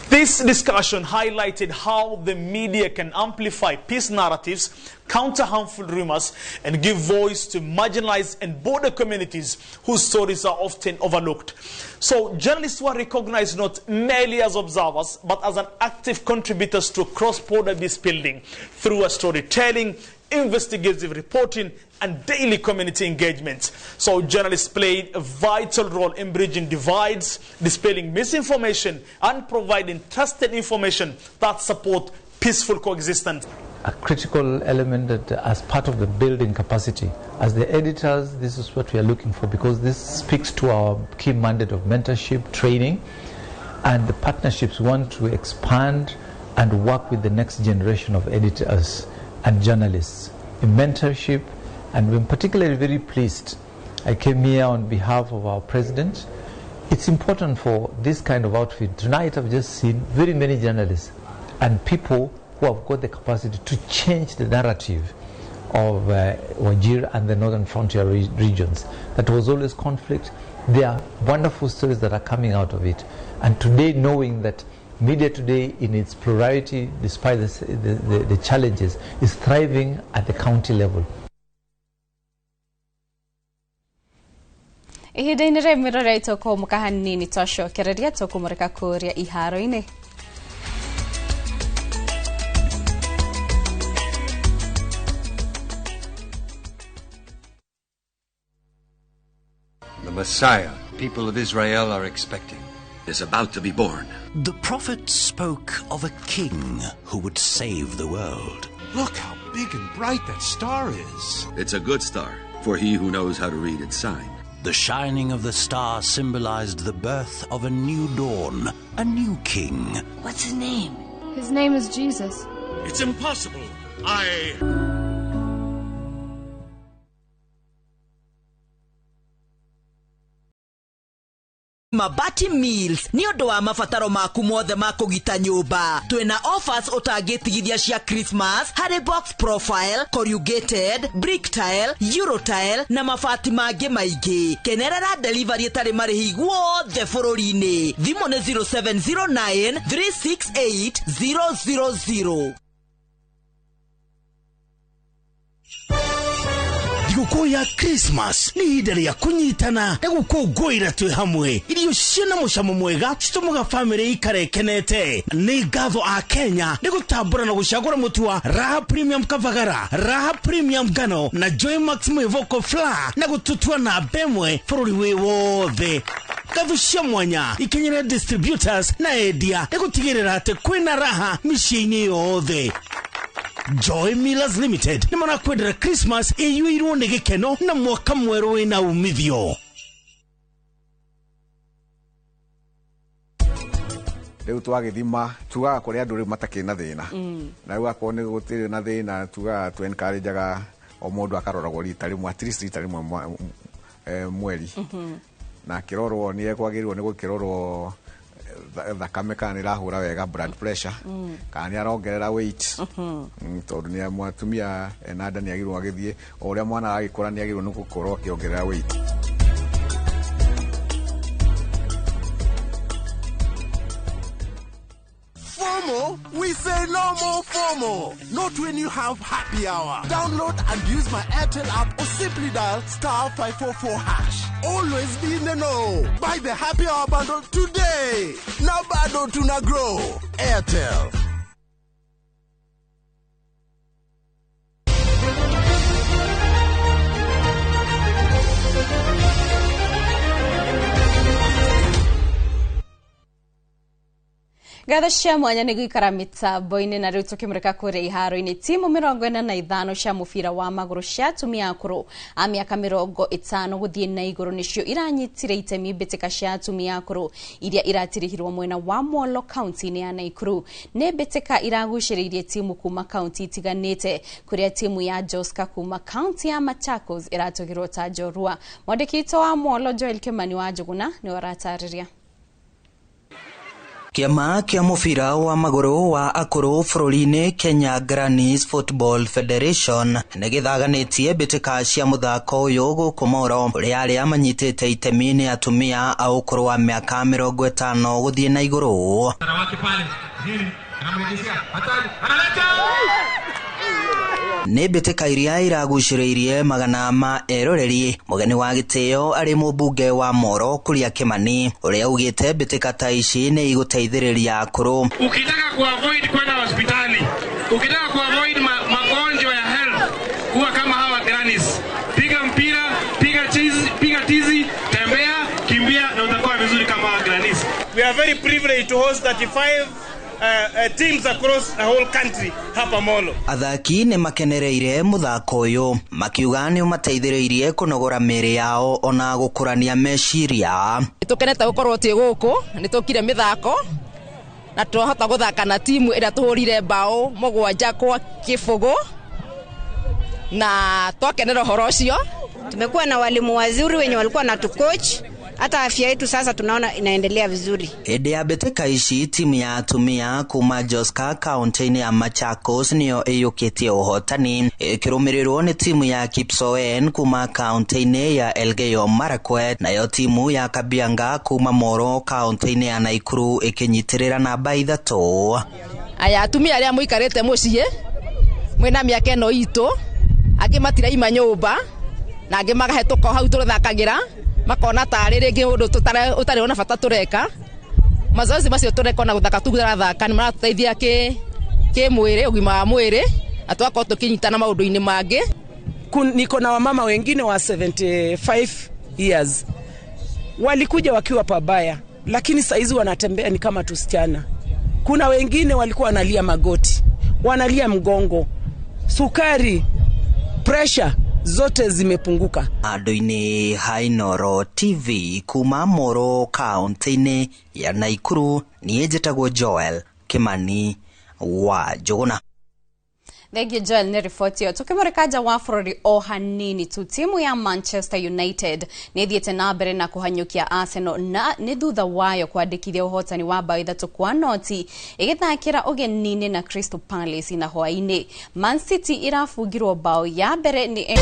This discussion highlighted how the media can amplify peace narratives, counter harmful rumors, and give voice to marginalized and border communities whose stories are often overlooked. So journalists were recognized not merely as observers, but as an active contributors to cross-border peace building through a storytelling, investigative reporting, and daily community engagement. So journalists played a vital role in bridging divides, dispelling misinformation, and providing trusted information that support peaceful coexistence. A critical element that as part of the building capacity. As the editors, this is what we are looking for, because this speaks to our key mandate of mentorship, training, and the partnerships want to expand and work with the next generation of editors and journalists in mentorship. And we're particularly very pleased. I came here on behalf of our president. It's important for this kind of outfit. Tonight I've just seen very many journalists and people who have got the capacity to change the narrative of Wajir and the northern frontier regions. That was always conflict. There are wonderful stories that are coming out of it. And today, knowing that media today in its plurality, despite the challenges, is thriving at the county level. Ihinda-inĩ rĩa mĩrore itũkũmũka hanini twacokereria tũkũmũrĩka kũrĩa iharo-inĩ. The Messiah people of Israel are expecting is about to be born. The prophet spoke of a king who would save the world. Look how big and bright that star is. It's a good star for he who knows how to read its sign. The shining of the star symbolized the birth of a new dawn, a new king. What's his name? His name is Jesus. It's impossible. Mabati Mills ni ũndũ wa mabataro maku mothe ma kũgita nyũmba. Twĩna offers ũtangĩtigithia cia Christmas harĩ box profile, corrugated, brick tile, euro tile na mabati mangĩ maingĩ. Kenerera delivery ĩtarĩ marĩhi guothe bũrũri-inĩ. Thimũ nĩ 0709 368 000. Thigũkũ ya Christmas nĩ ihinda rĩa kũnyitana na gũkũngũĩra twĩ hamwe. Irio ciĩna mũcamo mwega citũmaga famĩlĩ ikare ikenete. Nĩ ngatho a Kenya nĩ gũtambũra na gũcagũra mũtu wa Raha Premium Kavagara, Raha Premium Ngano na Joy Max Mwĩvoko Flour na gũtũtua na mbemwe bũrũri wĩ wothe. Ngatho cia mwanya ikenyera distributors na endia nĩ gũtigĩrĩra atĩ kwĩna raha mĩciĩ-inĩ yothe. Joy Millers Limited nĩ marakwendera Christmas ĩyuĩirwo nĩ gĩkeno na mwaka mwerũ wĩna umithio. Rĩu twagĩthima tugaga kũrĩa andũ rĩu matakĩ na thĩna na rĩu akorwo nĩ gũtirĩ na thĩna tugaga tu encourageaga o mũndũ akaroragwo rita rĩmwe at least rita rĩmwe mweri na kĩrorwo nĩ ekwagĩrĩirwo nĩ gũkĩrorwo thakame kana nĩ rahũra wega blood pressure kana nĩ arongerera weight tondũ nĩ mwatumia na nda nĩ agĩrĩirwo agĩthiĩ o ũrĩa mwana agĩkũra nĩ agĩrĩirwo nĩ gũkorwo akĩongerera weight. FOMO? We say no more FOMO. Not when you have happy hour. Download and use my Airtel app or simply dial *544#. Always be in the know. Buy the happy hour bundle today. Now bado tuna grow. Airtel. Gatha cia mwanya nĩ guikara mitambo-inĩ na rĩu tũkĩmũrĩka kũrĩa iharo-inĩ timu 45 cia mũbira wa magũrũ cia atumia akũrũ a mĩaka 50 gũthiĩ na igũrũ nĩcio iranyitire itemi mbĩtĩka cia atumia akũrũ iria iratirihirwo mwena wa Molo kaunti-inĩ ya Naikuru. Nĩ mbĩtĩka iragucĩrĩirie timu kuma kaunti itiganĩte kũrĩa timu ya Joska kuma kaunti ya Machakos iratũgirwo ta Njorua. Mwandĩki witũ wa Molo Joel Kimani wa Njuguna nĩ aratarĩria. Kiama kia mũbira wa magũrũ wa akũrũ bũrũri-inĩ Kenya Grannies Football Federation nĩ gĩthaganĩtie mbĩtĩka cia mũthako ũyũ gũkũ Moro ũrĩa arĩa manyitĩte itemi nĩ atumia a ũkũrũ wa mĩaka 50 gũthiĩ na igũrũ. Nĩ mbĩtĩka iria iragucĩrĩirie magana ma eroreri. Mũgeni wa gĩtĩo arĩ mũmbunge wa Moro Kuria Kimani ũrĩa augĩte mbĩtĩka ta ici nĩ igũteithĩrĩria akũrũ. Ukitaka kuavoid kwenda hospitali, ukitaka kuavoid magonjwa ya health, kuwa kama hawa Grannies. Piga mpira, piga tizi, tembea, kimbia na utakuwa vizuri kama hawa Grannies. We are very privileged to host 35 teams across the whole country hapa Molo. Athaki nĩ makenereire mũthako ũyũ makiuga nĩ ũmateithĩrĩirie kũnogora mĩĩrĩ yao ona gũkũrania meciria. Tukenete gũkorwo tĩ gũkũ nĩ tũkire mĩthako na twahota gũthaka na timu ĩrĩa tũhũrire bao 7 kwa 0 na twakenera ũhoro ũcio. Tumekuwa na walimu wazuri wenye walikuwa na tucoach. Hata afya yetu sasa tunaona inaendelea vizuri. Hĩndĩ ya mbĩtĩka ici timu ya atumia kuma Joska kaunti-inĩ ya Machakos nĩyo ĩyũkĩtie ũhotani ĩkĩrũmĩrĩrwo nĩ timu ya Kipsoen kuma kaunti-inĩ ya Elgeyo Marakwet nayo timu ya Kabianga kuma Moro kaunti-inĩ ya Naikuru ĩkĩnyitĩrĩra namba 3. Aya atumia arĩa mũikarĩte mũciĩ mwĩna mĩaka ĩno itũ angĩ matira ima nyũmba na angĩ magahĩtũka hau tũthakagĩra makona tarĩ rĩngĩ ũndũ ũtarĩ ona bata tũreka. Mazoezi macio tũreka na gũthaka tũthaka nĩ maratũteithia kĩmwĩrĩ ũgima wa mwĩrĩ na twakorwo tũkĩnyitana maũndũ-inĩ mangĩ. Niko na wamama wengine wa 75 years walikuja wakiwa pabaya, lakini saizi wanatembea ni kama tusichana. Kuna wengine walikuwa wanalia magoti, wanalia mgongo, sukari, pressure zote zimepunguka. Andũ-inĩ Hainoro TV kuma Moro kaunti-inĩ ya Naikuru niĩ njĩtagwo Joel Kimani wa Njuguna. Thengi Joel nĩ riboti ĩyo. Tũkĩmũrĩka nja wa bũrũri o hanini tu timu ya Manchester United nĩ ĩthiĩte na mbere na kũhanyũkia Arsenal na nĩ thutha wayo kwandĩkithia ũhotani wa bao 3 kwa noti ĩgĩthakĩra ũgeni-inĩ na Crystal Palace na hwaĩ-inĩ. Man City irabungirwo bao ya mbere nĩ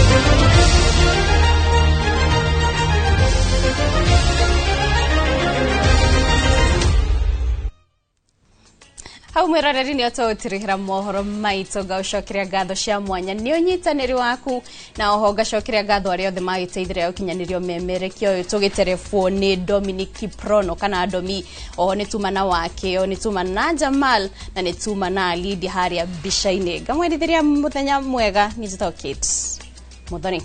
hau mwĩroreri nĩ ũtũtirihĩra mohoro maitũ ngaucokeria ngatho cia mwanya nĩ ũnyitanĩri waku na oho ngacokeria ngatho arĩa othe magĩteithĩrĩria ũkinyanĩrio memerekio ũyũ tũgĩterebwo nĩ Dominic Kiprono kana Domi oho nĩ tumana wake o nĩ tumana na Jamal na nĩ tumana na Lydia harĩa mbica-inĩ ngamwendithĩria mũthenya mwega nĩ njĩtagwo Kate Muthoni.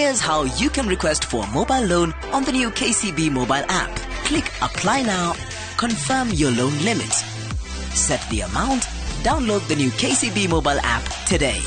Here's how you can request for a mobile loan on the new KCB mobile app. Click Apply Now, confirm your loan limit, set the amount, download the new KCB mobile app today.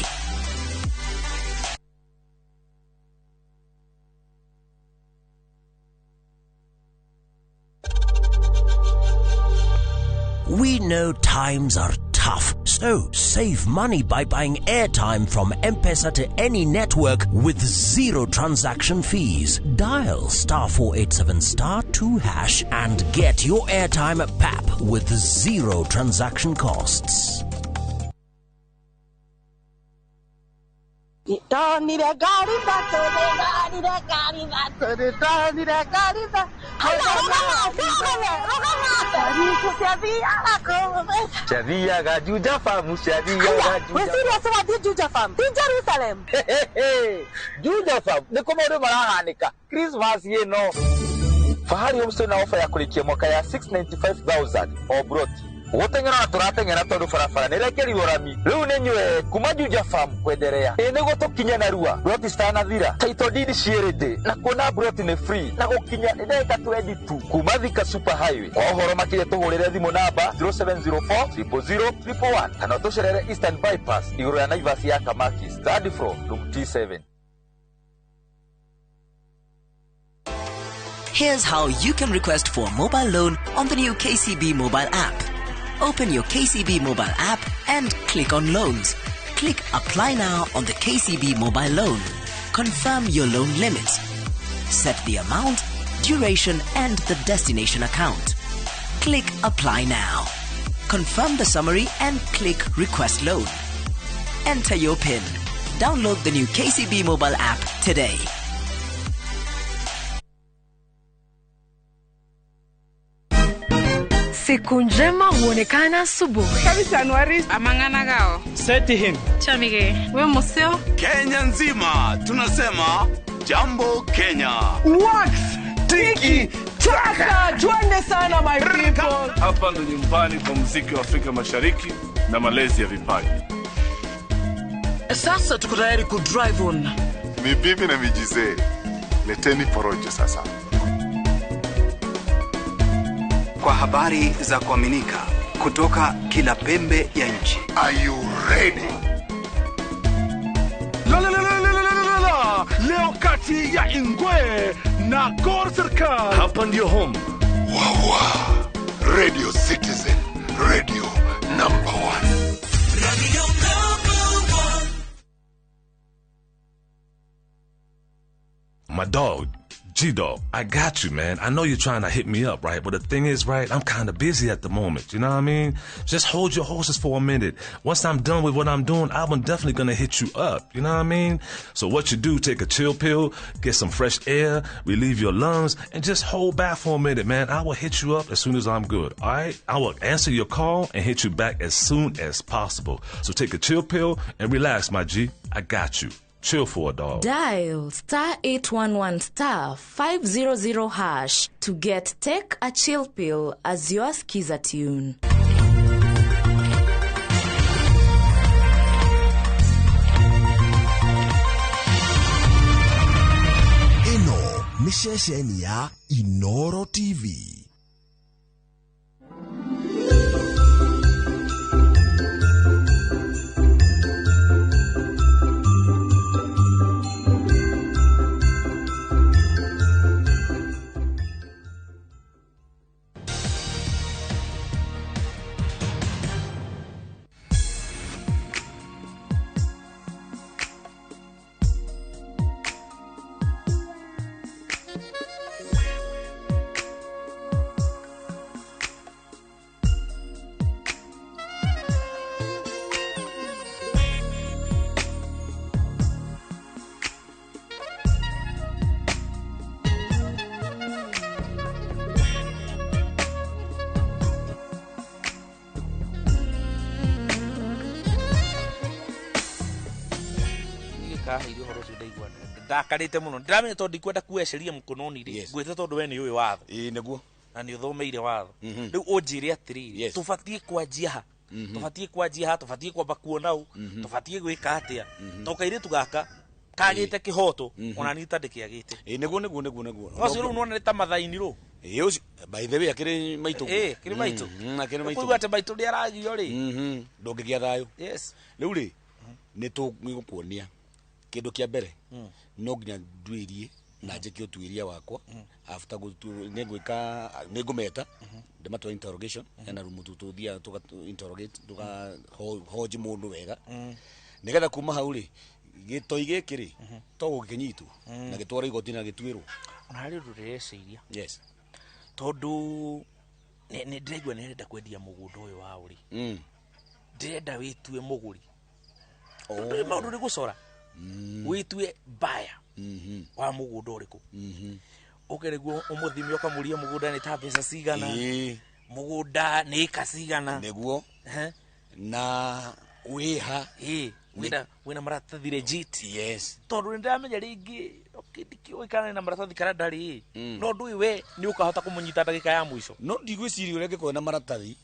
We know times are tough, so save money by buying airtime from M-Pesa to any network with zero transaction fees. Dial *487*2# and get your airtime PAP with zero transaction costs. Christmas no. Fahari umse na ofa ya kulikia mwaka ya 695,000 o broti. Wotengera turatengera tondu farafara nirekeri gorami. Riu nenywe kuma Juja Farm kwenderea. Ene gotokinya na rua. Broti stana thira. Title deed cierede. Na kuona broti ne free. Na gokinya ndeka 22. Kuma Thika Super Highway. Ohoro makire tuhurire thimu namba 0704 00011. Kana tucerere Eastern Bypass. Iguru ya Naivas ya Kamakis. Third floor, room T7. Here's how you can request for a mobile loan on the new KCB mobile app. Open your KCB mobile app and click on Loans. Click Apply Now on the KCB mobile loan. Confirm your loan limit. Set the amount, duration, and the destination account. Click Apply Now. Confirm the summary and click Request Loan. Enter your PIN. Download the new KCB mobile app today. Siku njema huonekana asubuhi. Kabisa Januari. Amangana gao. Seti him. Chamige. We museo. Kenya nzima tunasema jambo Kenya. Wax. Tiki. Chaka. Twende sana my people. Hapa ndo nyumbani kwa muziki wa Afrika Mashariki na malezi ya vipaji. Sasa tuko tayari ku drive on. Mibibi na mijize. Leteni porojo sasa. Kwa habari za kuaminika kutoka kila pembe ya nchi. Are you ready? Leo kati ya Ingwe na Gor Serikali. Hapa ndio home. Wawa. Radio Citizen. Radio number 1. Radio number 1. My dog. G-Dog, I got you, man. I know you're trying to hit me up, right? But the thing is, right, I'm kind of busy at the moment. You know what I mean? Just hold your horses for a minute. Once I'm done with what I'm doing, I'm definitely going to hit you up. You know what I mean? So what you do, take a chill pill, get some fresh air, relieve your lungs, and just hold back for a minute, man. I will hit you up as soon as I'm good, all right? I will answer your call and hit you back as soon as possible. So take a chill pill and relax, my G. I got you. Chill for a dog. Dial *811*500# to get Take a Chill Pill as your skiza tune. Eno ni shesheni ya Inoro TV. Irio horo cio ndaigua ndakarite muno ndiramenya tondu ndikwenda kueceria mukononi ri ngwite tondu we ni uyu watho neguo na ni uthomeire watho riu unjire atiri tubatie kwanjia ha tubatie kwanjia ha tubatie kwamba kuona u tubatie gwika atia tokaire tugaka kagite kihoto ona nita ndikiagite neguo ocio ru nona ta mathaini ru ucio by the way akiri maitu kiri maitu akiri maitu kuigwa ate maitu ndi aragio ri ndungigia thayo yes riu ri nitugukuonia kindu kia mbere no nginya ndwirie na njike utuiria wakwa after negwika negumeta ndimatu interrogation na rumu tututhia tuka interrogate tuka hoji mundu wega nigetha kuma hau ri gitoi giki ri to gukinyitu na gitwara igoti na gitwirwo ona ri rureciria yes tondu ni ndiraigua ni renda kwendia mugunda uyu wa uri ndirenda witue muguri tondu maundu ni gucora witue baya wa mugunda uriku ukereguo umuthimio kamuria mugunda ni ta pesa cigana mugunda ni ika cigana neguo na wiha wina maratathi legit yes tondu ndiramenya ringi ndikioikana na maratathi kana ndari no ndui we ni ukahota kumunyita ndagika ya mwisho no ndigwiciria uria ngikona na maratathi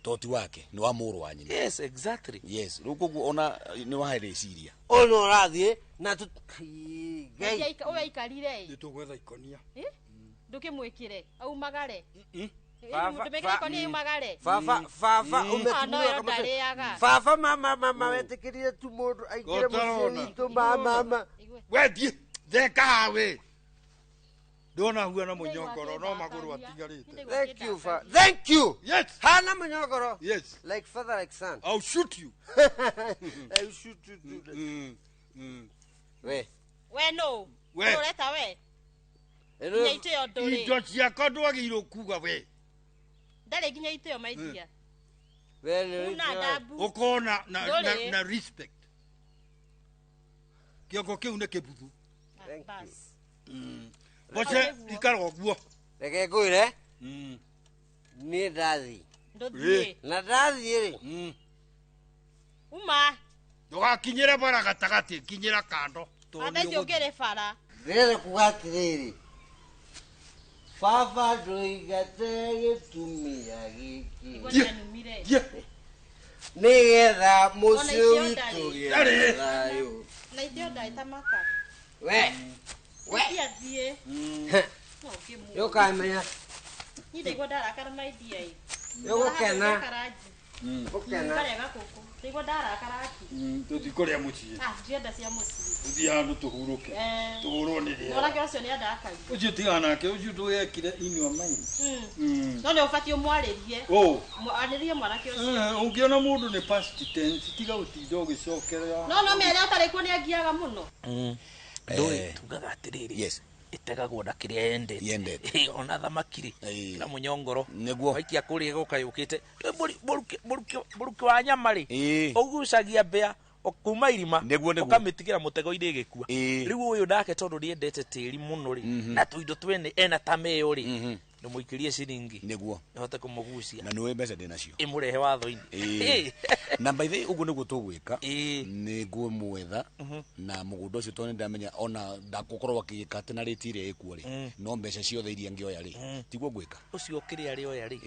toti wake ni wa muru wa nyina yes exactly yes ruko ona ni wa reciria ono rathie na tu gai oya ikarire nitugwetha ikonia ndukimwikire au magare Fafa umetumia kama Fafa mama wetekirie tu mundu aingire muciini tu mama wetie theka we ndona huana munyongoro no maguru atigarite thank you yes hana munyongoro yes like father like son I'll shoot you I'll shoot you we no we ureta we nyaitio nduri indo ciakwa ndwagirwo kuga we ndare ginya itio maidia una dabu ukona na respect kiongo kiu ne kibuthu bas boche ikaro guo reke ngwire ni ndathi ndothie na ndathi ri uma ndugakinyire bara gatagati kinyira kando athio ngere bara ndire kugatiriri Fafa ndoigate gitumia giki nigetha muciĩ witũ gĩe thayũ na ithuĩ ndaitamaka we thiĩ nĩũkamenya nĩndaigua ndarakara maidia nĩũgũkena karega kũkũ ndaigua ndarakara tũtikũrĩa mũciĩ ndienda cia mũciĩ tũthiĩ handũ tũhurũke tũhũrwo nĩ rĩera mwanake ũcio nĩandakagia ũcio tiga nake ũcio ndũgekire in your mind no nĩ ũbatiĩ ũmwarĩrie arĩrie mwanake ũcio ũngĩona mũndũ nĩ past tense tiga ũtinda ũgĩcokerera no mere atarĩ kuo nĩangiaga mũno ndũĩ tugaga atĩrĩrĩ yes itegagwo na kiria yendete ona thamakiri na munyongoro waikia kuria goka yukite buruki wa nyama ri ugucagia mbea okuma irima ukamitigira mutego ine gikua riu uyu ndake tondu niendete tiri muno ri na tuindo twene ena tameyo ri ndumuikirie ciringi neguo nihote kumugucia na niwe mbeca ndinacio imurehe watho-ini na by the way uguo niguo tugwika ni nguo mwetha na mugunda ucio tondu ndamenya ona ndagukorwo akigika ati na riti iria ikuo ri no mbeca ciothe iria ngioya ri tiguo ngwika ucio kiria ri oya ri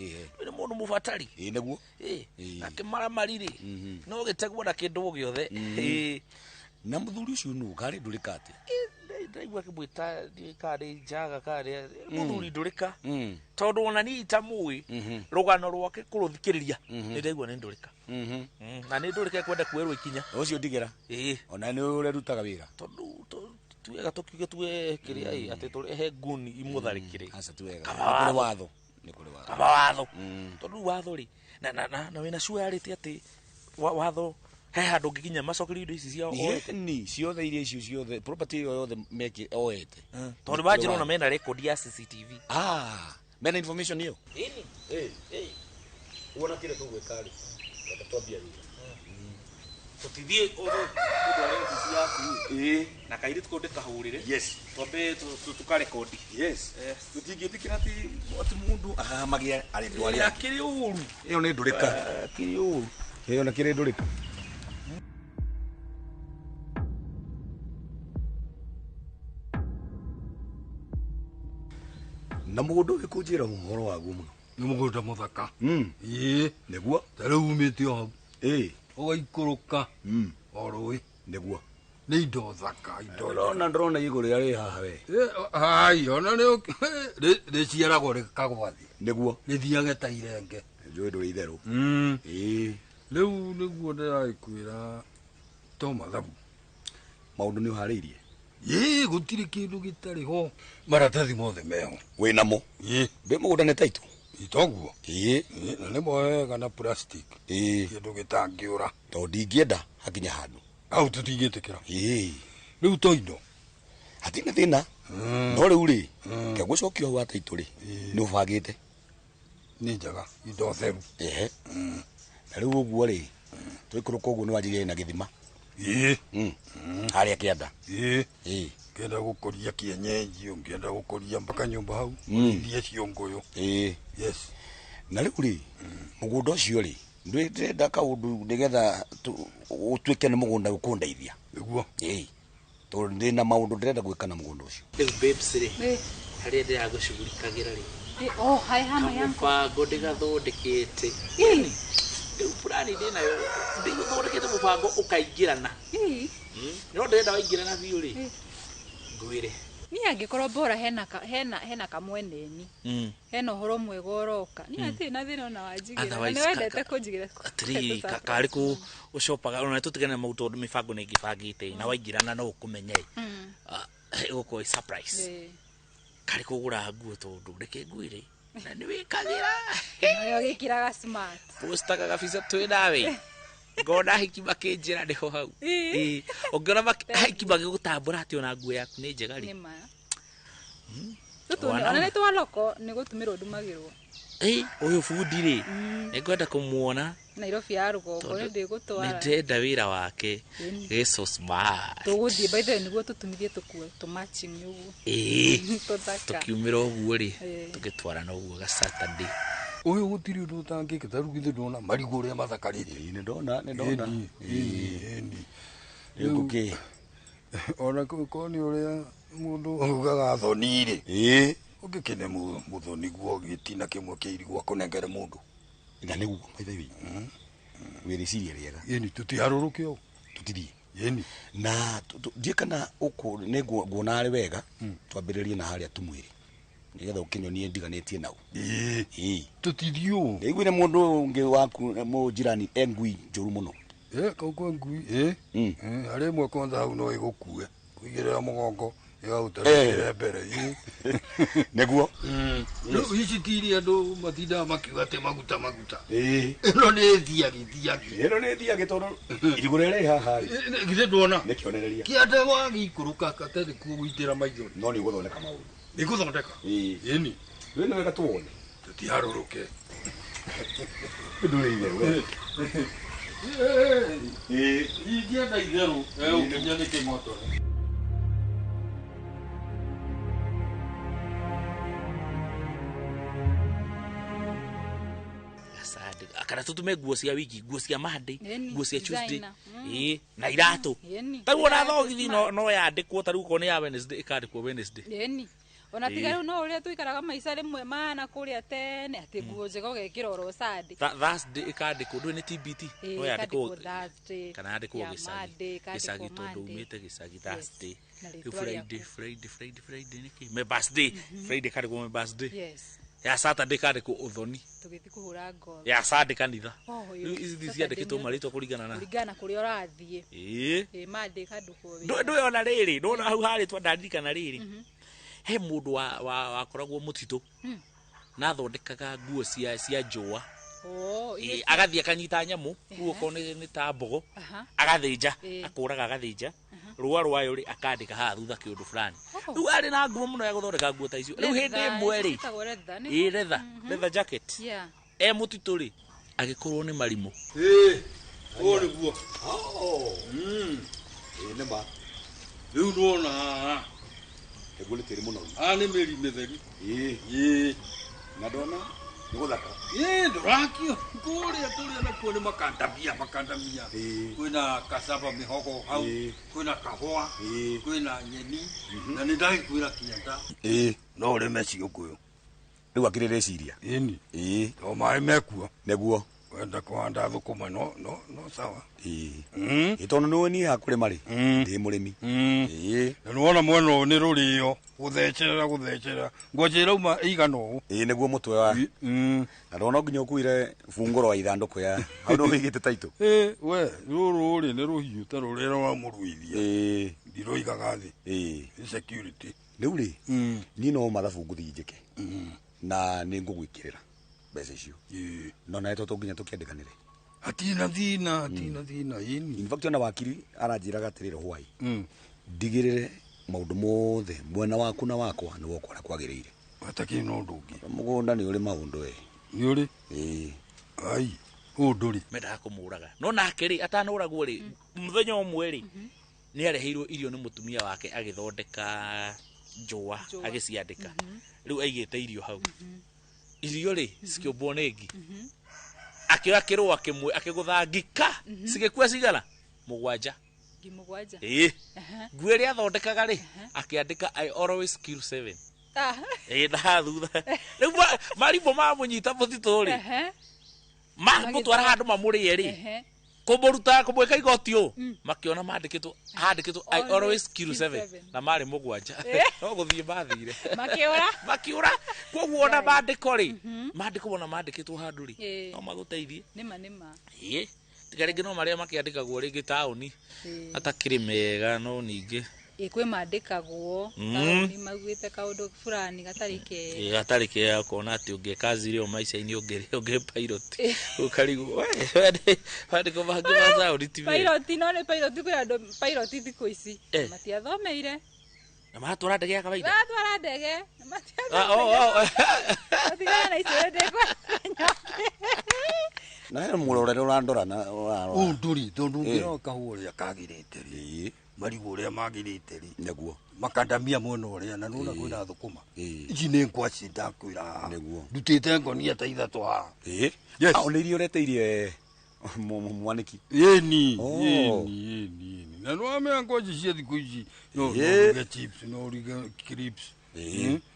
ni mundu mubatari neguo akimara ri no gitegwo na kindu giothe na muthuri ucio nu kari ndurika ati ndaigua kibwita kari njaga kari muthuri ndurika tondu ona ni itamui rugano rwake kuruthikiriria ni ndaigua ni ndurika na ni ndurika kwenda kwerwo ikinya ucio ndigira ona ni urerutaga wira tondu tuwega tukiuge tuwe kiria ati turehe nguni imutharikire asa tuwega ni watho kaba watho tondu watho ri na wina sure arite ati watho he handu ngikinya macokerio indo ici ciao ni ciothe iria icio ciothe property yothe meki oete tondu bajira ona mena record ya CCTV mena information hiyo uona kile tu wekali watatwambia hivi tutithie odo ofisi yaku na kairi tukode kahurire yes twambe tukarecord yes tutingithikira ati mundu magia ari ndwari akiri uru iyo ni ndurika akiri uru iyo na kiri ndurika na mugunda uyu kunjira uhoro waguo muno ni mugunda muthaka neguo tare umite o hau ugaikuruka o rui neguo nä indo thaka ndrona igå rä a rä haha we ai ona rä ciaragwo rä kagwathi nä guo rä thiage ta irenge njå ndå rä itherå rä u nä guo ndä ragä kwä ra to mathabu maå ndå nä å harä irie gå tirä kä ndå gä tarä ho maratathi mothe meho wä namo mbä må gå nda nä taitå itoguo na nä moega na plastic kä ndå gä tangä å ra tondå ndingä enda hakinya handå au tå tingä tä kä ra rä u to indo hatina thä na no rä u rä kä gå cokio hau ataitå rä nä å bangä te nä njega indo theru na rä u å guo rä tå ikå rå ka å guo nä wanjä na gä thima harä a kä anda ngenda gå koria kienyenji å ngenda gå koria mpaka nyåmba hau ithie ciångå yå na rä u rä må gå nda å cio rä ndärenda kaå ndå nä getha å tuä ke nä må gå nda å kå ndeithia guo tondå ndä na maå ndå ndärenda gwä ka na må gå nda å cio rä u rä harä a ndä ragå cugurikagä ra rä kamũbango ndä gathondeke te rä u burani ndä nayo ndä gå thondeke te må bango å kaingä rana no ndärenda waingä rana biå rä ngwä re niä angä korwo mbora hena kamweneni hena å horo mwega å roka niä atä na thä na ona wanjigä ra nä wendete kå njigä ra atiriri karä kå å copaga ona tå tigane mau tondå mä bango nä ngä bangä te na waingä rana no å kå menye gå korwo karä kå gå ra nguo tondå reke ngwä re na nä wä kagä ra nayo gä kä raga postaga gabica twä nawe ngona hiki makä njä ra nä ho hau å ngä ona hiki magä gå tambå ra atä ona nguo yaku nä njega rä ona nä twaloko nä gå tå mä rwo ndumagä rwo å yå bundi rä nä ngwenda kå muona Nairobi ya rũgongo nĩ ndĩgũtwara nĩ ndenda wĩra wake ge so smart tũgũthiĩ by the way nĩguo tũtumithie tũkuo tũmatching ũguo tũkiumĩra ũguo rĩ tũgĩtwarana ũguo ga Saturday ũyũ gũtirĩ ũndũ ũtangĩka ta rĩu githĩ ndona marigũ ũrĩa mathakarĩte nĩ ndona rĩu ona kũni ũrĩa mũndũ augaga thoni rĩ ũngĩkene mũthoni guo gĩtina kĩmwe kĩa irigũ akũnengere mũndũ na nĩguo maithe wĩ wĩrĩciria rĩega ĩni tũtiharũrũke ũũ tũtithiĩ ĩni na ndiĩ kana nĩ nguona arĩ wega twambĩrĩrie na harĩa tumwĩrĩ nĩgetha ũkĩnyonie ndiganĩtie nau tũtithiĩ ũũ nĩiguire mũndũ ũngĩ waku mũnjirani engui njũru mũno kauko ngui arĩ ĩmwe kwanza hau no ĩgũkue kũigĩrĩra mũgongo ĩgagũtarĩkĩre mbere nĩguo rĩu ici tiria andũ matindaga makiuga atĩ maguta ĩno nĩ thiagĩ tondũ irigũ rĩrĩa rĩ haha githĩ ndwona nĩkĩonereria kĩande wagĩikũrũka gatarĩ kuo gũitĩra maithori no nĩ ũgũthondeka maũndũ nĩgũthondeka ĩni rĩu nĩ wega tuone tũtiharũrũke ndũrĩ itherũ ingĩenda itherũ ũkinya nĩ kĩng'otore kana tutume nguo cia wiki nguo cia Monday nguo cia Tuesday na iratu taguo na thogithi no yandikwo taru ko ni ya Wednesday ikandikwo Wednesday ona tiga no uria tuikaraga maica rimwe mana kuria tene ati nguo njega ugekira oro Sunday Thursday ikandikwo ndwe ni TBT no yandikwo kana yandikwo gicagi tondu umite gicagi Thursday Friday niki me birthday Friday kandikwo me birthday ya Saturday kandikwo uthoni tugithi kuhura ngo ya Sunday kanitha ici ciandikitwo marĩtwa kũringana kuria ũrathiĩ Monday kandikwo ndwe ona rĩrĩ ndona hau harĩtwa ndandirikana rĩrĩ he mũndũ wakoragwo mũtitũ na athondekaga nguo cia njũa agathiĩ akanyita nyamũ rĩu okorwo nĩ ta mbogo agathĩnja akũraga agathĩnja rũa rwayo rĩ akandĩka haha thutha kĩũndũ fulani rĩu arĩ na nguo mũno ya gũthondeka nguo ta icio rĩu hĩndĩ ĩmwe rĩ leather jacket mũtitũ rĩ agĩkorwo nĩ marimũ ũũ nĩguo nĩma rĩu ndona nĩguo nĩ tĩri mũno nĩ mĩri mĩtheri na ndona nĩ gũthaka ndũrakio kũrĩa tũrĩa nakuo nĩ makandamia kwĩna cassava mĩhogo hau kwĩna kahũa kwĩna nyeni na nĩ ndagĩkwĩra kĩanda no ũrĩme ciũngũyũ rĩu akĩrĩ rĩciria ĩni to maĩ mekuo nĩguo kwenda kuhanda thukuma no sawa itono no ni hakure mari ndi murimi na nuona mweno ni rurio guthecerera ngwajira uma igano niguo mutwe wa na rono nginya ukuire funguro wa ithanduku ya hau no wigite taito we ruri ni ruhiu ta rurero wa muruithia ndiroigaga thi security riu ri ni no mathabu nguthi njike na ni ngugwikirira mbeca icio no na eto tunginya tukiandikanire atina thina ini in fact ona wakiri aranjiraga atirire hwai ndigirire maundu mothe mwena waku na wakwa ni wokora kwagiriire ataki no ndungi mugunda ni uri maundu we ni uri ai unduri menda kumuraga no nake ri atanuragwo ri muthenya umwe ri ni areheirwo irio ni mutumia wake agithondeka njua agiciandika riu aigite irio hau irio ri cikiombwo nengi akioya kirwa kimwe akiguthangika cigikua cigana mugwanja ngimugwanja ngwiri athondekaga ri akiandika I always kill 7 na thutha riu marimbo mamunyita mutito ri mutwara handu mamurie ri kumuruta kumweka igotio makiona mandikitwo I always kill 7 na mari mugwanja no guthie bathire makiura koguo ona mandiko ri mandiko bona mandikitwo handu ri no maguteithie nima tigaringi no maria makiandikagwo ringi tauni atakiri mega no ningi ikwe mandikagwo tauni magwite kaundu fulani gatarike ya kuona ati ungekazi rio maisha-ini unge pilot ukarigwo wende kubangi baza uritiwe pilot no ni pilot kwa ando pilot thiko ici matiathomeire na matwara ndege ya kawaida matwara ndege matiathomeire atigana icio ndege na he murorere urandora na unduri tondu ngiro kahuria kagirite ri marigo uria magirite ri neguo makandamia mwena uria na nuna kwina thukuma ici ni nkwaci ndakwira neguo ndutite ngonia ta ithatu ha yes onirio reteirie mwaniki yeni na no ame ngoji cia thiku ici no riga chips no riga crips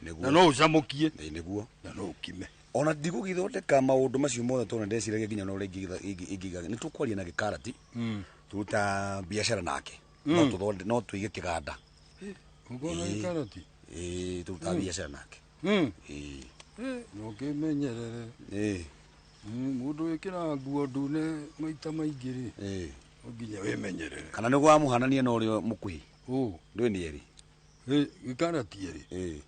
neguo na no ucamukie neguo na no ukime ona ndigugithondeka maundu macio mothe tona ndeciragia nginya no ingiga ni tukwaria na gikarati tuta biashara nake no tuige kiganda ugona gikarati tuta biashara nake no kimenyerere mundu wikira nguo ndune maita maingi ri nginya wimenyerere kana ni gwa muhanania no rio mukui ndwe ni eri gikarati eri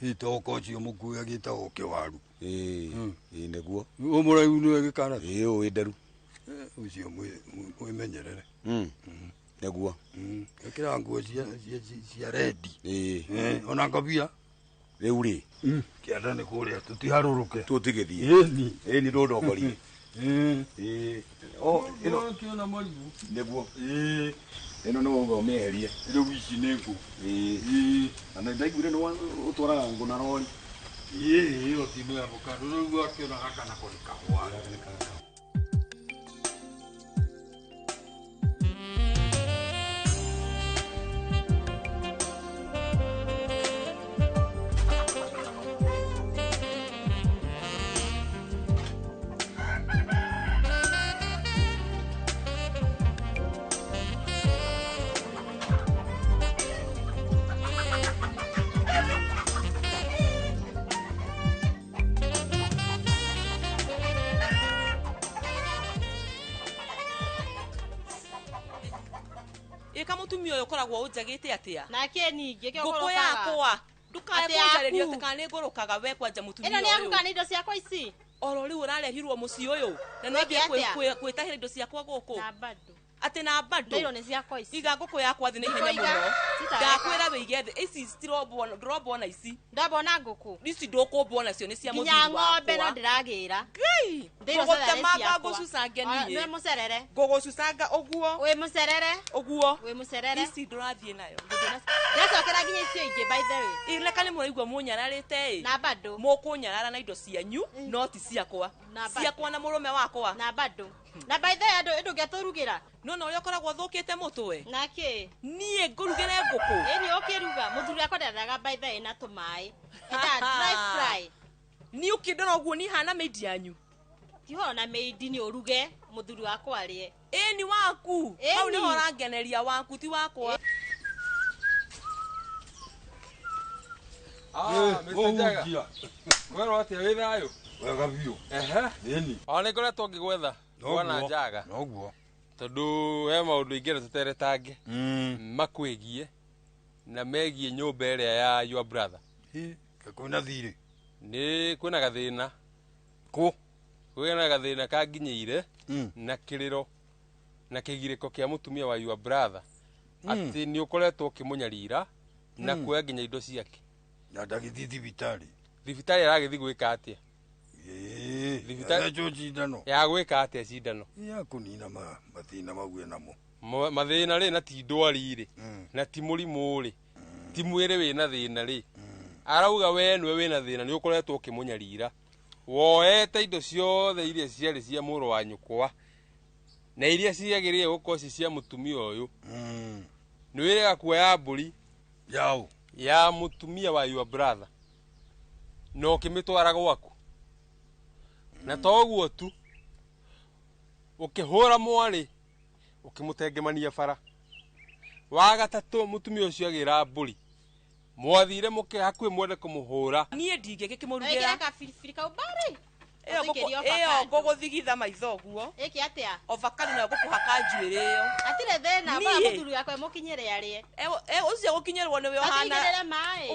itoko cio mukui agitagwo kiwaru neguo umuraiu ni gikarati wi nderu ucio mwimenyerere neguo ekira nguo cia redi ona ngobia riu ri kianda ni kuria tutiharuruke tutigithie ni ndondogori ino kiona maribu neguo ino no ngomeherie riu ici ni ngu ana ndaiguire no utwara nguna rori o timu ya avocado riu akiona gaka na kolika hwa mutumia uyu koragwo unjagite atia nake ningi ke ngoko yakwa ndukaye kunjarerio tekane ngurukaga we kwanja mutumia uyu ino ni akugana indo ciakwa ici oro riu urarehirwo muci uyu na no ngie kwitahira indo ciakwa guku na bado ati na bado ino ni ciakwa ici iga ngoko yakwa thi na ihenya muno ndakwira wige thi ici stirobona ici ndabona ngoko ici ndukumbona cio ni cia muthuri wakwa nginya ng'ombe no ndiragira ngai ngugutemanga ngucucange ni we mucerere ngugucucanga uguo we mucerere uguo we mucerere ici ndurathie nayo ndacokera nginya icio ingi by the way ileka ni muraigua munyararite na bado mukunyarara na indo cianyu no ti ciakwa ciakwa na murume wakwa na bado na by the way andu ngaturugira no uria koragwo thukite mutwe nake nie ngurugire nguku ni ukiruga muthuri akwa ndaraga by the way na tumai ita dry fry ni ukindora uguo ni hana meidi yanyu Tiho na meidi ni uruge muthuri wakwa arie. Ni waku. Hau ni horangeneria waku ti wakwa. Mr. Jaga. Kwero atia wi thayo? Wega biu. Nini? Ona ngoretwo ngigwetha. Wana Jaga. Noguo. Tondu he maundu ingire tuteretange. Makwigie na megie nyumba ĩrĩa ya your brother. Kwĩna thirĩ. Ni kwĩna gathĩna. Ku? Kwĩna gathĩna kanginyĩire na kĩrĩro na kĩgirĩko kĩa mũtumia wa your brother. Atĩ nĩ ũkoretwo ũkĩmũnyarira na kuoya nginya indo ciake. Na ndagĩthiĩ thibitarĩ. Thibitarĩ aragĩthiĩ gwĩka atĩa? Thibitarĩ cindano. Ya gwĩka atĩa cindano? Ya kũnina mathĩna mau enamo. Mathĩna rĩ na ti ndwari rĩ na ti mũrimũ rĩ ti mwĩrĩ wĩna thĩna rĩ. Arauga we nĩwe wĩna thĩna nĩ ũkoretwo ũkĩmũnyarira. Woete indo ciothe iria ciarĩ cia mũrũ wa nyũkwa na iria ciagĩrĩire gũkorwo ci cia mũtumia ũyũ. Nĩ wĩrĩga kuoya mbũri ya mũtumia wa your brother na ũkĩmĩtwara gwaku. Na toguo tu ũkĩhũra mwarĩ ũkĩmũtengemania bara. Wa gatatũ mũtumia ũcio agĩra mbũri mwathire mũke hakuhĩ mwende kũmũhũra. Niĩ ndingĩgĩkĩmũrugĩra kabiribiri kau bari. Ĩyo ngũgũthigitha maitho guo. Ĩkĩ atĩa? Ovakado na ngũkũhaka njuĩrĩ ĩyo. Atire thĩna bara mũthuri wakwa mũkinyĩre arie. Ũcio gũkinyĩrwo nĩwe ũhana.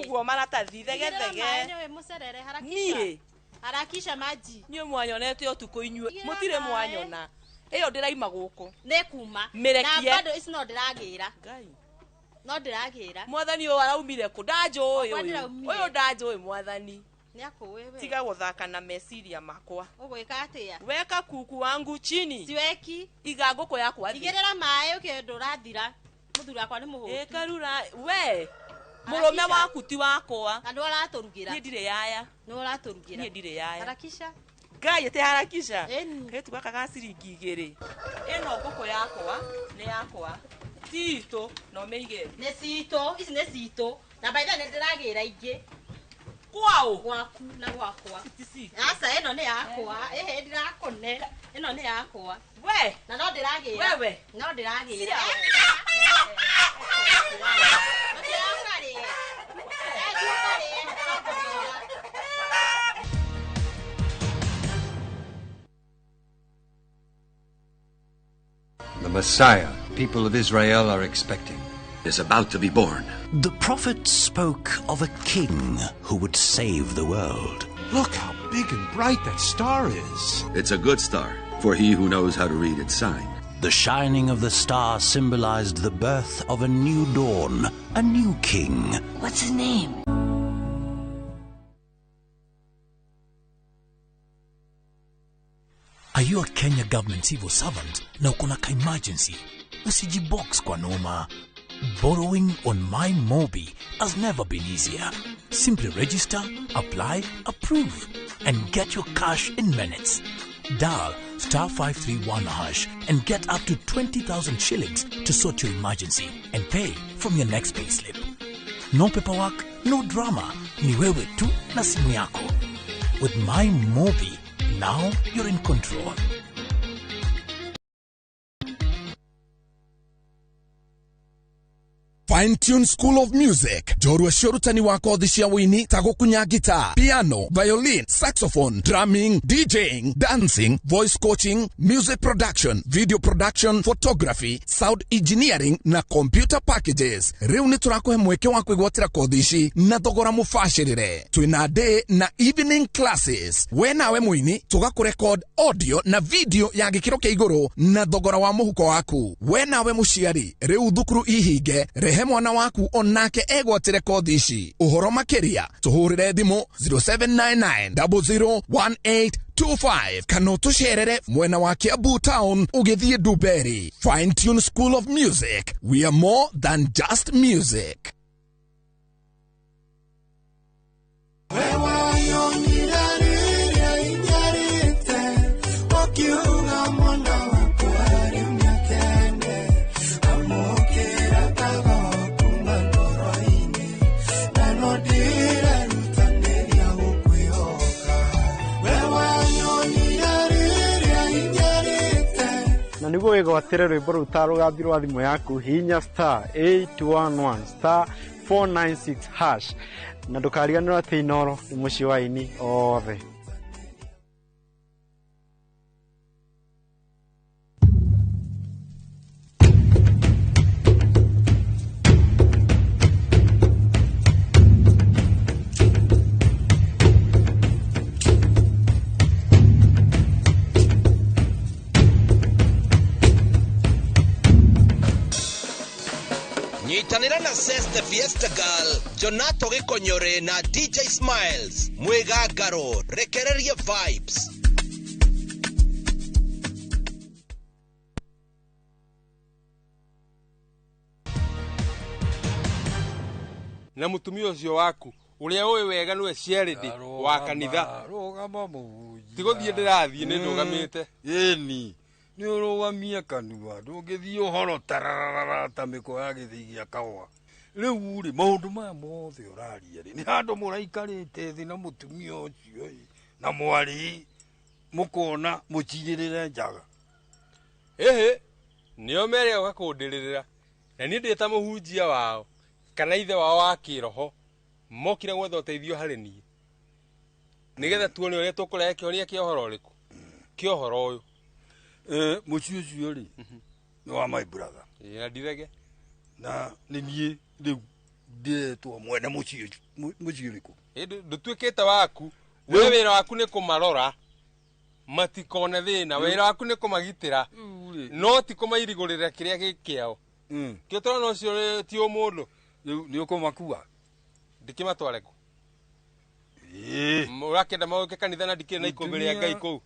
Ũguo maratathi thege thege. Nĩwe mũcerere harakisha. Niĩ harakisha maji. Niĩ mwanyonete ũtukũ inyuĩ. Mũtirĩ mwanyona. Ĩyo ndĩraima gũkũ. Nĩ kuma. Mĩrekie. Na bado ici no ndĩragĩra. Ngai. No ndĩragĩra. Mwathani ũyũ araumire kũ? Ndanjũĩ ũyũ. Ũyũ ndanjũĩ mwathani. Nĩakũwewe. Tiga gũthaka na meciria makwa. Ũgwĩka atĩa? Weka kuku wangu chini. Siweki. Iga ngũkũ yakwa thĩ. Igĩrĩra maĩ ũkĩenda ũrathira. Mũthuri wakwa nĩ mũhũtu. Karura we. Mũrũme waku ti wakwa. Na nĩ ũratũrugĩra. Niĩ ndirĩ yaya. Nĩ ũratũrugĩra. Niĩ ndirĩ yaya. Harakisha. Ngai ĩte harakisha. Kaitu gaka ga ciringi 2. Ĩno ngũkũ yakwa nĩ yakwa. Tito no meige. Nĩ cito. Ici nĩ cito. Na baida nĩ ndĩragĩra ingĩ. Kwao gwaku na gwakwa. Asa ĩno nĩ yakwa. Ehe ndirakone. Ĩno nĩ yakwa. We na no ndĩragĩra. Wewe no ndĩragĩra. The Messiah people of Israel are expecting is about to be born. The prophet spoke of a king who would save the world. Look how big and bright that star is. It's a good star for he who knows how to read its sign. The shining of the star symbolized the birth of a new dawn, a new king. What's his name? Are you a Kenya government civil servant na uko na emergency? Usijibox kwa noma. Borrowing on MyMobi has never been easier. Simply register, apply, approve, and get your cash in minutes. Dial *531# and get up to 20,000 shillings to sort your emergency and pay from your next payslip. No paperwork, no drama. Ni wewe tu na simu yako. With MyMobi, now you're in control. Fine Tune School of Music. Jorua shorutani wako thishia wini tagokunya guitar, piano, violin, saxophone, drumming, DJing, dancing, voice coaching, music production, video production, photography, sound engineering na computer packages. Riu ni turakuhe mweke wa kwigwatira kothi ici na thogora mufashirire. Twina day na evening classes. We nawe mwini tugakurecord audio na video ya gikiro kia iguru na thogora wa muhuko waku. We nawe muciari riu thukuru ihinge rehe mwana waku onake egwatire kothi ici. Uhoro makiria tuhurire thimu 0799001825 kana tucerere mwena wa Kiambu Town ugithie Duberi. Fine Tune School of Music. We are more than just music. Wewe nyoni niguo wigwatire rwimbo rũu ta rũgambi rwa thimũ yaku hihinya *811 *496# na ndũkariganĩrwo atĩ Inooro nĩ mũciĩ wa aini othe. Nyitanira na Seste Fiesta Girl, Jonato Gikonyore na DJ Smiles, Mwegagaro, rekereria vibes. Na mutumia ucio waku uria uwe wega niwe ciaridi wa kanitha rugama muhunjia tiguthie ndirathie ni ndugamite yeni ni urugamia kanua ndungithie uhoro tararara ta miko ya githigia kawa riu ri maundu maya mothe uraria ri ni handu muraikarite thi na mutumia ucio na mwari mukona muciririre njaga nio mere ugakundiririra na ni ndita muhunjia wao kana ithe wao wa kiroho mokire gwetha uteithio hari nie nigetha tuone uria tukurehe kioria kia uhoro uriku kia uhoro uyu muciĩ ũcio ri ni wa my brother na ndirege na ni nie riu ndetwo mwene muciĩ uriku ndutuikite waku we wira waku ni kumarora matikone thina wira waku ni kumagitira no ti kumairigurira kiria gikiao kio turona ucio ti umundu ni ukumakua ndikimatware ku urakenda mauke kanitha na ndikire na ikombe ria Ngai kuu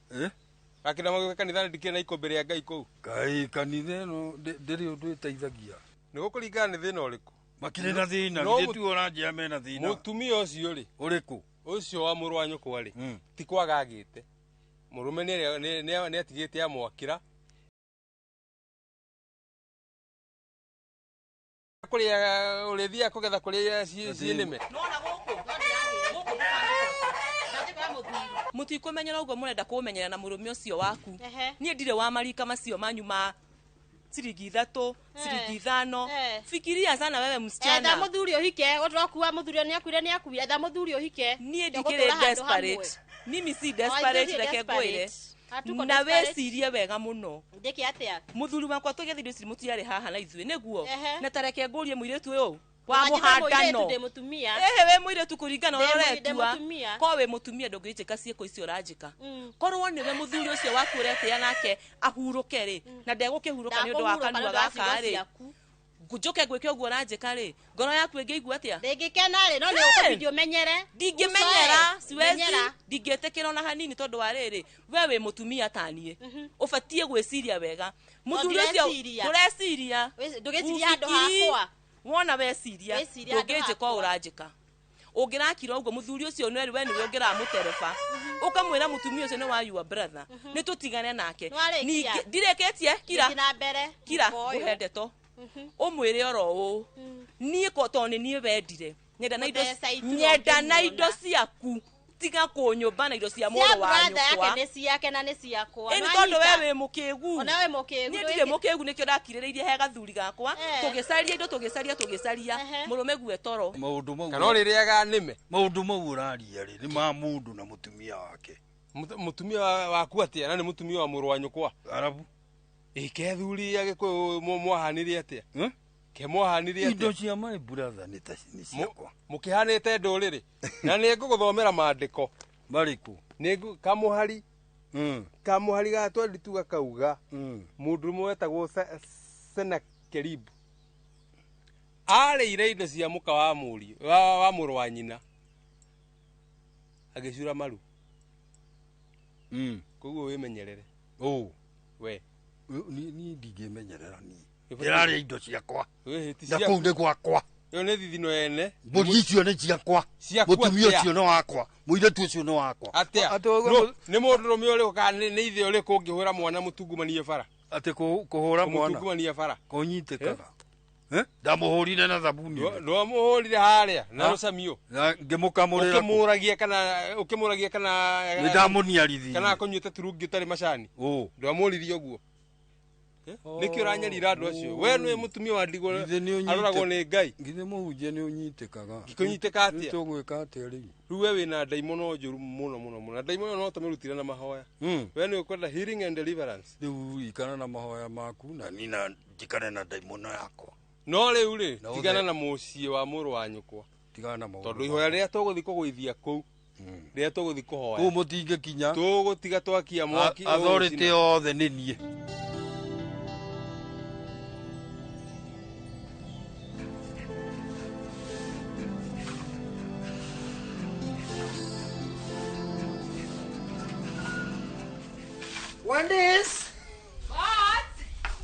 akina mauke kanitha na ndikire na ikombe ria Ngai kuu Ngai kanitha no ndiri undu iteithagia ni gukuringana ni thina uriku makire na thina ni tu oranjia mena thina mutumia ucio ri uriku ucio wa muru wa nyukwa ri ti kwagagite murume ni atigite amwakira kuria urithia kugetha kuria cieneme nona guku mutikumenyera uguo murenda kumenyera na murume ucio waku nie ndire wa marika macio manyu ma ciringi 3 ciringi 5 fikiria sana wewe msichana enda muthuri uhike utrokuwa muthuri ni akuire ni akuya enda muthuri uhike nie ndikire desperate mimi si desperate reke ngwire na wecirie wega muno ndiki atia muthuri wakwa tugethi ndio mutiare haha na ithuĩ niguo na tareke ngurie muiretu uyu wa muhandano we muiretu kuringana uroretua ko we mutumia ndungijika cieko icio ranjika korwo ni we muthuri ucio waku uretia nake ahuruke ri na ndegũkĩhurũka nĩ ũndũ wa kanua gaka ri njuke gwĩke ũguo ranjika ri ngoro yaku ĩngĩigua atia ndĩngĩkena ri no nĩ ũkũbidi ũmenyere ndingĩmenyera siwezi ndingĩtĩkĩra ona hanini tondũ wa rĩrĩ we wĩ mutumia taniĩ ũbatie gwĩciria wega muthuri ũcio ndũreciria ndũgĩciria handũ hakwa wona weciria ndũngĩnjĩka ũranjĩka ũngĩrakira ũguo muthuri ũcio nĩ we niwe ũngĩramutereba ũkamwĩra mutumia ũcio nĩ wa your brother nĩ tũtigane nake ningĩ ndirĩkĩtie kira ũhe ndeto ũmwĩre oro ũũ niĩ to nĩ niĩ wendire nyenda na indo ciaku tiga kũnyũmba na indo cia mũrũ wa nyũkwa nĩ ciake na nĩ ciakwa ĩni tondũ we wĩ mũkĩgu niĩ ndirĩ mũkĩgu nĩkĩo ndakirĩrĩirie he gathuri gakwa tũgĩcaria indo tũgĩcaria mũrũme gue toro maũndũ mau kana rĩrĩaga nĩme maũndũ mau ũraria rĩ nĩ ma mũndũ na mutumia wake mutumia waku atia na nĩ mutumia wa mũrũ wa nyũkwa arabu ke thuri agĩkũyũ mwahanire atia ke mwahanire atia indo cia my brother nĩ ta nĩ ciakwa mũkĩhanĩte ndũrĩrĩ na nĩ ngũgũthomera maandĩko marĩkũ nĩ kamuhari ga 22 gakauga mũndũ ũmwe wetagwo Senakeribu arĩire indo cia mũka wa mũriũ wa mũrũ wa nyina agĩcura maru koguo wĩmenyerere we ni ndingĩmenyerera ni ndĩrarĩa indo ciakwa na kũu nĩ gwakwa yo nĩ thithino ene mbũri icio nĩ ciakwa mũtumia ũcio nĩ wakwa mũirĩtu ũcio nĩ wakwa nĩ mũndũrũme ũrĩkũ kana nĩ ithe ũrĩkũ ũngĩhũra mwana mũtungumanie bara atĩ kũhũra mwana mũtungumanie bara kũnyitĩkaga ndamũhũrire na thabuni ndwamũhũrire harĩa na rũcamio ngĩmũkamũrĩra ũkĩmũragia kana nĩndamũniarithia kana kũnyuĩte turungi ũtarĩ macani ndwamũririe ũguo Niki uranyarira andu acio. We nwe mutumia wa ndigo aroragwo ni Ngai. Ngithe muhunjia ni unyitikaga. Gikunyiteka atia? Tugwika atia riu. Riu we wina ndaimono njuru muno. Ndaimono no tumirutira na mahoya. We ni ukwenda healing and deliverance. Riu ikana na mahoya maku na nina njikane na ndaimono yakwa. No riu ri tigana na mucie wa muru wa nyukwa. Tigana na mahoya. Tondu ihoya ria tuguthi kugwithia kuu. Ria tuguthi kuhoya. Ku mutinge kinya. Tugutiga twakia mwaki. Authority othe ni nie. What is? What?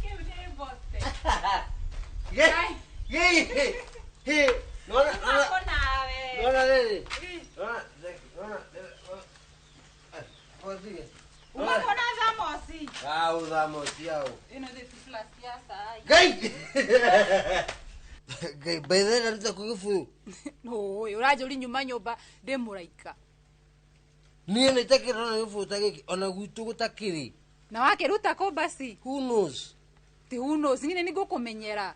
Give me the bote. Hey. No. Umekona zamosi. Zamosi yao. Ino de tuplasia sai. Gai, baidera nita kugifu. No, uraje uri nyuma nyumba de muraika. Niye nitakira na gifu utagiki ona gutu gutakiri. Na wake ruta ko basi. Who knows? Who knows? Ngine nigo kumenyera.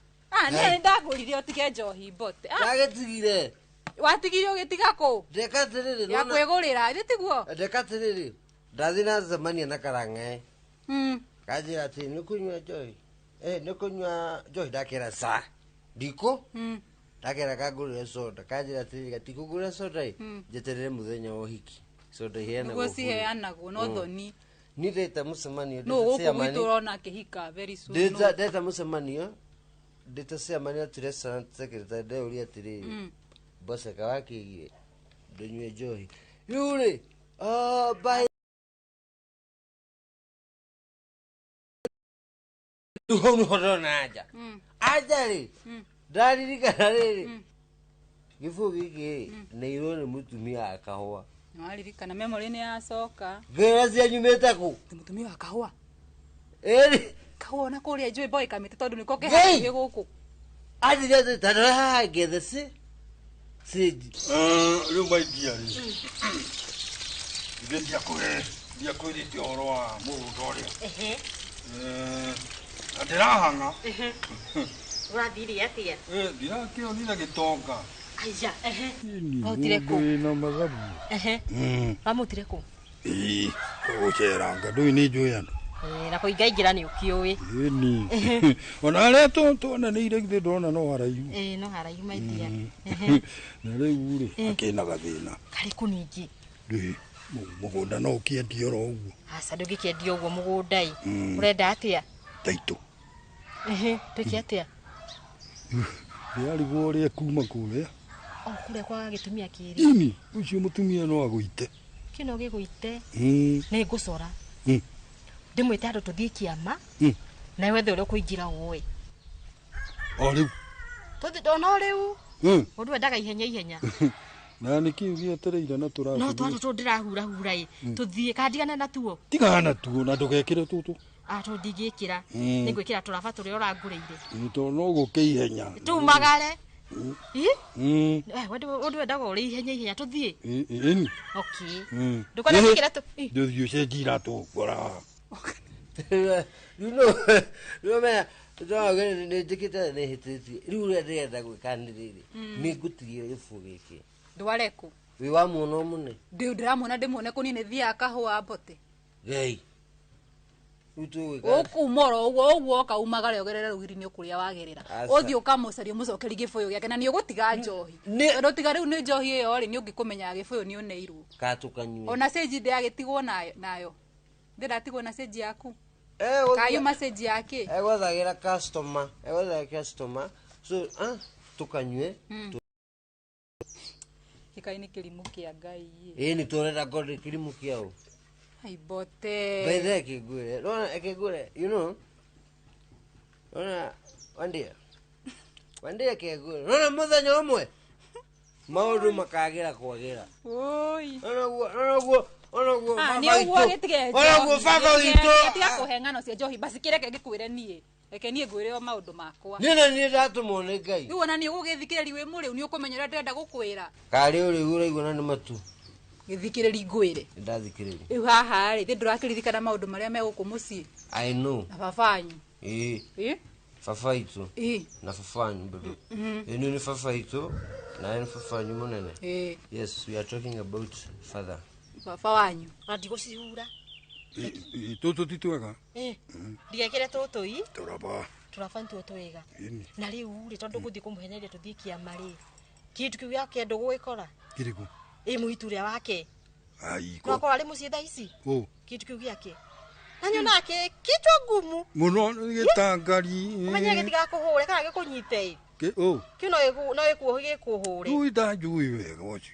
Niye ndagurire otige njohi bote. Ndagetigire. Watigire ugitiga ko? Ndekatiriri. Ya kwegurira, nditiguo. Ndekatiriri. Ndathina zamani na karange. Kaje ati nikunywa joy. Nikunywa joy dakira sa. Diko? Dakira kagurira soda. Kaje ati gatikugura soda. Jeterere muthenya wo hiki. Soda hiena go. Gusi heana go no thoni. Ni deta musemanio. No uko witurona kihika very soon. Deta musemanio. Deta semania tiresa secretary de uri atiri. Bosa kawaki dunywe joy. Yule. Bye. Tuhona aja. Aja ri. Daririka riri. Gifu giki neirone mutumia akahwa. Nwaririka na memory ni yacoka. Geracia nyumete ku. Mutumia akahwa. Eri. Kahwa na kuria joy boy kamite tondu niko kehaye guku. Aje tadara gethese. Siji. Riu maidia ri. Ndia kure ti oro wa murudoria. Adirahanga. Urathiri atia? Ndirakio nina gitonga. Aija, Mutire ku. Na mazabu. Amutire ku. Ucheranga ndu ni njoyana. Na kuingaingira ni ukiui. Ni. Ona leto tona ni ire githe ndona no haraihu. No haraihu maidia. Na riu ri akina gathina. Kari kuningi. Ndi mugunda no kiendio ro uguo. Asa ndugikiendio uguo mugundai. Urenda atia? Taito. Tuki atia? Yari gore kuma kule. Kule kwa gitumia kiri. Ini ucio mutumia no agwite. Kino giguite. Ni ngusora. Ndimwite andu tuthie kiama. Na wethe uri kuingira uwe. Riu. Tuthi ndona riu. Undu endaga ihenya. Na niki ugietereire na turaku. No twatu tundirahura i. Tuthie kandigana na tuo. Tigana tuo na ndugekire tutu. Tundigikira. Ningwikira turaba turi uranguriire. To no guke ihenya. Tumagare. Undu endaga uri ihenya tuthie. Ini. Okay. Ndukona nikira tu. Ndio cenjira tu gora. You know man. Ndio gani ndikita ne hititi. Riu renda gwikanirire. Ni ngutigire gifu giki. Ndwareku. Wi wa muno mune. Ndiramona ndimone kunine thia kahwa bote. Gei. Ukumoro uguo kaumagare ogerera rugiri-ini ukuria wagerera uthi ukamucaria mucokeri gibuyu giake na ni ugutiga njohi ndo tiga riu ni njohi iyo ri ni ungikumenya gibuyu ni uneirwo katukanywe ona seji ndi agitigwo nayo ndiratigwo na seji yaku kayo message yake egothagira customer so tukanywe kikaini kilimu kia Ngai ni torera god kilimu kiao aibote baidhe kigure rona ekigure you know rona wandia kigure rona muthenya umwe maundu makagira kwagira oi ona guo ni uguo gitige baba wito tiga kuhengano cia njohi basi kireke gikwire nie reke nie ngwire o maundu makwa ni ndatumwo ni Ngai ni wona ni ugugithikiriri wi muri ni ukumenyera ndenda gukwira kari uri uraiguna ni matu githikiriri ngwire ndathikiriri haha ri ndi ndurakiririkana maundu maria meguku mucii I know na babanyu Fafa itu. Na fafanyu bado. Enu ni fafa itu na enu fafanyu munene. Yes, we are talking about father. Fafa wanyu. Andi gucihura. Toto titwega. Ndiekere toto i. Turaba ntuoto wega. Na riu ri tondu guthii kumuheneria tuthii kiama ri. Kitu kiu yake ndo gwikora. Kiriku. Muituria wake. Aiko. Noko ali mucie thaa ici. Kitu kiu yake. Nanyo nake kichwa ngumu. Muno gitangari. Umenya gitiga kuhure kana gikunyite. Kiu no ikuo gikuhure. Tu ita jui wega wachi.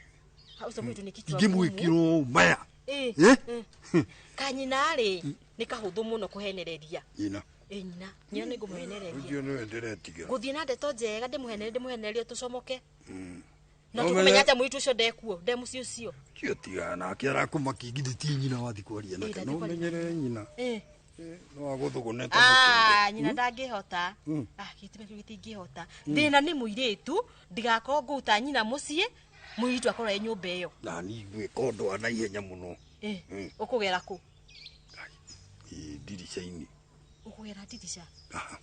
Hausa mwitu ni kichwa. Ngimwikiro maya. Kanyina ri ni kahuthu muno kuhenereria. Ina. Nyina ni ngumuhenereria. Ndio no ndiretiga. Guthii na ndeto njega ndimuhenererie tucomoke. Na tukumenya ata mwitu ucio ndekuo ndemuci ucio. Kio tiga na kiara kumakigidi ti nyina wathi kwaria nake no menyere nyina. No aguthuguneta. Nyina ndangihota. Gitime kiu gitingihota. Thina ni muiritu ndigakorwo nguta nyina mucie muiritu akorwo e nyumba iyo. Na ni gwikondo ana ihenya muno. Ukugera ku? Dirisha-ini. Ukugera dirisha?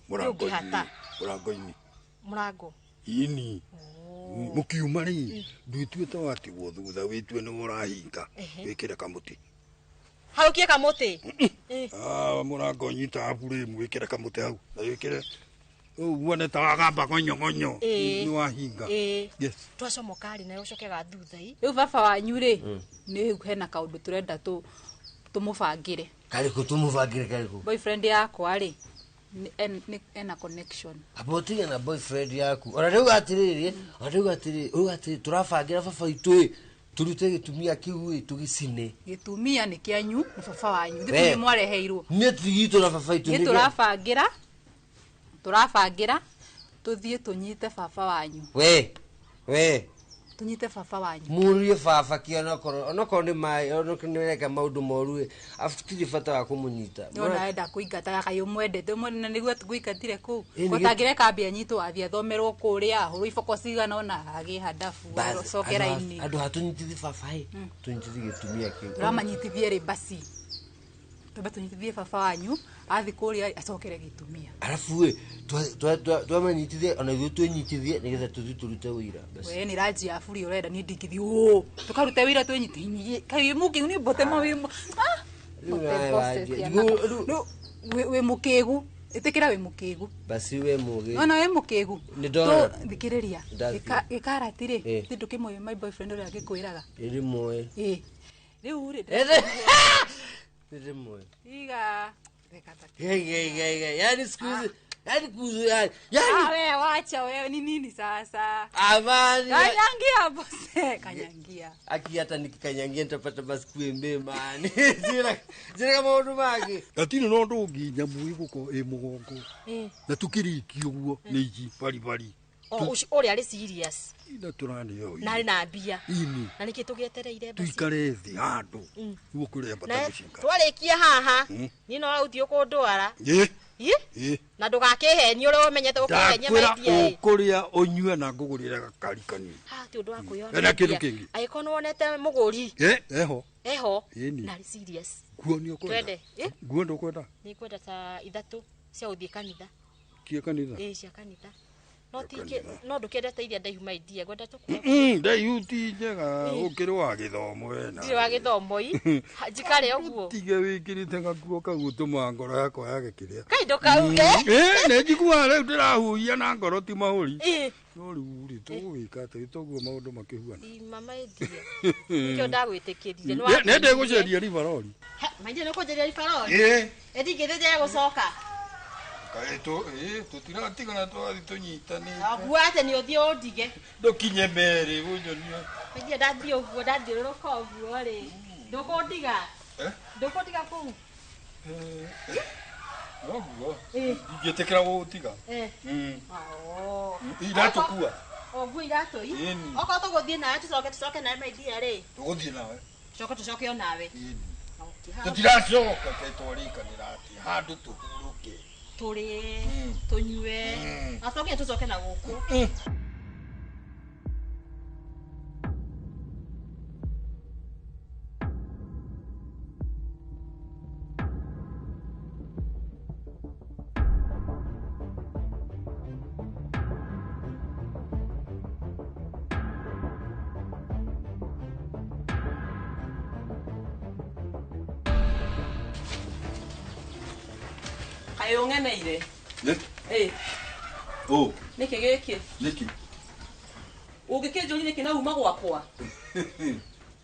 Murango-ini. Murango. Ini. Mukiuma ri ndwituite watigwo thutha witue ni urahinga wikire kamuti. Haukie kamuti? Murango nyita abure mwikire kamuti hau na wikire uone ta wagamba gonyo ni wahinga. Yes. Twacomokari na ucokega thutha i. Riu baba wanyu ri ni hena kaundu turenda tumubangire. Kariku tumubangire kariku. Boyfriend yakwa ri ena connection. Abotiga na boyfriend yaku. Ora riu atiriri, turabangira baba itu turute gitumia kiu tugicine. Gitumia ni kianyu ni baba wanyu. Gitumia mwareheirwo. Ni tigito na baba itu ni turabangira tuthie tunyite baba wanyu. We tunyite baba wanyu. Murie baba kiana onoko ni mai onoko ni reka maundu moru afikiri bata wa kumunyita. Yona enda kuingata kayo mwendete mwana niguo tuguikatire ku. Gutangire kambia nyito athia thomerwo kuria huru iboko cigana ona agihadafu cokera-ini. Andu hatunyitithie baba tunyitithie gitumia kiu. Ramanyitithie ri basi. Toba tunyitithie baba wanyu athi kuria acokere gitumia. Alafu we twamanyitithie ona ithuĩ twenyitithie nigetha tuthi turute wira basi. We ni raji ya buri urenda ni ndikithie tukarute wira twenyitithie kai muki ni bote mawimo. We mukigu itikira we mukigu basi we mugi no we mukigu to thikiriria ikaratire tindu kimwe my boyfriend uri agikwiraga iri moe riu uri iri moe iga yani skuzi yani kuzu yani wewe wacha wewe ni nini sasa amani kanyangia bose kanyangia aki hata nikikanyangia nitapata basi kuembe mani zira kama undu magi atini no ndungi nyamu iguko mugongo na tukiriki uguo ni iji bari uri ari serious ina turani yo na na mbia ini na niki tugietereire basi tuikare thi handu uguo kuria bata gucika twarikia haha ni no auti ukundwara na ndugakiheni uri umenyete gukihenya maidia ukuria unyue na ngugurira gakari kanini ti undu wa kuyona na kindu kingi aikono wonete muguri eho ini na serious kuonio kwenda guondo kwenda ni kwenda ta 3 cia uthie kanitha cia kanitha cia kanitha no ndukendete iria ndaihu maidia gwenda tukua ndaihu ti njega ukiri wa githomo wena ti wa githomo i njikare uguo tige wikirite gakuo kagutuma ngoro yakwa yage kiria kaindo kauge ne njigua riu ndirahuia na ngoro ti mahuri no riu ri tugwika ati toguo maundu makihuana mama endia nikio ndagwitikirie ne ndiguceria ribarori maije no kujeria ribarori ndingithije gucoka kaeto tutiratigana twathi tunyitani aguate ni uthie undige ndukinye mere unyonio maije ndathie uguo ndathiuruka uguo ri ndukundiga ndukundiga kuu Oguo. Ndingetekera gutiga. Iratukua. Oguo iratoi. Oko tuguthie nawe tucoke nawe maidia ri. Tuguthie nawe. Tucoke o nawe. Tutiracoka twarikanira ati handu tuhuruke. Turi tunyue. Acoke tucoke na guku. Ayo ngeneire. Oh. Niki giki. Niki. Ugikenjuri niki na uma gwakwa.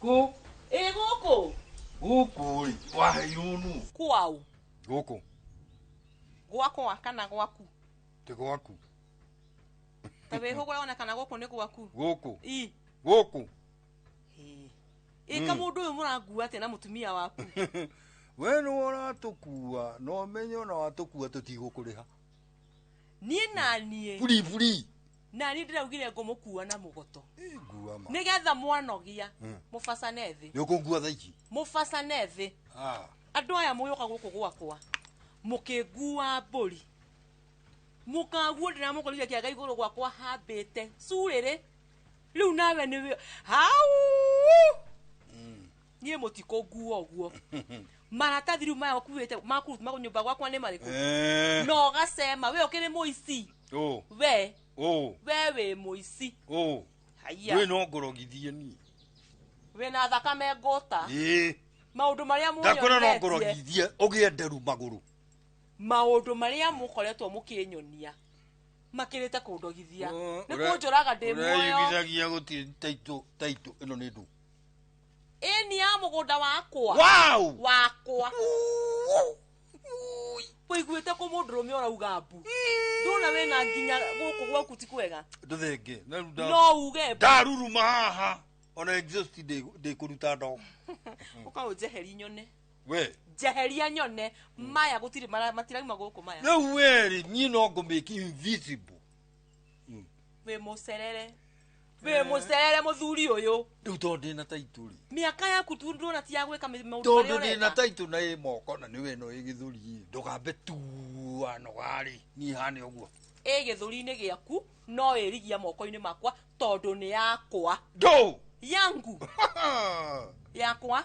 Ko. Goko. Goko ri. Wahayunu. Kwau. Goko. Gwakwa kana gwaku. Te gwaku. Tabe hogora ona kana goko ni gwaku. Goko. I. Goko. Kama mundu uyu murangua ate na mutumia waku. We no uratukua no menyo na watukua tutigukuriha. Nie nanie. Furi. Nani ndiraugire ngumukua na mugoto. Ngua ma. Nigetha mwanogia. Mufacane thi. Yokungua thaici. Mufacane thi. Andu aya muyoka guku gwakwa. Mukingua mburi. Mukaguo ndira mukorire kiaga iguru gwakwa hambite. Surire. Riu nawe ni hau. Nie mutiko guo guo. Maratathi riu maya okuite makurutu makunyumba gwakwa ni mariku. No gasema we okire muici. We. We muici. Haya. We no ngorogithie ni. We na thakame ngota. Maundu maria muyo. Ndakora no ngorogithie ogie nderu maguru. Maundu maria mukoretwo mukinyonia. Makirite kundogithia. Ni kunjuraga ndi muoyo. Ureyugithagia guti taito ino ni ndu. Eni ya mugunda wakwa. Wow! Wakwa. Poiguite ko mundurume orauga mbu. Ndona we na nginya guku gwaku ti kwega. Nduthenge. No uge. Daruruma haha. Ona exhaust de kuruta ndo. Uka ujeheri nyone. We. Jeheria nyone. Maya gutiri matiragi maguku maya. No we ni no go make invisible. We muserere. We muserere muthuri uyu. Riu tondu na taituri. Miaka yaku tu ndona ti ya gwika maundu tondu ndi na taitu na i moko na ni we no igithuri ndugambe tu anogari ni hane uguo. Githuri-ini giaku no irigia moko-ini makwa tondu ni yakwa. Do yangu. Yakwa.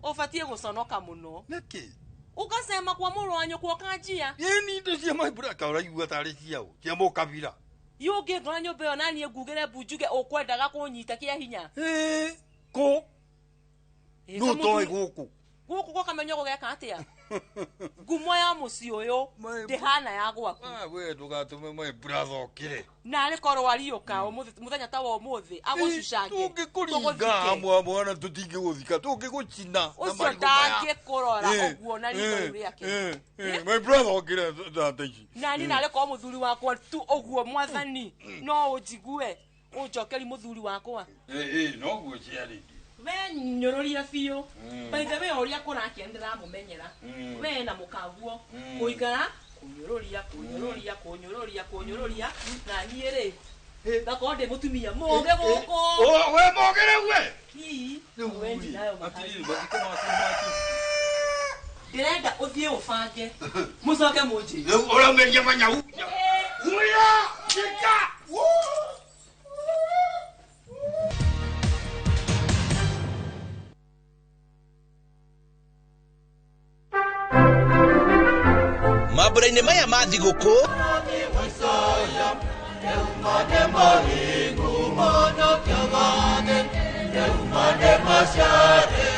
Ofatie guconoka muno. Niki? Ukasema kwa muru wanyu kwa kanjia. Yeni ndo cia maibura ka uraigua tari ciao. Cia mukabira. Yuge ngora nyumba yo nani ngugire bunjuge ukwendaga kunyita kia hinya. Ko. No toi guku. Guku kwa kamenyo gugeka atia. Gumo ya muci uyu ndihana ya gwaku. We ndugatume maibura thokire. Na ari korwo ariuka muthenya ta wa umuthi agucucange. Tungikuringa mwana tutingiguthika tungigucina na mari gumaya. Ucio kurora oguo na ritho riake. Maibura thokire tatici. Nani na ari korwo muthuri wakwa tu oguo mwathani no ujigue unjokeri muthuri wakwa. No guo ciari. We nyororia biu. By the way oria kurakiendera mumenyera. We na mukaguo kuigara kunyororia na niere. Bakonde mutumia moge goko. We mogere we. We ndinayo matiri batikoma asumati. Direnda uthie ufange. Mucoke munji. Ora meria manyau. Uya! Chika! Maburaine maya ma thiguku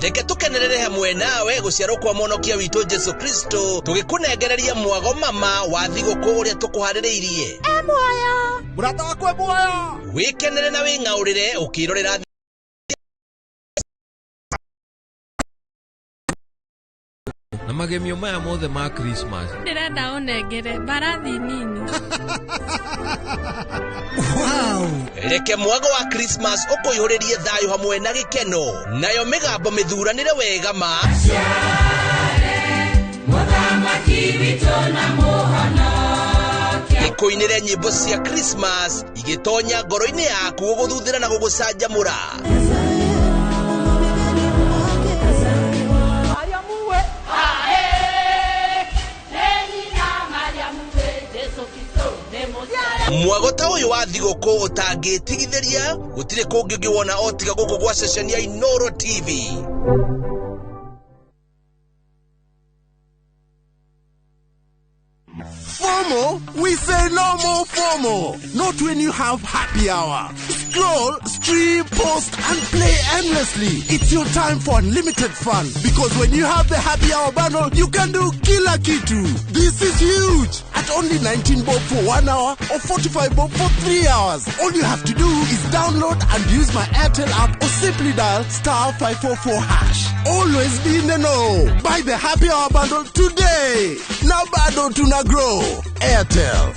reke tukenerere hamwe nawe guciarwo kwa Mwonokia witu Jesu Kristo tugikunengereria mwago mama wa thiguku uria tukuhaririirie muoyo murata wakwe muoyo wikenere na wing'aurire ukirorera na magemio maya mothe ma Christmas ndirenda unengere barathi nini. Wow! Reke mwago wa Christmas ukuyuririe thayo hamwe na gikeno nayo migambo mithuranire wega ma ikuinire nyimbo cia Christmas igitonya ngoro-ini yaku guguthuthira na gugucanjamura. Mwago ta uyu wa thiguku utangitigithiria gutire kungi ungiwona otiga guku gwa session ya Inoro TV. FOMO? We say no more FOMO. Not when you have happy hour. Scroll, stream, post, and play endlessly. It's your time for unlimited fun. Because when you have the happy hour bundle, you can do kila kitu. This is huge. At only 19 bob for 1 hour or 45 bob for 3 hours. All you have to do is download and use my Airtel app or simply dial *544#. Always be in the know. Buy the happy hour bundle today. Now bado tuna grow. Airtel.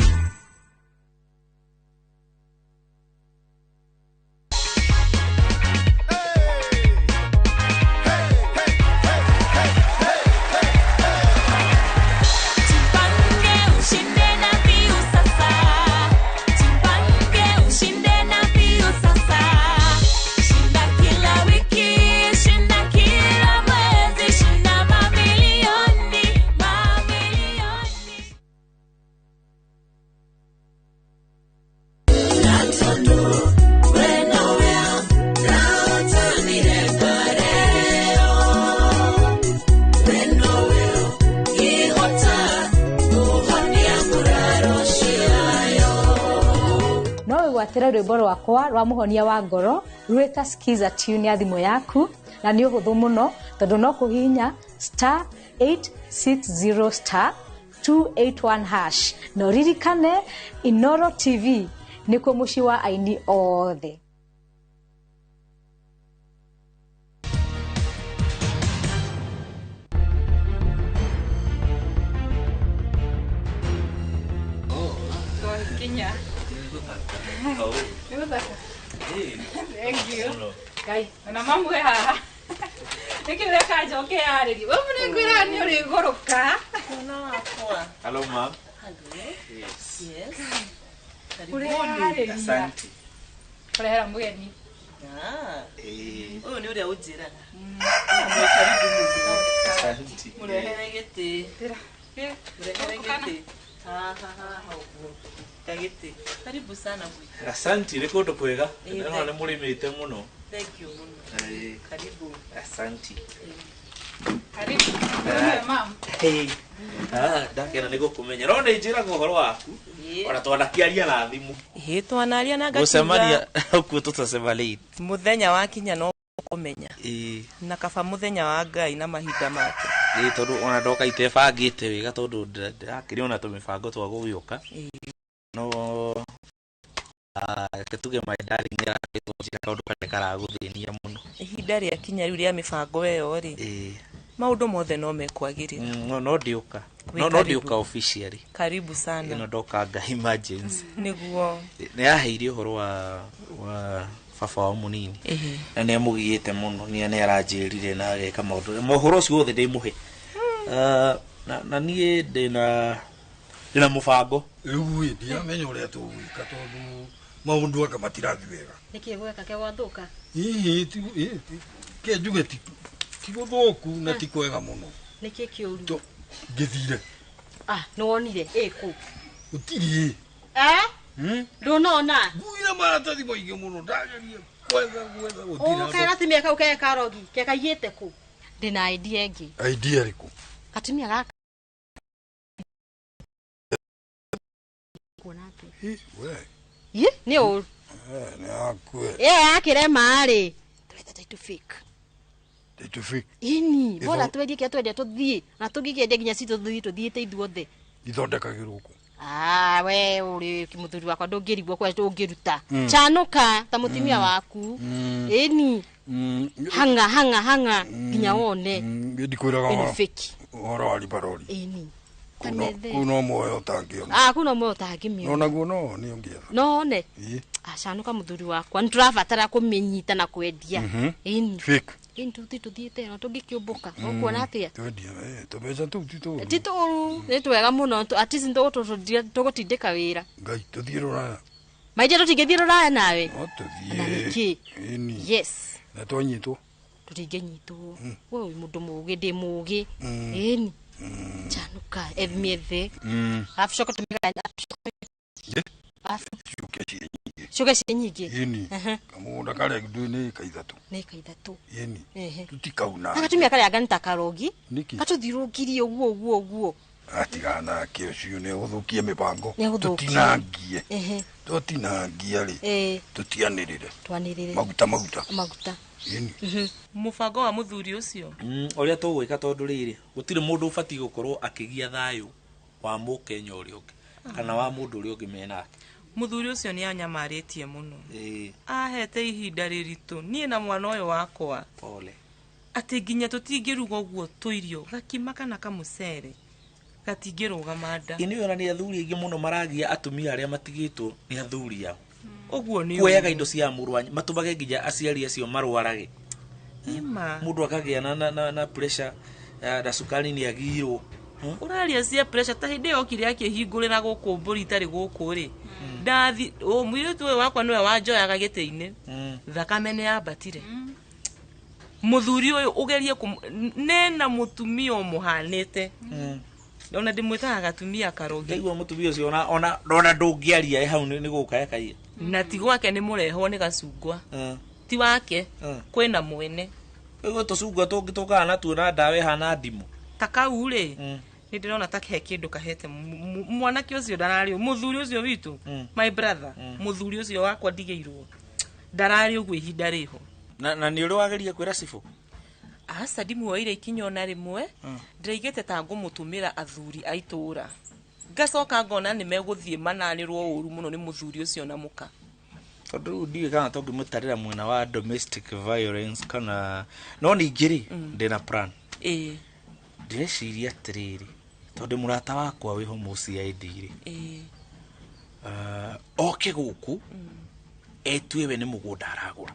Watera rwimbo rwakwa rwa muhonia wa ngoro rweta skiza tune ya thimo yaku na ni uhuthu muno tondu no kuhinya *860*281# no ririkane Inoro TV nikuo muci wa aini othe. Kenya. Thank you. Kai, na mamu ha. Nikireka joke ariri. Wewe mnengwira ni uri goroka. Hello mom. Yes. Yes. Asante. Kurehera mugeni. Uyu ni uri ujira. Asante. Murehere gete. Murehere gete. Kagete. Karibu sana bwana. Asante, ni kundu kwega. Ndio murimite muno. Thank you muno. Karibu. Asante. Karibu. Mama. Hey. Ndakena niko kumenya. Rona injira gohoro waku. Ora twanakiaria na thimu. Twanaria na gakiga. Gucemania okuo tutacema late. Muthenya wa kinya no kumenya. Na kaba muthenya wa Ngai na mahinda make. Tondu ona ndoka itebangite wega tondu ndakiriona tumibango twa gugioka. No ketuge my darling ya ketuge kaundu kale karaguthinia muno. Ihinda ria kinya riu ria mibango eyo ri. Maundu mothe no mekwagirira. No ndiuka. No ndiuka officially. Karibu sana. Ino ndoka nga emergency. Niguo. Ni aheire uhoro wa baba wa munini. Na ni amugiite muno ni aranjirire na ageka maundu. Mohoro ucio othe ndimuhe. Na nie ndina mubango. Riu ndia menya uria tugwika tondu maundu aka matirathi wega. Niki gweka ke wathuka? Ke njuge ti guthuku na ti kwega muno. Niki kiuru? Ngithire. No wonire ku. Utiri. Ndunona? Nguira maratathi maingi muno ndageria kwetha gutira. Kaira timia kau ke karogi ke kaiyete ku. Ndina idea ingi. Idea riku? Katimia gaka. We. Ni o. Ni akwe. Akire mari. Tweta to fake. To fake. Ini, bora twendie ke twende tuthie. Na tungigende ginya ci tuthie te ithuothe. Ithondekagirwo ku. We uri kimuthuri wakwa ndungirigwo kwa ndungiruta. Chanuka ta mutimia waku. Ini. Hanga ginya wone. Ndikwiraga fake. Ora wali paroli. Ini. Kuno moyo tangio. Kuno moyo tangimio. No naguo no ni ongia. No ne. Chanuka muthuri wakwa nturabatara kumenyita na kwendia. Ini. Fake. Ini tuthiete no tungikiumbuka. Ukuona atia? Twendia tubeca tu tito. Tito ni twega muno at least ndo tugutindika wira. Ngai tuthie ruraya. Maije tutingithie ruraya nawe. No tuthie. Na niki? Yes. Na twanyitwo. Tutingenyitwo. Wewe mundu mugi ndi mugi. Ini. Chanuka emiethe. Afshoka tumika. Shuka nyingi. Ini. Kamunda kale kiduni kaithatu. Ni kaithatu. Ini. Tutikauna. Akatumia kale aganta karogi. Katuthirukirie uguo. atigana kä å cio nä gå thå kie mä bango Nĩegũthũkia. tåtinangie Ehe. tåtinangia rä tåtianä rä re Twanĩrĩre. maguta mubango wa muthuri ucio uria tugwika tondu riri gutire mundu ubati gukorwo akigia thayu wa mukenya uria ungi kana wa mundu uria ungi menake muthuri ucio ni anyamaritie muno ahete ihinda riritu nie na mwana uyu wakwa pole ati nginya tutingiruga uguo tuirio gakima kana kamucere gatingirugama nda ini ona ni athuri aingi muno maragia atumia aria matigitwo ni athuri yao uguo ni kuoyaga indo cia murwanyi matumage nginya aciari acio marwarage ima mundu akagia na pressure da sukari ni agirwo uraria cia pressure ta hindi yokire akihingurira guku mburi tari guku ri ndathi mwirutu uyu wakwa niwe wanjoyaga giti-ini thakame ni yabatire muthuri uyu ugerie nena mutumia umuhanite ona ndimwitaga gatumia karogi ndigwa mutumia ucio ona ndungiaria hau ni gukayakaia na ti gwake ni murehwo ni gacungwa ti wake kwina mwene ego tucungwa tungitukaa na tuona ndawe hana ndimu takau ri ni ndirona take kindu kahete mwanake ucio ndarari muthuri ucio witu my brother muthuri ucio wakwa ndigeirwo ndarari uguo ihinda riho na ni uri wageria kwira cifu asa ndimuoire ikinyo na rimwe ndiraigite ta ngumutumira athuri aitura ngacoka ngona ni meguthie mananirwo uru muno ni muthuri ucio na muka tondu ndiwe kana tondu mutarira mwena wa domestic violence kana no ni ngiri ndina plan ndireciria atiriri tondu murata wakwa wiho muciaidi ri oke guku etwewe ni mugunda aragura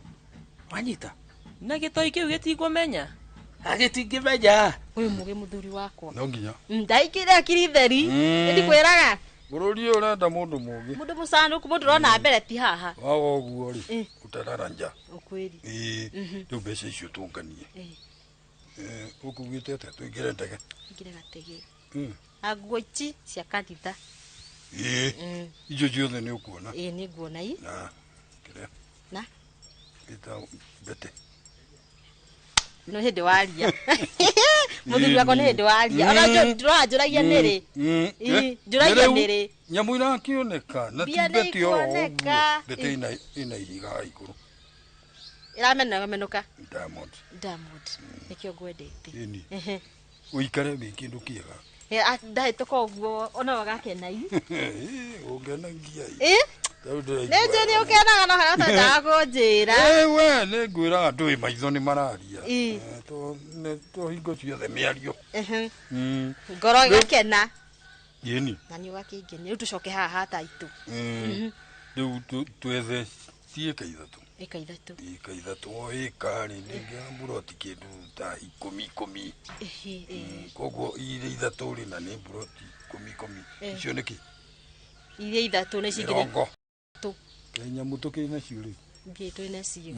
wanyita na gitoi kiu gitigumenya agitingimenya uyu muge muthuri wakwa no nginya ndaikire akiri theri ndi kwiraga bururi uyu urenda mundu mugi mundu musanduku mundu rona mbere ti haha wago uguo ri utarara nja ukweli riu mbeca icio tunganie ukugite ate twingire ndege ingire gatege aguo ici cia kanitha icio ciothe ni ukuona ni nguona i na kire na ita bete no hindi waria muthuri wako ni hindi waria ona ndiranjuragia niri njuragia niri nyamu irakioneka na tibeti oro bete ina ihiga iguru iramenuka diamond nikio gwendete uikare bi kindu kiega ndahituka uguo ona wagakenai ungenagia neje ni ukenaga no harata ndagunjira we ni ngwiraga ndui maitho ni mararia to hingo ciothe miario ngoro igakena yeni na ni ugakingenia riu tucoke haha hata itu riu twethe ciika ithatu ika ithatu o ikari ningia buroti kindu ta 10 koguo ire ithatu ri na ni buroti 10 icio niki ire ithatu ni cingire Kenya mutuke na ciuri ngitwe na cio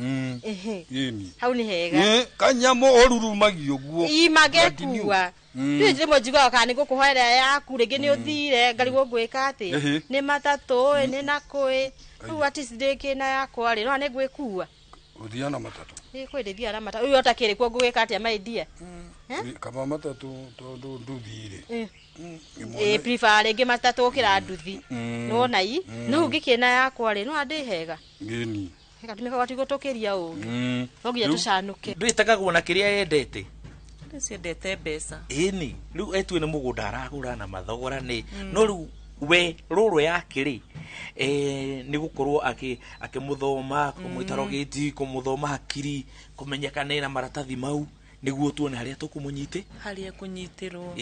yeni hau ni hega kanyamo orurumagio guo imagekuwa ndije mojiga kana gukuhoera yaku ringi ni uthire ngarigwo gwika ati ni matatu ni nakui ru ati sideke na yakwa ri no ni gwikua uthia na matatu kwendithia na matatu uyu atakiri kwa gwika ati maidia kama matatu tondu nduthire prefer ringi matatu ukira nduthi no nai no ngikina yakwa ri no andi hega ngeni hega tumeka gwatigutukiria ungi no nginya tucanuke ndwitagagwo na kiria yendete ciendete mbeca ini riu etwe ni mugunda aragura na mathogora ni no riu we ruru yakiri ni gukorwo akimuthoma kumwitarogeti kumuthoma hakiri kumenyekana na maratathi mau niguo tuone haria tukumunyite haria kunyitirwo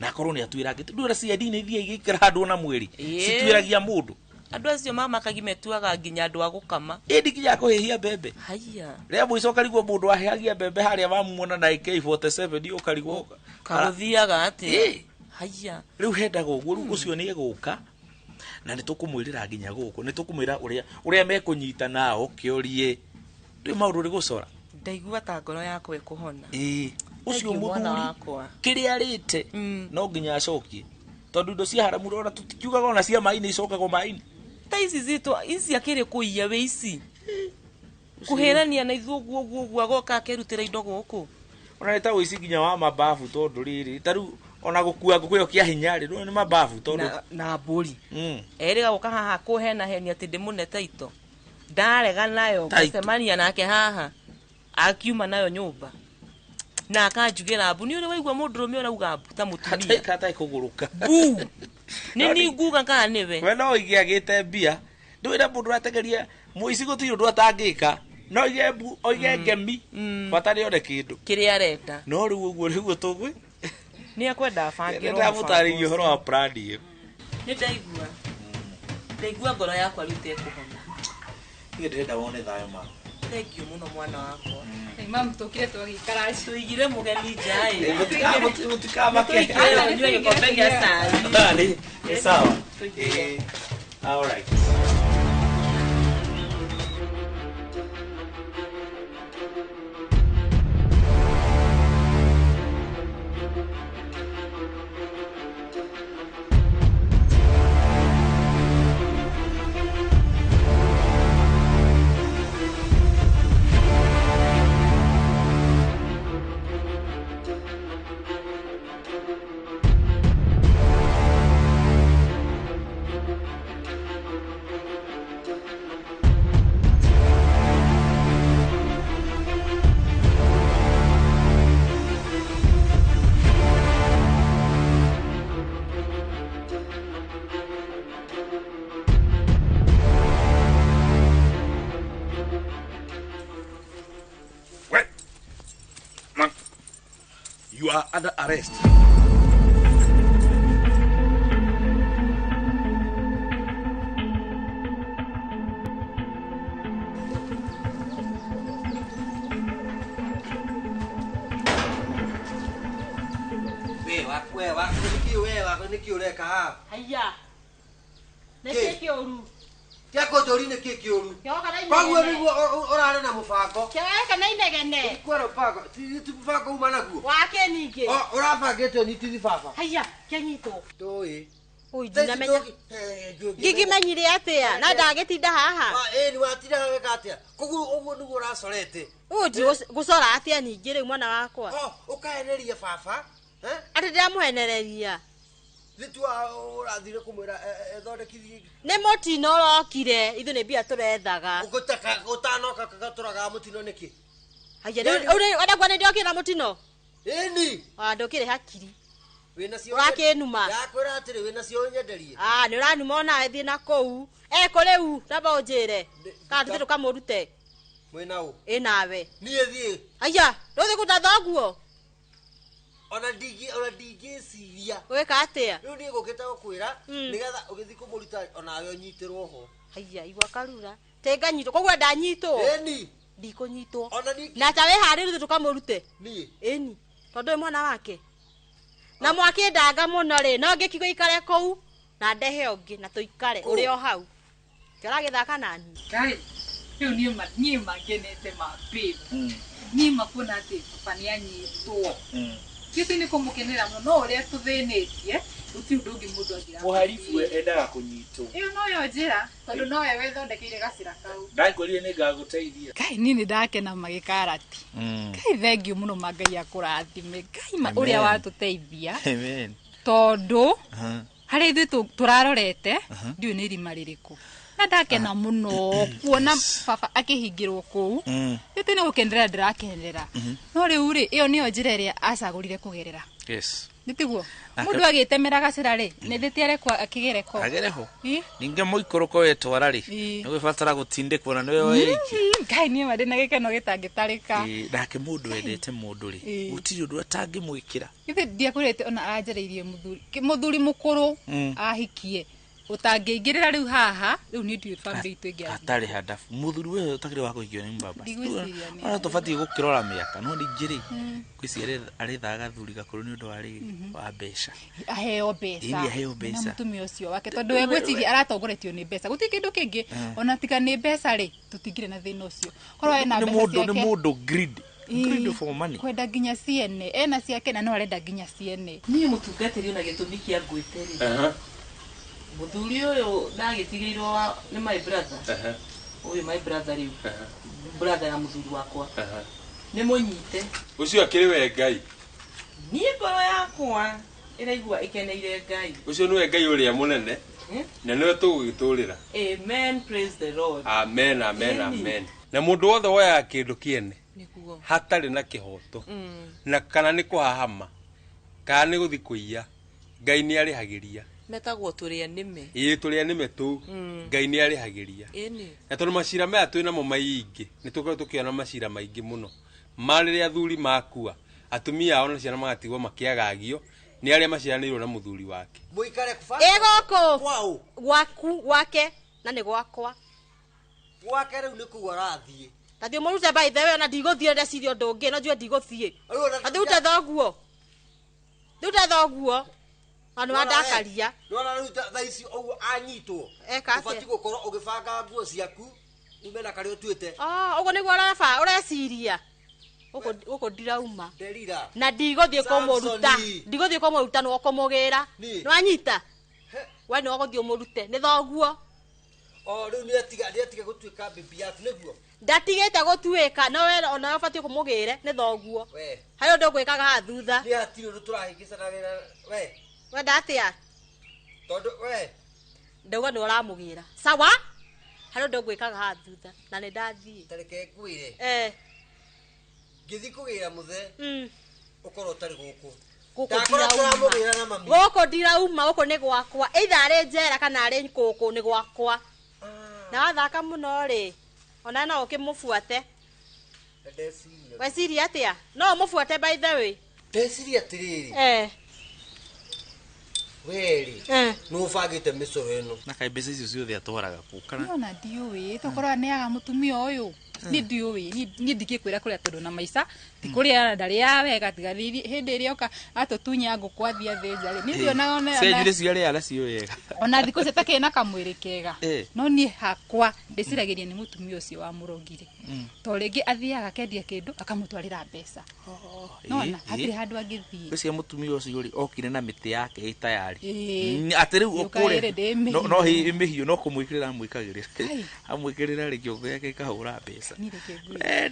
na korwo ni atwira ngiti ndura cia dini thia igikira handu na mweri citwiragia mundu andu acio mamakagi metuaga nginya andu agukama ndikinya kuhihia mbembe haiya ria muico karigwo mundu ahiagia mbembe haria bamuona na AK47 ukarigwo karuthiaga ati haiya riu hendaga uguo riu ucio ni eguka na ni tukumwirira nginya guku ni tukumwira uria mekunyita nao kiorie ndui maundu ri gucora ndaigua ta ngoro yakwa ikuhona ucio muthuri kiria rite no nginya acokie tondu indo cia haramu rora tutikiugaga ona cia mai ni icokagwo mai ta ici zitu ici akiri kuiya we ici kuherania na ithu guo agoka akerutira indo guku ona ta uici nginya wa mabafu tondu riri taru ona gukua nguku yo kia hinya ri no ni mabafu tondu na mburi eriga guka haha kuhena heni ati ndimunete ito ndarega nayo gucemania nake haha akiuma nayo nyumba na akanjugira mbu ni uri waigua mundurume urauga mbu ta mutumia kata ikuguruka bu ni nguga kana niwe we no igi agite mbia ndwira mundu rategeria muici gutiri undu atangika no ige mbu oige ngemi batari one kindu kiri areta no riu uguo tugwi ni akwenda bangiro ndamutaririe horo wa brand iyo ni ndaigua ngoro yakwa rute kuhona ni ndenda wone thayo ma thank you muno mwana wakwa mam tukire twagikara tuigire mugeni jai mutikama keke nywe gikombega sana ndani sawa all right You are under arrest. Wewe niki ureka hapa. Haya. Niki oru. Yako tori niki kioru. Pagwe ni orare na mufango. Kiweka na inegene. Kwero pago. Ti mufango umana guo. Wake ninge. Urabangite ni ti baba. Haya, kenyito. Toi. Oi dinamenya. Gigi menyire atia na ndagitinda haha. Ni watira haga atia. Kugu uguo nugo urasorete. Uji gucora atia ningi ri mwana wakwa. Ukaeneria baba. Ati ndamuhenereria. Zitua urathire kumwira ethondekithie. Ni mutino rokire ithu ni bia turethaga. Ugutaka utanoka kagaturaga mutino niki. Haya uri wadagwa ni ndokira mutino. Eni. Ndokire hakiri. Wina cio. Rakinuma. Yakwira atiri wina cio nyenderie. Ni uranuma ona ethi na kou. Kuriu ndaba unjire. Ka tuthiru kamurute. Mwina u. Nawe. Ni ethi. Haya, nduthi kutathoguo. Ona digi siria. Weka atia? Riu ni gukita gukwira nigetha ugithi kumuruta ona we nyitirwo ho. Haya, igwa karura. Tenga nyito kogwa ndanyito. Eni. Ndikunyitwo. Ona ni. Na tawe hariru tukamurute. Ni. Eni. Tondu mwana wake. Na mwake ndanga muno ri no ngikigo ikare kou na ndehe ongi na tuikare uri o hau. Kira githaka nani. Kai. Riu ni magenete mapibu. Ni makuna ati pani anyitwo. Kiti ni kumukenera muno uria tuthinitie uti ndungi mundu agira. Muharifu endaga kunyitwo. Iyo no yo njira tondu no we thondekeire gacira kau. Ndakwirire ni ngaguteithia. Kai nini ndakena magikarati. Kai thengiu muno mangai akurathime. Kai uria watuteithia. Amen. Tondu hari ithu turarorete ndiu ni irima ririku. Na ndakena muno kuona baba akihingirwo kuu. Iti ni gukenderera ndirakenderera. No riu ri iyo niyo njira iria acagurire kugerera. Yes. Nitiguo. Mundu agitemera gacira ri ni thitiare kwa akigereko. Agereho. Ninge muikoroko wetwara ri. Niwe fatara gutindikwo na niwe wiki. Kai ni made na gikeno gitangitarika. Ndake mundu wendete mundu ri. Utiri undu atangimwikira. Ithi ndiakurete ona aranjereirie muthuri mukuru ahikie. Utangeingirira riu haha riu ni ndiu family itu ingi atari hadafu muthuri we utakire wa kuigio ni mbaba ona tofati gukirora miaka no ndi njiri kwisi arithaga thuri gakuru ni undu wa mbeca aheo mbeca ili aheo mbeca na mutumia ucio wake tondu we gwetithia aratongoretio ni mbeca guti kindu kingi ona tika ni mbeca ri tutingire na thina ucio korwo ena mbeca ciake ni mundu greed for money kwenda ginya ciene ena ciake na no arenda ginya ciene ni mutungatiri una gitumi kia gweteri muthuri uyu ndagitigiirwo ni my brother uyu my brother riu brother ya muthuri wakwa ni munyite ucio akiri we ngai ni ngoro yakwa iraigua ikeneire Ngai ucio niwe Ngai uria munene na niwe tugwiturira amen praise the Lord amen amen amen na mundu wothe woya kindu kiene hatari na kihoto na kana ni kuhahama kana ni guthi kuiya Ngai ni arihagiria metagwo turia nime turia nime tu Ngai ni arihagiria na tondu macira maya twina mo maingi ni tukorwo tukiona macira maingi muno marire athuri makua atumia ao na ciana magatigwo makiagagio ni aria maciaranirwo na muthuri wake muikare kubanga egoko kwao gwaku wake na ni gwakwa gwake riu ni kuwa rathie tathio murute by the way na ndigũthie ndecirio ndũngĩ no njue ndigũthie athiute thoguo anu andakaria nona riu tha ici ũguo anyitwo ubati gukorwo ugibanga nguo ciaku ume na kare utuite ũguo nĩguo ũreciria uko ndirauma na ndigũthie kũmũruta no kũmũgĩra no anyita we no gũthie ũmũrute nĩ thoguo riu nĩatiga gũtuĩka bibi yaku nĩguo ndatigĩte gũtuĩka no we ona ũbatiĩ kũmũgĩre nĩ thoguo harĩ ũndũ ũgwĩkaga haha thutha nĩ hatirĩ ũndũ tũrahĩngĩcanagĩra we ndatĩa tondũ we ndauga nĩ ũramũgĩra sawa harĩ ũndũ ũgwĩkaga haha thutha na nĩ ndathiĩ tareke ngwĩre ngĩthi kũgĩra mũthe ũkorwo ũtarĩ gũkũ gũkũ ndirauma gũkũ nĩ gwakwa either arĩ njera kana arĩ gũkũ nĩ gwakwa na wathaka mũno rĩ ona no ũkĩmũbuate weciria atĩa no ũmũbuate by the way ndeciria atĩrĩrĩ weri no ũbangĩte mĩcoro ĩno na kaĩ mbeca icio ciothe atwaraga kũ kana ona ndiũĩ tokorwo nĩaga mũtumia ũyũ ni ndiũĩ ni ndingĩkwĩra kũrĩa tondũ na maica ti kũrĩa ndarĩ ya wega tiga hĩndĩ ĩrĩa oka atutunya ngũkũ athia thĩnja rĩ ni ndionaga ona cenjire ciarĩ ara cio wega ona thikũ citakĩ na kamwĩrĩ kega no niĩ hakwa ndĩciragĩria nĩ mũtumia ũcio wa mũrogire to rĩngĩ athiaga kendia kĩndũ akamũtwarĩra mbeca nona hatirĩ handũ angĩthiĩ ũcio mũtumia ũcio rĩ okire na mĩtĩ yake ĩtayari atĩ rĩu ũkũre no mĩhiũ no kũmwĩkĩrĩra amwĩkagĩrĩra amwĩkĩrĩra rĩ kĩongo yake ĩkahũra mbeca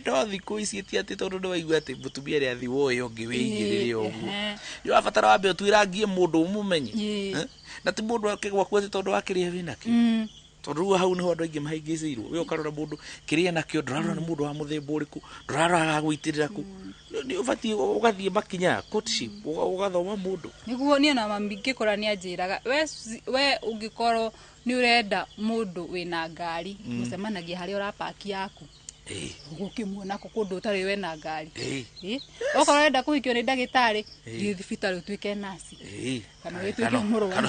ndo thikũ ici ti atĩ tondũ ndĩwaigua atĩ mũtumia rĩ athi woyo ũngĩ wĩigĩrĩre ũguo nĩ wabatara wambe ũtwĩrangie mũndũ ũmũmenye na ti mũndũ akĩgwaku atĩ tondũ wakĩrĩa wĩnakĩ tondũ hau nĩho andũ aingĩ mahĩngĩcĩirwo we ũkarora mũndũ kĩrĩa nakĩo ndũrarora nĩ mũndũ wa mũthemba ũrĩkũ ndũrarora gagũitĩrĩra kũ nĩ ũbatiĩ ũgathiĩ makinya courtship ũgathoma mũndũ nĩguo niĩ na mami ngĩkora nĩ anjĩraga we ũngĩkorwo nĩ ũrenda mũndũ wĩna ngari mũcemanagia harĩa ũrapaki yaku gũkĩmuona kũndũ ũtarĩ we na ngari okorwo ũrenda kũhikio nĩ ndagĩtarĩ thiĩ thibitarĩ ũtuĩke nasi kana wĩtuĩke mũrwaru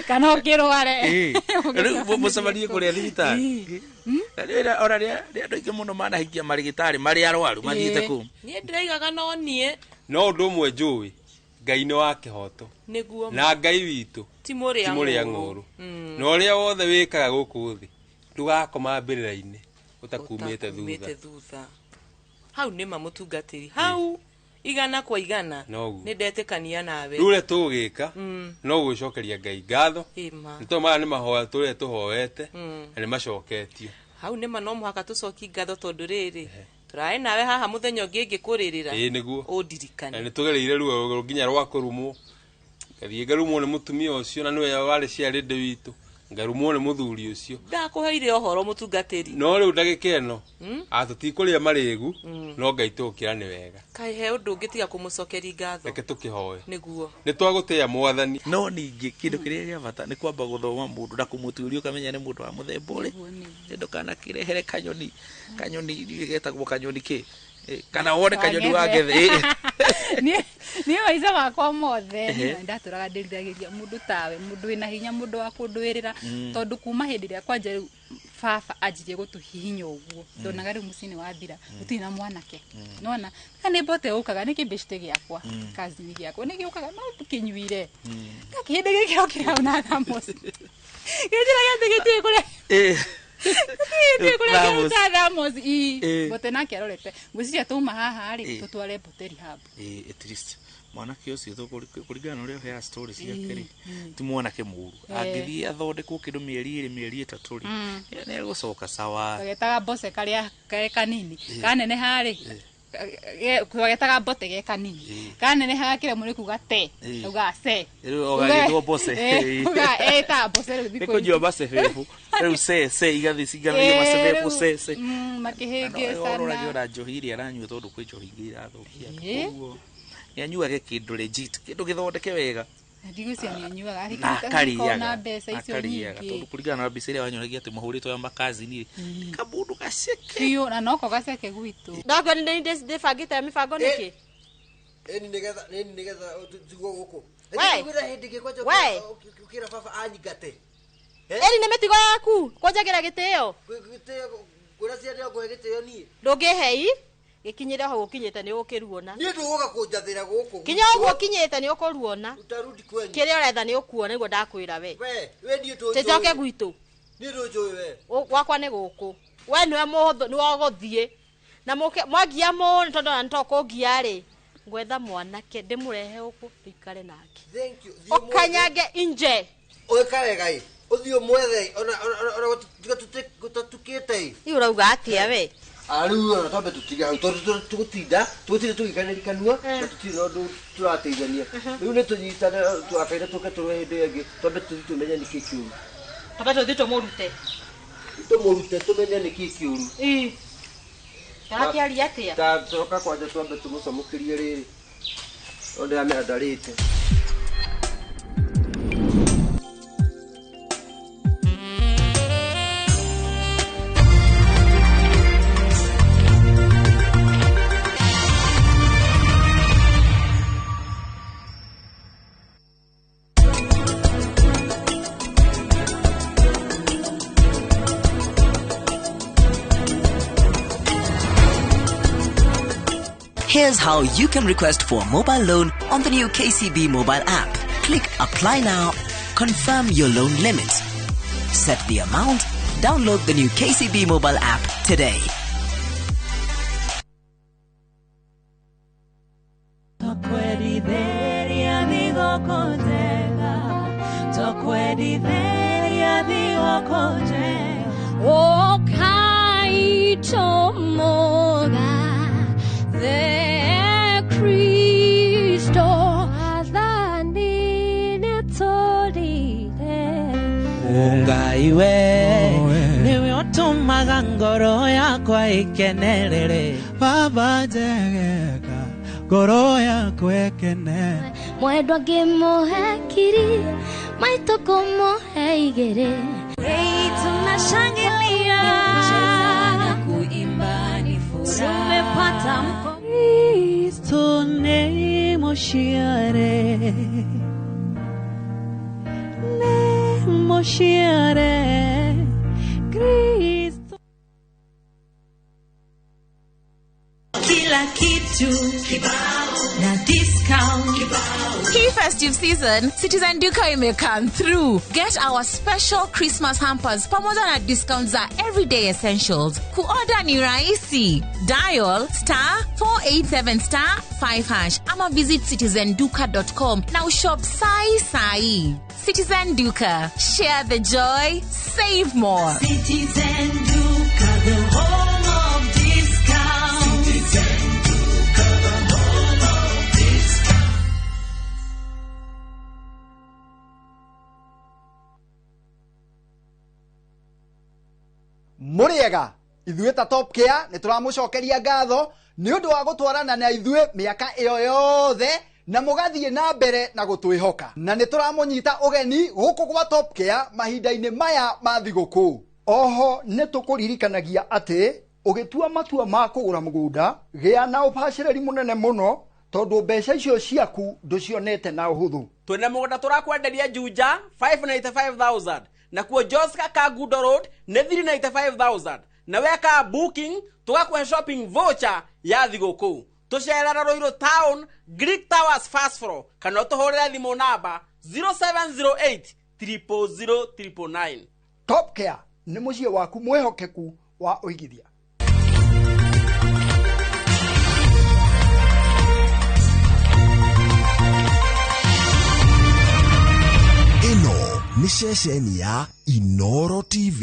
kana ũkĩrware rĩu mũcemanie kũrĩa thibitarĩ ona rĩa andũ aingĩ mũno manahikia marĩgĩtarĩ marĩ arwaru mathiĩte kũu niĩ ndĩraigaga no niĩ no ũndũ ũmwe njũĩ Ngai nĩ wa kĩhoto na Ngai witũ ti mũrĩa ng'ũrũ na ũrĩa wothe wĩkaga gũkũ thĩ ndugakoma mbĩrĩra-inĩ ũtakumĩte thutha hau nĩ mamũtungatĩri hau igana kwa igana nĩ ndetĩkania nawe rĩu ũrĩa tũgĩka no gwĩcokeria Ngai ngatho nĩ tondũ maya nĩ mahoya tũrĩa tũhoete na nĩ macoketio hau nĩma no mũhaka tũcokie ngatho tondũ rĩrĩ tũraĩ nawe haha mũthenya ũngĩ ngĩkũrĩrĩra nĩguo ũndirikane na nĩ tũgereire ruo nginya rwa kũrumwo ngathiĩ ngarumwo nĩ mũtumia ũcio na nĩwe warĩ ciarĩ ndĩ witũ ngarumwo nĩ mũthuri ũcio ndakũheire ũhoro mũtungatĩri no rĩu ndagĩka ĩno tũtikũrĩa marĩgu no Ngai tũgũkĩra nĩ wega kaĩ he ũndũ ũngĩ tiga kũmũcokeria ngatho reke tũkĩhoe nĩguo nĩ twagũtĩĩa mwathani no ningĩ kĩndũ kĩrĩa gĩa bata nĩ kwamba gũthoma mũndũ na kũmũtuĩria ũkamenya nĩ mũndũ wa mũthemba ũrĩ ndũkanakĩrehere kanyoni getagwo kanyoni kĩ kana wone kanyoni wa gethe niĩ maica makwa mothe ndatũraga ndĩriragĩria mũndũ tawe mũndũ wĩna hinya mũndũ wa kũndũĩrĩra tondũ kuma hĩndĩ ĩrĩa kwanja rĩu baba anjirie gũtũhihinya ũguo ndonaga rĩu mũciĩ nĩ wathira gũtirĩ na mwanake nona nĩ mbote ũkaga nĩ kĩmbĩcite gĩakwa kazini gĩakwa nĩ gĩũkaga no tũkĩnyuire gakĩhĩndĩ gĩkĩro kĩrau na thamosi gĩtĩra gĩtĩgĩtie kũrĩa bote nake arorete ngwĩciria tuma haha rĩ tũtware bote rehab at least mwanake ũcio kũringana na ũrĩa ũheaga stories ciake rĩ ti mwanake mũru angĩthiĩ athondekwo kĩndũ mĩeri ĩtatũ rĩ nĩ egũcoka sawa gagetaga bose karĩa kanini kanene harĩ kwagetaga bote ge kanini kana ne hakira muri kuga te uga se uga gito bose uga eta bose biko jo base fefu eu se igathi sigathi base fefu se makihege sana ora jora johiri aranywe tondu kwi johiri irathukia kuo yanyuage kindu legit kindu githondeke wega ndigucia ni anyuaga arikita na mbeca icio nyingi tondu kurigana na mbica iria wanyoragia ati muhurito ya makazi ni kabundu gaceke biyo na noko gaceke gwitu ndago ni ndefagite mifango niki eni nigetha tugo guku ngwira hindi gikwaje ukira baba anyigate eni ni mitigo yaku kwanjagira gitio ngwira cia ndio ngwe gitio ni ndungihei gikinyire ho gukinyite ni ukiruona ni nduguka kunjathira guku kinya uguo kinyite ni ukuruona utarudi kwenyu kiria uretha ni ukuona niguo ndakwira we we ni tu tecoke gwitu ni ndujoe we wakwa ni guku we niwe muhuthu ni woguthie na mwagia mu tondu na ntoko ngia ri ngwetha mwanake ndimurehe uku ikare nake thank you okanyange inje oikare gai uthio mwethe ona tutukite urauga atia we Aru tobe tutiga tugutinda tugikanira kanua tutira ndu turateithania riu ni tunyitane twakaire tuke tuwe hindi ingi tobe tumenye ni kikiuru tobe tuthito murute tumenye ni kikiuru tarakiari atia ta toka kwanja tobe tumucomukirie riri onde ameandarite Here's how you can request for a mobile loan on the new KCB mobile app. Click Apply Now, confirm your loan limit, set the amount, download the new KCB mobile app today. O kai tomoga the Cristo adhani netorire Ungai we niwe otumaga ngoro yakwa ikenerere Baba njegeka ngoro yakwa ikenere mwendwa ngimuhe kiri maito kumuhe igere tunashangilia kuimba ni furaha tumepata Cristo nemoshiare Cristo kila kitu kibao na discount kibao. Hii festive season, Citizen Duka ime come through. Get our special Christmas hampers pamoja na discounts za everyday essentials. Kuorder ni rahisi. Dial *487*5# ama visit citizenduka.com na ushop sai. Citizen Duka. Share the joy, save more. Citizen Duka, the home of discount. Citizen Duka, the home of discount. Muriega ithuĩ ta Top Care nĩ tũramũcokeria ngatho nĩ ũndũ wa gũtwarana na ithuĩ mĩaka ĩyo yothe na mũgathiĩ na mbere na gũtwĩhoka na nĩ tũramũnyita ũgeni gũkũ gwa Top Care mahinda-inĩ maya ma thigũkũ. Oho nĩ tũkũririkanagia atĩ ũgĩtua matua ma kũgũra mũgũnda gĩa na ũbacĩrĩri mũnene mũno tondũ mbeca icio ciaku ndũcionete na ũhũthũ. Twĩna mũgũnda tũrakwenderia Juja 595,000 na kuo Joska Kagudo Road nĩ 395,000 na weka booking tugakũhe shopping voucher ya thigũkũ. Tũcerera Ruiru Town Greek Towers first floor kana tũhũrĩre thimũ namba 0708 000 999. Top Care nĩ mũciĩ waku mwĩhokeku wa ũigithia. Ino ni ceceni ya Inoro TV.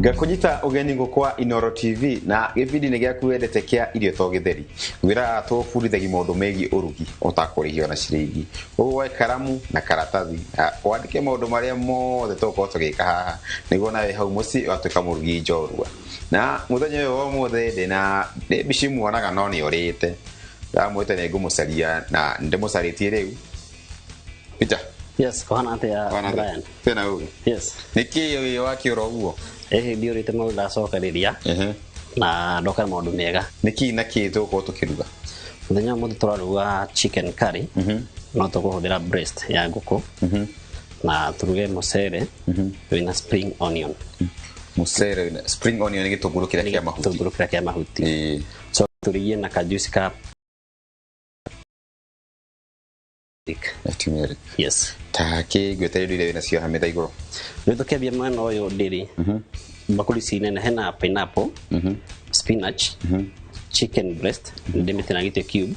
Gakunyita ugeni ngukwa Inoro TV na gibidi ne gyaku wendete kia irio to githeri wira to furithagia maundu megi urugi utakurihio na ciringi uwe karamu na karatathi wandike maundu maria mothe to gika haha niguo nawe hau muci watuika murugi njorua na muthenya uyu mothe ndina bici muonaga no ni orite ndamwite ne ngumucaria na ndimucaritie riu Peter. Yes, kohana ante ya Brian. Tena uyu. Yes. Niki yo wakioro guo. Ndio rite mau ndacokariria. Na ndoka maundu mega. Niki na kitu ko tukiruga. Muthenya mothe turaruga chicken curry. No tukuhuthira breast ya nguku. Na turuge mucere wina spring onion. Mucere wina spring onion ni gitunguru kiria kia mahuti. Gitunguru kiria kia mahuti. So turigie na kajuice ka turmeric. Yes. Take gweterero ile na cio hametha iguru. Ndio kebia mwana oyo ndiri. Bakuli sinene hena pineapple, spinach, chicken breast, ndemete na gite cube,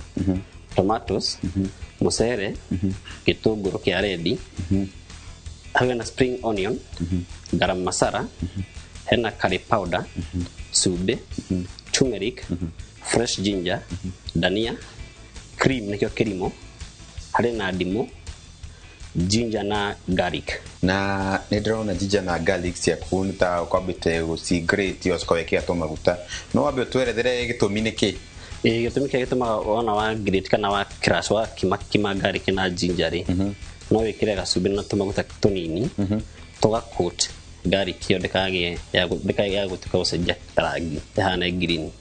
tomatoes, mucere, gitunguru kia red, hena spring onion, garam masala, hena curry powder, sube, turmeric, fresh ginger, dania, cream nikyo kirimo, harena ndimu, ginger na garlic. Na nidrona ginger na garlic cia kunta kwabite uci grate yo skawekea to maguta no wabe twerethere gitumi niki gitumi kia gituma ona wa grate kana wa crush wa kima garlic na ginger no wekire gacumbĩ na tumaguta tunini toga coat garlic yo ndekage ya gutuka ucenjia rangi ihana green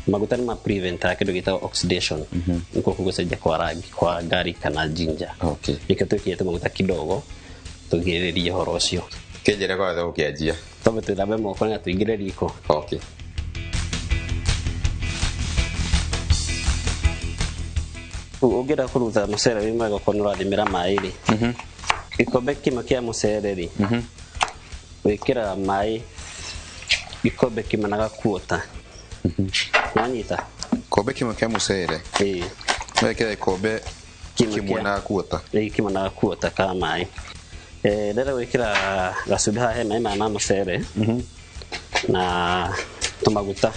maguta ni ma prevent kindu gita oxidation niko kugucenjia kwa rangi kwa garlic kana ginger. Okay. Nikatukia tumaguta kidogo tugiririe horo ucio kenjere kwa tho kianjia tobe turabe moko na tuingire riko. Okay. Ugira kuruta mucere wi mwega ko nurathimira mai ri ikombe kimwe kia mucere ri wikira mai ikombe kimwe na gakuota nanyita kombe kimwe kia mucere wekira ikombe kimwe na gakuota kimwe na gakuota ka mai ndera wikira gacumbĩ haha hena mai na mucere na tumaguta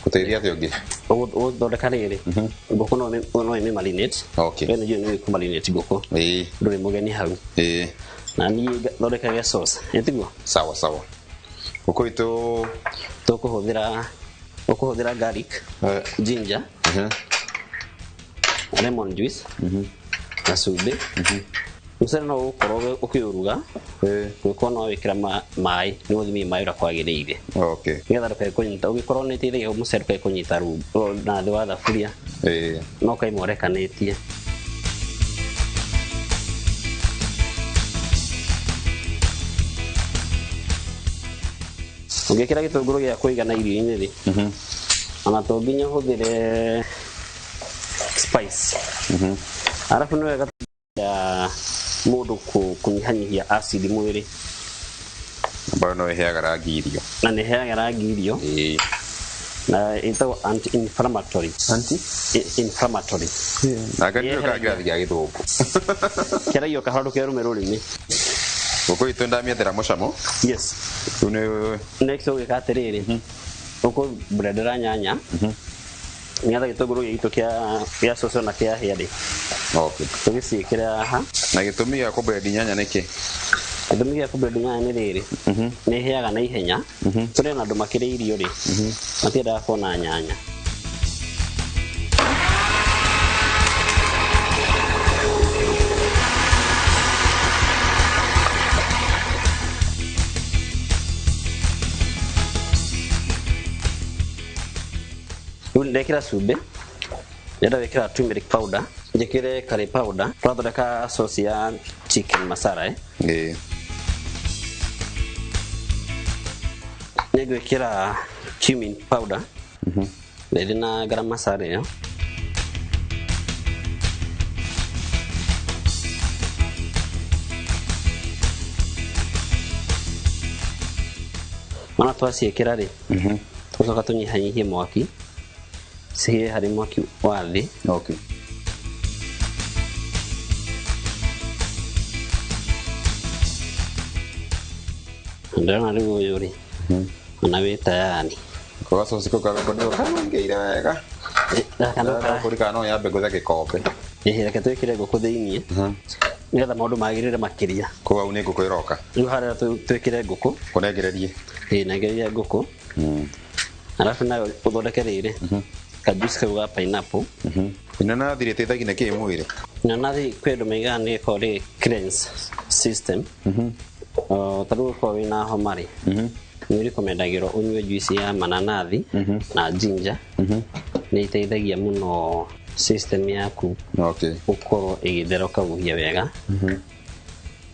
kuteria thiongi o ndondeka riri nguku no ime marinate. Okay. Wena ni ku marinate nguku nduri mugeni hau na ni ndondeka ya sauce yetiguo sawa sawa nguku itu tukuhuthira garlic, ginger, lemon juice na cumbĩ mucere no ukorwo ukiuruga gwikwo no wikira mai ni uthimi mai ura kwagiriire. Okay. Ngetha ndukae kunyita ugikorwo ni tithagia mucere ndukae kunyita rungu na thi wa thaburia no kai morekanitie ungikira gitunguru gia kuigana irio-ini ri ana to nginya huthire spice arafu no wega ya mundu kunyihanyihia acid mwiri ambayo no iheaga rangi irio na ni heaga rangi irio na ito anti-inflammatory na kanyo kagira thia githumbu kera iyo kahoro kerume rurimi uko ito ndamiethera mucamo. Yes. Next ugikatiriri uko blendera nyanya ngetha gitunguru gitu kia soso na kia hiari. Okay. Tugiciikira aha na gitumi gia kublend nyanya niki gitumi gia kublend nyanya ni riri ni heaga na ihenya turi na andu makire irio ri matienda kuona nyanya. Ndekira cumbĩ ndenda wikira turmeric powder njikire curry powder twathondeka sauce ya chicken masala nigwikira cumin powder na garam masala yo mana twasiikira ri tucoka tunyihanyihie mwaki sihe hari mwaki wa thi. Okay. ndona riu uyu ri ona wita yani kwa sababu siko kagodio kanongeire wega kana kuri kana ya mbegu za kikombe reke twikire ngũkũ thĩinĩ nĩgetha maũndũ magĩrĩre makĩria kwa au nĩ ngũkũ iroka rĩu harĩa twĩkĩre ngũkũ kũnengererie nengererie ngũkũ arabu nayo ũthondeke rĩrĩ kajuice kau ga pineapple inanathi rĩteithagia na kĩ mwĩrĩ inanathi kwĩ andũ maigaga nĩ ĩkoragwo rĩ cleanse system tarĩu ũkorwo wĩna homa rĩ nĩ recommendagĩrwo ũnyue juice ya mananathi na ginger nĩ iteithagia mũno system yaku gũkorwo ĩgĩtheroka guhia wega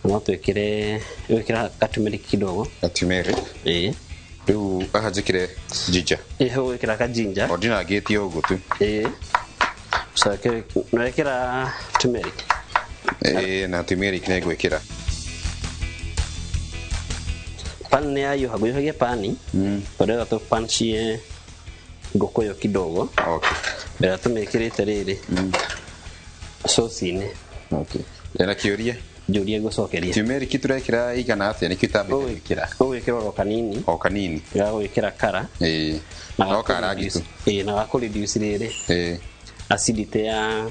no twĩkĩra turmeric kidogo turmeric rĩu aha njĩkĩre ginger hau wĩkĩra ka ginger ordinagĩtie ũguo tu nawĩkĩra turmeric na turmeric nĩ ngwĩkĩra pan nĩ yayũha ngũyũhagia pani tondũ tũpanchie ngũkũ ĩyo kidogo mbere tũmĩkĩrĩte rĩrĩ sauce-inĩ na kĩũria njũrie ngũcokeria turmeric tũrekĩra igana atĩa nĩkĩo itambĩkĩra ũgwĩkĩra oro kanini gagũgĩkĩra kara no karangi tu na gakũreduce rĩrĩ acidity ya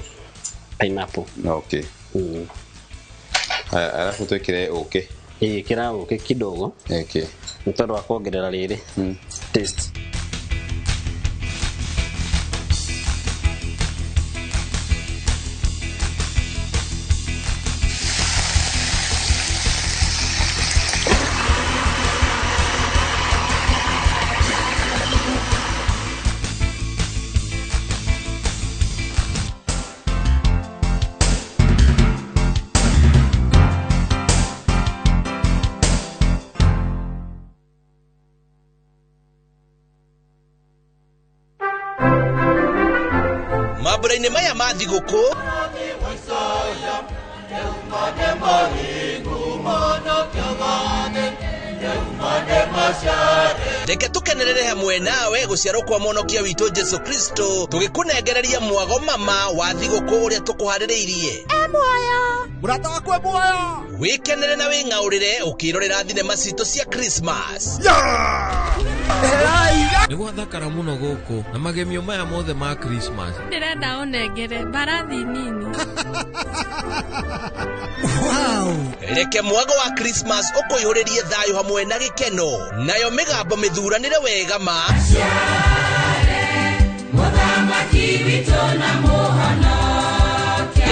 pineapple alafu twĩkĩre ũkĩ ĩkĩra ũkĩ kidogo nĩ tondũ wa kuongerera rĩrĩ taste mabũra-inĩ maya ma thigũkũ reke tũkenerere hamwe nawe gũciarwo kwa mũhonokia witũ Jesu Kristo tũgĩkũnengereria mwago mama wa thigũkũ ũrĩa tũkũharĩrĩirie mũrata wakwa muoyo wĩkenere na wĩng'aũrĩre ũkĩrorera thinema citũ cia Christmas nĩ gwathakara mũno gũkũ na magemio maya mothe ma Christmas ndĩrenda ũnengere mbarathi nini reke mwago wa Christmas ũkũihũrĩrie thayũ hamwe na gĩkeno nayo mĩgambo mĩthuranĩre wega ma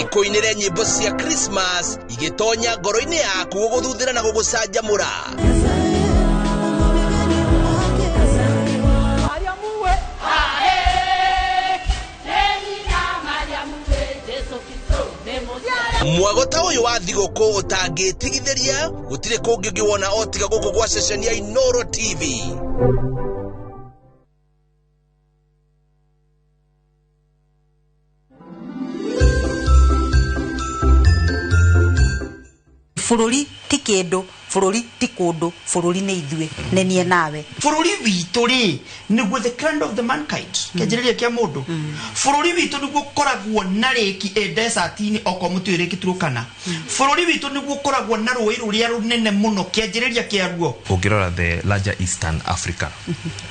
ĩkũinĩre nyĩmbo cia Christmas igĩtonya ngoro-inĩ yaku gũgũthuthĩra na gũgũcanjamũra mwago ta ũyũ wa thigũkũ ũtangĩtigithĩria gũtirĩ kũngĩ ũngĩwona o tiga gũkũ gwa ceceni ya Inooro TV. Bururi ti kindu, bururi ti kundu, bururi ni ithuĩ nĩ niĩ nawe. Bururi witũ rĩ nĩguo the kind of the mankind kĩanjĩrĩria kĩa mũndũ. Bururi witũ nĩguo koragwo na rĩki desert-inĩ oko mũtĩ rĩki turukana. Bururi witũ nĩguo koragwo na rũĩ rũrĩa rũnene mũno kĩanjĩrĩria kĩa ruo. Ũngĩrora the larger Eastern Africa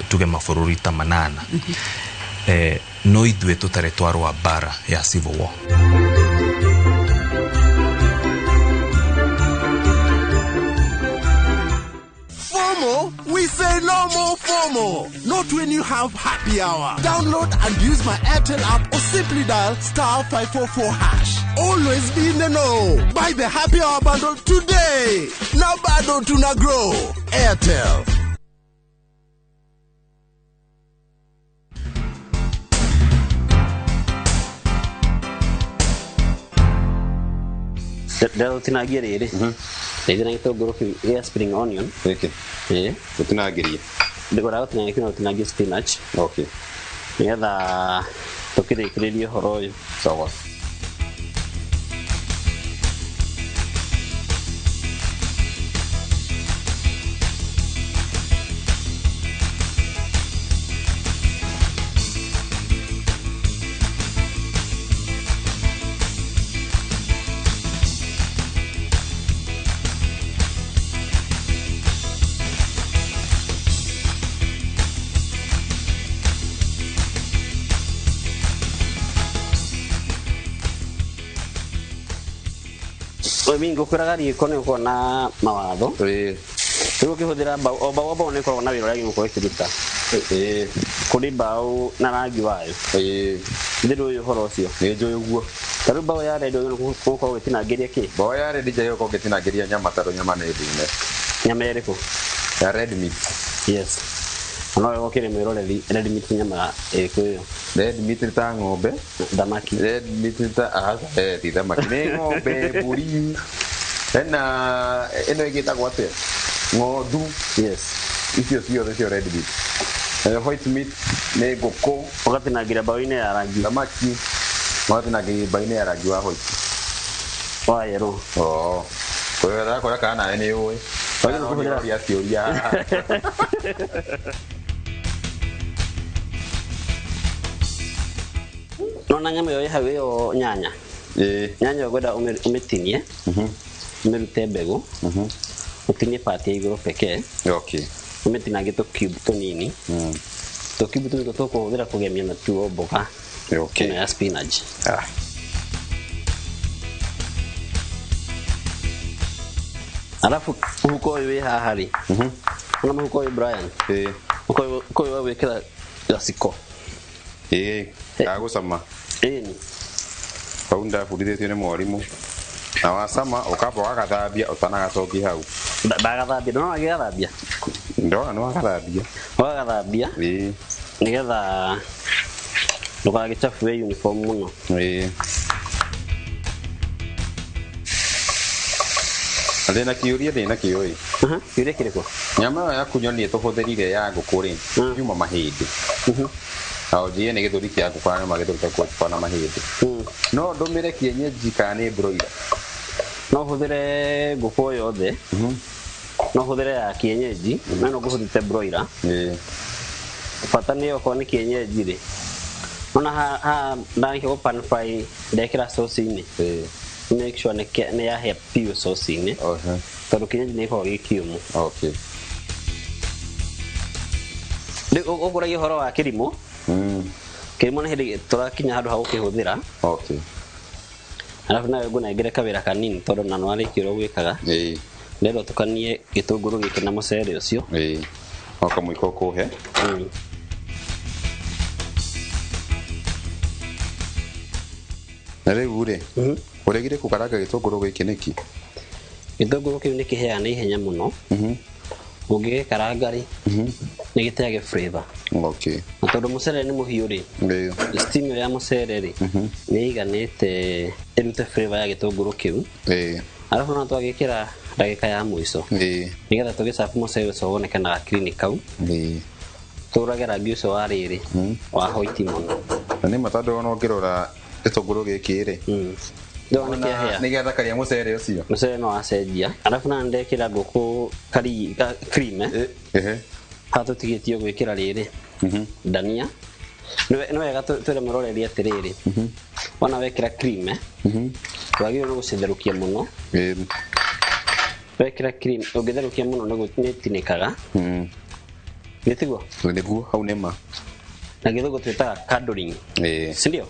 tuge mabũrũri ta manana no ithuĩ tũtarĩ twarwa bara ya civil war. We say no more FOMO. Not when you have happy hour. Download and use my Airtel app or simply dial *544#. Always be in the know. Buy the happy hour bundle today. Now bado tuna grow. Airtel. Leo tinagia rĩrĩ rĩrĩ na gĩtũngũrũ kĩa spring onion tũtinagĩrie ndĩgora tũtinagia spinach nĩgetha tũkĩrĩkĩrĩrie ũhoro ũyũ sawa. mingi ukuraga riko ni uko na mawatho riu kihuthira mbao ni ko na wira ragi uko ikiruta kuri mbao na rangi wayo ndiru uyu horo ucio ni njuyu guo taru mbao ya redio ni ko gitinangiria ki mbao ya redio jayo ko gitinangiria nyama taro nyama ne ndine nyama eriko ya red meat yes no yo kire mwiro red meat nyama eriko yo red meat ta ng'ombe damaki red meat ta ti damaki ni ng'ombe buri ena eno igitagwo atia ng'ondu yes icio ciothe cio red meat white meat ni ngũkũ ugatinangira mbao-inĩ ya rangi thamaki ugatinangia mbao-inĩ ya rangi wa white wa yero kwĩra kũrĩa kana nĩ ũĩ kũhũthĩra ciũria nona nyama yo hau yo nyanya nyanya gwenda umetinie umerute mbegu utinie pati ya iguru pekee umetinangie tu cube tunini tu cube tunini tukuhũthĩra kũgemia na tu mboga ĩno ya spinach alafu huko wewe hahari kuna huko wewe Brian huko wewe wekera gasiko agusama ni kaunda fundithitio ni mwarimu na wasama ukamba wagathambia utanagacoki hau ndagathambia no agigathambia no agathambia wagathambia nigetha ndũgagichafue uniform muno Ndina kiuria ndina kioi kiuria kiriko nyama ya kunyonie tuhũthĩrire ya ngũkũ ri yuma mahĩndĩ aujie ni gĩthũri kĩa ngũkũ na magĩthũri kĩa ngũkũ na mahĩndĩ no ndũmĩre kienyeji kana nĩ broiler no hũthĩre ngũkũ yothe no hũthĩre ya kienyeji na no ngũhũthĩte broiler bata nĩ okorwo nĩ kienyeji ri ona ha ndangĩko pan fry ndekĩra sauce-inĩ make sure nĩ yahĩa piũ sauce-inĩ tondũ kienyeji nĩ ĩkoragwo gĩ kĩũmũ rĩu ũkũragia ũhoro wa kĩrimũ kĩrimũ nĩ hĩndĩ tũrakinya handũ ha gũkĩhũthĩra alafu nawe ngũnengere kawĩra kanini tondũ na nĩwarĩkia ũrĩa gwĩkaga ndĩrenda ũtukanie gĩtũngũrũ gĩkĩ na mũcere ũcio kamũiko ũkũhe na rĩu rĩ ũregire gũkaranga gĩtũngũrũ gĩkĩ nĩkĩ gĩtũngũrũ kĩu nĩ kĩheaga na ihenya mũno ũngĩgĩkaranga rĩ nĩ gĩteage flavor na tondũ mũcere nĩ mũhiũ rĩ steam ya mũcere rĩ nĩ ĩiganĩte ĩrute flavor ya gĩtũngũrũ kĩu alafu no twagĩkĩra ndagĩka ya mũico nĩgetha tũgĩcabu mũcere ũcio wonekanaga clean kau tũrage rangi ũcio wa rĩrĩ wa white mũno na nĩ matandũ ona ũngĩrora gĩtũngũrũ gĩkĩ rĩ nigetha karia mũcere ũcio mũcere no acenjia alafu na ndekĩra ngũkũ cream hatũtigĩtio gwĩkĩra rĩrĩ dania nĩ wega twĩremeroreria atĩrĩrĩ wona wekĩra cream wagĩrĩirwo nĩ gũcitherũkia mũno wekĩra cream ũngĩtherũkia mũno nĩ ĩtinĩkaga nĩtiguo nĩguo hau nĩma na gĩthũngũ twĩtaga curdling sindio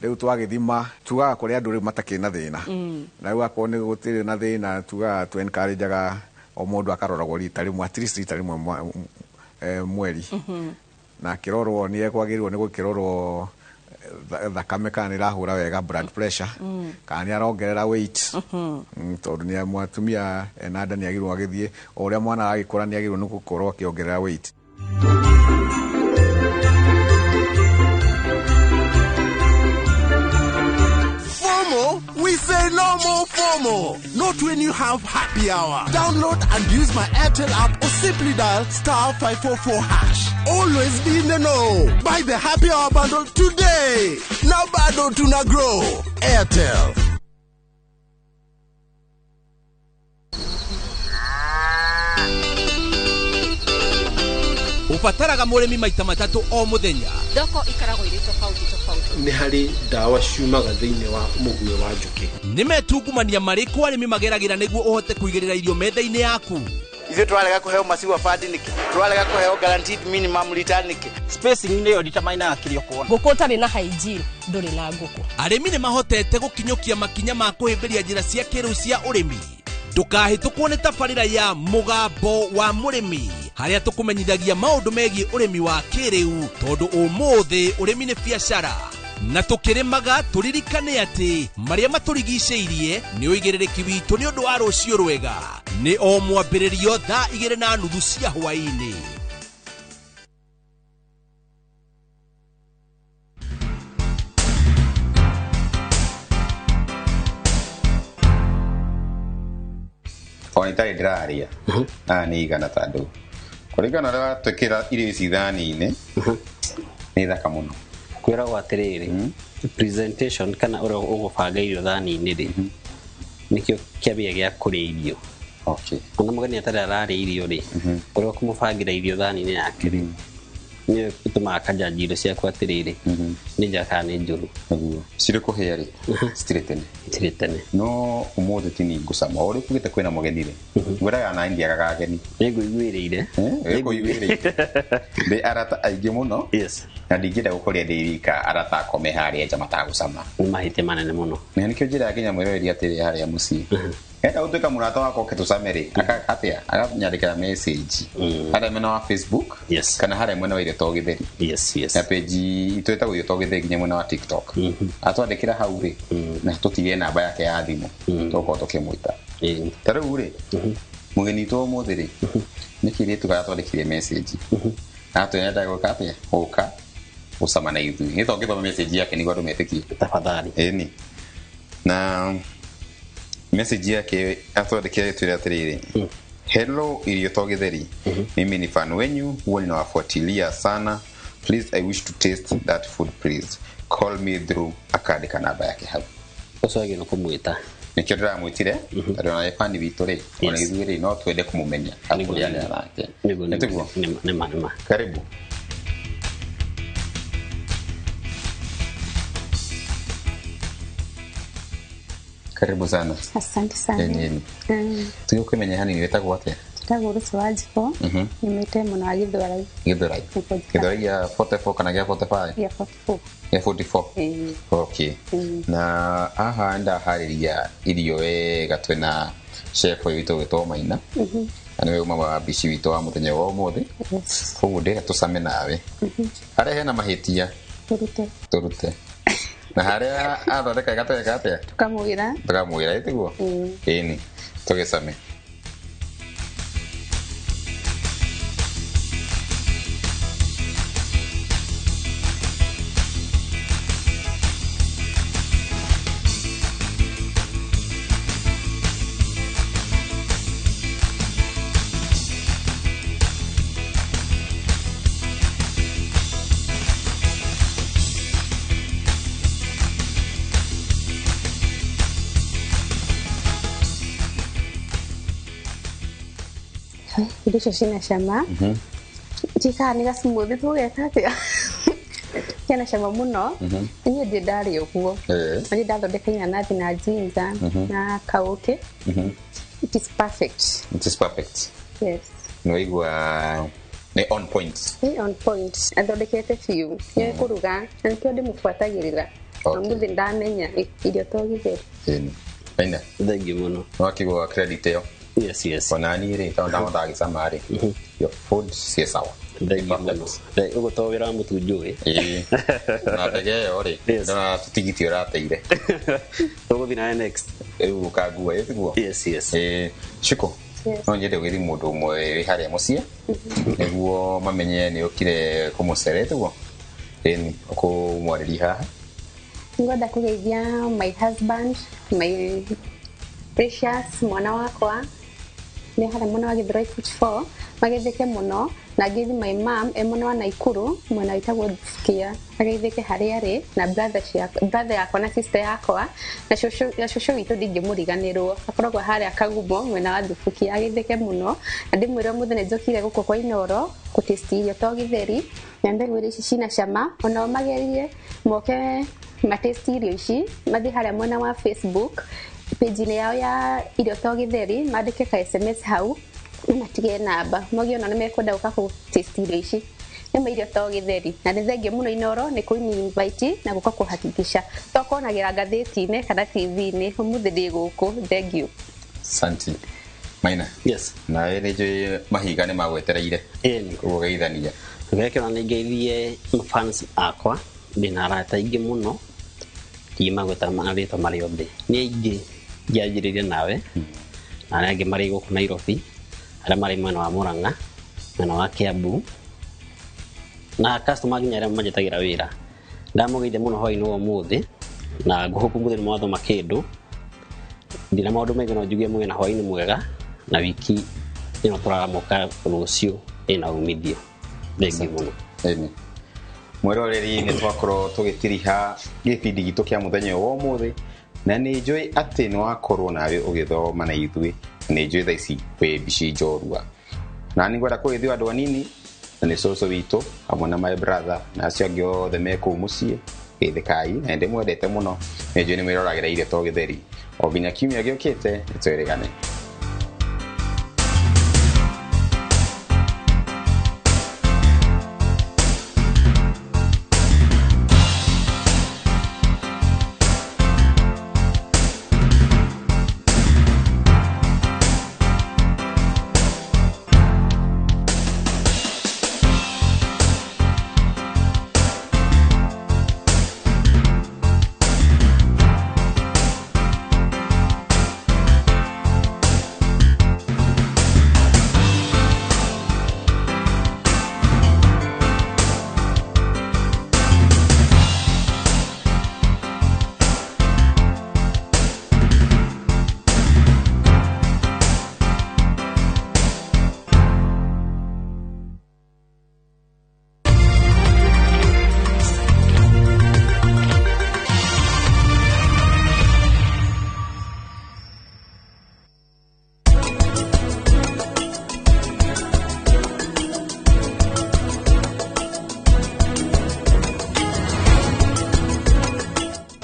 riu twagithima tugaga kuri andu riu matakiri na thina na riu akorwo ni gutiri na thina tugaga tu encourageaga o mundu akaroragwo rita rimwe, at least rita rimwe mweri na kirorwo ni ekwagirwo ni gukirorwo thakame kana irahura wega, blood pressure kana ni arongerera weight tondu ni mwatumia na nda ni agirwo agithie o uria mwana agikura ni agirwo ni gukorwo akiongerera weight. We say no more FOMO. Not when you have happy hour. Download and use my Airtel app or simply dial *544#. Always be in the know. Buy the happy hour bundle today. Now bado tuna grow. Airtel. Ubataraga murimi maita matatu o muthenya. Thoko ikaragwo iri tofauti. Ni hari dawa ciumaga thiini wa muguĩ wa njuki. Ni metungumania mariku arimi mageragira niguo uhote kuigirira irio metha-ini yaku. Ithuĩ twarega kũheo maciwa fund nĩkĩ, twarega kũheo guaranteed minimum return nĩkĩ. Spacing nĩyo determine kĩrĩa ũkuona. Ngũkũ tarĩ na hygiene ndũrĩ na ngũkũ. Arĩmi nĩ mahotete gũkinyũkia makinya ma kũhĩmbĩria njĩra cia kĩrĩu cia ũrĩmi. Ndũkahĩtũkwo nĩ tabarĩra ya mũgambo wa mũrĩmi, harĩa tũkũmenyithagia maũndũ megiĩ ũrĩmi wa kĩrĩu, tondũ ũmũthĩ ũrĩmi nĩ biacara. Na tũkĩrĩmaga tũririkane atĩ marĩa matũrigicĩirie nĩ ũigĩrĩrĩki witũ nĩ ũndũ wa rũciũ rwega. Nĩ o mwambĩrĩrio thaa 2:30 cia hwaĩ-inĩ. Ona itarĩ ndĩraria nĩ igana tondũ kũringana na twĩkĩra irio ici thani-inĩ nĩ thaka mũno. Kwĩragwo atĩrĩrĩ, presentation kana ũrĩa ũgũbanga irio thani-inĩ rĩ nĩkĩo kĩambia gĩa kũrĩa irio. Ona mũgeni atarĩ ararĩa irio rĩ, ũrĩa ũkũmũbangira irio thani-inĩ yake rĩ nĩ ũtũmaga akanjanja irio ciaku atĩrĩrĩ nĩ njega kana nĩ njũru. Cirĩ kũhĩa rĩ citirĩ tene. No ũmũthĩ ti niĩ ngũcama o ũrĩa ũkugĩte kwĩna mũgeni rĩ ngwĩraga na ndiaga ageni. Nĩngũiguĩrĩire ndĩ arata aingĩ mũno na ndingĩenda gũkũrĩa ndĩ wika arata akome harĩa nja matagũcama. Nĩ mahĩtia manene mũno. Na nĩkĩo njĩraga nginya mwĩroreria atĩrĩ harĩa mũciĩ enda gũtuĩka mũrata wakwa ũkĩtũcame rĩ atĩa aganyandĩkĩra message harĩa mwena wa Facebook kana harĩa mwena wa Irio to Gĩtheri na page itũ ĩtagwo Irio to Gĩtheri nginya mwena wa TikTok atwandĩkĩra hau rĩ na tũtige namba yake ya thimũ tũkorwo tũkĩmwĩta. Ta rĩu rĩ mũgeni witũ ũmũthĩ rĩ nĩ kĩrĩtu gatwandĩkĩire message atwenda gwĩka atĩa gũka gũcama na ithuĩ nĩ tũngĩthoma message yake nĩguo andũ metĩkie tafadhali. Ĩni na message yake atwandĩkĩra twĩra atĩrĩrĩ, hello Irio to Gĩtheri, mimi ni fan wenyu huwa ninawafuatilia sana, please I wish to taste that food please call me through. Akandĩka namba yake hau ũcio agĩ no kũmwĩta nĩkĩo ndĩramwĩtire tondũ ona fan witũ rĩ ona ithuĩ rĩ no twende kũmũmenya akũrĩanĩra nake. Nĩtiguo nĩma karibu. Karibu sana. Asante sana. Tuyo kumenya hani wetagwo atĩa? Ndagwo Ruth Wanjiko. Nimete mũno wa Gĩthũrai. Gĩthũrai ya 44 kana ya 45? Ya 44. Ya 44. Okay. Na aha nda harĩria irio wega twĩna chef witũ wĩtwo Maina. Na nĩwe mama wa bici witũ wa mũthenya wa ũmũthĩ. Koguo ndĩrenda tũcame nawe. Harĩa hena mahĩtia. Tũrute. Na harĩa athondeka gatweka atĩa? Tukamwĩra ĩtiguo. Ĩni tũgĩcame. Irio cina cama. Njikaga nĩ gacimuthi tũgeka atĩa. Kena cama mũno. Niĩ ndĩ ndarĩ ũguo. Nĩ ndathondeka inanathi na ginger na kauke. It is perfect. It is perfect. Yes. Noigua nĩ on point. Nĩ on point. Athondekete biũ. Nĩ kũruga. Na nĩkĩo ndĩmũbuatagĩrĩra. Mũthĩ ndamenya Irio to Gĩtheri. Aina. Thank you mũno. Wakigwa credit ĩyo. Yes. Ona ni ri taunda ndagi samari. Your food si sawa. Ugo to wira mutu njui. Na tege ori. Na tutigiti orateire. Ugo thina next. Ugo kagua yetiguo. Yes. Chiko. No nyende gwiri mundu mwe hari mucie. Niguo mamenye ni ukire kumucerete guo. Eni ko mwariri haha. Ngoda kugeithia my husband, my precious mwana wakwa. Ni hara mwana wa Githurai 44 magetheke muno na ngithi my mom mwana wa Naikuru mwana witagwo Sikia agetheke hari ari na brother yakwa na sister yakwa na shosho witu ndingimuriganirwo akoragwo hari akagumo mwana wa Thubukia agetheke muno na ndimwira muthenya njokire guko kwa Inoro gutesti irio to githeri na mbegwire ici cina cama ona magerie moke matesti irio ici mathi hari mwana wa Facebook page yao ya irio to githeri mandike ka SMS hau matige namba mogiona na mekwenda uka ku test irio ici nĩ irio to githeri na nĩ thengia muno Inoro nĩ kũini invite na guka kuhakikisha tokonagira ngathĩti-inĩ kana TV-inĩ umuthi ndi gũkũ thank you Santi Maina yes na nĩ mahiga nĩ magwetereire kugeithania ngekĩra nĩ ngeithie fans akwa ndina arata aingĩ muno magweta marĩtwa marĩ othe nĩ aingĩ ngianjĩrĩire nawe na arĩa angĩ marĩ gũkũ Nairobi arĩa marĩ mwena wa Murang'a mwena wa Kiambu na customer nginya arĩa manjĩtagĩra wĩra ndamũgeithia mũno hwaĩ-inĩ wa ũmũthĩ na ngũhope mũthĩ nĩ mwathoma kĩndũ ndina maũndũ maingĩ no njugie mwena hwaĩ-inĩ mwega na wiki ĩno tũraramũka rũciũ ĩna umithio thengi mũno mwiroreri nĩ twakorwo tũgĩtiriha gĩbindi gitũ kĩa mũthenya wa ũmũthĩ na nĩ njũĩ atĩ nĩ wakorwo nawe ũgĩthoma na ithuĩ nĩ njũĩ thaa ici wĩ bici njorua na nĩ ngwenda kũgeithia andũ anini na nĩ cũcũ witũ hamwe na my brother na acio angĩ othe me kũu mũciĩ geithĩkai na ndĩ mwendete mũno nĩ njũĩ nĩ mwĩroragĩra irio to gĩtheri o nginya kiumia gĩũkĩte nĩ twĩrĩgane.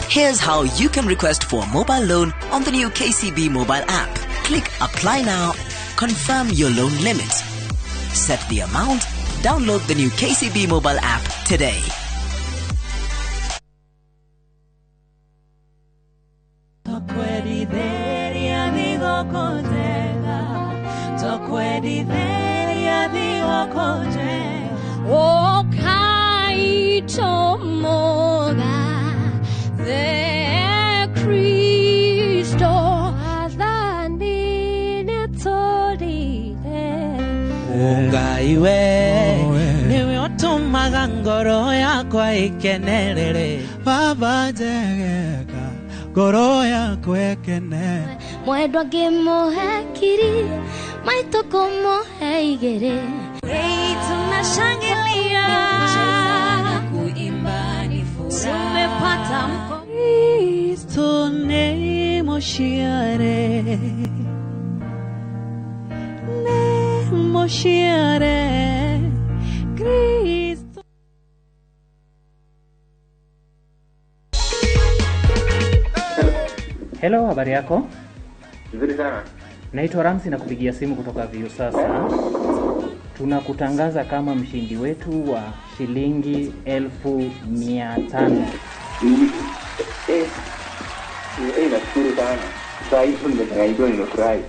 Here's how you can request for a mobile loan on the new KCB mobile app. Click Apply Now, confirm your loan limit, set the amount, download the new KCB mobile app today. Ungaiwe niwe otumaga ngoro yakwa ikenerere baba njegeka ngoro yakwa ikene mwendwa ngĩmũhe kiri maitũ kũmũhe igĩrĩ tunashangilia kuimba ni furaha tumepata Kristo ni moshiare moshiare Kristo. Hello, habari yako? Nzuri sana. Naitwa Ramsi na kupigia simu kutoka Viusasa. Tunakutangaza kama mshindi wetu wa shilingi 1,500. Nashukuru sana. Sasa hivi nimefurahi.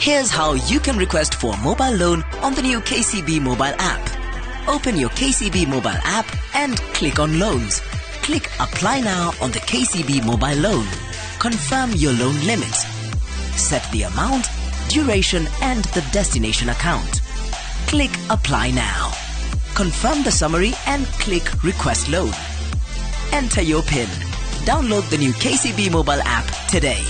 Here's how you can request for a mobile loan on the new KCB mobile app. Open your KCB mobile app and click on loans. Click apply now on the KCB mobile loan. Confirm your loan limit. Set the amount, duration and the destination account. Click apply now. Confirm the summary and click request loan. Enter your PIN. Download the new KCB mobile app today.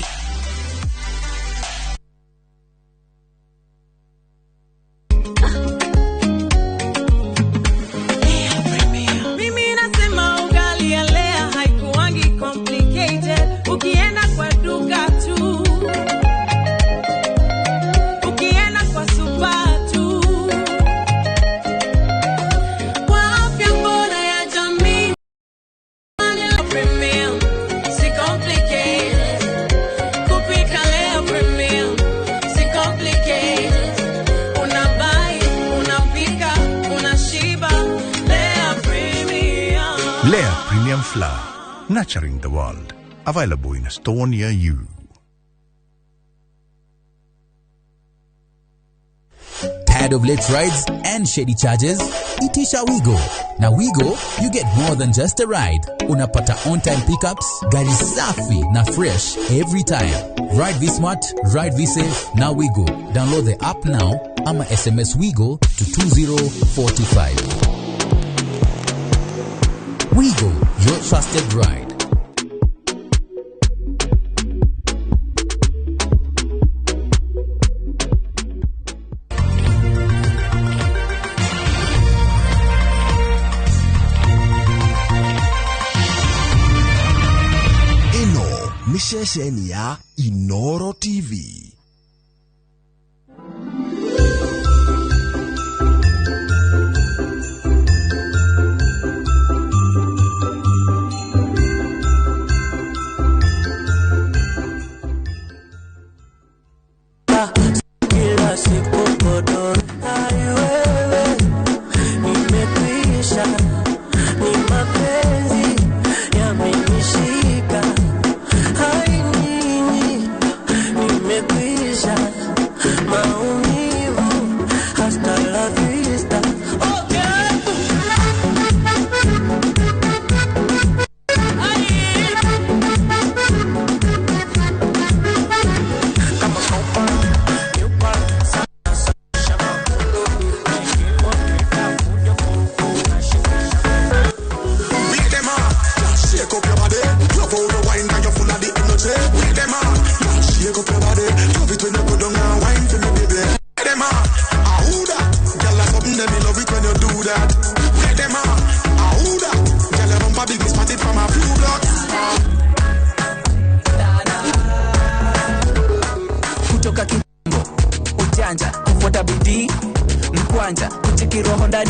Nurturing the world. Available in a store near you. Tired of late rides and shady charges? Itisha Wigo. Now Wigo, you get more than just a ride. Unapata on-time pickups, gari safi na fresh every time. Ride V-Smart, ride V-Safe, now Wigo. Download the app now, ama SMS Wigo to 2045. Wigo, your trusted ride. Ino ni shesheni ya Inoro TV.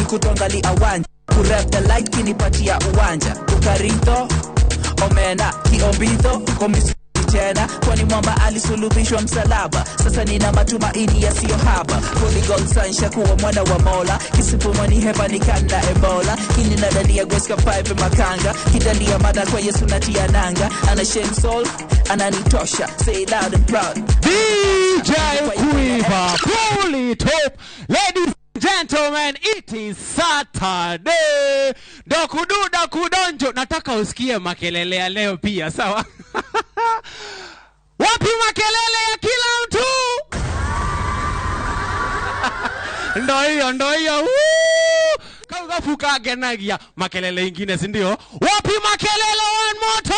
Kutongali awanja kurap the light kinipatia uwanja ukarito omena kiombito komisi tena kwani mwamba alisulubishwa msalaba sasa nina matumaini yasiyo haba polygon sunshine kuwa mwana wa Mola kisipumani hepa nikanda ebola kini nadalia goska 5 makanga kidalia mada kwa Yesu natia nanga ana shame soul ananitosha say loud and proud DJ Quiver Poly Top. Ladies gentlemen, it is Saturday. Dokududa kudonjo. Nataka usikie makelele ya leo pia, sawa? Wapi makelele ya kila mtu? Ndo hiyo. Kauga fuka genagia makelele ingine, si ndio? Wapi makelele one more time?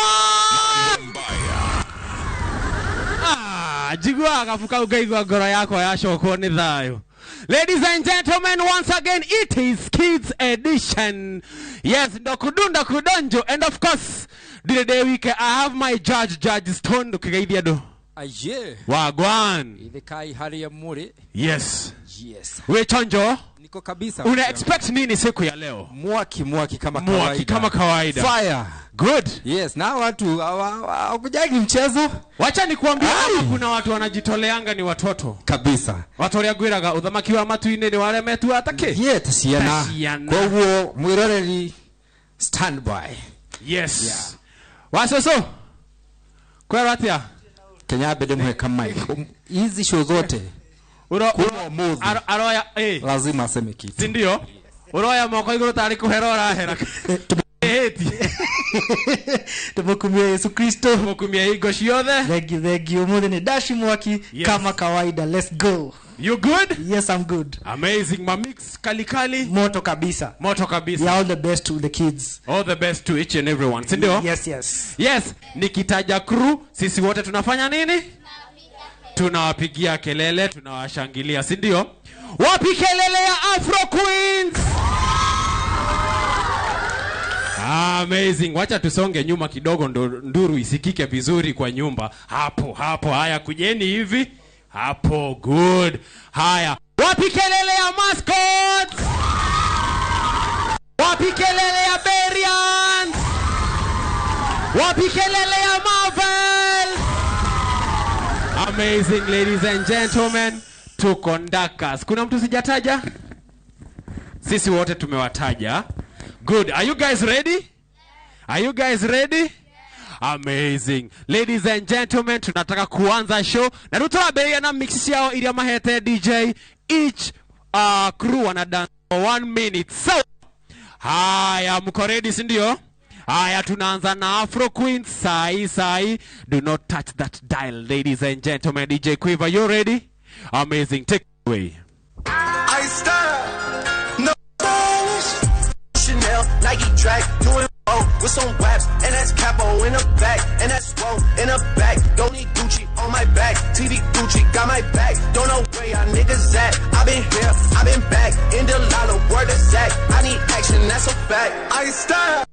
Jigwa akafuka ugaigwa goro yako ya shoko ni dhayo. Ladies and gentlemen, once again, it is Kids Edition. Yes, Dokudunda Kudonjo. And of course, the day week, I have my Judge Stone. Aye. Wagwan. Ilekai hali ya muri. Yes. Yes. We chonjo. Niko kabisa. Una expect nini siku ya leo? Mwaki kama kawaida. Mwaki kama kawaida. Fire. Good. Yes, na watu hawakujagi mchezo. Wacha nikuambia kama kuna watu wanajitoleanga ni watoto. Kabisa. Watu waliagwiraga uthamaki wa matu-ine ni wale metu atake. Yeah, tasiana. Kwa huo mwiroreri standby. Yes. Yeah. Wasoso. Kwa ratia. Kenya bede mwe kama hizi show zote Aroya lazima aseme kitu. Si ndio? Uroya moko iguru tari kuherora hera. Tumekumia Yesu Kristo. Tumekumia higo ciothe. Thank you. Muthe ni Dashi Mwaki kama kawaida. Let's go. You good? Yes, I'm good. Amazing. My mix kali. Moto kabisa. Yeah, all the best to the kids. All the best to each and everyone. Si ndio? Yes. Nikitaja crew, sisi wote tunafanya nini? Tunawapigia kelele, tunawashangilia, si ndio? Wapi kelele ya Afro Queens? Amazing. Wacha tusonge nyuma kidogo nduru isikike vizuri kwa nyumba. Hapo. Haya, kujeni hivi. Hapo, good. Haya. Wapi kelele ya Mascot? Wapi kelele ya Berian? Wapi kelele ya Marvel? Amazing, ladies and gentlemen. Tuko Ndakas. Kuna mtu sijataja? Sisi wote tumewataja. Good. Are you guys ready? Amazing. Ladies and gentlemen, tunataka kuanza show. Na tutawabeia na mix yao ili mahete DJ. Each crew wana dance for 1 minute. So, haya, mko ready, si ndio? Haya, tunaanza na Afro Queens. Sai. Do not touch that dial, ladies and gentlemen. DJ Quiver, you ready? Amazing. Take it away. I style. No Chanel, Nike track, doing with some waps, and that's capo in the back, and that's swole in the back. Don't need Gucci on my back, TV Gucci got my back. Don't know where y'all niggas at. I been here, I been back, in the lala, word of Zach. I need action, that's a fact. I style,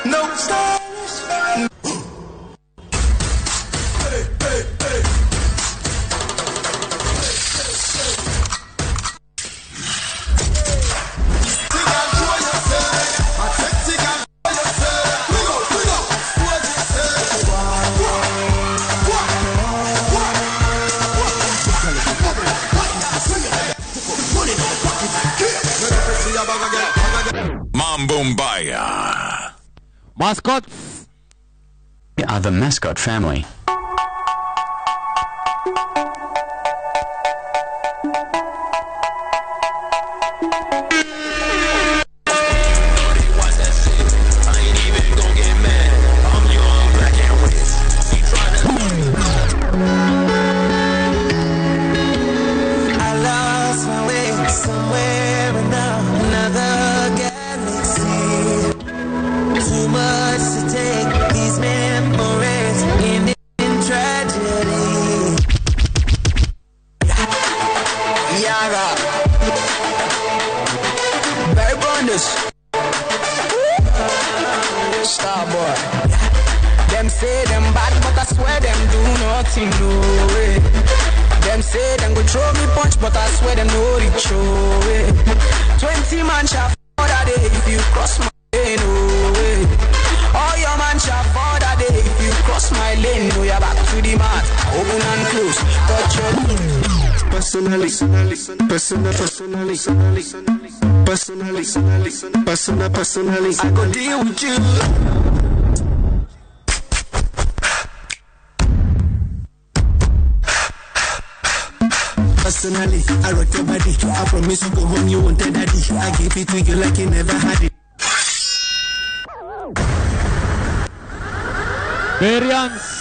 no style. Mambumbaya. Mascots. We are the mascot family. Them say them go throw me punch, but I swear them no reach away. 20 man shall fall that day if you cross my lane, no way. All your man shall fall that day if you cross my lane. No, you're back to the mat, open and close, touch your personally, I go deal with you. Personally, I rock your body. I promise you go home, you won't tell daddy. I give it to you like you never had it. Variance.